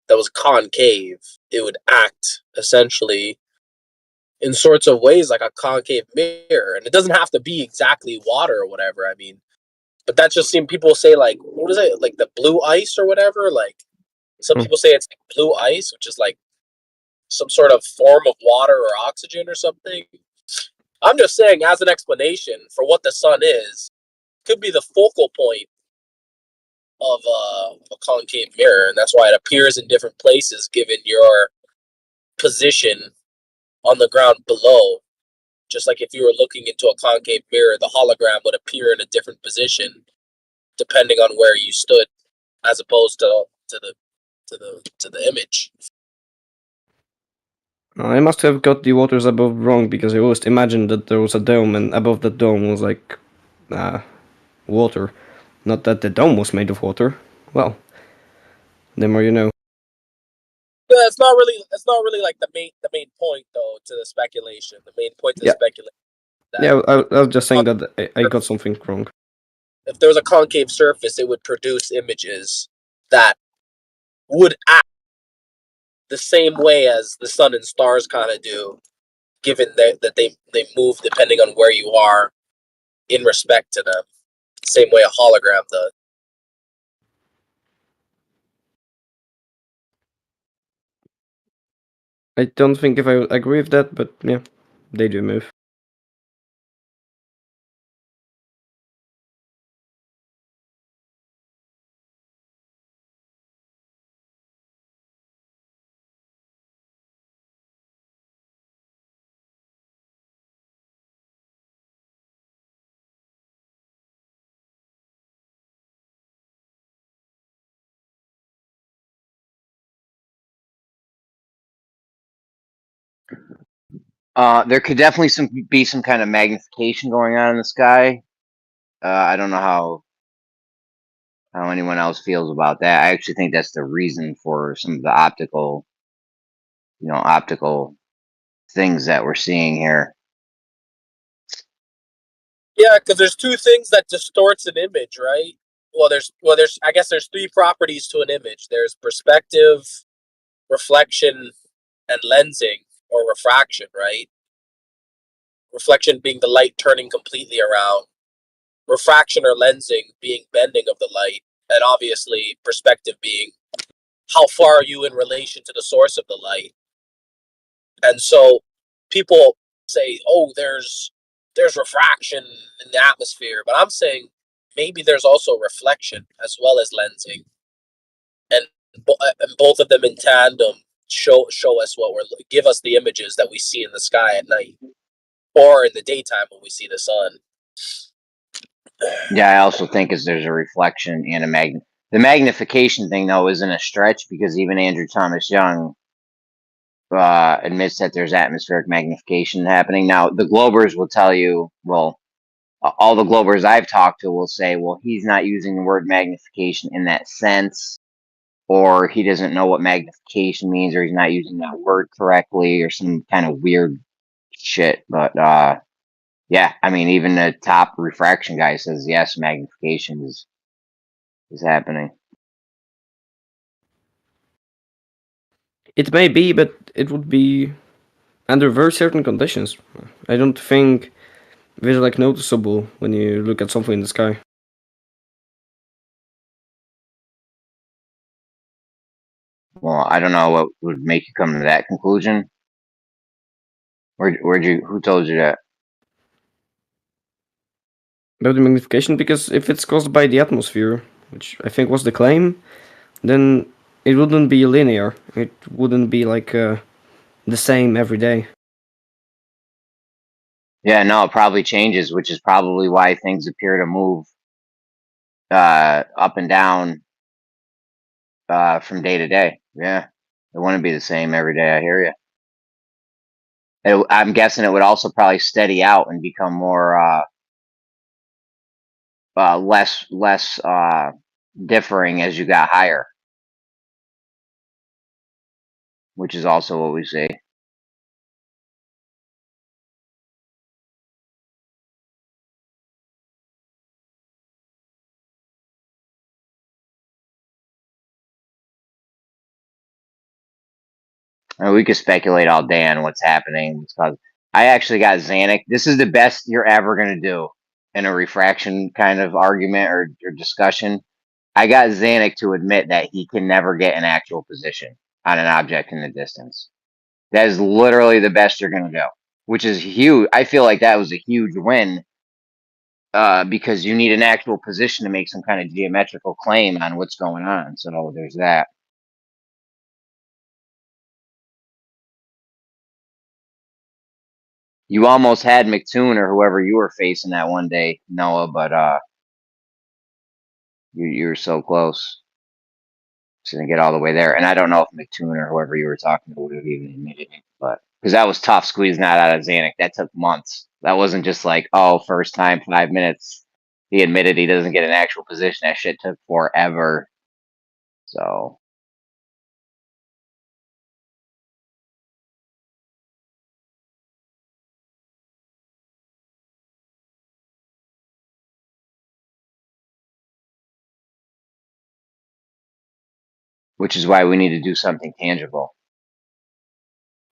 that was concave, it would act essentially in sorts of ways like a concave mirror. And it doesn't have to be exactly water or whatever. I mean, but that's just seen people say, like, what is it, like the blue ice or whatever? Like, some people say it's like blue ice, which is like some sort of form of water or oxygen or something. I'm just saying, as an explanation for what the sun is, could be the focal point of a concave mirror, and that's why it appears in different places given your position on the ground below. Just like if you were looking into a concave mirror, the hologram would appear in a different position depending on where you stood, as opposed to the image. I must have got the waters above wrong because I always imagined that there was a dome and above that dome was like water. Not that the dome was made of water. Well, the more you know. Yeah, it's not really like the main point though to the speculation. The main point to the Yeah. speculation. Yeah, I was just saying that I got something wrong. If there was a concave surface, it would produce images that would act the same way as the sun and stars kind of do, given that they move depending on where you are in respect to them. Same way a hologram does. I don't think if I agree with that, but yeah, they do move. There could definitely be some kind of magnification going on in the sky. I don't know how anyone else feels about that. I actually think that's the reason for some of the optical things that we're seeing here. Yeah, because there's two things that distorts an image, right? Well, there's I guess there's three properties to an image. There's perspective, reflection, and lensing or refraction, right? Reflection being the light turning completely around, refraction or lensing being bending of the light, and obviously perspective being how far are you in relation to the source of the light. And so people say, oh, there's refraction in the atmosphere, but I'm saying maybe there's also reflection as well as lensing, and both of them in tandem show us give us the images that we see in the sky at night or in the daytime when we see the sun. Yeah, I also think there's a reflection and the magnification thing though isn't a stretch, because even Andrew Thomas Young admits that there's atmospheric magnification happening. Now, the Globers will tell you, well, all the Globers I've talked to will say, well, he's not using the word magnification in that sense, or he doesn't know what magnification means, or he's not using that word correctly, or some kind of weird shit. But yeah, I mean, even the top refraction guy says yes, magnification is happening. It may be, but it would be under very certain conditions. I don't think it's like noticeable when you look at something in the sky. Well, I don't know what would make you come to that conclusion. Who told you that? About the magnification, because if it's caused by the atmosphere, which I think was the claim, then it wouldn't be linear. It wouldn't be like the same every day. Yeah, no, it probably changes, which is probably why things appear to move up and down from day to day. Yeah, it wouldn't be the same every day. I hear you. I'm guessing it would also probably steady out and become more less differing as you got higher. which is also what we see. I mean, we could speculate all day on what's happening. Because I actually got Xanax. This is the best you're ever going to do in a refraction kind of argument or discussion. I got Xanax to admit that he can never get an actual position on an object in the distance. That is literally the best you're going to go, which is huge. I feel like that was a huge win because you need an actual position to make some kind of geometrical claim on what's going on. So there's that. You almost had McToon or whoever you were facing that one day, Noah, but you were so close. Just didn't get all the way there. And I don't know if McToon or whoever you were talking to would have even admitted it, but because that was tough squeezing that out of Xanax. That took months. That wasn't just like, oh, first time, 5 minutes. He admitted he doesn't get an actual position. That shit took forever. So which is why we need to do something tangible.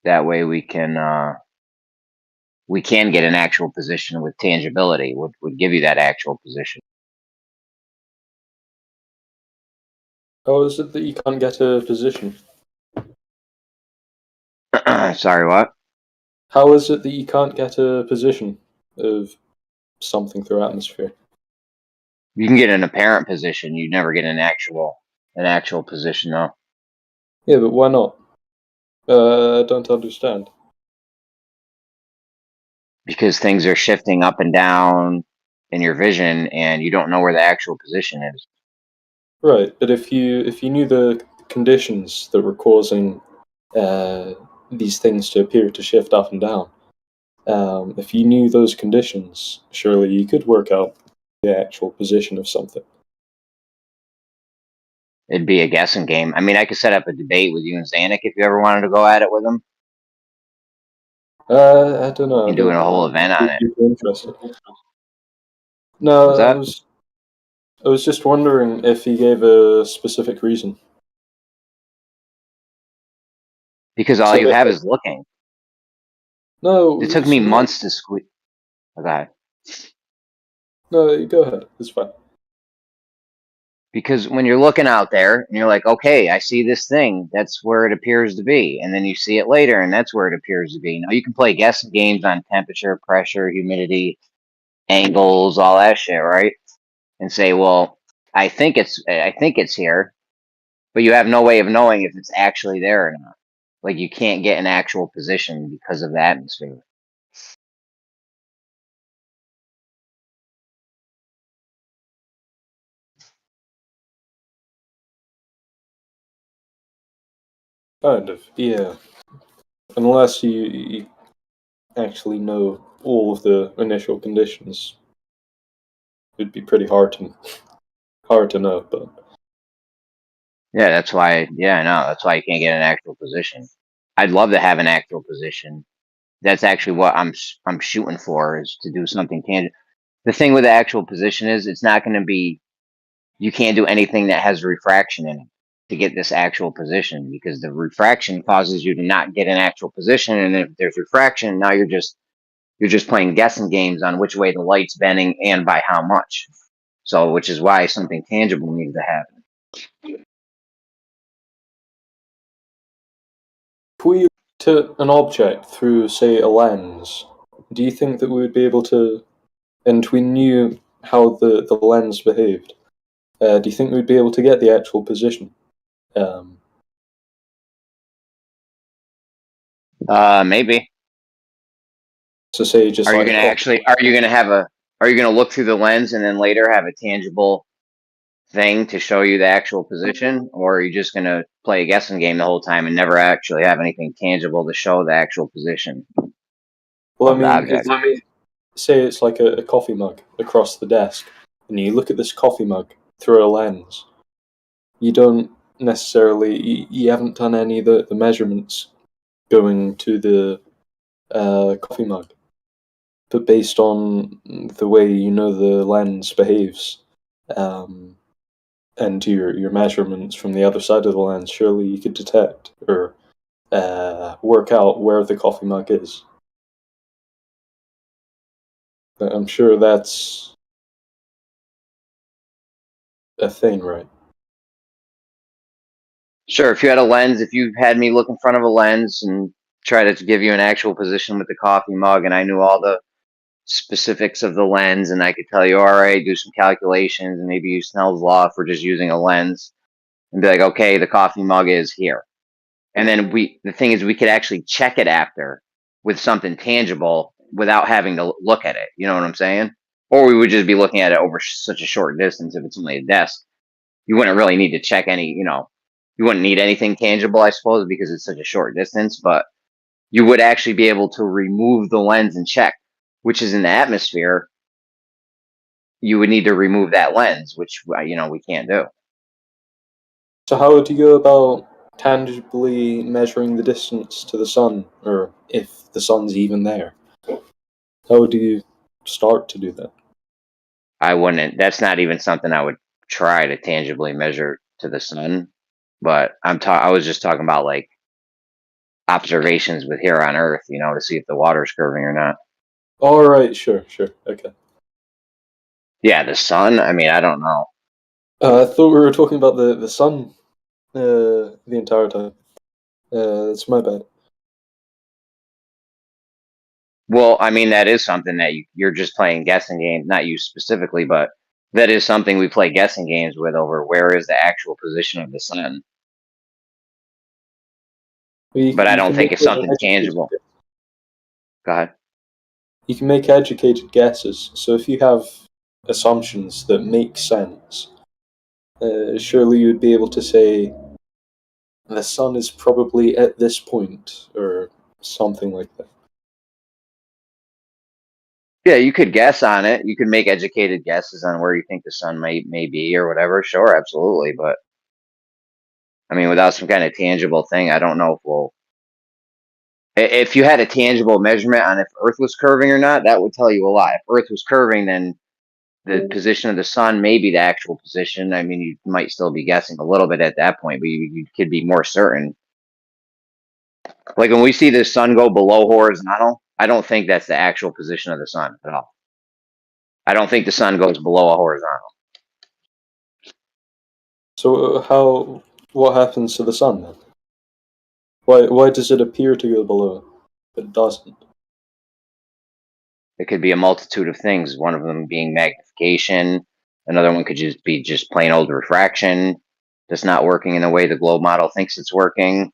That way we can get an actual position with tangibility, would give you that actual position. How is it that you can't get a position? Sorry, what? How is it that you can't get a position of something through atmosphere? You can get an apparent position. You never get an actual position, though. Yeah, but why not? I don't understand. Because things are shifting up and down in your vision, and you don't know where the actual position is. Right, but if you knew the conditions that were causing these things to appear to shift up and down, if you knew those conditions, surely you could work out the actual position of something. It'd be a guessing game. I mean, I could set up a debate with you and Zanuck if you ever wanted to go at it with him. I don't know. You can do a whole event on it. Interested. No, What's that? I was just wondering if he gave a specific reason. Because all you have is looking. No, It took me months to squeeze. Okay. No, go ahead. It's fine. Because when you're looking out there and you're like, okay, I see this thing, that's where it appears to be. And then you see it later and that's where it appears to be. Now you can play guessing games on temperature, pressure, humidity, angles, all that shit, right? And say, well, I think it's here, but you have no way of knowing if it's actually there or not. Like you can't get an actual position because of the atmosphere. Kind of, yeah. Unless you actually know all of the initial conditions, it'd be pretty hard to know. But Yeah, that's why. Yeah, I know. That's why you can't get an actual position. I'd love to have an actual position. That's actually what I'm shooting for, is to do something tangible. The thing with the actual position is it's not going to be. You can't do anything that has refraction in it to get this actual position, because the refraction causes you to not get an actual position, and if there's refraction, now you're just playing guessing games on which way the light's bending and by how much. So, which is why something tangible needs to happen. if we looked at an object through, say, a lens, do you think that we would be able to, and we knew how the lens behaved, do you think we'd be able to get the actual position? Maybe. So say just are like you gonna look through the lens and then later have a tangible thing to show you the actual position, or are you just gonna play a guessing game the whole time and never actually have anything tangible to show the actual position Well, of the object? say it's like a coffee mug across the desk, and you look at this coffee mug through a lens. You don't necessarily, you haven't done any of the measurements going to the coffee mug, but based on the way you know the lens behaves, and your measurements from the other side of the lens, surely you could detect or work out where the coffee mug is. But I'm sure that's a thing, right? Sure, if you had a lens, if you had me look in front of a lens and try to give you an actual position with the coffee mug, and I knew all the specifics of the lens, and I could tell you, all right, do some calculations, and maybe use Snell's law for just using a lens, and be like, okay, the coffee mug is here. And then the thing is, we could actually check it after with something tangible without having to look at it. You know what I'm saying? Or we would just be looking at it over such a short distance if it's only a desk. You wouldn't really need to check you wouldn't need anything tangible, I suppose, because it's such a short distance, but you would actually be able to remove the lens and check, which is in the atmosphere. You would need to remove that lens, which, we can't do. So how would you go about tangibly measuring the distance to the sun, or if the sun's even there? How would you start to do that? I wouldn't. That's not even something I would try to tangibly measure to the sun. But I was just talking about like observations with here on Earth, to see if the water's curving or not. All right, sure, okay. Yeah, the sun. I mean, I don't know. I thought we were talking about the sun the entire time. That's my bad. Well, I mean, that is something that you're just playing guessing games, not you specifically, but that is something we play guessing games with over where is the actual position of the sun. But I don't think it's something tangible. Go ahead. You can make educated guesses. So if you have assumptions that make sense, surely you'd be able to say the sun is probably at this point, or something like that. Yeah, you could guess on it. You could make educated guesses on where you think the sun may be or whatever. Sure, absolutely. But I mean, without some kind of tangible thing, I don't know if you had a tangible measurement on if Earth was curving or not, that would tell you a lot. If Earth was curving, then the position of the sun may be the actual position. I mean, you might still be guessing a little bit at that point, but you could be more certain. Like when we see the sun go below horizontal, I don't think that's the actual position of the sun at all. I don't think the sun goes below a horizontal. So what happens to the sun then? Why does it appear to go below it, but it doesn't? It could be a multitude of things. One of them being magnification. Another one could just be plain old refraction, just not working in the way the globe model thinks it's working.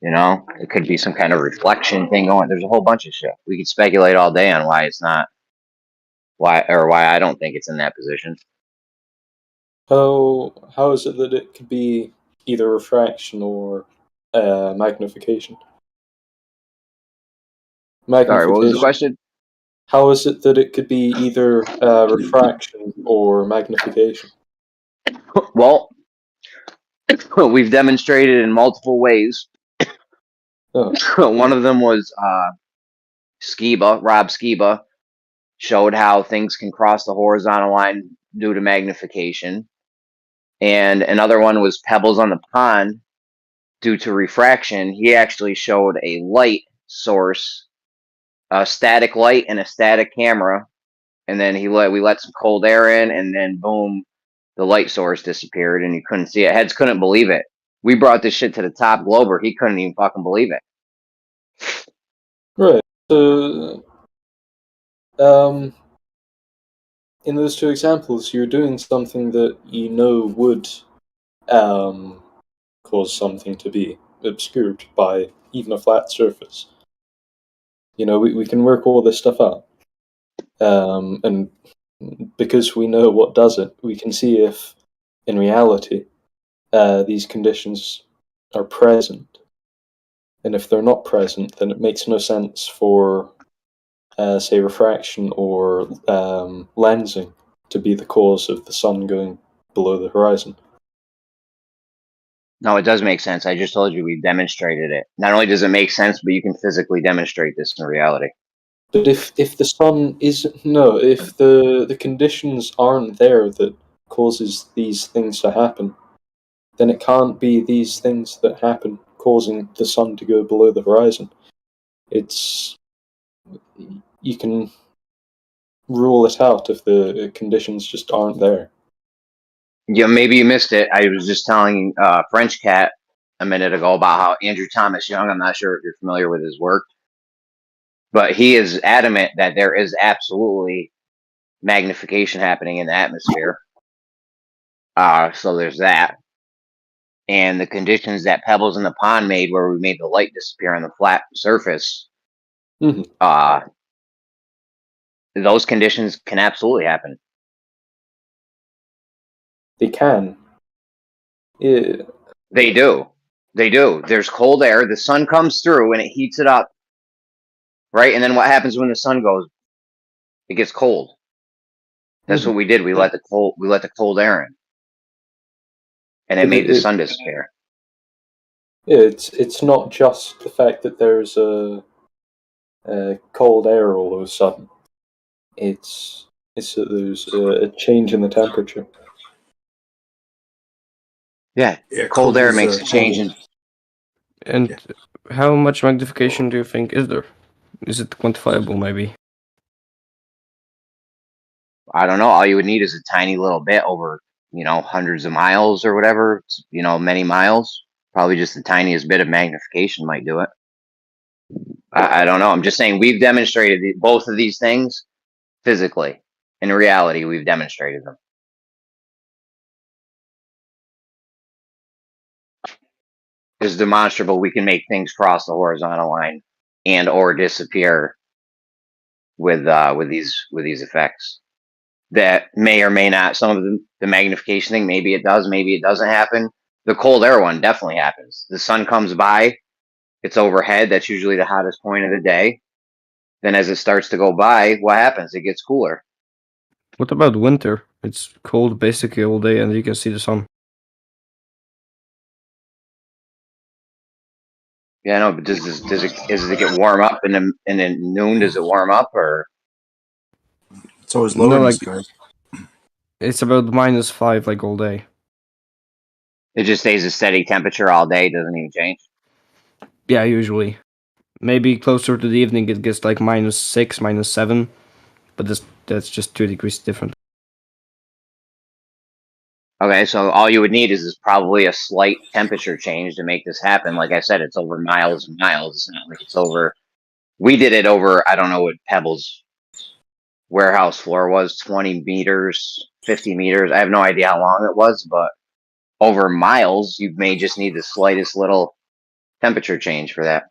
It could be some kind of reflection thing going. There's a whole bunch of shit. We could speculate all day on why it's not, why I don't think it's in that position. How is it that it could be either refraction or magnification? Sorry, what was the question? How is it that it could be either refraction or magnification? Well, we've demonstrated in multiple ways. One of them was Rob Skiba showed how things can cross the horizontal line due to magnification. And another one was Pebbles on the Pond due to refraction. He actually showed a light source, a static light and a static camera. And then we let some cold air in, and then boom, the light source disappeared and you couldn't see it. Heads couldn't believe it. We brought this shit to the top glober. He couldn't even fucking believe it. Right. So, in those two examples, you're doing something that you know would cause something to be obscured by even a flat surface. We can work all this stuff out. And because we know what does it, we can see if, in reality, these conditions are present. And if they're not present, then it makes no sense for, say, refraction or lensing to be the cause of the sun going below the horizon. No, it does make sense. I just told you we demonstrated it. Not only does it make sense, but you can physically demonstrate this in reality. But if the sun isn't if the conditions aren't there that causes these things to happen, then it can't be these things that happen causing the sun to go below the horizon. You can rule it out if the conditions just aren't there. Yeah, maybe you missed it. I was just telling French Cat a minute ago about how Andrew Thomas Young, I'm not sure if you're familiar with his work, but he is adamant that there is absolutely magnification happening in the atmosphere. So there's that. And the conditions that Pebbles in the Pond made, where we made the light disappear on the flat surface, those conditions can absolutely happen. They can. Yeah. They do. They do. There's cold air. The sun comes through and it heats it up. Right? And then what happens when the sun goes? It gets cold. That's what we did. We let the cold air in. And it made the sun disappear. Yeah, it's not just the fact that there's a cold air all of a sudden. It's that there's a change in the temperature. Yeah, cold air makes a change in. And how much magnification do you think is there? Is it quantifiable, maybe? I don't know. All you would need is a tiny little bit over, hundreds of miles or whatever. Many miles. Probably just the tiniest bit of magnification might do it. I don't know. I'm just saying we've demonstrated both of these things physically. In reality, we've demonstrated them. It's demonstrable we can make things cross the horizontal line and or disappear with these effects that may or may not. Some of the magnification thing, maybe it does, maybe it doesn't happen. The cold air one definitely happens. The sun comes by, it's overhead. That's usually the hottest point of the day. Then as it starts to go by, what happens? It gets cooler. What about winter? It's cold basically all day and you can see the sun. Yeah, no, but does it get warm up and then noon? Does it warm up or? It's always lower in the sky. It's about -5 like all day. It just stays a steady temperature all day. Doesn't even change. Yeah, usually. Maybe closer to the evening it gets like -6, -7, but that's just 2 degrees different. Okay, so all you would need is probably a slight temperature change to make this happen. Like I said, it's over miles and miles. It's not like it's over. We did it over, I don't know what Pebbles warehouse floor was, 20 meters, 50 meters. I have no idea how long it was, but over miles, you may just need the slightest little temperature change for that.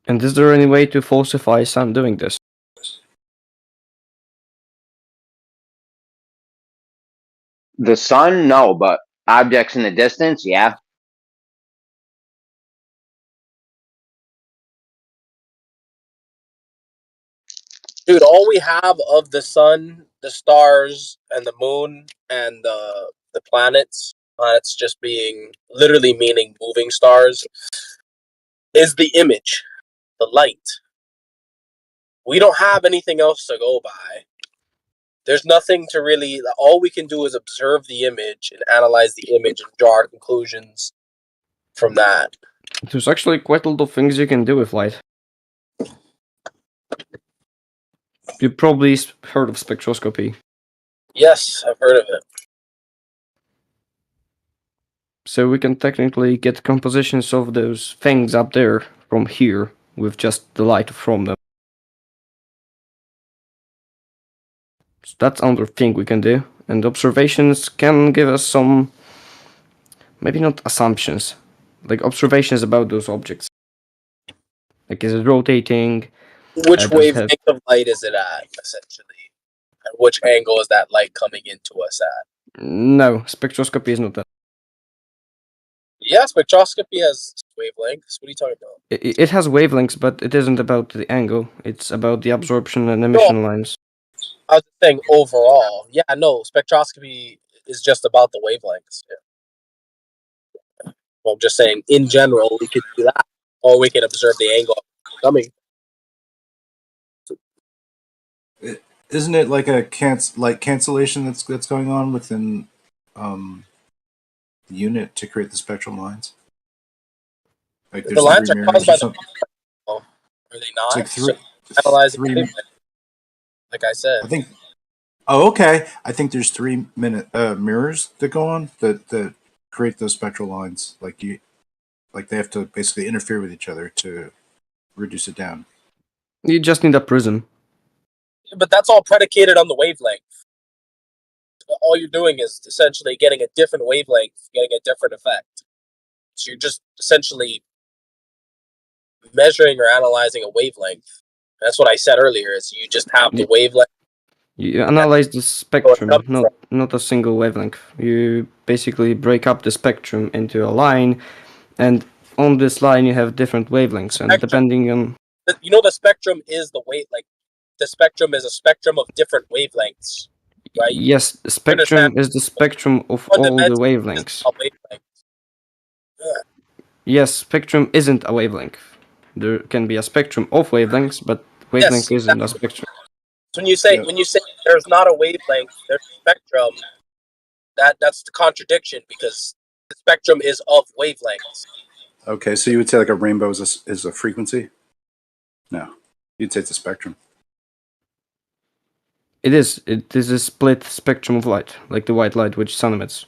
And is there any way to falsify sun doing this? The sun, no, but objects in the distance, yeah. Dude, all we have of the sun, the stars, and the moon, and the planets just being literally meaning moving stars, is the image, the light. We don't have anything else to go by. There's nothing to really. All we can do is observe the image and analyze the image and draw our conclusions from that. There's actually quite a lot of things you can do with light. You probably heard of spectroscopy. Yes, I've heard of it. So we can technically get compositions of those things up there from here with just the light from them. So that's another thing we can do. And observations can give us some, maybe not assumptions, like observations about those objects. Like, is it rotating? Which wavelength of light is it at, essentially? And which angle is that light coming into us at? No, spectroscopy is not that. Yeah, spectroscopy has wavelengths. What are you talking about? It has wavelengths, but it isn't about the angle. It's about the absorption and emission lines. I was saying overall. Yeah, no, spectroscopy is just about the wavelengths. Yeah. Well, I'm just saying in general, we could do that, or we can observe the angle coming. Isn't it like a cancellation that's going on within the unit to create the spectral lines? Like The there's lines three are caused mirrors by or the something. are they It's not? like So analyzing wavelength, like I said. I think. Oh, okay. I think there's 3 minute mirrors that go on that create those spectral lines. Like they have to basically interfere with each other to reduce it down. You just need a prism. But that's all predicated on the wavelength. All you're doing is essentially getting a different wavelength, getting a different effect. So you're just essentially measuring or analyzing a wavelength. That's what I said earlier. Is you just have the wavelength. You analyze the spectrum, not a single wavelength. You basically break up the spectrum into a line, and on this line you have different wavelengths, and depending on You know, the spectrum is the like the spectrum is a spectrum of different wavelengths, right? yes, the spectrum is the spectrum of all the wavelengths. Yes, spectrum isn't a wavelength. There can be a spectrum of wavelengths, but wavelength isn't a spectrum. So when you say there's not a wavelength, there's a spectrum. That's the contradiction because the spectrum is of wavelengths. Okay, so you would say like a rainbow is a frequency? No, you'd say it's a spectrum. It is. It is a split spectrum of light, like the white light which sun emits.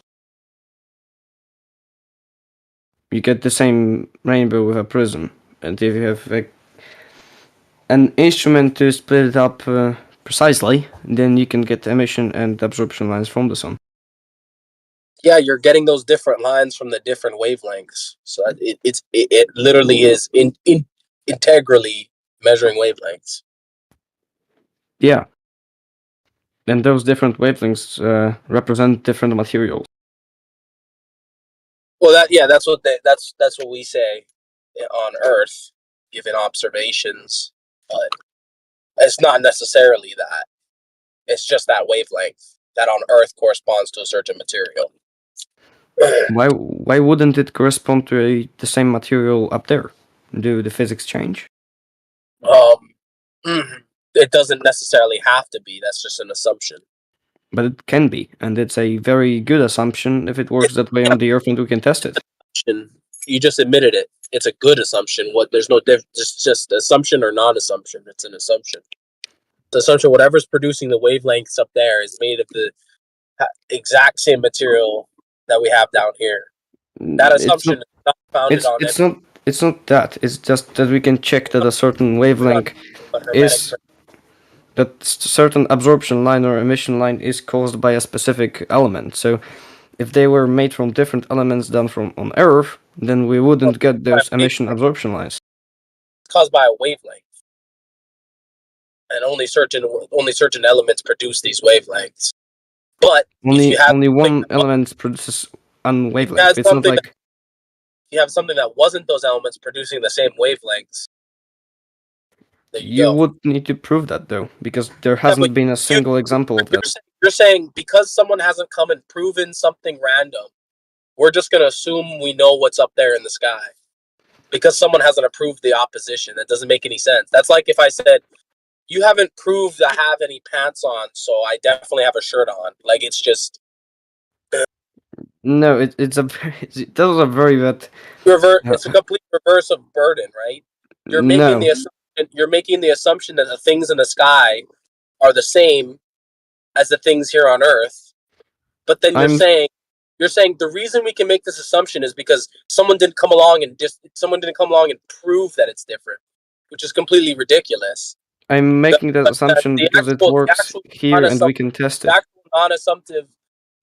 You get the same rainbow with a prism, and if you have an instrument to split it up precisely, then you can get emission and absorption lines from the sun. Yeah, you're getting those different lines from the different wavelengths. So it literally is integrally measuring wavelengths. Yeah. And those different wavelengths represent different materials. Well, that's what we say on Earth, given observations, but it's not necessarily that. It's just that wavelength that on Earth corresponds to a certain material. Why wouldn't it correspond to the same material up there? Do the physics change? It doesn't necessarily have to be. That's just an assumption. But it can be, and it's a very good assumption if it works that way on the Earth and we can test it. You just admitted it. It's a good assumption. There's no just assumption or non-assumption. It's an assumption. The assumption, whatever's producing the wavelengths up there, is made of the exact same material that we have down here. That assumption is not founded on it. It's not that. It's just that we can check that a certain wavelength is that certain absorption line or emission line is caused by a specific element. So if they were made from different elements than from on Earth, then we wouldn't get those emission absorption lines. It's caused by a wavelength, and only certain elements produce these wavelengths. But only one element produces one wavelength. It's not like you have something that wasn't those elements producing the same wavelengths. you would need to prove that though, because there hasn't been a single example of that. You're saying because someone hasn't come and proven something random, we're just going to assume we know what's up there in the sky because someone hasn't approved the opposition. That doesn't make any sense. That's like if I said, you haven't proved I have any pants on, so I definitely have a shirt on. Like, it's just... No, that was a very bad... It's a complete reverse of burden, right? You're making the assumption that the things in the sky are the same as the things here on Earth, but then you're saying the reason we can make this assumption is because someone didn't come along and prove that it's different, which is completely ridiculous. I'm making that assumption because it works here and we can test it. The actual non-assumptive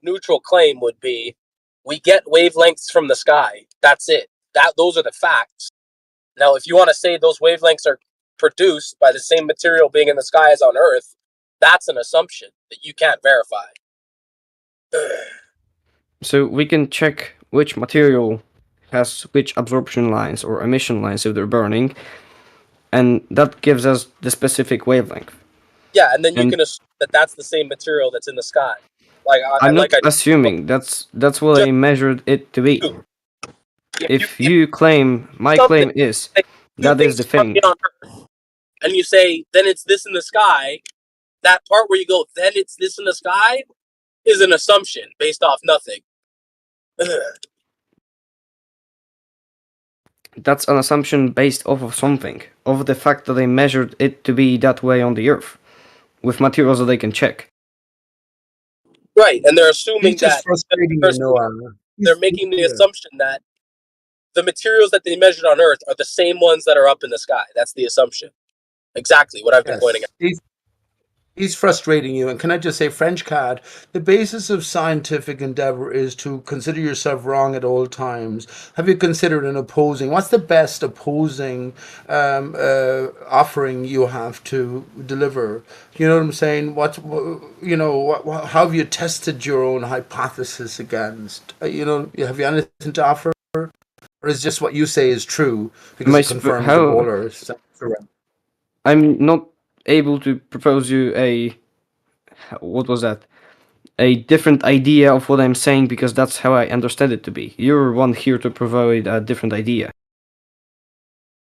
neutral claim would be, we get wavelengths from the sky. That's it. Those are the facts. Now, if you want to say those wavelengths are produced by the same material being in the sky as on Earth, that's an assumption that you can't verify. So we can check which material has which absorption lines or emission lines if they're burning, and that gives us the specific wavelength. Yeah, and then you And can assume that that's the same material that's in the sky. Like I'm not I assuming. That's what I measured it to be. If you claim, my something claim is like two that is things the currently thing. on Earth, and you say then it's this in the sky. That part where you go then it's this in the sky is an assumption based off nothing. That's an assumption based off of something, of the fact that they measured it to be that way on the Earth, with materials that they can check. Right, and they're assuming He's just that frustrating you, Noah. they're making the Yeah. assumption that the materials that they measured on Earth are the same ones that are up in the sky. That's the assumption. Exactly what I've been pointing Yes. out. He's frustrating you. And can I just say, French card, the basis of scientific endeavor is to consider yourself wrong at all times. Have you considered an opposing? What's the best opposing offering you have to deliver? You know what I'm saying? How have you tested your own hypothesis against? Have you anything to offer? Or is just what you say is true because it confirms the bowler? I'm not able to propose you what was that? A different idea of what I'm saying because that's how I understand it to be. You're one here to provide a different idea.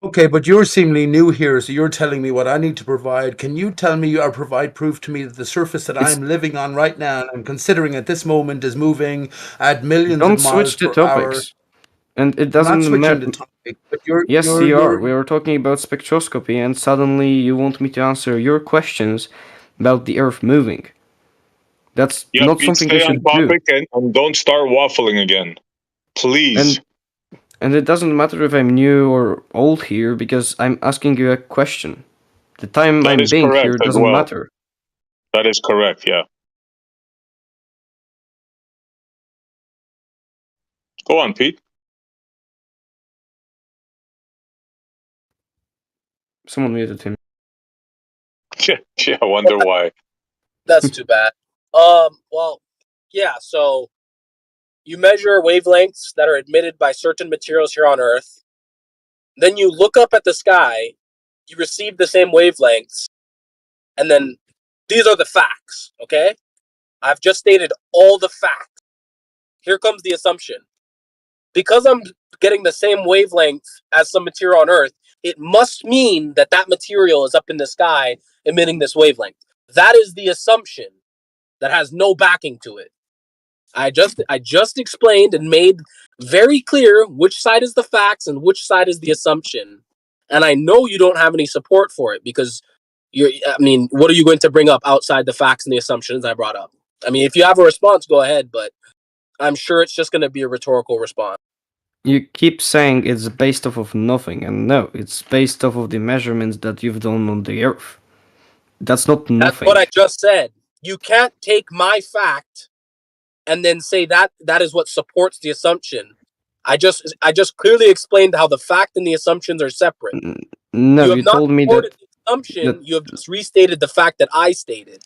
Okay, but you're seemingly new here, so you're telling me what I need to provide. Can you tell me or provide proof to me that the surface that I'm living on right now and I'm considering at this moment is moving at millions Don't of miles switch the per hour? topics. And it I'm not doesn't switching matter. the topic, but you're Yes, you're you are. you're We were talking about spectroscopy, and suddenly you want me to answer your questions about the Earth moving. That's Yeah, not Pete, something you stay on should do. topic and don't start waffling again. Please. And it doesn't matter if I'm new or old here because I'm asking you a question. The time That I'm is being correct here as doesn't well. matter. That is correct, yeah. Go on, Pete. Someone muted him. Yeah, I wonder why. That's too bad. Well, yeah, so you measure wavelengths that are emitted by certain materials here on Earth. Then you look up at the sky, you receive the same wavelengths, and then these are the facts, okay? I've just stated all the facts. Here comes the assumption. Because I'm getting the same wavelength as some material on Earth, it must mean that that material is up in the sky emitting this wavelength. That is the assumption that has no backing to it. I just explained and made very clear which side is the facts and which side is the assumption. And I know you don't have any support for it because what are you going to bring up outside the facts and the assumptions I brought up? I mean, if you have a response, go ahead, but I'm sure it's just going to be a rhetorical response. You keep saying it's based off of nothing, and no, it's based off of the measurements that you've done on the Earth. That's not That's nothing. what I just said. You can't take my fact and then say that is what supports the assumption. I just clearly explained how the fact and the assumptions are separate. No, You have you not told me supported that the assumption. You have just restated the fact that I stated.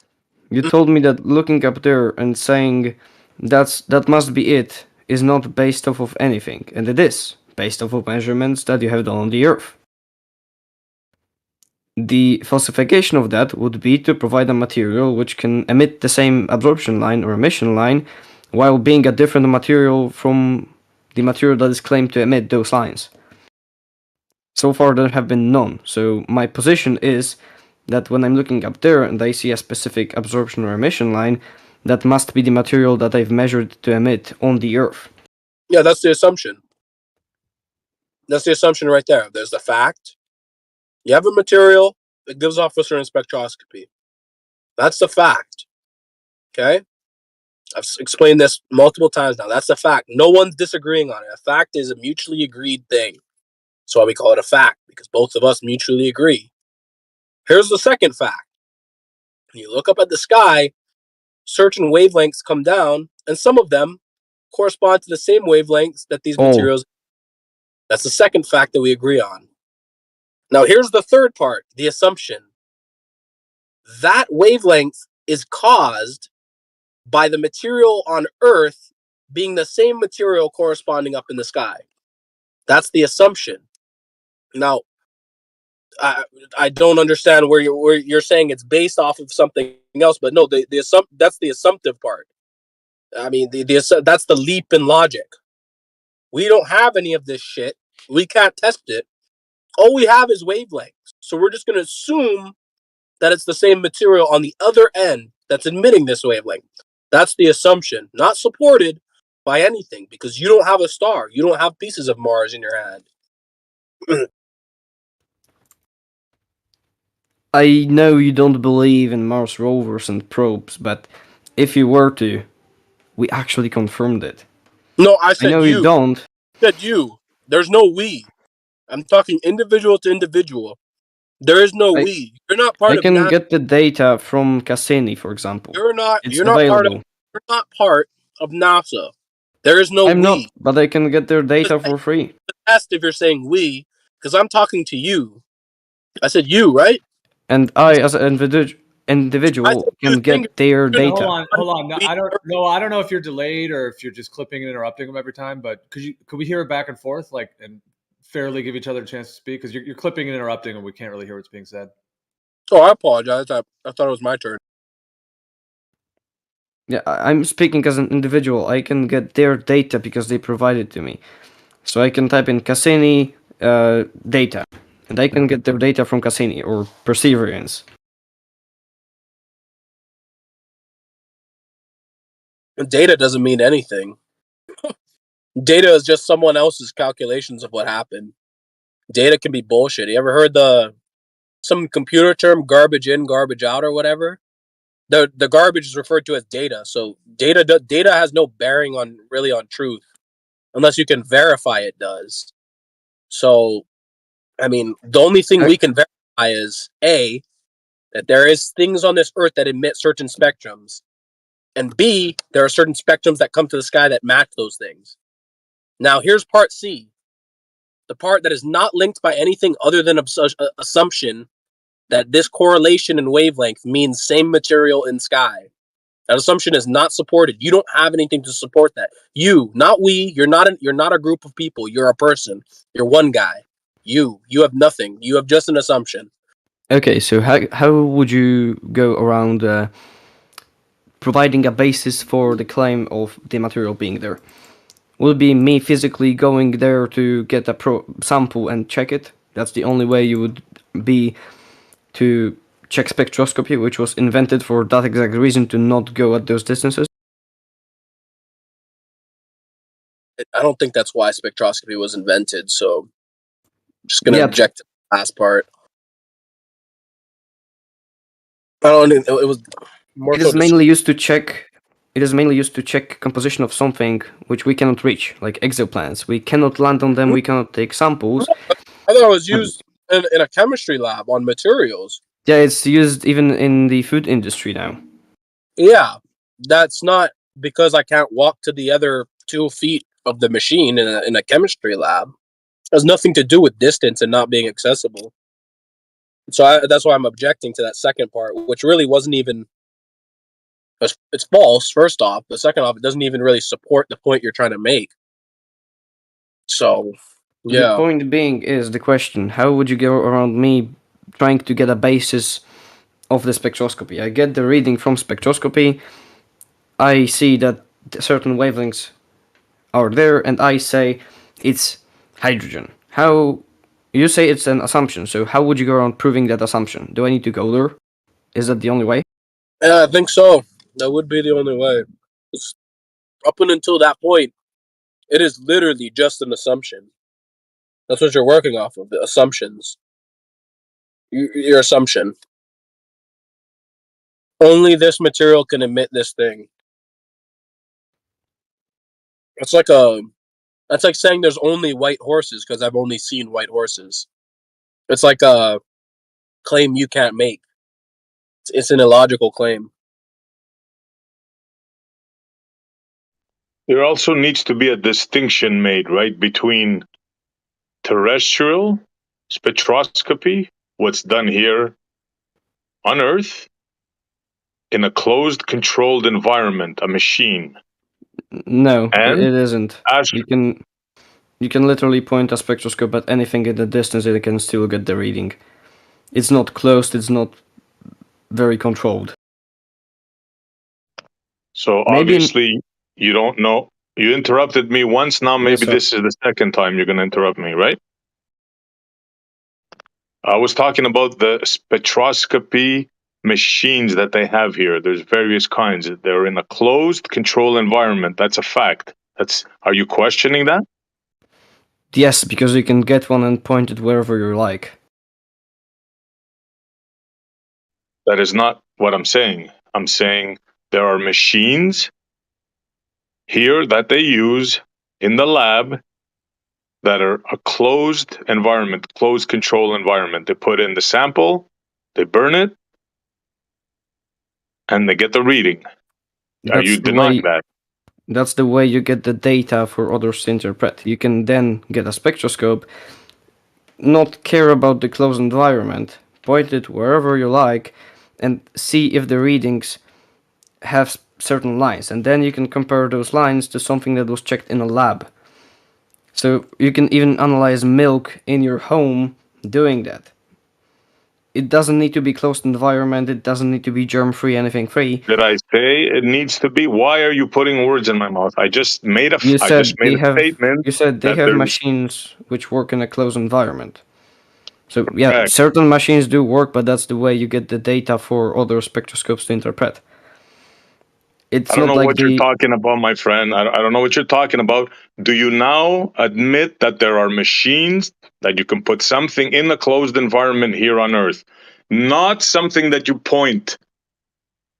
you told me that looking up there and saying that must be it is not based off of anything, and it is based off of measurements that you have done on the Earth. The falsification of that would be to provide a material which can emit the same absorption line or emission line while being a different material from the material that is claimed to emit those lines. So far there have been none, so my position is that when I'm looking up there and I see a specific absorption or emission line, that must be the material that I've measured to emit on the Earth. Yeah, that's the assumption. That's the assumption right there. There's the fact. You have a material that gives off a certain spectroscopy. That's the fact. Okay? I've explained this multiple times now. That's the fact. No one's disagreeing on it. A fact is a mutually agreed thing. That's why we call it a fact, because both of us mutually agree. Here's the second fact. When you look up at the sky, certain wavelengths come down, and some of them correspond to the same wavelengths that these materials. That's the second fact that we agree on. Now, here's the third part, the assumption. That wavelength is caused by the material on Earth being the same material corresponding up in the sky. That's the assumption. Now, I don't understand where you're saying it's based off of something else, but no, that's the assumptive part. I mean, that's the leap in logic. We don't have any of this shit. We can't test it. All we have is wavelengths. So we're just going to assume that it's the same material on the other end that's emitting this wavelength. That's the assumption, not supported by anything, because you don't have a star. You don't have pieces of Mars in your hand. I know you don't believe in Mars rovers and probes, but if you were to, we actually confirmed it. No, I I said know you. you don't. I said you. There's no we. I'm talking individual to individual. There is no we. You're not part I of can NASA. get the data from Cassini, for example. It's You're not part of. available. You're not part of NASA. There is no I'm we. not, but I can get their data for free. Test if you're saying we, because I'm talking to you. I said you, right? And I, as an individual, can get their data. Hold on. No, I don't know if you're delayed or if you're just clipping and interrupting them every time. But could we hear it back and forth, like, and fairly give each other a chance to speak? Because you're clipping and interrupting, and we can't really hear what's being said. Oh, I apologize. I thought it was my turn. Yeah, I'm speaking as an individual. I can get their data because they provide it to me. So I can type in Cassini data, and I can get their data from Cassini or Perseverance. Data doesn't mean anything. Data is just someone else's calculations of what happened. Data can be bullshit. You ever heard some computer term garbage in, garbage out, or whatever? The garbage is referred to as data. So data has no bearing on truth, unless you can verify it does. So, I mean, the only thing we can verify is A, that there is things on this earth that emit certain spectrums, and B, there are certain spectrums that come to the sky that match those things. Now, here's part C, the part that is not linked by anything other than assumption that this correlation in wavelength means same material in sky. That assumption is not supported. You don't have anything to support that. You, not we. You're not a group of people. You're a person. You're one guy. You have nothing. You have just an assumption. Okay, so how would you go around providing a basis for the claim of the material being there? Will it be me physically going there to get a sample and check it? That's the only way you would be to check spectroscopy, which was invented for that exact reason, to not go at those distances? I don't think that's why spectroscopy was invented, so I'm just going to object to the last part. I don't know, it was more It is mainly used to check. It is mainly used to check composition of something which we cannot reach, like exoplanets. We cannot land on them. We cannot take samples. I thought it was used in a chemistry lab on materials. Yeah, it's used even in the food industry now. Yeah, that's not because I can't walk to the other 2 feet of the machine in a chemistry lab. It has nothing to do with distance and not being accessible. So that's why I'm objecting to that second part, which really wasn't even. It's false, first off. But second off, it doesn't even really support the point you're trying to make. So, yeah. The point being is the question: how would you go around me trying to get a basis of the spectroscopy? I get the reading from spectroscopy. I see that certain wavelengths are there, and I say it's hydrogen. How you say it's an assumption? So how would you go around proving that assumption? Do I need to go there? Is that the only way? Yeah, I think so. That would be the only way. Up until that point, it is literally just an assumption. That's what you're working off of, the assumptions. Your assumption. Only this material can emit this thing. That's like saying there's only white horses because I've only seen white horses. It's like a claim you can't make. It's an illogical claim. There also needs to be a distinction made, right, between terrestrial spectroscopy, what's done here on Earth, in a closed, controlled environment, a machine. No, and it isn't. You can literally point a spectroscope at anything in the distance and it can still get the reading. It's not closed. It's not very controlled. So obviously you don't know. You interrupted me once. Now maybe sir. this is the second time you're going to interrupt me, right? I was talking about the spectroscopy machines that they have here. There's various kinds. They're in a closed control environment. That's a fact. Are you questioning that? Yes, because you can get one and point it wherever you like. That is not what I'm saying. I'm saying there are machines here that they use in the lab that are a closed environment, closed control environment. They put in the sample, they burn it, and they get the reading. Are you denying that? That's the way you get the data for others to interpret. You can then get a spectroscope, not care about the closed environment, point it wherever you like, and see if the readings have certain lines. And then you can compare those lines to something that was checked in a lab. So you can even analyze milk in your home doing that. It doesn't need to be closed environment. It doesn't need to be germ-free, anything free. Did I say it needs to be? Why are you putting words in my mouth? I just made a statement. You said they that have there's- machines which work in a closed environment. So yeah, Correct. certain machines do work, but that's the way you get the data for other spectroscopes to interpret. It's I don't not know like what you're talking about, my friend. I don't know what you're talking about. Do you now admit that there are machines that you can put something in a closed environment here on Earth? Not something that you point.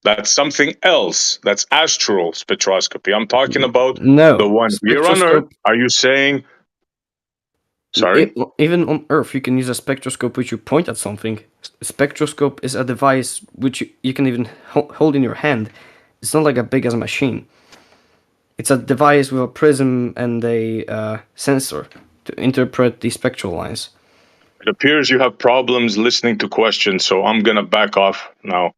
That's something else. That's astral spectroscopy. I'm talking about No, the one here on Earth. spectroscope. Are you saying? Sorry? Even on Earth, you can use a spectroscope which you point at something. Spectroscope is a device which you can even hold in your hand. It's not like a big as a machine. It's a device with a prism and a sensor to interpret the spectral lines. It appears you have problems listening to questions, so I'm going to back off now.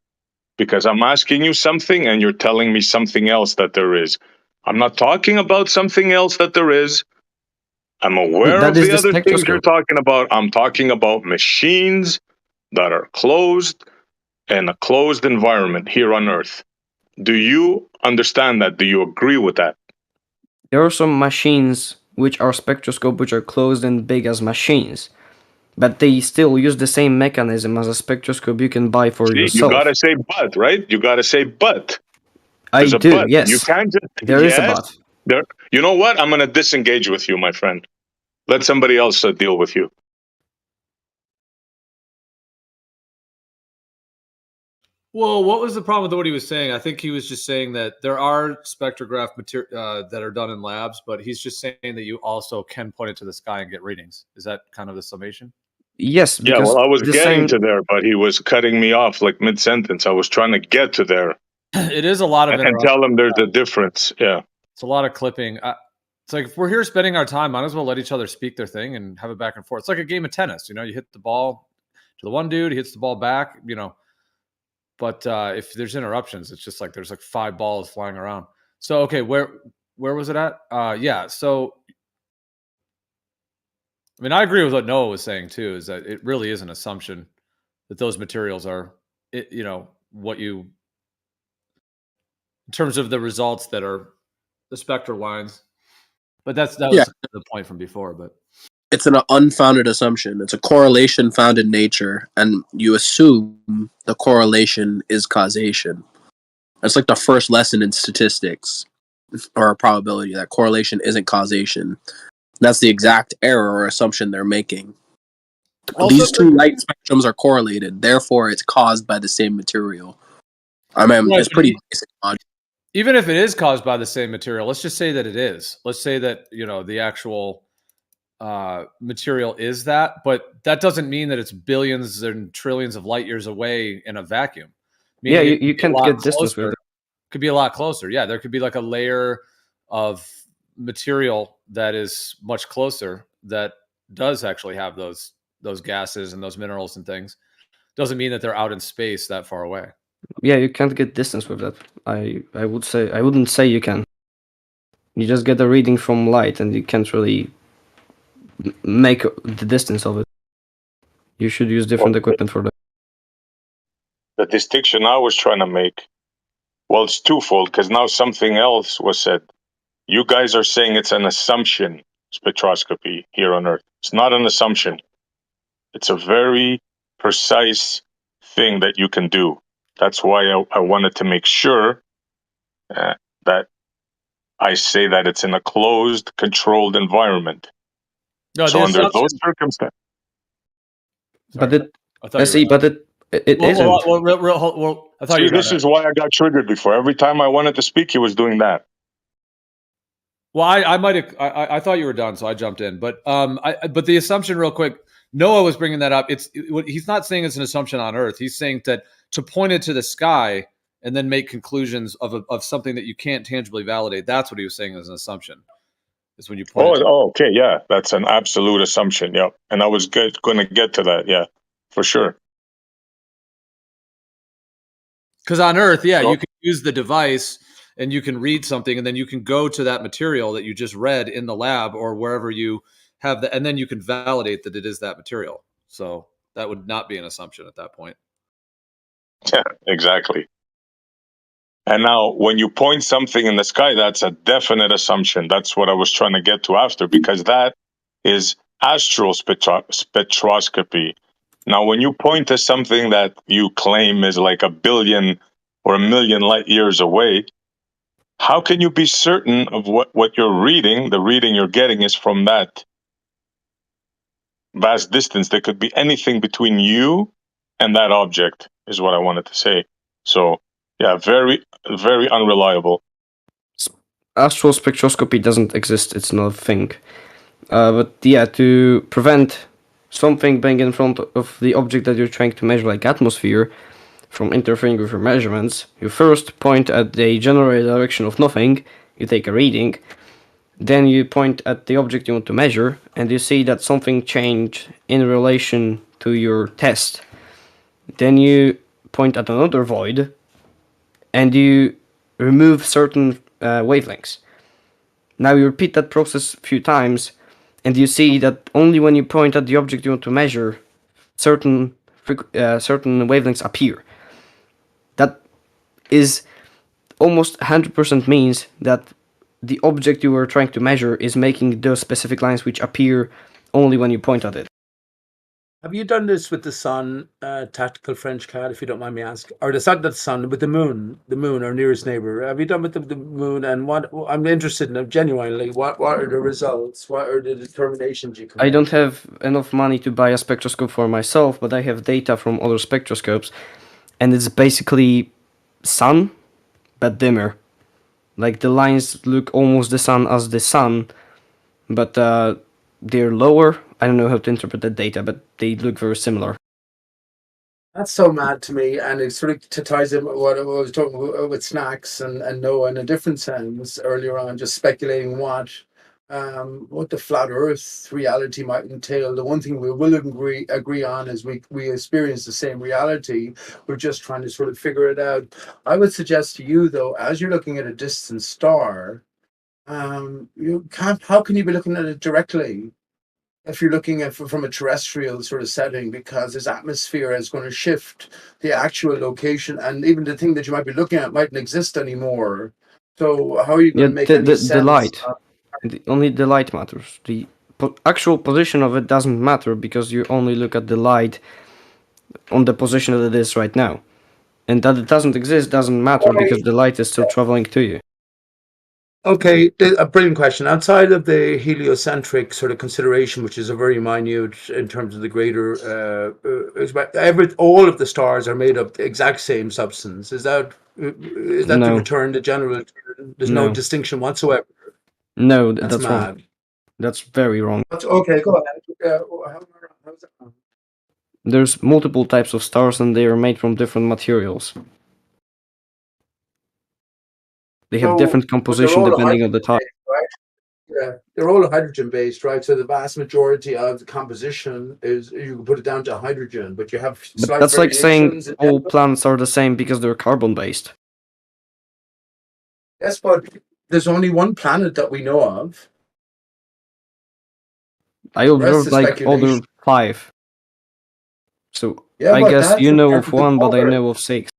Because I'm asking you something and you're telling me something else that there is. I'm not talking about something else that there is. I'm aware That of is the the other things you're spectroscope. talking about. I'm talking about machines that are closed in a closed environment here on Earth. Do you understand that? Do you agree with that? There are some machines which are spectroscope which are closed and big as machines. But they still use the same mechanism as a spectroscope you can buy for See, yourself. you gotta say but, right? You gotta say but. I There's a do, but. yes. You can't just There is a but. There. You know what? I'm gonna disengage with you, my friend. Let somebody else deal with you. Well, what was the problem with what he was saying? I think he was just saying that there are spectrograph that are done in labs, but he's just saying that you also can point it to the sky and get readings. Is that kind of the summation? Yes, Yeah, because well, I was the getting same. to there, but he was cutting me off like mid-sentence. I was trying to get to there It is a lot of and interruptions. tell him there's a difference. Yeah. It's a lot of clipping. It's like if we're here spending our time, might as well let each other speak their thing and have it back and forth. It's like a game of tennis. You know, you hit the ball to the one dude, he hits the ball back. You know, but if there's interruptions, it's just like there's like 5 balls flying around. So okay, where was it at? Yeah. So I mean, I agree with what Noah was saying too. Is that it really is an assumption that those materials are, you know, what you in terms of the results that are the spectral lines. But that was the point from before. But It's an unfounded assumption. It's a correlation found in nature, and you assume the correlation is causation. It's like the first lesson in statistics or a probability that correlation isn't causation. That's the exact error or assumption they're making. Also, these two light spectrums are correlated, therefore it's caused by the same material. I mean, Right, it's but pretty basic logic. even if it is caused by the same material, let's just say that it is. Let's say that, you know, the actual material is that, but that doesn't mean that it's billions and trillions of light years away in a vacuum. Yeah, Meaning you can't get distance with it. Could be a lot closer. Yeah, there could be like a layer of material that is much closer that does actually have those gases and those minerals and things. Doesn't mean that they're out in space that far away. Yeah, you can't get distance with that. I wouldn't say you can. You just get a reading from light, and you can't really make the distance of it. You should use different equipment for that. The distinction I was trying to make, well, it's twofold, because now something else was said. You guys are saying it's an assumption, spectroscopy here on Earth. It's not an assumption. It's a very precise thing that you can do. That's why I wanted to make sure that I say that it's in a closed, controlled environment. No, So the under those assumption. circumstances, But it, I thought you see, were but it well, isn't. well, I thought see, you were this is why I got triggered before. Every time I wanted to speak, he was doing that. Well, I might have. I thought you were done, so I jumped in. But but the assumption, real quick. Noah was bringing that up. He's not saying it's an assumption on Earth. He's saying that to point it to the sky and then make conclusions of something that you can't tangibly validate. That's what he was saying as an assumption. Is when you point. Okay, yeah, that's an absolute assumption. Yep, and I was going to get to that. Yeah, for sure. Because on Earth, yeah, you can use the device and you can read something, and then you can go to that material that you just read in the lab or wherever you have and then you can validate that it is that material. So that would not be an assumption at that point. Yeah, exactly. And now, when you point something in the sky, that's a definite assumption. That's what I was trying to get to after, because that is astral spectroscopy. Now, when you point to something that you claim is like 1 billion or 1 million light years away, how can you be certain of what you're reading, the reading you're getting is from that vast distance? There could be anything between you and that object, is what I wanted to say. So, yeah, very, very unreliable. Astral spectroscopy doesn't exist. It's not a thing. But yeah, to prevent something being in front of the object that you're trying to measure, like atmosphere, from interfering with your measurements, you first point at the general direction of nothing, you take a reading, then you point at the object you want to measure, and you see that something changed in relation to your test. Then you point at another void, and you remove certain wavelengths. Now you repeat that process a few times, and you see that only when you point at the object you want to measure, certain wavelengths appear. That is almost 100% means that the object you were trying to measure is making those specific lines which appear only when you point at it. Have you done this with the sun, tactical French cat, if you don't mind me asking? Or the sun, with the moon, our nearest neighbor. Have you done with the moon? And what I'm interested in, genuinely, what are the results? What are the determinations you can I make? don't have enough money to buy a spectroscope for myself, but I have data from other spectroscopes, and it's basically sun, but dimmer. Like the lines look almost the same as the sun, but they're lower. I don't know how to interpret that data, but they look very similar. That's so mad to me, and it sort of ties in with what I was talking about with snacks and Noah in a different sense earlier on, just speculating what the flat Earth reality might entail. The one thing we will agree on is we experience the same reality. We're just trying to sort of figure it out. I would suggest to you, though, as you're looking at a distant star, how can you be looking at it directly if you're looking at from a terrestrial sort of setting, because this atmosphere is going to shift the actual location, and even the thing that you might be looking at mightn't exist anymore. So how are you going to make any sense? The light, only the light matters. The actual position of it doesn't matter because you only look at the light on the position that it is right now, and that it doesn't exist doesn't matter because the light is still traveling to you. Okay, a brilliant question. Outside of the heliocentric sort of consideration, which is a very minute in terms of the greater, all of the stars are made of the exact same substance. Is that No. the return to general? There's no No. distinction whatsoever. No, That's that's mad. wrong. That's very wrong. Okay, go ahead. How's that? There's multiple types of stars and they are made from different materials. They have different But they're composition all depending on the type. hydrogen-based, right? Yeah, they're all hydrogen based, right? So the vast majority of the composition is, you can put it down to hydrogen, but you have But slight that's like saying variations in all planets are the same because they're carbon based. Yes, but there's only one planet that we know of. I The rest observed is like speculation. other 5. So Yeah, I but guess that's you a know part of of the one, but I polar. know of 6.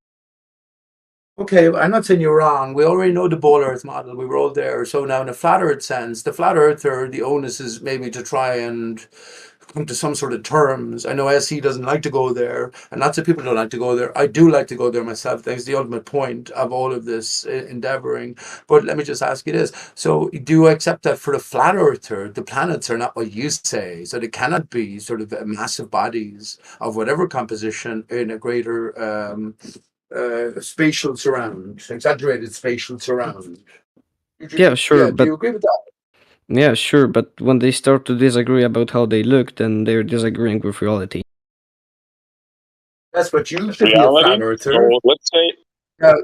Okay, I'm not saying you're wrong. We already know the Ball Earth model. We were all there. So now in a flat Earth sense, the flat earther, the onus is maybe to try and come to some sort of terms. I know SE doesn't like to go there, and lots of people don't like to go there. I do like to go there myself. That's the ultimate point of all of this endeavoring. But let me just ask you this. So do you accept that for the flat earther, the planets are not what you say? So they cannot be sort of massive bodies of whatever composition in a greater spatial surround, exaggerated spatial surround. Yeah, sure, Yeah, do you but agree with that? yeah, sure, but when they start to disagree about how they look, then they're disagreeing with reality. Yes, but you should be a flat Reality. earther. So let's say Yeah,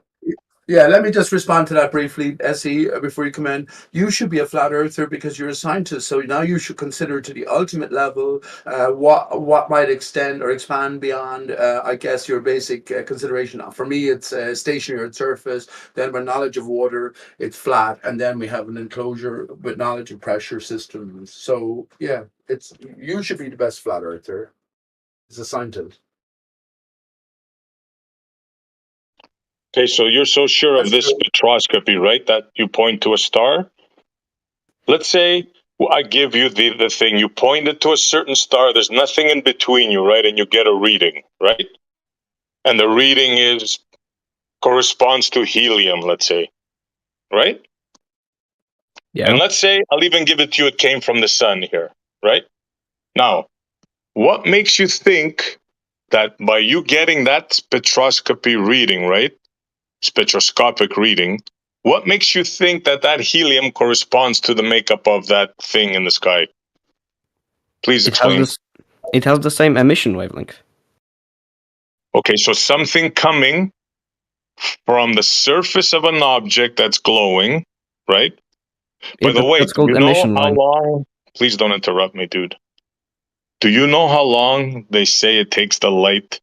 yeah, let me just respond to that briefly, Essie, before you come in. You should be a flat earther because you're a scientist. So now you should consider to the ultimate level what might extend or expand beyond, I guess, your basic consideration. For me, it's stationary Earth surface. Then with knowledge of water, it's flat, and then we have an enclosure with knowledge of pressure systems. So yeah, it's you should be the best flat earther as a scientist. okay, so you're so sure of That's this true. spectroscopy, right? That you point to a star. Let's say I give you the thing. You point it to a certain star. There's nothing in between you, right? And you get a reading, right? And the reading is corresponds to helium, let's say, right? Yeah. And let's say I'll even give it to you. It came from the sun here, right? Now, what makes you think that by you getting that spectroscopy reading, right? Spectroscopic reading, what makes you think that that helium corresponds to the makeup of that thing in the sky? Please explain. It has the same emission wavelength. Okay, so something coming from the surface of an object that's glowing, right? By the way, That's do called you know emission how line. long? Please don't interrupt me, dude. Do you know how long they say it takes the light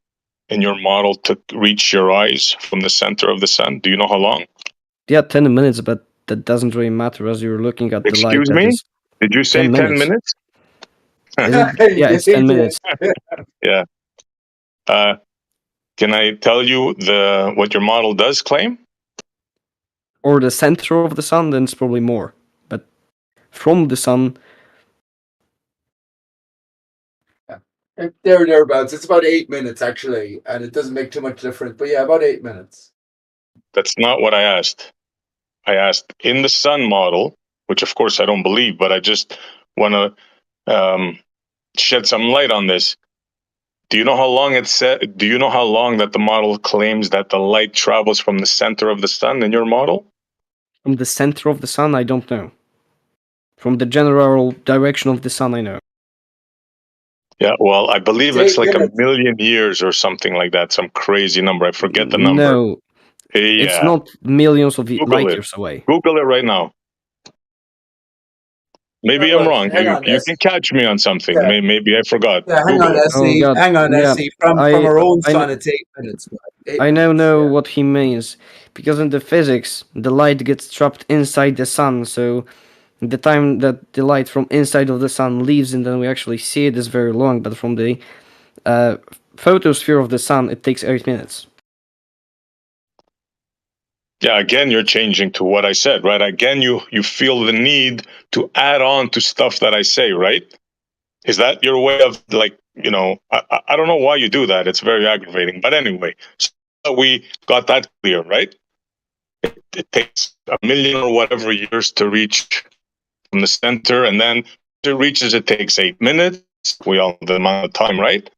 in your model to reach your eyes from the center of the sun? Do you know how long? Yeah, 10 minutes, but that doesn't really matter as you're looking at the light Excuse that me? is Did you say 10 10 minutes. minutes? Yeah, it's 10 minutes. Yeah. Can I tell you what your model does claim? Or the center of the sun, then it's probably more. But from the sun, Thereabouts. It's about 8 minutes actually, and it doesn't make too much difference. But yeah, about 8 minutes. That's not what I asked. I asked in the sun model, which of course I don't believe, but I just want to shed some light on this. Do you know how long it said? Do you know how long that the model claims that the light travels from the center of the sun in your model? from the center of the sun, I don't know. From the general direction of the sun, I know. Yeah, well, I believe it's It's 8 like minutes. 1,000,000 years or something like that. Some crazy number. I forget the number. No, it's Yeah. not millions of Google light it. years away. Google it right now. Maybe I'm Well, wrong. hang on, You can catch me on something. Yeah, Maybe I forgot. yeah. Hang Google on, it. Oh Essie. god, Hang on, yeah. Essie. From our own sun, it's 8 minutes. 8 I now minutes. know what he means, because in the physics, the light gets trapped inside the sun, so the time that the light from inside of the sun leaves and then we actually see it is very long, but from the photosphere of the sun, it takes 8 minutes. Yeah, again, you're changing to what I said, right? Again, you feel the need to add on to stuff that I say, right? Is that your way of like, I don't know why you do that. It's very aggravating. But anyway, so we got that clear, right? It takes 1,000,000 or whatever years to reach from the center, and then it reaches, it takes 8 minutes. We all know the amount of time, right?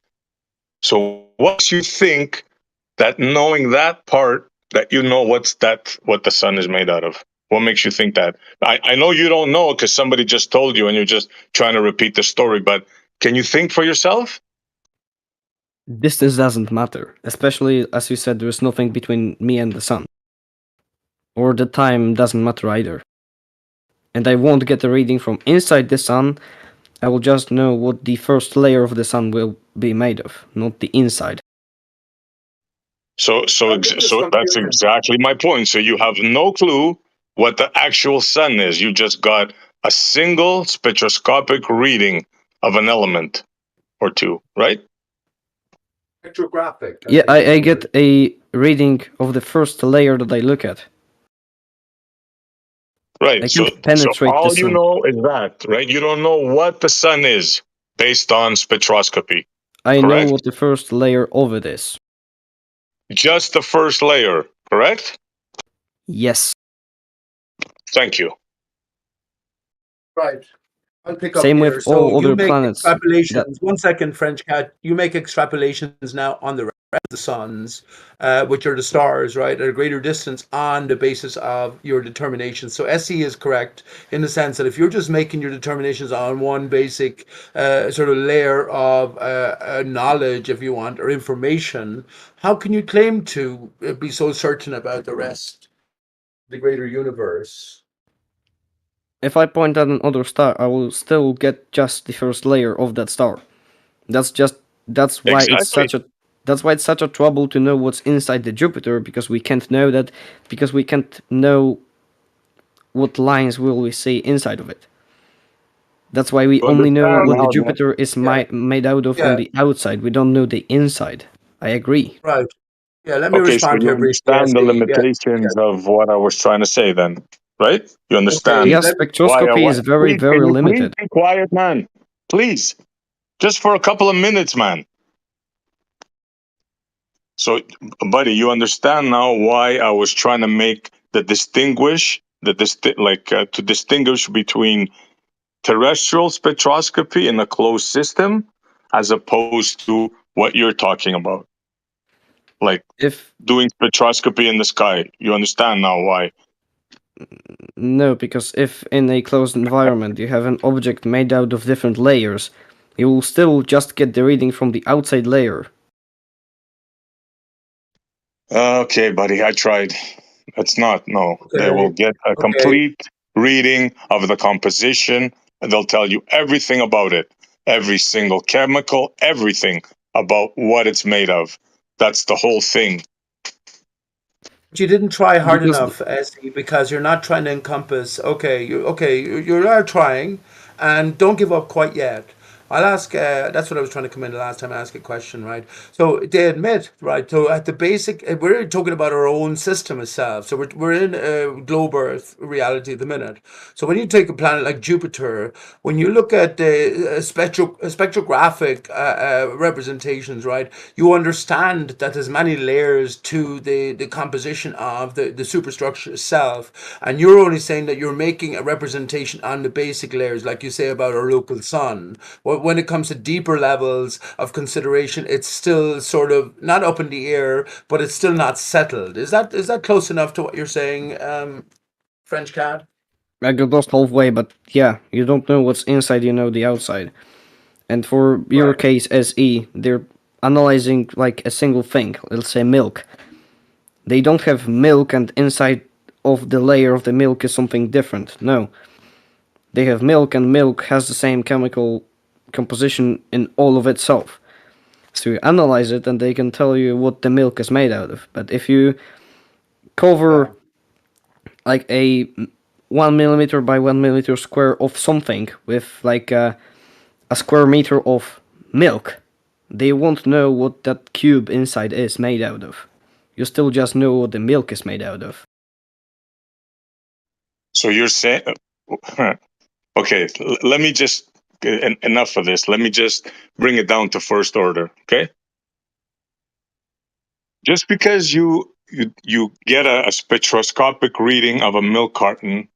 So what makes you think that knowing that part, that you know what the sun is made out of? What makes you think that? I know you don't know because somebody just told you and you're just trying to repeat the story, but can you think for yourself? Distance doesn't matter, especially as you said, there's nothing between me and the sun. Or the time doesn't matter either. And I won't get a reading from inside the sun, I will just know what the first layer of the sun will be made of, not the inside. So that's exactly my point. So you have no clue what the actual sun is. You just got a single spectroscopic reading of an element or two, right? Spectrographic. Yeah, I get a reading of the first layer that I look at. Right. I So can't penetrate the all you sun. know is that, right? You don't know what the sun is based on spectroscopy. I know correct? what the first layer of it is. Just the first layer, correct? Yes. Thank you. Right. I'll pick up Same here. with So all you other make planets. That extrapolations. 1 second, French cat. You make extrapolations now on the rest of the suns, which are the stars, right, at a greater distance on the basis of your determinations. So SE is correct in the sense that if you're just making your determinations on one basic sort of layer of knowledge, if you want, or information, how can you claim to be so certain about the rest, the greater universe? if I point at another star, I will still get just the first layer of that star. That's why it's Exactly. such a trouble to know what's inside the Jupiter, because we can't know that, because we can't know what lines will we see inside of it. That's why we To only know understand what the how the Jupiter is made out of on Yeah. the outside. We don't know the inside. I agree. Right. Yeah, let me Okay, so respond you here briefly, understand the SE. Yeah. limitations of what I was trying to say then, right? You understand Yes, spectroscopy is very, please, can very you please limited. be quiet, man? Please. Just for a couple of minutes, man. So, buddy, you understand now why I was trying to make to distinguish between terrestrial spectroscopy in a closed system as opposed to what you're talking about, like If doing spectroscopy in the sky. You understand now why? No, because if in a closed environment you have an object made out of different layers, you will still just get the reading from the outside layer. Okay, buddy, I tried. It's not. No, they will get a Okay. complete reading of the composition, and they'll tell you everything about it, every single chemical, everything about what it's made of. That's the whole thing. But you didn't try hard Because enough, SE, because you're not trying to encompass. You are trying, and don't give up quite yet. I'll ask. That's what I was trying to come in the last time. I asked a question, right? So they admit, right? So at the basic, we're talking about our own system itself. So we're in a globe Earth reality at the minute. So when you take a planet like Jupiter, when you look at the spectrographic representations, right, you understand that there's many layers to the composition of the superstructure itself, and you're only saying that you're making a representation on the basic layers, like you say about our local sun. When it comes to deeper levels of consideration, it's still sort of not up in the air, but it's still not settled. Is that close enough to what you're saying, French cat? I got lost halfway, but yeah, you don't know what's inside, you know the outside. And for your case, SE, they're analyzing like a single thing, let's say milk. They don't have milk and inside of the layer of the milk is something different. No. They have milk, and milk has the same chemical composition in all of itself. So you analyze it and they can tell you what the milk is made out of. But if you cover like a 1 millimeter by 1 millimeter square of something with like a square meter of milk, they won't know what that cube inside is made out of. You still just know what the milk is made out of. So you're saying, okay, let me just, enough of this. Let me just bring it down to first order, okay? Just because you get a spectroscopic reading of a milk carton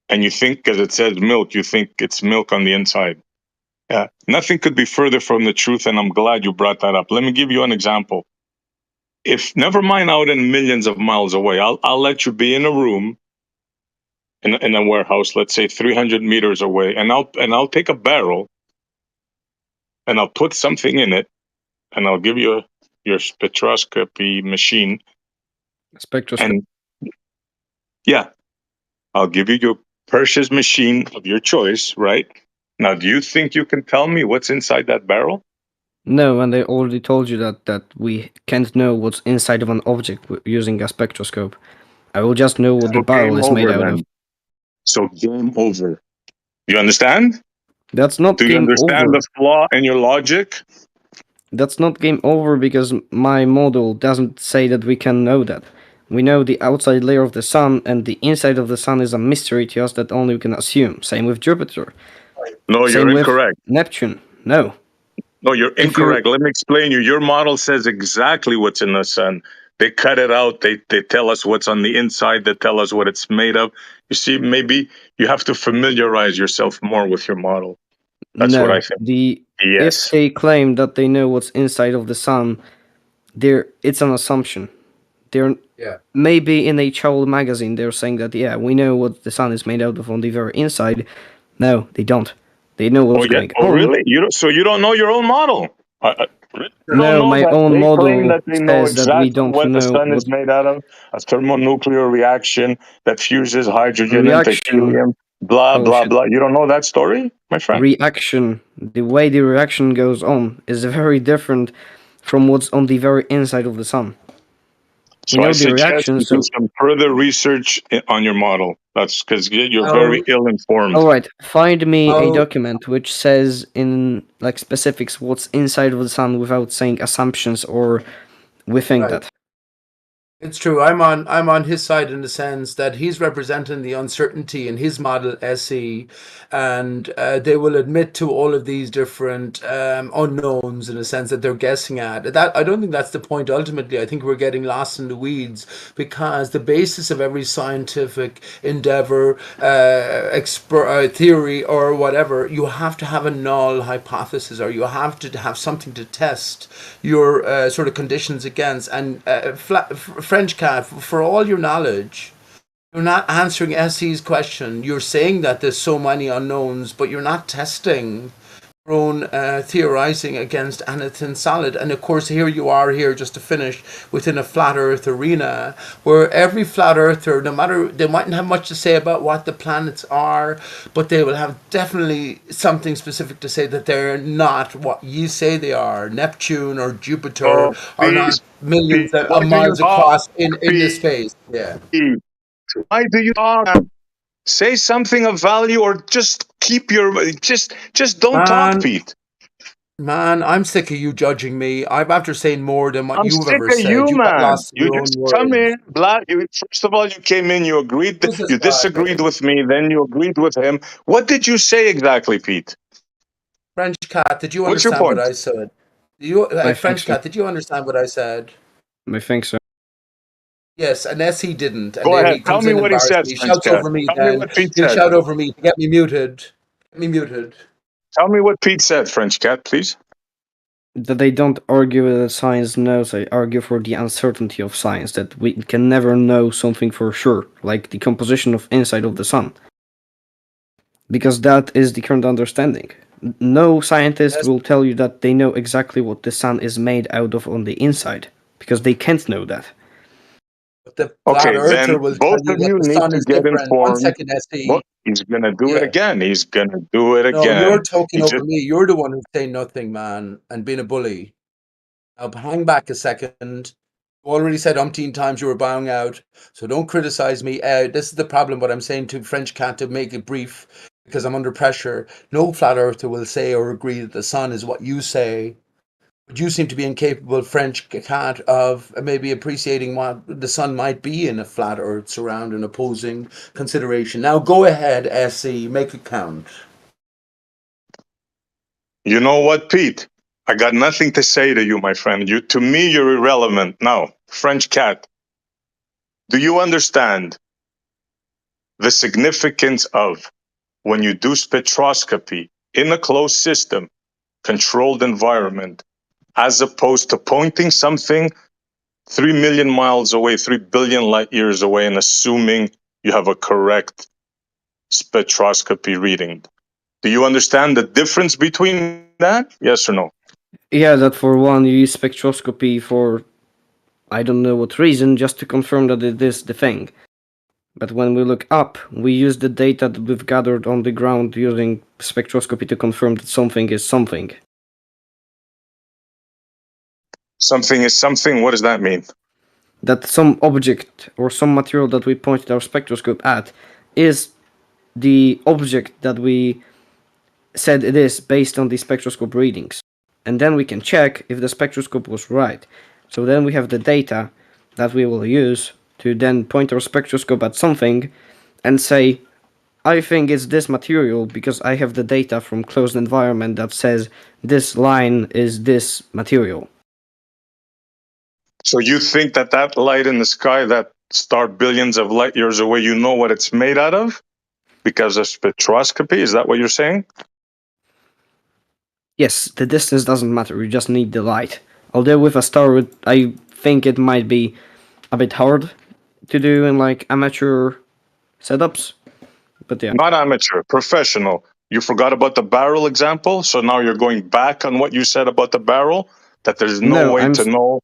and you think, because it says milk, you think it's milk on the inside. Yeah, nothing could be further from the truth, and I'm glad you brought that up. Let me give you an example. If, never mind out in millions of miles away, I'll let you be in a room in a warehouse, let's say 300 meters away, and I'll take a barrel and I'll put something in it, and I'll give you your spectroscopy machine. Spectroscopy. And yeah, I'll give you your precious machine of your choice, right? Now, do you think you can tell me what's inside that barrel? No, and I already told you that we can't know what's inside of an object using a spectroscope. I will just know what the barrel is made out of. So game over. You understand? That's not Do you game understand over. the flaw in your logic? That's not game over because my model doesn't say that we can know that. We know the outside layer of the sun, and the inside of the sun is a mystery to us that only we can assume. Same with Jupiter. No, Same you're with incorrect. Neptune. No. No, you're If you incorrect. Let me explain you. Your model says exactly what's in the sun. They cut it out. They tell us what's on the inside. They tell us what it's made of. You see, maybe you have to familiarize yourself more with your model. That's what I no, think. if Yes. they claim that they know what's inside of the sun, it's an assumption. They're Yeah. maybe in a travel magazine they're saying that we know what the sun is made out of on the very inside. No, they don't. They know Oh what's yeah. going Oh on. really? So you don't know your own model? You don't No, know my that own they claim model that they know says that we exactly don't what the know sun what is made out of? A thermonuclear reaction that fuses hydrogen into reaction. helium. Blah blah Bullshit. blah. You don't know that story, my friend? Reaction. The way the reaction goes on is very different from what's on the very inside of the sun. We So I know the suggest reaction, you do so some further research on your model. That's because you're very Oh, ill informed. all right. Find me a oh, document which says in like specifics what's inside of the sun without saying assumptions or we think right. that. It's true. I'm on his side in the sense that he's representing the uncertainty in his model SE, and they will admit to all of these different unknowns in a sense that they're guessing at. That I don't think that's the point. Ultimately, I think we're getting lost in the weeds because the basis of every scientific endeavor, theory, or whatever, you have to have a null hypothesis, or you have to have something to test your sort of conditions against. And French cat, for all your knowledge, you're not answering SE's question. You're saying that there's so many unknowns, but you're not testing your own theorizing against anything solid. And of course, here you are here just to finish within a flat Earth arena where every flat earther, no matter, they mightn't have much to say about what the planets are, but they will have definitely something specific to say that they're not what you say they are. Neptune or Jupiter Oh, are not please, millions of why do you miles talk? across in the space. Yeah. Why do you talk? Say something of value, or just keep your just don't talk, Man, Pete. man, I'm sick of you judging me. I'm after saying more than what I'm you've sick ever of you, said. You got man. lost in You your own just come words. in, blah. First of all, you came in, you agreed, Who's this you guy? disagreed with me, then you agreed with him. What did you say exactly, Pete? French cat, did you What's your understand what point? I said? You, I think French so. cat, did you understand what I said? I think so. Yes, unless he didn't, and Go there ahead. he Tell comes me in what he embarrassed said, me. He French shouts cat. over me. Tell me Then what Pete he'll said. shout over me to get me muted. Get me muted. Tell me what Pete said, French cat, please. That they don't argue that science knows, they argue for the uncertainty of science, that we can never know something for sure, like the composition of inside of the sun. Because that is the current understanding. No scientist Yes, will tell you that they know exactly what the sun is made out of on the inside, because they can't know that. but the flat Okay, then earther will tell both you of that you the need sun to is get different. One informed. second, What SE. he's gonna do it Yeah. again. He's gonna do it No, you're again. talking He over just me. You're the one who's saying nothing, man, and being a bully. Now hang back a second. You already said umpteen times you were bowing out, so don't criticize me. This is the problem. What I'm saying to French cat, to make it brief, because I'm under pressure. No flat earther will say or agree that the sun is what you say. But you seem to be incapable, French cat, of maybe appreciating what the sun might be in a flat earth surrounding opposing consideration. Now go ahead, SE, make it count. You know what, Pete? I got nothing to say to you, my friend. To me, you're irrelevant. Now, French cat, do you understand the significance of when you do spectroscopy in a closed system, controlled environment, as opposed to pointing something 3 million miles away, 3 billion light years away, and assuming you have a correct spectroscopy reading? Do you understand the difference between that? Yes or no? Yeah, that for one, you use spectroscopy for I don't know what reason, just to confirm that it is the thing. But when we look up, we use the data that we've gathered on the ground using spectroscopy to confirm that something is something. Something is something. What does that mean? That some object or some material that we pointed our spectroscope at is the object that we said it is based on the spectroscope readings. and then we can check if the spectroscope was right. So then we have the data that we will use to then point our spectroscope at something and say, I think it's this material because I have the data from closed environment that says this line is this material. So you think that that light in the sky, that star billions of light years away, you know what it's made out of because of spectroscopy? Is that what you're saying? Yes, the distance doesn't matter, you just need the light. Although with a star, I think it might be a bit hard to do in like amateur setups. But yeah. Not amateur, professional. You forgot about the barrel example, so now you're going back on what you said about the barrel, that there's no way to know.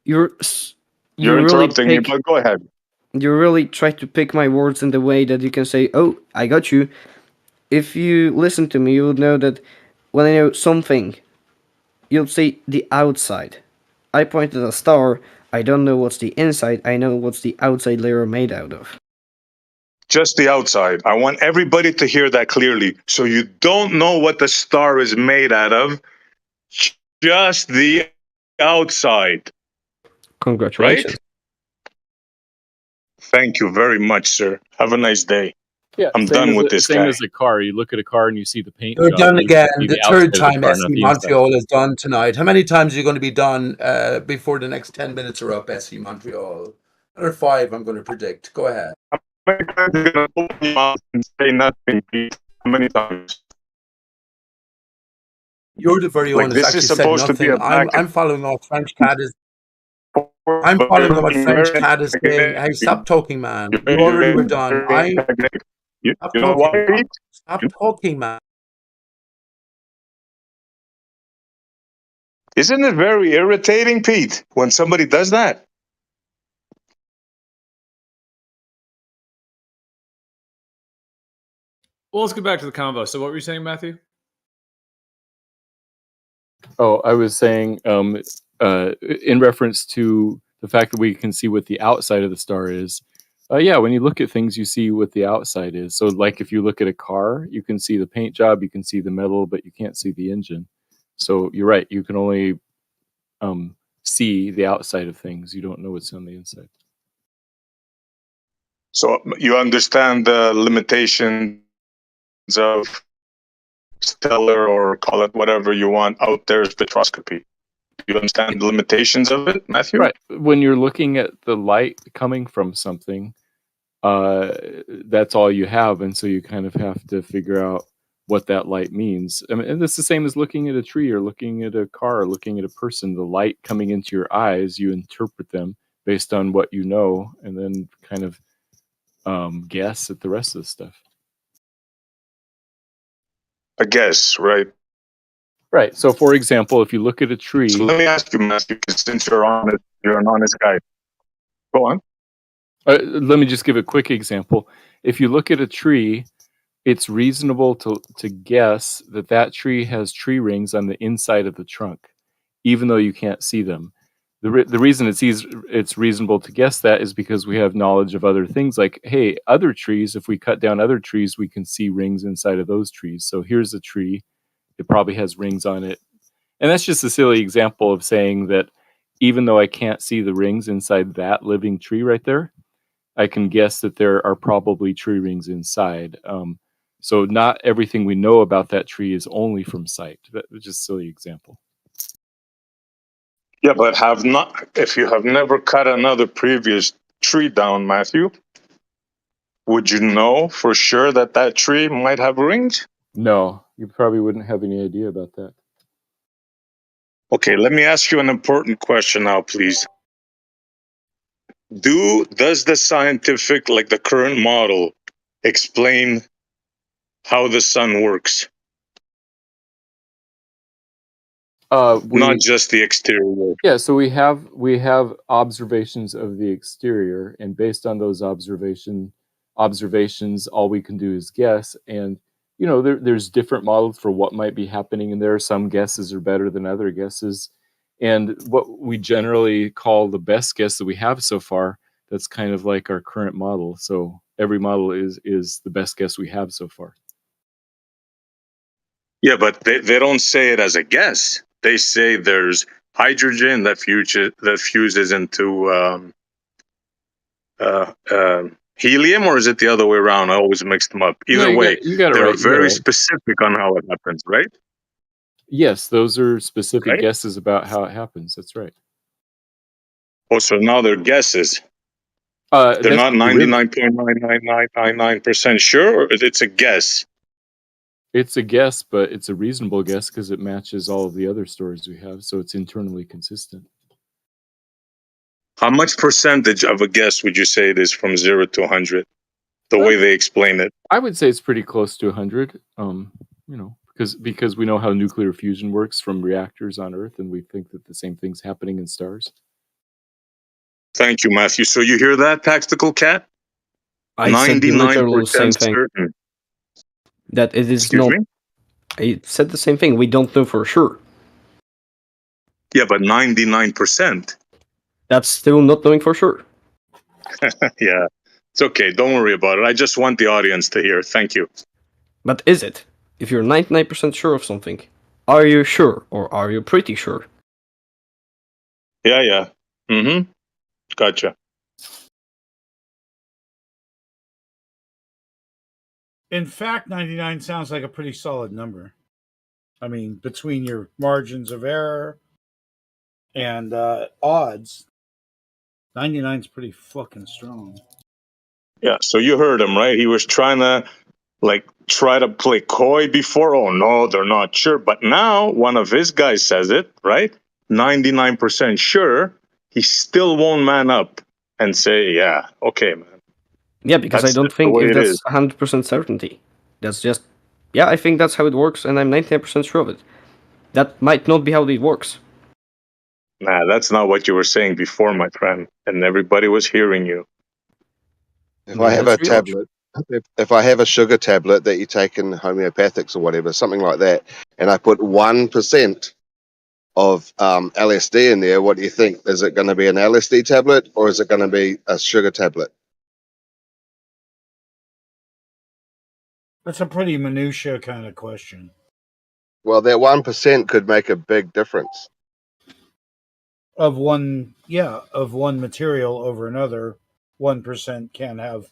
You're You're really interrupting me, but go ahead. You really try to pick my words in the way that you can say, oh, I got you. If you listen to me, you'll know that when I know something, you'll say the outside. I pointed at a star, I don't know what's the inside, I know what's the outside layer made out of. Just the outside. I want everybody to hear that clearly. So you don't know what the star is made out of, just the outside. Congratulations. Right? Thank you very much, sir. Have a nice day. Yeah, I'm done with this same guy. as a car. You look at a car and you see the paint You're job. done You again. see The outside third of the time car, SE not the inside. Montreal is done tonight. How many times are you going to be done before the next 10 minutes are up, SE Montreal? Another 5, I'm going to predict. Go ahead. How many times are you going to open your mouth and say nothing, Pete? How many times? You're the very Like, honest. this Actually is said supposed to be nothing. a back I'm following what French Cat is. I'm following what French Cat is saying. Hey, stop talking, man. You already were done. Stop You know why, talking. Pete? Stop talking, man. Isn't it very irritating, Pete, when somebody does that? Well, let's get back to the convo. So what were you saying, Matthew? Oh, I was saying, in reference to the fact that we can see what the outside of the star is. Yeah, when you look at things, you see what the outside is. So, like if you look at a car, you can see the paint job, you can see the metal, but you can't see the engine. So you're right. You can only see the outside of things. You don't know what's on the inside. So you understand the limitations of stellar, or call it whatever you want, out there spectroscopy. Do you understand the limitations of it, Matthew? Right. When you're looking at the light coming from something, that's all you have, and so you kind of have to figure out what that light means. I mean, and it's the same as looking at a tree or looking at a car or looking at a person. The light coming into your eyes, you interpret them based on what you know, and then kind of guess at the rest of the stuff. I guess, right? Right. So, for example, if you look at a tree. So let me ask you, Matthew, because since you're an honest guy. Go on. Let me just give a quick example. If you look at a tree, it's reasonable to guess that that tree has tree rings on the inside of the trunk, even though you can't see them. The reason it's reasonable to guess that is because we have knowledge of other things, like, hey, other trees, if we cut down other trees, we can see rings inside of those trees. So here's a tree. It probably has rings on it. And that's just a silly example of saying that even though I can't see the rings inside that living tree right there, I can guess that there are probably tree rings inside. So not everything we know about that tree is only from sight. That was just a silly example. Yeah, but if you have never cut another previous tree down, Matthew, would you know for sure that that tree might have rings? No, you probably wouldn't have any idea about that. Okay, let me ask you an important question now, please. Does the scientific, like the current model, explain how the sun works? Not just the exterior. Yeah, so we have observations of the exterior, and based on those observations, all we can do is guess. And there's different models for what might be happening, and there are some guesses are better than other guesses. And what we generally call the best guess that we have so far, that's kind of like our current model. So every model is the best guess we have so far. Yeah, but they don't say it as a guess. they say there's hydrogen that fuses into helium, or is it the other way around? I always mix them up. No, Either way, you got it they're right. You got it very right. specific on how it happens, right? Yes, those are specific Right? guesses about how it happens. That's right. Oh, so now they're guesses. They're That's not what the rhythm. 99.99999% sure, or it's a guess. It's a guess, but it's a reasonable guess because it matches all of the other stories we have, so it's internally consistent. How much percentage of a guess would you say it is from 0 to 100? The way they explain it. I would say it's pretty close to 100. Because we know how nuclear fusion works from reactors on Earth, and we think that the same thing's happening in stars. Thank you, Matthew. So you hear that, Tactical Cat? I said the literal same 99% thing. certain. That it is Excuse not. me? I said the same thing. We don't know for sure. Yeah, but 99%. That's still not knowing for sure. Yeah, it's okay. Don't worry about it. I just want the audience to hear. Thank you. But is it? If you're 99% sure of something, are you sure or are you pretty sure? Yeah. Mm-hmm. Gotcha. In fact, 99 sounds like a pretty solid number. I mean, between your margins of error and odds, 99 is pretty fucking strong. Yeah, so you heard him, right? He was trying to try to play coy before. Oh no, they're not sure. But now one of his guys says it, right? 99% sure. He still won't man up and say, yeah, okay, man. Yeah, because That's I don't just the think way if it that's is. 100% certainty. That's just, yeah, I think that's how it works, and I'm 99% sure of it. That might not be how it works. Nah, that's not what you were saying before, my friend. And everybody was hearing you. If I have a tablet, if I have a sugar tablet that you take in homeopathics or whatever, something like that, and I put 1% of LSD in there, what do you think? Is it going to be an LSD tablet or is it going to be a sugar tablet? That's a pretty minutia kind of question. Well, that 1% could make a big difference. Of one material over another, 1% can have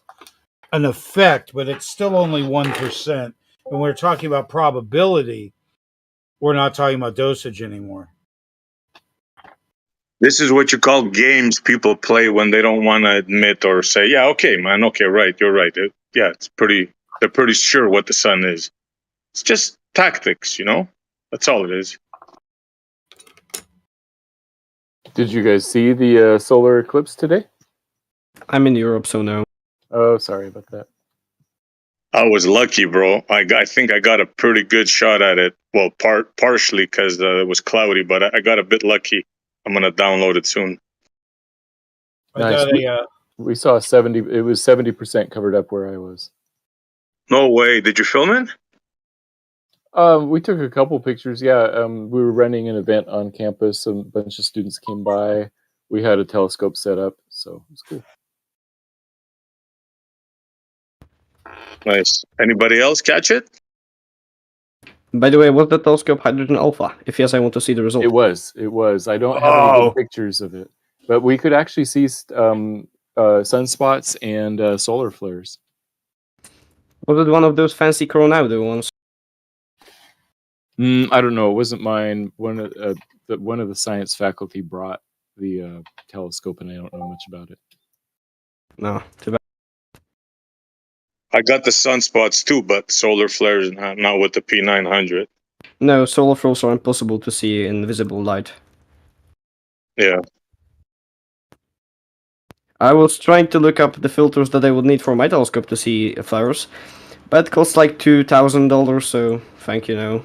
an effect, but it's still only 1%. When we're talking about probability, we're not talking about dosage anymore. This is what you call games people play when they don't want to admit or say, yeah, okay, man, okay, right, you're right. They're pretty sure what the sun is. It's just tactics, That's all it is. Did you guys see the solar eclipse today? I'm in Europe, so no. Oh, sorry about that. I was lucky, bro. I think I got a pretty good shot at it. Well, partially because it was cloudy, but I got a bit lucky. I'm gonna download it soon. Nice. We saw 70. It was 70% covered up where I was. No way. Did you film it? We took a couple pictures. Yeah, we were running an event on campus. A bunch of students came by. We had a telescope set up, so it was cool. Nice. Anybody else catch it? By the way, was the telescope hydrogen alpha? If yes, I want to see the result. It was. I don't have any good pictures of it, but we could actually see sunspots and solar flares. Was it one of those fancy Coronado ones? I don't know. It wasn't mine. One of the science faculty brought the telescope, and I don't know much about it. No, too bad. I got the sunspots too, but solar flares not with the P900. No, solar flares are impossible to see in visible light. Yeah. I was trying to look up the filters that I would need for my telescope to see flares, but it costs like $2,000, so thank you, no.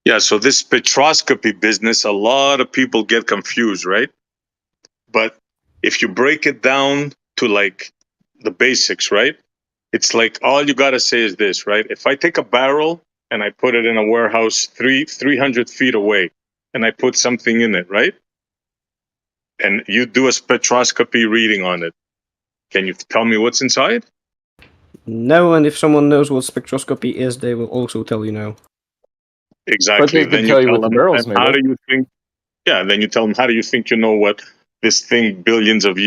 Yeah, so this spectroscopy business, a lot of people get confused, right? But if you break it down to the basics, right? It's like all you gotta say is this, right? If I take a barrel and I put it in a warehouse 300 feet away, and I put something in it, right? And you do a spectroscopy reading on it. Can you tell me what's inside? No, and if someone knows what spectroscopy is, they will also tell you no. Exactly. But they Then can you tell you tell what the them, barrel's and made how of. do you think? Yeah. Then you tell them, how do you think you know what this thing billions of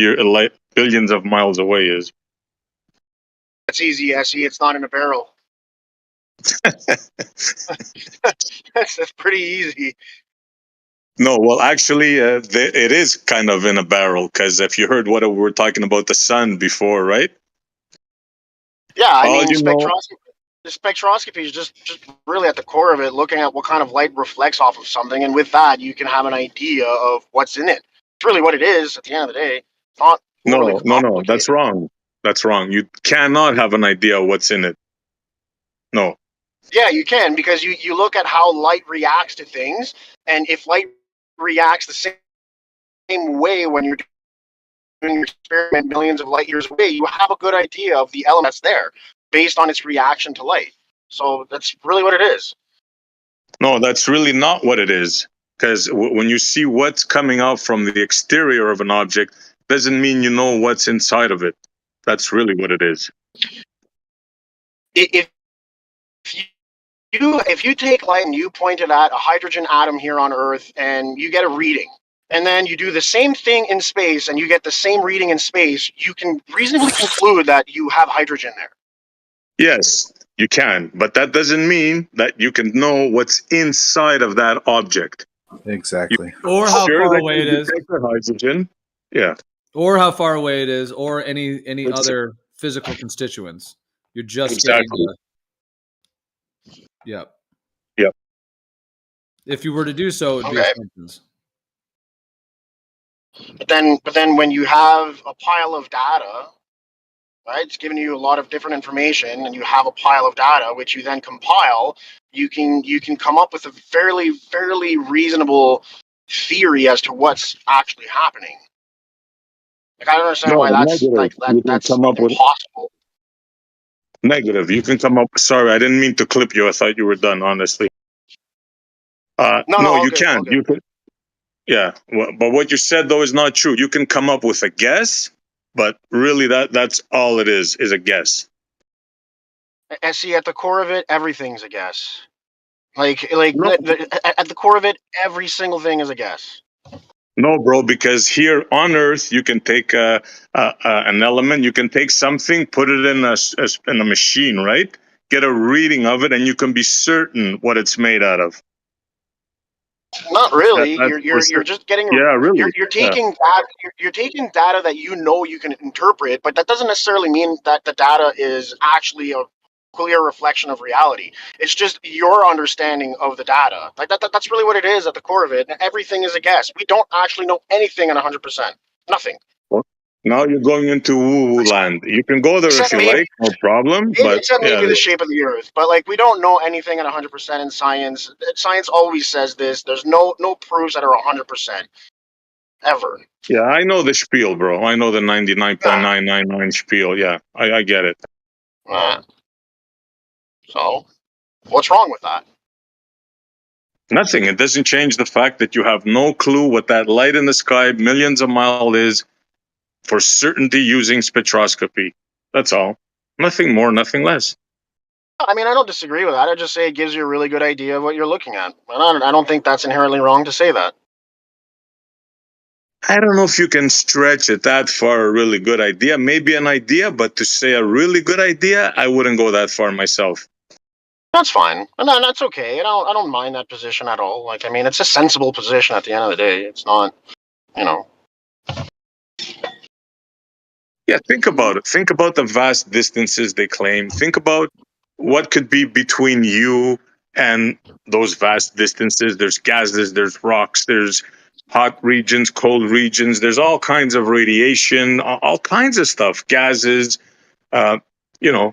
miles away is? That's easy, SE. It's not in a barrel. That's pretty easy. No, well, actually, it is kind of in a barrel, because if you heard what we were talking about the sun before, right? Yeah, I mean, You know, the spectroscopy is just really at the core of it, looking at what kind of light reflects off of something, and with that, you can have an idea of what's in it. It's really what it is at the end of the day. It's not overly no, that's wrong. That's wrong. You cannot have an idea what's in it. No. Yeah, you can, because you look at how light reacts to things, and if light reacts the same way when you're doing your experiment millions of light years away, you have a good idea of the element that's there based on its reaction to light. So that's really what it is. No, that's really not what it is. Because when you see what's coming out from the exterior of an object, doesn't mean you know what's inside of it. That's really what it is. If you take light and you point it at a hydrogen atom here on Earth and you get a reading, and then you do the same thing in space and you get the same reading in space, you can reasonably conclude that you have hydrogen there. Yes, you can, but that doesn't mean that you can know what's inside of that object. Exactly. Or how Sure far that away you it is. detect the hydrogen. Yeah. Or how far away it is, or any It's- other physical constituents. You're just Exactly. getting Yep. Yep. If you were to do so, it'd be Okay. assumptions. But then when you have a pile of data, right, it's giving you a lot of different information, and you have a pile of data which you then compile, you can come up with a fairly reasonable theory as to what's actually happening. Like, I don't understand why No, that's negative. You can that's come up with impossible. negative. You can come up. Sorry, I didn't mean to clip you. I thought you were done. Honestly. No, all you good, all can. good. You can. Yeah, but what you said though is not true. You can come up with a guess, but really that's all it is a guess. And see, at the core of it, everything's a guess. Like No, at the core of it, every single thing is a guess. no, bro, because here on Earth you can take an element, you can take something, put it in a machine, right? Get a reading of it, and you can be certain what it's made out of. Not really. That's for You're sure. just getting Yeah, really. you're Yeah. taking that you're taking data that you know you can interpret, but that doesn't necessarily mean that the data is actually a clear reflection of reality. It's just your understanding of the data. Like that's really what it is at the core of it. And everything is a guess. We don't actually know anything at 100%. Nothing. Well, now you're going into woo-woo land. You can go there if Except you maybe like, no problem. But except yeah, maybe the shape of the Earth. But like, we don't know anything at 100% in science. Science always says this. There's no proofs that are 100% ever. yeah, I know the spiel, bro. I know the 99.999 spiel. Yeah, I get it. So, what's wrong with that? Nothing. It doesn't change the fact that you have no clue what that light in the sky millions of miles is for certainty using spectroscopy. That's all. Nothing more, nothing less. I mean, I don't disagree with that. I just say it gives you a really good idea of what you're looking at. And I don't think that's inherently wrong to say that. I don't know if you can stretch it that far, a really good idea. Maybe an idea, but to say a really good idea, I wouldn't go that far myself. That's fine. And that's okay. I don't mind that position at all. Like, I mean, it's a sensible position at the end of the day. It's not, you know. Yeah, think about it. Think about the vast distances they claim. Think about what could be between you and those vast distances. There's gases, there's rocks, there's hot regions, cold regions. There's all kinds of radiation, all kinds of stuff. Gases, you know.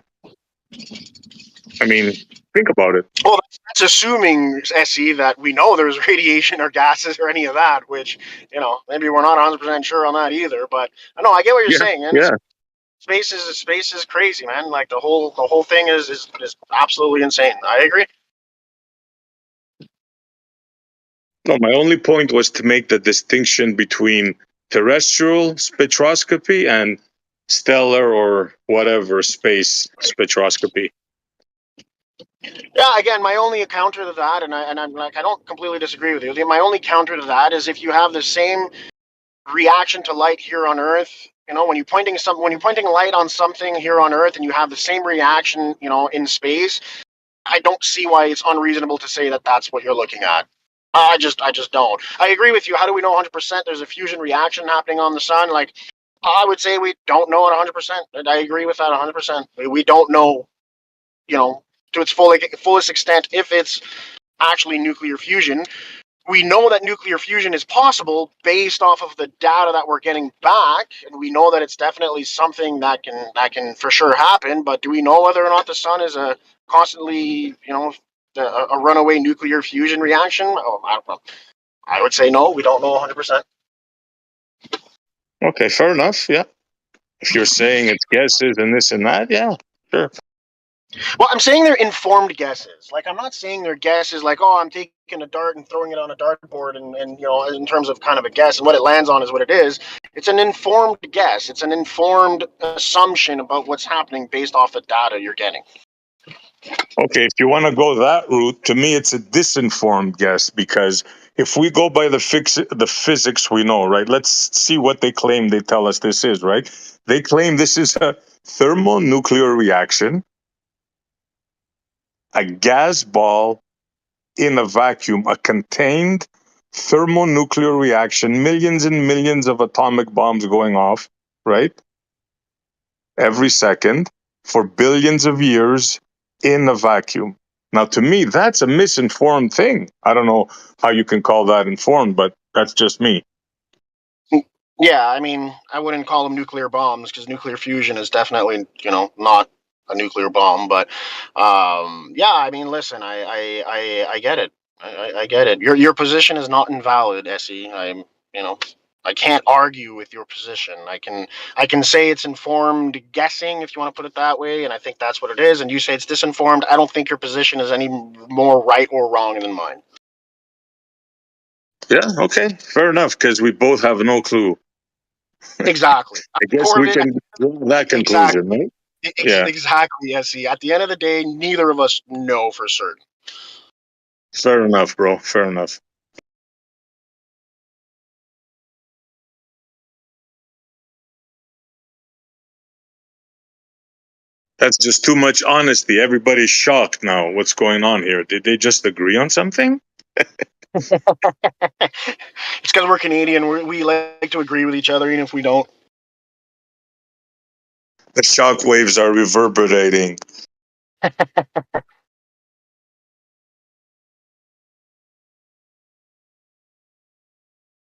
I mean, think about it. Well, that's assuming, SE, that we know there's radiation or gases or any of that, which, you know, maybe we're not 100% sure on that either. But I know, I get what you're saying. And Yeah. space is crazy, man. Like, the whole thing is absolutely insane. I agree. No, my only point was to make the distinction between terrestrial spectroscopy and stellar or whatever space spectroscopy. Yeah, again, my only counter to that, I'm like, I don't completely disagree with you. My only counter to that is if you have the same reaction to light here on Earth, when you're pointing light on something here on Earth and you have the same reaction, in space, I don't see why it's unreasonable to say that that's what you're looking at. I just don't. I agree with you. How do we know 100% there's a fusion reaction happening on the sun? Like, I would say we don't know it 100%. I agree with that 100%. We don't know, to its fullest extent if it's actually nuclear fusion. We know that nuclear fusion is possible based off of the data that we're getting back, and we know that it's definitely something that can for sure happen. But do we know whether or not the sun is a constantly, a runaway nuclear fusion reaction? Oh, I don't know. I would say no. We don't know 100%. Okay, fair enough. Yeah. If you're saying it's guesses and this and that, yeah, sure. Well, I'm saying they're informed guesses. Like, I'm not saying they're guesses like, oh, I'm taking a dart and throwing it on a dartboard and in terms of kind of a guess, and what it lands on is what it is. It's an informed guess. It's an informed assumption about what's happening based off the data you're getting. Okay, if you want to go that route, to me it's a disinformed guess, because if we go by the physics we know, right? Let's see what they claim they tell us this is, right? They claim this is a thermonuclear reaction, a gas ball in a vacuum, a contained thermonuclear reaction, millions and millions of atomic bombs going off, right? Every second for billions of years in a vacuum. Now, to me, that's a misinformed thing. I don't know how you can call that informed, but that's just me. Yeah, I mean, I wouldn't call them nuclear bombs because nuclear fusion is definitely, not a nuclear bomb. But yeah, I mean, listen, I get it. I get it. Your position is not invalid, Essie. I can't argue with your position. I can say it's informed guessing if you want to put it that way, and I think that's what it is. And you say it's disinformed. I don't think your position is any more right or wrong than mine. Yeah, okay, fair enough, because we both have no clue. Exactly. I guess we can draw that conclusion, Exactly. right? Yeah, Exactly, Essie. At the end of the day, neither of us know for certain. fair enough, bro. Fair enough. That's just too much honesty. Everybody's shocked now. What's going on here? Did they just agree on something? It's because we're Canadian. We like to agree with each other, even if we don't. The shock waves are reverberating.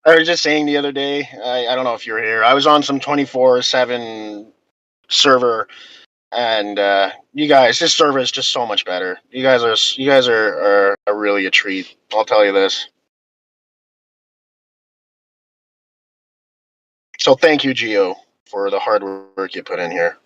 I was just saying the other day, I don't know if you were here. I was on some 24/7 server, and you guys, this server is just so much better. You guys are really a treat. I'll tell you this. So thank you, Gio, for the hard work you put in here.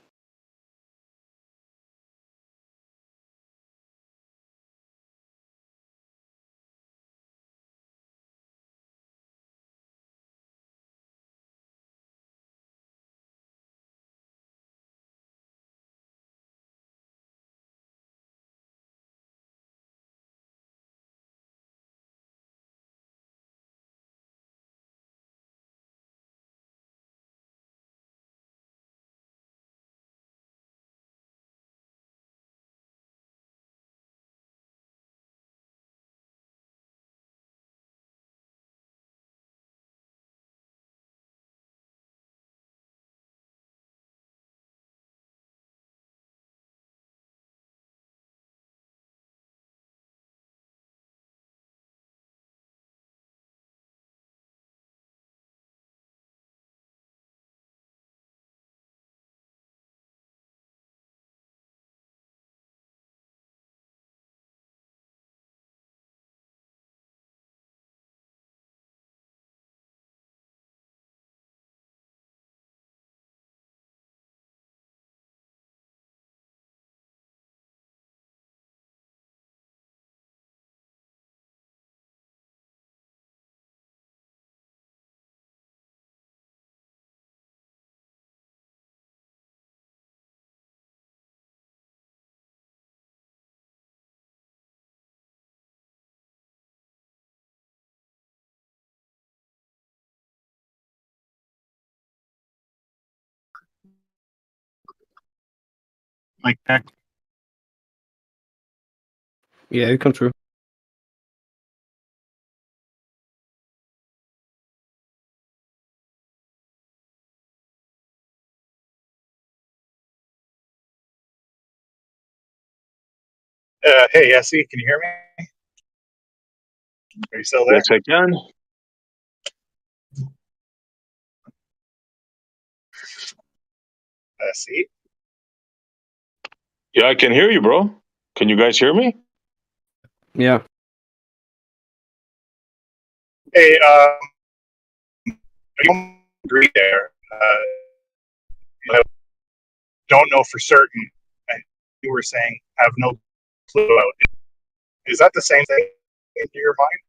Like that. Yeah, it come true. Hey, Essie, can you hear me? Are you still there? Yes, I can. Essie? Yeah, I can hear you, bro. Can you guys hear me? Yeah. Hey, I agree there. I don't know for certain. And you were saying have no clue about it. Is that the same thing in your mind?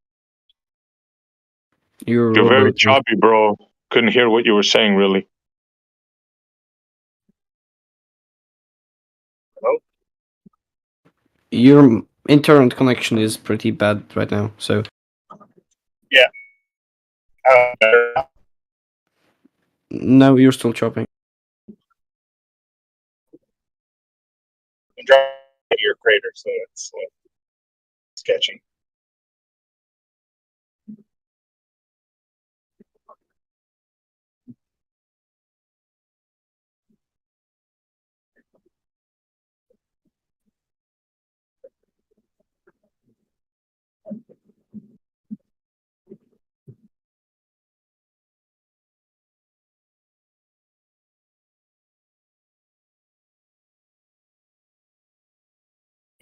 You're very choppy, bro. Couldn't hear what you were saying, really. Hello? Your internet connection is pretty bad right now, so Yeah. no, you're still chopping. I'm driving to your crater, so it's sketchy.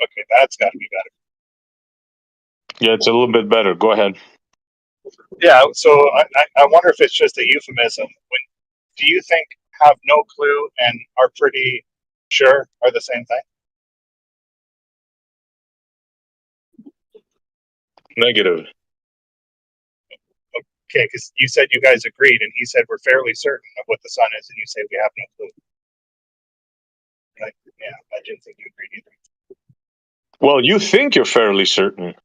Okay, that's got to be better. Yeah, it's a little bit better. Go ahead. Yeah, so I wonder if it's just a euphemism. Do you think have no clue and are pretty sure are the same thing? Negative. Okay, because you said you guys agreed, and he said we're fairly certain of what the sun is, and you say we have no clue. Yeah, I didn't think you agreed either. Well, you think you're fairly certain.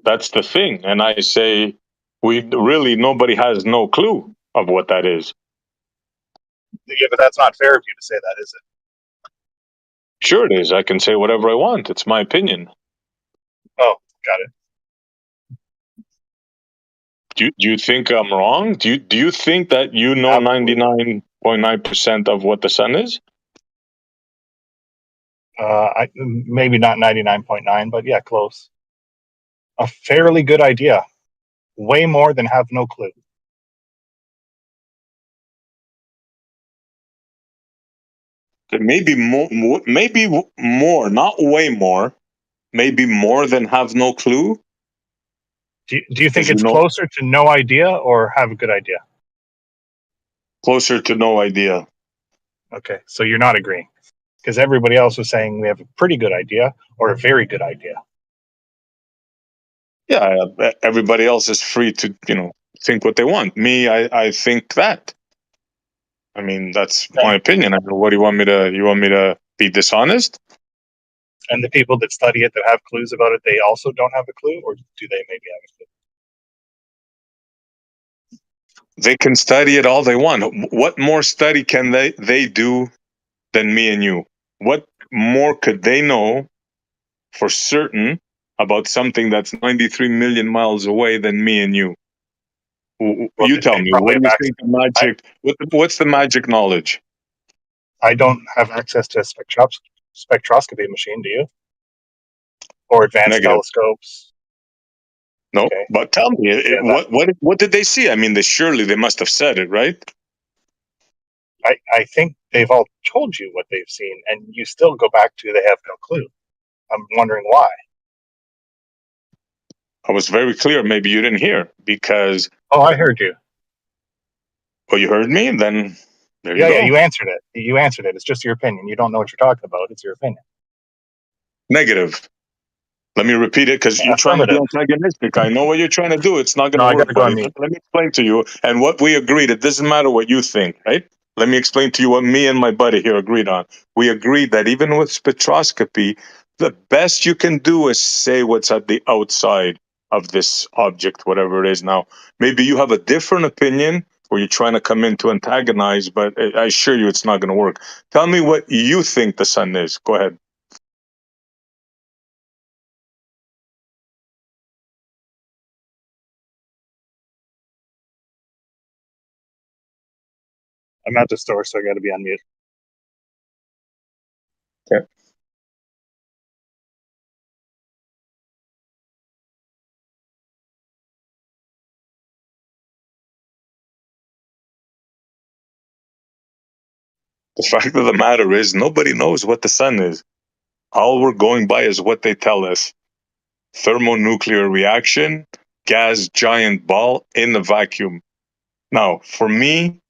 That's the thing. And I say, nobody has no clue of what that is. Yeah, but that's not fair of you to say that, is it? Sure it is. I can say whatever I want. It's my opinion. Oh, got it. Do you think I'm wrong? Do you think that you know 99.9% of what the sun is? Maybe not 99.9, but yeah, close. A fairly good idea. Way more than have no clue. Maybe more, not way more. Maybe more than have no clue. Do you think it's closer to no idea or have a good idea? Closer to no idea. Okay, so you're not agreeing. Because everybody else was saying we have a pretty good idea or a very good idea. Yeah, everybody else is free to, think what they want. Me, I think that. I mean, that's my opinion. I mean, what do you want me to be dishonest? And the people that study it that have clues about it, they also don't have a clue, or do they maybe have a clue? They can study it all they want. What more study can they do than me and you? What more could they know for certain about something that's 93 million miles away than me and you? Well, you tell me, what do you think the magic? What's the magic knowledge? I don't have access to a spectroscopy machine, do you? Or advanced telescopes? No, but tell me, what did they see? I mean, they must have said it, right? I think they've all told you what they've seen, and you still go back to they have no clue. I'm wondering why. I was very clear. Maybe you didn't hear because. Oh, I heard you. Oh, you heard me? Then there you go. Yeah, you answered it. You answered it. It's just your opinion. You don't know what you're talking about. It's your opinion. Negative. Let me repeat it because you're trying to be antagonistic. I know what you're trying to do. It's not going to work for you. Let me explain to you. And what we agreed, it doesn't matter what you think, right? Let me explain to you what me and my buddy here agreed on. We agreed that even with spectroscopy, the best you can do is say what's at the outside of this object, whatever it is. Now, maybe you have a different opinion or you're trying to come in to antagonize, but I assure you it's not going to work. Tell me what you think the sun is. Go ahead. I'm at the store, so I got to be on mute. Okay. The fact of the matter is, nobody knows what the sun is. All we're going by is what they tell us. Thermonuclear reaction, gas giant ball in a vacuum. Now, for me,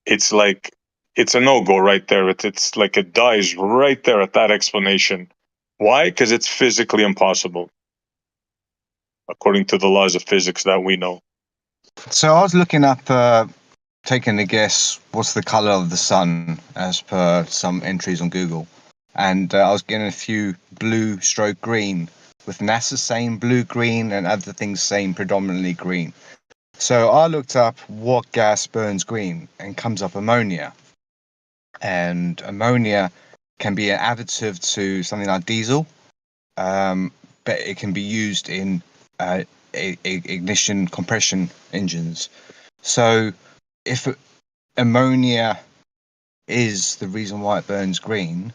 it's like, it's a no-go right there. It's like it dies right there at that explanation. Why? Because it's physically impossible, according to the laws of physics that we know. So I was looking up, taking a guess, what's the color of the sun as per some entries on Google, and I was getting a few blue stroke green, with NASA saying blue green and other things saying predominantly green. So I looked up what gas burns green, and comes up ammonia. And ammonia can be an additive to something like diesel, but it can be used in ignition compression engines. So if ammonia is the reason why it burns green,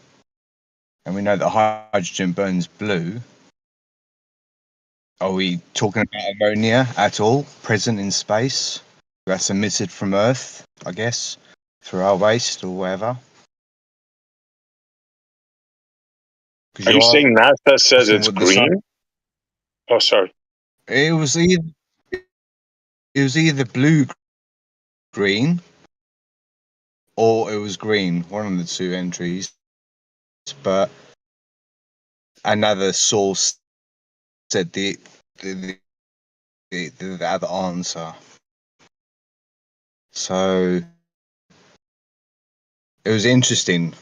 and we know that hydrogen burns blue, are we talking about ammonia at all present in space that's emitted from Earth, I guess, through our waste or whatever? Are you saying NASA says asking it's what the sun. green? Oh, sorry. It was either blue green or it was green, one of the two entries. But another source said the other answer. So it was interesting.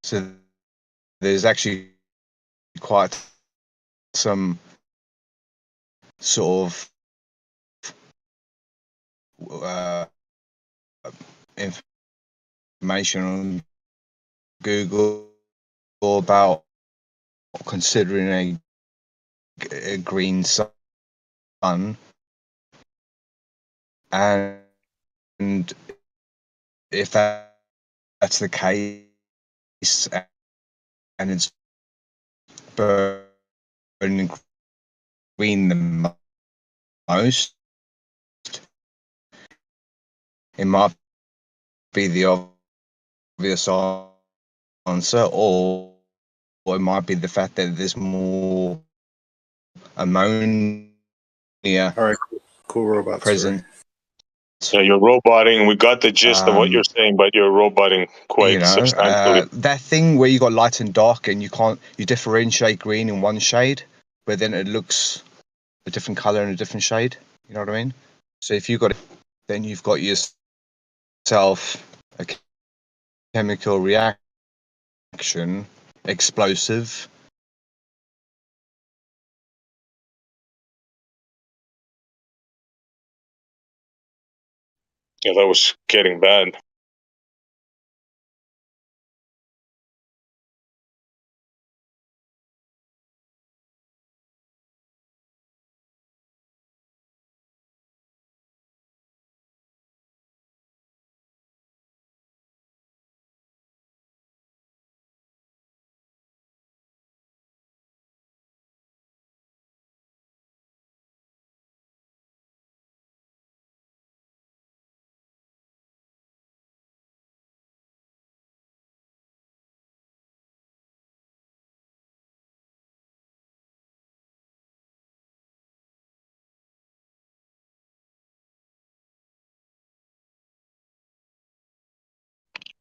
So there's actually quite some sort of information on Google about considering a green sun, and if that's the case, and it's burning green the most, it might be the obvious answer, or it might be the fact that there's more ammonia All right, cool robot. present. Yeah, you're roboting. We got the gist of what you're saying, but you're roboting quite substantially. That thing where you got light and dark, and you differentiate green in one shade, but then it looks a different color in a different shade. You know what I mean? So if you got it, then you've got yourself a chemical reaction, explosive. Yeah, that was getting bad.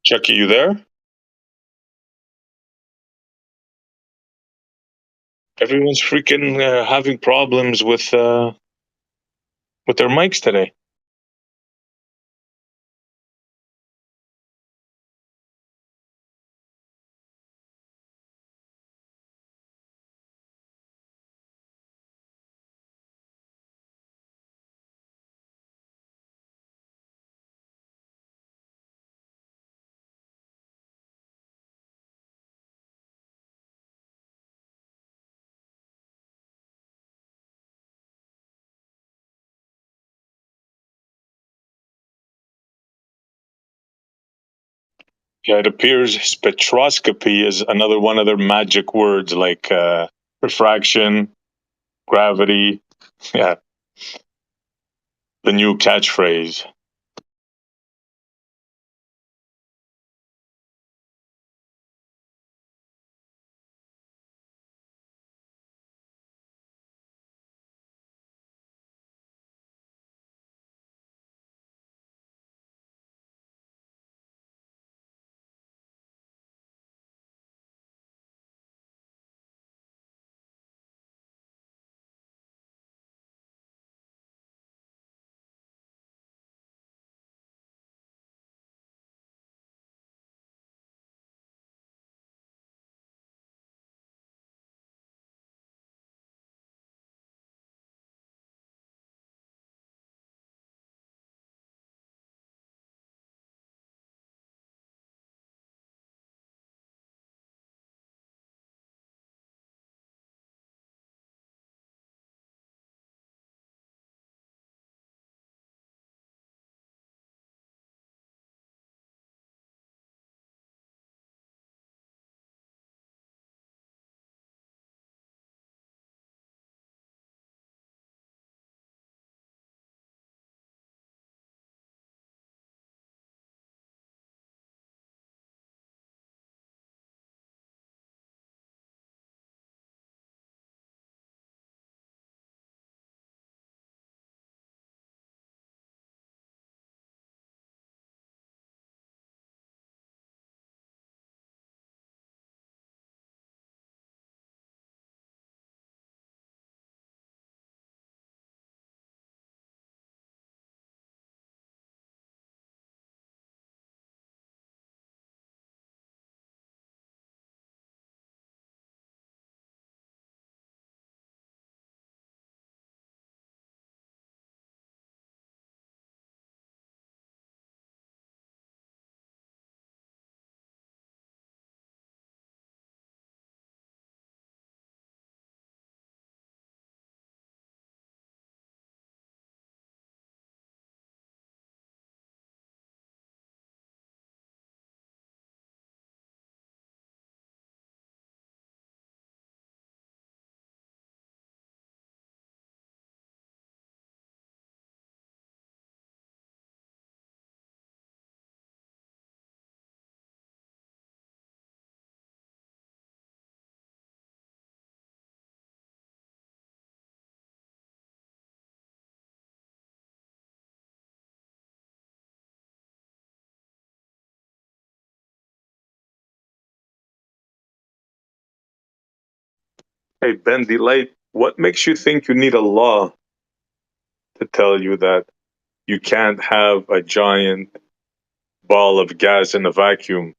Chucky, you there? Everyone's freaking having problems with their mics today. Yeah, it appears spectroscopy is another one of their magic words, like refraction, gravity. Yeah, the new catchphrase. Hey, Ben Delay, what makes you think you need a law to tell you that you can't have a giant ball of gas in a vacuum?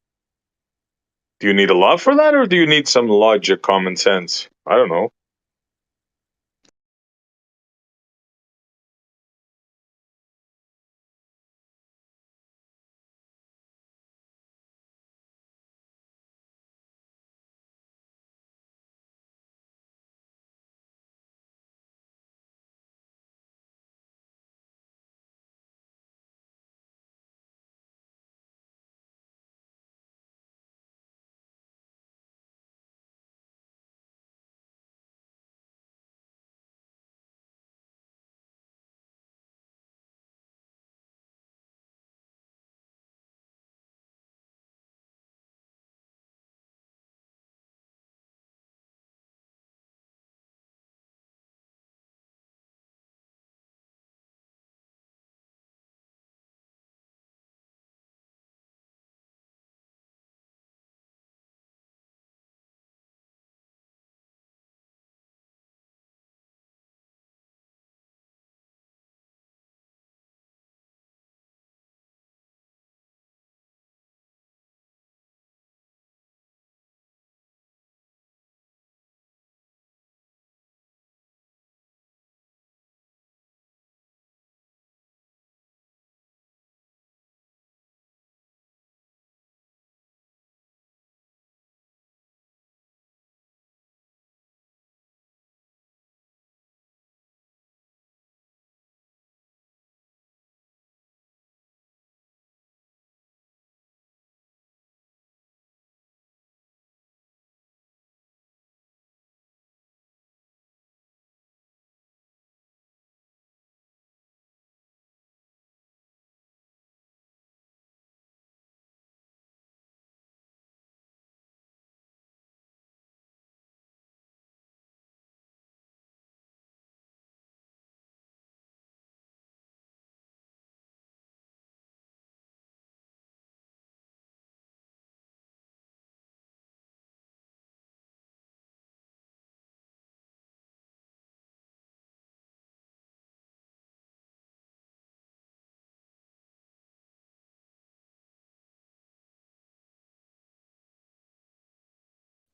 Do you need a law for that, or do you need some logic, common sense? I don't know.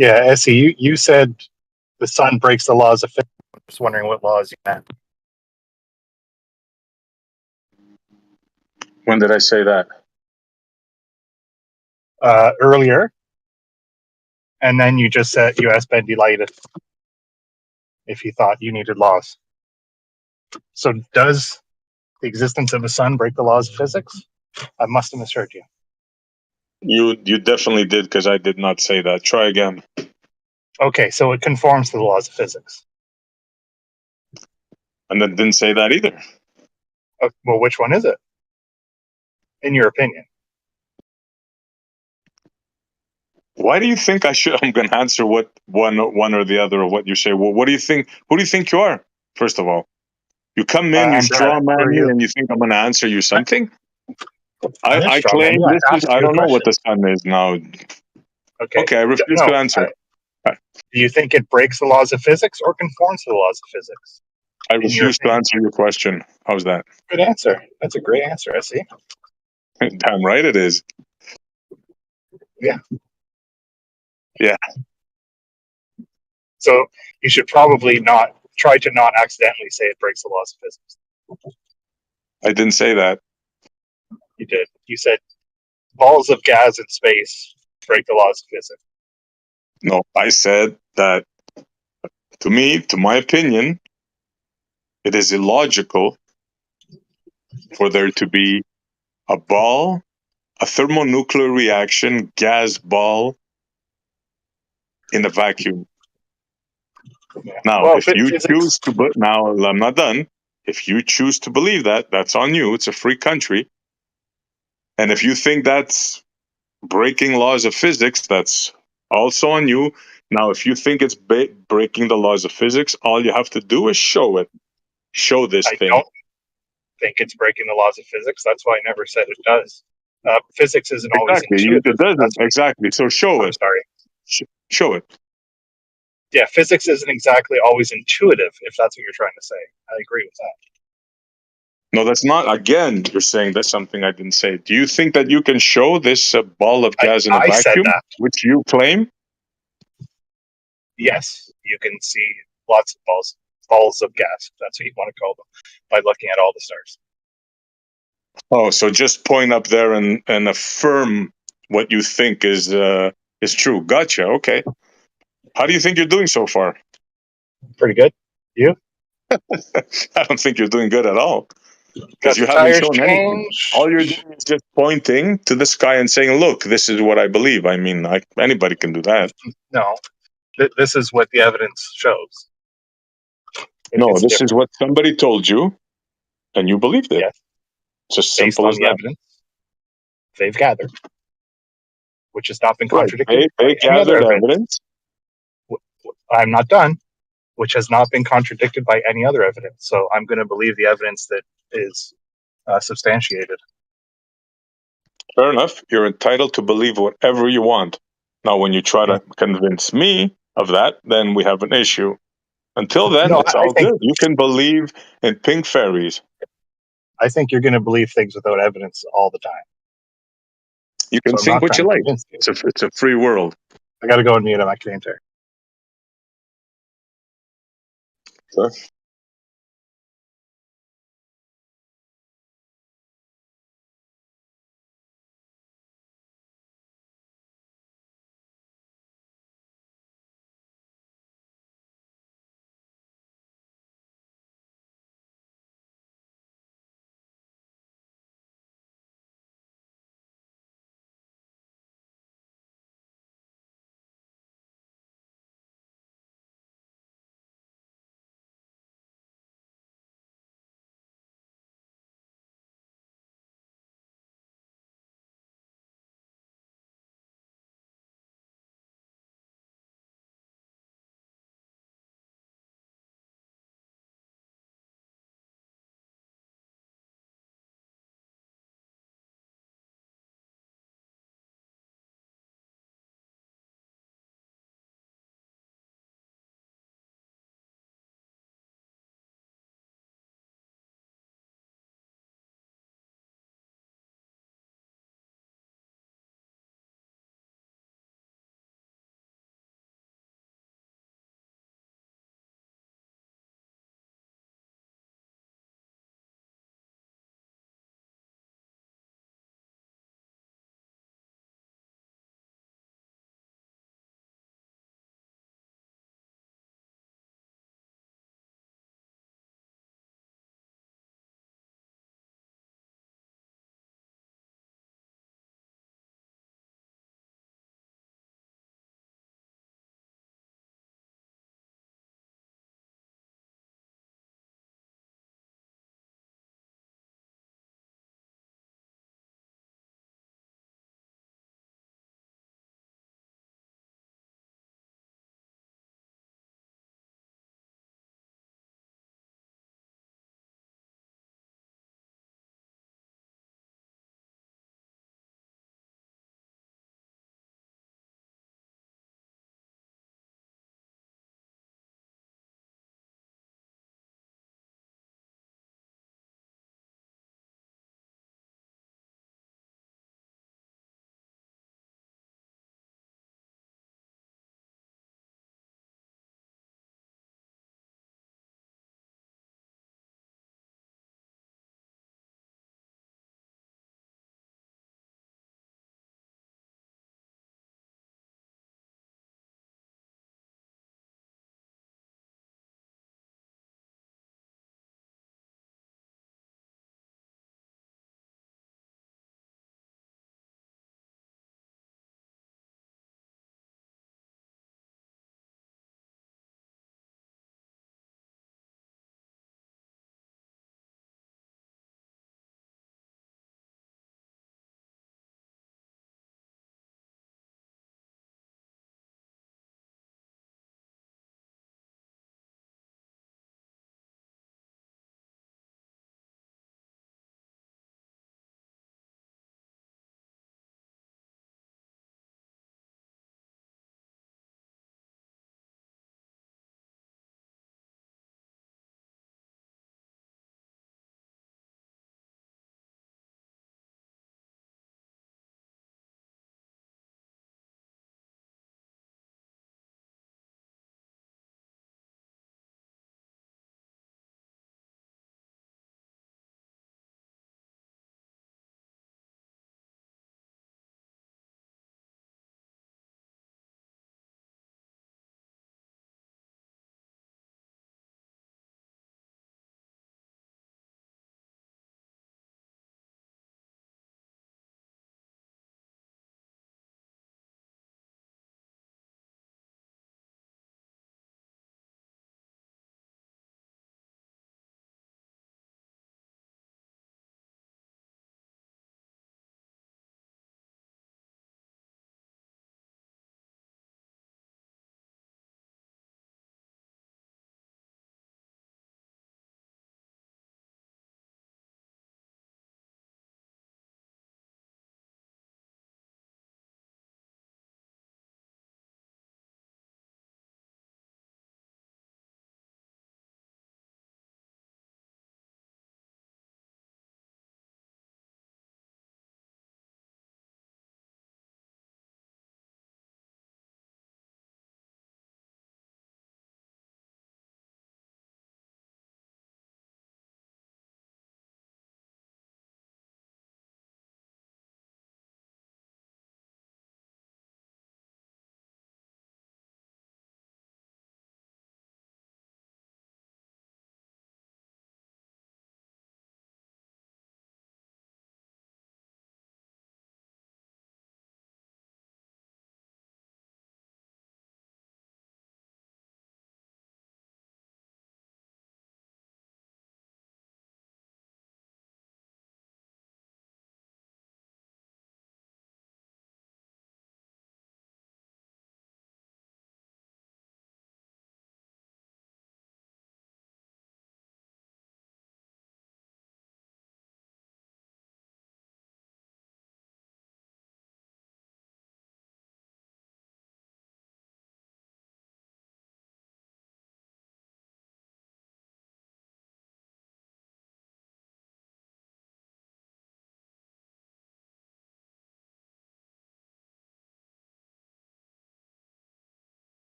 Yeah, Essie, you said the sun breaks the laws of physics. I'm just wondering what laws you meant. When did I say that? Earlier, and then you just said you asked Ben Delighted if he thought you needed laws. So does the existence of a sun break the laws of physics? I must have misheard you. You definitely did, because I did not say that. Try again. Okay, so it conforms to the laws of physics. And then didn't say that either. Well, which one is it, in your opinion? Why do you think I'm going to answer what one or the other of what you say? Well, what do you think? Who do you think you are? First of all, you come in, you I'm Brad. straw Who man are me, you? and you think I'm going to answer you something? I didn't I straw man claim you. I this is. asked I you a don't know what question. the sun is now. Okay. Okay, I refuse to No. answer. Do you think it breaks the laws of physics or conforms to the laws of physics? I In your refuse to opinion? answer your question. How's that? Good answer. That's a great answer, I see. Damn right it is. Yeah. Yeah. So you should probably not try to not accidentally say it breaks the laws of physics. I didn't say that. You did. You said balls of gas in space break the laws of physics. No, I said that to my opinion, it is illogical for there to be a ball, a thermonuclear reaction, gas ball in a vacuum. Now, Well, if you physics. choose to, but now I'm not done. If you choose to believe that, that's on you. It's a free country. And if you think that's breaking laws of physics, that's also on you. Now, if you think it's breaking the laws of physics, all you have to do is show it. Show this I thing. don't think it's breaking the laws of physics. That's why I never said it does. Physics isn't always Exactly. intuitive. It doesn't. Exactly. So show I'm it. sorry. Show it. Yeah, physics isn't exactly always intuitive, if that's what you're trying to say. I agree with that. No, that's not. Again, you're saying that's something I didn't say. Do you think that you can show this ball of gas in a I said vacuum, that. which you claim? Yes, you can see lots of balls of gas. That's what you want to call them, by looking at all the stars. Oh, so just point up there and affirm what you think is true. Gotcha. Okay. How do you think you're doing so far? Pretty good. You? I don't think you're doing good at all, because Got you the haven't tires shown anything. changed. All you're doing is just pointing to the sky and saying, "Look, this is what I believe." I mean, anybody can do that. No, this is what the evidence shows. No, It's this is different. what somebody told you, and you believed it. Yes, It's as based simple on as the that. evidence they've gathered, which has not been Right. contradicted They by any other gathered evidence. I'm not done. Which has not been contradicted by any other evidence. So I'm going to believe the evidence that is substantiated. Fair enough. You're entitled to believe whatever you want. Now, when you try to convince me of that, then we have an issue. Until then, No, it's I all think good. You can believe in pink fairies. you're going to believe things without evidence all the time. You can So I'm think not what trying you to like. convince you. It's a free world. I got to go and mute. I'm actually in there. Sure.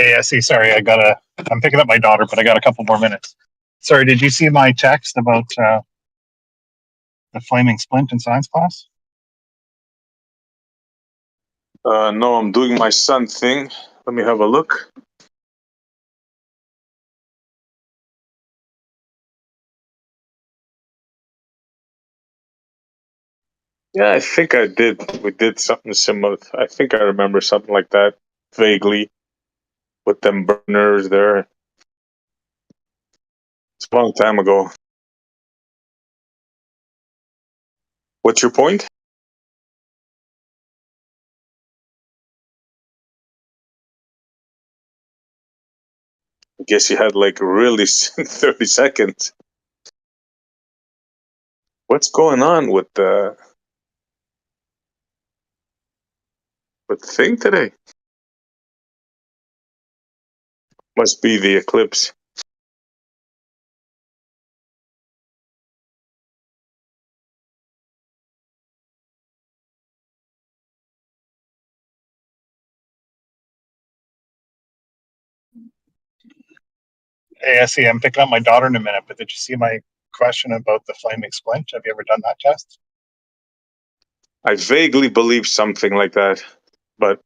Hey, see, sorry, I'm picking up my daughter, but I got a couple more minutes. Sorry, did you see my text about the flaming splint in science class? No, I'm doing my son thing. Let me have a look. Yeah, I think I did. We did something similar. I think I remember something like that vaguely with them burners there. It's a long time ago. What's your point? I guess you had like really 30 seconds. What's going on with the thing today? Must be the eclipse. Hey, see, I'm picking up my daughter in a minute, but did you see my question about the flaming splint? Have you ever done that test? I vaguely believe something like that, but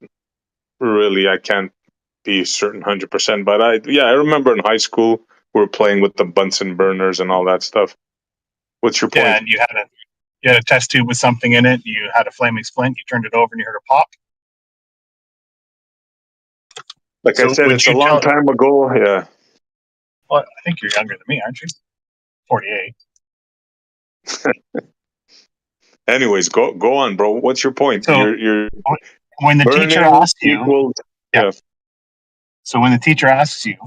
really I can't be certain 100%. But I remember in high school we were playing with the Bunsen burners and all that stuff. What's your point? Yeah, and you had a test tube with something in it. You had a flaming splint. You turned it over and you heard a pop. Like I said, it's a long time ago. Yeah. Well, I think you're younger than me, aren't you? 48. Anyways, go on, bro. What's your point? So you're when the teacher asks you, yeah. So when the teacher asks you,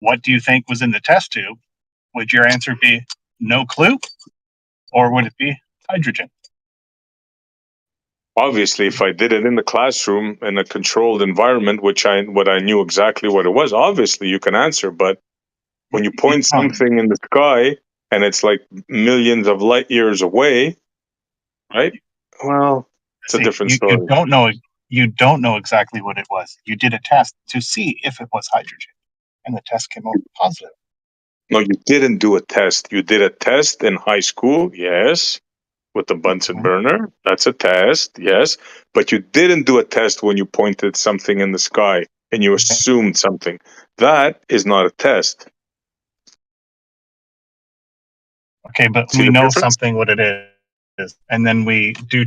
what do you think was in the test tube? Would your answer be no clue, or would it be hydrogen? Obviously, if I did it in the classroom in a controlled environment, what I knew exactly what it was, obviously you can answer. But when you point something in the sky and it's like millions of light years away, right? Well, it's a different story. You don't know exactly what it was. You did a test to see if it was hydrogen, and the test came out positive. No, you didn't do a test. You did a test in high school, yes, with the Bunsen burner. That's a test, yes. But you didn't do a test when you pointed something in the sky and you assumed something. That is not a test. Okay, but we know something what it is, and then we do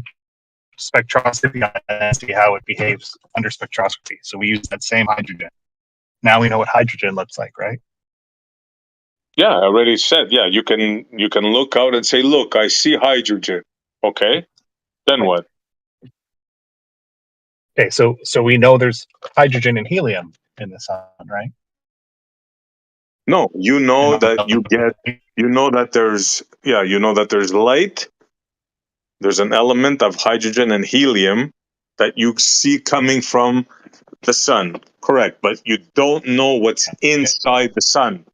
spectroscopy on it and see how it behaves under spectroscopy. So we use that same hydrogen. Now we know what hydrogen looks like, right? Yeah, I already said. Yeah, you can look out and say, "Look, I see hydrogen." Okay, then what? Okay, so we know there's hydrogen and helium in the sun, right? No, you know that there's light. There's an element of hydrogen and helium that you see coming from the sun. Correct, but you don't know what's inside the sun.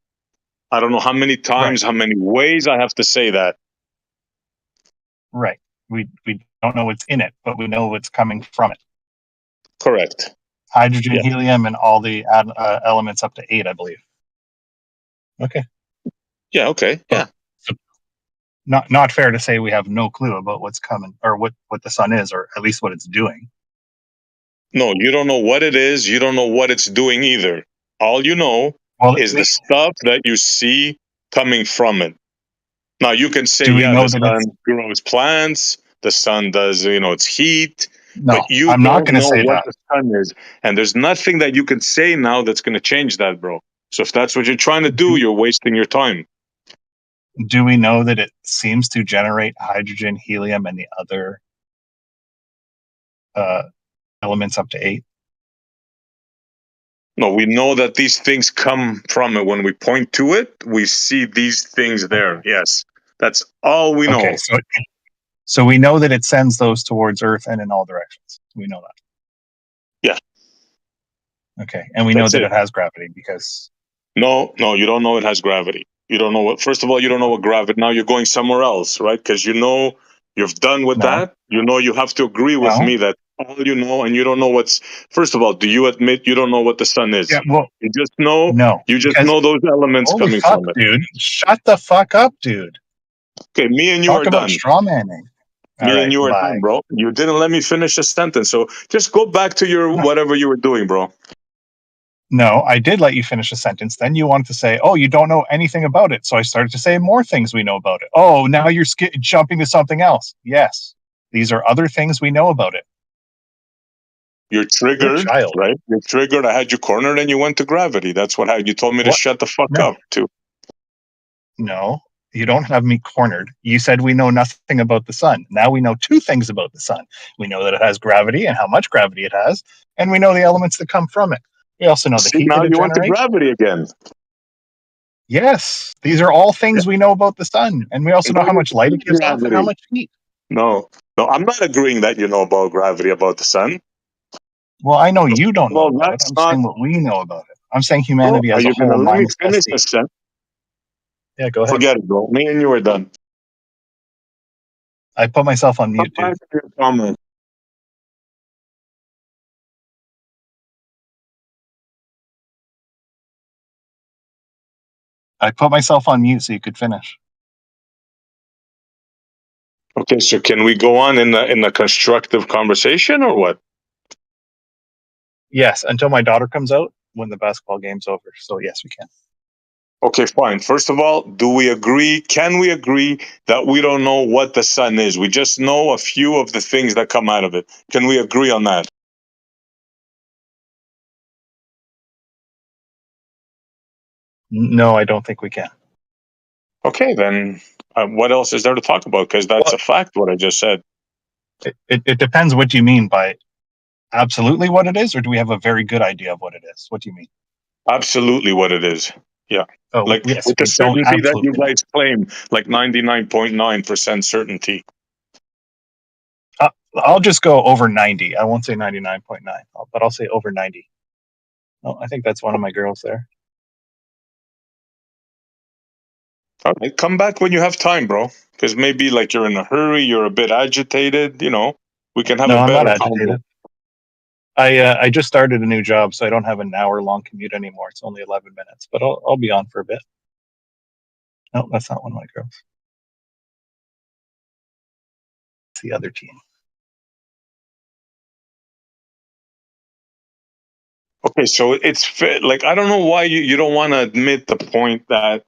I don't know how many times, how many ways I have to say that. Right. We don't know what's in it, but we know what's coming from it. Correct. Hydrogen, helium, and all the elements up to 8, I believe. Okay. Yeah. Okay. Yeah. So not fair to say we have no clue about what's coming or what the sun is, or at least what it's doing. No, you don't know what it is. You don't know what it's doing either. All you know is the stuff that you see coming from it. Now you can say, the sun grows plants. The sun does, its heat. No, but you I'm not going to say what that. the sun is, and there's nothing that you can say now that's going to change that, bro. So if that's what you're trying to do, you're wasting your time. Do we know that it seems to generate hydrogen, helium, and the other elements up to 8? No, we know that these things come from it. When we point to it, we see these things there. Yes, that's all we know. Okay, so we know that it sends those towards Earth and in all directions. We know that. Yeah. Okay, and we know that it has gravity because... No, you don't know it has gravity. You don't know what... First of all, you don't know what gravity... Now you're going somewhere else, right? Because you're done with that. You have to agree with me that all you know, and you don't know what's. First of all, do you admit you don't know what the sun is? Yeah, well, You just know. no, You just because know those elements holy coming fuck, from it. dude, shut the fuck up, dude. Okay, me and you Talk are about done. straw manning. All Me and right, you are bye. done, bro. You didn't let me finish a sentence, so just go back to your whatever you were doing, bro. No, I did let you finish a sentence. Then you wanted to say, "Oh, you don't know anything about it." So I started to say more things we know about it. Oh, now you're jumping to something else. Yes, these are other things we know about it. You're You're a triggered, child. right? You're triggered. I had you cornered, and you went to gravity. That's what you told me to What? shut the fuck No, up too. no, you don't have me cornered. You said we know nothing about the sun. Now we know two things about the sun. We know that it has gravity and how much gravity it has, and we know the elements that come from it. We also know the See, heat now that it you went to generates. gravity again. Yes, these are all things we know about the sun, and we also know No, how you much light it gives off and how gravity. much heat. No, no, I'm not agreeing that you know about gravity about the sun. Well, I know you don't know Well, about it. that's I'm not. saying what we know about it. I'm saying Bro, humanity are as a you gonna whole let me minus finish the SC. sentence? Yeah, go ahead. Forget it, bro. Me and you are done. I put myself on Come mute, dude. back to your comment. I put myself on mute so you could finish. Okay, so can we go on in a constructive conversation or what? Yes, until my daughter comes out when the basketball game's over. So yes, we can. Okay, fine. First of all, do we agree? Can we agree that we don't know what the sun is? We just know a few of the things that come out of it. Can we agree on that? No, I don't think we can. Okay, then what else is there to talk about? Because that's a fact, what I just said. It depends what you mean by absolutely what it is, or do we have a very good idea of what it is? What do you mean? Absolutely what it is. Yeah. Oh, Like yes, with the we don't certainty that you absolutely know. guys claim, like 99.9% certainty. I'll just go over 90. I won't say 99.9, but I'll say over 90. Oh, I think that's one of my girls there. All right, come back when you have time, bro. Because maybe like you're in a hurry, you're a bit agitated. We can have No, a I'm not better convo. agitated. I just started a new job, so I don't have an hour-long commute anymore. It's only 11 minutes, but I'll be on for a bit. No, that's not one of my girls. It's the other team. Okay, so like I don't know why you don't want to admit the point that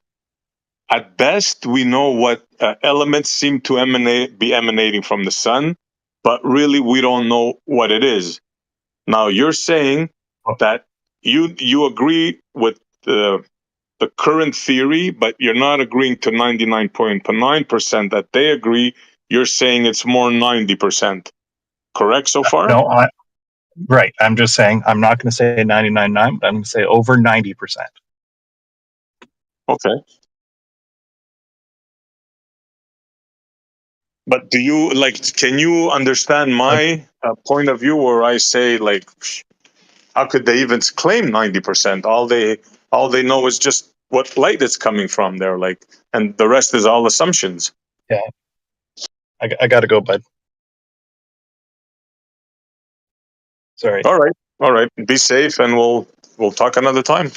at best we know what elements seem to be emanating from the sun, but really we don't know what it is. Now you're saying that you agree with the current theory, but you're not agreeing to 99.9% that they agree. You're saying it's more 90%. Correct so far? No, right. I'm just saying I'm not going to say 99.9, but I'm going to say over 90%. Okay. But do you can you understand my point of view where I say how could they even claim 90%? All they know is just what light it's coming from there, and the rest is all assumptions. Yeah. I got to go, bud. Sorry. All right. All right. Be safe and we'll talk another time.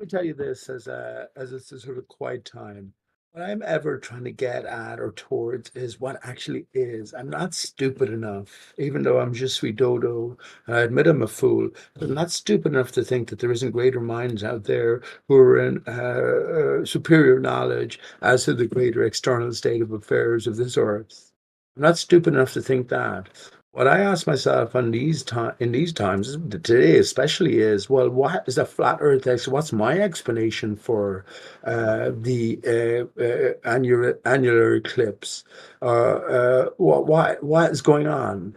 me tell you this as it's a sort of quiet time. What I'm ever trying to get at or towards is what actually is. I'm not stupid enough, even though I'm just sweet dodo, and I admit I'm a fool, but I'm not stupid enough to think that there isn't greater minds out there who are in superior knowledge as to the greater external state of affairs of this earth. I'm not stupid enough to think that. What I ask myself in these times, today especially, is well, what is a flat Earth? What's my explanation for the annular eclipse? What is going on?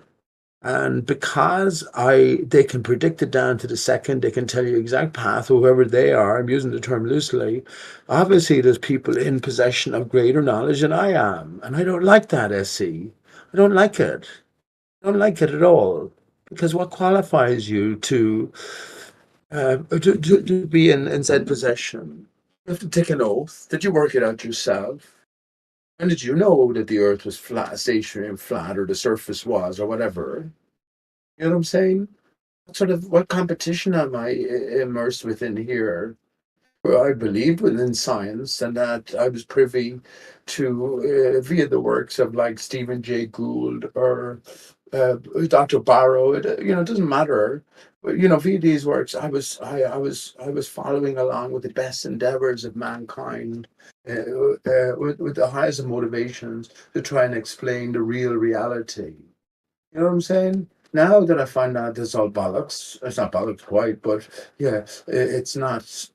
And because they can predict it down to the second, they can tell you exact path, whoever they are. I'm using the term loosely. Obviously, there's people in possession of greater knowledge than I am, and I don't like that. SC, I don't like it. I don't like it at all, because what qualifies you to be in said possession? You have to take an oath. Did you work it out yourself? And did you know that the Earth was flat, stationary and flat, or the surface was, or whatever? You know what I'm saying? What competition am I immersed within here? Well, I believed within science, and that I was privy to via the works of like Stephen Jay Gould or Dr. Barrow. It doesn't matter. But, via these works, I was following along with the best endeavors of mankind, with the highest of motivations to try and explain the real reality. You know what I'm saying? Now that I find out this all bollocks, it's not bollocks quite, but yeah, it's not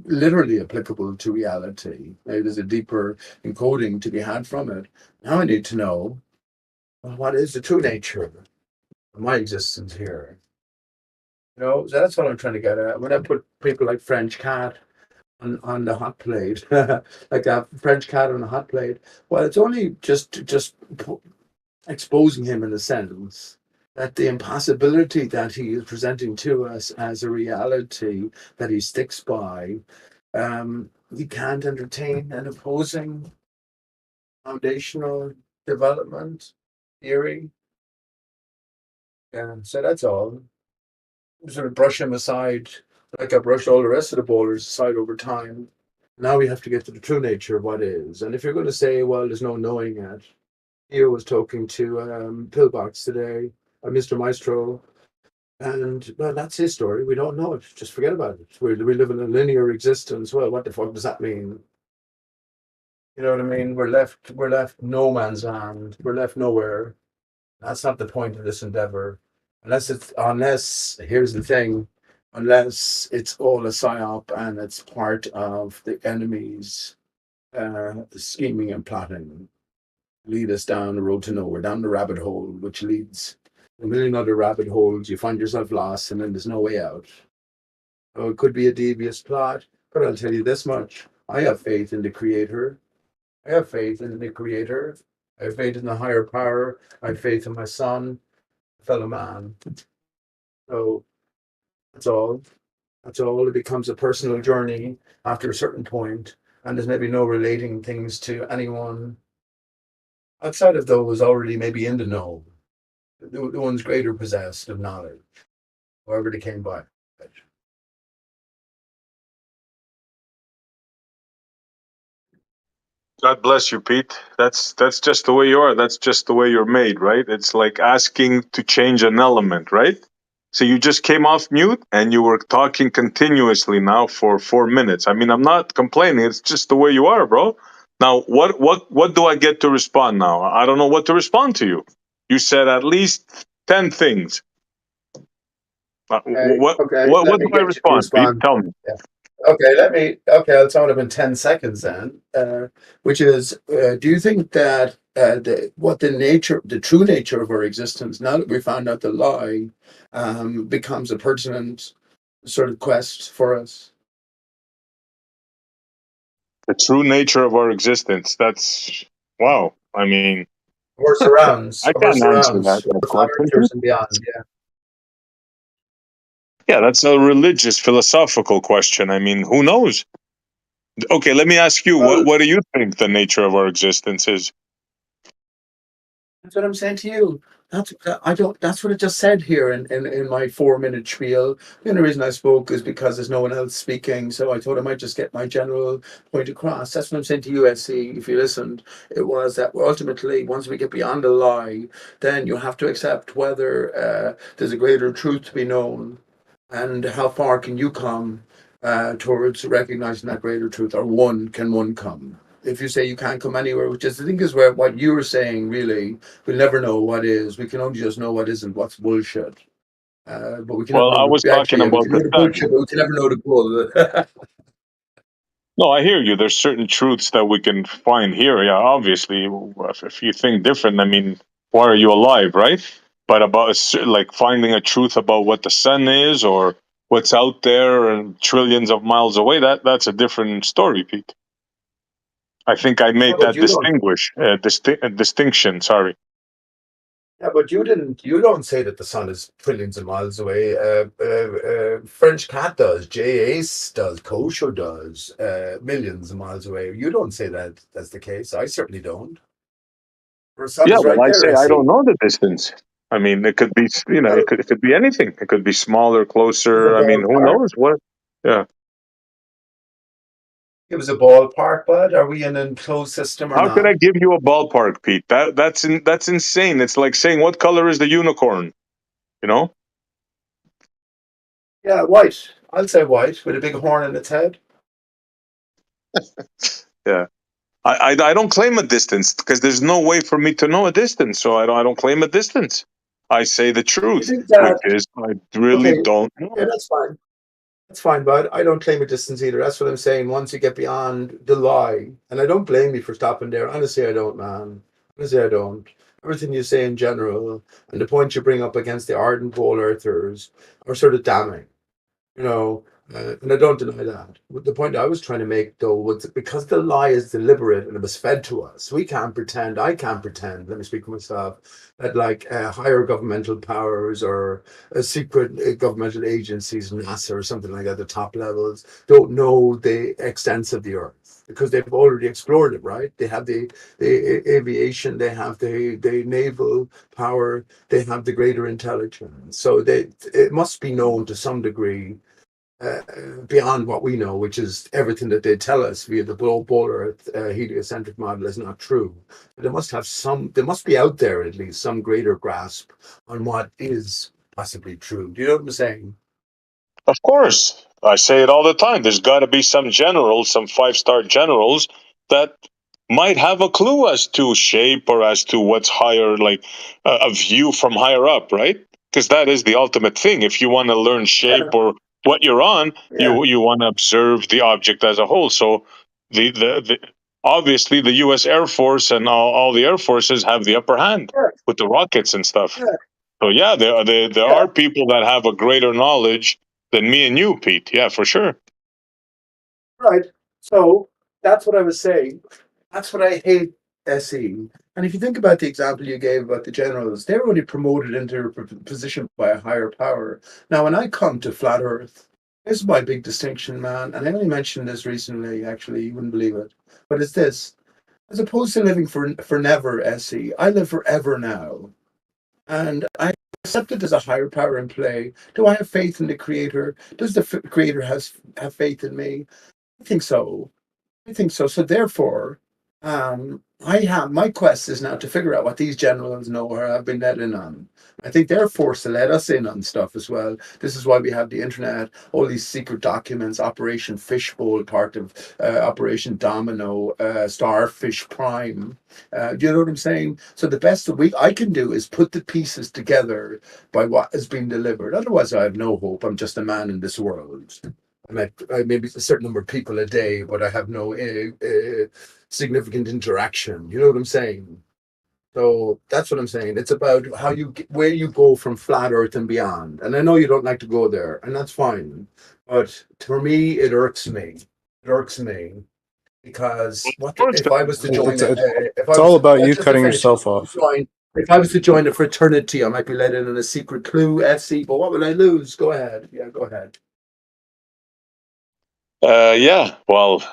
literally applicable to reality. There's a deeper encoding to be had from it. Now I need to know, well, what is the true nature of my existence here? So that's what I'm trying to get at. When I put people like French Cat on the hot plate, like that French Cat on the hot plate, well, it's only just exposing him in a sense that the impossibility that he is presenting to us as a reality that he sticks by, he can't entertain an opposing foundational development theory. Yeah, so that's all. Sort of brush him aside like I brushed all the rest of the bowlers aside over time. Now we have to get to the true nature of what is. And if you're going to say, well, there's no knowing yet, Theo was talking to Pillbox today, Mr. Maestro, and well, that's his story. We don't know it. Just forget about it. We live in a linear existence. Well, what the fuck does that mean? You know what I mean? We're left no man's land. We're left nowhere. That's not the point of this endeavor. Unless here's the thing, unless it's all a psyop and it's part of the enemy's scheming and plotting, lead us down the road to nowhere, down the rabbit hole, which leads a million other rabbit holes. You find yourself lost, and then there's no way out. Oh, it could be a devious plot, but I'll tell you this much: I have faith in the Creator. I have faith in the Creator. I have faith in the higher power. I have faith in my son, fellow man. So that's all. That's all. It becomes a personal journey after a certain point, and there's maybe no relating things to anyone outside of those already maybe in the know, the ones greater possessed of knowledge, however they came by it. God bless you, Pete. That's just the way you are. That's just the way you're made, right? It's like asking to change an element, right? So you just came off mute and you were talking continuously now for 4 minutes. I mean, I'm not complaining. It's just the way you are, bro. Now, what do I get to respond now? I don't know what to respond to you. You said at least 10 things. What Let do me I get you to respond, Pete? respond. Tell me. Yeah. I'll sum it up in 10 seconds then, which is, do you think that the true nature of our existence, now that we found out the lie, becomes a pertinent sort of quest for us? The true nature of our existence. That's wow. I mean, Or surrounds, I can't answer that the flat question. earthers and beyond, yeah. Yeah, that's a religious, philosophical question. I mean, who knows? Okay, let me ask you, Well, what do you think the nature of our existence is? that's what I'm saying to you. I don't. That's what it just said here in my 4-minute spiel. The only reason I spoke is because there's no one else speaking, so I thought I might just get my general point across. That's what I'm saying to USC. If you listened, it was that ultimately, once we get beyond the lie, then you have to accept whether there's a greater truth to be known, and how far can you come towards recognizing that greater truth, or can one come? If you say you can't come anywhere, which is I think is where what you were saying really, we'll never know what is. We can only just know what isn't, what's bullshit. But we can never Well, I know was the talking actually we about can the know the sun. bullshit, but we can never know the bull. No, I hear you. There's certain truths that we can find here. Yeah, obviously, if you think different, I mean, why are you alive, right? But about like finding a truth about what the sun is or what's out there and trillions of miles away, that's a different story, Pete. I think I Yeah, made but that you don't. distinction. Sorry. Yeah, but you didn't. You don't say that the sun is trillions of miles away. French Cat does. J. Ace does. Kosho does. Millions of miles away. You don't say that that's the case. I certainly don't. The sun Yeah, is well, right I there. say I I see. don't know the distance. I mean, it could be, Well, it could be anything. It could be smaller, it was a closer. I mean, who ballpark. knows what? Yeah. It was a ballpark, bud. Are we in an enclosed system or How could I not? give you a ballpark, Pete? That's insane. It's like saying what color is the unicorn? You know? Yeah, white. I'll say white with a big horn in its head. Yeah. I don't claim a distance because there's no way for me to know a distance. So I don't claim a distance. I say the You truth, think which that? is I really Okay, don't yeah, know. that's fine. That's fine, bud. I don't claim a distance either. That's what I'm saying. Once you get beyond the lie, and I don't blame you for stopping there. Honestly, I don't, man. Honestly, I don't. Everything you say in general, and the point you bring up against the ardent pole earthers are sort of damning. You know, and I don't deny that. But the point I was trying to make, though, was that because the lie is deliberate and it was fed to us, we can't pretend, I can't pretend, let me speak for myself, that like higher governmental powers or secret governmental agencies, NASA or something like that, the top levels, don't know the extents of the Earth. Because they've already explored it, right? They have the aviation, they have the naval power, they have the greater intelligence. So it must be known to some degree uh, beyond what we know, which is everything that they tell us via the Ball Earth heliocentric model is not true. But there must be out there at least some greater grasp on what is possibly true. Do you know what I'm saying? Of course, I say it all the time. There's got to be some generals, some 5-star generals that might have a clue as to shape or as to what's higher, like a view from higher up, right? Because that is the ultimate thing. If you want to learn shape Yeah, or what you're on, yeah, you want to observe the object as a whole. So the obviously the U.S. Air Force and all the air forces have the upper hand yeah, with the rockets and stuff. yeah, So yeah, there yeah. are people that have a greater knowledge than me and you, Pete. Yeah, for sure. Right. So that's what I was saying. That's what I hate SE. And if you think about the example you gave about the generals, they were only promoted into a position by a higher power. Now, when I come to flat Earth, this is my big distinction, man. And I only mentioned this recently, actually, you wouldn't believe it. But it's this. As opposed to living for never, SE, I live forever now. And I accept that there's a higher power in play. Do I have faith in the creator? Does the creator have faith in me? I think so. I think so. So therefore, I have my quest is now to figure out what these generals know or have been let in on. I think they're forced to let us in on stuff as well. This is why we have the internet, all these secret documents, Operation Fishbowl, part of Operation Domino, Starfish Prime. Do you know what I'm saying? So the best that I can do is put the pieces together by what has been delivered. Otherwise, I have no hope. I'm just a man in this world. I maybe a certain number of people a day, but I have no significant interaction. You know what I'm saying? So that's what I'm saying. It's about where you go from flat Earth and beyond. And I know you don't like to go there, and that's fine. But for me, it irks me. It irks me because Of course, if I was to join It's, a, it's if I it's was all to, about you just to cutting finish, yourself off. if I was to join a fraternity, I might be let in on a secret clue, SC. But what would I lose? Go ahead. Yeah, go ahead. yeah. Well,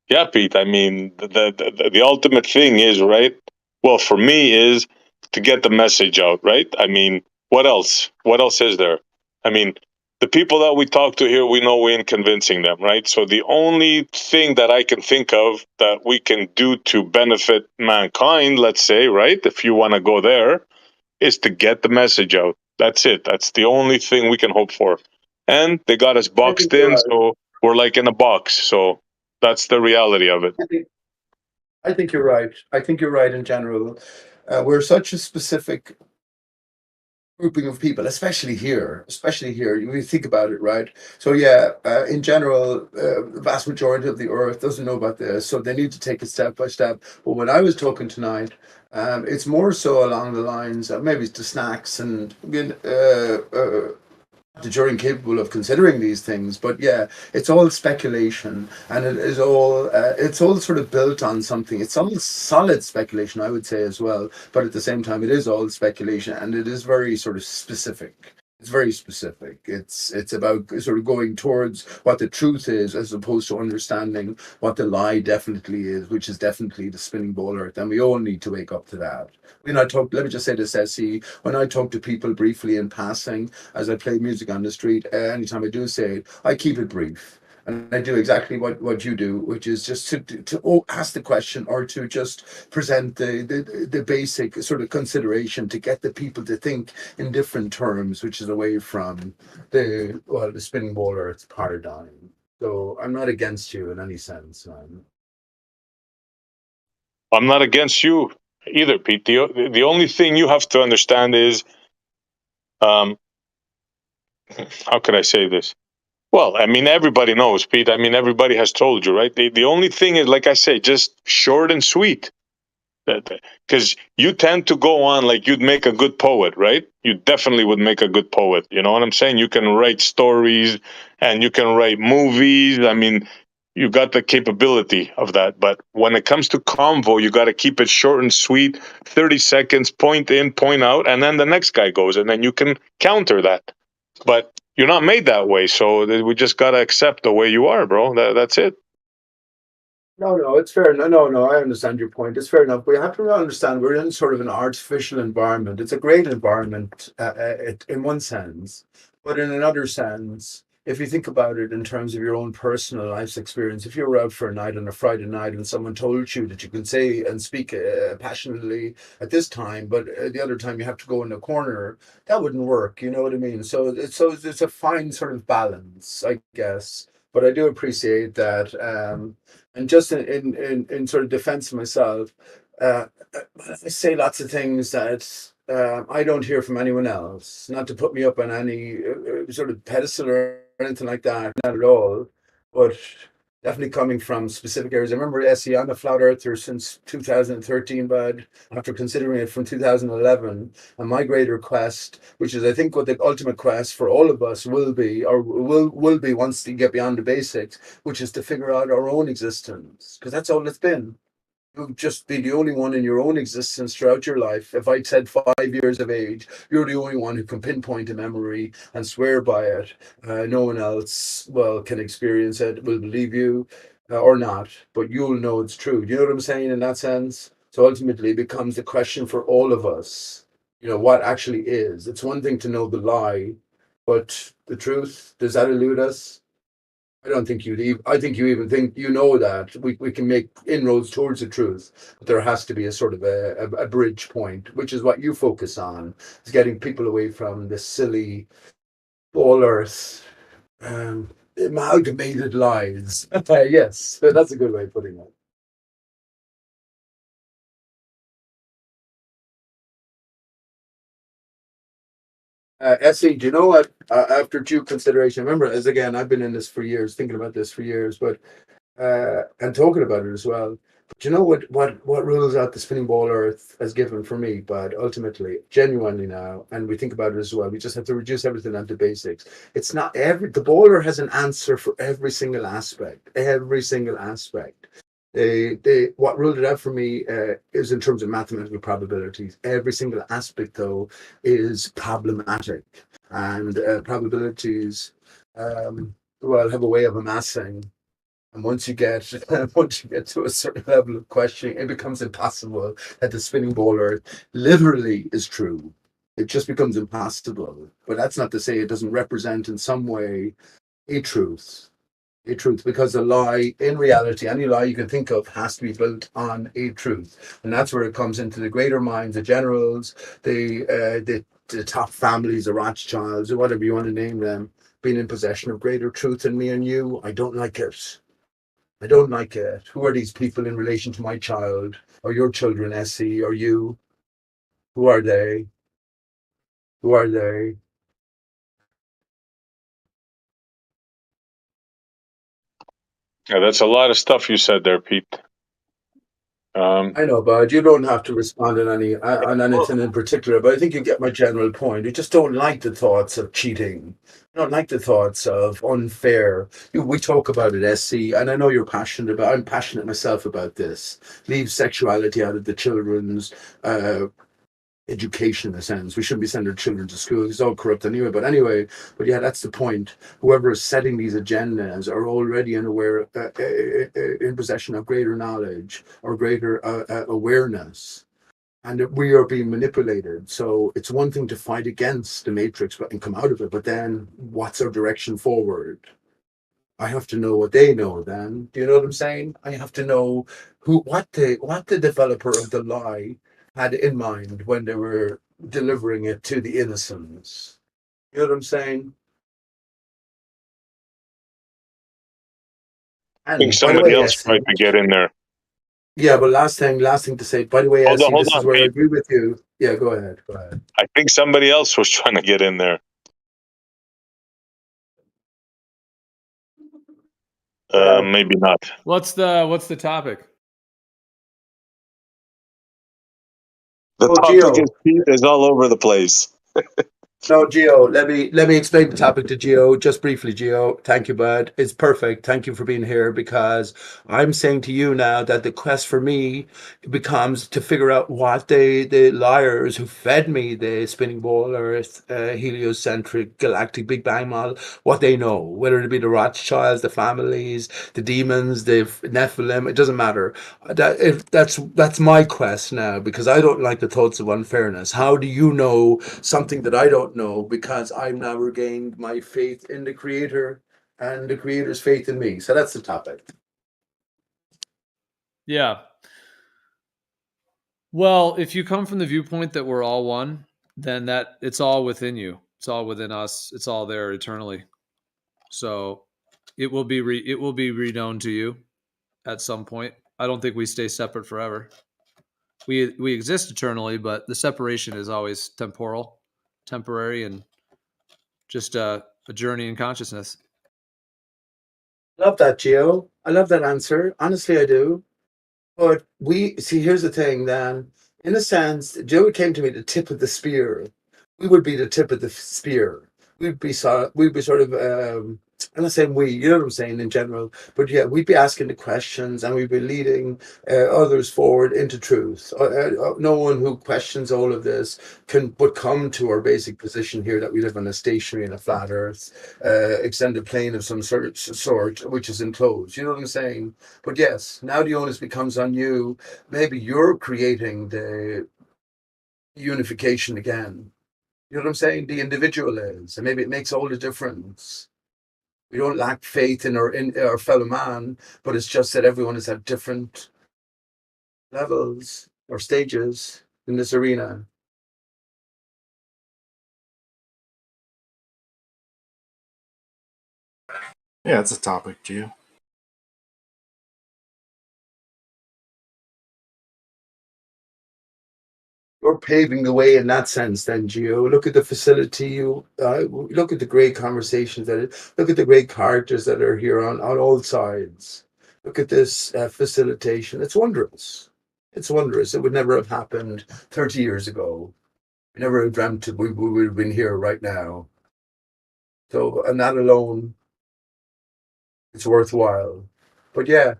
yeah, Pete. I mean, the ultimate thing is right. Well, for me, is to get the message out, right? I mean, what else? What else is there? I mean, the people that we talk to here, we know we ain't convincing them, right? So the only thing that I can think of that we can do to benefit mankind, let's say, right, if you want to go there, is to get the message out. That's it. That's the only thing we can hope for. And they got us boxed in, so we're like in a box. So that's the reality of it. I think you're right. I think you're right in general. We're such a specific grouping of people, especially here. Especially here, you think about it, right? So yeah, in general, the vast majority of the earth doesn't know about this, so they need to take it step by step. But when I was talking tonight, it's more so along the lines of maybe the snacks and the jury capable of considering these things, but yeah, it's all speculation, and it's all sort of built on something. It's all solid speculation, I would say, as well, but at the same time it is all speculation, and it is very sort of specific. It's very specific. It's about sort of going towards what the truth is, as opposed to understanding what the lie definitely is, which is definitely the spinning ball earth, and we all need to wake up to that. Let me just say this, SE, when I talk to people briefly in passing, as I play music on the street, anytime I do say it, I keep it brief. And I do exactly what you do, which is just to ask the question, or to just present the basic sort of consideration to get the people to think in different terms, which is away from the spinning ball earth paradigm. So I'm not against you in any sense. I'm not against you either, Pete. The only thing you have to understand is, how could I say this? Well, I mean, everybody knows, Pete. I mean, everybody has told you, right? The only thing is, like I say, just short and sweet. Because you tend to go on like you'd make a good poet, right? You definitely would make a good poet. You know what I'm saying? You can write stories and you can write movies. I mean, you got the capability of that. But when it comes to convo, you got to keep it short and sweet, 30 seconds, point in, point out, and then the next guy goes, and then you can counter that. But you're not made that way, so we just got to accept the way you are, bro. That's it. No, it's fair. No, I understand your point. It's fair enough. We have to understand we're in sort of an artificial environment. It's a great environment in one sense, but in another sense, if you think about it in terms of your own personal life's experience, if you were out for a night on a Friday night and someone told you that you can say and speak passionately at this time, but the other time you have to go in a corner, that wouldn't work. You know what I mean? So it's a fine sort of balance, I guess. But I do appreciate that. And just in sort of defense of myself, I say lots of things that I don't hear from anyone else. Not to put me up on any sort of pedestal or anything like that, not at all. But definitely coming from specific areas. I remember SE, I'm a flat earther since 2013, but after considering it from 2011, and my greater quest, which is I think what the ultimate quest for all of us will be, or will be once you get beyond the basics, which is to figure out our own existence, because that's all it's been. You'll just be the only one in your own existence throughout your life. If I said 5 years of age, you're the only one who can pinpoint a memory and swear by it. No one else, well, can experience it, will believe you or not, but you'll know it's true. You know what I'm saying in that sense? So ultimately, it becomes the question for all of us, what actually is. It's one thing to know the lie, but the truth, does that elude us? I don't think I think you even think that we can make inroads towards the truth, but there has to be a sort of a bridge point, which is what you focus on, is getting people away from the silly all earth amalgamated lies. Yes, that's a good way of putting it. Essie, do you know what? After due consideration, remember, as again, I've been in this for years, thinking about this for years, but and talking about it as well. But you know what rules out the spinning ball earth as given for me? But ultimately, genuinely now, and we think about it as well, we just have to reduce everything down to basics. It's not the baller has an answer for every single aspect. Every single aspect. What ruled it out for me is in terms of mathematical probabilities. Every single aspect, though, is problematic, and probabilities have a way of amassing And once you get to a certain level of questioning, it becomes impossible that the spinning ball Earth literally is true. It just becomes impossible. But that's not to say it doesn't represent in some way a truth. A truth, because a lie, in reality, any lie you can think of has to be built on a truth. And that's where it comes into the greater minds, the generals, the top families, the Rothschilds, or whatever you want to name them, being in possession of greater truth than me and you. I don't like it. I don't like it. Who are these people in relation to my child or your children, Essie, or you? Who are they? Who are they? Yeah, that's a lot of stuff you said there, Pete. I know, bud. You don't have to respond on anything in particular, but I think you get my general point. You just don't like the thoughts of cheating. You don't like the thoughts of unfair. We talk about it, SC, and I know you're passionate about. I'm passionate myself about this. Leave sexuality out of the children's education, in a sense. We shouldn't be sending our children to school. It's all corrupt anyway. But anyway, but yeah, that's the point. Whoever is setting these agendas are already in possession of greater knowledge or greater awareness. And that we are being manipulated. So it's one thing to fight against the matrix and come out of it, but then what's our direction forward? I have to know what they know then. Do you know what I'm saying? I have to know what the developer of the lie had in mind when they were delivering it to the innocents. You know what I'm saying? I think And by the somebody way, else Essie, tried to get in there. yeah, but last thing to say, by the way, Hold Essie, on, this is where I Pete. agree with you. Yeah, go ahead. I think somebody else was trying to get in there. Maybe not. What's the topic? The topic is Pete is all over the place. No, Gio, let me explain the topic to Gio just briefly, Gio. Thank you, bud. It's perfect. Thank you for being here, because I'm saying to you now that the quest for me becomes to figure out what the liars who fed me the spinning ball Earth, heliocentric galactic Big Bang model, what they know, whether it be the Rothschilds, the families, the demons, the Nephilim, it doesn't matter. That's my quest now, because I don't like the thoughts of unfairness. How do you know something that I don't know, because I've now regained my faith in the Creator and the Creator's faith in me? So that's the topic. Yeah. Well, if you come from the viewpoint that we're all one, then that it's all within you. It's all within us. It's all there eternally. So it will be reknown to you at some point. I don't think we stay separate forever. We exist eternally, but the separation is always temporary, and just a journey in consciousness. Love that, Gio. I love that answer. Honestly, I do. But here's the thing, then. In a sense, Joe came to me the tip of the spear. We would be the tip of the spear. We'd be sort of, I'm not saying we, you know what I'm saying in general, but yeah, we'd be asking the questions and we'd be leading others forward into truth. No one who questions all of this can but come to our basic position here that we live on a stationary and a flat Earth, extended plane of some sort, which is enclosed. You know what I'm saying? But yes, now the onus becomes on you. Maybe you're creating the unification again. You know what I'm saying? The individual is, and maybe it makes all the difference. We don't lack faith in our fellow man, but it's just that everyone is at different levels or stages in this arena. Yeah, it's a topic, Gio. You're paving the way in that sense, then, Gio. Look at the facility. Look at the great conversations look at the great characters that are here on all sides. Look at this facilitation. It's wondrous. It's wondrous. It would never have happened 30 years ago. We never have dreamt we would have been here right now. So, and that alone, it's worthwhile. But yeah,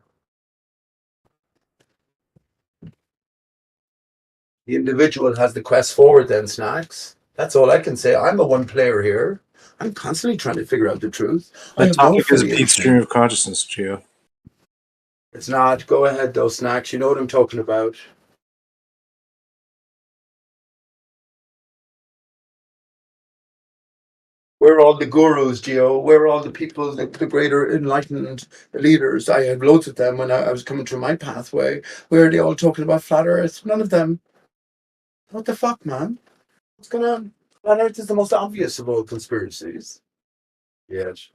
the individual has the quest forward then, Snacks. That's all I can say. I'm a one player here. I'm constantly trying to figure out the truth. I The have no topic is Pete's affiliation. stream of consciousness, Gio. It's not. Go ahead, though, Snacks. You know what I'm talking about. Where are all the gurus, Gio? Where are all the people, the greater enlightened leaders? I had loads of them when I was coming through my pathway. Where are they all talking about flat Earth? None of them. What the fuck, man? What's going on? Flat Earth is the most obvious of all conspiracies. Yes.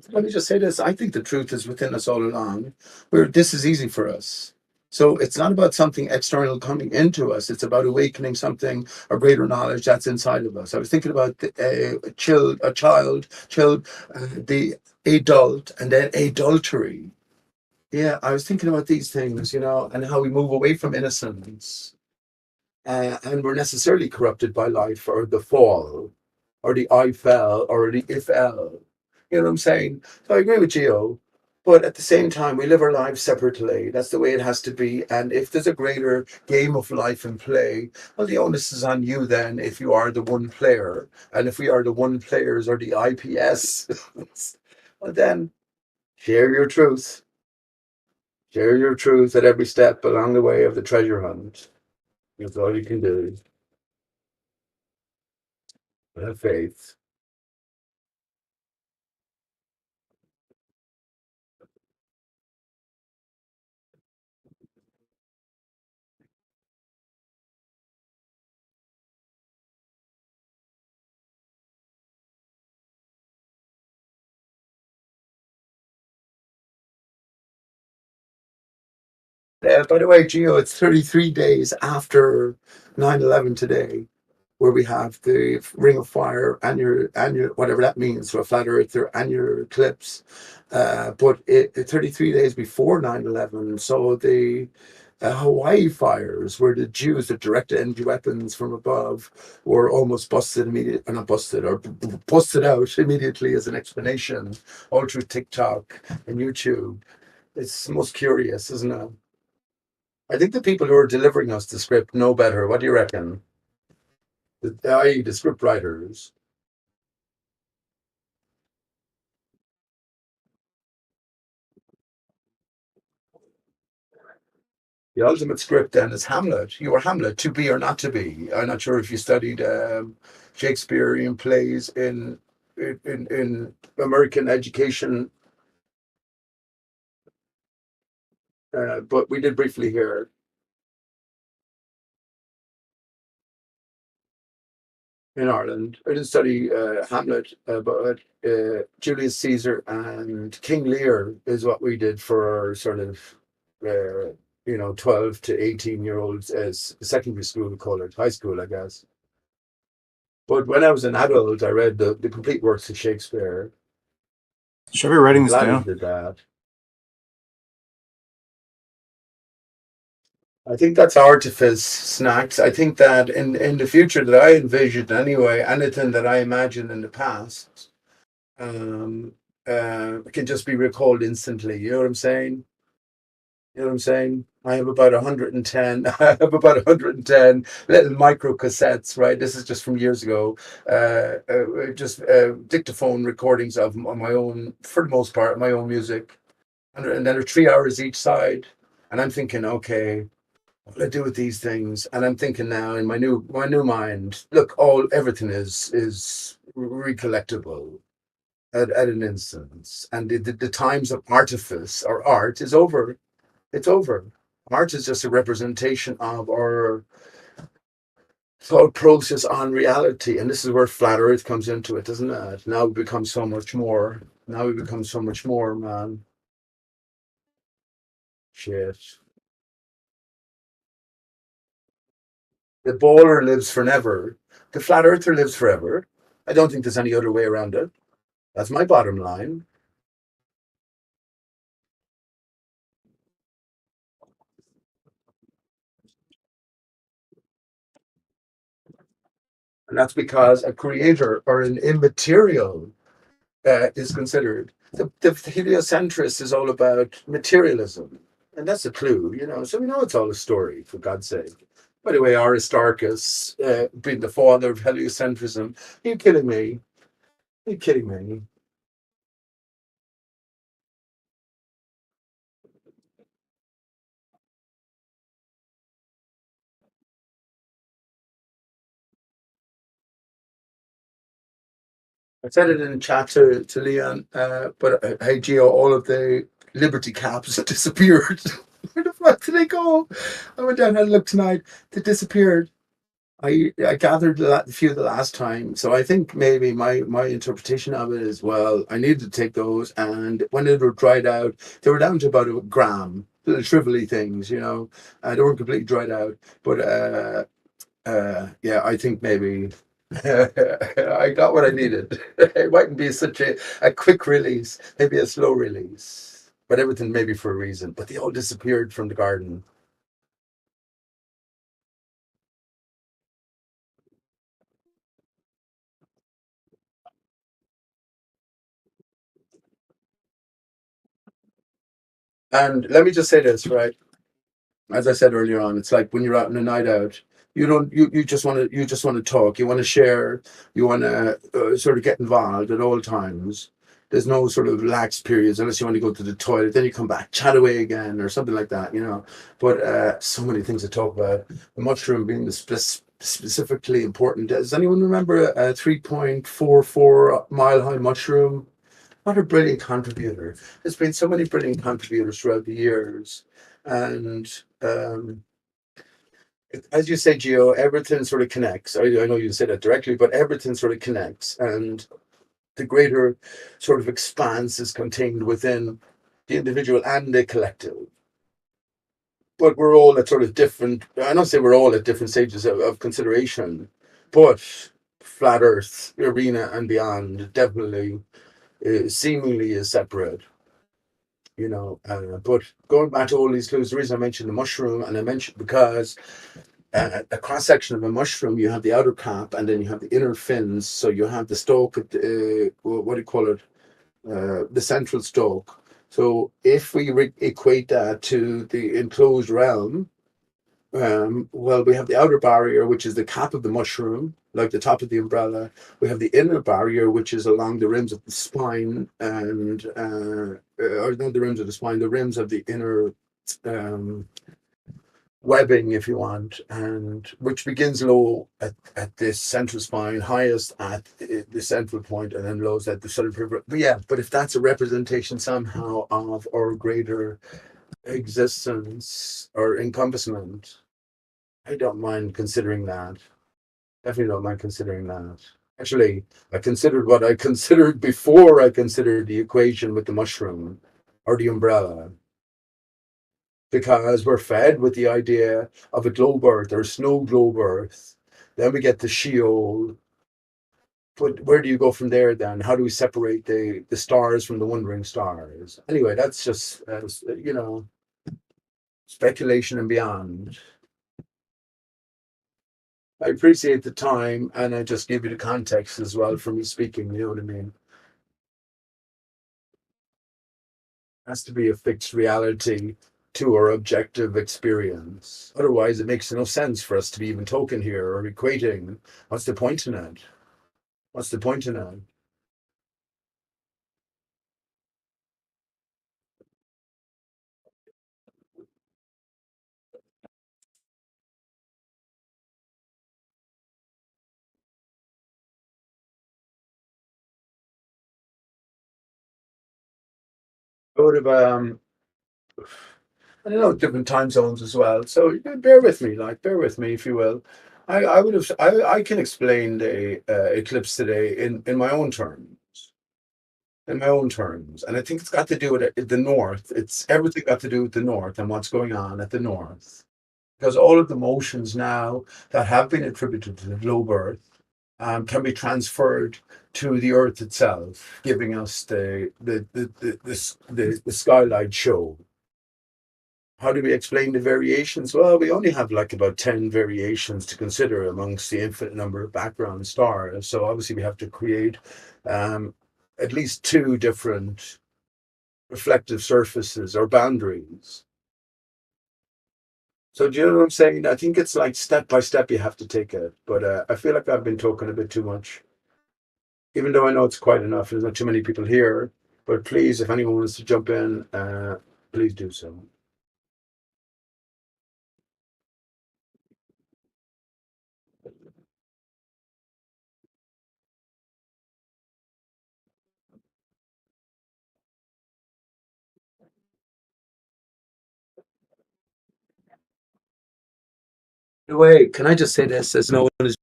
Let me just say this. I think the truth is within us all along, where this is easy for us. So it's not about something external coming into us. It's about awakening something, a greater knowledge that's inside of us. I was thinking about a child, the adult, and then adultery. Yeah, I was thinking about these things, and how we move away from innocence. And we're necessarily corrupted by life or the fall or the I fell or the if fell. You know what I'm saying? So I agree with Gio. But at the same time, we live our lives separately. That's the way it has to be. And if there's a greater game of life in play, well, the onus is on you then if you are the one player. And if we are the one players or the IPS, well, then share your truth. Share your truth at every step along the way of the treasure hunt. That's all you can do. Have faith. By the way, Gio, it's 33 days after 9/11 today, where we have the Ring of Fire annual whatever that means for a flat earther annular eclipse. But 33 days before 9/11, so the Hawaii fires, where the Jews that directed energy weapons from above were almost busted immediately, not busted, or busted out immediately as an explanation, all through TikTok and YouTube. It's most curious, isn't it? I think the people who are delivering us the script know better. What do you reckon? I.e., the script writers. The ultimate script then is Hamlet. You are Hamlet, to be or not to be. I'm not sure if you studied Shakespearean plays in American education, but we did briefly here. In Ireland. I didn't study Hamlet, but Julius Caesar and King Lear is what we did for our sort of, 12 to 18-year-olds as secondary school, we call it, high school, I guess. But when I was an adult, I read the complete works of Shakespeare. Should I be writing I'm this glad I down? did that. I think that's artifice, Snacks. I think that in the future that I envisioned anyway, anything that I imagined in the past, um, can just be recalled instantly. You know what I'm saying? You know what I'm saying? I have about 110. I have about 110 little micro cassettes. Right, this is just from years ago. Just dictaphone recordings of my own, for the most part, my own music, and then they're 3 hours each side. And I'm thinking, okay, what do I do with these things? And I'm thinking now in my new mind, look, everything is recollectible at an instance. And the times of artifice or art is over. It's over. Art is just a representation of our thought process on reality. And this is where flat earth comes into it, doesn't it? Now we become so much more. Now we become so much more, man. Shit. The baller lives forever. The flat earther lives forever. I don't think there's any other way around it. That's my bottom line. And that's because a creator or an immaterial is considered. The heliocentrist is all about materialism, and that's a clue, you know. So we know it's all a story, for God's sake. By the way, Aristarchus being the father of heliocentrism. Are you kidding me? Are you kidding me? I said it in chat to Leon, but hey, Gio, all of the Liberty caps disappeared. Where the fuck did they go? I went down and had a look tonight. They disappeared. I gathered a few the last time, so I think maybe my interpretation of it is, well, I needed to take those, and when they were dried out, they were down to about a gram, little shrivelly things, you know. They weren't completely dried out, but yeah, I think maybe I got what I needed. It mightn't be such a quick release, maybe a slow release, but everything maybe for a reason. But they all disappeared from the garden. And let me just say this, right? As I said earlier on, it's like when you're out on a night out, you just want to talk, you want to share, you want to sort of get involved at all times. There's no sort of lax periods unless you want to go to the toilet, then you come back, chat away again, or something like that, you know. But so many things to talk about. The mushroom being the specifically important. Does anyone remember a 3.44 mile high mushroom? What a brilliant contributor. There's been so many brilliant contributors throughout the years. And as you say, Gio, everything sort of connects. I know you say that directly, but everything sort of connects. And the greater sort of expanse is contained within the individual and the collective. But we're all at sort of different, I don't say we're all at different stages of consideration, but flat Earth, arena, and beyond definitely seemingly is separate. You know, but going back to all these clues, the reason I mentioned the mushroom, and I mentioned because a cross section of a mushroom, you have the outer cap and then you have the inner fins. So you have the stalk, what do you call it? The central stalk. So if we equate that to the enclosed realm, well, we have the outer barrier, which is the cap of the mushroom, like the top of the umbrella. We have the inner barrier, which is along the rims of the spine, and or not the rims of the spine, the rims of the inner webbing, if you want, and which begins low at this central spine, highest at the central point, and then lows at the southern periphery. But yeah, but if that's a representation somehow of our greater existence or encompassment, I don't mind considering that. Definitely don't mind considering that. Actually, I considered what I considered before I considered the equation with the mushroom or the umbrella. Because we're fed with the idea of a globe earth or snow globe earth. Then we get the Sheol. But where do you go from there then? How do we separate the stars from the wandering stars? Anyway, that's just, you know, speculation and beyond. I appreciate the time, and I just give you the context as well for me speaking, you know what I mean? It has to be a fixed reality to our objective experience. Otherwise, it makes no sense for us to be even talking here or equating. What's the point in it? What's the point in it? I would have, I don't know, different time zones as well. So bear with me, like, bear with me, if you will. I would have, I can explain the eclipse today in my own terms. In my own terms. And I think it's got to do with the North. It's everything got to do with the North and what's going on at the North. Because all of the motions now that have been attributed to the globe Earth can be transferred to the Earth itself, giving us the skylight show. how do we explain the variations? Well, we only have like about 10 variations to consider amongst the infinite number of background stars. So obviously we have to create at least 2 different reflective surfaces or boundaries. So do you know what I'm saying? I think it's like step by step you have to take it. But I feel like I've been talking a bit too much, even though I know it's quite enough. There's not too many people here. But please, if anyone wants to jump in, please do so. Wait, can I just say this? As no one is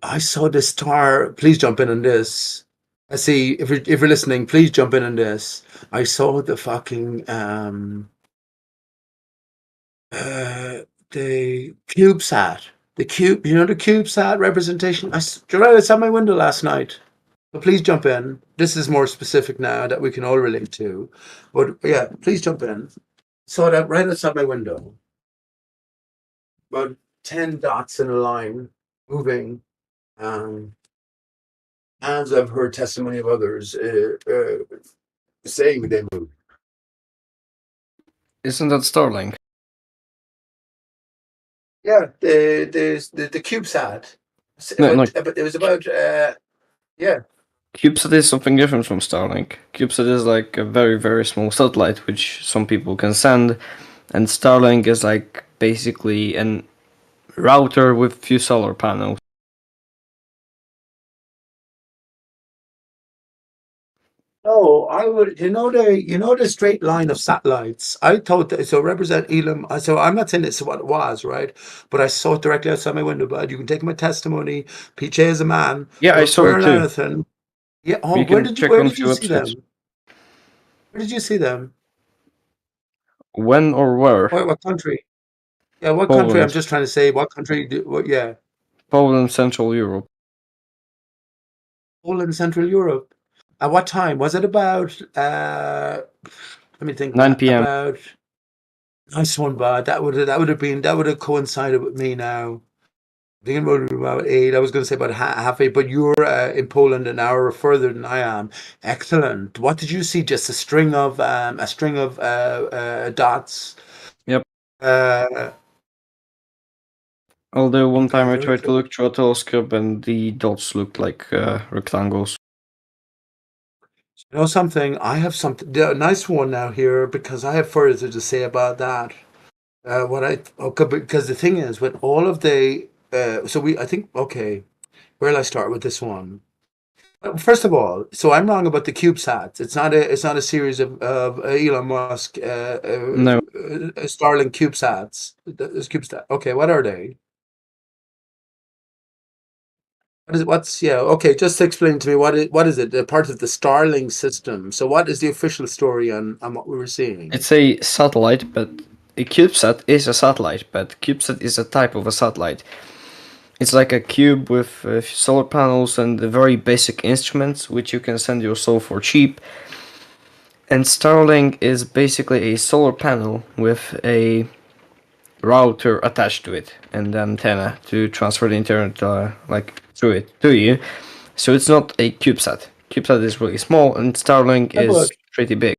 I saw the star. Please jump in on this. I see. If you're listening, please jump in on this. I saw the fucking the CubeSat. The cube, the CubeSat representation. It's out my window last night. So please jump in. This is more specific now that we can all relate to. But yeah, please jump in. Saw that right outside my window. About 10 dots in a line moving. As I've heard testimony of others saying they move. Isn't that Starlink? Yeah, the CubeSat. No. But it was about yeah. CubeSat is something different from Starlink. CubeSat is like a very, very small satellite which some people can send, and Starlink is like basically an router with few solar panels. No, I would. The straight line of satellites. I thought that so represent Elam. So I'm not saying this is what it was, right? But I saw it directly outside my window. But you can take my testimony. PJ is a man. Yeah, They I were saw it swearing too. anything. Yeah. Oh, You can check where on a did you few see websites. them? Where did you see them? When or where? What country? Yeah, what country? I'm Poland. just trying to say what country. Yeah. Poland, Central Europe. Poland, Central Europe. At what time? Was it about let me think 9 p.m. about nice one, bud. That would have coincided with me now. I think it would be about 8. I was gonna say about half 8, but you're in Poland an hour further than I am. Excellent. What did you see? Just a string of dots. Yep. Uh Although one okay, time I very tried to cool. look through a telescope and the dots looked like rectangles. You know something? I have something a nice one now here because I have further to say about that. Because the thing is with all of the I think okay, where will I start with this one? First of all, so I'm wrong about the CubeSats. It's not a series of Elon Musk No. Starlink CubeSats. There's CubeSat. Okay, what are they? Okay, just explain to me what is it? They're part of the Starlink system. So what is the official story on what we were seeing? It's a satellite, but a CubeSat is a satellite, but CubeSat is a type of a satellite. It's like a cube with solar panels and very basic instruments, which you can send yourself for cheap. And Starlink is basically a solar panel with a router attached to it and the antenna to transfer the internet through it to you. So it's not a CubeSat. CubeSat is really small, and Starlink Yeah, is pretty big.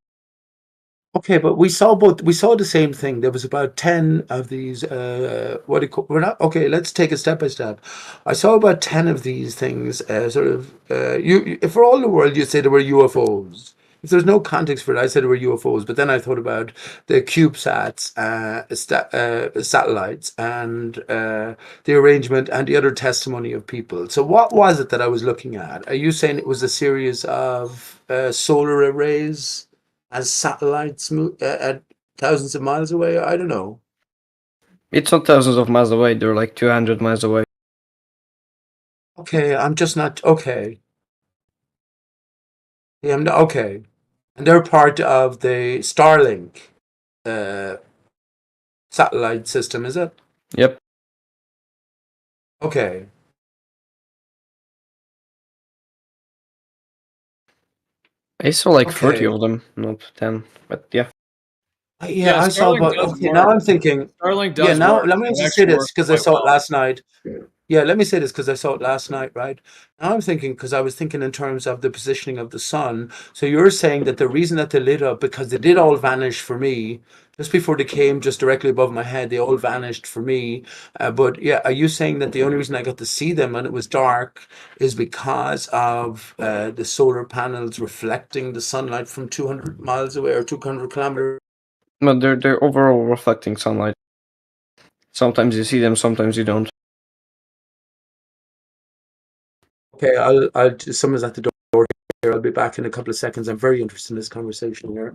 Okay, but we saw the same thing. There was about 10 of these what do you call, we're not okay, let's take it step by step. I saw about 10 of these things if for all the world you'd say they were UFOs. If there's no context for it, I said they were UFOs, but then I thought about the CubeSats, satellites, and the arrangement and the other testimony of people. So what was it that I was looking at? Are you saying it was a series of solar arrays as satellites at thousands of miles away? I don't know. It's not thousands of miles away, they're like 200 miles away. Okay, I'm just not okay. Yeah, I'm not, okay. And they're part of the Starlink uh, satellite system, is it? Yep. Okay. I saw like 30 Okay. of them, not 10, but yeah. Yeah, I saw, Starlink but does okay, now work. I'm thinking. Starlink Yeah, does now work. let me It just say actually this works because I quite saw it well. last night. Yeah, let me say this because I saw it last night, right? Now I'm thinking because I was thinking in terms of the positioning of the sun. So you're saying that the reason that they lit up because they did all vanish for me just before they came just directly above my head. They all vanished for me. But yeah, are you saying that the only reason I got to see them when it was dark is because of the solar panels reflecting the sunlight from 200 miles away or 200 kilometers? But they're overall reflecting sunlight. Sometimes you see them, sometimes you don't. Okay, I'll just, someone's at the door here. I'll be back in a couple of seconds. I'm very interested in this conversation here.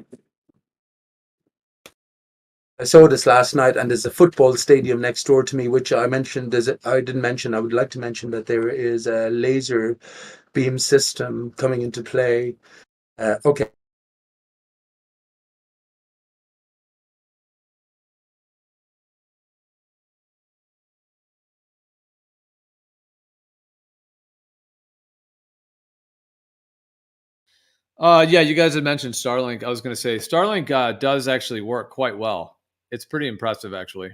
I saw this last night, and there's a football stadium next door to me, which I mentioned. I didn't mention. I would like to mention that there is a laser beam system coming into play. Okay. Yeah, you guys had mentioned Starlink. I was going to say Starlink does actually work quite well. It's pretty impressive, actually.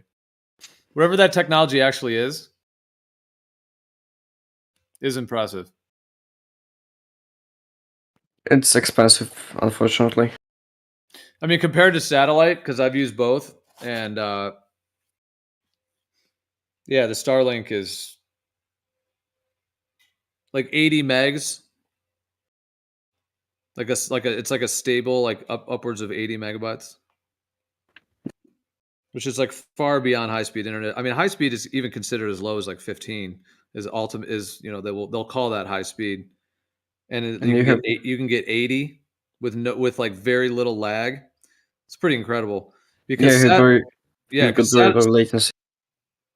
Whatever that technology actually is impressive. It's expensive, unfortunately. I mean, compared to satellite, because I've used both, and yeah, the Starlink is like 80 megs. It's like a stable upwards of 80 megabytes, which is like far beyond high speed internet. I mean, high speed is even considered as low as like 15. Is ultimate is they'll call that high speed, and And you have you can get 80 with like very little lag. It's pretty incredible because you've got very low latency.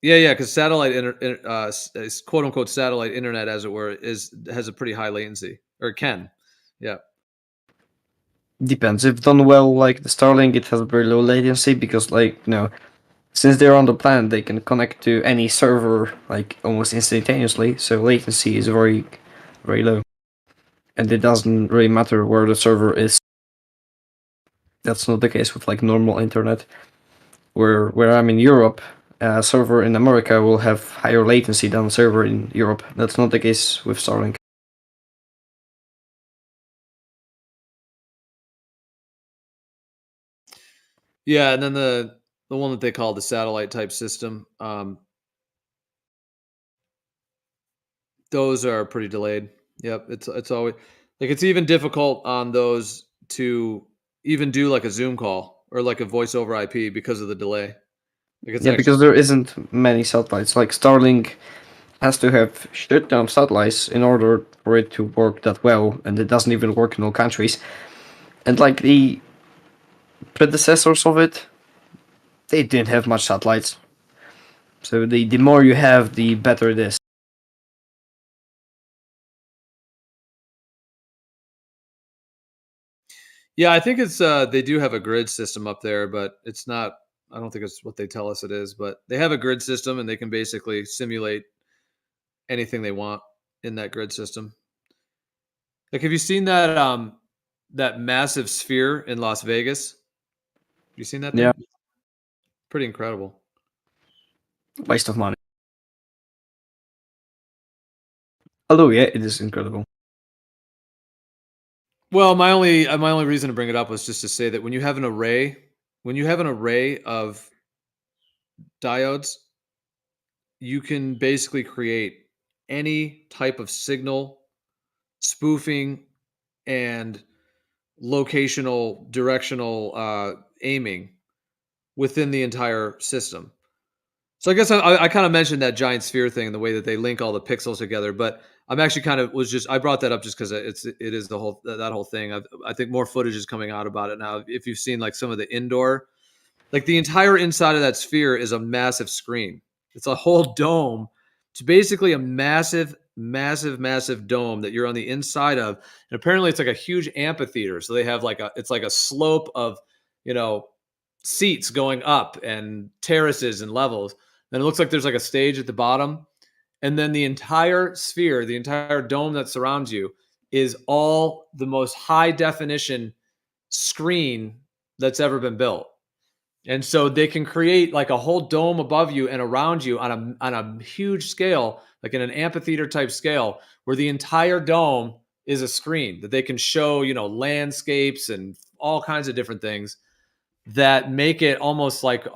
Yeah, because satellite is quote unquote satellite internet, as it were, has a pretty high latency, or can. Yeah. Depends. If done well, like the Starlink, it has very low latency because, since they're on the planet, they can connect to any server like almost instantaneously. So latency is very, very low, and it doesn't really matter where the server is. That's not the case with like normal internet. Where I'm in Europe, a server in America will have higher latency than a server in Europe. That's not the case with Starlink. Yeah, and then the one that they call the satellite type system, those are pretty delayed. Yep, it's always like it's even difficult on those to even do like a Zoom call or like a voice over IP because of the delay. Like it's Yeah, actually because there isn't many satellites. Like Starlink has to have shut down satellites in order for it to work that well, and it doesn't even work in all countries. And like the predecessors of it, they didn't have much satellites. So the more you have, the better it is. Yeah, I think it's they do have a grid system up there, but it's not. I don't think it's what they tell us it is, but they have a grid system and they can basically simulate anything they want in that grid system. Like, have you seen that massive sphere in Las Vegas? Have you seen that thing? Yeah, Pretty incredible. waste of money. Although yeah, it is incredible. Well, my only reason to bring it up was just to say that when you have an array of diodes, you can basically create any type of signal spoofing and locational directional aiming within the entire system. So I guess I kind of mentioned that giant sphere thing and the way that they link all the pixels together, but I'm actually I brought that up just because it is the whole that whole thing. I think more footage is coming out about it now. If you've seen like some of the indoor, like the entire inside of that sphere is a massive screen. It's a whole dome. It's basically a massive, massive, massive dome that you're on the inside of. And apparently it's like a huge amphitheater. So they have it's like a slope of, you know, seats going up and terraces and levels. Then it looks like there's like a stage at the bottom. And then the entire sphere, the entire dome that surrounds you is all the most high definition screen that's ever been built. And so they can create like a whole dome above you and around you on a huge scale, like in an amphitheater type scale, where the entire dome is a screen that they can show, landscapes and all kinds of different things that make it almost like,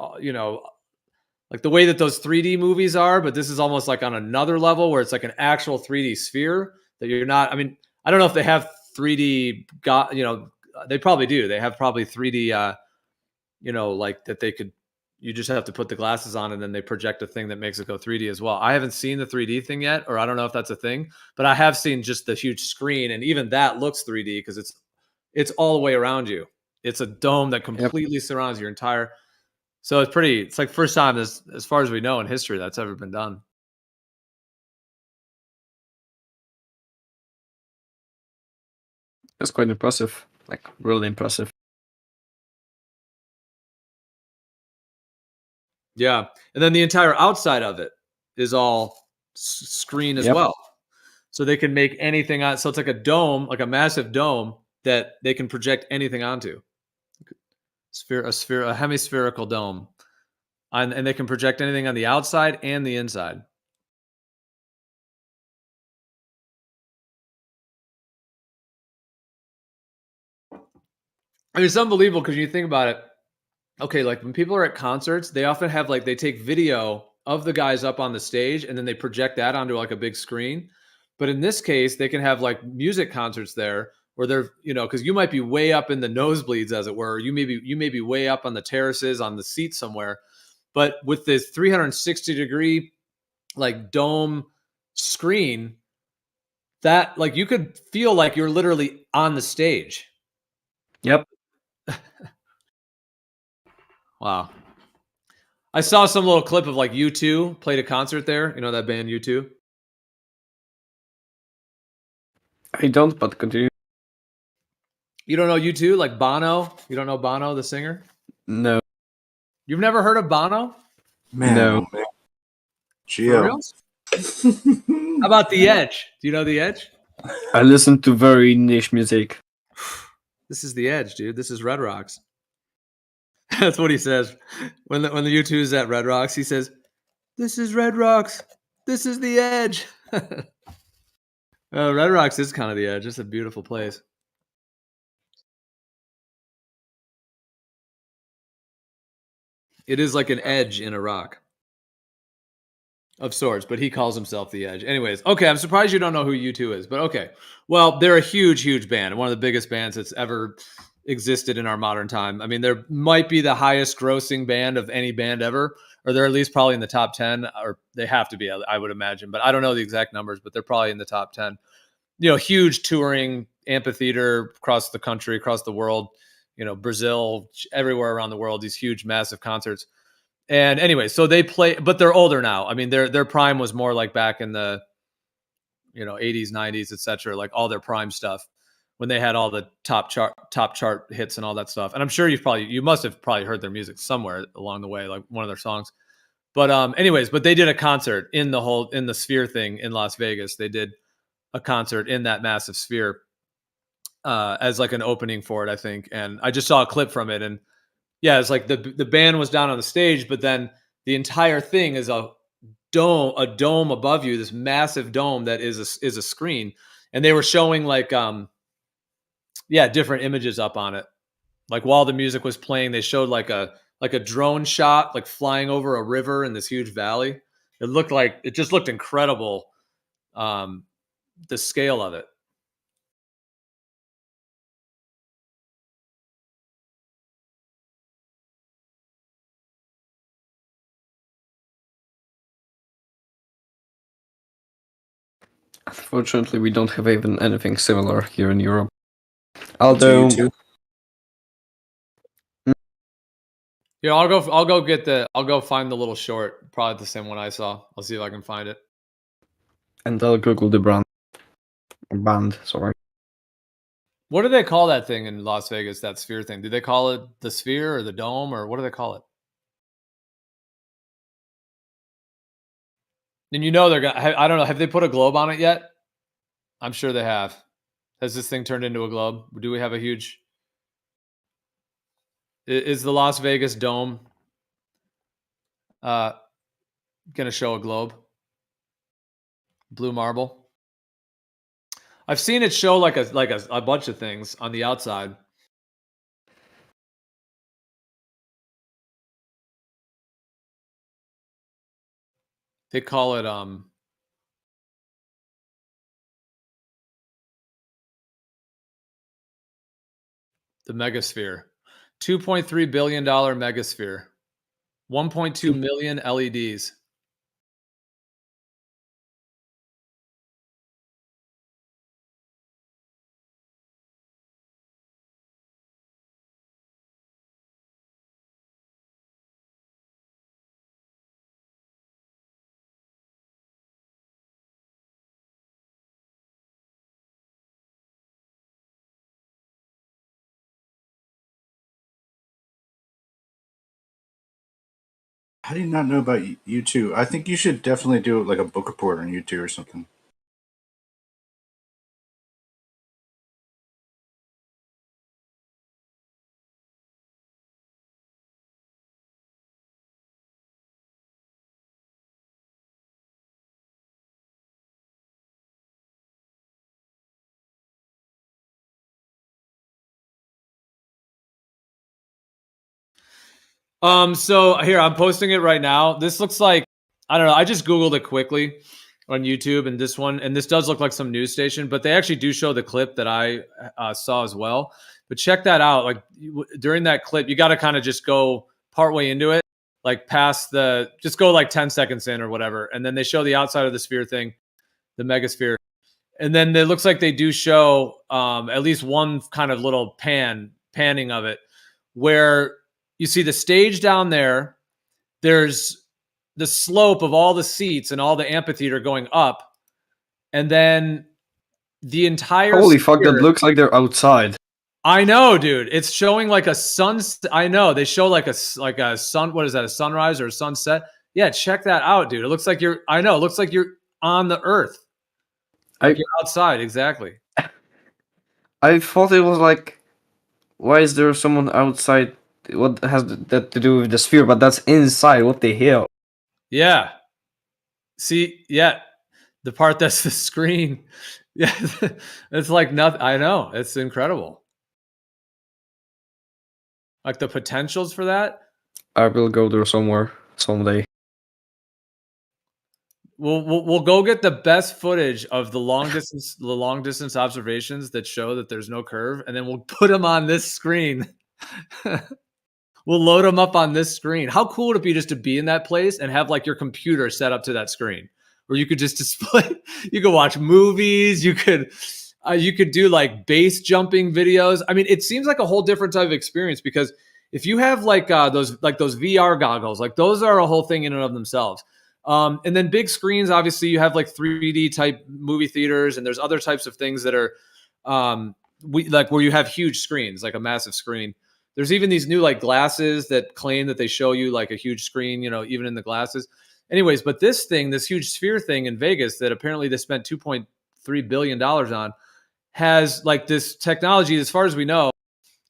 like the way that those 3D movies are, but this is almost like on another level where it's like an actual 3D sphere that you're not, I mean, I don't know if they have 3D, they probably do. They have probably 3D, like that you just have to put the glasses on and then they project a thing that makes it go 3D as well. I haven't seen the 3D thing yet, or I don't know if that's a thing, but I have seen just the huge screen, and even that looks 3D because it's all the way around you. It's a dome that completely surrounds your entire. So it's like first time as far as we know in history that's ever been done. That's quite impressive. Like really impressive. Yeah. And then the entire outside of it is all screen as well. So they can make anything on. So it's like a dome, like a massive dome that they can project anything onto. A hemispherical dome. And they can project anything on the outside and the inside. I mean, it's unbelievable because you think about it. Okay, like when people are at concerts, they often have they take video of the guys up on the stage and then they project that onto like a big screen. But in this case, they can have like music concerts there where they're, because you might be way up in the nosebleeds, as it were. You may be way up on the terraces on the seat somewhere. But with this 360 degree like dome screen, that like you could feel like you're literally on the stage. Yep. Wow. I saw some little clip of like U2 played a concert there. You know that band U2? I don't, but continue. You don't know U2? Like Bono? You don't know Bono, the singer? No. You've never heard of Bono? Man, No. man. For Gio. reals? How about The Edge? Do you know The Edge? I listen to very niche music. This is The Edge, dude. This is Red Rocks. That's what he says. When the U2 is at Red Rocks, he says, "This is Red Rocks. This is The Edge." Red Rocks is kind of the edge. It's a beautiful place. It is like an edge in a rock of sorts, but he calls himself the Edge. Anyways, okay, I'm surprised you don't know who U2 is, but okay. Well, they're a huge, huge band, one of the biggest bands that's ever existed in our modern time. I mean, they might be the highest grossing band of any band ever, or they're at least probably in the top 10, or they have to be, I would imagine, but I don't know the exact numbers, but they're probably in the top 10. Huge touring amphitheater across the country, across the world, Brazil, everywhere around the world, these huge, massive concerts. And anyway, so they play, but they're older now. I mean, their prime was more like back in the, 80s, 90s, etc. Like all their prime stuff when they had all the top chart hits and all that stuff. And I'm sure you must have probably heard their music somewhere along the way, like one of their songs. But anyways, but they did a concert in the Sphere thing in Las Vegas. They did a concert in that massive Sphere as like an opening for it, I think. And I just saw a clip from it, and yeah, it's like the band was down on the stage, but then the entire thing is a dome above you, this massive dome that is a screen, and they were showing like different images up on it. Like while the music was playing, they showed like a drone shot, like flying over a river in this huge valley. It just looked incredible. The scale of it. Unfortunately, we don't have even anything similar here in Europe. Although, Yeah, I'll go find the little short. Probably the same one I saw. I'll see if I can find it. And I'll Google the band. Sorry. What do they call that thing in Las Vegas? That Sphere thing? Do they call it the Sphere or the Dome, or what do they call it? And they're gonna. I don't know. Have they put a globe on it yet? I'm sure they have. Has this thing turned into a globe? Do we have a huge? Is the Las Vegas Dome going to show a globe? Blue marble. I've seen it show like a bunch of things on the outside. They call it the megasphere. $2.3 billion megasphere. 1.2 million LEDs. How do you not know about U2? I think you should definitely do like a book report on U2 or something. So here, I'm posting it right now. This looks like, I don't know, I just Googled it quickly on YouTube, and this does look like some news station, but they actually do show the clip that I saw as well. But check that out. Like during that clip, you got to kind of just go partway into it, like just go like 10 seconds in or whatever. And then they show the outside of the sphere thing, the megasphere. And then it looks like they do show at least one kind of little panning of it, where you see the stage down there. There's the slope of all the seats and all the amphitheater going up. And then the entire Holy fuck, that sphere- looks like they're outside. I know, dude. It's showing like a sun. I know they show like a sun. What is that? A sunrise or a sunset? Yeah, check that out, dude. It looks like you're. I know. It looks like you're on the Earth. Like you're outside. Exactly. I thought it was like, why is there someone outside? What has that to do with the sphere? But that's inside. What the hell? Yeah. See, yeah, the part that's the screen. Yeah, it's like nothing. I know. It's incredible. Like the potentials for that. I will go there somewhere someday. We'll go get the best footage of the long distance observations that show that there's no curve, and then we'll put them on this screen. We'll load them up on this screen. How cool would it be just to be in that place and have like your computer set up to that screen, where you could just display? You could watch movies. You could do like base jumping videos. I mean, it seems like a whole different type of experience, because if you have like those VR goggles, like those are a whole thing in and of themselves. And then big screens, obviously you have like 3D type movie theaters, and there's other types of things that are like where you have huge screens, like a massive screen. There's even these new like glasses that claim that they show you like a huge screen, even in the glasses. Anyways, but this huge sphere thing in Vegas that apparently they spent $2.3 billion on, has like this technology, as far as we know,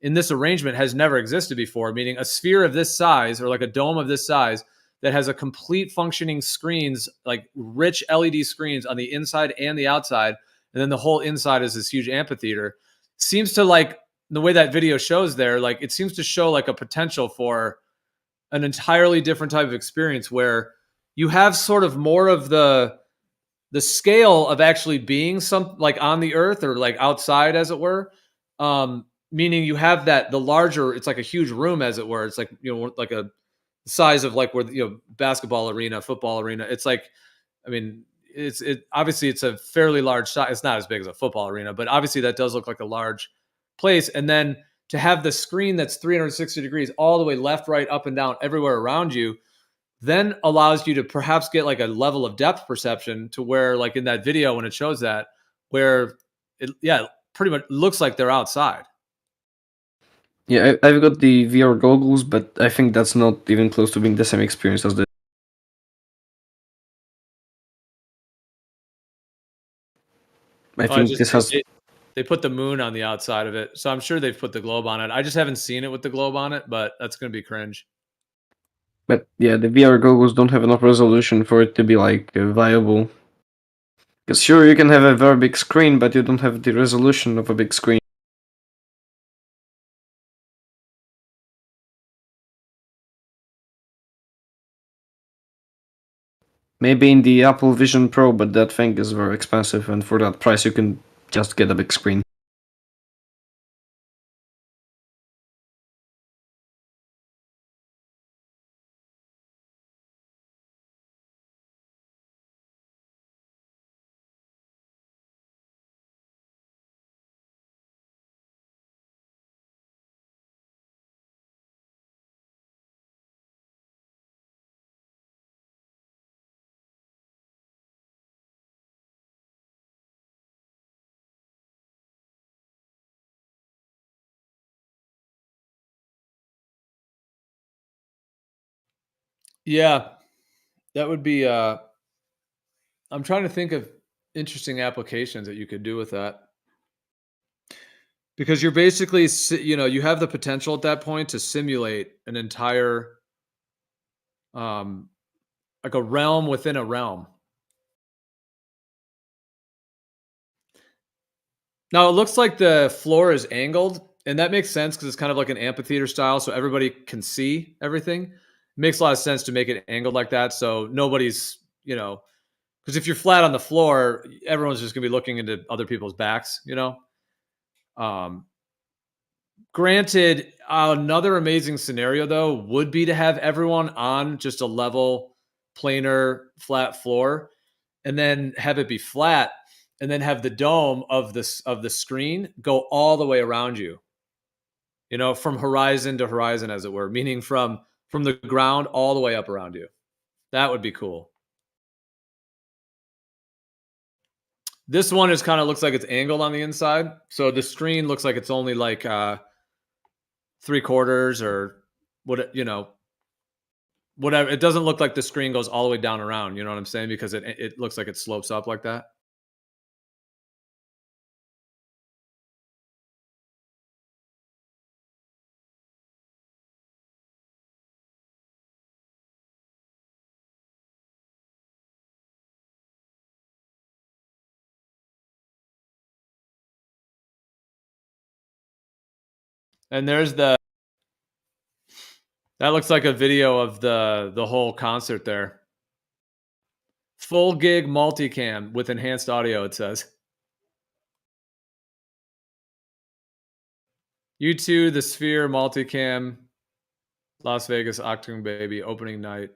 in this arrangement has never existed before, meaning a sphere of this size, or like a dome of this size, that has a complete functioning screens, like rich LED screens on the inside and the outside. And then the whole inside is this huge amphitheater. Seems to, like the way that video shows there, like it seems to show like a potential for an entirely different type of experience, where you have sort of more of the scale of actually being like on the Earth, or like outside, as it were. Meaning you have the larger, it's like a huge room, as it were. It's like, like a size of like where, basketball arena, football arena. It's like, I mean, obviously it's a fairly large size. It's not as big as a football arena, but obviously that does look like a large place. And then to have the screen that's 360 degrees all the way left, right, up and down, everywhere around you, then allows you to perhaps get like a level of depth perception to where, like in that video when it shows that, where it pretty much looks like they're outside. Yeah, I've got the VR goggles, but I think that's not even close to being the same experience as the. I think this has. They put the moon on the outside of it, so I'm sure they've put the globe on it. I just haven't seen it with the globe on it, but that's gonna be cringe. But yeah, the VR goggles don't have enough resolution for it to be like viable. Because sure, you can have a very big screen, but you don't have the resolution of a big screen. Maybe in the Apple Vision Pro, but that thing is very expensive, and for that price you can just get a big screen. Yeah, that would be. I'm trying to think of interesting applications that you could do with that. Because you're basically, you have the potential at that point to simulate an entire, like a realm within a realm. Now it looks like the floor is angled, and that makes sense because it's kind of like an amphitheater style, so everybody can see everything. It makes a lot of sense to make it angled like that, so nobody's, because if you're flat on the floor, everyone's just gonna be looking into other people's backs, Granted, another amazing scenario though would be to have everyone on just a level, planar, flat floor, and then have it be flat, and then have the dome of the screen go all the way around you. From horizon to horizon, as it were, meaning from the ground all the way up around you. That would be cool. This one is kind of looks like it's angled on the inside, so the screen looks like it's only like 3/4 or whatever. It doesn't look like the screen goes all the way down around. You know what I'm saying? Because it looks like it slopes up like that. And there's that looks like a video of the whole concert there. Full gig multicam with enhanced audio, it says. U2, The Sphere, multicam, Las Vegas, Octane Baby, opening night.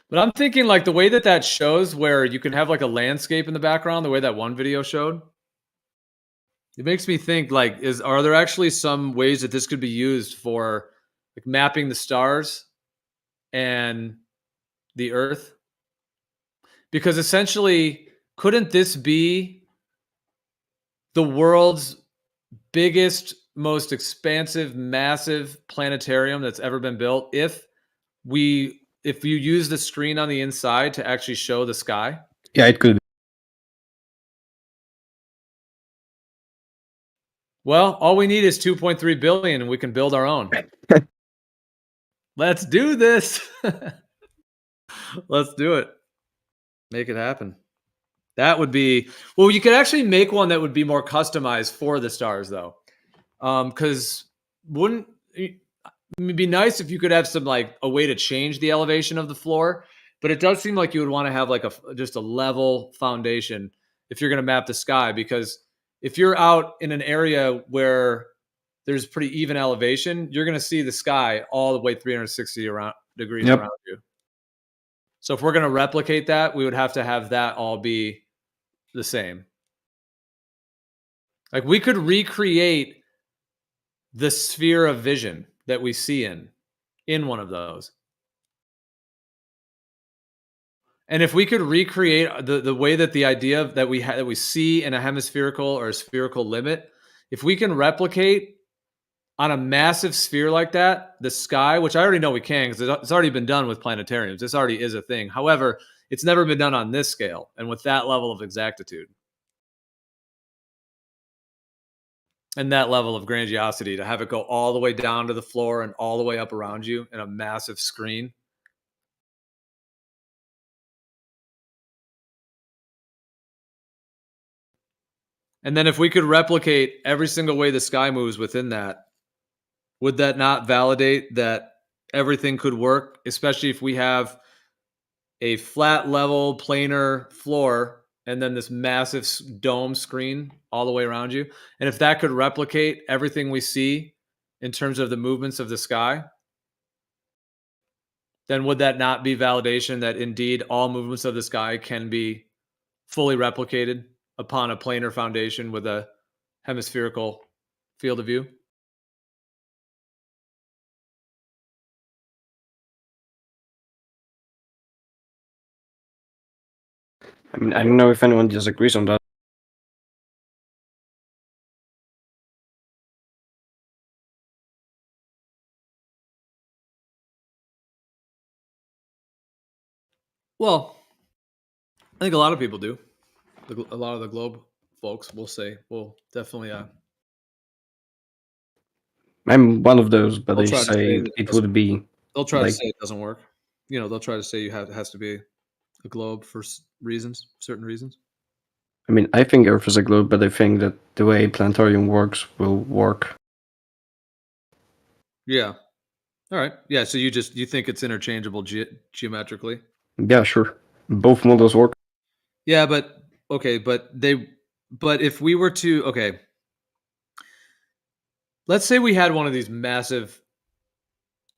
But I'm thinking like the way that shows where you can have like a landscape in the background, the way that one video showed, it makes me think like, are there actually some ways that this could be used for like mapping the stars and the Earth? Because essentially, couldn't this be the world's biggest, most expansive, massive planetarium that's ever been built if you use the screen on the inside to actually show the sky? Yeah, it could. Well, all we need is 2.3 billion and we can build our own. Let's do this. Let's do it. Make it happen. That would be, well, you could actually make one that would be more customized for the stars though. Because wouldn't it be nice if you could have some like a way to change the elevation of the floor, but it does seem like you would want to have like just a level foundation if you're going to map the sky, because if you're out in an area where there's pretty even elevation, you're going to see the sky all the way 360 degrees Yep. around you. So if we're going to replicate that, we would have to have that all be the same. Like we could recreate the sphere of vision that we see in one of those. And if we could recreate the way that the idea that we see in a hemispherical or a spherical limit, if we can replicate on a massive sphere like that, the sky, which I already know we can because it's already been done with planetariums. This already is a thing. However, it's never been done on this scale and with that level of exactitude and that level of grandiosity, to have it go all the way down to the floor and all the way up around you in a massive screen. And then if we could replicate every single way the sky moves within that, would that not validate that everything could work, especially if we have a flat level planar floor and then this massive dome screen all the way around you? And if that could replicate everything we see in terms of the movements of the sky, then would that not be validation that indeed all movements of the sky can be fully replicated upon a planar foundation with a hemispherical field of view? I mean, I don't know if anyone disagrees on that. Well, I think a lot of people do. A lot of the globe folks will definitely. I'm one of those, but They'll they try to say say that it would be they'll try to like, say it doesn't work. They'll try to say it has to be a globe for certain reasons. I mean, I think Earth is a globe, but I think that the way planetarium works will work. Yeah. All right. Yeah. So you think it's interchangeable geometrically? Yeah, sure. Both models work. Yeah, but okay, but if we were to, okay, let's say we had one of these massive,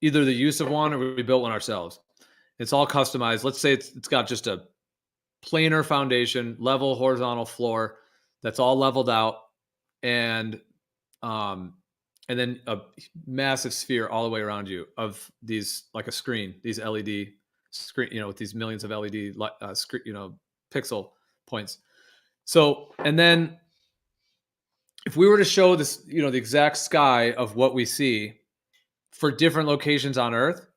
either the use of one or we built one ourselves. It's all customized. Let's say it's got just a planar foundation, level horizontal floor that's all leveled out, and then a massive sphere all the way around you of these, like a screen, these LED screen, with these millions of LED pixel points. So, and then if we were to show this, the exact sky of what we see for different locations on Earth,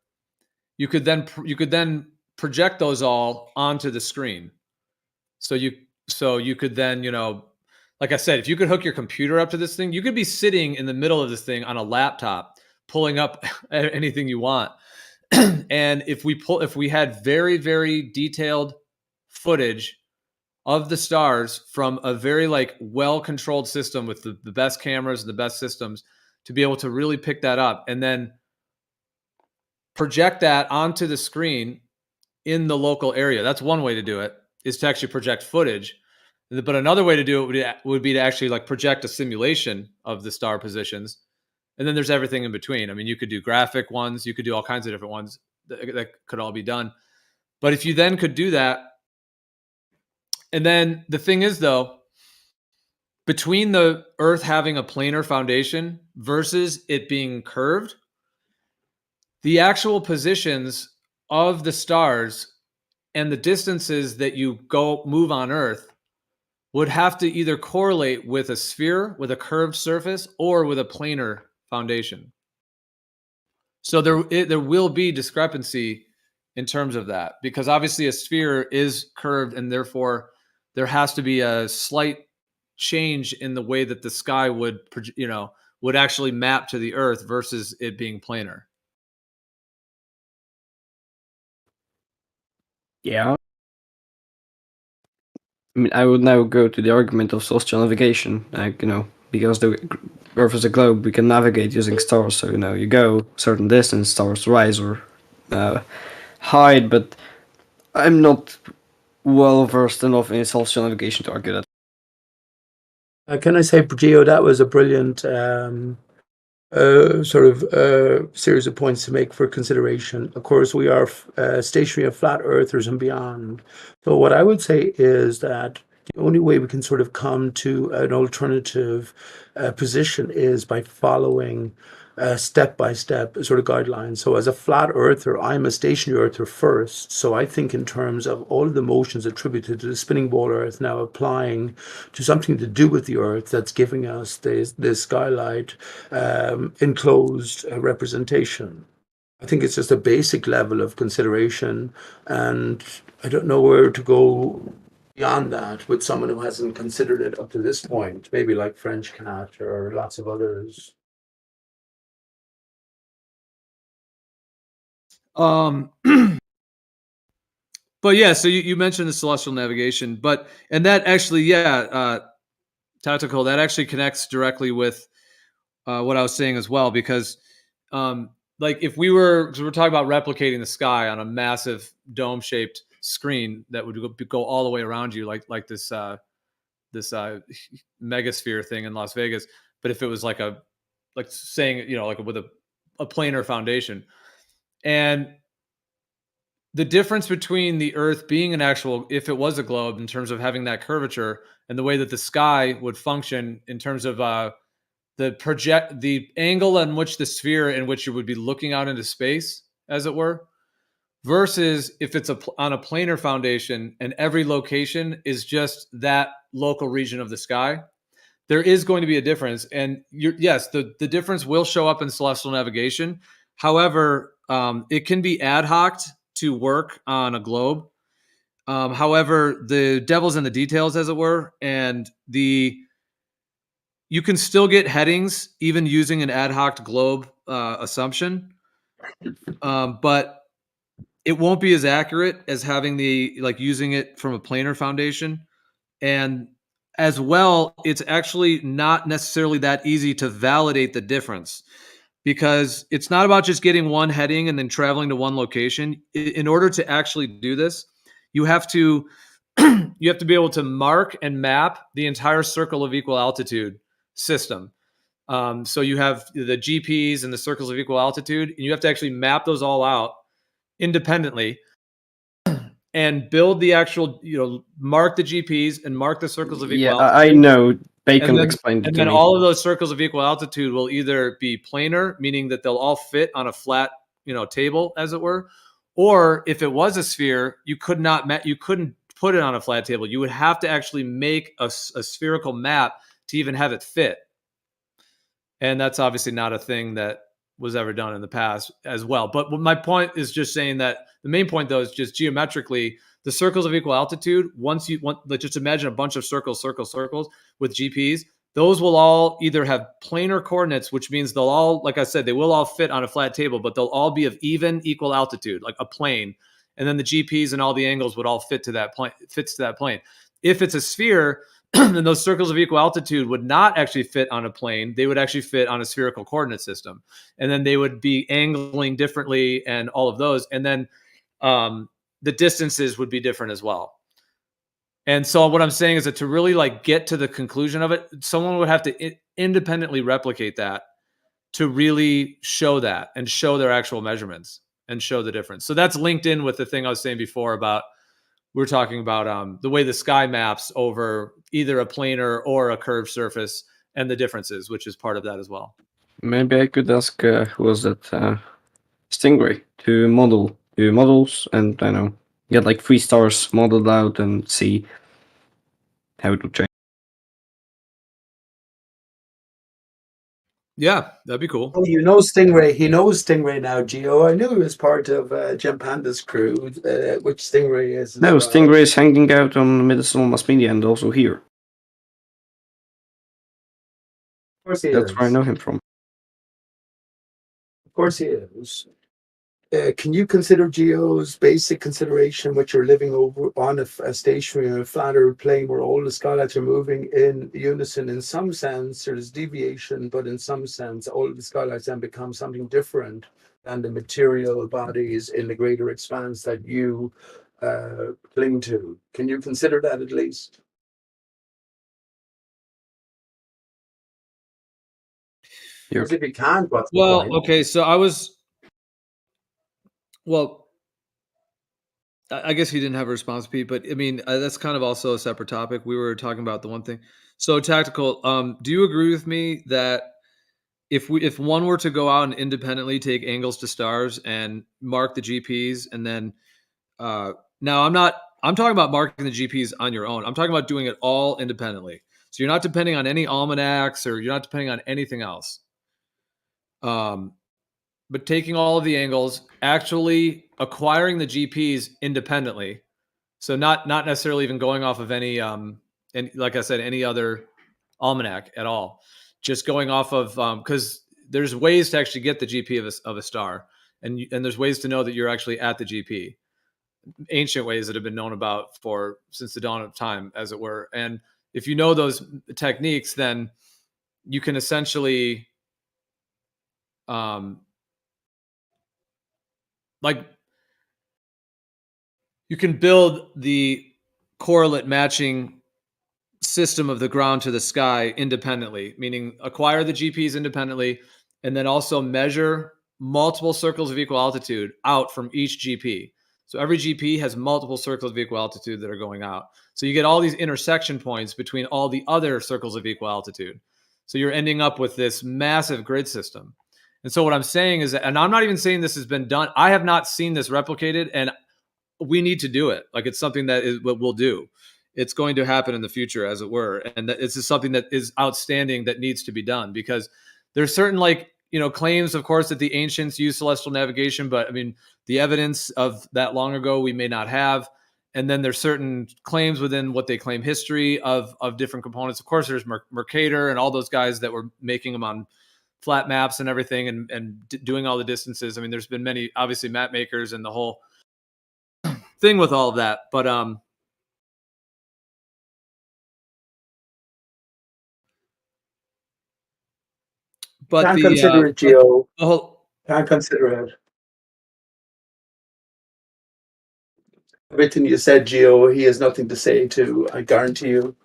you could then project those all onto the screen. So you could then, like I said, if you could hook your computer up to this thing, you could be sitting in the middle of this thing on a laptop, pulling up anything you want. And if we had very, very detailed footage of the stars from a very well-controlled system with the best cameras and the best systems to be able to really pick that up and then project that onto the screen in the local area. That's one way to do it, is to actually project footage. But another way to do it would be to actually project a simulation of the star positions. And then there's everything in between. I mean, you could do graphic ones, you could do all kinds of different ones that could all be done. But if you then could do that, and then the thing is, though, between the Earth having a planar foundation versus it being curved, the actual positions of the stars and the distances that you move on Earth would have to either correlate with a sphere with a curved surface or with a planar foundation. So there will be discrepancy in terms of that, because obviously a sphere is curved and therefore there has to be a slight change in the way that the sky would actually map to the Earth versus it being planar. Yeah. I mean, I would now go to the argument of celestial navigation, because the Earth is a globe, we can navigate using stars. So, you go a certain distance, stars rise or hide, but I'm not well versed enough in celestial navigation to argue that. Can I say, Gio, that was a brilliant series of points to make for consideration. Of course, we are stationary and flat earthers and beyond. So what I would say is that the only way we can sort of come to an alternative position is by following step-by-step sort of guidelines. So as a flat earther, I'm a stationary earther first. So I think in terms of all the motions attributed to the spinning ball earth now applying to something to do with the earth that's giving us this skylight enclosed representation. I think it's just a basic level of consideration, and I don't know where to go beyond that with someone who hasn't considered it up to this point, maybe like French Cat or lots of others. But yeah, so you mentioned the celestial navigation, and that actually, tactical, that actually connects directly with what I was saying as well, because like if because we're talking about replicating the sky on a massive dome shaped screen that would go all the way around you, like this megasphere thing in Las Vegas. But if it was like saying, like with a planar foundation, and the difference between the Earth being an actual, if it was a globe, in terms of having that curvature, and the way that the sky would function in terms of the angle in which the sphere in which you would be looking out into space, as it were, versus if it's on a planar foundation and every location is just that local region of the sky, there is going to be a difference. And yes, the difference will show up in celestial navigation. However, it can be ad hoc to work on a globe. However, the devil's in the details, as it were, and you can still get headings even using an ad hoc globe assumption, but it won't be as accurate as having using it from a planar foundation. And as well, it's actually not necessarily that easy to validate the difference, because it's not about just getting one heading and then traveling to one location. In order to actually do this, you have to be able to mark and map the entire circle of equal altitude system. So you have the GPs and the circles of equal altitude, and you have to actually map those all out independently and build the actual, mark the GPs and mark the circles of equal altitude. I know. Bacon explained it and to then me. all of those circles of equal altitude will either be planar, meaning that they'll all fit on a flat, table, as it were, or if it was a sphere, you couldn't put it on a flat table. You would have to actually make a spherical map to even have it fit. And that's obviously not a thing that was ever done in the past as well. But my point is just saying that the main point, though, is just geometrically, the circles of equal altitude, just imagine a bunch of circles with GPs, those will all either have planar coordinates, which means they'll all, like I said, they will all fit on a flat table, but they'll all be of equal altitude, like a plane. And then the GPs and all the angles would all fit to that plane. If it's a sphere, then those circles of equal altitude would not actually fit on a plane. They would actually fit on a spherical coordinate system. And then they would be angling differently and all of those. And then the distances would be different as well. And so what I'm saying is that to really get to the conclusion of it, someone would have to independently replicate that to really show that and show their actual measurements and show the difference. So that's linked in with the thing I was saying before about, we're talking about the way the sky maps over either a planar or a curved surface and the differences, which is part of that as well. Maybe I could ask, who was that? Stingray to model models, and I know get 3 stars modeled out and see how it would change. Yeah, that'd be cool. Oh, Stingray. He knows Stingray now, Gio. I knew he was part of Jim Panda's crew, which Stingray is. No, Stingray is hanging out on Medicinal Mass Media and also here. Of course he That's is. where I know him from. Of course he is. Can you consider Geo's basic consideration, which you're living over on a stationary or a flatter plane where all the skylights are moving in unison? In some sense, there's deviation, but in some sense, all of the skylights then become something different than the material bodies in the greater expanse that you cling to. Can you consider that at least? Because if you can't, what's the point? Okay, so I guess he didn't have a response, Pete, but I mean, that's kind of also a separate topic. We were talking about the one thing. So Tactical, do you agree with me that if one were to go out and independently take angles to stars and mark the GPs, and then now I'm talking about marking the GPs on your own. I'm talking about doing it all independently. So you're not depending on any almanacs, or you're not depending on anything else. But taking all of the angles, actually acquiring the GPs independently. So not necessarily even going off of any and like I said, any other almanac at all. Just going off of because there's ways to actually get the GP of a star, and there's ways to know that you're actually at the GP. Ancient ways that have been known about since the dawn of time, as it were. And if you know those techniques, then you can essentially like you can build the correlate matching system of the ground to the sky independently, meaning acquire the GPs independently, and then also measure multiple circles of equal altitude out from each GP. So every GP has multiple circles of equal altitude that are going out. So you get all these intersection points between all the other circles of equal altitude. So you're ending up with this massive grid system. And so what I'm saying is that, and I'm not even saying this has been done, I have not seen this replicated, and we need to do it. Like, it's something that is what we'll do. It's going to happen in the future, as it were. And that this is something that is outstanding that needs to be done, because there's certain, like, claims, of course, that the ancients used celestial navigation, but I mean, the evidence of that long ago, we may not have. And then there's certain claims within what they claim history of different components. Of course, there's Mercator and all those guys that were making them on flat maps and everything, and doing all the distances. I mean, there's been many, obviously, map makers and the whole thing with all of that. But can't consider it, Geo. Can't consider it. Everything you said, Geo, he has nothing to say to, I guarantee you.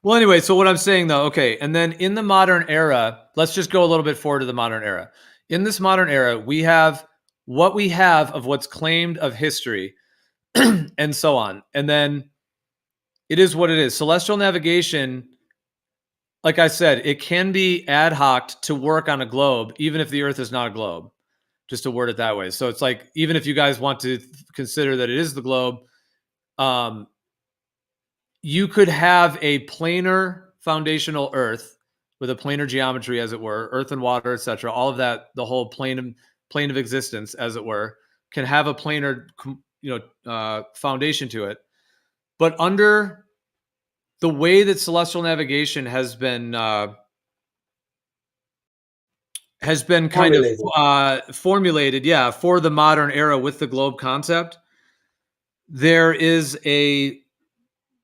Well, anyway, so what I'm saying, though, okay, and then in the modern era, let's just go a little bit forward to the modern era. In this modern era, we have what we have of what's claimed of history and so on. And then it is what it is. Celestial navigation, like I said, it can be ad hoc to work on a globe, even if the Earth is not a globe, just to word it that way. So it's like, even if you guys want to consider that it is the globe, you could have a planar foundational Earth with a planar geometry, as it were, earth and water, etc. All of that, the whole plane of existence, as it were, can have a planar, foundation to it. But under the way that celestial navigation has been kind of formulated, for the modern era with the globe concept, there is a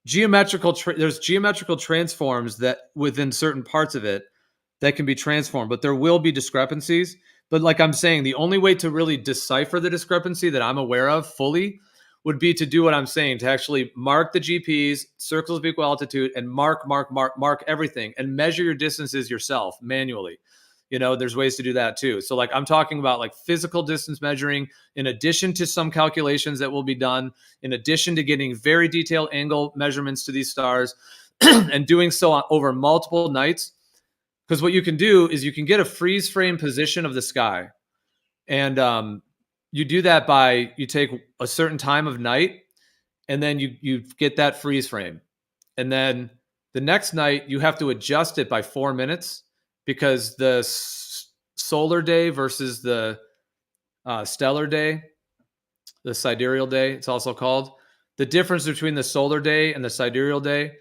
there's geometrical transforms that within certain parts of it that can be transformed, but there will be discrepancies. But like I'm saying, the only way to really decipher the discrepancy that I'm aware of fully would be to do what I'm saying, to actually mark the GPs, circles of equal altitude, and mark everything, and measure your distances yourself manually. There's ways to do that too. So like, I'm talking about like physical distance measuring, in addition to some calculations that will be done, in addition to getting very detailed angle measurements to these stars and doing so over multiple nights. Because what you can do is you can get a freeze frame position of the sky. And you do that by, you take a certain time of night, and then you get that freeze frame. And then the next night, you have to adjust it by 4 minutes, because the solar day versus the stellar day, the sidereal day, it's also called, the difference between the solar day and the sidereal day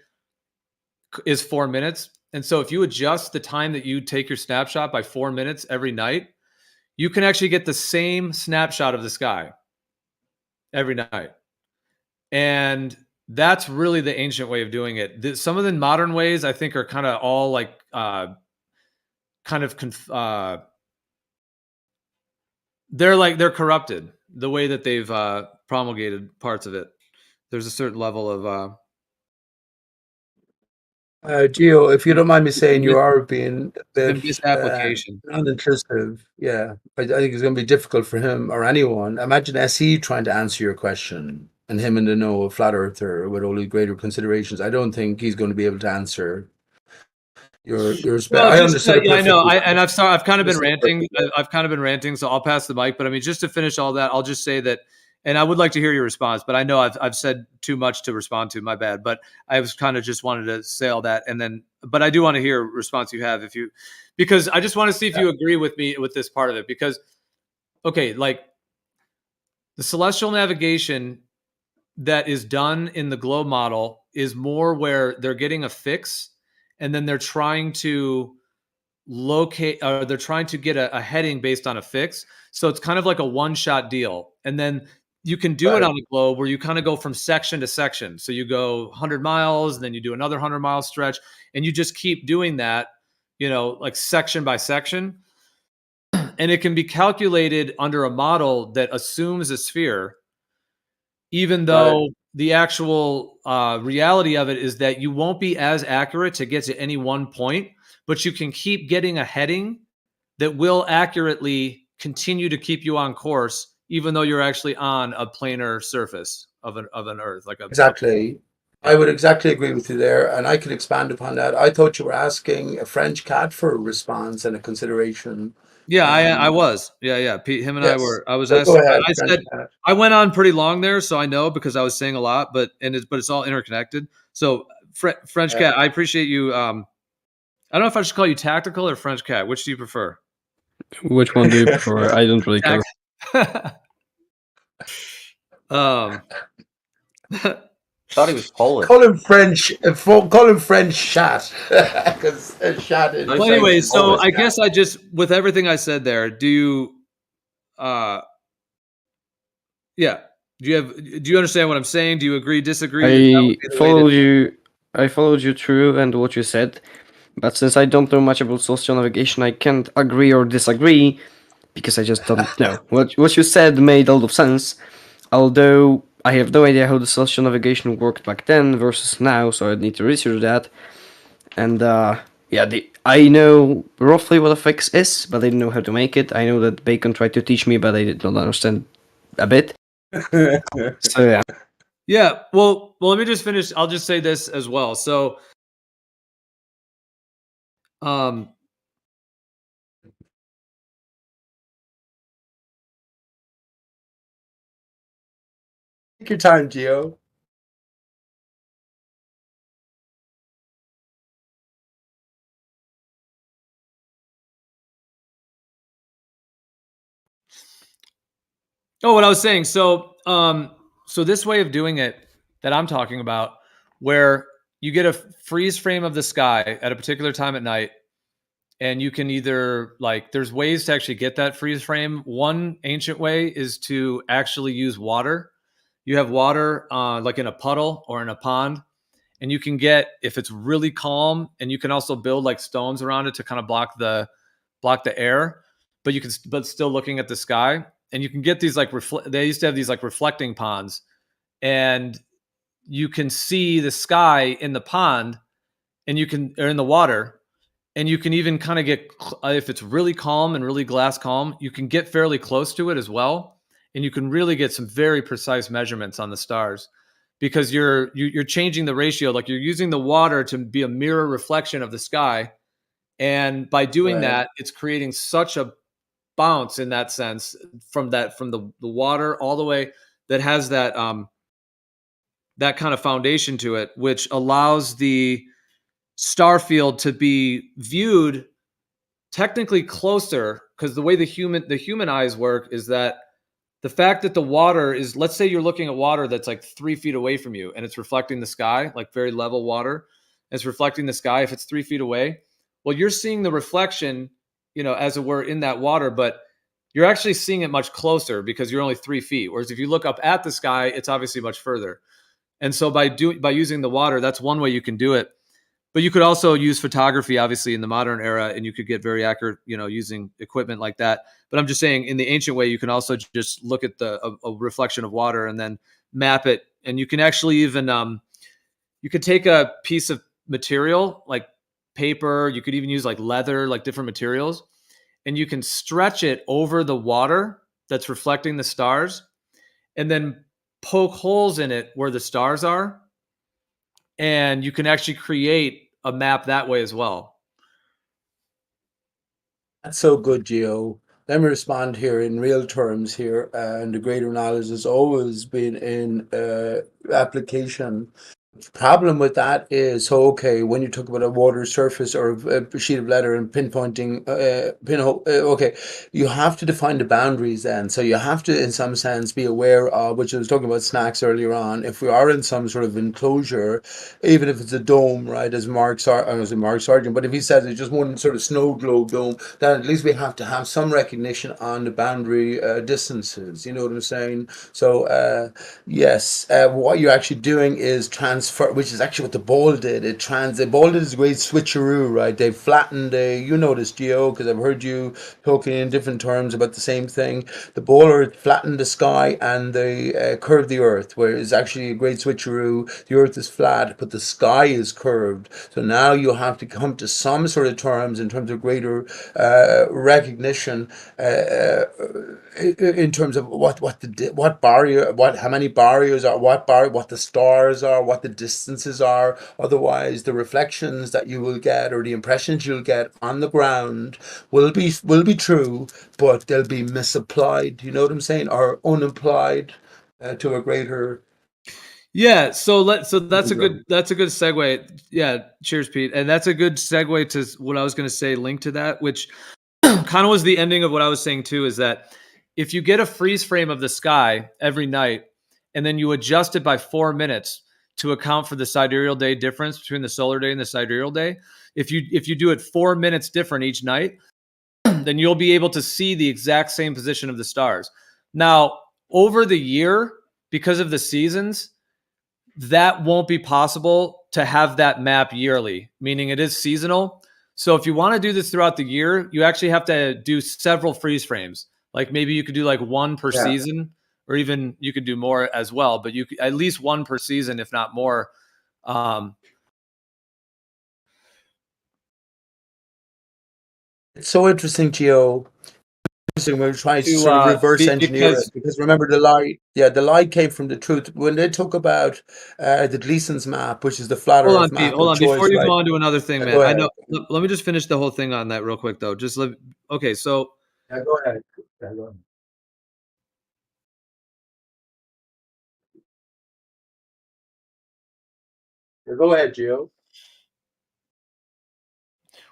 is 4 minutes. And so if you adjust the time that you take your snapshot by 4 minutes every night, you can actually get the same snapshot of the sky every night. And that's really the ancient way of doing it. Some of the modern ways, I think, are kind of all like they're corrupted, the way that they've promulgated parts of it. There's a certain level of Gio, if you don't mind me saying, you are being a bit misapplication, non-intrusive. Yeah, I think it's going to be difficult for him or anyone. Imagine SE trying to answer your question, and him in the know, a flat earther with all the greater considerations. I don't think he's going to be able to answer Your Well, I just understood it yeah, I know. perfectly. I've kind of been Understood it ranting. perfectly. I've kind of been ranting, so I'll pass the mic. But I mean, just to finish all that, I'll just say that, and I would like to hear your response. But I know I've said too much to respond to. My bad. But I was kind of just wanted to say all that, and then, but I do want to hear a response you have because I just want to see if you agree with me with this part of it. Because okay, like the celestial navigation that is done in the globe model is more where they're getting a fix, and then they're trying to locate, or they're trying to get a heading based on a fix. So it's kind of like a one-shot deal. And then you can do it on a globe where you kind of go from section to section. So you go 100 miles, and then you do another 100-mile stretch, and you just keep doing that, like section by section. And it can be calculated under a model that assumes a sphere, even though the actual reality of it is that you won't be as accurate to get to any one point, but you can keep getting a heading that will accurately continue to keep you on course, even though you're actually on a planar surface of an Earth, like Exactly. I would exactly agree with you there, and I could expand upon that. I thought you were asking a French cat for a response and a consideration. Yeah, I was. Yeah. Pete, him and I Yes. were. I was So go asking. ahead, I French said cat. I went on pretty long there, so I know because I was saying a lot, but it's all interconnected. So French cat, I appreciate you. I don't know if I should call you tactical or French cat. Which do you prefer? Which one do you prefer? I don't really care. Thought he was Polish. Call him French. Call him French chat, because chat is. Well, anyway, so I guess I just, with everything I said there, do you understand what I'm saying? Do you agree, disagree? That would be the way to- I followed you through and what you said, but since I don't know much about celestial navigation, I can't agree or disagree because I just don't know. What you said made a lot of sense, although I have no idea how the celestial navigation worked back then versus now, so I'd need to research that. And I know roughly what a fix is, but I didn't know how to make it. I know that Bacon tried to teach me, but I did not understand a bit. So yeah. Yeah, well, let me just finish. I'll just say this as well. So, Take your time, Gio. oh, what I was saying. So, so this way of doing it that I'm talking about, where you get a freeze frame of the sky at a particular time at night, and you can either, like, there's ways to actually get that freeze frame. One ancient way is to actually use water. You have water like in a puddle or in a pond, and you can get, if it's really calm, and you can also build like stones around it to kind of block the air, but still looking at the sky. And you can get these like they used to have these like reflecting ponds, and you can see the sky in the pond, and or in the water, and you can even kind of get, if it's really calm and really glass calm, you can get fairly close to it as well, and you can really get some very precise measurements on the stars, because you're changing the ratio, like you're using the water to be a mirror reflection of the sky, and by doing that, it's creating such a bounce in that sense from the water all the way, that has that that kind of foundation to it, which allows the star field to be viewed technically closer, because the way the human eyes work is that the fact that the water is, let's say you're looking at water that's like 3 feet away from you, and it's reflecting the sky, like very level water, and it's reflecting the sky. If it's 3 feet away, well, you're seeing the reflection, as it were, in that water, but you're actually seeing it much closer because you're only 3 feet. Whereas if you look up at the sky, it's obviously much further. And so by using the water, that's one way you can do it. But you could also use photography, obviously, in the modern era, and you could get very accurate, using equipment like that. But I'm just saying, in the ancient way, you can also just look at a reflection of water and then map it. And you can actually even, you could take a piece of material like paper, you could even use like leather, like different materials, and you can stretch it over the water that's reflecting the stars, and then poke holes in it where the stars are. And you can actually create a map that way as well. That's so good, Gio. Let me respond here in real terms here. And the greater knowledge has always been in application. Problem with that is, so okay, when you talk about a water surface or a sheet of leather and pinpointing, pinhole, okay, you have to define the boundaries then. So you have to, in some sense, be aware of, which I was talking about snacks earlier on. If we are in some sort of enclosure, even if it's a dome, right, as I was Mark Sargent, but if he says it's just one sort of snow globe dome, then at least we have to have some recognition on the boundary distances. You know what I'm saying? So, yes, what you're actually doing is transfer, which is actually what the ball did. The ball did is a great switcheroo, right? They flattened you know this, Gio, because I've heard you talking in different terms about the same thing. The bowler flattened the sky and they curved the earth, where it's actually a great switcheroo. The earth is flat, but the sky is curved. So now you have to come to some sort of terms in terms of greater recognition in terms of what barrier, how many barriers are, what the stars are, what the distances are. Otherwise, the reflections that you will get or the impressions you'll get on the ground will be true, but they'll be misapplied. You know what I'm saying, or unapplied to a greater. Yeah, so that's a good segue. Yeah, cheers, Pete. And that's a good segue to what I was going to say, linked to that, which kind of was the ending of what I was saying too, is that if you get a freeze frame of the sky every night and then you adjust it by 4 minutes to account for the sidereal day difference between the solar day and the sidereal day, if you do it 4 minutes different each night, then you'll be able to see the exact same position of the stars. Now, over the year, because of the seasons, that won't be possible to have that map yearly, meaning it is seasonal. So if you want to do this throughout the year, you actually have to do several freeze frames. Like maybe you could do like one per season, or even you could do more as well, but you could, at least one per season, if not more. It's so interesting, Gio. We're trying to sort of reverse engineer it, because remember the lie came from the truth when they talk about the Gleason's map, which is the flat Hold Earth on, Pete. map. Hold on. Choice, Before you right? go on to another thing, man, Go I ahead. know. Let me just finish the whole thing on that real quick, though. Okay. So Go ahead. Go ahead. Go ahead, Gio.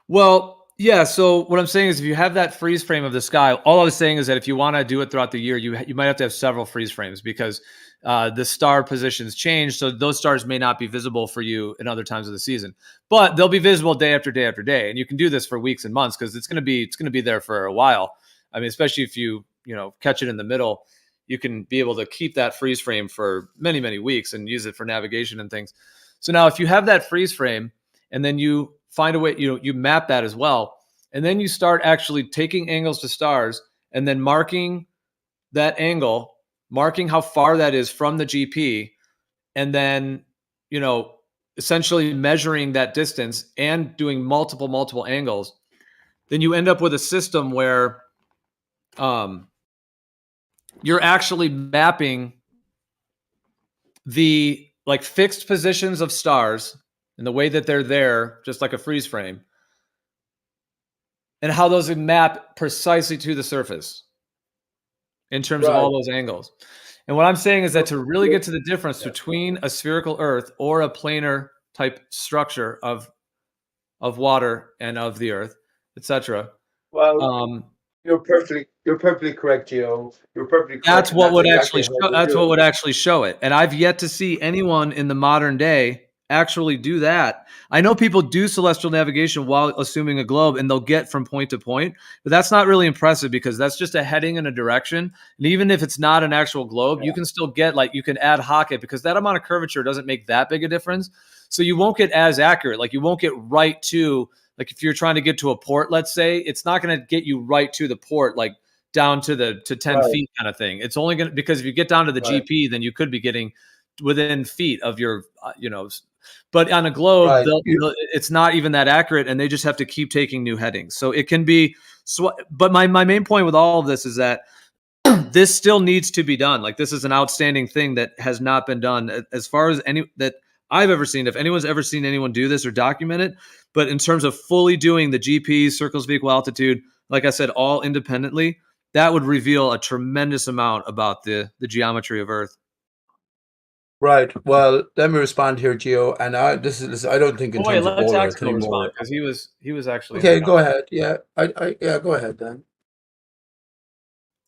Well, yeah. So what I'm saying is, if you have that freeze frame of the sky, all I was saying is that if you want to do it throughout the year, you might have to have several freeze frames, because the star positions change, so those stars may not be visible for you in other times of the season, but they'll be visible day after day after day, and you can do this for weeks and months, because it's going to be there for a while. I mean, especially if you catch it in the middle, you can be able to keep that freeze frame for many, many weeks and use it for navigation and things. So now, if you have that freeze frame, and then you find a way, you map that as well, and then you start actually taking angles to stars and then marking that angle, marking how far that is from the GP, and then essentially measuring that distance and doing multiple angles, then you end up with a system where you're actually mapping the fixed positions of stars and the way that they're there, just like a freeze frame, and how those map precisely to the surface in terms of all those angles. And what I'm saying is that to really get to the difference between a spherical Earth or a planar type structure of water and of the Earth, etc. Well, you're perfectly correct, Gio. You're perfectly correct. That's what would actually show it. And I've yet to see anyone in the modern day actually do that. I know people do celestial navigation while assuming a globe, and they'll get from point to point, but that's not really impressive, because that's just a heading in a direction. And even if it's not an actual globe, you can still get, you can ad hoc it, because that amount of curvature doesn't make that big a difference. So you won't get as accurate. You won't get right to, if you're trying to get to a port, let's say, it's not going to get you right to the port, down to 10 feet kind of thing. It's only going to, because if you get down to the GP, then you could be getting within feet of your, but on a globe, it's not even that accurate, and they just have to keep taking new headings. So it can be, but my main point with all of this is that this still needs to be done. This is an outstanding thing that has not been done as far as any that I've ever seen. If anyone's ever seen anyone do this or document it, but in terms of fully doing the GPs, circles of equal altitude, like I said, all independently, that would reveal a tremendous amount about the geometry of Earth. Right. Well, let me respond here, Gio. And this is I don't think in Oh wait, terms of let whole Earth Taxical respond anymore. because he was actually in Okay, the go ahead. Yeah, yeah, go ahead then.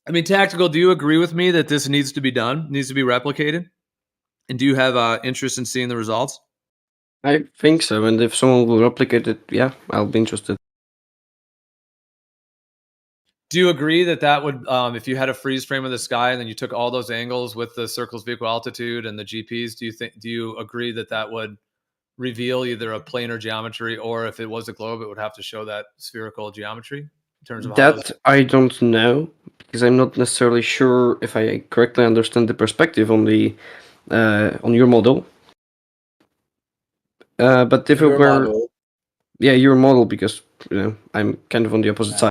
I mean, Tactical, do you agree with me that this needs to be done, needs to be replicated? And do you have interest in seeing the results? I think so, and if someone will replicate it, yeah, I'll be interested. Do you agree that that would, if you had a freeze frame of the sky and then you took all those angles with the circles of equal altitude and the GPs, do you agree that that would reveal either a planar geometry, or if it was a globe, it would have to show that spherical geometry in terms of how those? That I don't know, because I'm not necessarily sure if I correctly understand the perspective on your model. But if it Your were, model. yeah, your model, because I'm kind of on the opposite side.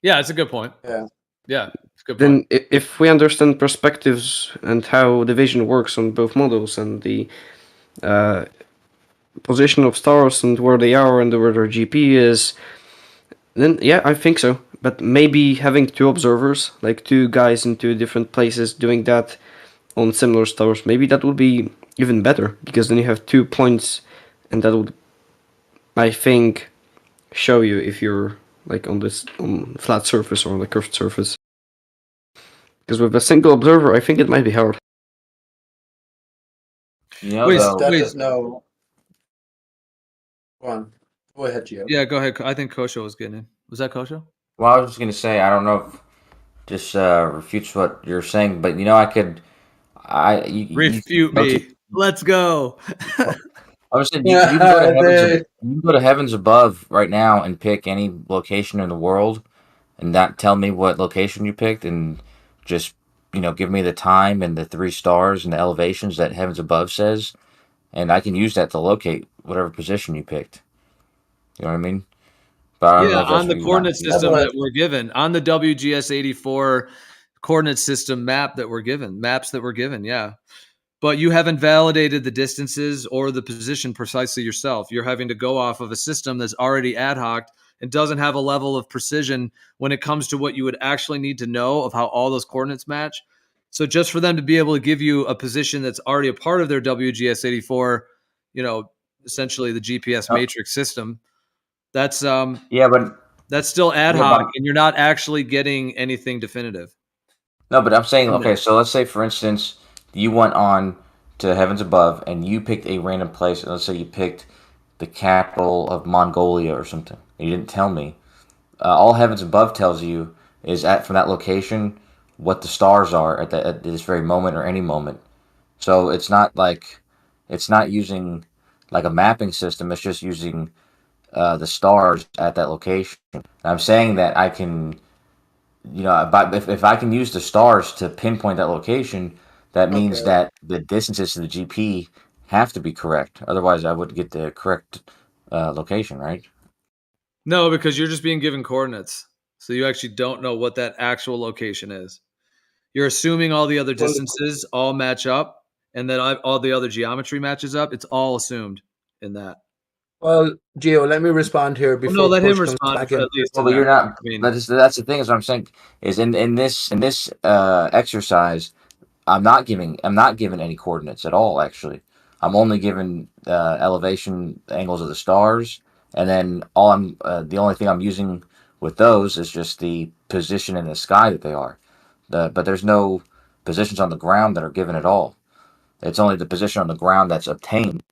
Yeah, it's a good point. Yeah. Yeah, it's a good Then, point. if we understand perspectives and how the vision works on both models and the position of stars and where they are and where their GP is, then yeah, I think so. But maybe having two observers, like two guys in two different places, doing that on similar stars, maybe that would be even better, because then you have 2 points, and that would, I think, show you if you're like on flat surface or on a curved surface. Because with a single observer, I think it might be hard. You know, Wait, though. No. Go on. Go ahead, Gio. Yeah, go ahead. I think Kosho was getting in. Was that Kosho? Well, I was just gonna say, I don't know if this refutes what you're saying, but you know, Refute me. Let's go. I was saying you can go to you can go to heavens above right now and pick any location in the world, and that tell me what location you picked, and just give me the time and the 3 stars and the elevations that heavens above says, and I can use that to locate whatever position you picked. You know what I mean? But I don't know Yeah, if that's on the what you want coordinate to do. system that we're given, on the WGS 84 coordinate system maps that we're given, yeah. But you haven't validated the distances or the position precisely yourself. You're having to go off of a system that's already ad hoc and doesn't have a level of precision when it comes to what you would actually need to know of how all those coordinates match. So just for them to be able to give you a position that's already a part of their WGS 84, essentially the GPS matrix system, that's that's still ad hoc, and you're not actually getting anything definitive. No, but I'm saying, okay, so let's say, for instance, you went on to heavens above and you picked a random place, and let's say you picked the capital of Mongolia or something. And you didn't tell me. All heavens above tells you is from that location what the stars are at this very moment or any moment. So it's not using like a mapping system. It's just using the stars at that location. And I'm saying that I can, but if I can use the stars to pinpoint that location, that means Okay. that the distances to the GP have to be correct. Otherwise, I would get the correct location, right? No, because you're just being given coordinates. So you actually don't know what that actual location is. You're assuming all the other distances all match up, and then all the other geometry matches up. It's all assumed in that. Well, Gio, let me respond here Well, no, before let him Coach comes respond back for in. at least. Well, but you're not. That's the thing is what I'm saying is in this exercise, I'm not giving any coordinates at all. Actually, I'm only giving elevation angles of the stars, and then the only thing I'm using with those is just the position in the sky that they are. But there's no positions on the ground that are given at all. It's only the position on the ground that's obtained,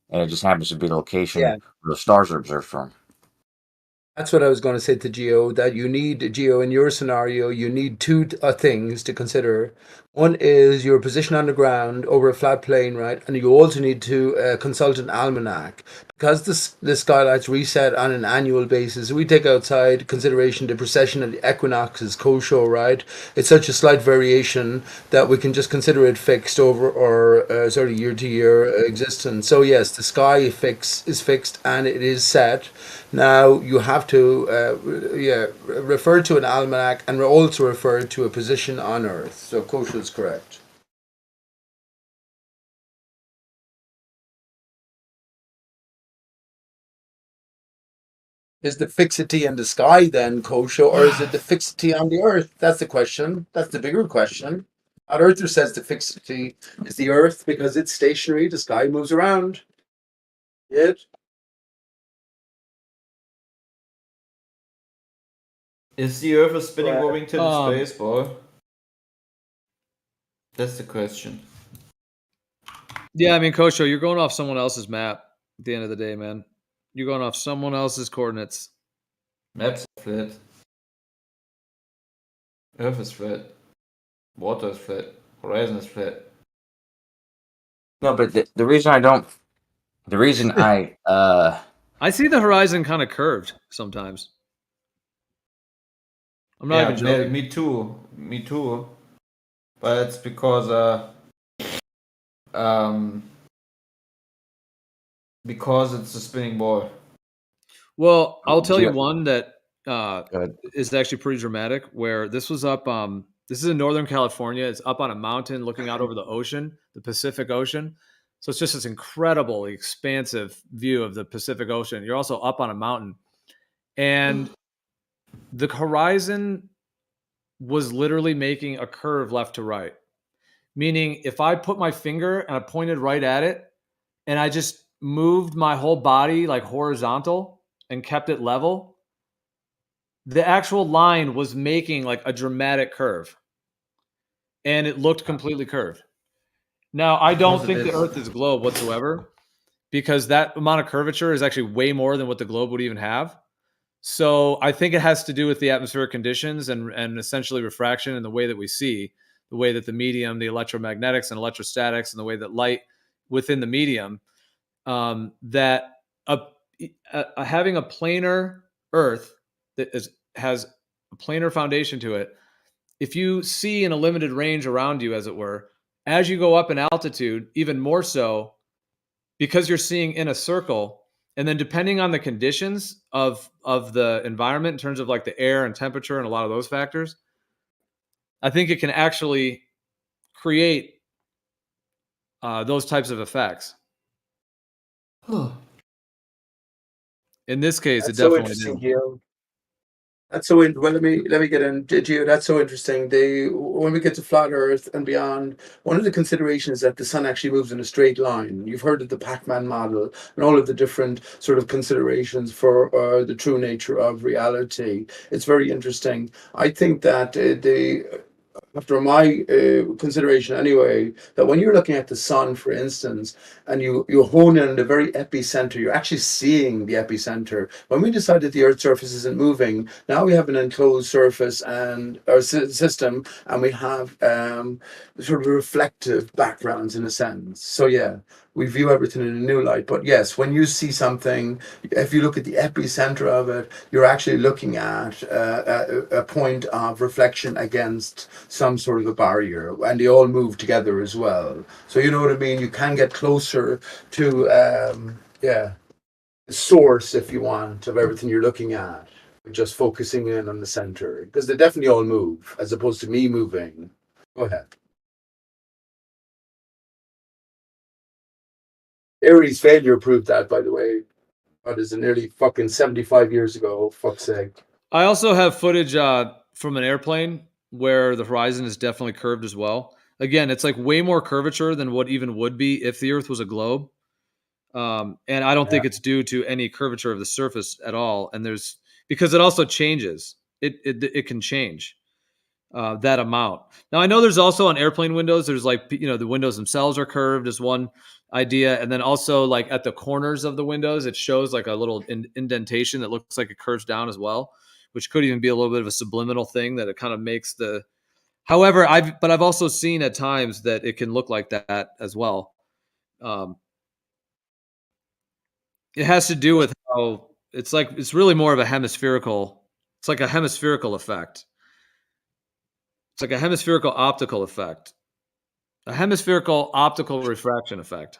and it just happens to be the location Yeah. where the stars are observed from. That's what I was going to say to Gio, that you need, Gio, in your scenario, you need two things to consider. One is your position on the ground over a flat plane, right? And you also need to consult an almanac. Because the skylights reset on an annual basis, we take outside consideration the precession and the equinoxes, co-show, right? It's such a slight variation that we can just consider it fixed over or year-to-year existence. So yes, the sky is fixed and it is set. Now you have to refer to an almanac and also refer to a position on Earth. So Kosha is correct. Is the fixity in the sky then, Kosho, or is it the fixity on the earth? That's the question. That's the bigger question. Our Earther says the fixity is the earth because it's stationary, the sky moves around. It. Is the Earth a spinning moving tin space, boy? That's the question. Yeah, I mean, Kosho, you're going off someone else's map at the end of the day, man. You're going off someone else's coordinates. Maps are flat. Earth is flat. Water is flat. Horizon is flat. No, but the reason I don't, the reason I see the horizon kind of curved sometimes. I'm not even joking. Me too. Me too. But it's because it's a spinning ball. Well, I'll tell you one that is actually pretty dramatic. Where this was up. This is in Northern California. It's up on a mountain, looking out over the ocean, the Pacific Ocean. So it's just this incredibly expansive view of the Pacific Ocean. You're also up on a mountain, and the horizon was literally making a curve left to right. Meaning, if I put my finger and I pointed right at it, and I just moved my whole body like horizontal and kept it level, the actual line was making like a dramatic curve. And it looked completely curved. Now, I don't think the Earth is a globe whatsoever, because that amount of curvature is actually way more than what the globe would even have. So I think it has to do with the atmospheric conditions and essentially refraction and the way that we see, the way that the medium, the electromagnetics and electrostatics, and the way that light within the medium, that having a planar Earth that has a planar foundation to it, if you see in a limited range around you, as it were, as you go up in altitude, even more so, because you're seeing in a circle, and then depending on the conditions of the environment in terms of like the air and temperature and a lot of those factors, I think it can actually create those types of effects. In this case, That's it so definitely interesting, did. Gio. That's so well. Let me get in, Gio. That's so interesting. When we get to flat Earth and beyond, one of the considerations is that the sun actually moves in a straight line. You've heard of the Pac-Man model and all of the different sort of considerations for the true nature of reality. It's very interesting. I think that after my consideration anyway, that when you're looking at the sun, for instance, and you hone in on the very epicenter, you're actually seeing the epicenter. When we decided the Earth's surface isn't moving, now we have an enclosed surface and our system, and we have sort of reflective backgrounds in a sense. So yeah, we view everything in a new light. But yes, when you see something, if you look at the epicenter of it, you're actually looking at a point of reflection against some sort of a barrier, and they all move together as well. So you know what I mean? You can get closer to the source, if you want, of everything you're looking at, just focusing in on the center, because they definitely all move as opposed to me moving. Go ahead. Aries failure proved that, by the way. That is nearly fucking 75 years ago. Fuck's sake. I also have footage from an airplane where the horizon is definitely curved as well. Again, it's like way more curvature than what even would be if the Earth was a globe. And I don't think it's due to any curvature of the surface at all. And because it also changes. It can change that amount. Now, I know there's also on airplane windows, there's like, the windows themselves are curved as one idea. And then also like at the corners of the windows, it shows like a little indentation that looks like it curves down as well, which could even be a little bit of a subliminal thing that it kind of makes however, I've also seen at times that it can look like that as well. It has to do with how it's really more of a hemispherical. It's like a hemispherical effect. It's like a hemispherical optical effect. A hemispherical optical refraction effect.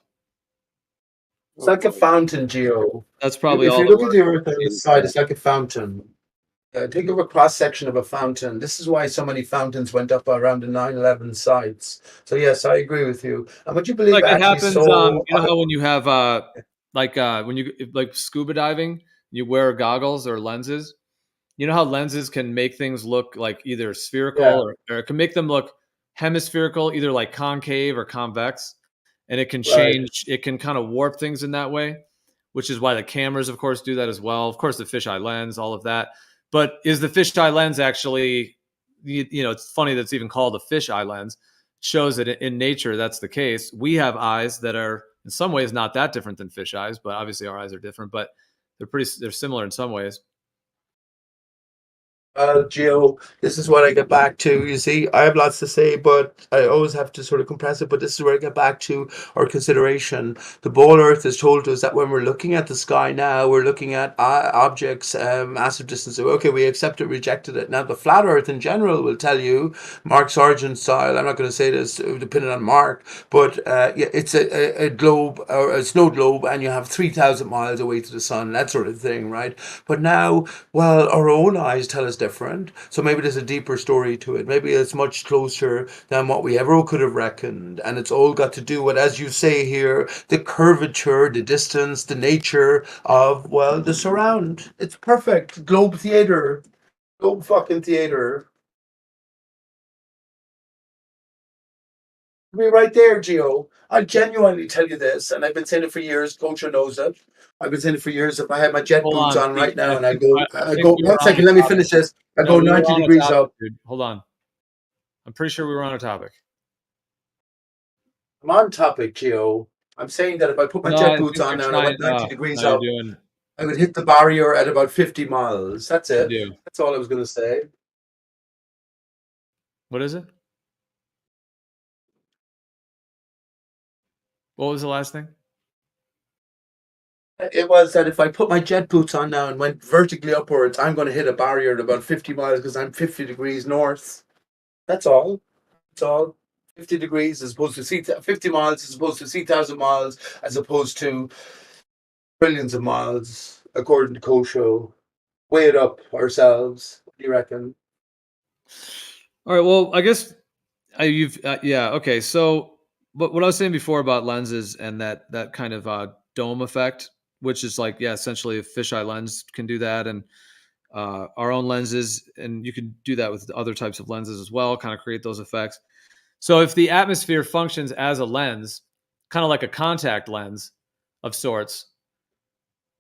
It's like a fountain, Geo. That's probably if all you the look at word the Earth on the is side, there. it's like a fountain. Think of a cross section of a fountain. This is why so many fountains went up around the 9/11 sites. So yes, I agree with you. And would you believe Like it actually happens, so? you know how when you have when you like scuba diving, you wear goggles or lenses. You know how lenses can make things look like either spherical Yeah. or it can make them look hemispherical, either like concave or convex. And it can Right. change, it can kind of warp things in that way, which is why the cameras, of course, do that as well. Of course, the fisheye lens, all of that. But is the fisheye lens actually, you know, it's funny that it's even called a fisheye lens. It shows that in nature, that's the case. We have eyes that are in some ways not that different than fish eyes, but obviously our eyes are different, but they're similar in some ways. Gio, this is what I get back to. You see, I have lots to say, but I always have to sort of compress it. But this is where I get back to our consideration. The ball Earth has told us that when we're looking at the sky now, we're looking at objects, massive distance away. Okay, we accept it, rejected it. Now, the flat Earth in general will tell you, Mark Sargent style. I'm not going to say this depending on Mark, but yeah, it's a globe or a snow globe, and you have 3,000 miles away to the sun, that sort of thing, right? But now, well, our own eyes tell us different. So maybe there's a deeper story to it. Maybe it's much closer than what we ever could have reckoned. And it's all got to do with, as you say here, the curvature, the distance, the nature of, well, the surround. It's perfect. Globe theater. Globe fucking theater. Be right there, Gio. I genuinely tell you this, and I've been saying it for years. Coacher knows it. I've been saying it for years. If I had my jet Hold boots on, on right Pete. now, and I I think go, we were 1 on a second, let me topic. finish this. I No, go we were 90 on a degrees topic, up. dude. Hold on. I'm pretty sure we were on a topic. I'm on topic, Gio. I'm saying that if I put my No, jet I boots think on you're now and I trying. went 90 degrees No, you're up, doing. I would hit the barrier at about 50 miles. That's You it. do. That's all I was going to say. What is it? What was the last thing? It was that if I put my jet boots on now and went vertically upwards, I'm going to hit a barrier at about 50 miles because I'm 50 degrees north. That's all. That's all. 50 degrees as opposed to 50 miles as opposed to 3,000 miles as opposed to billions of miles, according to Kosho. Weigh it up ourselves. What do you reckon? All right. Well, I guess yeah. Okay. So, but what I was saying before about lenses and that kind of dome effect, which is like, yeah, essentially a fisheye lens can do that, and our own lenses, and you can do that with other types of lenses as well, kind of create those effects. So if the atmosphere functions as a lens, kind of like a contact lens of sorts,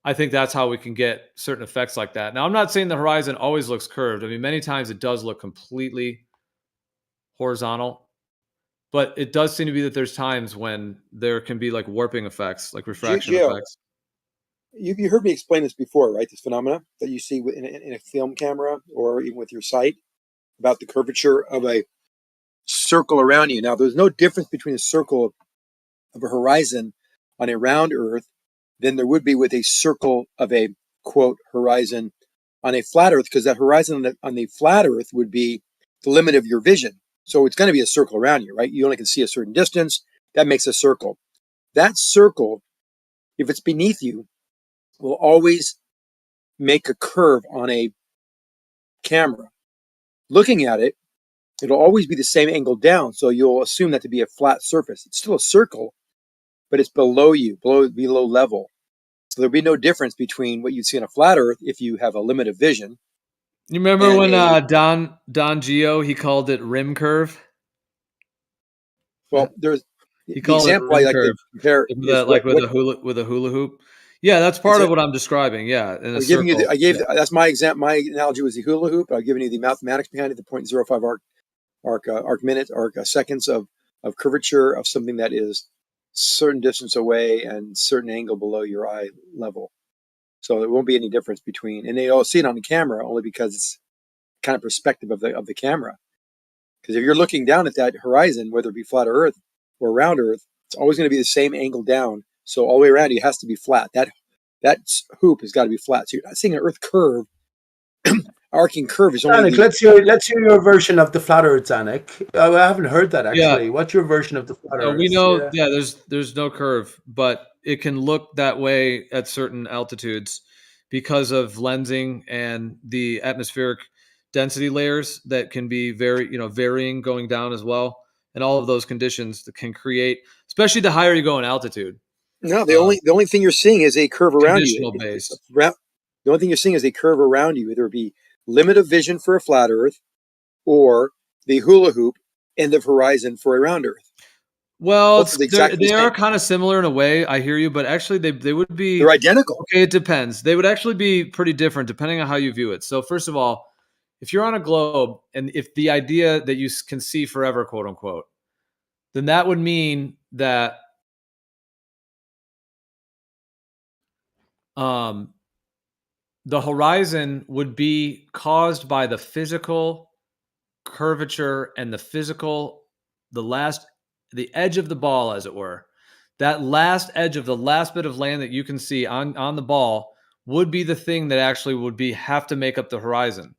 I think that's how we can get certain effects like that. Now, I'm not saying the horizon always looks curved. I mean, many times it does look completely horizontal, but it does seem to be that there's times when there can be like warping effects, like refraction Gio, effects. you heard me explain this before, right? This phenomena that you see in a film camera or even with your sight about the curvature of a circle around you. Now, there's no difference between a circle of a horizon on a round Earth than there would be with a circle of a quote horizon on a flat Earth, because that horizon on the flat Earth would be the limit of your vision. So it's going to be a circle around you, right? You only can see a certain distance. That makes a circle. That circle, if it's beneath you, will always make a curve on a camera. Looking at it, it'll always be the same angle down, so you'll assume that to be a flat surface. It's still a circle, but it's below you, below level. So there'll be no difference between what you'd see on a flat Earth if you have a limit of vision. You remember And when a Don Gio, he called it rim curve? well, there's He the called it example I rim like to curve. compare With is like what with a hula hoop. Yeah, that's it's part of a. what I'm describing. Yeah, in a I'm giving you. circle. Yeah. That's my example. My analogy was the hula hoop. I've given you the mathematics behind it, the 0.05 arc seconds of curvature of something that is certain distance away and certain angle below your eye level. So there won't be any difference between, and they all see it on the camera only because it's kind of perspective of the camera. Because if you're looking down at that horizon, whether it be flat Earth or round Earth, it's always going to be the same angle down. So all the way around you has to be flat. That hoop has got to be flat. So you're not seeing an Earth curve. Arcing curve is only Anik, let's hear your version of the flat Earth, Anik. I haven't heard that Yeah. actually. What's your version of the flat So Earth? we know, Yeah. there's no curve, but it can look that way at certain altitudes because of lensing and the atmospheric density layers that can be varying going down as well, and all of those conditions that can create, especially the higher you go in altitude. No, the only thing you're seeing is a curve around you. Conditional base. The only thing you're seeing is a curve around you. Either it be limit of vision for a flat Earth, or the hula hoop end of horizon for a round Earth. Well, Both are exactly they the are same. kind of similar in a way. I hear you, but actually they would be They're identical. Okay, it depends. They would actually be pretty different depending on how you view it. So first of all, if you're on a globe and if the idea that you can see forever, quote unquote, then that would mean that the horizon would be caused by the physical curvature and the edge of the ball, as it were. That last edge of the last bit of land that you can see on the ball would be the thing that actually would have to make up the horizon.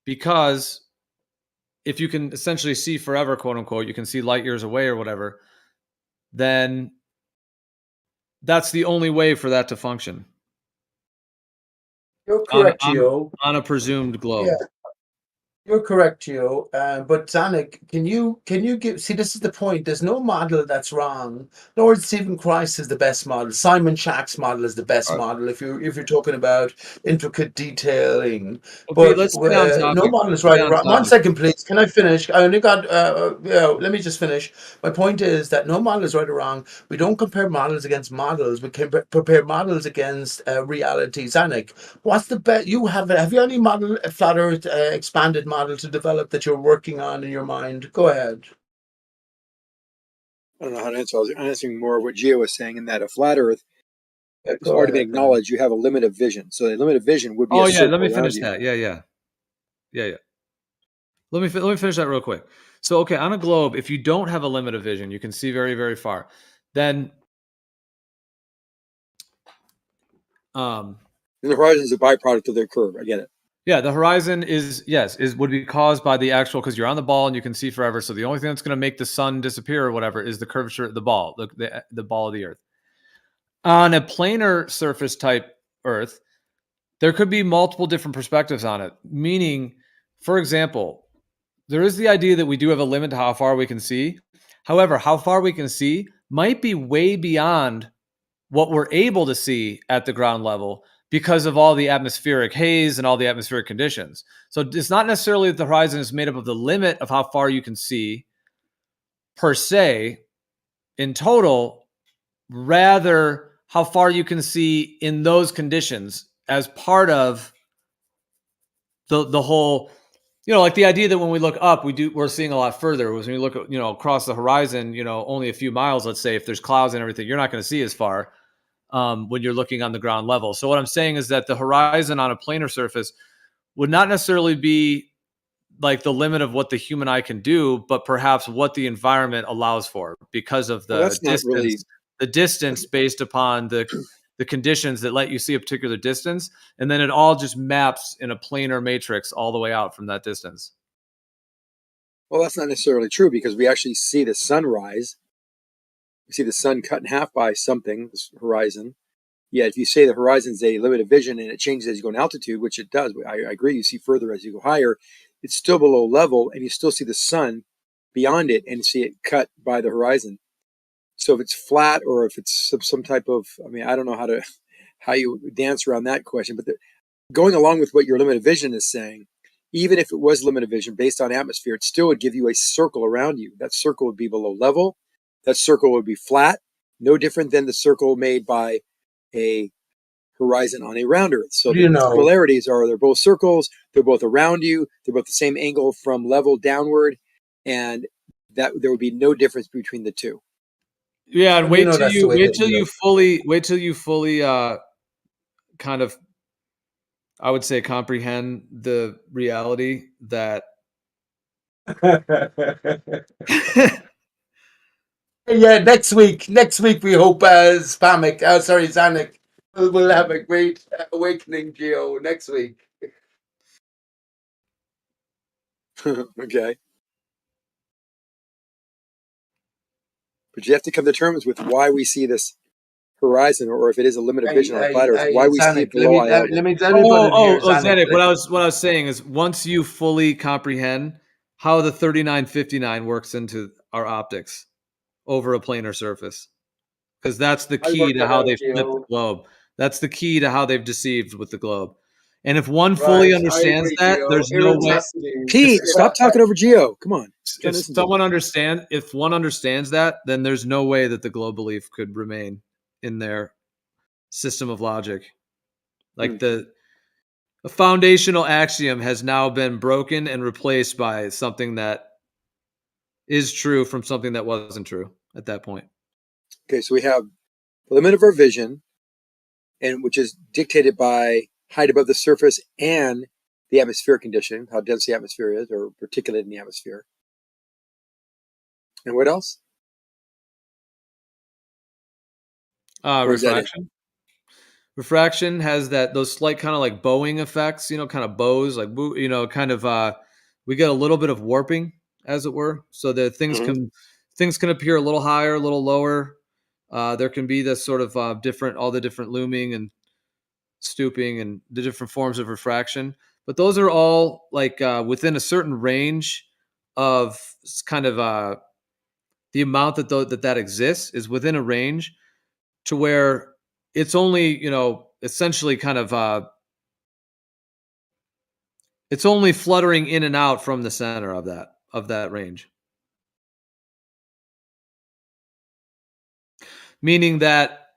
Because if you can essentially see forever, quote unquote, you can see light years away or whatever, then that's the only way for that to function. You're correct, Gio. On a presumed globe. Yeah. You're correct, Gio. But Zanuck, can you give? See, this is the point. There's no model that's wrong. Lord Stephen Christ is the best model. Simon Shack's model is the best model. If you're talking about intricate detailing, Okay, but let's stay on topic. no model is right or wrong. 1 second, please. Can I finish? I only got. Let me just finish. My point is that no model is right or wrong. We don't compare models against models. We compare models against reality. Zanuck, what's the best? Have you any model, flat Earth, expanded model to develop that you're working on in your mind? Go ahead. I don't know how to answer. I was answering more of what Gio was saying, in that a flat Earth, it's go already been ahead, acknowledged. You have a limit of vision. So the limit of vision would be Oh a yeah, circle let me around finish you. that. Yeah. Let me finish that real quick. So, okay, on a globe, if you don't have a limit of vision, you can see very, very far. Then, And the horizon is a byproduct of their curve. I get it. yeah, the horizon would be caused by the actual, because you're on the ball and you can see forever. So the only thing that's going to make the sun disappear or whatever is the curvature of the ball, the ball of the Earth. On a planar surface type Earth, there could be multiple different perspectives on it. Meaning, for example, there is the idea that we do have a limit to how far we can see. However, how far we can see might be way beyond what we're able to see at the ground level because of all the atmospheric haze and all the atmospheric conditions. So it's not necessarily that the horizon is made up of the limit of how far you can see per se in total, rather how far you can see in those conditions as part of the whole, like the idea that when we look up, we're seeing a lot further. When you look at, across the horizon, only a few miles, let's say, if there's clouds and everything, you're not going to see as far when you're looking on the ground level. So what I'm saying is that the horizon on a planar surface would not necessarily be like the limit of what the human eye can do, but perhaps what the environment allows for because of the distance based upon the conditions that let you see a particular distance. And then it all just maps in a planar matrix all the way out from that distance. Well, that's not necessarily true, because we actually see the sunrise. We see the sun cut in half by something, this horizon. Yeah, if you say the horizon is a limit of vision and it changes as you go in altitude, which it does, I agree, you see further as you go higher, it's still below level and you still see the sun beyond it and see it cut by the horizon. So if it's flat, or if it's some type of, I don't know how you dance around that question, but going along with what your limit of vision is saying, even if it was limit of vision based on atmosphere, it still would give you a circle around you. That circle would be below level. That circle would be flat, no different than the circle made by a horizon on a round Earth. So the similarities are they're both circles, they're both around you, they're both the same angle from level downward, and that there would be no difference between the two. Yeah, and wait till you fully kind of, I would say, comprehend the reality that Yeah, next week we hope Zanuck will have a great awakening, Gio, next week. Okay. But you have to come to terms with why we see this horizon, or if it is a limit of vision on flat Earth, why we see it below eye level. Let me put it here, Zanuck. What I was saying is, once you fully comprehend how the 3959 works into our optics over a planar surface, because that's the key to how they flip the globe. That's the key to how they've deceived with the globe. And if one fully Right, I understands agree, that, Gio. there's It no was way. testing. Pete, stop talking over Geo. Come on. If someone understand, if one understands that, then there's no way that the globe belief could remain in their system of logic. Like a foundational axiom has now been broken and replaced by something that is true from something that wasn't true at that point. Okay, so we have the limit of our vision, and which is dictated by height above the surface and the atmospheric condition, how dense the atmosphere is, or particulate in the atmosphere. And what else? Or is that it? Refraction. Refraction has those slight kind of like bowing effects, kind of bows, like kind of we get a little bit of warping, as it were, so that things can appear a little higher, a little lower. There can be this sort of all the different looming and stooping and the different forms of refraction, but those are all like within a certain range of kind of the amount that exists is within a range to where it's only essentially kind of it's only fluttering in and out from the center of that range, meaning that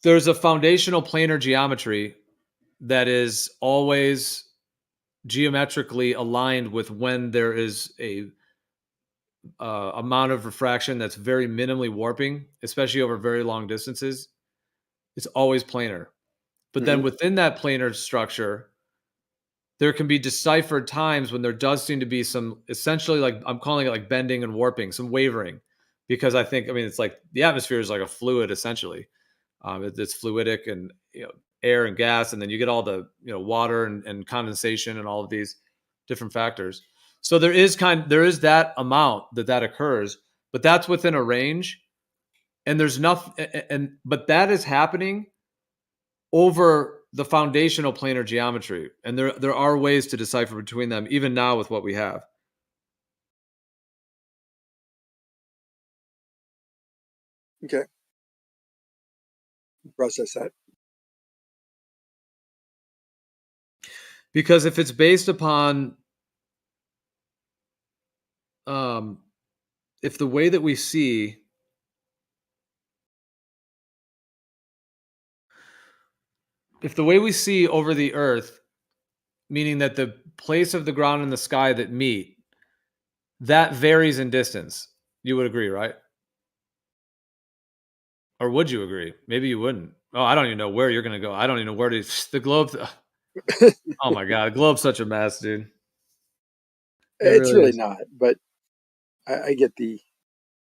there's a foundational planar geometry that is always geometrically aligned with when there is a amount of refraction that's very minimally warping, especially over very long distances. It's always planar. But then within that planar structure, there can be deciphered times when there does seem to be some, essentially, like I'm calling it like bending and warping, some wavering, because it's like the atmosphere is like a fluid essentially. It's fluidic and air and gas, and then you get all the water and condensation and all of these different factors. So there is that amount that occurs, but that's within a range, and there's nothing, but that is happening over the foundational planar geometry, and there are ways to decipher between them even now with what we have. Okay. Process that. Because if it's based upon if the way that we see over the earth, meaning that the place of the ground and the sky that meet, that varies in distance, you would agree, right? Or would you agree? Maybe you wouldn't. Oh, I don't even know where you're going to go. I don't even know where the globe. Oh my God. The globe's such a mess, dude. It's really not, but I get the.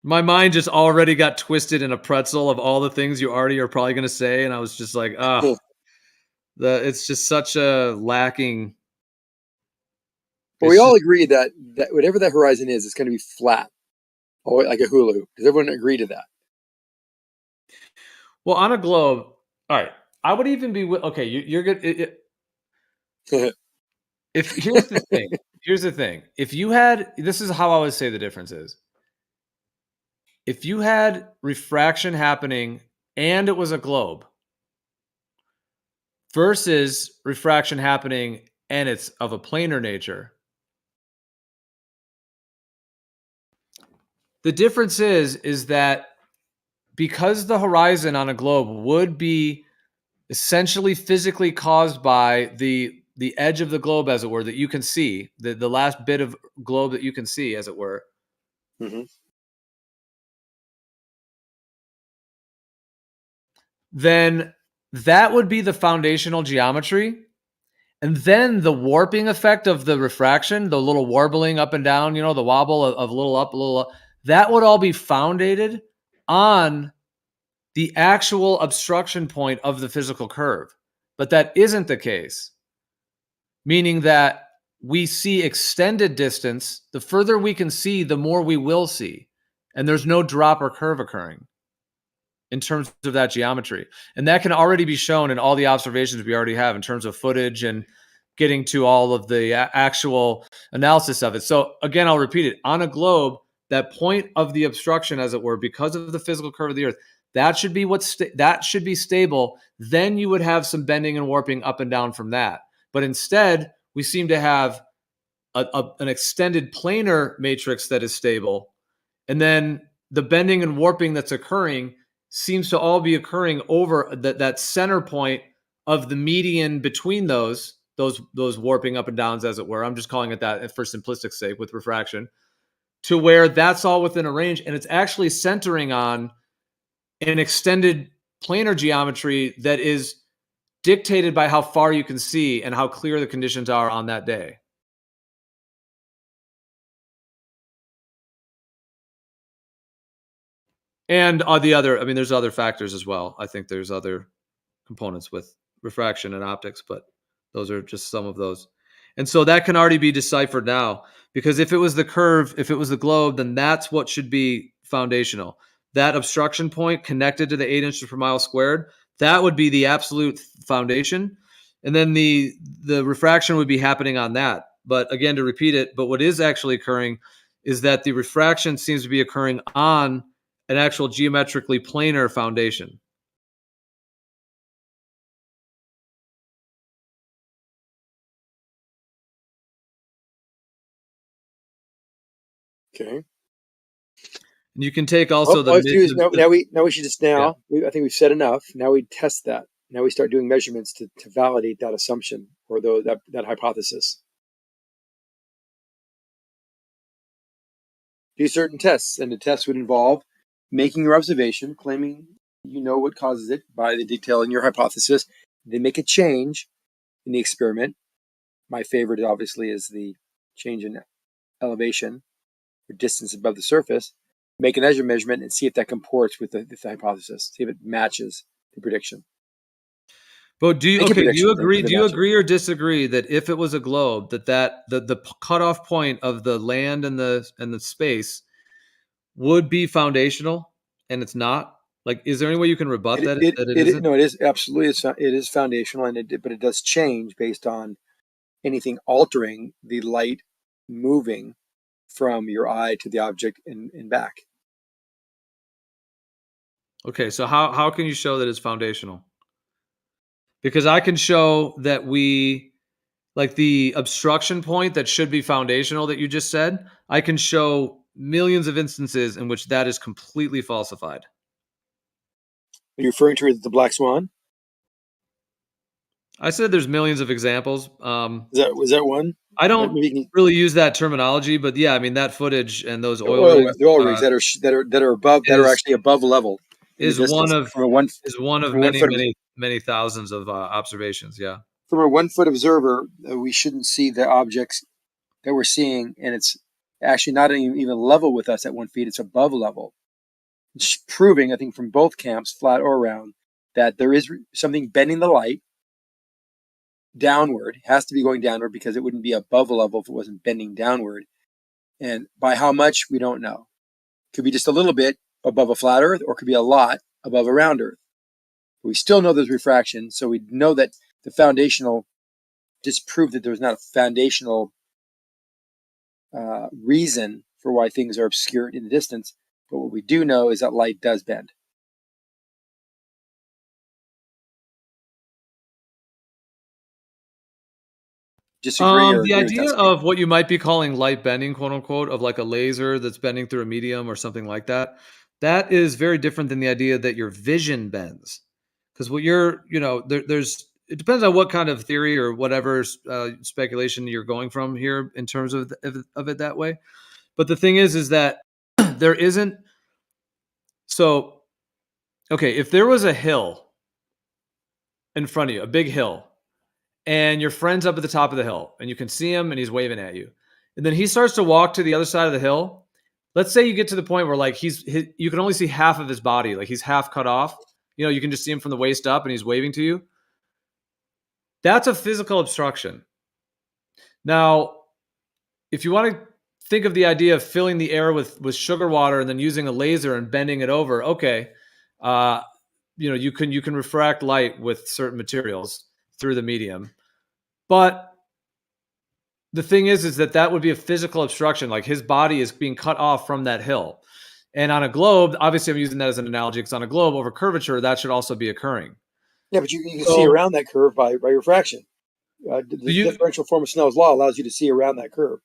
My mind just already got twisted in a pretzel of all the things you already are probably going to say. And I was just like, it's just such a lacking. But we all agree that whatever that horizon is, it's going to be flat, like a hula hoop. Does everyone agree to that? Well, on a globe, all right. I would even be okay. You're good. Here's the thing. If you had, this is how I would say the difference is. If you had refraction happening and it was a globe versus refraction happening and it's of a planar nature, the difference is that because the horizon on a globe would be essentially physically caused by the edge of the globe, as it were, that you can see, the last bit of globe that you can see, as it were. Then that would be the foundational geometry. And then the warping effect of the refraction, the little warbling up and down, the wobble of a little up, a little up, that would all be founded on the actual obstruction point of the physical curve. But that isn't the case, meaning that we see extended distance. The further we can see, the more we will see. And there's no drop or curve occurring in terms of that geometry. And that can already be shown in all the observations we already have in terms of footage and getting to all of the actual analysis of it. So again, I'll repeat it. On a globe, that point of the obstruction, as it were, because of the physical curve of the Earth, that should be that should be stable. Then you would have some bending and warping up and down from that. But instead, we seem to have an extended planar matrix that is stable, and then the bending and warping that's occurring seems to all be occurring over that center point of the median between those warping up and downs, as it were. I'm just calling it that for simplistic sake with refraction, to where that's all within a range, and it's actually centering on an extended planar geometry that is dictated by how far you can see and how clear the conditions are on that day. And there's other factors as well. I think there's other components with refraction and optics, but those are just some of those. And so that can already be deciphered now, because if it was the curve, if it was the globe, then that's what should be foundational. That obstruction point connected to the 8 inches per mile squared, that would be the absolute foundation. And then the refraction would be happening on that. But again, to repeat it, but what is actually occurring is that the refraction seems to be occurring on an actual geometrically planar foundation. Okay. And you can take also now we should just I think we've said enough. Now we test that. Now we start doing measurements to validate that assumption or that hypothesis. Do certain tests, and the tests would involve making your observation, claiming you know what causes it by the detail in your hypothesis. They make a change in the experiment. My favorite, obviously, is the change in elevation or distance above the surface. Make an measurement and see if that comports with the hypothesis. See if it matches the prediction. But do you agree or disagree that if it was a globe, that the cutoff point of the land and the space would be foundational, and it's not? Like, is there any way you can rebut that it isn't? No, it is absolutely. It is foundational, but it does change based on anything altering the light moving from your eye to the object and back. Okay, so how can you show that it's foundational? Because I can show that like the obstruction point that should be foundational that you just said, I can show millions of instances in which that is completely falsified. Are you referring to the black swan? I said there's millions of examples. Was that one? I don't really use that terminology, but yeah, I mean that footage and those oil rigs, the oil rigs that are above, that are actually above level is one of many thousands of observations. Yeah. From a 1 foot observer, we shouldn't see the objects that we're seeing, and it's actually not even level with us at 1 feet. It's above level. It's proving, I think, from both camps, flat or round, that there is something bending the light downward. It has to be going downward because it wouldn't be above level if it wasn't bending downward. And by how much, we don't know. Could be just a little bit above a flat Earth, or could be a lot above a round Earth. But we still know there's refraction, so we know that the foundational disproved that there's not a foundational reason for why things are obscured in the distance. But what we do know is that light does bend. Disagree or the idea of what you might be calling light bending, quote unquote, of like a laser that's bending through a medium or something like that, that is very different than the idea that your vision bends. Because what it depends on what kind of theory or whatever speculation you're going from here in terms of it that way. But the thing is that there isn't. So, okay, if there was a hill in front of you, a big hill, and your friend's up at the top of the hill, and you can see him, and he's waving at you, and then he starts to walk to the other side of the hill. Let's say you get to the point where like you can only see half of his body, like he's half cut off. You can just see him from the waist up, and he's waving to you. That's a physical obstruction. Now, if you want to think of the idea of filling the air with sugar water and then using a laser and bending it over, okay, you can refract light with certain materials through the medium, but the thing is that that would be a physical obstruction. Like his body is being cut off from that hill. And on a globe, obviously I'm using that as an analogy because on a globe over curvature, that should also be occurring. Yeah, but you can see So around that curve by refraction. The you, differential form of Snell's law allows you to see around that curve.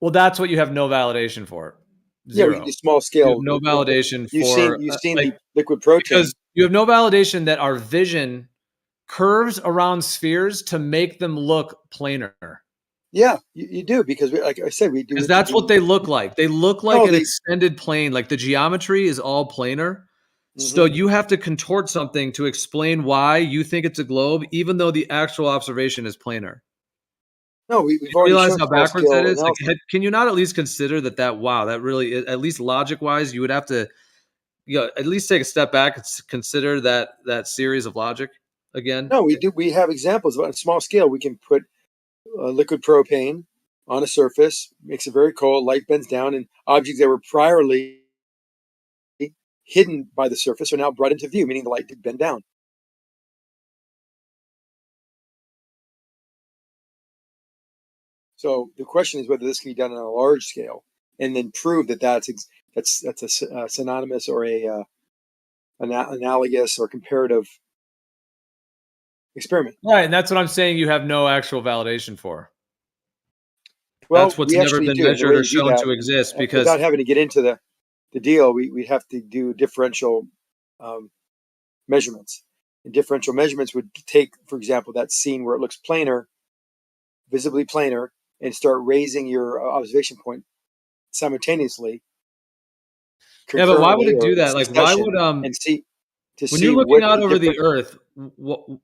well, that's what you have no validation for. Yeah, we can Zero. do small You have scale. no validation You've for seen like the liquid protein. because you have no validation that our vision curves around spheres to make them look planar. Yeah, you do because like I said, we do. Because that's what they look like. They look like No, an extended plane. Like the geometry is all planar. So you have to contort something to explain why you think it's a globe, even though the actual observation is planar. No, we've You already realize shown how small backwards that scale is? analysis. Like, can you not at least consider that wow, that really, at least logic wise, you would have to, at least take a step back and consider that series of logic again? No, we do. We have examples of on a small scale. We can put liquid propane on a surface, makes it very cold. Light bends down, and objects that were priorly hidden by the surface are now brought into view, meaning the light did bend down. So the question is whether this can be done on a large scale, and then prove that that's a synonymous or a analogous or comparative experiment. Right, and that's what I'm saying. You have no actual validation for. Well, That's what's we never actually been do. And the measured way or to do shown that, to exist because without having to get into the deal, we'd have to do differential measurements. And differential measurements would take, for example, that scene where it looks planar, visibly planar, and start raising your observation point simultaneously, yeah, but why would concurrently it or do in that? Like, why succession, would and see when you're looking what out the over the different. Earth,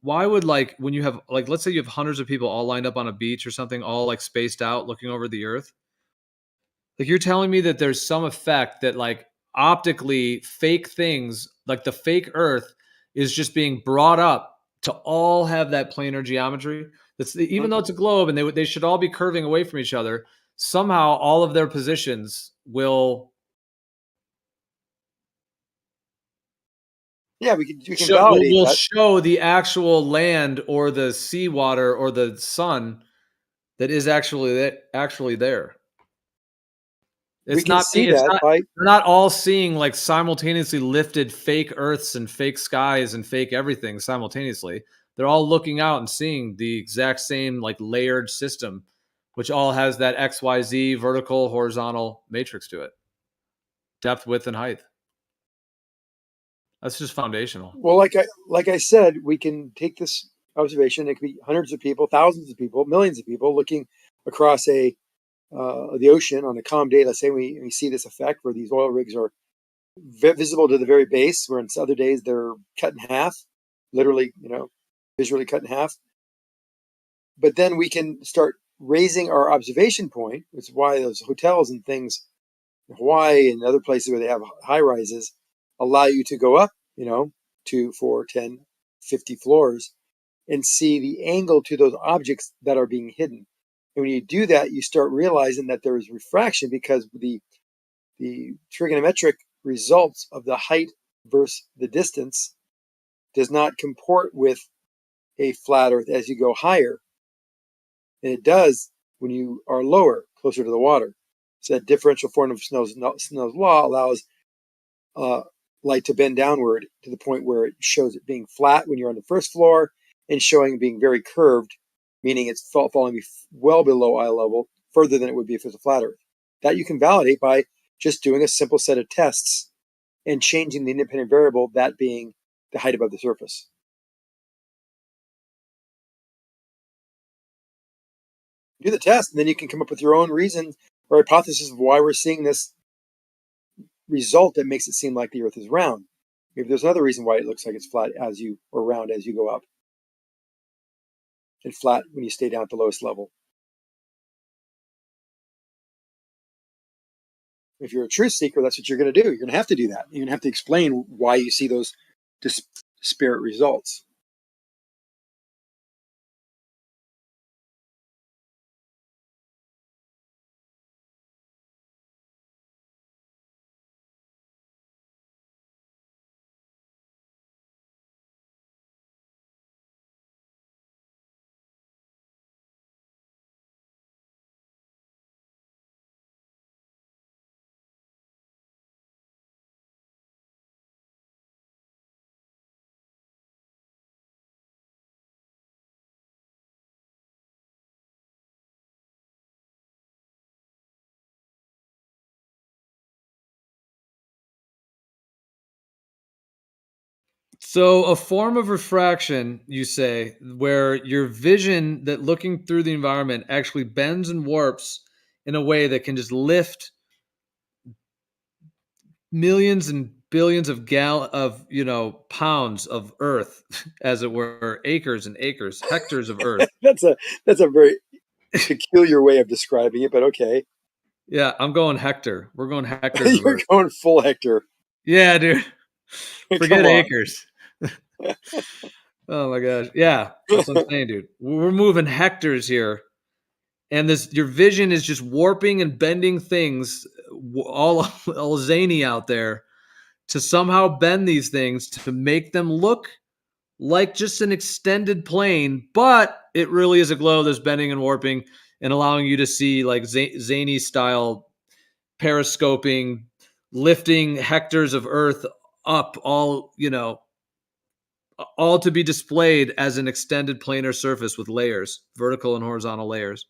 why would like when you have like let's say you have hundreds of people all lined up on a beach or something, all like spaced out looking over the Earth? Like you're telling me that there's some effect that like optically fake things, like the fake Earth, is just being brought up to all have that planar geometry. That's even though it's a globe and they should all be curving away from each other. Somehow, all of their positions will Yeah, we can show validate will that. show the actual land or the seawater or the sun that is actually there. We It's can not see it's that not by they're not all seeing like simultaneously lifted fake earths and fake skies and fake everything simultaneously. They're all looking out and seeing the exact same like layered system, which all has that XYZ vertical horizontal matrix to it. Depth, width, and height. That's just foundational. well, like I said, we can take this observation. It could be hundreds of people, thousands of people, millions of people looking across the ocean on a calm day. Let's say we see this effect where these oil rigs are visible to the very base, where in other days they're cut in half, literally, visually cut in half. But then we can start raising our observation point, which is why those hotels and things in Hawaii and other places where they have high rises allow you to go up, 2, 4, 10, 50 floors and see the angle to those objects that are being hidden. And when you do that, you start realizing that there is refraction because the trigonometric results of the height versus the distance does not comport with a flat earth as you go higher. And it does when you are lower, closer to the water. So that differential form of Snell's law allows light to bend downward to the point where it shows it being flat when you're on the first floor and showing it being very curved, meaning it's falling well below eye level, further than it would be if it was a flat earth. That you can validate by just doing a simple set of tests and changing the independent variable, that being the height above the surface. Do the test, and then you can come up with your own reason or hypothesis of why we're seeing this result that makes it seem like the Earth is round. Maybe there's another reason why it looks like it's flat or round as you go up, and flat when you stay down at the lowest level. If you're a truth seeker, that's what you're going to do. You're going to have to do that. You're going to have to explain why you see those disparate results. So a form of refraction, you say, where your vision that looking through the environment actually bends and warps in a way that can just lift millions and billions of pounds of earth, as it were, acres and acres, hectares of earth. That's a very peculiar way of describing it, but okay. Yeah, I'm going hectare. We're going hectares of You're earth. going full hectare. Yeah, dude. Forget Come on. acres. Oh my gosh. Yeah, that's what I'm saying, dude. We're moving hectares here. And your vision is just warping and bending things all zany out there to somehow bend these things to make them look like just an extended plane, but it really is a globe that's bending and warping and allowing you to see like zany style periscoping, lifting hectares of earth up, all to be displayed as an extended planar surface with layers, vertical and horizontal layers.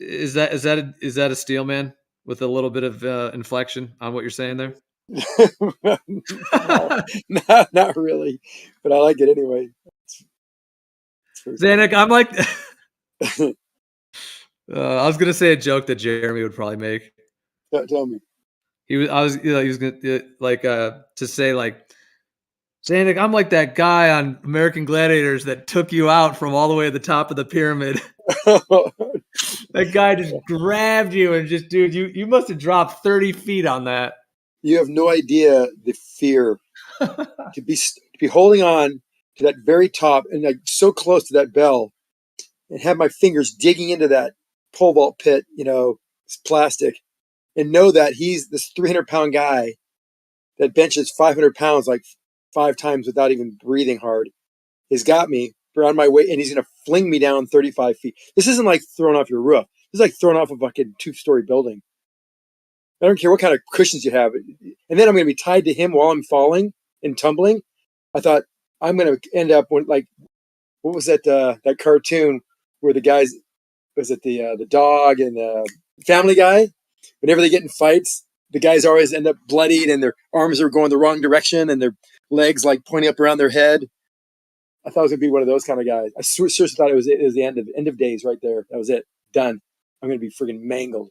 Is that a steel man with a little bit of inflection on what you're saying there? No, not really, but I like it anyway. Zanuck, I'm like, I was gonna say a joke that Jeremy would probably make. Tell me. He was gonna to say like, Zanuck, I'm like that guy on American Gladiators that took you out from all the way to the top of the pyramid. That guy just grabbed you and just, dude, you must have dropped 30 feet on that. You have no idea the fear to be holding on to that very top and like so close to that bell, and have my fingers digging into that pole vault pit, it's plastic, and know that he's this 300-pound guy that benches 500 pounds like 5 times without even breathing hard. He's got me around my weight, and he's going to fling me down 35 feet. This isn't like throwing off your roof. This is like throwing off a fucking 2-story building. I don't care what kind of cushions you have. And then I'm going to be tied to him while I'm falling and tumbling. I thought I'm going to end up like, what was that cartoon where the guys, was it the dog and the Family Guy? Whenever they get in fights, the guys always end up bloodied and their arms are going the wrong direction and their legs like pointing up around their head. I thought I was going to be one of those kind of guys. I seriously thought it was the end of days right there. That was it. Done. I'm going to be friggin' mangled.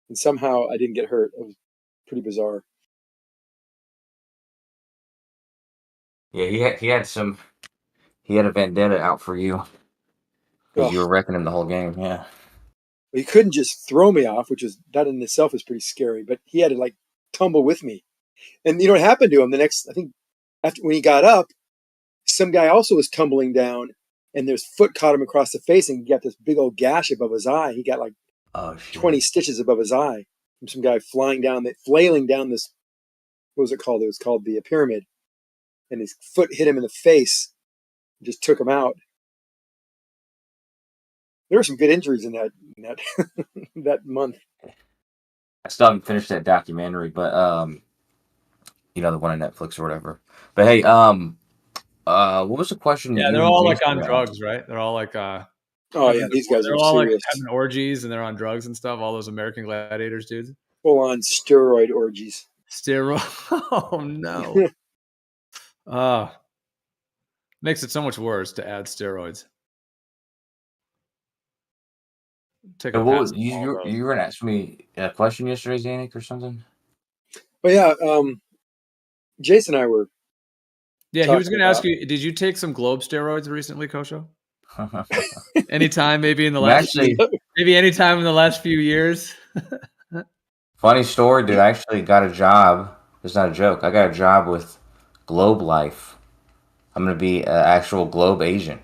And somehow I didn't get hurt. It was pretty bizarre. Yeah, he had a vendetta out for you because you were wrecking him the whole game. Yeah. He couldn't just throw me off, that in itself is pretty scary. But he had to like tumble with me. And you know what happened to him? After when he got up, some guy also was tumbling down, and his foot caught him across the face, and he got this big old gash above his eye. He got like 20 stitches above his eye from some guy flailing down this. What was it called? It was called the pyramid, and his foot hit him in the face, and just took him out. There were some good injuries in that that month. I still haven't finished that documentary, but the one on Netflix or whatever. But hey, what was the question? Yeah, they're all like on drugs, right? They're all like these guys they're are all serious. like having orgies and they're on drugs and stuff. All those American Gladiators dudes. Full on steroid orgies. Oh no. Makes it so much worse to add steroids. You were going to ask me a question yesterday, Zanuck, or something? But yeah, Jason and I were. Yeah, he was going to ask you, did you take some globe steroids recently, Kosho? Anytime, maybe in the last maybe anytime in the last few years. Funny story, dude. I actually got a job. It's not a joke. I got a job with Globe Life. I'm going to be an actual Globe agent.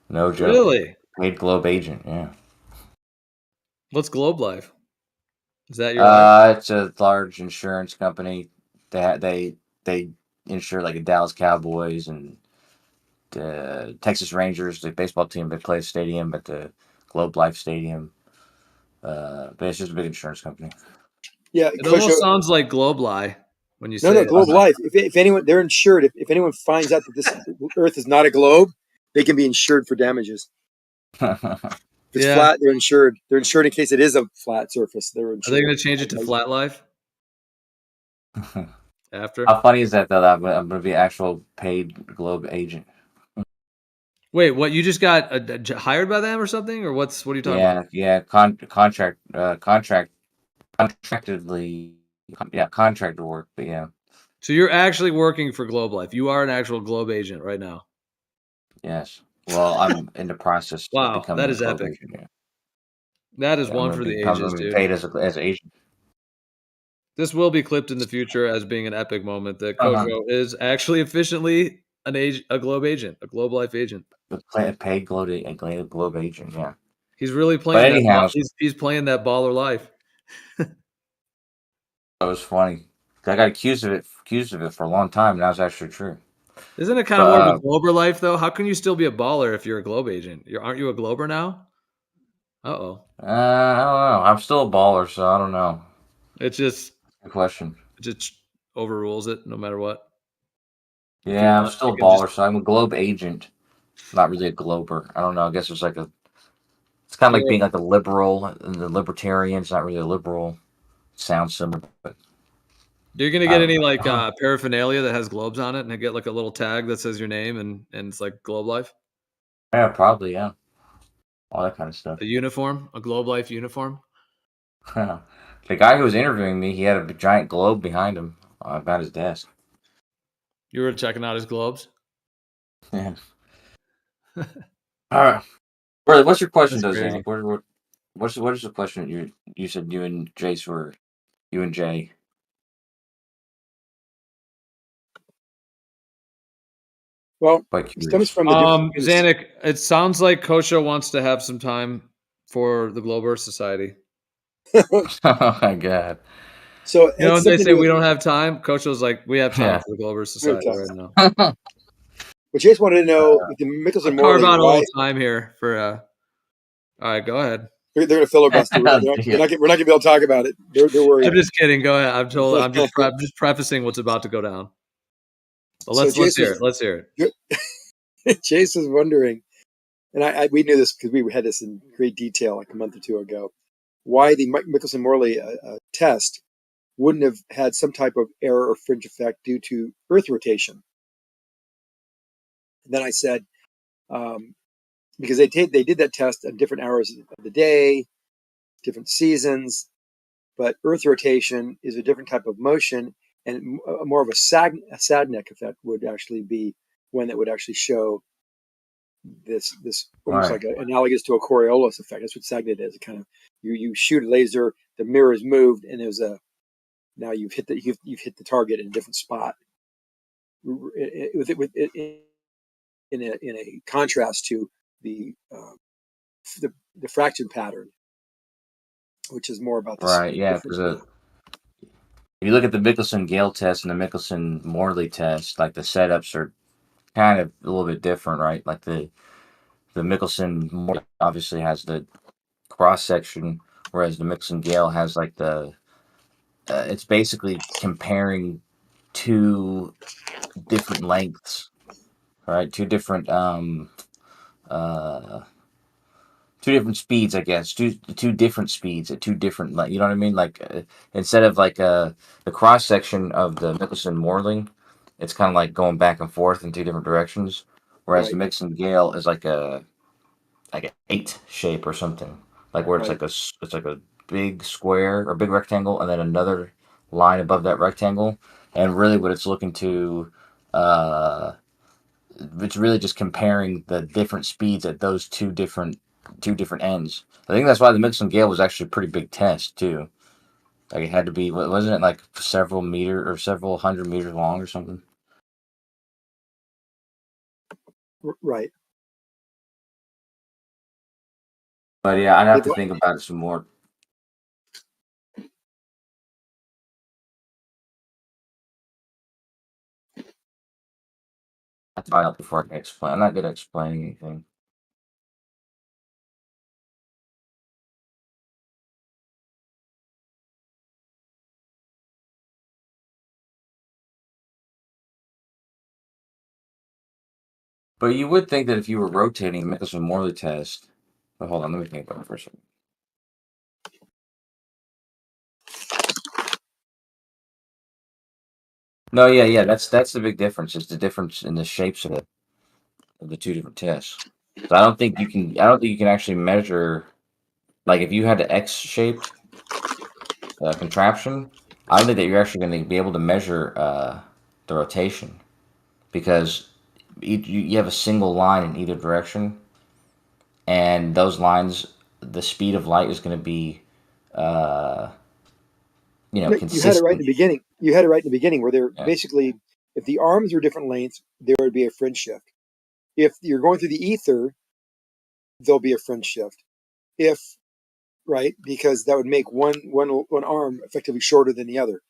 No joke. Really? Paid Globe agent, yeah. What's Globe Life? Is that your life? It's a large insurance company. They insure like the Dallas Cowboys and the Texas Rangers, the baseball team. They play stadium at the Globe Life Stadium. But it's just a big insurance company. Yeah, it almost sounds like Globe Lie when you say no Globe Life. If anyone, they're insured. If anyone finds out that this Earth is not a globe, they can be insured for damages. If it's flat, they're insured. They're insured in case it is a flat surface. They're insured. Are they going to change it to Flat Life? After? How funny is that though? That I'm going to be an actual paid Globe agent. Wait, what? You just got hired by them or something, or what are you talking about? Yeah. Contractedly, contracted work. But yeah, So you're actually working for Globe Life. You are an actual Globe agent right now. yes. Well, I'm in the process of Wow, becoming that a is Globe epic. agent. Yeah. That is Yeah, I'm one going for to the be I'm ages, going to be dude. paid as agent. This will be clipped in the future as being an epic moment that Uh-huh. Kojo is actually efficiently a Globe agent, a Globe Life agent. A paid Globe agent. Yeah. He's really But playing that. anyhow, He's playing that baller life. that was funny. I got accused of it for a long time. Now it's actually true. Isn't it kind of more of a Glober life though? How can you still be a baller if you're a Globe agent? Aren't you a Glober now? Uh-oh. I don't know. I'm still a baller, so I don't know. It's just good question. It just overrules it no matter what. Yeah, I'm still a baller, so I'm a Globe agent. Not really a Glober. I don't know. I guess it's kind of like being like a liberal and the libertarian. It's not really a liberal. Sounds similar, but You're gonna get any like paraphernalia that has globes on it, and get like a little tag that says your name, and it's like Globe Life. Yeah, probably, yeah. All that kind of stuff. A uniform, a Globe Life uniform. The guy who was interviewing me, he had a giant globe behind him about his desk. You were checking out his globes. Yeah. All right. Brother, what's your question, That's though, crazy. Zanik? What is the question you said you and Jace were you and Jay? Well, Quite it stems curious. from the difference. Zanik, it sounds like Kosho wants to have some time for the Glober Society. Oh my god. So you know, it's when they something say to do we with- don't have time, Kosho's like, we have time Yeah. for the Glober We have Society time. right now. But Jace wanted to know with the Mickelson Carve Morley out a why little time here for. All right, go ahead. they're going to filibuster. We're not going to be able to talk about it. They're worried. I'm just kidding. Go ahead. I'm just prefacing what's about to go down. But let's hear it. Let's hear it. Jace is wondering, and we knew this because we had this in great detail like a month or two ago, why the Mickelson Morley test wouldn't have had some type of error or fringe effect due to Earth rotation. And then I said, because they did that test at different hours of the day, different seasons, but Earth rotation is a different type of motion, and more of a Sadnek effect would actually be one that would actually show this almost Right. like analogous to a Coriolis effect. That's what Sagnet is. It kind of you shoot a laser, the mirror is moved, and now you've hit the target in a different spot. In a contrast to the diffraction pattern, which is more about this. Right, yeah, because if you look at the Mickelson-Gale test and the Mickelson-Morley test, like the setups are kind of a little bit different, right? Like the Mickelson-Morley obviously has the cross section, whereas the Mickelson-Gale has like it's basically comparing two different lengths, right? Two different speeds, I guess. Two different speeds at two different, you know what I mean? Like instead of like the cross section of the Mickelson Morley, it's kind of like going back and forth in two different directions. Whereas the Mickelson Gale is like an 8 shape or something, like where it's like a big square or big rectangle, and then another line above that rectangle. And really, what it's looking to, it's really just comparing the different speeds at those two different ends. I think that's why the Mickelson Gale was actually a pretty big test too. Like it had to be, wasn't it like several hundred meters long or something? Right. But yeah, I'd have to think about it some more. I have to find out before I can explain. I'm not good at explaining anything. But you would think that if you were rotating Mickelson Morley test, but hold on, let me think about it for a second. No, yeah. That's the big difference. It's the difference in the shapes of the two different tests. So I don't think you can. I don't think you can actually measure. Like if you had the X-shaped contraption, I don't think that you're actually going to be able to measure the rotation because you have a single line in either direction, and those lines, the speed of light is going to be, uh, You had it right in consistent. the beginning. You had it right in the beginning where they're Yeah. basically, if the arms are different lengths, there would be a fringe shift. If you're going through the ether, there'll be a fringe shift. If right, because that would make one arm effectively shorter than the other.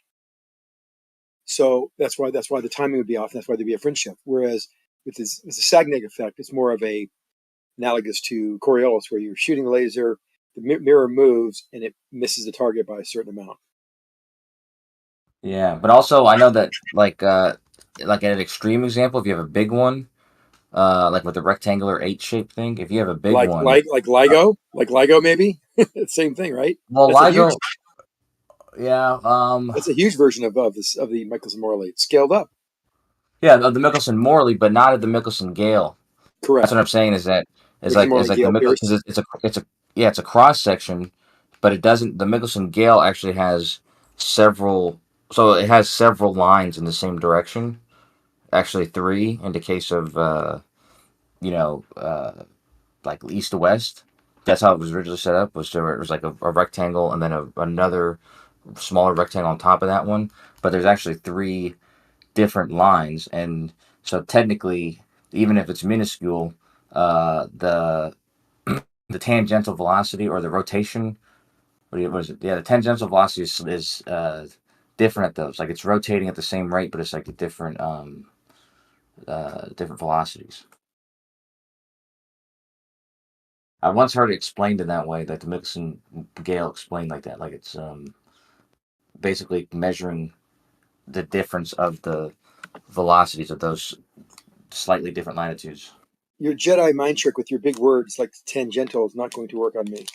So that's why the timing would be off. And that's why there'd be a fringe shift. Whereas with this a Sagnac effect, it's more of a analogous to Coriolis, where you're shooting a laser, the mirror moves, and it misses the target by a certain amount. Yeah, but also I know that like an extreme example, if you have a big one, like with the rectangular 8 shape thing, if you have a big one, Like LIGO maybe. Same thing, right? well, That's a huge. LIGO, yeah, That's a huge version of the Michelson Morley. It's scaled up. yeah, of the Michelson Morley, but not of the Michelson Gale. That's Correct. what I'm saying. Is that Michelson Morley the Gale Michelson, Pierce. because it's a cross section, but it doesn't. The Michelson Gale actually has several. So it has several lines in the same direction. Actually, three in the case of you know like east to west. That's how it was originally set up. Was there it was like a rectangle and then another smaller rectangle on top of that one. But there's actually three different lines, and so technically, even if it's minuscule, the the tangential velocity or the rotation, what is it? Yeah, the tangential velocity is different at those. Like it's rotating at the same rate, but it's like a different velocities. I once heard it explained in that way, like the Mixon Gale explained like that, like it's basically measuring the difference of the velocities of those slightly different latitudes. Your Jedi mind trick with your big words like tangential is not going to work on me.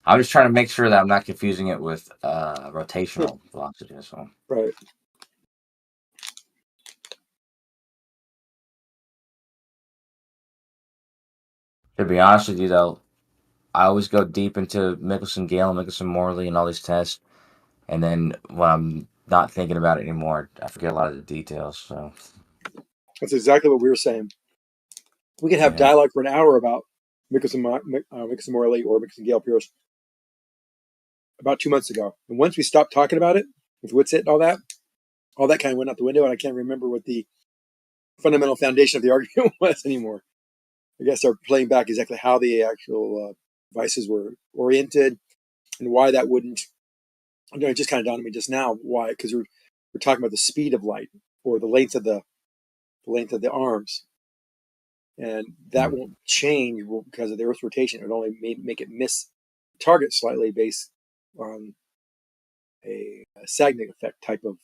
I'm just trying to make sure that I'm not confusing it with rotational velocity as well. Right. To be honest with you, though, I always go deep into Michelson Gale, Michelson Morley, and all these tests, and then when I'm not thinking about it anymore, I forget a lot of the details. So That's exactly what we were saying. We could have yeah, dialogue for an hour about Michelson Morley or Michelson Gale Pierce about 2 months ago. And once we stopped talking about it with Witsit and all that kind of went out the window, and I can't remember what the fundamental foundation of the argument was anymore. I guess they're playing back exactly how the actual devices were oriented and why that wouldn't. It just kind of dawned on me just now why, because we're talking about the speed of light or the length of the arms, and that won't change because of the Earth's rotation. It would only make it miss target slightly based on a Sagnac effect type of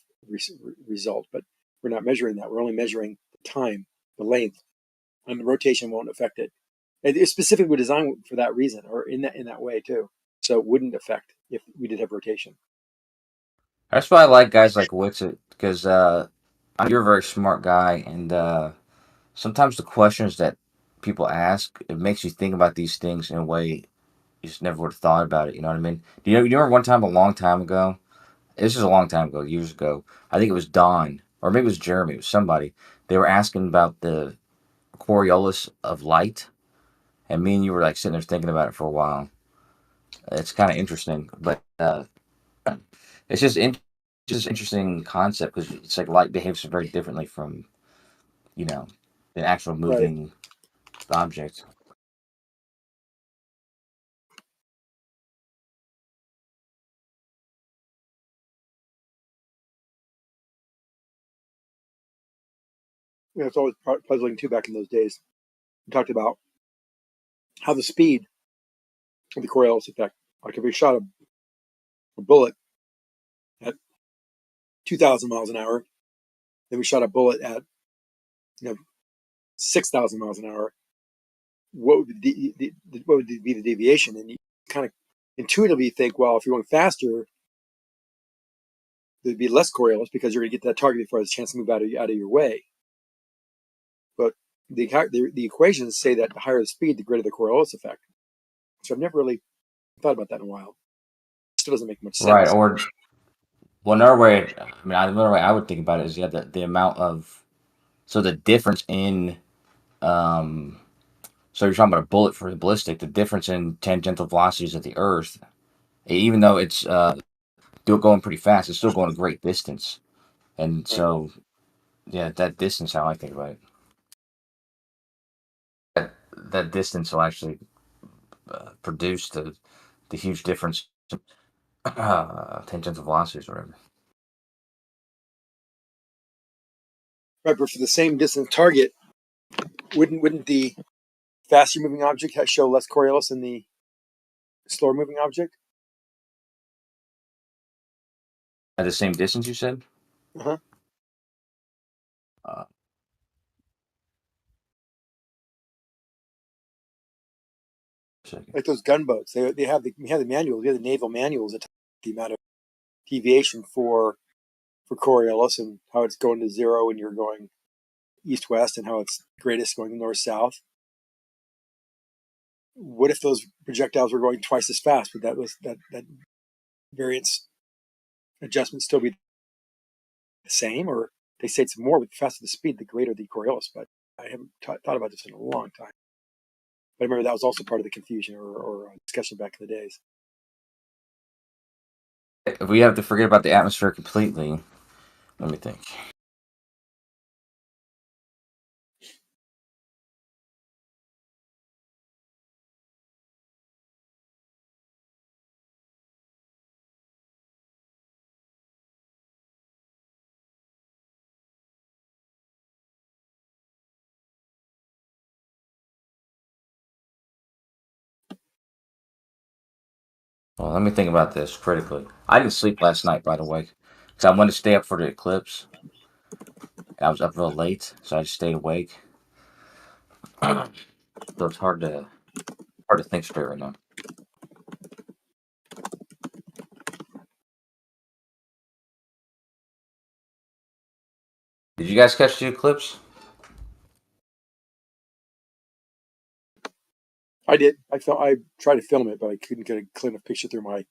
result. But we're not measuring that. We're only measuring the time, the length, and the rotation won't affect it. It's specifically designed for that reason, or in that way too. So it wouldn't affect if we did have rotation. that's why I like guys like Witsit because you're a very smart guy, and sometimes the questions that people ask it makes you think about these things in a way you just never would have thought about it. You know what I mean? You remember one time a long time ago? This is a long time ago, years ago. I think it was Don, or maybe it was Jeremy, it was somebody. They were asking about the Coriolis of light, and me and you were like sitting there thinking about it for a while. It's kind of interesting, but it's just interesting concept because it's like light behaves very differently from you know an actual Right. moving object. It's always puzzling too. Back in those days, we talked about how the speed of the Coriolis effect, like if we shot a bullet at 2,000 miles an hour, then we shot a bullet at 6,000 miles an hour. What would be the deviation? And you kind of intuitively think, well, if you're going faster, there'd be less Coriolis because you're going to get that target before it has a chance to move out of your way. But the equations say that the higher the speed, the greater the Coriolis effect. So I've never really thought about that in a while. It still doesn't make much sense. Right. Or well, another way. Another way I would think about it is the amount of the difference in So you're talking about a bullet for the ballistic. The difference in tangential velocities of the Earth, even though it's still going pretty fast, it's still going a great distance. And so, yeah, that distance, how I think about it, that distance will actually produce the huge difference in tangential velocities or whatever. Right, but for the same distance target, wouldn't the faster moving object show less Coriolis than the slower moving object? At the same distance, you said? Uh-huh. Like those gunboats, they have the manuals, they have the naval manuals that tell the amount of deviation for Coriolis and how it's going to zero when you're going east-west and how it's greatest going north-south. What if those projectiles were going twice as fast? Would that variance adjustment still be the same? Or they say it's more with the faster the speed, the greater the Coriolis, but I haven't thought about this in a long time. But I remember that was also part of the confusion or discussion back in the days. If we have to forget about the atmosphere completely, let me think. Well, let me think about this critically. I didn't sleep last night, by the way, because I wanted to stay up for the eclipse. I was up real late, so I just stayed awake. So it's hard to think straight right now. Did you guys catch the eclipse? I did. I tried to film it, but I couldn't get a clear enough picture through my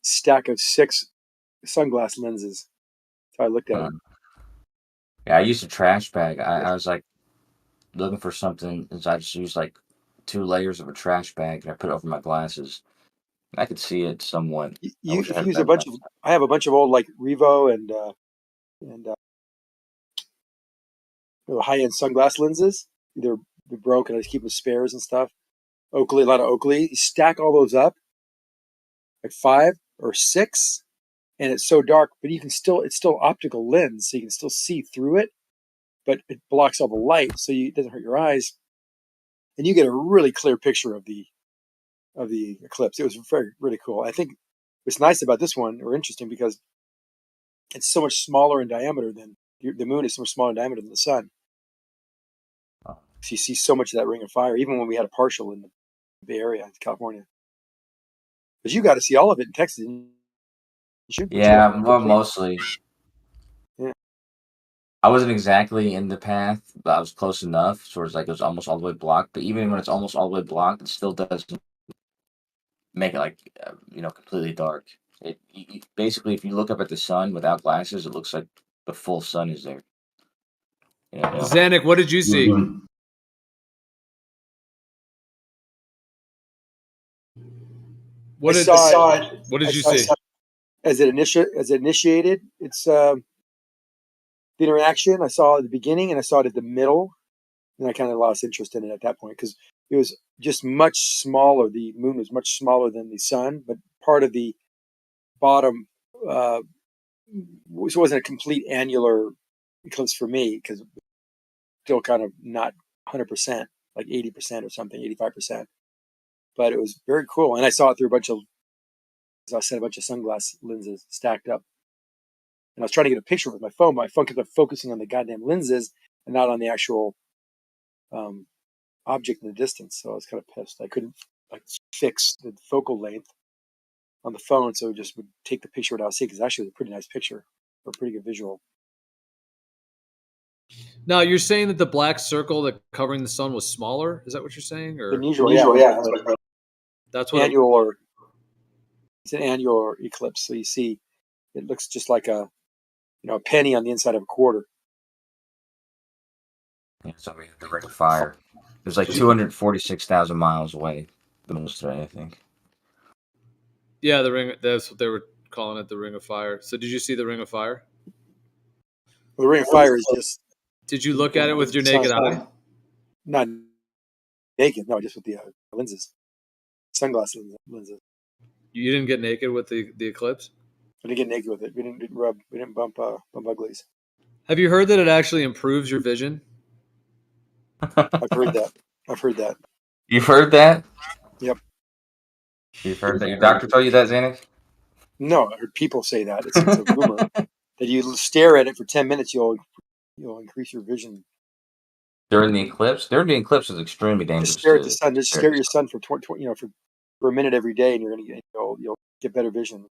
stack of 6 sunglass lenses. So I looked at it. Yeah, I used a trash bag. I was like looking for something, and so I just used like 2 layers of a trash bag, and I put it over my glasses. I could see it somewhat. I wish I If you had use a better bunch of, I have a bunch of old like Revo and high-end sunglass lenses. They're broken. I just keep them spares and stuff. Oakley, a lot of Oakley. You stack all those up, like 5 or 6, and it's so dark, but it's still optical lens, so you can still see through it, but it blocks all the light, so it doesn't hurt your eyes, and you get a really clear picture of the eclipse. It was really cool. I think what's nice about this one, or interesting, because it's so much smaller in diameter than the moon is so much smaller in diameter than the sun. So you see so much of that ring of fire, even when we had a partial in the Bay Area in California. But you got to see all of it in Texas. Yeah, well, mostly. Yeah. I wasn't exactly in the path, but I was close enough. So it's like it was almost all the way blocked. But even when it's almost all the way blocked, it still doesn't make it like completely dark. Basically, if you look up at the sun without glasses, it looks like the full sun is there. Yeah. Zanuck, what did you see? What did you see? As it initiated, it's the interaction. I saw it at the beginning and I saw it at the middle, and I kind of lost interest in it at that point because it was just much smaller. The moon was much smaller than the sun, but part of the bottom wasn't a complete annular eclipse for me because still kind of not 100%, like 80% or something, 85%. But it was very cool, and I saw it through a bunch of sunglass lenses stacked up. And I was trying to get a picture with my phone, but my phone kept focusing on the goddamn lenses and not on the actual object in the distance. So I was kind of pissed. I couldn't fix the focal length on the phone, so it just would take the picture what I was seeing, because actually it was a pretty nice picture. for a pretty good visual. Now you're saying that the black circle that covering the sun was smaller. Is that what you're saying? Or Unusual, yeah. that's what Annual or it's an annual eclipse. So you see, it looks just like a penny on the inside of a quarter. Yeah, so we have the Ring of Fire. It was like 246,000 miles away, the most today, I think. Yeah, the ring. That's what they were calling it, the Ring of Fire. So did you see the Ring of Fire? Well, the Ring of Fire is just. Did you look at it with your naked eye? Not naked, no, just with the lenses, sunglass lenses. You didn't get naked with the eclipse? I didn't get naked with it. We didn't rub. We didn't bump uglies. Have you heard that it actually improves your vision? I've heard that. You've heard that? Yep. You've heard that? Your doctor told you that, Xanax? No, I heard people say that. It's a rumor that you stare at it for 10 minutes, you'll increase your vision. During the eclipse? During the eclipse is extremely dangerous. Just stare at the sun. Just stare at your sun for for a minute every day, and you'll get better vision.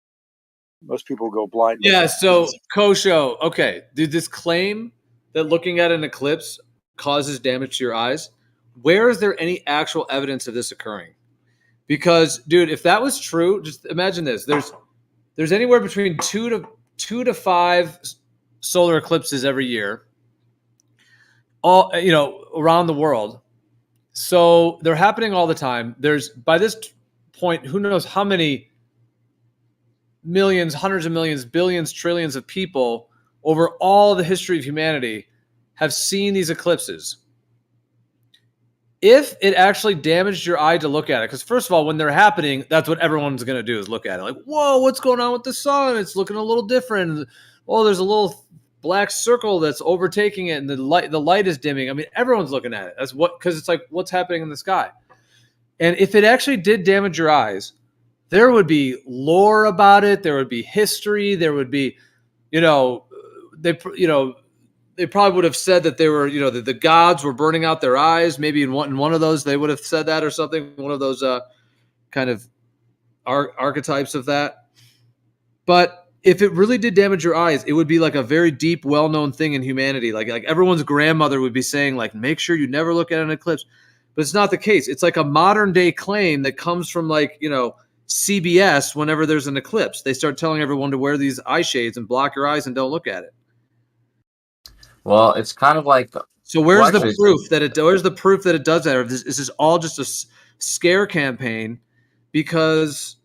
Most people go blind. Yeah. So Kosho, okay, dude, this claim that looking at an eclipse causes damage to your eyes, where is there any actual evidence of this occurring? Because, dude, if that was true, just imagine this: there's anywhere between two to five solar eclipses every year, all around the world. So they're happening all the time. There's, by this point, who knows how many millions, hundreds of millions, billions, trillions of people over all the history of humanity have seen these eclipses. If it actually damaged your eye to look at it, because first of all, when they're happening, that's what everyone's going to do is look at it. Like, whoa, what's going on with the sun? It's looking a little different. Oh, there's a little black circle that's overtaking it, and the light is dimming. I mean, everyone's looking at it. That's because it's like, what's happening in the sky? And if it actually did damage your eyes, there would be lore about it. There would be history. There would be, they probably would have said that they were, that the gods were burning out their eyes. Maybe in one of those, they would have said that or something. One of those kind of archetypes of that. But if it really did damage your eyes, it would be like a very deep, well-known thing in humanity. Like everyone's grandmother would be saying, like, make sure you never look at an eclipse. But it's not the case. It's like a modern day claim that comes from CBS. Whenever there's an eclipse, they start telling everyone to wear these eye shades and block your eyes and don't look at it. Well, it's kind of like. So where's the proof that it? Where's the proof that it does that? Or is this all just a scare campaign because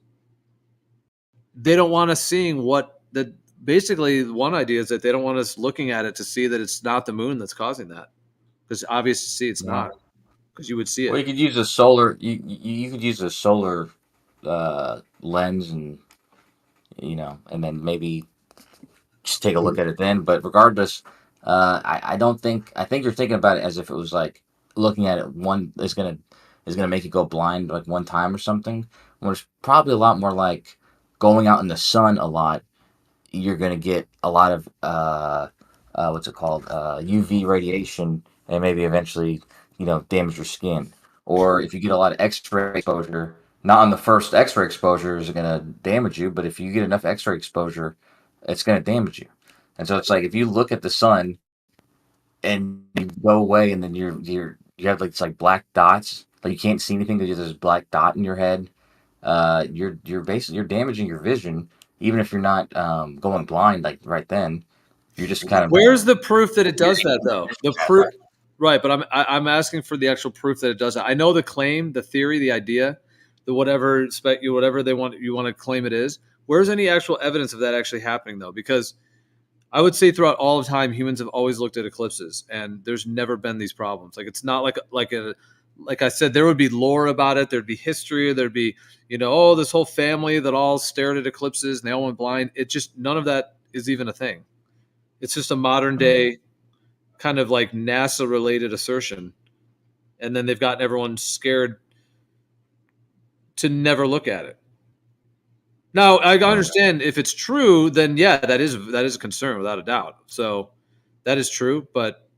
they don't want us seeing what the? Basically, one idea is that they don't want us looking at it to see that it's not the moon that's causing that, because obviously, see, it's not. Because you would see it. Well, you could use a solar. You could use a solar lens, and and then maybe just take a look at it then. But regardless, I don't think. I think you're thinking about it as if it was like looking at it is gonna make you go blind like one time or something. Where it's probably a lot more like going out in the sun a lot. You're gonna get a lot of what's it called, UV radiation, and maybe eventually damage your skin. Or if you get a lot of X-ray exposure, not on the first X-ray exposure is it going to damage you, but if you get enough X-ray exposure, it's going to damage you. And so it's like if you look at the sun and you go away, and then you have like it's like black dots, like you can't see anything because there's this black dot in your head. You're basically damaging your vision, even if you're not going blind like right then. You're just kind of. Where's the proof that it does that though? The proof. Right, but I'm asking for the actual proof that it does that. I know the claim, the theory, the idea, the whatever they want you want to claim it is. Where's any actual evidence of that actually happening though? Because I would say throughout all of time, humans have always looked at eclipses, and there's never been these problems. Like it's not like I said, there would be lore about it. There'd be history. There'd be this whole family that all stared at eclipses and they all went blind. It just none of that is even a thing. It's just a modern day kind of like NASA related assertion. And then they've gotten everyone scared to never look at it. Now, I understand if it's true, then yeah, that is a concern without a doubt. So that is true, but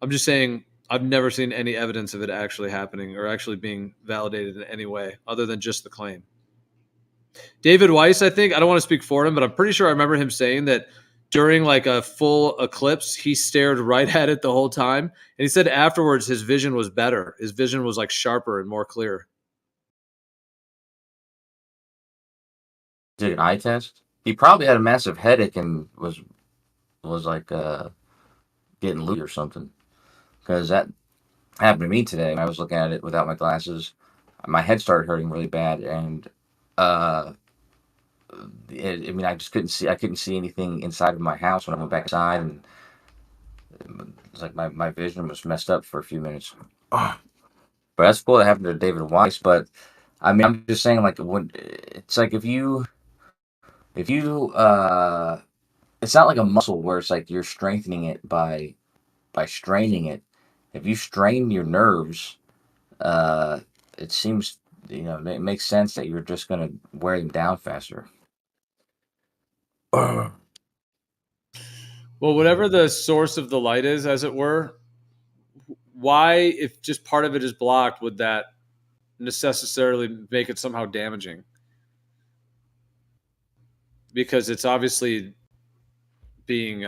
I'm just saying I've never seen any evidence of it actually happening or actually being validated in any way other than just the claim. David Weiss, I think, I don't want to speak for him, but I'm pretty sure I remember him saying that during like a full eclipse, he stared right at it the whole time. And he said afterwards his vision was better. His vision was like sharper and more clear. Did an eye test? He probably had a massive headache and was like getting loopy or something. Because that happened to me today. I was looking at it without my glasses. My head started hurting really bad, and I mean, I just couldn't see. I couldn't see anything inside of my house when I went back inside, and it's like my vision was messed up for a few minutes. But that's cool. That happened to David Weiss. But I mean, I'm just saying, like, when it's like if you it's not like a muscle where it's like you're strengthening it by straining it. If you strain your nerves, it seems it makes sense that you're just gonna wear them down faster. Well, whatever the source of the light is, as it were, why, if just part of it is blocked, would that necessarily make it somehow damaging? Because it's obviously being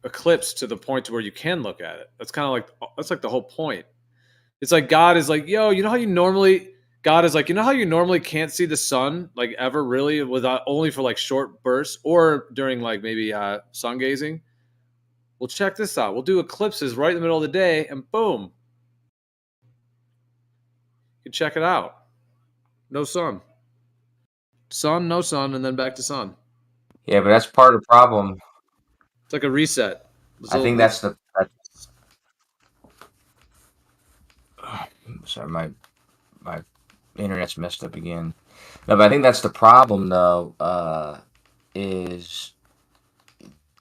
eclipsed to the point to where you can look at it. That's like the whole point. It's like God is like, yo, you know how you normally can't see the sun like ever really without only for like short bursts or during like maybe sun gazing. Well, check this out. We'll do eclipses right in the middle of the day, and boom, you can check it out. No sun. Sun, no sun, and then back to sun. Yeah, but that's part of the problem. It's like a reset. I think that's sorry, my internet's messed up again. No, but I think that's the problem though, is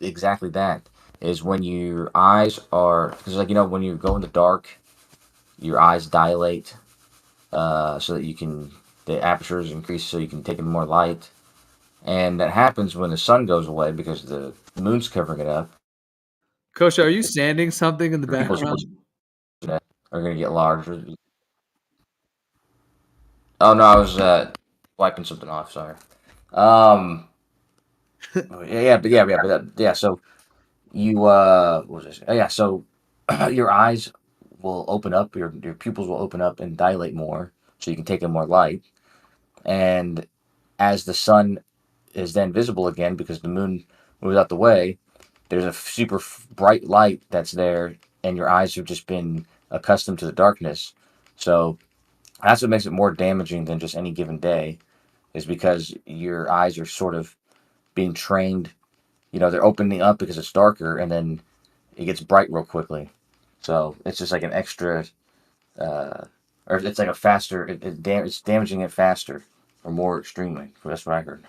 exactly that. Is when your eyes are, because like when you go in the dark, your eyes dilate, so that the aperture is increased so you can take in more light. And that happens when the sun goes away because the moon's covering it up. Kosha, are you sanding something in the background? Are going to get larger. Oh no, I was wiping something off. Sorry. So you what was this? Oh, yeah. So your eyes will open up. Your pupils will open up and dilate more, so you can take in more light. And as the sun is then visible again because the moon moves out the way, there's a super bright light that's there, and your eyes have just been accustomed to the darkness. So that's what makes it more damaging than just any given day, is because your eyes are sort of being trained. They're opening up because it's darker, and then it gets bright real quickly. So it's just like an extra, or it's like a faster. It's damaging it faster or more extremely. That's what I heard.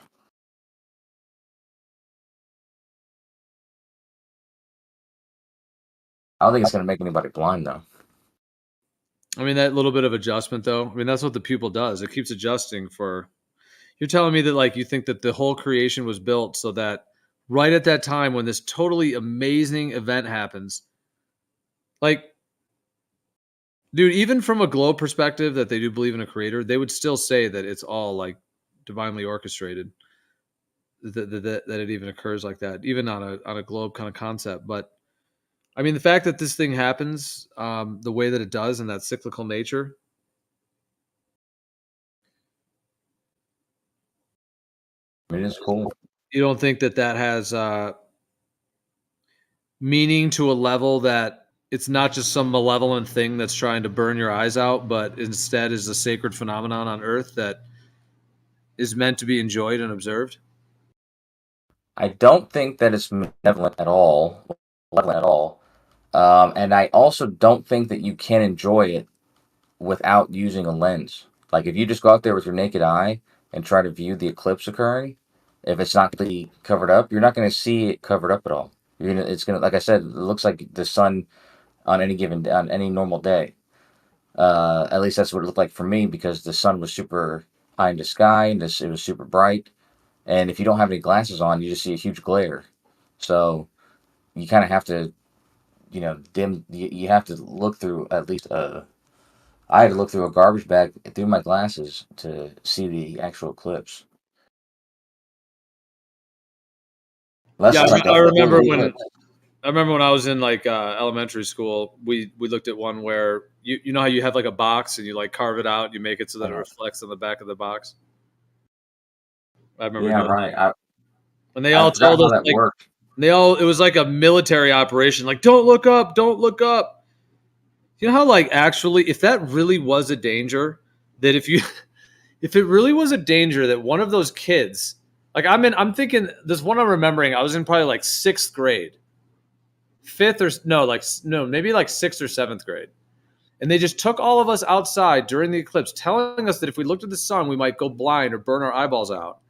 I don't think it's going to make anybody blind, though. I mean, that little bit of adjustment, though. I mean, that's what the pupil does. It keeps adjusting for. You're telling me that, like, you think that the whole creation was built so that right at that time when this totally amazing event happens, like, dude, even from a globe perspective that they do believe in a creator, they would still say that it's all like divinely orchestrated. That it even occurs like that, even on a globe kind of concept. But I mean, the fact that this thing happens the way that it does in that cyclical nature. It is cool. You don't think that has meaning to a level that it's not just some malevolent thing that's trying to burn your eyes out, but instead is a sacred phenomenon on Earth that is meant to be enjoyed and observed? I don't think that it's malevolent at all. And I also don't think that you can enjoy it without using a lens. Like if you just go out there with your naked eye and try to view the eclipse occurring, if it's not completely covered up, you're not going to see it covered up at all. It's gonna, like I said, it looks like the sun on any normal day. At least that's what it looked like for me because the sun was super high in the sky and it was super bright. And if you don't have any glasses on, you just see a huge glare. So you kind of have to, dim. You have to look through at least a I had to look through a garbage bag through my glasses to see the actual eclipse. Yeah, I remember when eclipse. I was in like elementary school. We looked at one where you know how you have like a box and you like carve it out, you make it so that it reflects on the back of the box. I remember. Yeah, doing right. that. And they I all forgot told how us that like worked. it was like a military operation. Like, don't look up, don't look up. You know how like actually, if that really was a danger, that if it really was a danger that one of those kids, like I'm thinking this one I'm remembering. I was in probably like 6th grade, maybe like 6th or 7th grade. And they just took all of us outside during the eclipse, telling us that if we looked at the sun, we might go blind or burn our eyeballs out.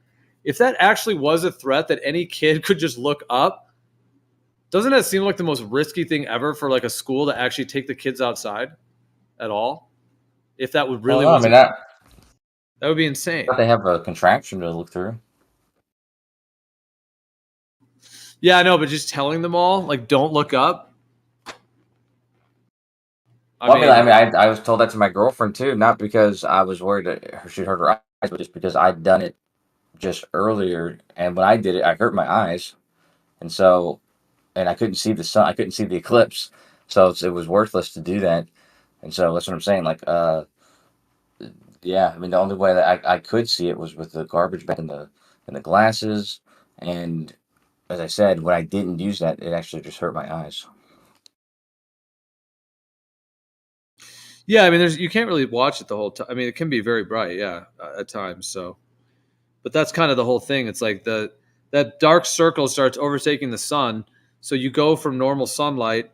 If that actually was a threat that any kid could just look up, doesn't that seem like the most risky thing ever for like a school to actually take the kids outside at all? If that would really was, that would be insane. But they have a contraption to look through. Yeah, I know, but just telling them all like don't look up. I was told that to my girlfriend too, not because I was worried that she'd hurt her eyes, but just because I'd done it just earlier, and when I did it, I hurt my eyes, and I couldn't see the sun, I couldn't see the eclipse, so it was worthless to do that, and so that's what I'm saying. Like, yeah, I mean, the only way that I could see it was with the garbage bag and the glasses, and as I said, when I didn't use that, it actually just hurt my eyes. Yeah, I mean, you can't really watch it the whole time. I mean, it can be very bright, yeah, at times. So, but that's kind of the whole thing. It's like that dark circle starts overtaking the sun, so you go from normal sunlight,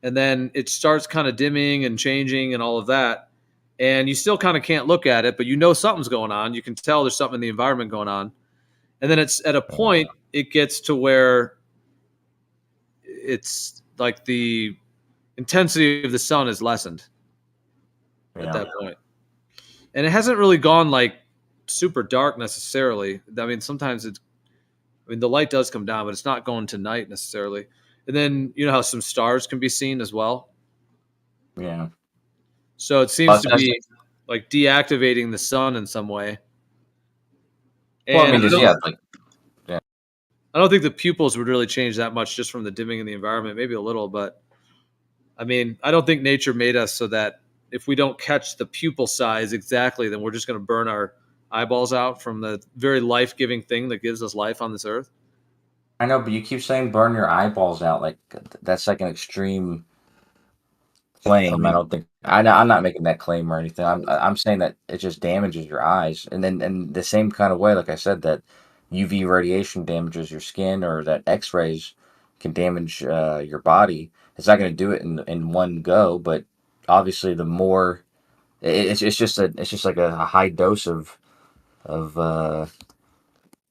and then it starts kind of dimming and changing and all of that, and you still kind of can't look at it, but you know something's going on. You can tell there's something in the environment going on, and then it's at a point it gets to where it's like the intensity of the sun is lessened at that point. And it hasn't really gone like super dark necessarily. I mean, sometimes the light does come down, but it's not going to night necessarily. And then you know how some stars can be seen as well. Yeah. So it seems to be like deactivating the sun in some way. And Well, I mean, yeah. I don't think the pupils would really change that much just from the dimming in the environment, maybe a little, but I mean, I don't think nature made us so that if we don't catch the pupil size exactly, then we're just going to burn our eyeballs out from the very life-giving thing that gives us life on this earth. I know, but you keep saying burn your eyeballs out. Like that's like an extreme claim. I don't think I'm not making that claim or anything. I'm saying that it just damages your eyes, and then in the same kind of way, like I said, that UV radiation damages your skin, or that X-rays can damage your body. It's not going to do it in one go, but obviously, the more it's just like a high dose of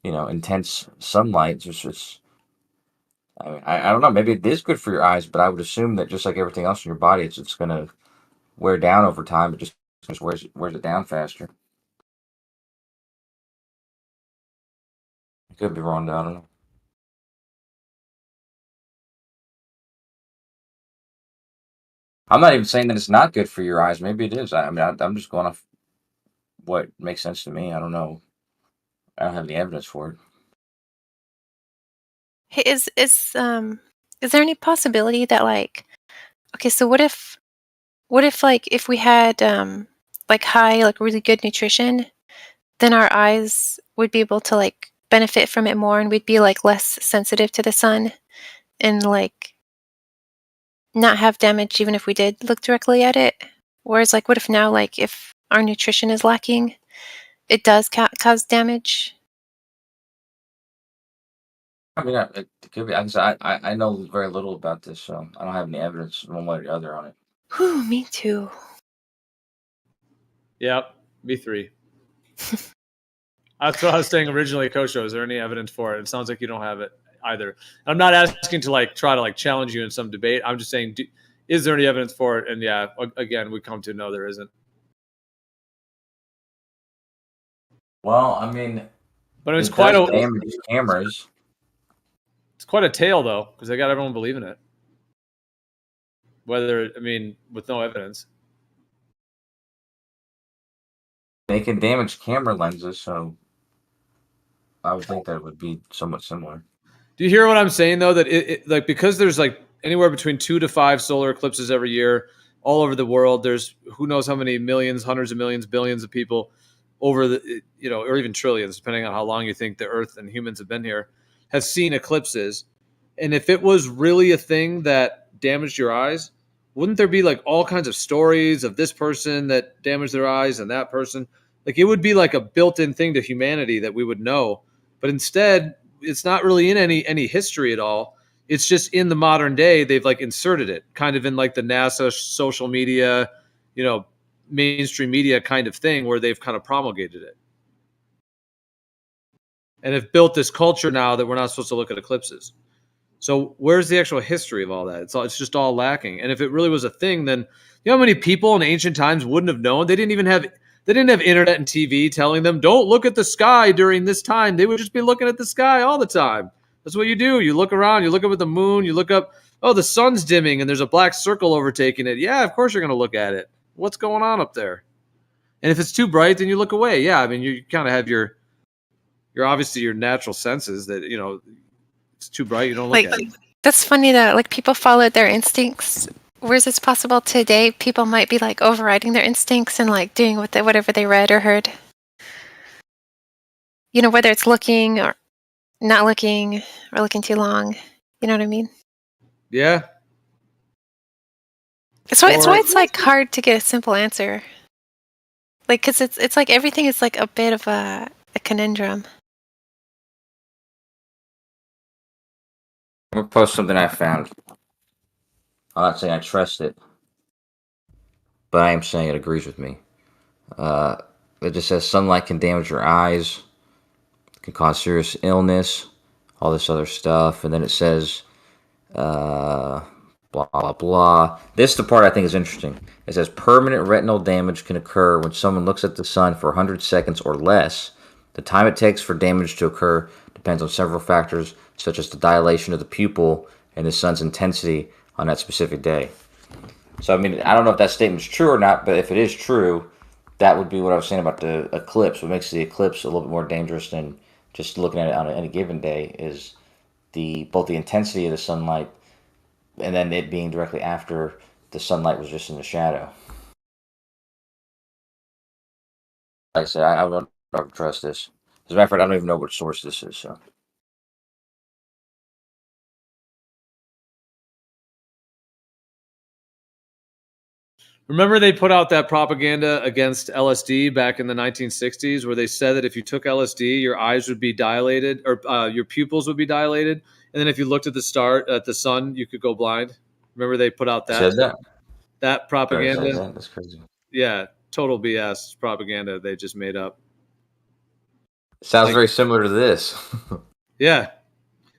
intense sunlight. I mean, I don't know. Maybe it is good for your eyes, but I would assume that just like everything else in your body, it's going to wear down over time. It just wears it down faster. I could be wrong, though. I don't know. I'm not even saying that it's not good for your eyes. Maybe it is. I mean, I'm just going off what makes sense to me. I don't know. I don't have any evidence for it. Hey, is there any possibility that like, okay, so what if like if we had like high, like really good nutrition, then our eyes would be able to like benefit from it more, and we'd be like less sensitive to the sun and like not have damage even if we did look directly at it? Whereas like what if now, like if our nutrition is lacking, it does cause damage? I mean, it could be. I know very little about this, so I don't have any evidence one way or the other on it. Whew, me too. Yep, me three. That's what I was saying originally, Kosho. Is there any evidence for it? It sounds like you don't have it either. I'm not asking to like try to like challenge you in some debate. I'm just saying, is there any evidence for it? And yeah, again, we come to no, there isn't. Well, I mean, but it's it quite does a damage cameras. It's quite a tale though, because they got everyone believing it. Whether with no evidence. They can damage camera lenses, so I would think that would be somewhat similar. Do you hear what I'm saying though? That it like because there's like anywhere between 2 to 5 solar eclipses every year all over the world. There's who knows how many millions, hundreds of millions, billions of people over the or even trillions, depending on how long you think the Earth and humans have been here, have seen eclipses. And if it was really a thing that damaged your eyes, wouldn't there be like all kinds of stories of this person that damaged their eyes and that person? Like it would be like a built-in thing to humanity that we would know. But instead, it's not really in any history at all. It's just in the modern day they've like inserted it kind of in like the NASA social media, mainstream media kind of thing where they've kind of promulgated it. And have built this culture now that we're not supposed to look at eclipses. So where's the actual history of all that? It's just all lacking. And if it really was a thing, then you know how many people in ancient times wouldn't have known? They didn't have internet and TV telling them, don't look at the sky during this time. They would just be looking at the sky all the time. That's what you do. You look around, you look up at the moon, you look up, oh, the sun's dimming and there's a black circle overtaking it. Yeah, of course you're going to look at it. What's going on up there? And if it's too bright, then you look away. Yeah, I mean, you kind of have your obviously your natural senses that, it's too bright, you don't look at it. That's funny that like people followed their instincts. Whereas it's possible today, people might be like overriding their instincts and like doing whatever they read or heard. Whether it's looking or not looking or looking too long. You know what I mean? Yeah. It's why it's like hard to get a simple answer. Like, cause it's like everything is like a bit of a conundrum. I'm going to post something I found. I'm not saying I trust it, but I am saying it agrees with me. It just says sunlight can damage your eyes, can cause serious illness, all this other stuff. And then it says, blah, blah, blah. This is the part I think is interesting. It says permanent retinal damage can occur when someone looks at the sun for 100 seconds or less. The time it takes for damage to occur depends on several factors, such as the dilation of the pupil and the sun's intensity on that specific day. So, I mean, I don't know if that statement's true or not, but if it is true, that would be what I was saying about the eclipse. What makes the eclipse a little bit more dangerous than just looking at it on any given day is both the intensity of the sunlight and then it being directly after the sunlight was just in the shadow. Like I said, I don't trust this. As a matter of fact, I don't even know what source this is. So. Remember they put out that propaganda against LSD back in the 1960s where they said that if you took LSD, your eyes would be dilated or your pupils would be dilated. And then if you looked at the sun, you could go blind. Remember they put out that propaganda? That's crazy. Yeah, total BS propaganda they just made up. Sounds very similar to this. Yeah.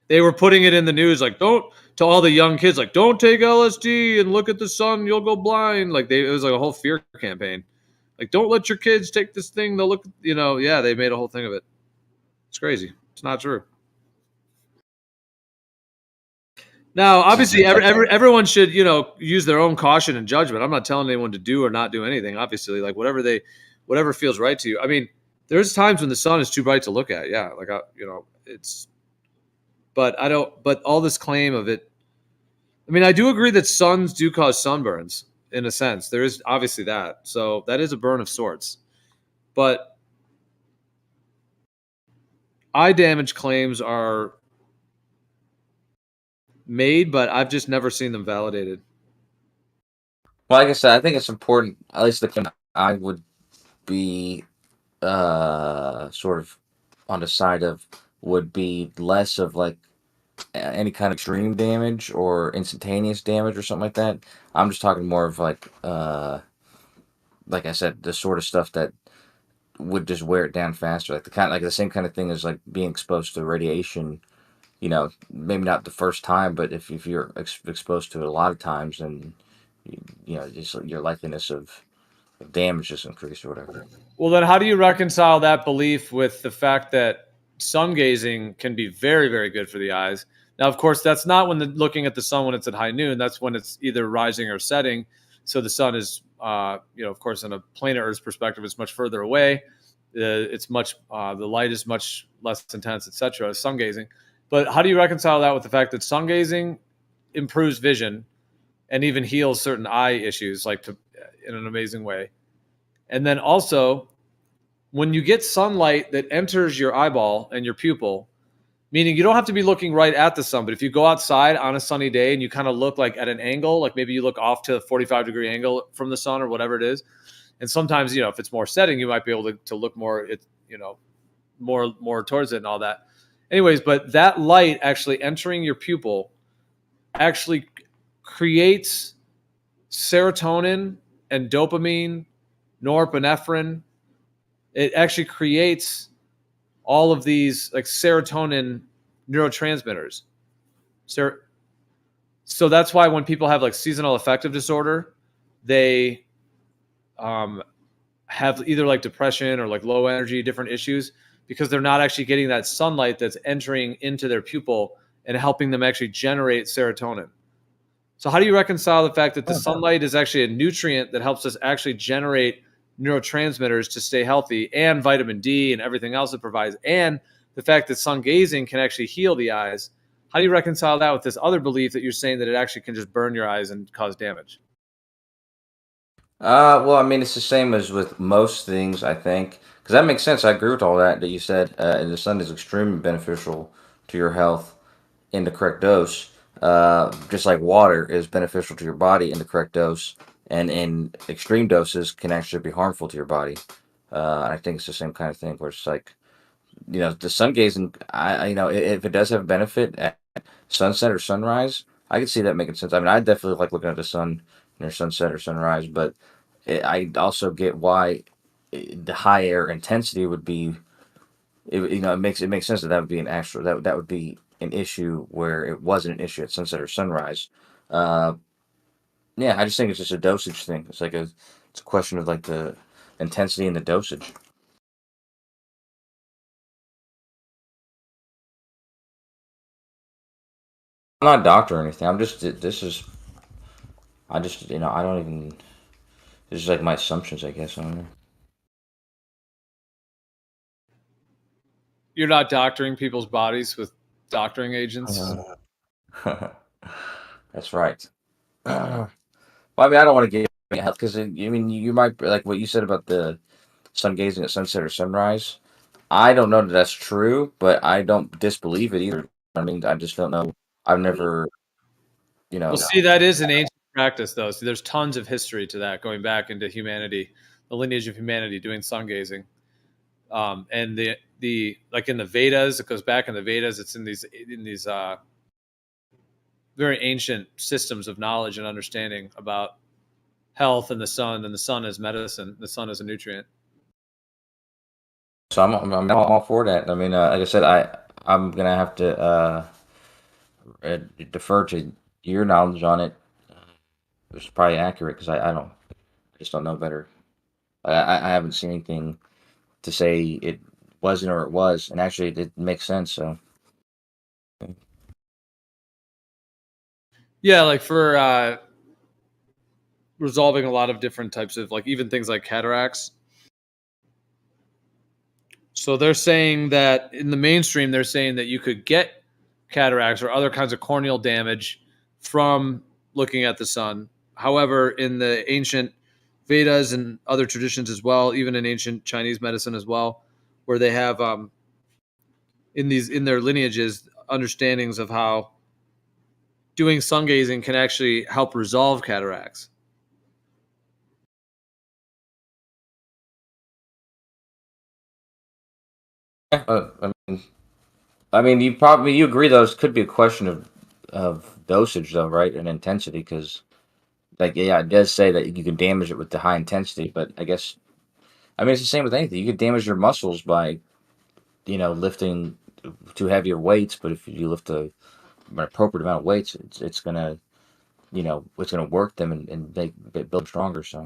They were putting it in the news like, to all the young kids, like, don't take LSD and look at the sun, you'll go blind. Like, it was like a whole fear campaign. Like, don't let your kids take this thing. They'll look, yeah, they made a whole thing of it. It's crazy. It's not true. Now, obviously, everyone should, use their own caution and judgment. I'm not telling anyone to do or not do anything. Obviously, like whatever feels right to you. I mean, there's times when the sun is too bright to look at. Yeah, like it's. But But all this claim of it. I mean, I do agree that suns do cause sunburns in a sense. There is obviously that. So that is a burn of sorts. But eye damage claims are made, but I've just never seen them validated. Well, like I said, I think it's important. At least the claim I would be sort of on the side of would be less of like any kind of extreme damage or instantaneous damage or something like that. I'm just talking more of like I said, the sort of stuff that would just wear it down faster, like the same kind of thing as like being exposed to radiation. Maybe not the first time, but if you're exposed to it a lot of times, then just your likeliness of damage just increased or whatever. Well, then how do you reconcile that belief with the fact that sun gazing can be very, very good for the eyes? Now, of course, that's not when looking at the sun when it's at high noon. That's when it's either rising or setting. So the sun is of course, in a planet Earth's perspective, it's much further away. It's much the light is much less intense, etc. Sun gazing, but how do you reconcile that with the fact that sun gazing improves vision and even heals certain eye issues, in an amazing way? And then also, when you get sunlight that enters your eyeball and your pupil, meaning you don't have to be looking right at the sun, but if you go outside on a sunny day and you kind of look like at an angle, like maybe you look off to a 45-degree angle from the sun or whatever it is, and sometimes, if it's more setting, you might be able to look more, more towards it and all that. Anyways, but that light actually entering your pupil actually creates serotonin and dopamine, norepinephrine. It actually creates all of these like serotonin neurotransmitters. So that's why when people have like seasonal affective disorder, they have either like depression or like low energy, different issues, because they're not actually getting that sunlight that's entering into their pupil and helping them actually generate serotonin. So how do you reconcile the fact that the sunlight is actually a nutrient that helps us actually generate neurotransmitters to stay healthy, and vitamin D and everything else it provides, and the fact that sun gazing can actually heal the eyes? How do you reconcile that with this other belief that you're saying that it actually can just burn your eyes and cause damage? Well, I mean, it's the same as with most things, I think, because that makes sense. I agree with all that you said. And the sun is extremely beneficial to your health in the correct dose, just like water is beneficial to your body in the correct dose, and in extreme doses can actually be harmful to your body. I think it's the same kind of thing where it's like, the sun gazing, if it does have a benefit at sunset or sunrise, I could see that making sense. I mean, I definitely like looking at the sun near sunset or sunrise, but I also get why the high air intensity would be. It makes sense that would be an actual that would be an issue where it wasn't an issue at sunset or sunrise. Yeah, I just think it's just a dosage thing. It's a question of like the intensity and the dosage. I'm not a doctor or anything. I don't even. This is like my assumptions, I guess. I don't know. You're not doctoring people's bodies with doctoring agents. That's right. Well, I mean, I don't want to get health because you might like what you said about the sun gazing at sunset or sunrise. I don't know that that's true, but I don't disbelieve it either. I mean, I just don't know. I've never, Well, see, that is an ancient practice, though. So there's tons of history to that, going back into humanity, the lineage of humanity doing sun gazing, and the like in the Vedas, it goes back in the Vedas. It's in these very ancient systems of knowledge and understanding about health and the sun as medicine, the sun as a nutrient. So I'm all for that. I mean, like I said, I'm gonna have to defer to your knowledge on it. It's probably accurate because I just don't know better. I haven't seen anything to say it wasn't or it was, and actually it makes sense. So yeah, like for resolving a lot of different types of like even things like cataracts. So they're saying that in the mainstream, they're saying that you could get cataracts or other kinds of corneal damage from looking at the sun. However, in the ancient Vedas and other traditions as well, even in ancient Chinese medicine as well, where they have in their lineages understandings of how doing sun gazing can actually help resolve cataracts. I mean, you agree those could be a question of dosage though, right, and intensity, because like it does say that you can damage it with the high intensity, but I guess it's the same with anything. You could damage your muscles by lifting too heavier weights, but if you lift an appropriate amount of weights, it's gonna it's gonna work them and build stronger. So.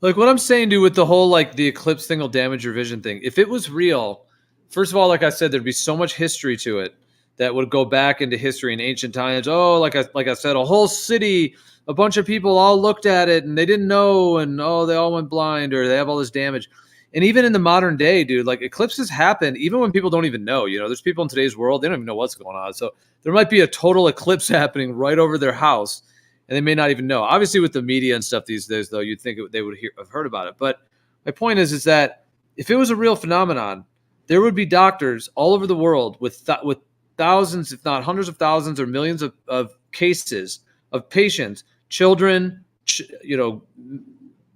Like what I'm saying, dude, with the whole like the eclipse thing will damage your vision thing. If it was real, first of all, like I said, there'd be so much history to it that would go back into history in ancient times. Oh, like I said, a whole city, a bunch of people all looked at it and they didn't know, and they all went blind, or they have all this damage. And even in the modern day, dude, like eclipses happen even when people don't even know. There's people in today's world, they don't even know what's going on. So there might be a total eclipse happening right over their house, and they may not even know. Obviously, with the media and stuff these days, though, you'd think they would have heard about it. But my point is that if it was a real phenomenon, there would be doctors all over the world with thousands, if not hundreds of thousands or millions of cases of patients, children,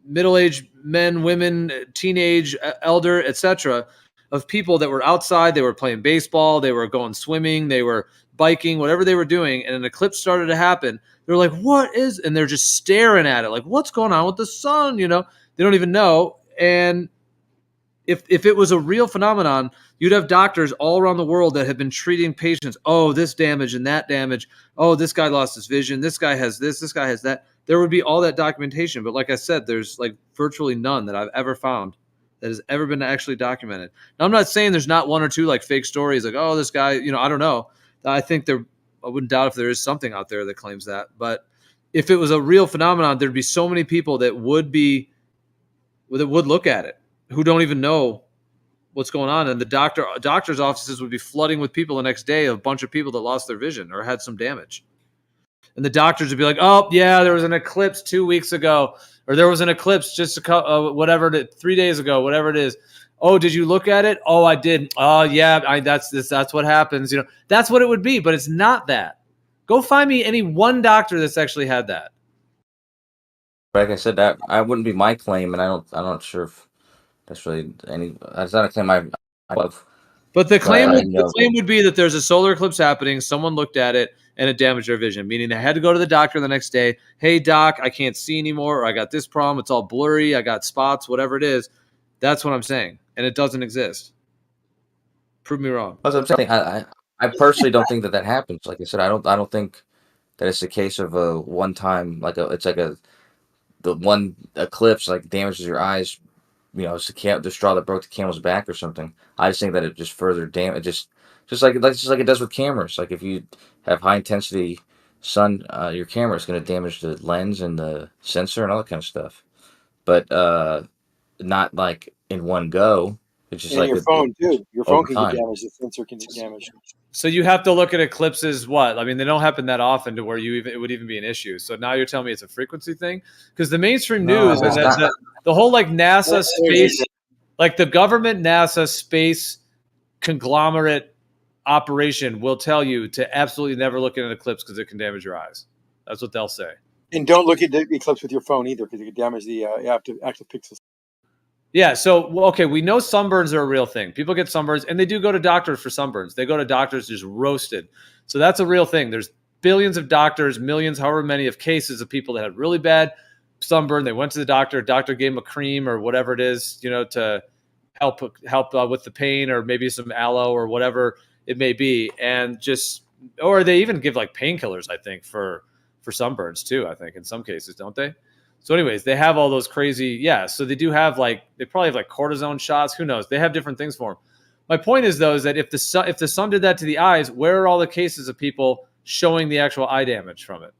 middle-aged men, women, teenage, elder, etc., of people that were outside. They were playing baseball, they were going swimming, they were biking, whatever they were doing, and an eclipse started to happen. They're like, what is, and they're just staring at it like, what's going on with the sun? They don't even know. And if it was a real phenomenon, you'd have doctors all around the world that have been treating patients. Oh, this damage and that damage. Oh, this guy lost his vision. This guy has this guy has that. There would be all that documentation. But like I said, there's like virtually none that I've ever found that has ever been actually documented. Now, I'm not saying there's not one or two like fake stories like, oh, this guy, I don't know. I think I wouldn't doubt if there is something out there that claims that. But if it was a real phenomenon, there'd be so many people that would look at it who don't even know what's going on. And the doctor's offices would be flooding with people the next day, a bunch of people that lost their vision or had some damage. And the doctors would be like, oh, yeah, there was an eclipse 2 weeks ago, or there was an eclipse just 3 days ago, whatever it is. Oh, did you look at it? Oh, I did. Oh, yeah, that's what happens. That's what it would be, but it's not that. Go find me any one doctor that's actually had that. Like I said, that wouldn't be my claim, and I'm not sure if that's really that's not a claim I love. But the claim would be that there's a solar eclipse happening. Someone looked at it and it damaged their vision, meaning they had to go to the doctor the next day. Hey, doc, I can't see anymore, or I got this problem. It's all blurry. I got spots, whatever it is. That's what I'm saying, and it doesn't exist. Prove me wrong. That's what I'm saying. I personally don't think that happens. Like I said, I don't think that it's a case of a one time the one eclipse like damages your eyes. It's the straw that broke the camel's back or something. I just think that it just further just like it does with cameras. Like if you have high intensity sun, your camera is going to damage the lens and the sensor and all that kind of stuff. But not like in one go. It's just like your phone too. Your phone can time. get damaged. The sensor can get damaged. So you have to look at eclipses. What? I mean, they don't happen that often to where it would even be an issue. So now you're telling me it's a frequency thing? Because the mainstream news and the whole like NASA space, like the government NASA space conglomerate operation will tell you to absolutely never look at an eclipse because it can damage your eyes. That's what they'll say. And don't look at the eclipse with your phone either because it can damage the you have to actually pixels. Yeah, so, okay, we know sunburns are a real thing. People get sunburns, and they do go to doctors for sunburns. They go to doctors just roasted. So that's a real thing. There's billions of doctors, millions, however many of cases of people that had really bad sunburn. They went to the doctor gave them a cream or whatever it is, to help with the pain, or maybe some aloe or whatever it may be. And or they even give like painkillers, I think, for sunburns too, I think, in some cases, don't they? So anyways, they have all those crazy, so they do have they probably have like cortisone shots. Who knows? They have different things for them. My point is, though, is that if the sun did that to the eyes, where are all the cases of people showing the actual eye damage from it?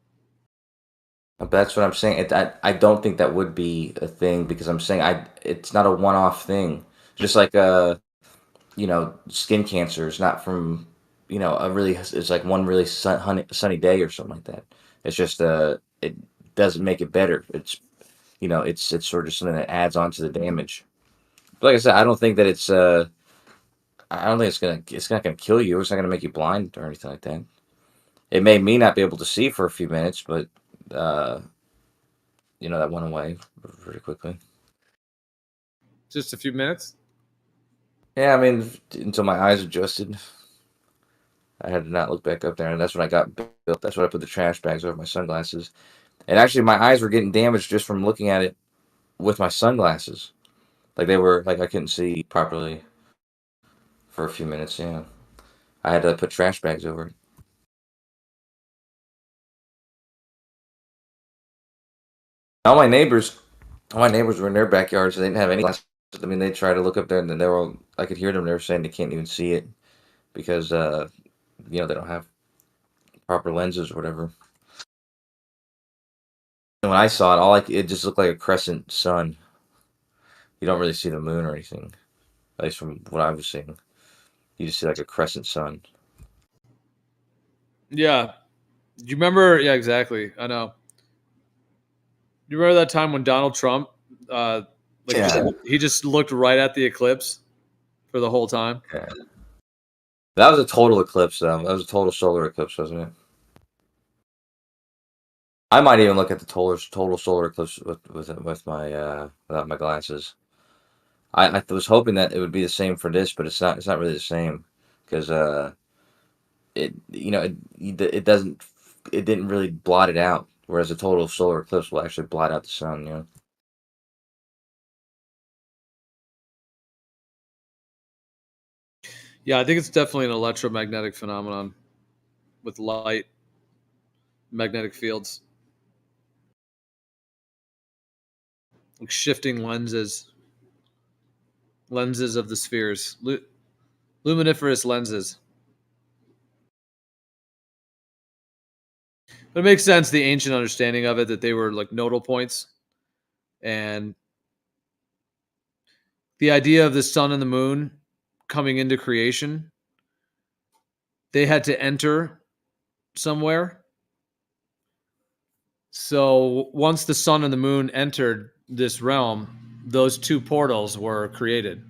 That's what I'm saying. I don't think that would be a thing because I'm saying it's not a one-off thing. Just like skin cancer is not from it's like one really sunny day or something like that. It's just it doesn't make it better. It's it's sort of something that adds on to the damage. But like I said, I don't think that it's I don't think it's not gonna kill you. It's not gonna make you blind or anything like that. It made me not be able to see for a few minutes, but that went away pretty quickly. Just a few minutes? Yeah, I mean, until my eyes adjusted. I had to not look back up there, and that's when I got built. That's when I put the trash bags over my sunglasses. And actually, my eyes were getting damaged just from looking at it with my sunglasses. Like I couldn't see properly for a few minutes. Yeah, I had to put trash bags over it. All my neighbors were in their backyards. So they didn't have any glasses. I mean, they tried to look up there, and then I could hear them. They were saying they can't even see it because they don't have proper lenses or whatever. And when I saw it, it just looked like a crescent sun. You don't really see the moon or anything, at least from what I was seeing. You just see like a crescent sun. Yeah. Do you remember? Yeah, exactly. I know. You remember that time when Donald Trump, he just looked right at the eclipse for the whole time? Yeah. That was a total eclipse, though. That was a total solar eclipse, wasn't it? I might even look at the total solar eclipse with my without my glasses. I was hoping that it would be the same for this, but it's not. It's not really the same because it doesn't. It didn't really blot it out, whereas a total solar eclipse will actually blot out the sun. Yeah, I think it's definitely an electromagnetic phenomenon with light, magnetic fields, like shifting lenses of the spheres, luminiferous lenses. But it makes sense, the ancient understanding of it, that they were like nodal points, and the idea of the sun and the moon coming into creation, they had to enter somewhere. So once the sun and the moon entered this realm, those two portals were created.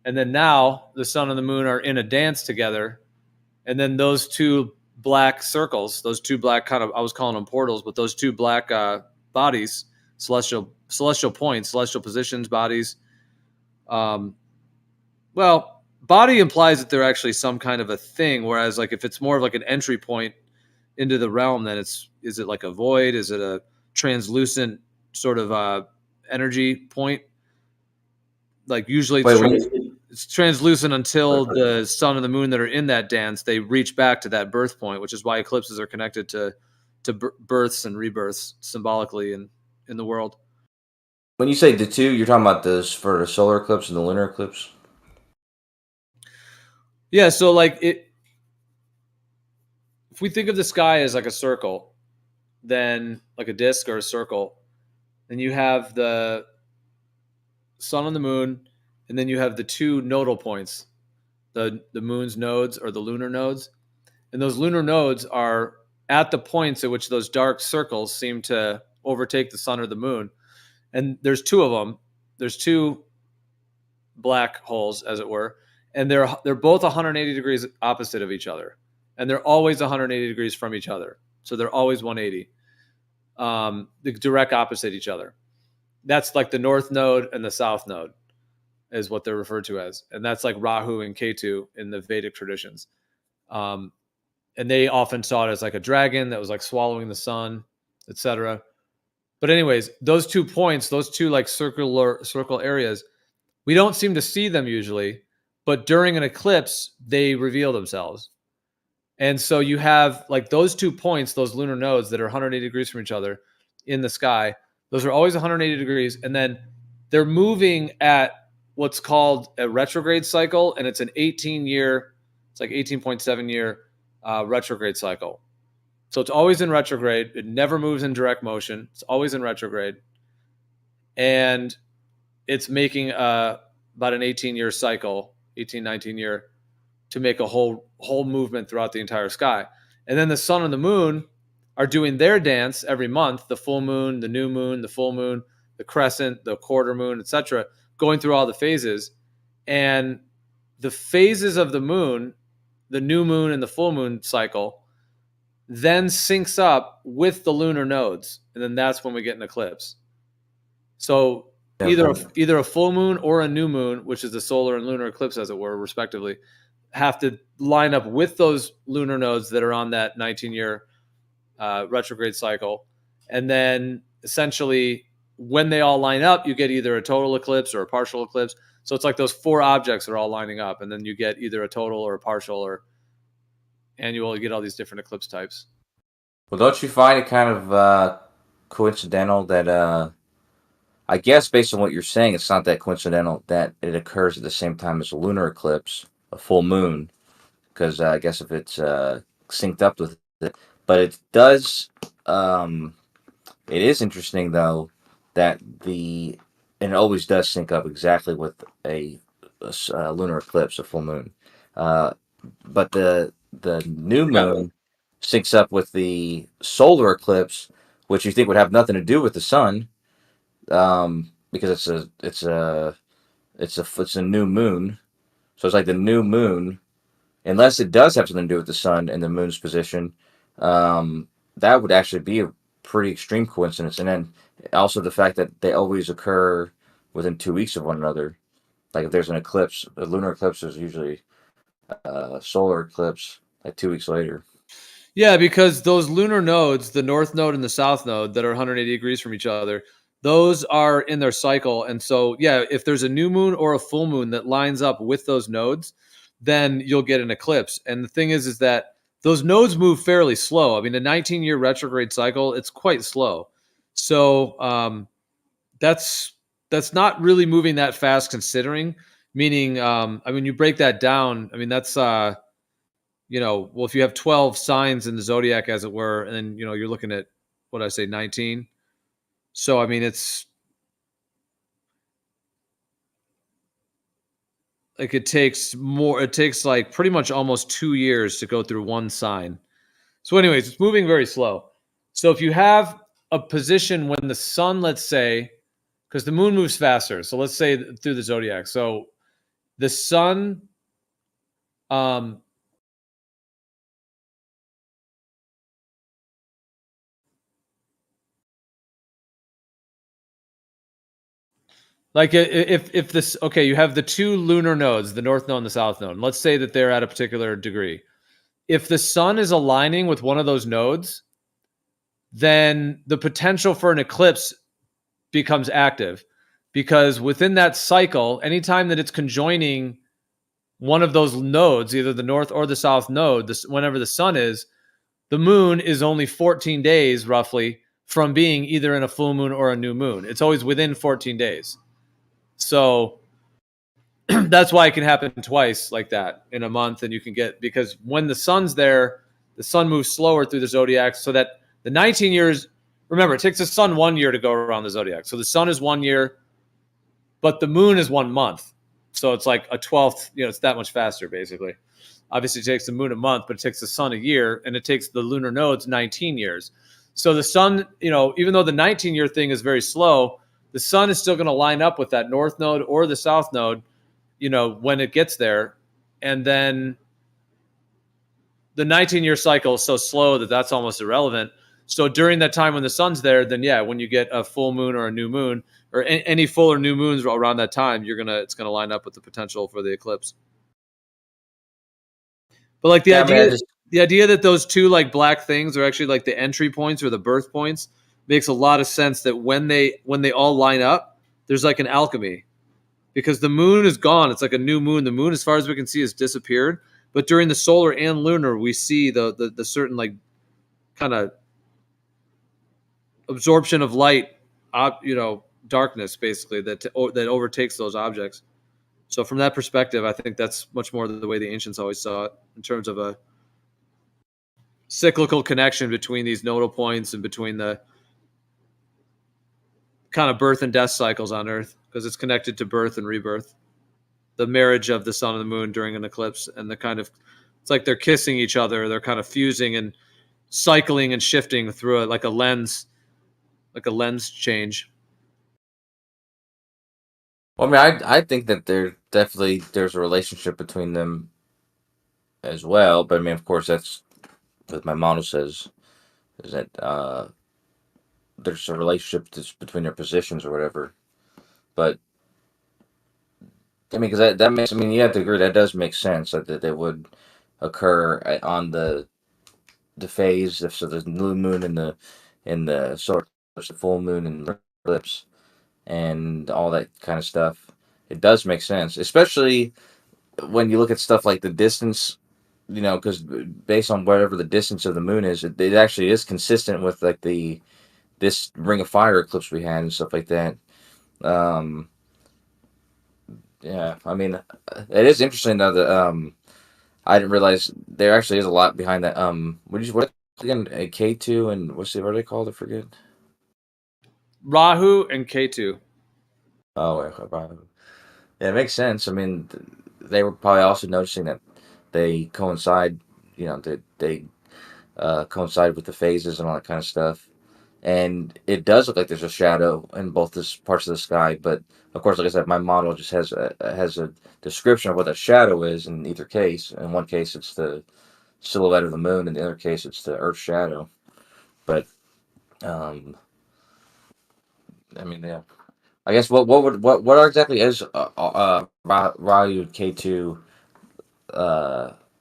And then now the sun and the moon are in a dance together. And then those two black circles, those two black kind of, I was calling them portals, but those two black bodies, celestial points, celestial positions, bodies. Well, body implies that they're actually some kind of a thing. Whereas like if it's more of like an entry point into the realm, then is it like a void? Is it a translucent sort of energy point? Like usually it's translucent until the sun and the moon that are in that dance, they reach back to that birth point, which is why eclipses are connected to births and rebirths symbolically in the world. When you say the two, you're talking about this for the solar eclipse and the lunar eclipse? Yeah, so like if we think of the sky as like a circle, then like a disc or a circle, then you have the sun and the moon, and then you have the two nodal points, the moon's nodes or the lunar nodes. And those lunar nodes are at the points at which those dark circles seem to overtake the sun or the moon. And there's two of them. There's two black holes, as it were, and they're both 180 degrees opposite of each other, and they're always 180 degrees from each other. So they're always 180, the direct opposite each other. That's like the north node and the south node is what they're referred to as, and that's like Rahu and Ketu in the Vedic traditions. And they often saw it as like a dragon that was like swallowing the sun, etc. But anyways, those 2 points, those two like circle areas, we don't seem to see them usually, but during an eclipse, they reveal themselves. And so you have like those 2 points, those lunar nodes that are 180 degrees from each other in the sky. Those are always 180 degrees. And then they're moving at what's called a retrograde cycle. And it's an 18-year, it's like 18.7 year retrograde cycle. So it's always in retrograde. It never moves in direct motion. It's always in retrograde. And it's making about an 18-year cycle, 18, 19-year, to make a whole movement throughout the entire sky. And then the sun and the moon are doing their dance every month, the full moon, the new moon, the full moon, the crescent, the quarter moon, etc., going through all the phases. And the phases of the moon, the new moon and the full moon cycle, then syncs up with the lunar nodes. And then that's when we get an eclipse. So either a full moon or a new moon, which is the solar and lunar eclipse, as it were, respectively, have to line up with those lunar nodes that are on that 19-year retrograde cycle. And then essentially when they all line up, you get either a total eclipse or a partial eclipse. So it's like those 4 objects are all lining up, and then you get either a total or a partial or annual. You get all these different eclipse types. Well, don't you find it kind of coincidental that I guess based on what you're saying, it's not that coincidental that it occurs at the same time as a lunar eclipse, a full moon, because I guess if it's synced up with it, but it does. It is interesting though that and it always does sync up exactly with a lunar eclipse, a full moon. But the new moon syncs up with the solar eclipse, which you think would have nothing to do with the sun, because it's a new moon. So it's like the new moon, unless it does have something to do with the sun and the moon's position. That would actually be a pretty extreme coincidence. And then also the fact that they always occur within 2 weeks of one another. Like if there's an eclipse, a lunar eclipse is usually a solar eclipse like 2 weeks later. Yeah, because those lunar nodes, the north node and the south node that are 180 degrees from each other, those are in their cycle. And so, yeah, if there's a new moon or a full moon that lines up with those nodes, then you'll get an eclipse. And the thing is that those nodes move fairly slow. I mean, a 19-year retrograde cycle, it's quite slow. So that's not really moving that fast considering, meaning, I mean, you break that down. I mean, that's, well, if you have 12 signs in the zodiac, as it were, and then, you're looking at, what did I say, 19. So, I mean, it's like it takes like pretty much almost 2 years to go through one sign. So anyways, it's moving very slow. So if you have a position when the sun, let's say, because the moon moves faster. So let's say through the zodiac. So the sun, like if this, okay, you have the two lunar nodes, the north node and the south node. And let's say that they're at a particular degree. If the sun is aligning with one of those nodes, then the potential for an eclipse becomes active, because within that cycle, anytime that it's conjoining one of those nodes, either the north or the south node, whenever the sun is, the moon is only 14 days roughly from being either in a full moon or a new moon. It's always within 14 days. So that's why it can happen twice like that in a month. And you can get, because when the sun's there, the sun moves slower through the zodiac, so that the 19 years, remember, it takes the sun 1 year to go around the zodiac. So the sun is 1 year, but the moon is 1 month. So it's like a 12th, it's that much faster, basically. Obviously, it takes the moon a month, but it takes the sun a year, and it takes the lunar nodes 19 years. So the sun, even though the 19-year thing is very slow, the sun is still going to line up with that north node or the south node, when it gets there. And then the 19-year cycle is so slow that that's almost irrelevant. So during that time when the sun's there, then yeah, when you get a full moon or a new moon or any full or new moons around that time, it's gonna line up with the potential for the eclipse. But like the idea that those two like black things are actually like the entry points or the birth points makes a lot of sense. That when they all line up, there's like an alchemy, because the moon is gone. It's like a new moon. The moon, as far as we can see, has disappeared. But during the solar and lunar, we see the certain like kind of absorption of light, darkness, basically, that overtakes those objects. So from that perspective, I think that's much more the way the ancients always saw it, in terms of a cyclical connection between these nodal points and between the kind of birth and death cycles on Earth, because it's connected to birth and rebirth. The marriage of the sun and the moon during an eclipse, and it's like they're kissing each other. They're kind of fusing and cycling and shifting through like a lens change. Well, I mean, I think that there's a relationship between them as well. But I mean, of course, that's what my model says, is that there's a relationship between their positions or whatever. But I mean, because that makes, I mean, you have to agree that does make sense that they would occur on the phase. So the new moon in the solar eclipse, the full moon and the eclipse, and all that kind of stuff. It does make sense, especially when you look at stuff like the distance. Because based on whatever the distance of the moon is, it actually is consistent with like this Ring of Fire eclipse we had and stuff like that. Yeah, I mean, it is interesting though that I didn't realize there actually is a lot behind that. What again? A K2 and what are they called? I forget. Rahu and K2. Oh, okay, Rahu. Yeah, it makes sense. I mean, they were probably also noticing that they coincide. You know, they coincide with the phases and all that kind of stuff. And it does look like there's a shadow in both this parts of the sky, but of course, like I said, my model just has a description of what that shadow is in either case. In one case, it's the silhouette of the moon; in the other case, it's the Earth's shadow. But I mean, yeah. I guess what exactly is Ryu K2?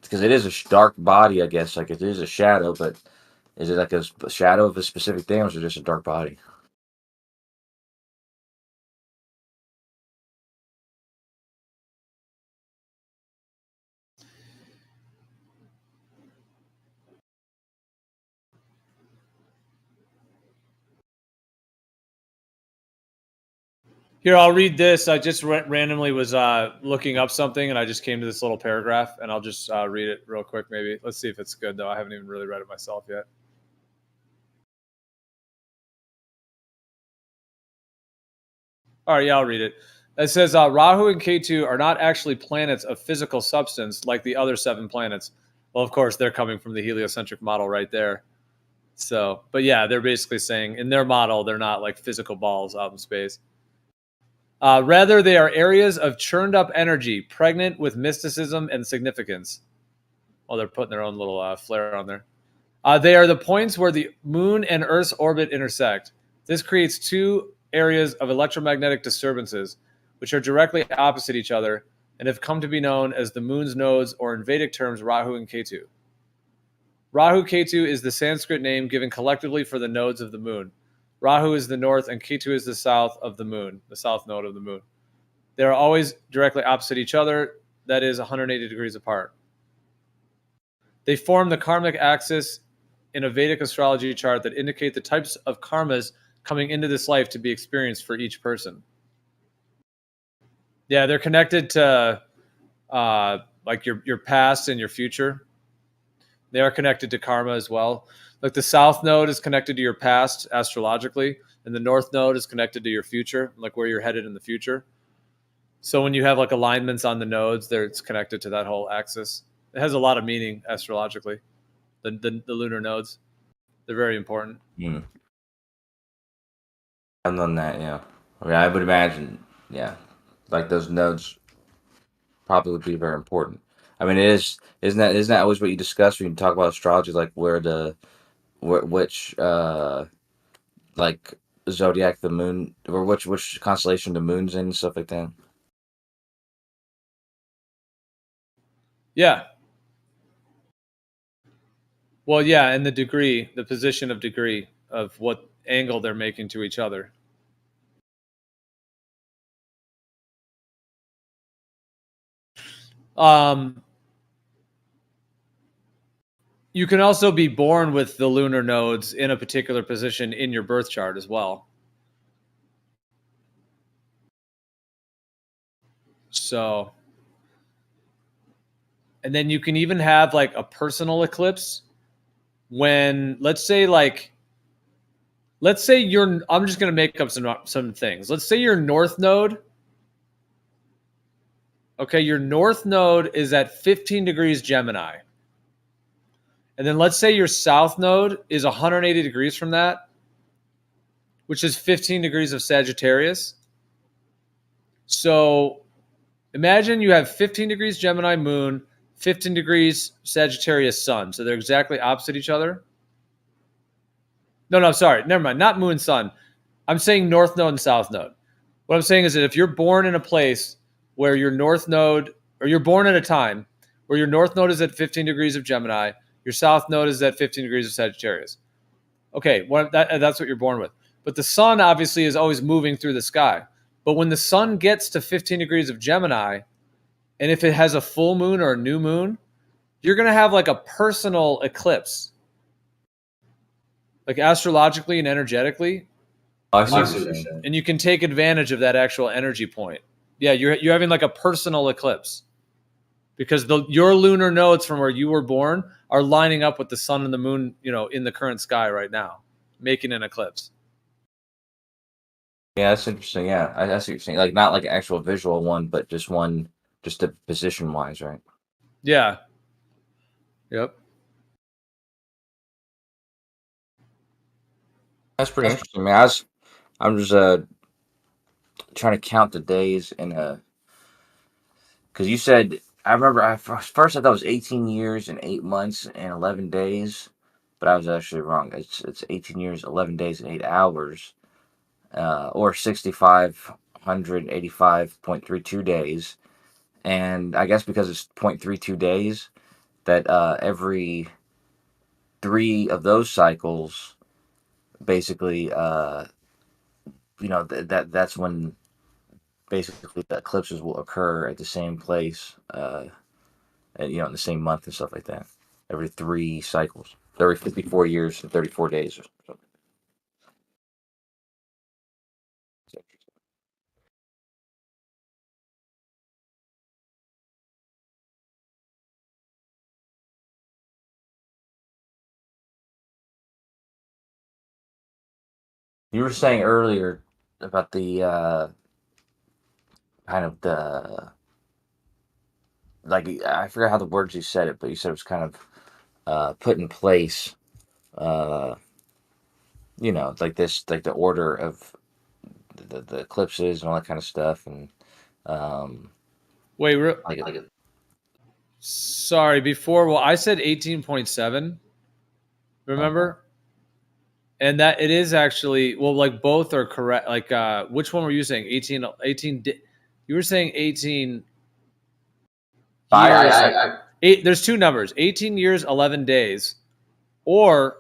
Because it is a dark body, I guess. Like it is a shadow, but is it like a shadow of a specific thing, or is it just a dark body? Here, I'll read this. I just randomly was looking up something, and I just came to this little paragraph, and I'll just read it real quick, maybe. Let's see if it's good, though. I haven't even really read it myself yet. All right, yeah, I'll read it. It says, Rahu and Ketu are not actually planets of physical substance like the other 7 planets. Well, of course, they're coming from the heliocentric model right there. So, but yeah, they're basically saying in their model, they're not like physical balls out in space. Rather, they are areas of churned up energy, pregnant with mysticism and significance. Well, they're putting their own little flair on there. They are the points where the moon and Earth's orbit intersect. This creates 2 areas of electromagnetic disturbances, which are directly opposite each other and have come to be known as the moon's nodes, or in Vedic terms, Rahu and Ketu. Rahu Ketu is the Sanskrit name given collectively for the nodes of the moon. Rahu is the north and Ketu is the south of the moon, the south node of the moon. They are always directly opposite each other, that is 180 degrees apart. They form the karmic axis in a Vedic astrology chart that indicate the types of karmas coming into this life to be experienced for each person. Yeah, they're connected to like your past and your future. They are connected to karma as well. Like the south node is connected to your past astrologically, and the north node is connected to your future, like where you're headed in the future. So when you have like alignments on the nodes, it's connected to that whole axis. It has a lot of meaning astrologically. The lunar nodes, they're very important. And on that, yeah. I mean, I would imagine, yeah, like those nodes probably would be very important. I mean, isn't that always what you discuss when you talk about astrology, like which like zodiac the moon, or which constellation the moon's in and stuff like that? Yeah. Well, yeah, and the position of degree of what angle they're making to each other. You can also be born with the lunar nodes in a particular position in your birth chart as well. So, and then you can even have like a personal eclipse when, let's say you're, I'm just going to make up some things. Let's say your north node. Okay, your north node is at 15 degrees Gemini. And then let's say your south node is 180 degrees from that, which is 15 degrees of Sagittarius. So imagine you have 15 degrees Gemini moon, 15 degrees Sagittarius sun. So they're exactly opposite each other. No, sorry. Never mind. Not moon, sun. I'm saying north node and south node. What I'm saying is that if you're born in a place where your north node, or you're born at a time where your north node is at 15 degrees of Gemini, your south node is at 15 degrees of Sagittarius. Okay, that's what you're born with. But the sun obviously is always moving through the sky. But when the sun gets to 15 degrees of Gemini, and if it has a full moon or a new moon, you're going to have like a personal eclipse. Like astrologically and energetically. And you can take advantage of that actual energy point. Yeah, you're having like a personal eclipse, because your lunar nodes from where you were born are lining up with the sun and the moon, in the current sky right now, making an eclipse. Yeah, that's interesting. Yeah, I see what you're saying. Like not like an actual visual one, but just one, just the position wise, right? Yeah. Yep. That's pretty interesting, man. I'm just trying to count the days in a, because you said, I remember first I thought it was 18 years and 8 months and 11 days, but I was actually wrong. It's 18 years, 11 days and 8 hours, or 6,585.32 days. And I guess because it's 0.32 days, that every 3 of those cycles, basically, that's when basically the eclipses will occur at the same place, in the same month and stuff like that. Every 3 cycles, every 54 years and 34 days or something. You were saying earlier about the kind of the, like, I forgot how the words you said it, but you said it was kind of put in place, like this, like the order of the eclipses and all that kind of stuff, and Wait, like sorry. Before, I said 18.7. Remember? And that it is actually, like both are correct. Like, which one were you saying? 18. You were saying 18 years. There's 2 numbers: 18 years, 11 days, or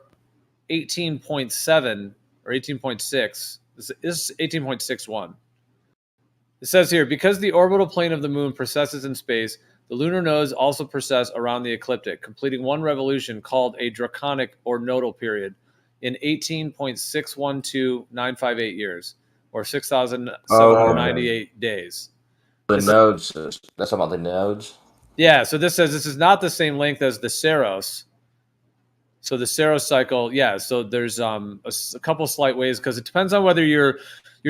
18.7 or 18.6. This is 18.61. It says here, because the orbital plane of the moon precesses in space, the lunar nodes also precess around the ecliptic, completing one revolution called a draconic or nodal period in 18.612958 years, or 6,798 days. The nodes. That's about the nodes. Yeah, so this says this is not the same length as the Saros. So the Saros cycle, yeah. So there's a couple slight ways, because it depends on whether you're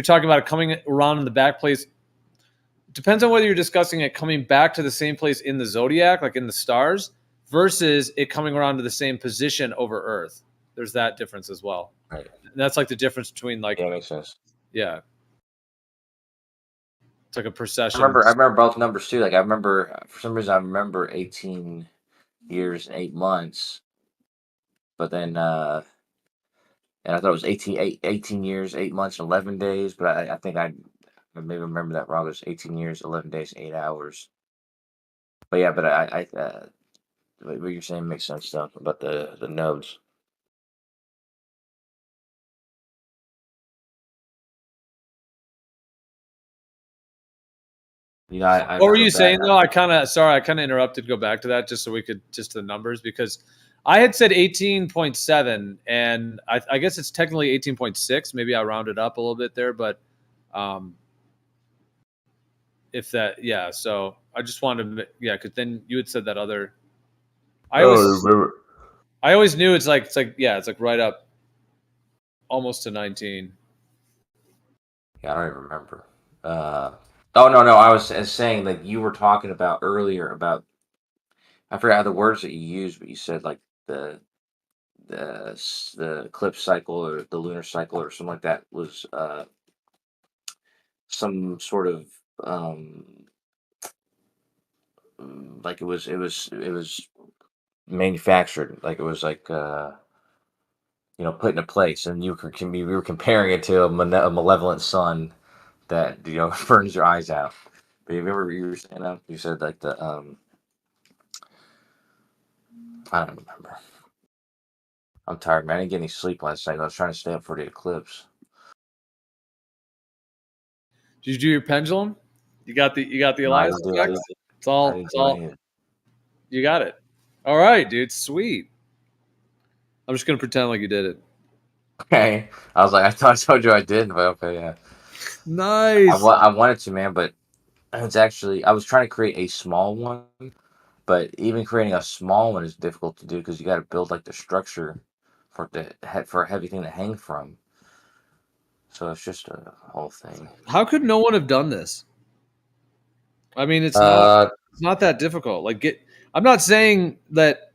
talking about it coming around in the back place. It depends on whether you're discussing it coming back to the same place in the zodiac, like in the stars, versus it coming around to the same position over Earth. There's that difference as well. Right. And that's like the difference between, like, yeah, makes sense. Yeah. It's like a procession. I remember both numbers too. Like I remember, for some reason, I remember 18 years and 8 months, but then, and I thought it was 18 years, 8 months, and 11 days. But I think I maybe remember that wrong. It was 18 years, 11 days, 8 hours. But yeah, but what you're saying makes sense though about the nodes. Yeah, what were you saying though? I kind of interrupted. Go back to that just so we could just the numbers, because I had said 18.7, and I guess it's technically 18.6. Maybe I rounded up a little bit there, but if that, yeah. So I just wanted to, yeah, because then you had said that other. I always knew it's like right up, almost to 19. Yeah, I don't even remember. Oh no, I was saying that you were talking about earlier about, I forgot the words that you used, but you said like the eclipse cycle or the lunar cycle or something like that was some sort of like it was manufactured, like it was like put into place, and we were comparing it to a malevolent sun that burns your eyes out. But you were saying that, you said like the I don't remember. I'm tired, man. I didn't get any sleep last night. I was trying to stay up for the eclipse. Did you do your pendulum? You got the Elias effect? It's all. You got it. All right, dude. Sweet. I'm just gonna pretend like you did it. Okay. I was like, I thought I told you I did, but okay, yeah. Nice. I wanted to, man, but it's actually, I was trying to create a small one, But even creating a small one is difficult to do because you got to build like the structure for for a heavy thing to hang from. So it's just a whole thing. How could no one have done this? I mean, it's not that difficult. Like, I'm not saying that.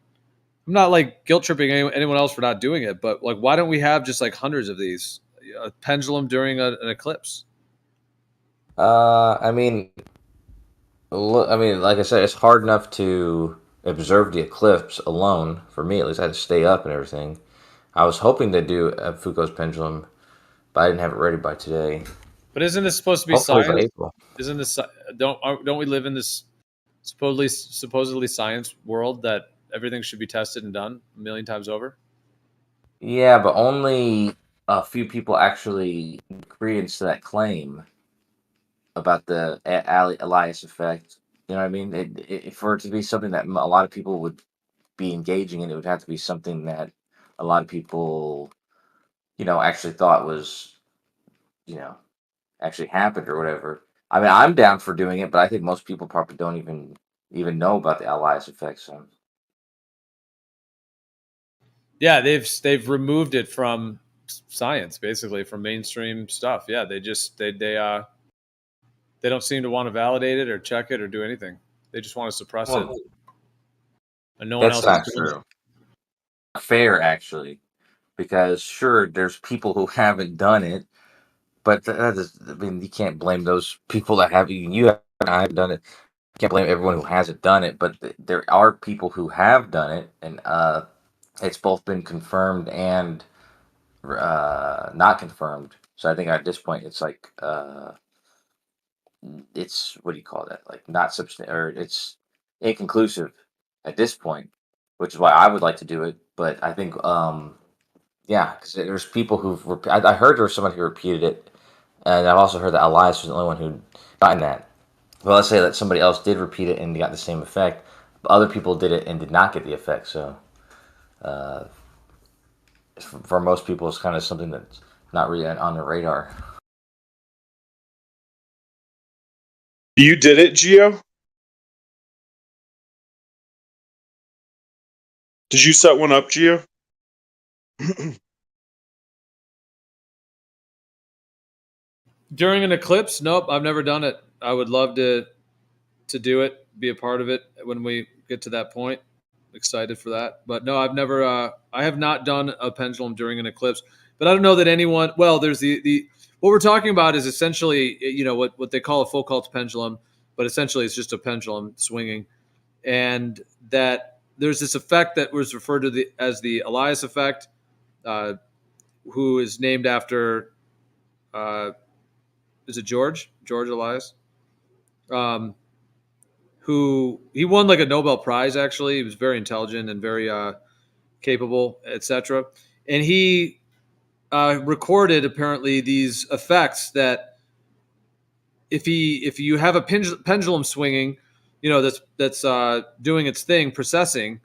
I'm not like guilt tripping anyone else for not doing it, but like, why don't we have just like hundreds of these? A pendulum during an eclipse. I mean, like I said, it's hard enough to observe the eclipse alone. For me, at least, I had to stay up and everything. I was hoping to do a Foucault's pendulum, but I didn't have it ready by today. But isn't this supposed to be Hopefully by science? April. Isn't this don't we live in this supposedly science world that everything should be tested and done a million times over? Yeah, but only a few people actually credence to that claim about the Elias effect. You know what I mean? For it to be something that a lot of people would be engaging in, it would have to be something that a lot of people, actually thought was, actually happened or whatever. I mean, I'm down for doing it, but I think most people probably don't even know about the Elias effect. So Yeah, they've removed it from science, basically from mainstream stuff. Yeah, they don't seem to want to validate it or check it or do anything. They just want to suppress it, and no one that's else is not doing true. Fair, actually, because sure, there's people who haven't done it, but that is, I mean, you can't blame those people that have. You haven't done it. You can't blame everyone who hasn't done it, but there are people who have done it, and it's both been confirmed and not confirmed. So I think at this point, it's like it's, what do you call that? Like not substantial, or it's inconclusive at this point, which is why I would like to do it. But I think, yeah, because there's people I heard there was somebody who repeated it, and I've also heard that Elias was the only one who gotten that. Well, let's say that somebody else did repeat it and got the same effect, but other people did it and did not get the effect. So, uh, for most people, it's kind of something that's not really on the radar. You did it, Gio? Did you set one up, Gio? During an eclipse? Nope, I've never done it. I would love to do it, be a part of it when we get to that point. Excited for that. But no, I've never I have not done a pendulum during an eclipse. But I don't know that anyone, well, there's the what we're talking about is essentially, what they call a Foucault's pendulum, but essentially it's just a pendulum swinging. And that there's this effect that was referred to as the Elias effect, who is named after is it George Elias? Who he won like a Nobel Prize. Actually, he was very intelligent and very capable, etc. And he recorded apparently these effects that if you have a pendulum swinging, that's doing its thing, processing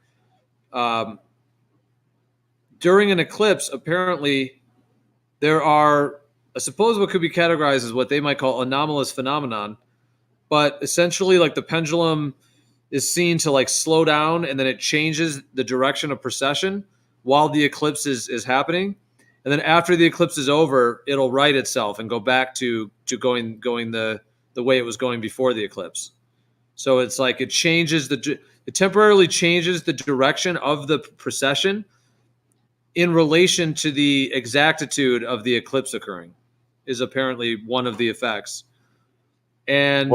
during an eclipse. Apparently, there are, I suppose, what could be categorized as what they might call anomalous phenomenon, but essentially, like the pendulum is seen to like slow down and then it changes the direction of precession while the eclipse is happening. And then after the eclipse is over, it'll right itself and go back to going the way it was going before the eclipse. So it's like it temporarily changes the direction of the precession in relation to the exactitude of the eclipse occurring, is apparently one of the effects. And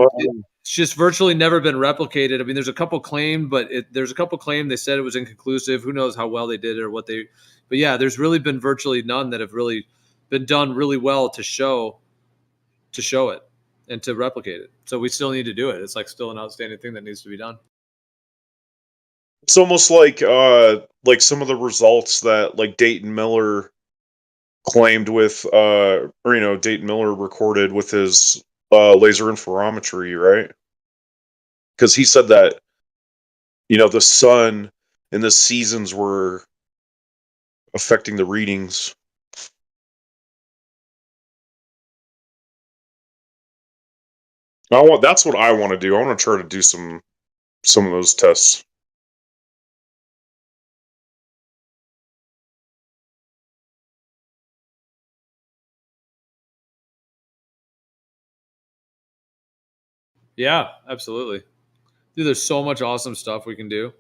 it's just virtually never been replicated. I mean, there's a couple claimed, but there's a couple claimed. They said it was inconclusive. Who knows how well they did it or what they. But yeah, there's really been virtually none that have really been done really well to show it and to replicate it. So we still need to do it. It's like still an outstanding thing that needs to be done. It's almost like some of the results that like Dayton Miller claimed with Dayton Miller recorded with his laser interferometry, right? Because he said that the sun and the seasons were affecting the readings. That's what I want to do. I want to try to do some some of those tests. Yeah, absolutely. Dude, there's so much awesome stuff we can do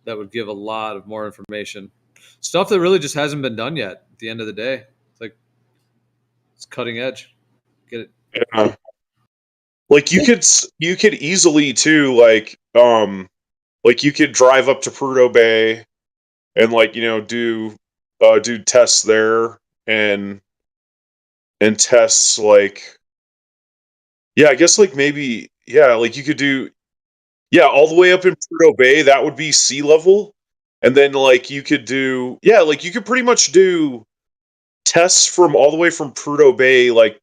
that would give a lot of more information. Stuff that really just hasn't been done yet at the end of the day. It's like, it's cutting edge. Get it? Yeah. Like you could easily too, like you could drive up to Prudhoe Bay and like, you know, do tests there and tests like, yeah, I guess like maybe, yeah, like you could do, yeah, all the way up in Prudhoe Bay, that would be sea level. And then like you could do, yeah, like you could pretty much do tests from all the way from Prudhoe Bay, like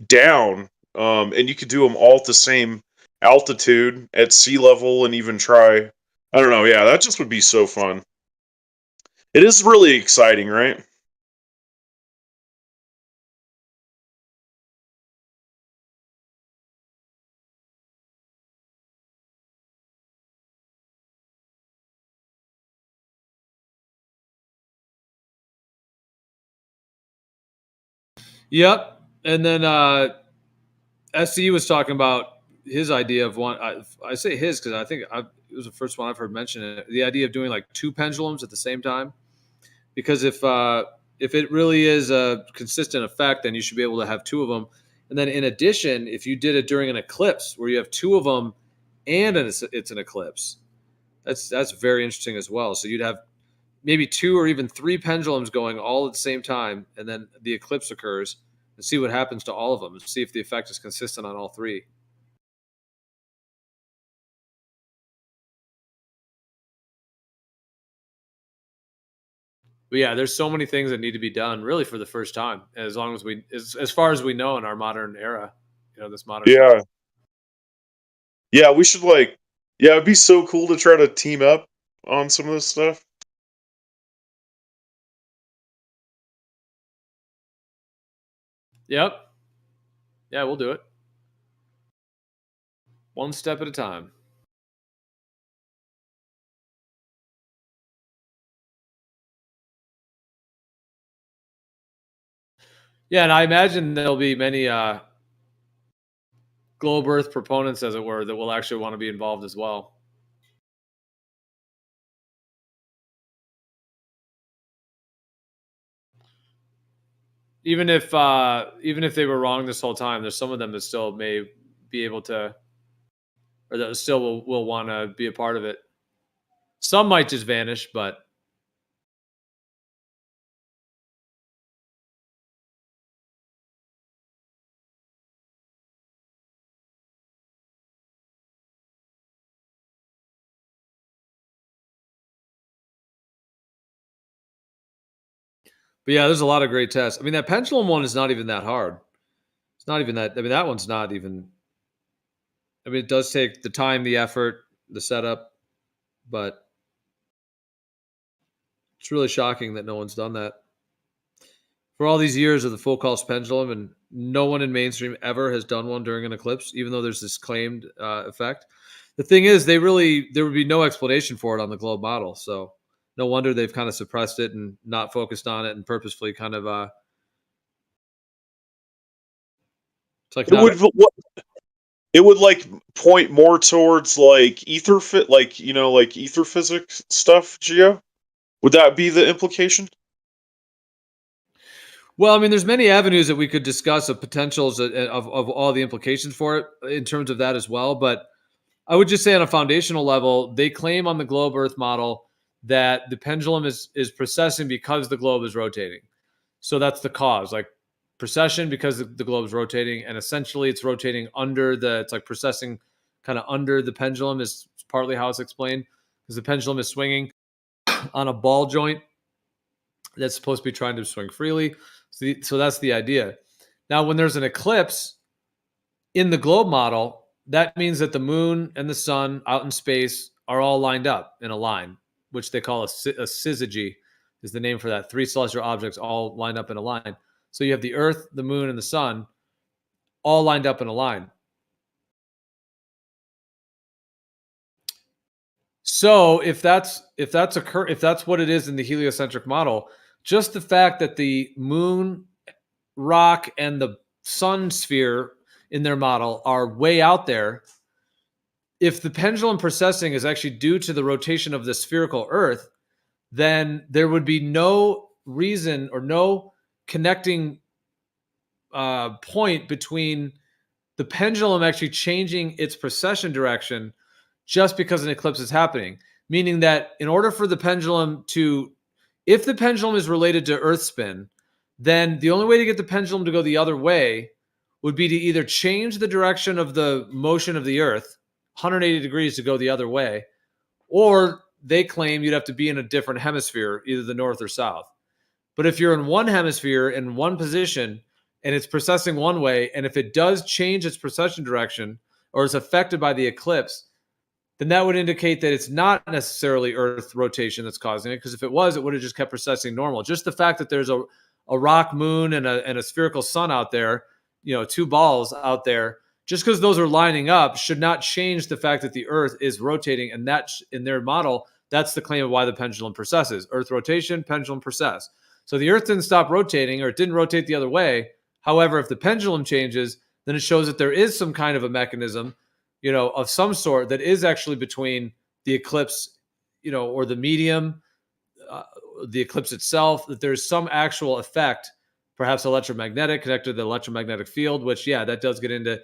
down. And you could do them all at the same altitude at sea level and even try, I don't know, yeah, that just would be so fun. It is really exciting, right? Yep. And then SE was talking about his idea of one. I say his because I think it was the first one I've heard mention it. The idea of doing like two pendulums at the same time, because if it really is a consistent effect, then you should be able to have two of them. And then in addition, if you did it during an eclipse where you have two of them and it's an eclipse, that's very interesting as well. So you'd have maybe two or even three pendulums going all at the same time, and then the eclipse occurs, and see what happens to all of them, and see if the effect is consistent on all three. But yeah, there's so many things that need to be done really for the first time, as long as as far as we know in our modern era, you know, this modern. Yeah. Yeah, we should like, yeah, it'd be so cool to try to team up on some of this stuff. Yep. Yeah, we'll do it. One step at a time. Yeah, and I imagine there'll be many globe Earth proponents, as it were, that will actually want to be involved as well. Even if they were wrong this whole time, there's some of them that still may be able to, or that still will want to be a part of it. Some might just vanish, but yeah, there's a lot of great tests. I mean, that pendulum one is not even that hard. It's not even that. I mean, that one's not even. I mean, it does take the time, the effort, the setup, but it's really shocking that no one's done that. For all these years of the full cost pendulum, and no one in mainstream ever has done one during an eclipse, even though there's this claimed effect. The thing is, there would be no explanation for it on the globe model. So no wonder they've kind of suppressed it and not focused on it and purposefully kind of. It's like it would like point more towards like ether fit, like, you know, like ether physics stuff. Geo, would that be the implication? Well, I mean, there's many avenues that we could discuss of potentials of all the implications for it in terms of that as well. But I would just say on a foundational level, they claim on the globe Earth model that the pendulum is precessing because the globe is rotating. So that's the cause, like precession because the globe is rotating, and essentially it's rotating it's like precessing kind of under the pendulum is partly how it's explained, because the pendulum is swinging on a ball joint that's supposed to be trying to swing freely. So that's the idea. Now, when there's an eclipse in the globe model, that means that the moon and the sun out in space are all lined up in a line, which they call a syzygy, is the name for that. Three celestial objects all lined up in a line. So you have the Earth, the moon, and the sun all lined up in a line. So if that's what it is in the heliocentric model, just the fact that the moon, rock, and the sun sphere in their model are way out there, if the pendulum precessing is actually due to the rotation of the spherical Earth, then there would be no reason or no connecting point between the pendulum actually changing its precession direction just because an eclipse is happening. Meaning that in order for the pendulum to, if the pendulum is related to Earth spin, then the only way to get the pendulum to go the other way would be to either change the direction of the motion of the Earth 180 degrees to go the other way, or they claim you'd have to be in a different hemisphere, either the north or south. But if you're in one hemisphere in one position and it's precessing one way, and if it does change its precession direction or is affected by the eclipse, then that would indicate that it's not necessarily Earth rotation that's causing it, because if it was, it would have just kept precessing normal. Just the fact that there's a rock moon and a spherical sun out there, two balls out there, just because those are lining up should not change the fact that the Earth is rotating. And that, in their model, that's the claim of why the pendulum precesses. Earth rotation, pendulum precess. So the Earth didn't stop rotating, or it didn't rotate the other way. However, if the pendulum changes, then it shows that there is some kind of a mechanism, of some sort that is actually between the eclipse, or the medium, the eclipse itself, that there's some actual effect, perhaps electromagnetic, connected to the electromagnetic field, which, that does get into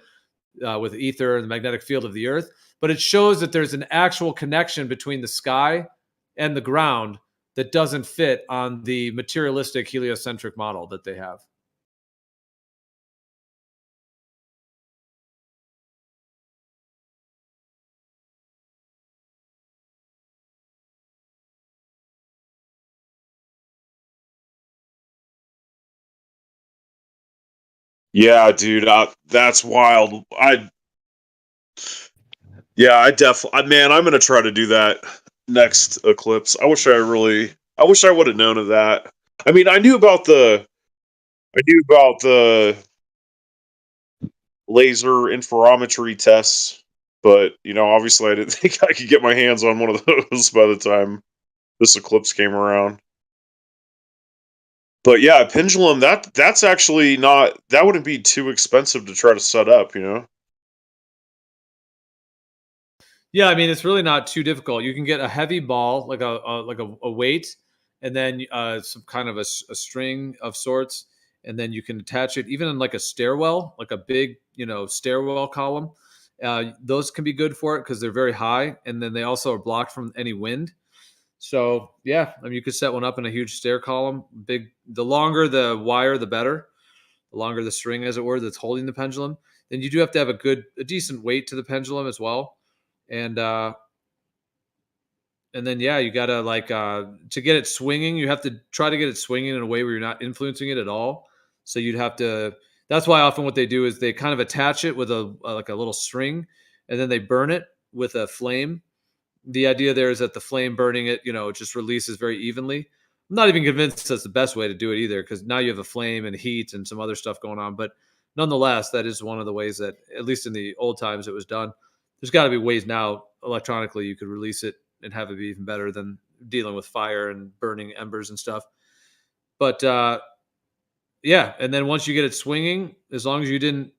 with ether and the magnetic field of the Earth. But it shows that there's an actual connection between the sky and the ground that doesn't fit on the materialistic heliocentric model that they have. Yeah, dude, that's wild. I definitely, man, I'm gonna try to do that next eclipse. I wish I would have known of that. I mean, I knew about the laser interferometry tests, but obviously I didn't think I could get my hands on one of those by the time this eclipse came around. But yeah, pendulum, that's actually not, that wouldn't be too expensive to try to set up, Yeah, I mean, it's really not too difficult. You can get a heavy ball, like a weight, and then some kind of a string of sorts, and then you can attach it even in like a stairwell, like a big stairwell column. Those can be good for it because they're very high, and then they also are blocked from any wind. So yeah, I mean, you could set one up in a huge stair column. Big, the longer the wire, the better. The longer the string, as it were, that's holding the pendulum. Then you do have to have a decent weight to the pendulum as well. And then you gotta to get it swinging, you have to try to get it swinging in a way where you're not influencing it at all. So you'd have to. That's why often what they do is they kind of attach it with a little string, and then they burn it with a flame. The idea there is that the flame burning it, it just releases very evenly. I'm not even convinced that's the best way to do it either, because now you have a flame and heat and some other stuff going on. But nonetheless, that is one of the ways that, at least in the old times, it was done. There's got to be ways now electronically you could release it and have it be even better than dealing with fire and burning embers and stuff. But and then once you get it swinging, as long as you didn't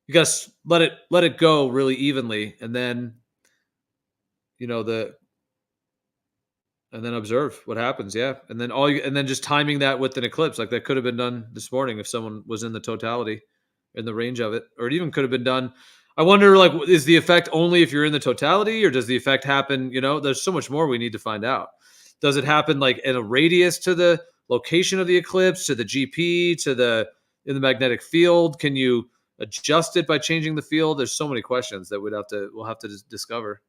you gotta let it go really evenly, and then and then observe what happens. Yeah, and then just timing that with an eclipse, like that could have been done this morning if someone was in the totality, in the range of it, or it even could have been done. I wonder, is the effect only if you're in the totality, or does the effect happen? There's so much more we need to find out. Does it happen like in a radius to the location of the eclipse, to the GP, in the magnetic field? Can you adjust it by changing the field? There's so many questions that we'll have to discover.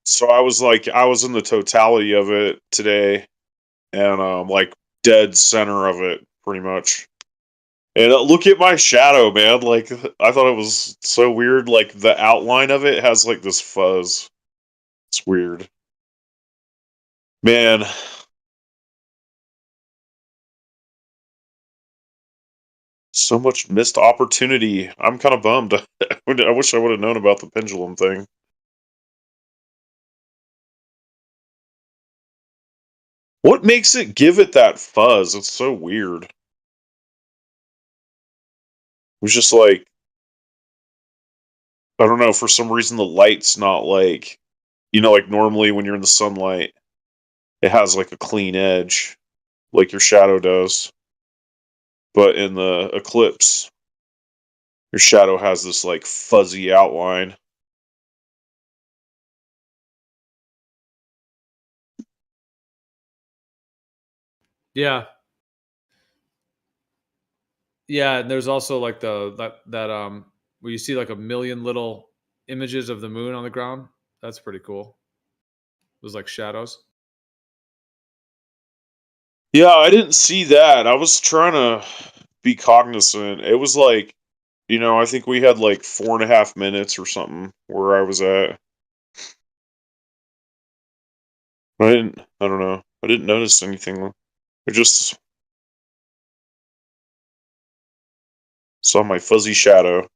So I was in the totality of it today, and dead center of it pretty much. And look at my shadow, man. Like, I thought it was so weird. Like, the outline of it has like this fuzz. It's weird, man. So much missed opportunity. I'm kind of bummed. I wish I would have known about the pendulum thing. What makes it give it that fuzz? It's so weird. It was just like, I don't know, for some reason the light's not like, like normally when you're in the sunlight, it has like a clean edge, like your shadow does. But in the eclipse, your shadow has this like fuzzy outline. Yeah. Yeah, and there's also like that where you see like a million little images of the moon on the ground. That's pretty cool. Those like shadows. Yeah, I didn't see that. I was trying to be cognizant. It was like, I think we had like 4.5 minutes or something where I was at. I don't know. I didn't notice anything. I just saw my fuzzy shadow.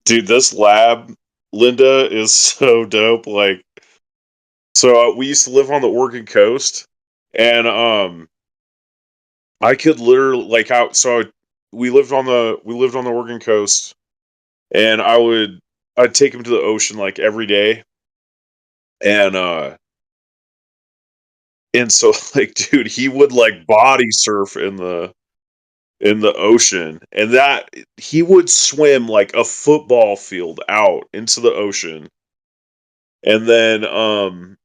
Dude, this lab, Linda, is so dope. Like, so we used to live on the Oregon coast, and I could literally like out. So we lived on the Oregon coast, and I'd take him to the ocean like every day, and so like, dude, he would like body surf in the ocean, and that he would swim like a football field out into the ocean, and then I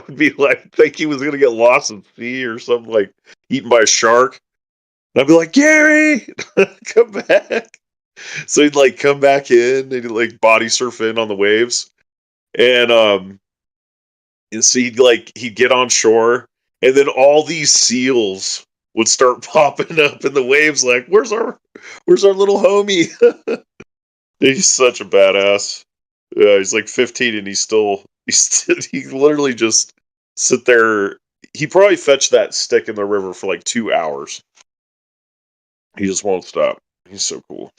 would be like, think he was gonna get lost in sea or something, like eaten by a shark. And I'd be like, Gary, come back. So he'd like come back in and he'd like body surf in on the waves, and so he'd get on shore, and then all these seals would start popping up in the waves, like, where's our little homie? He's such a badass. Yeah, he's like 15 and he literally just sit there. He probably fetched that stick in the river for like 2 hours. He just won't stop. He's so cool.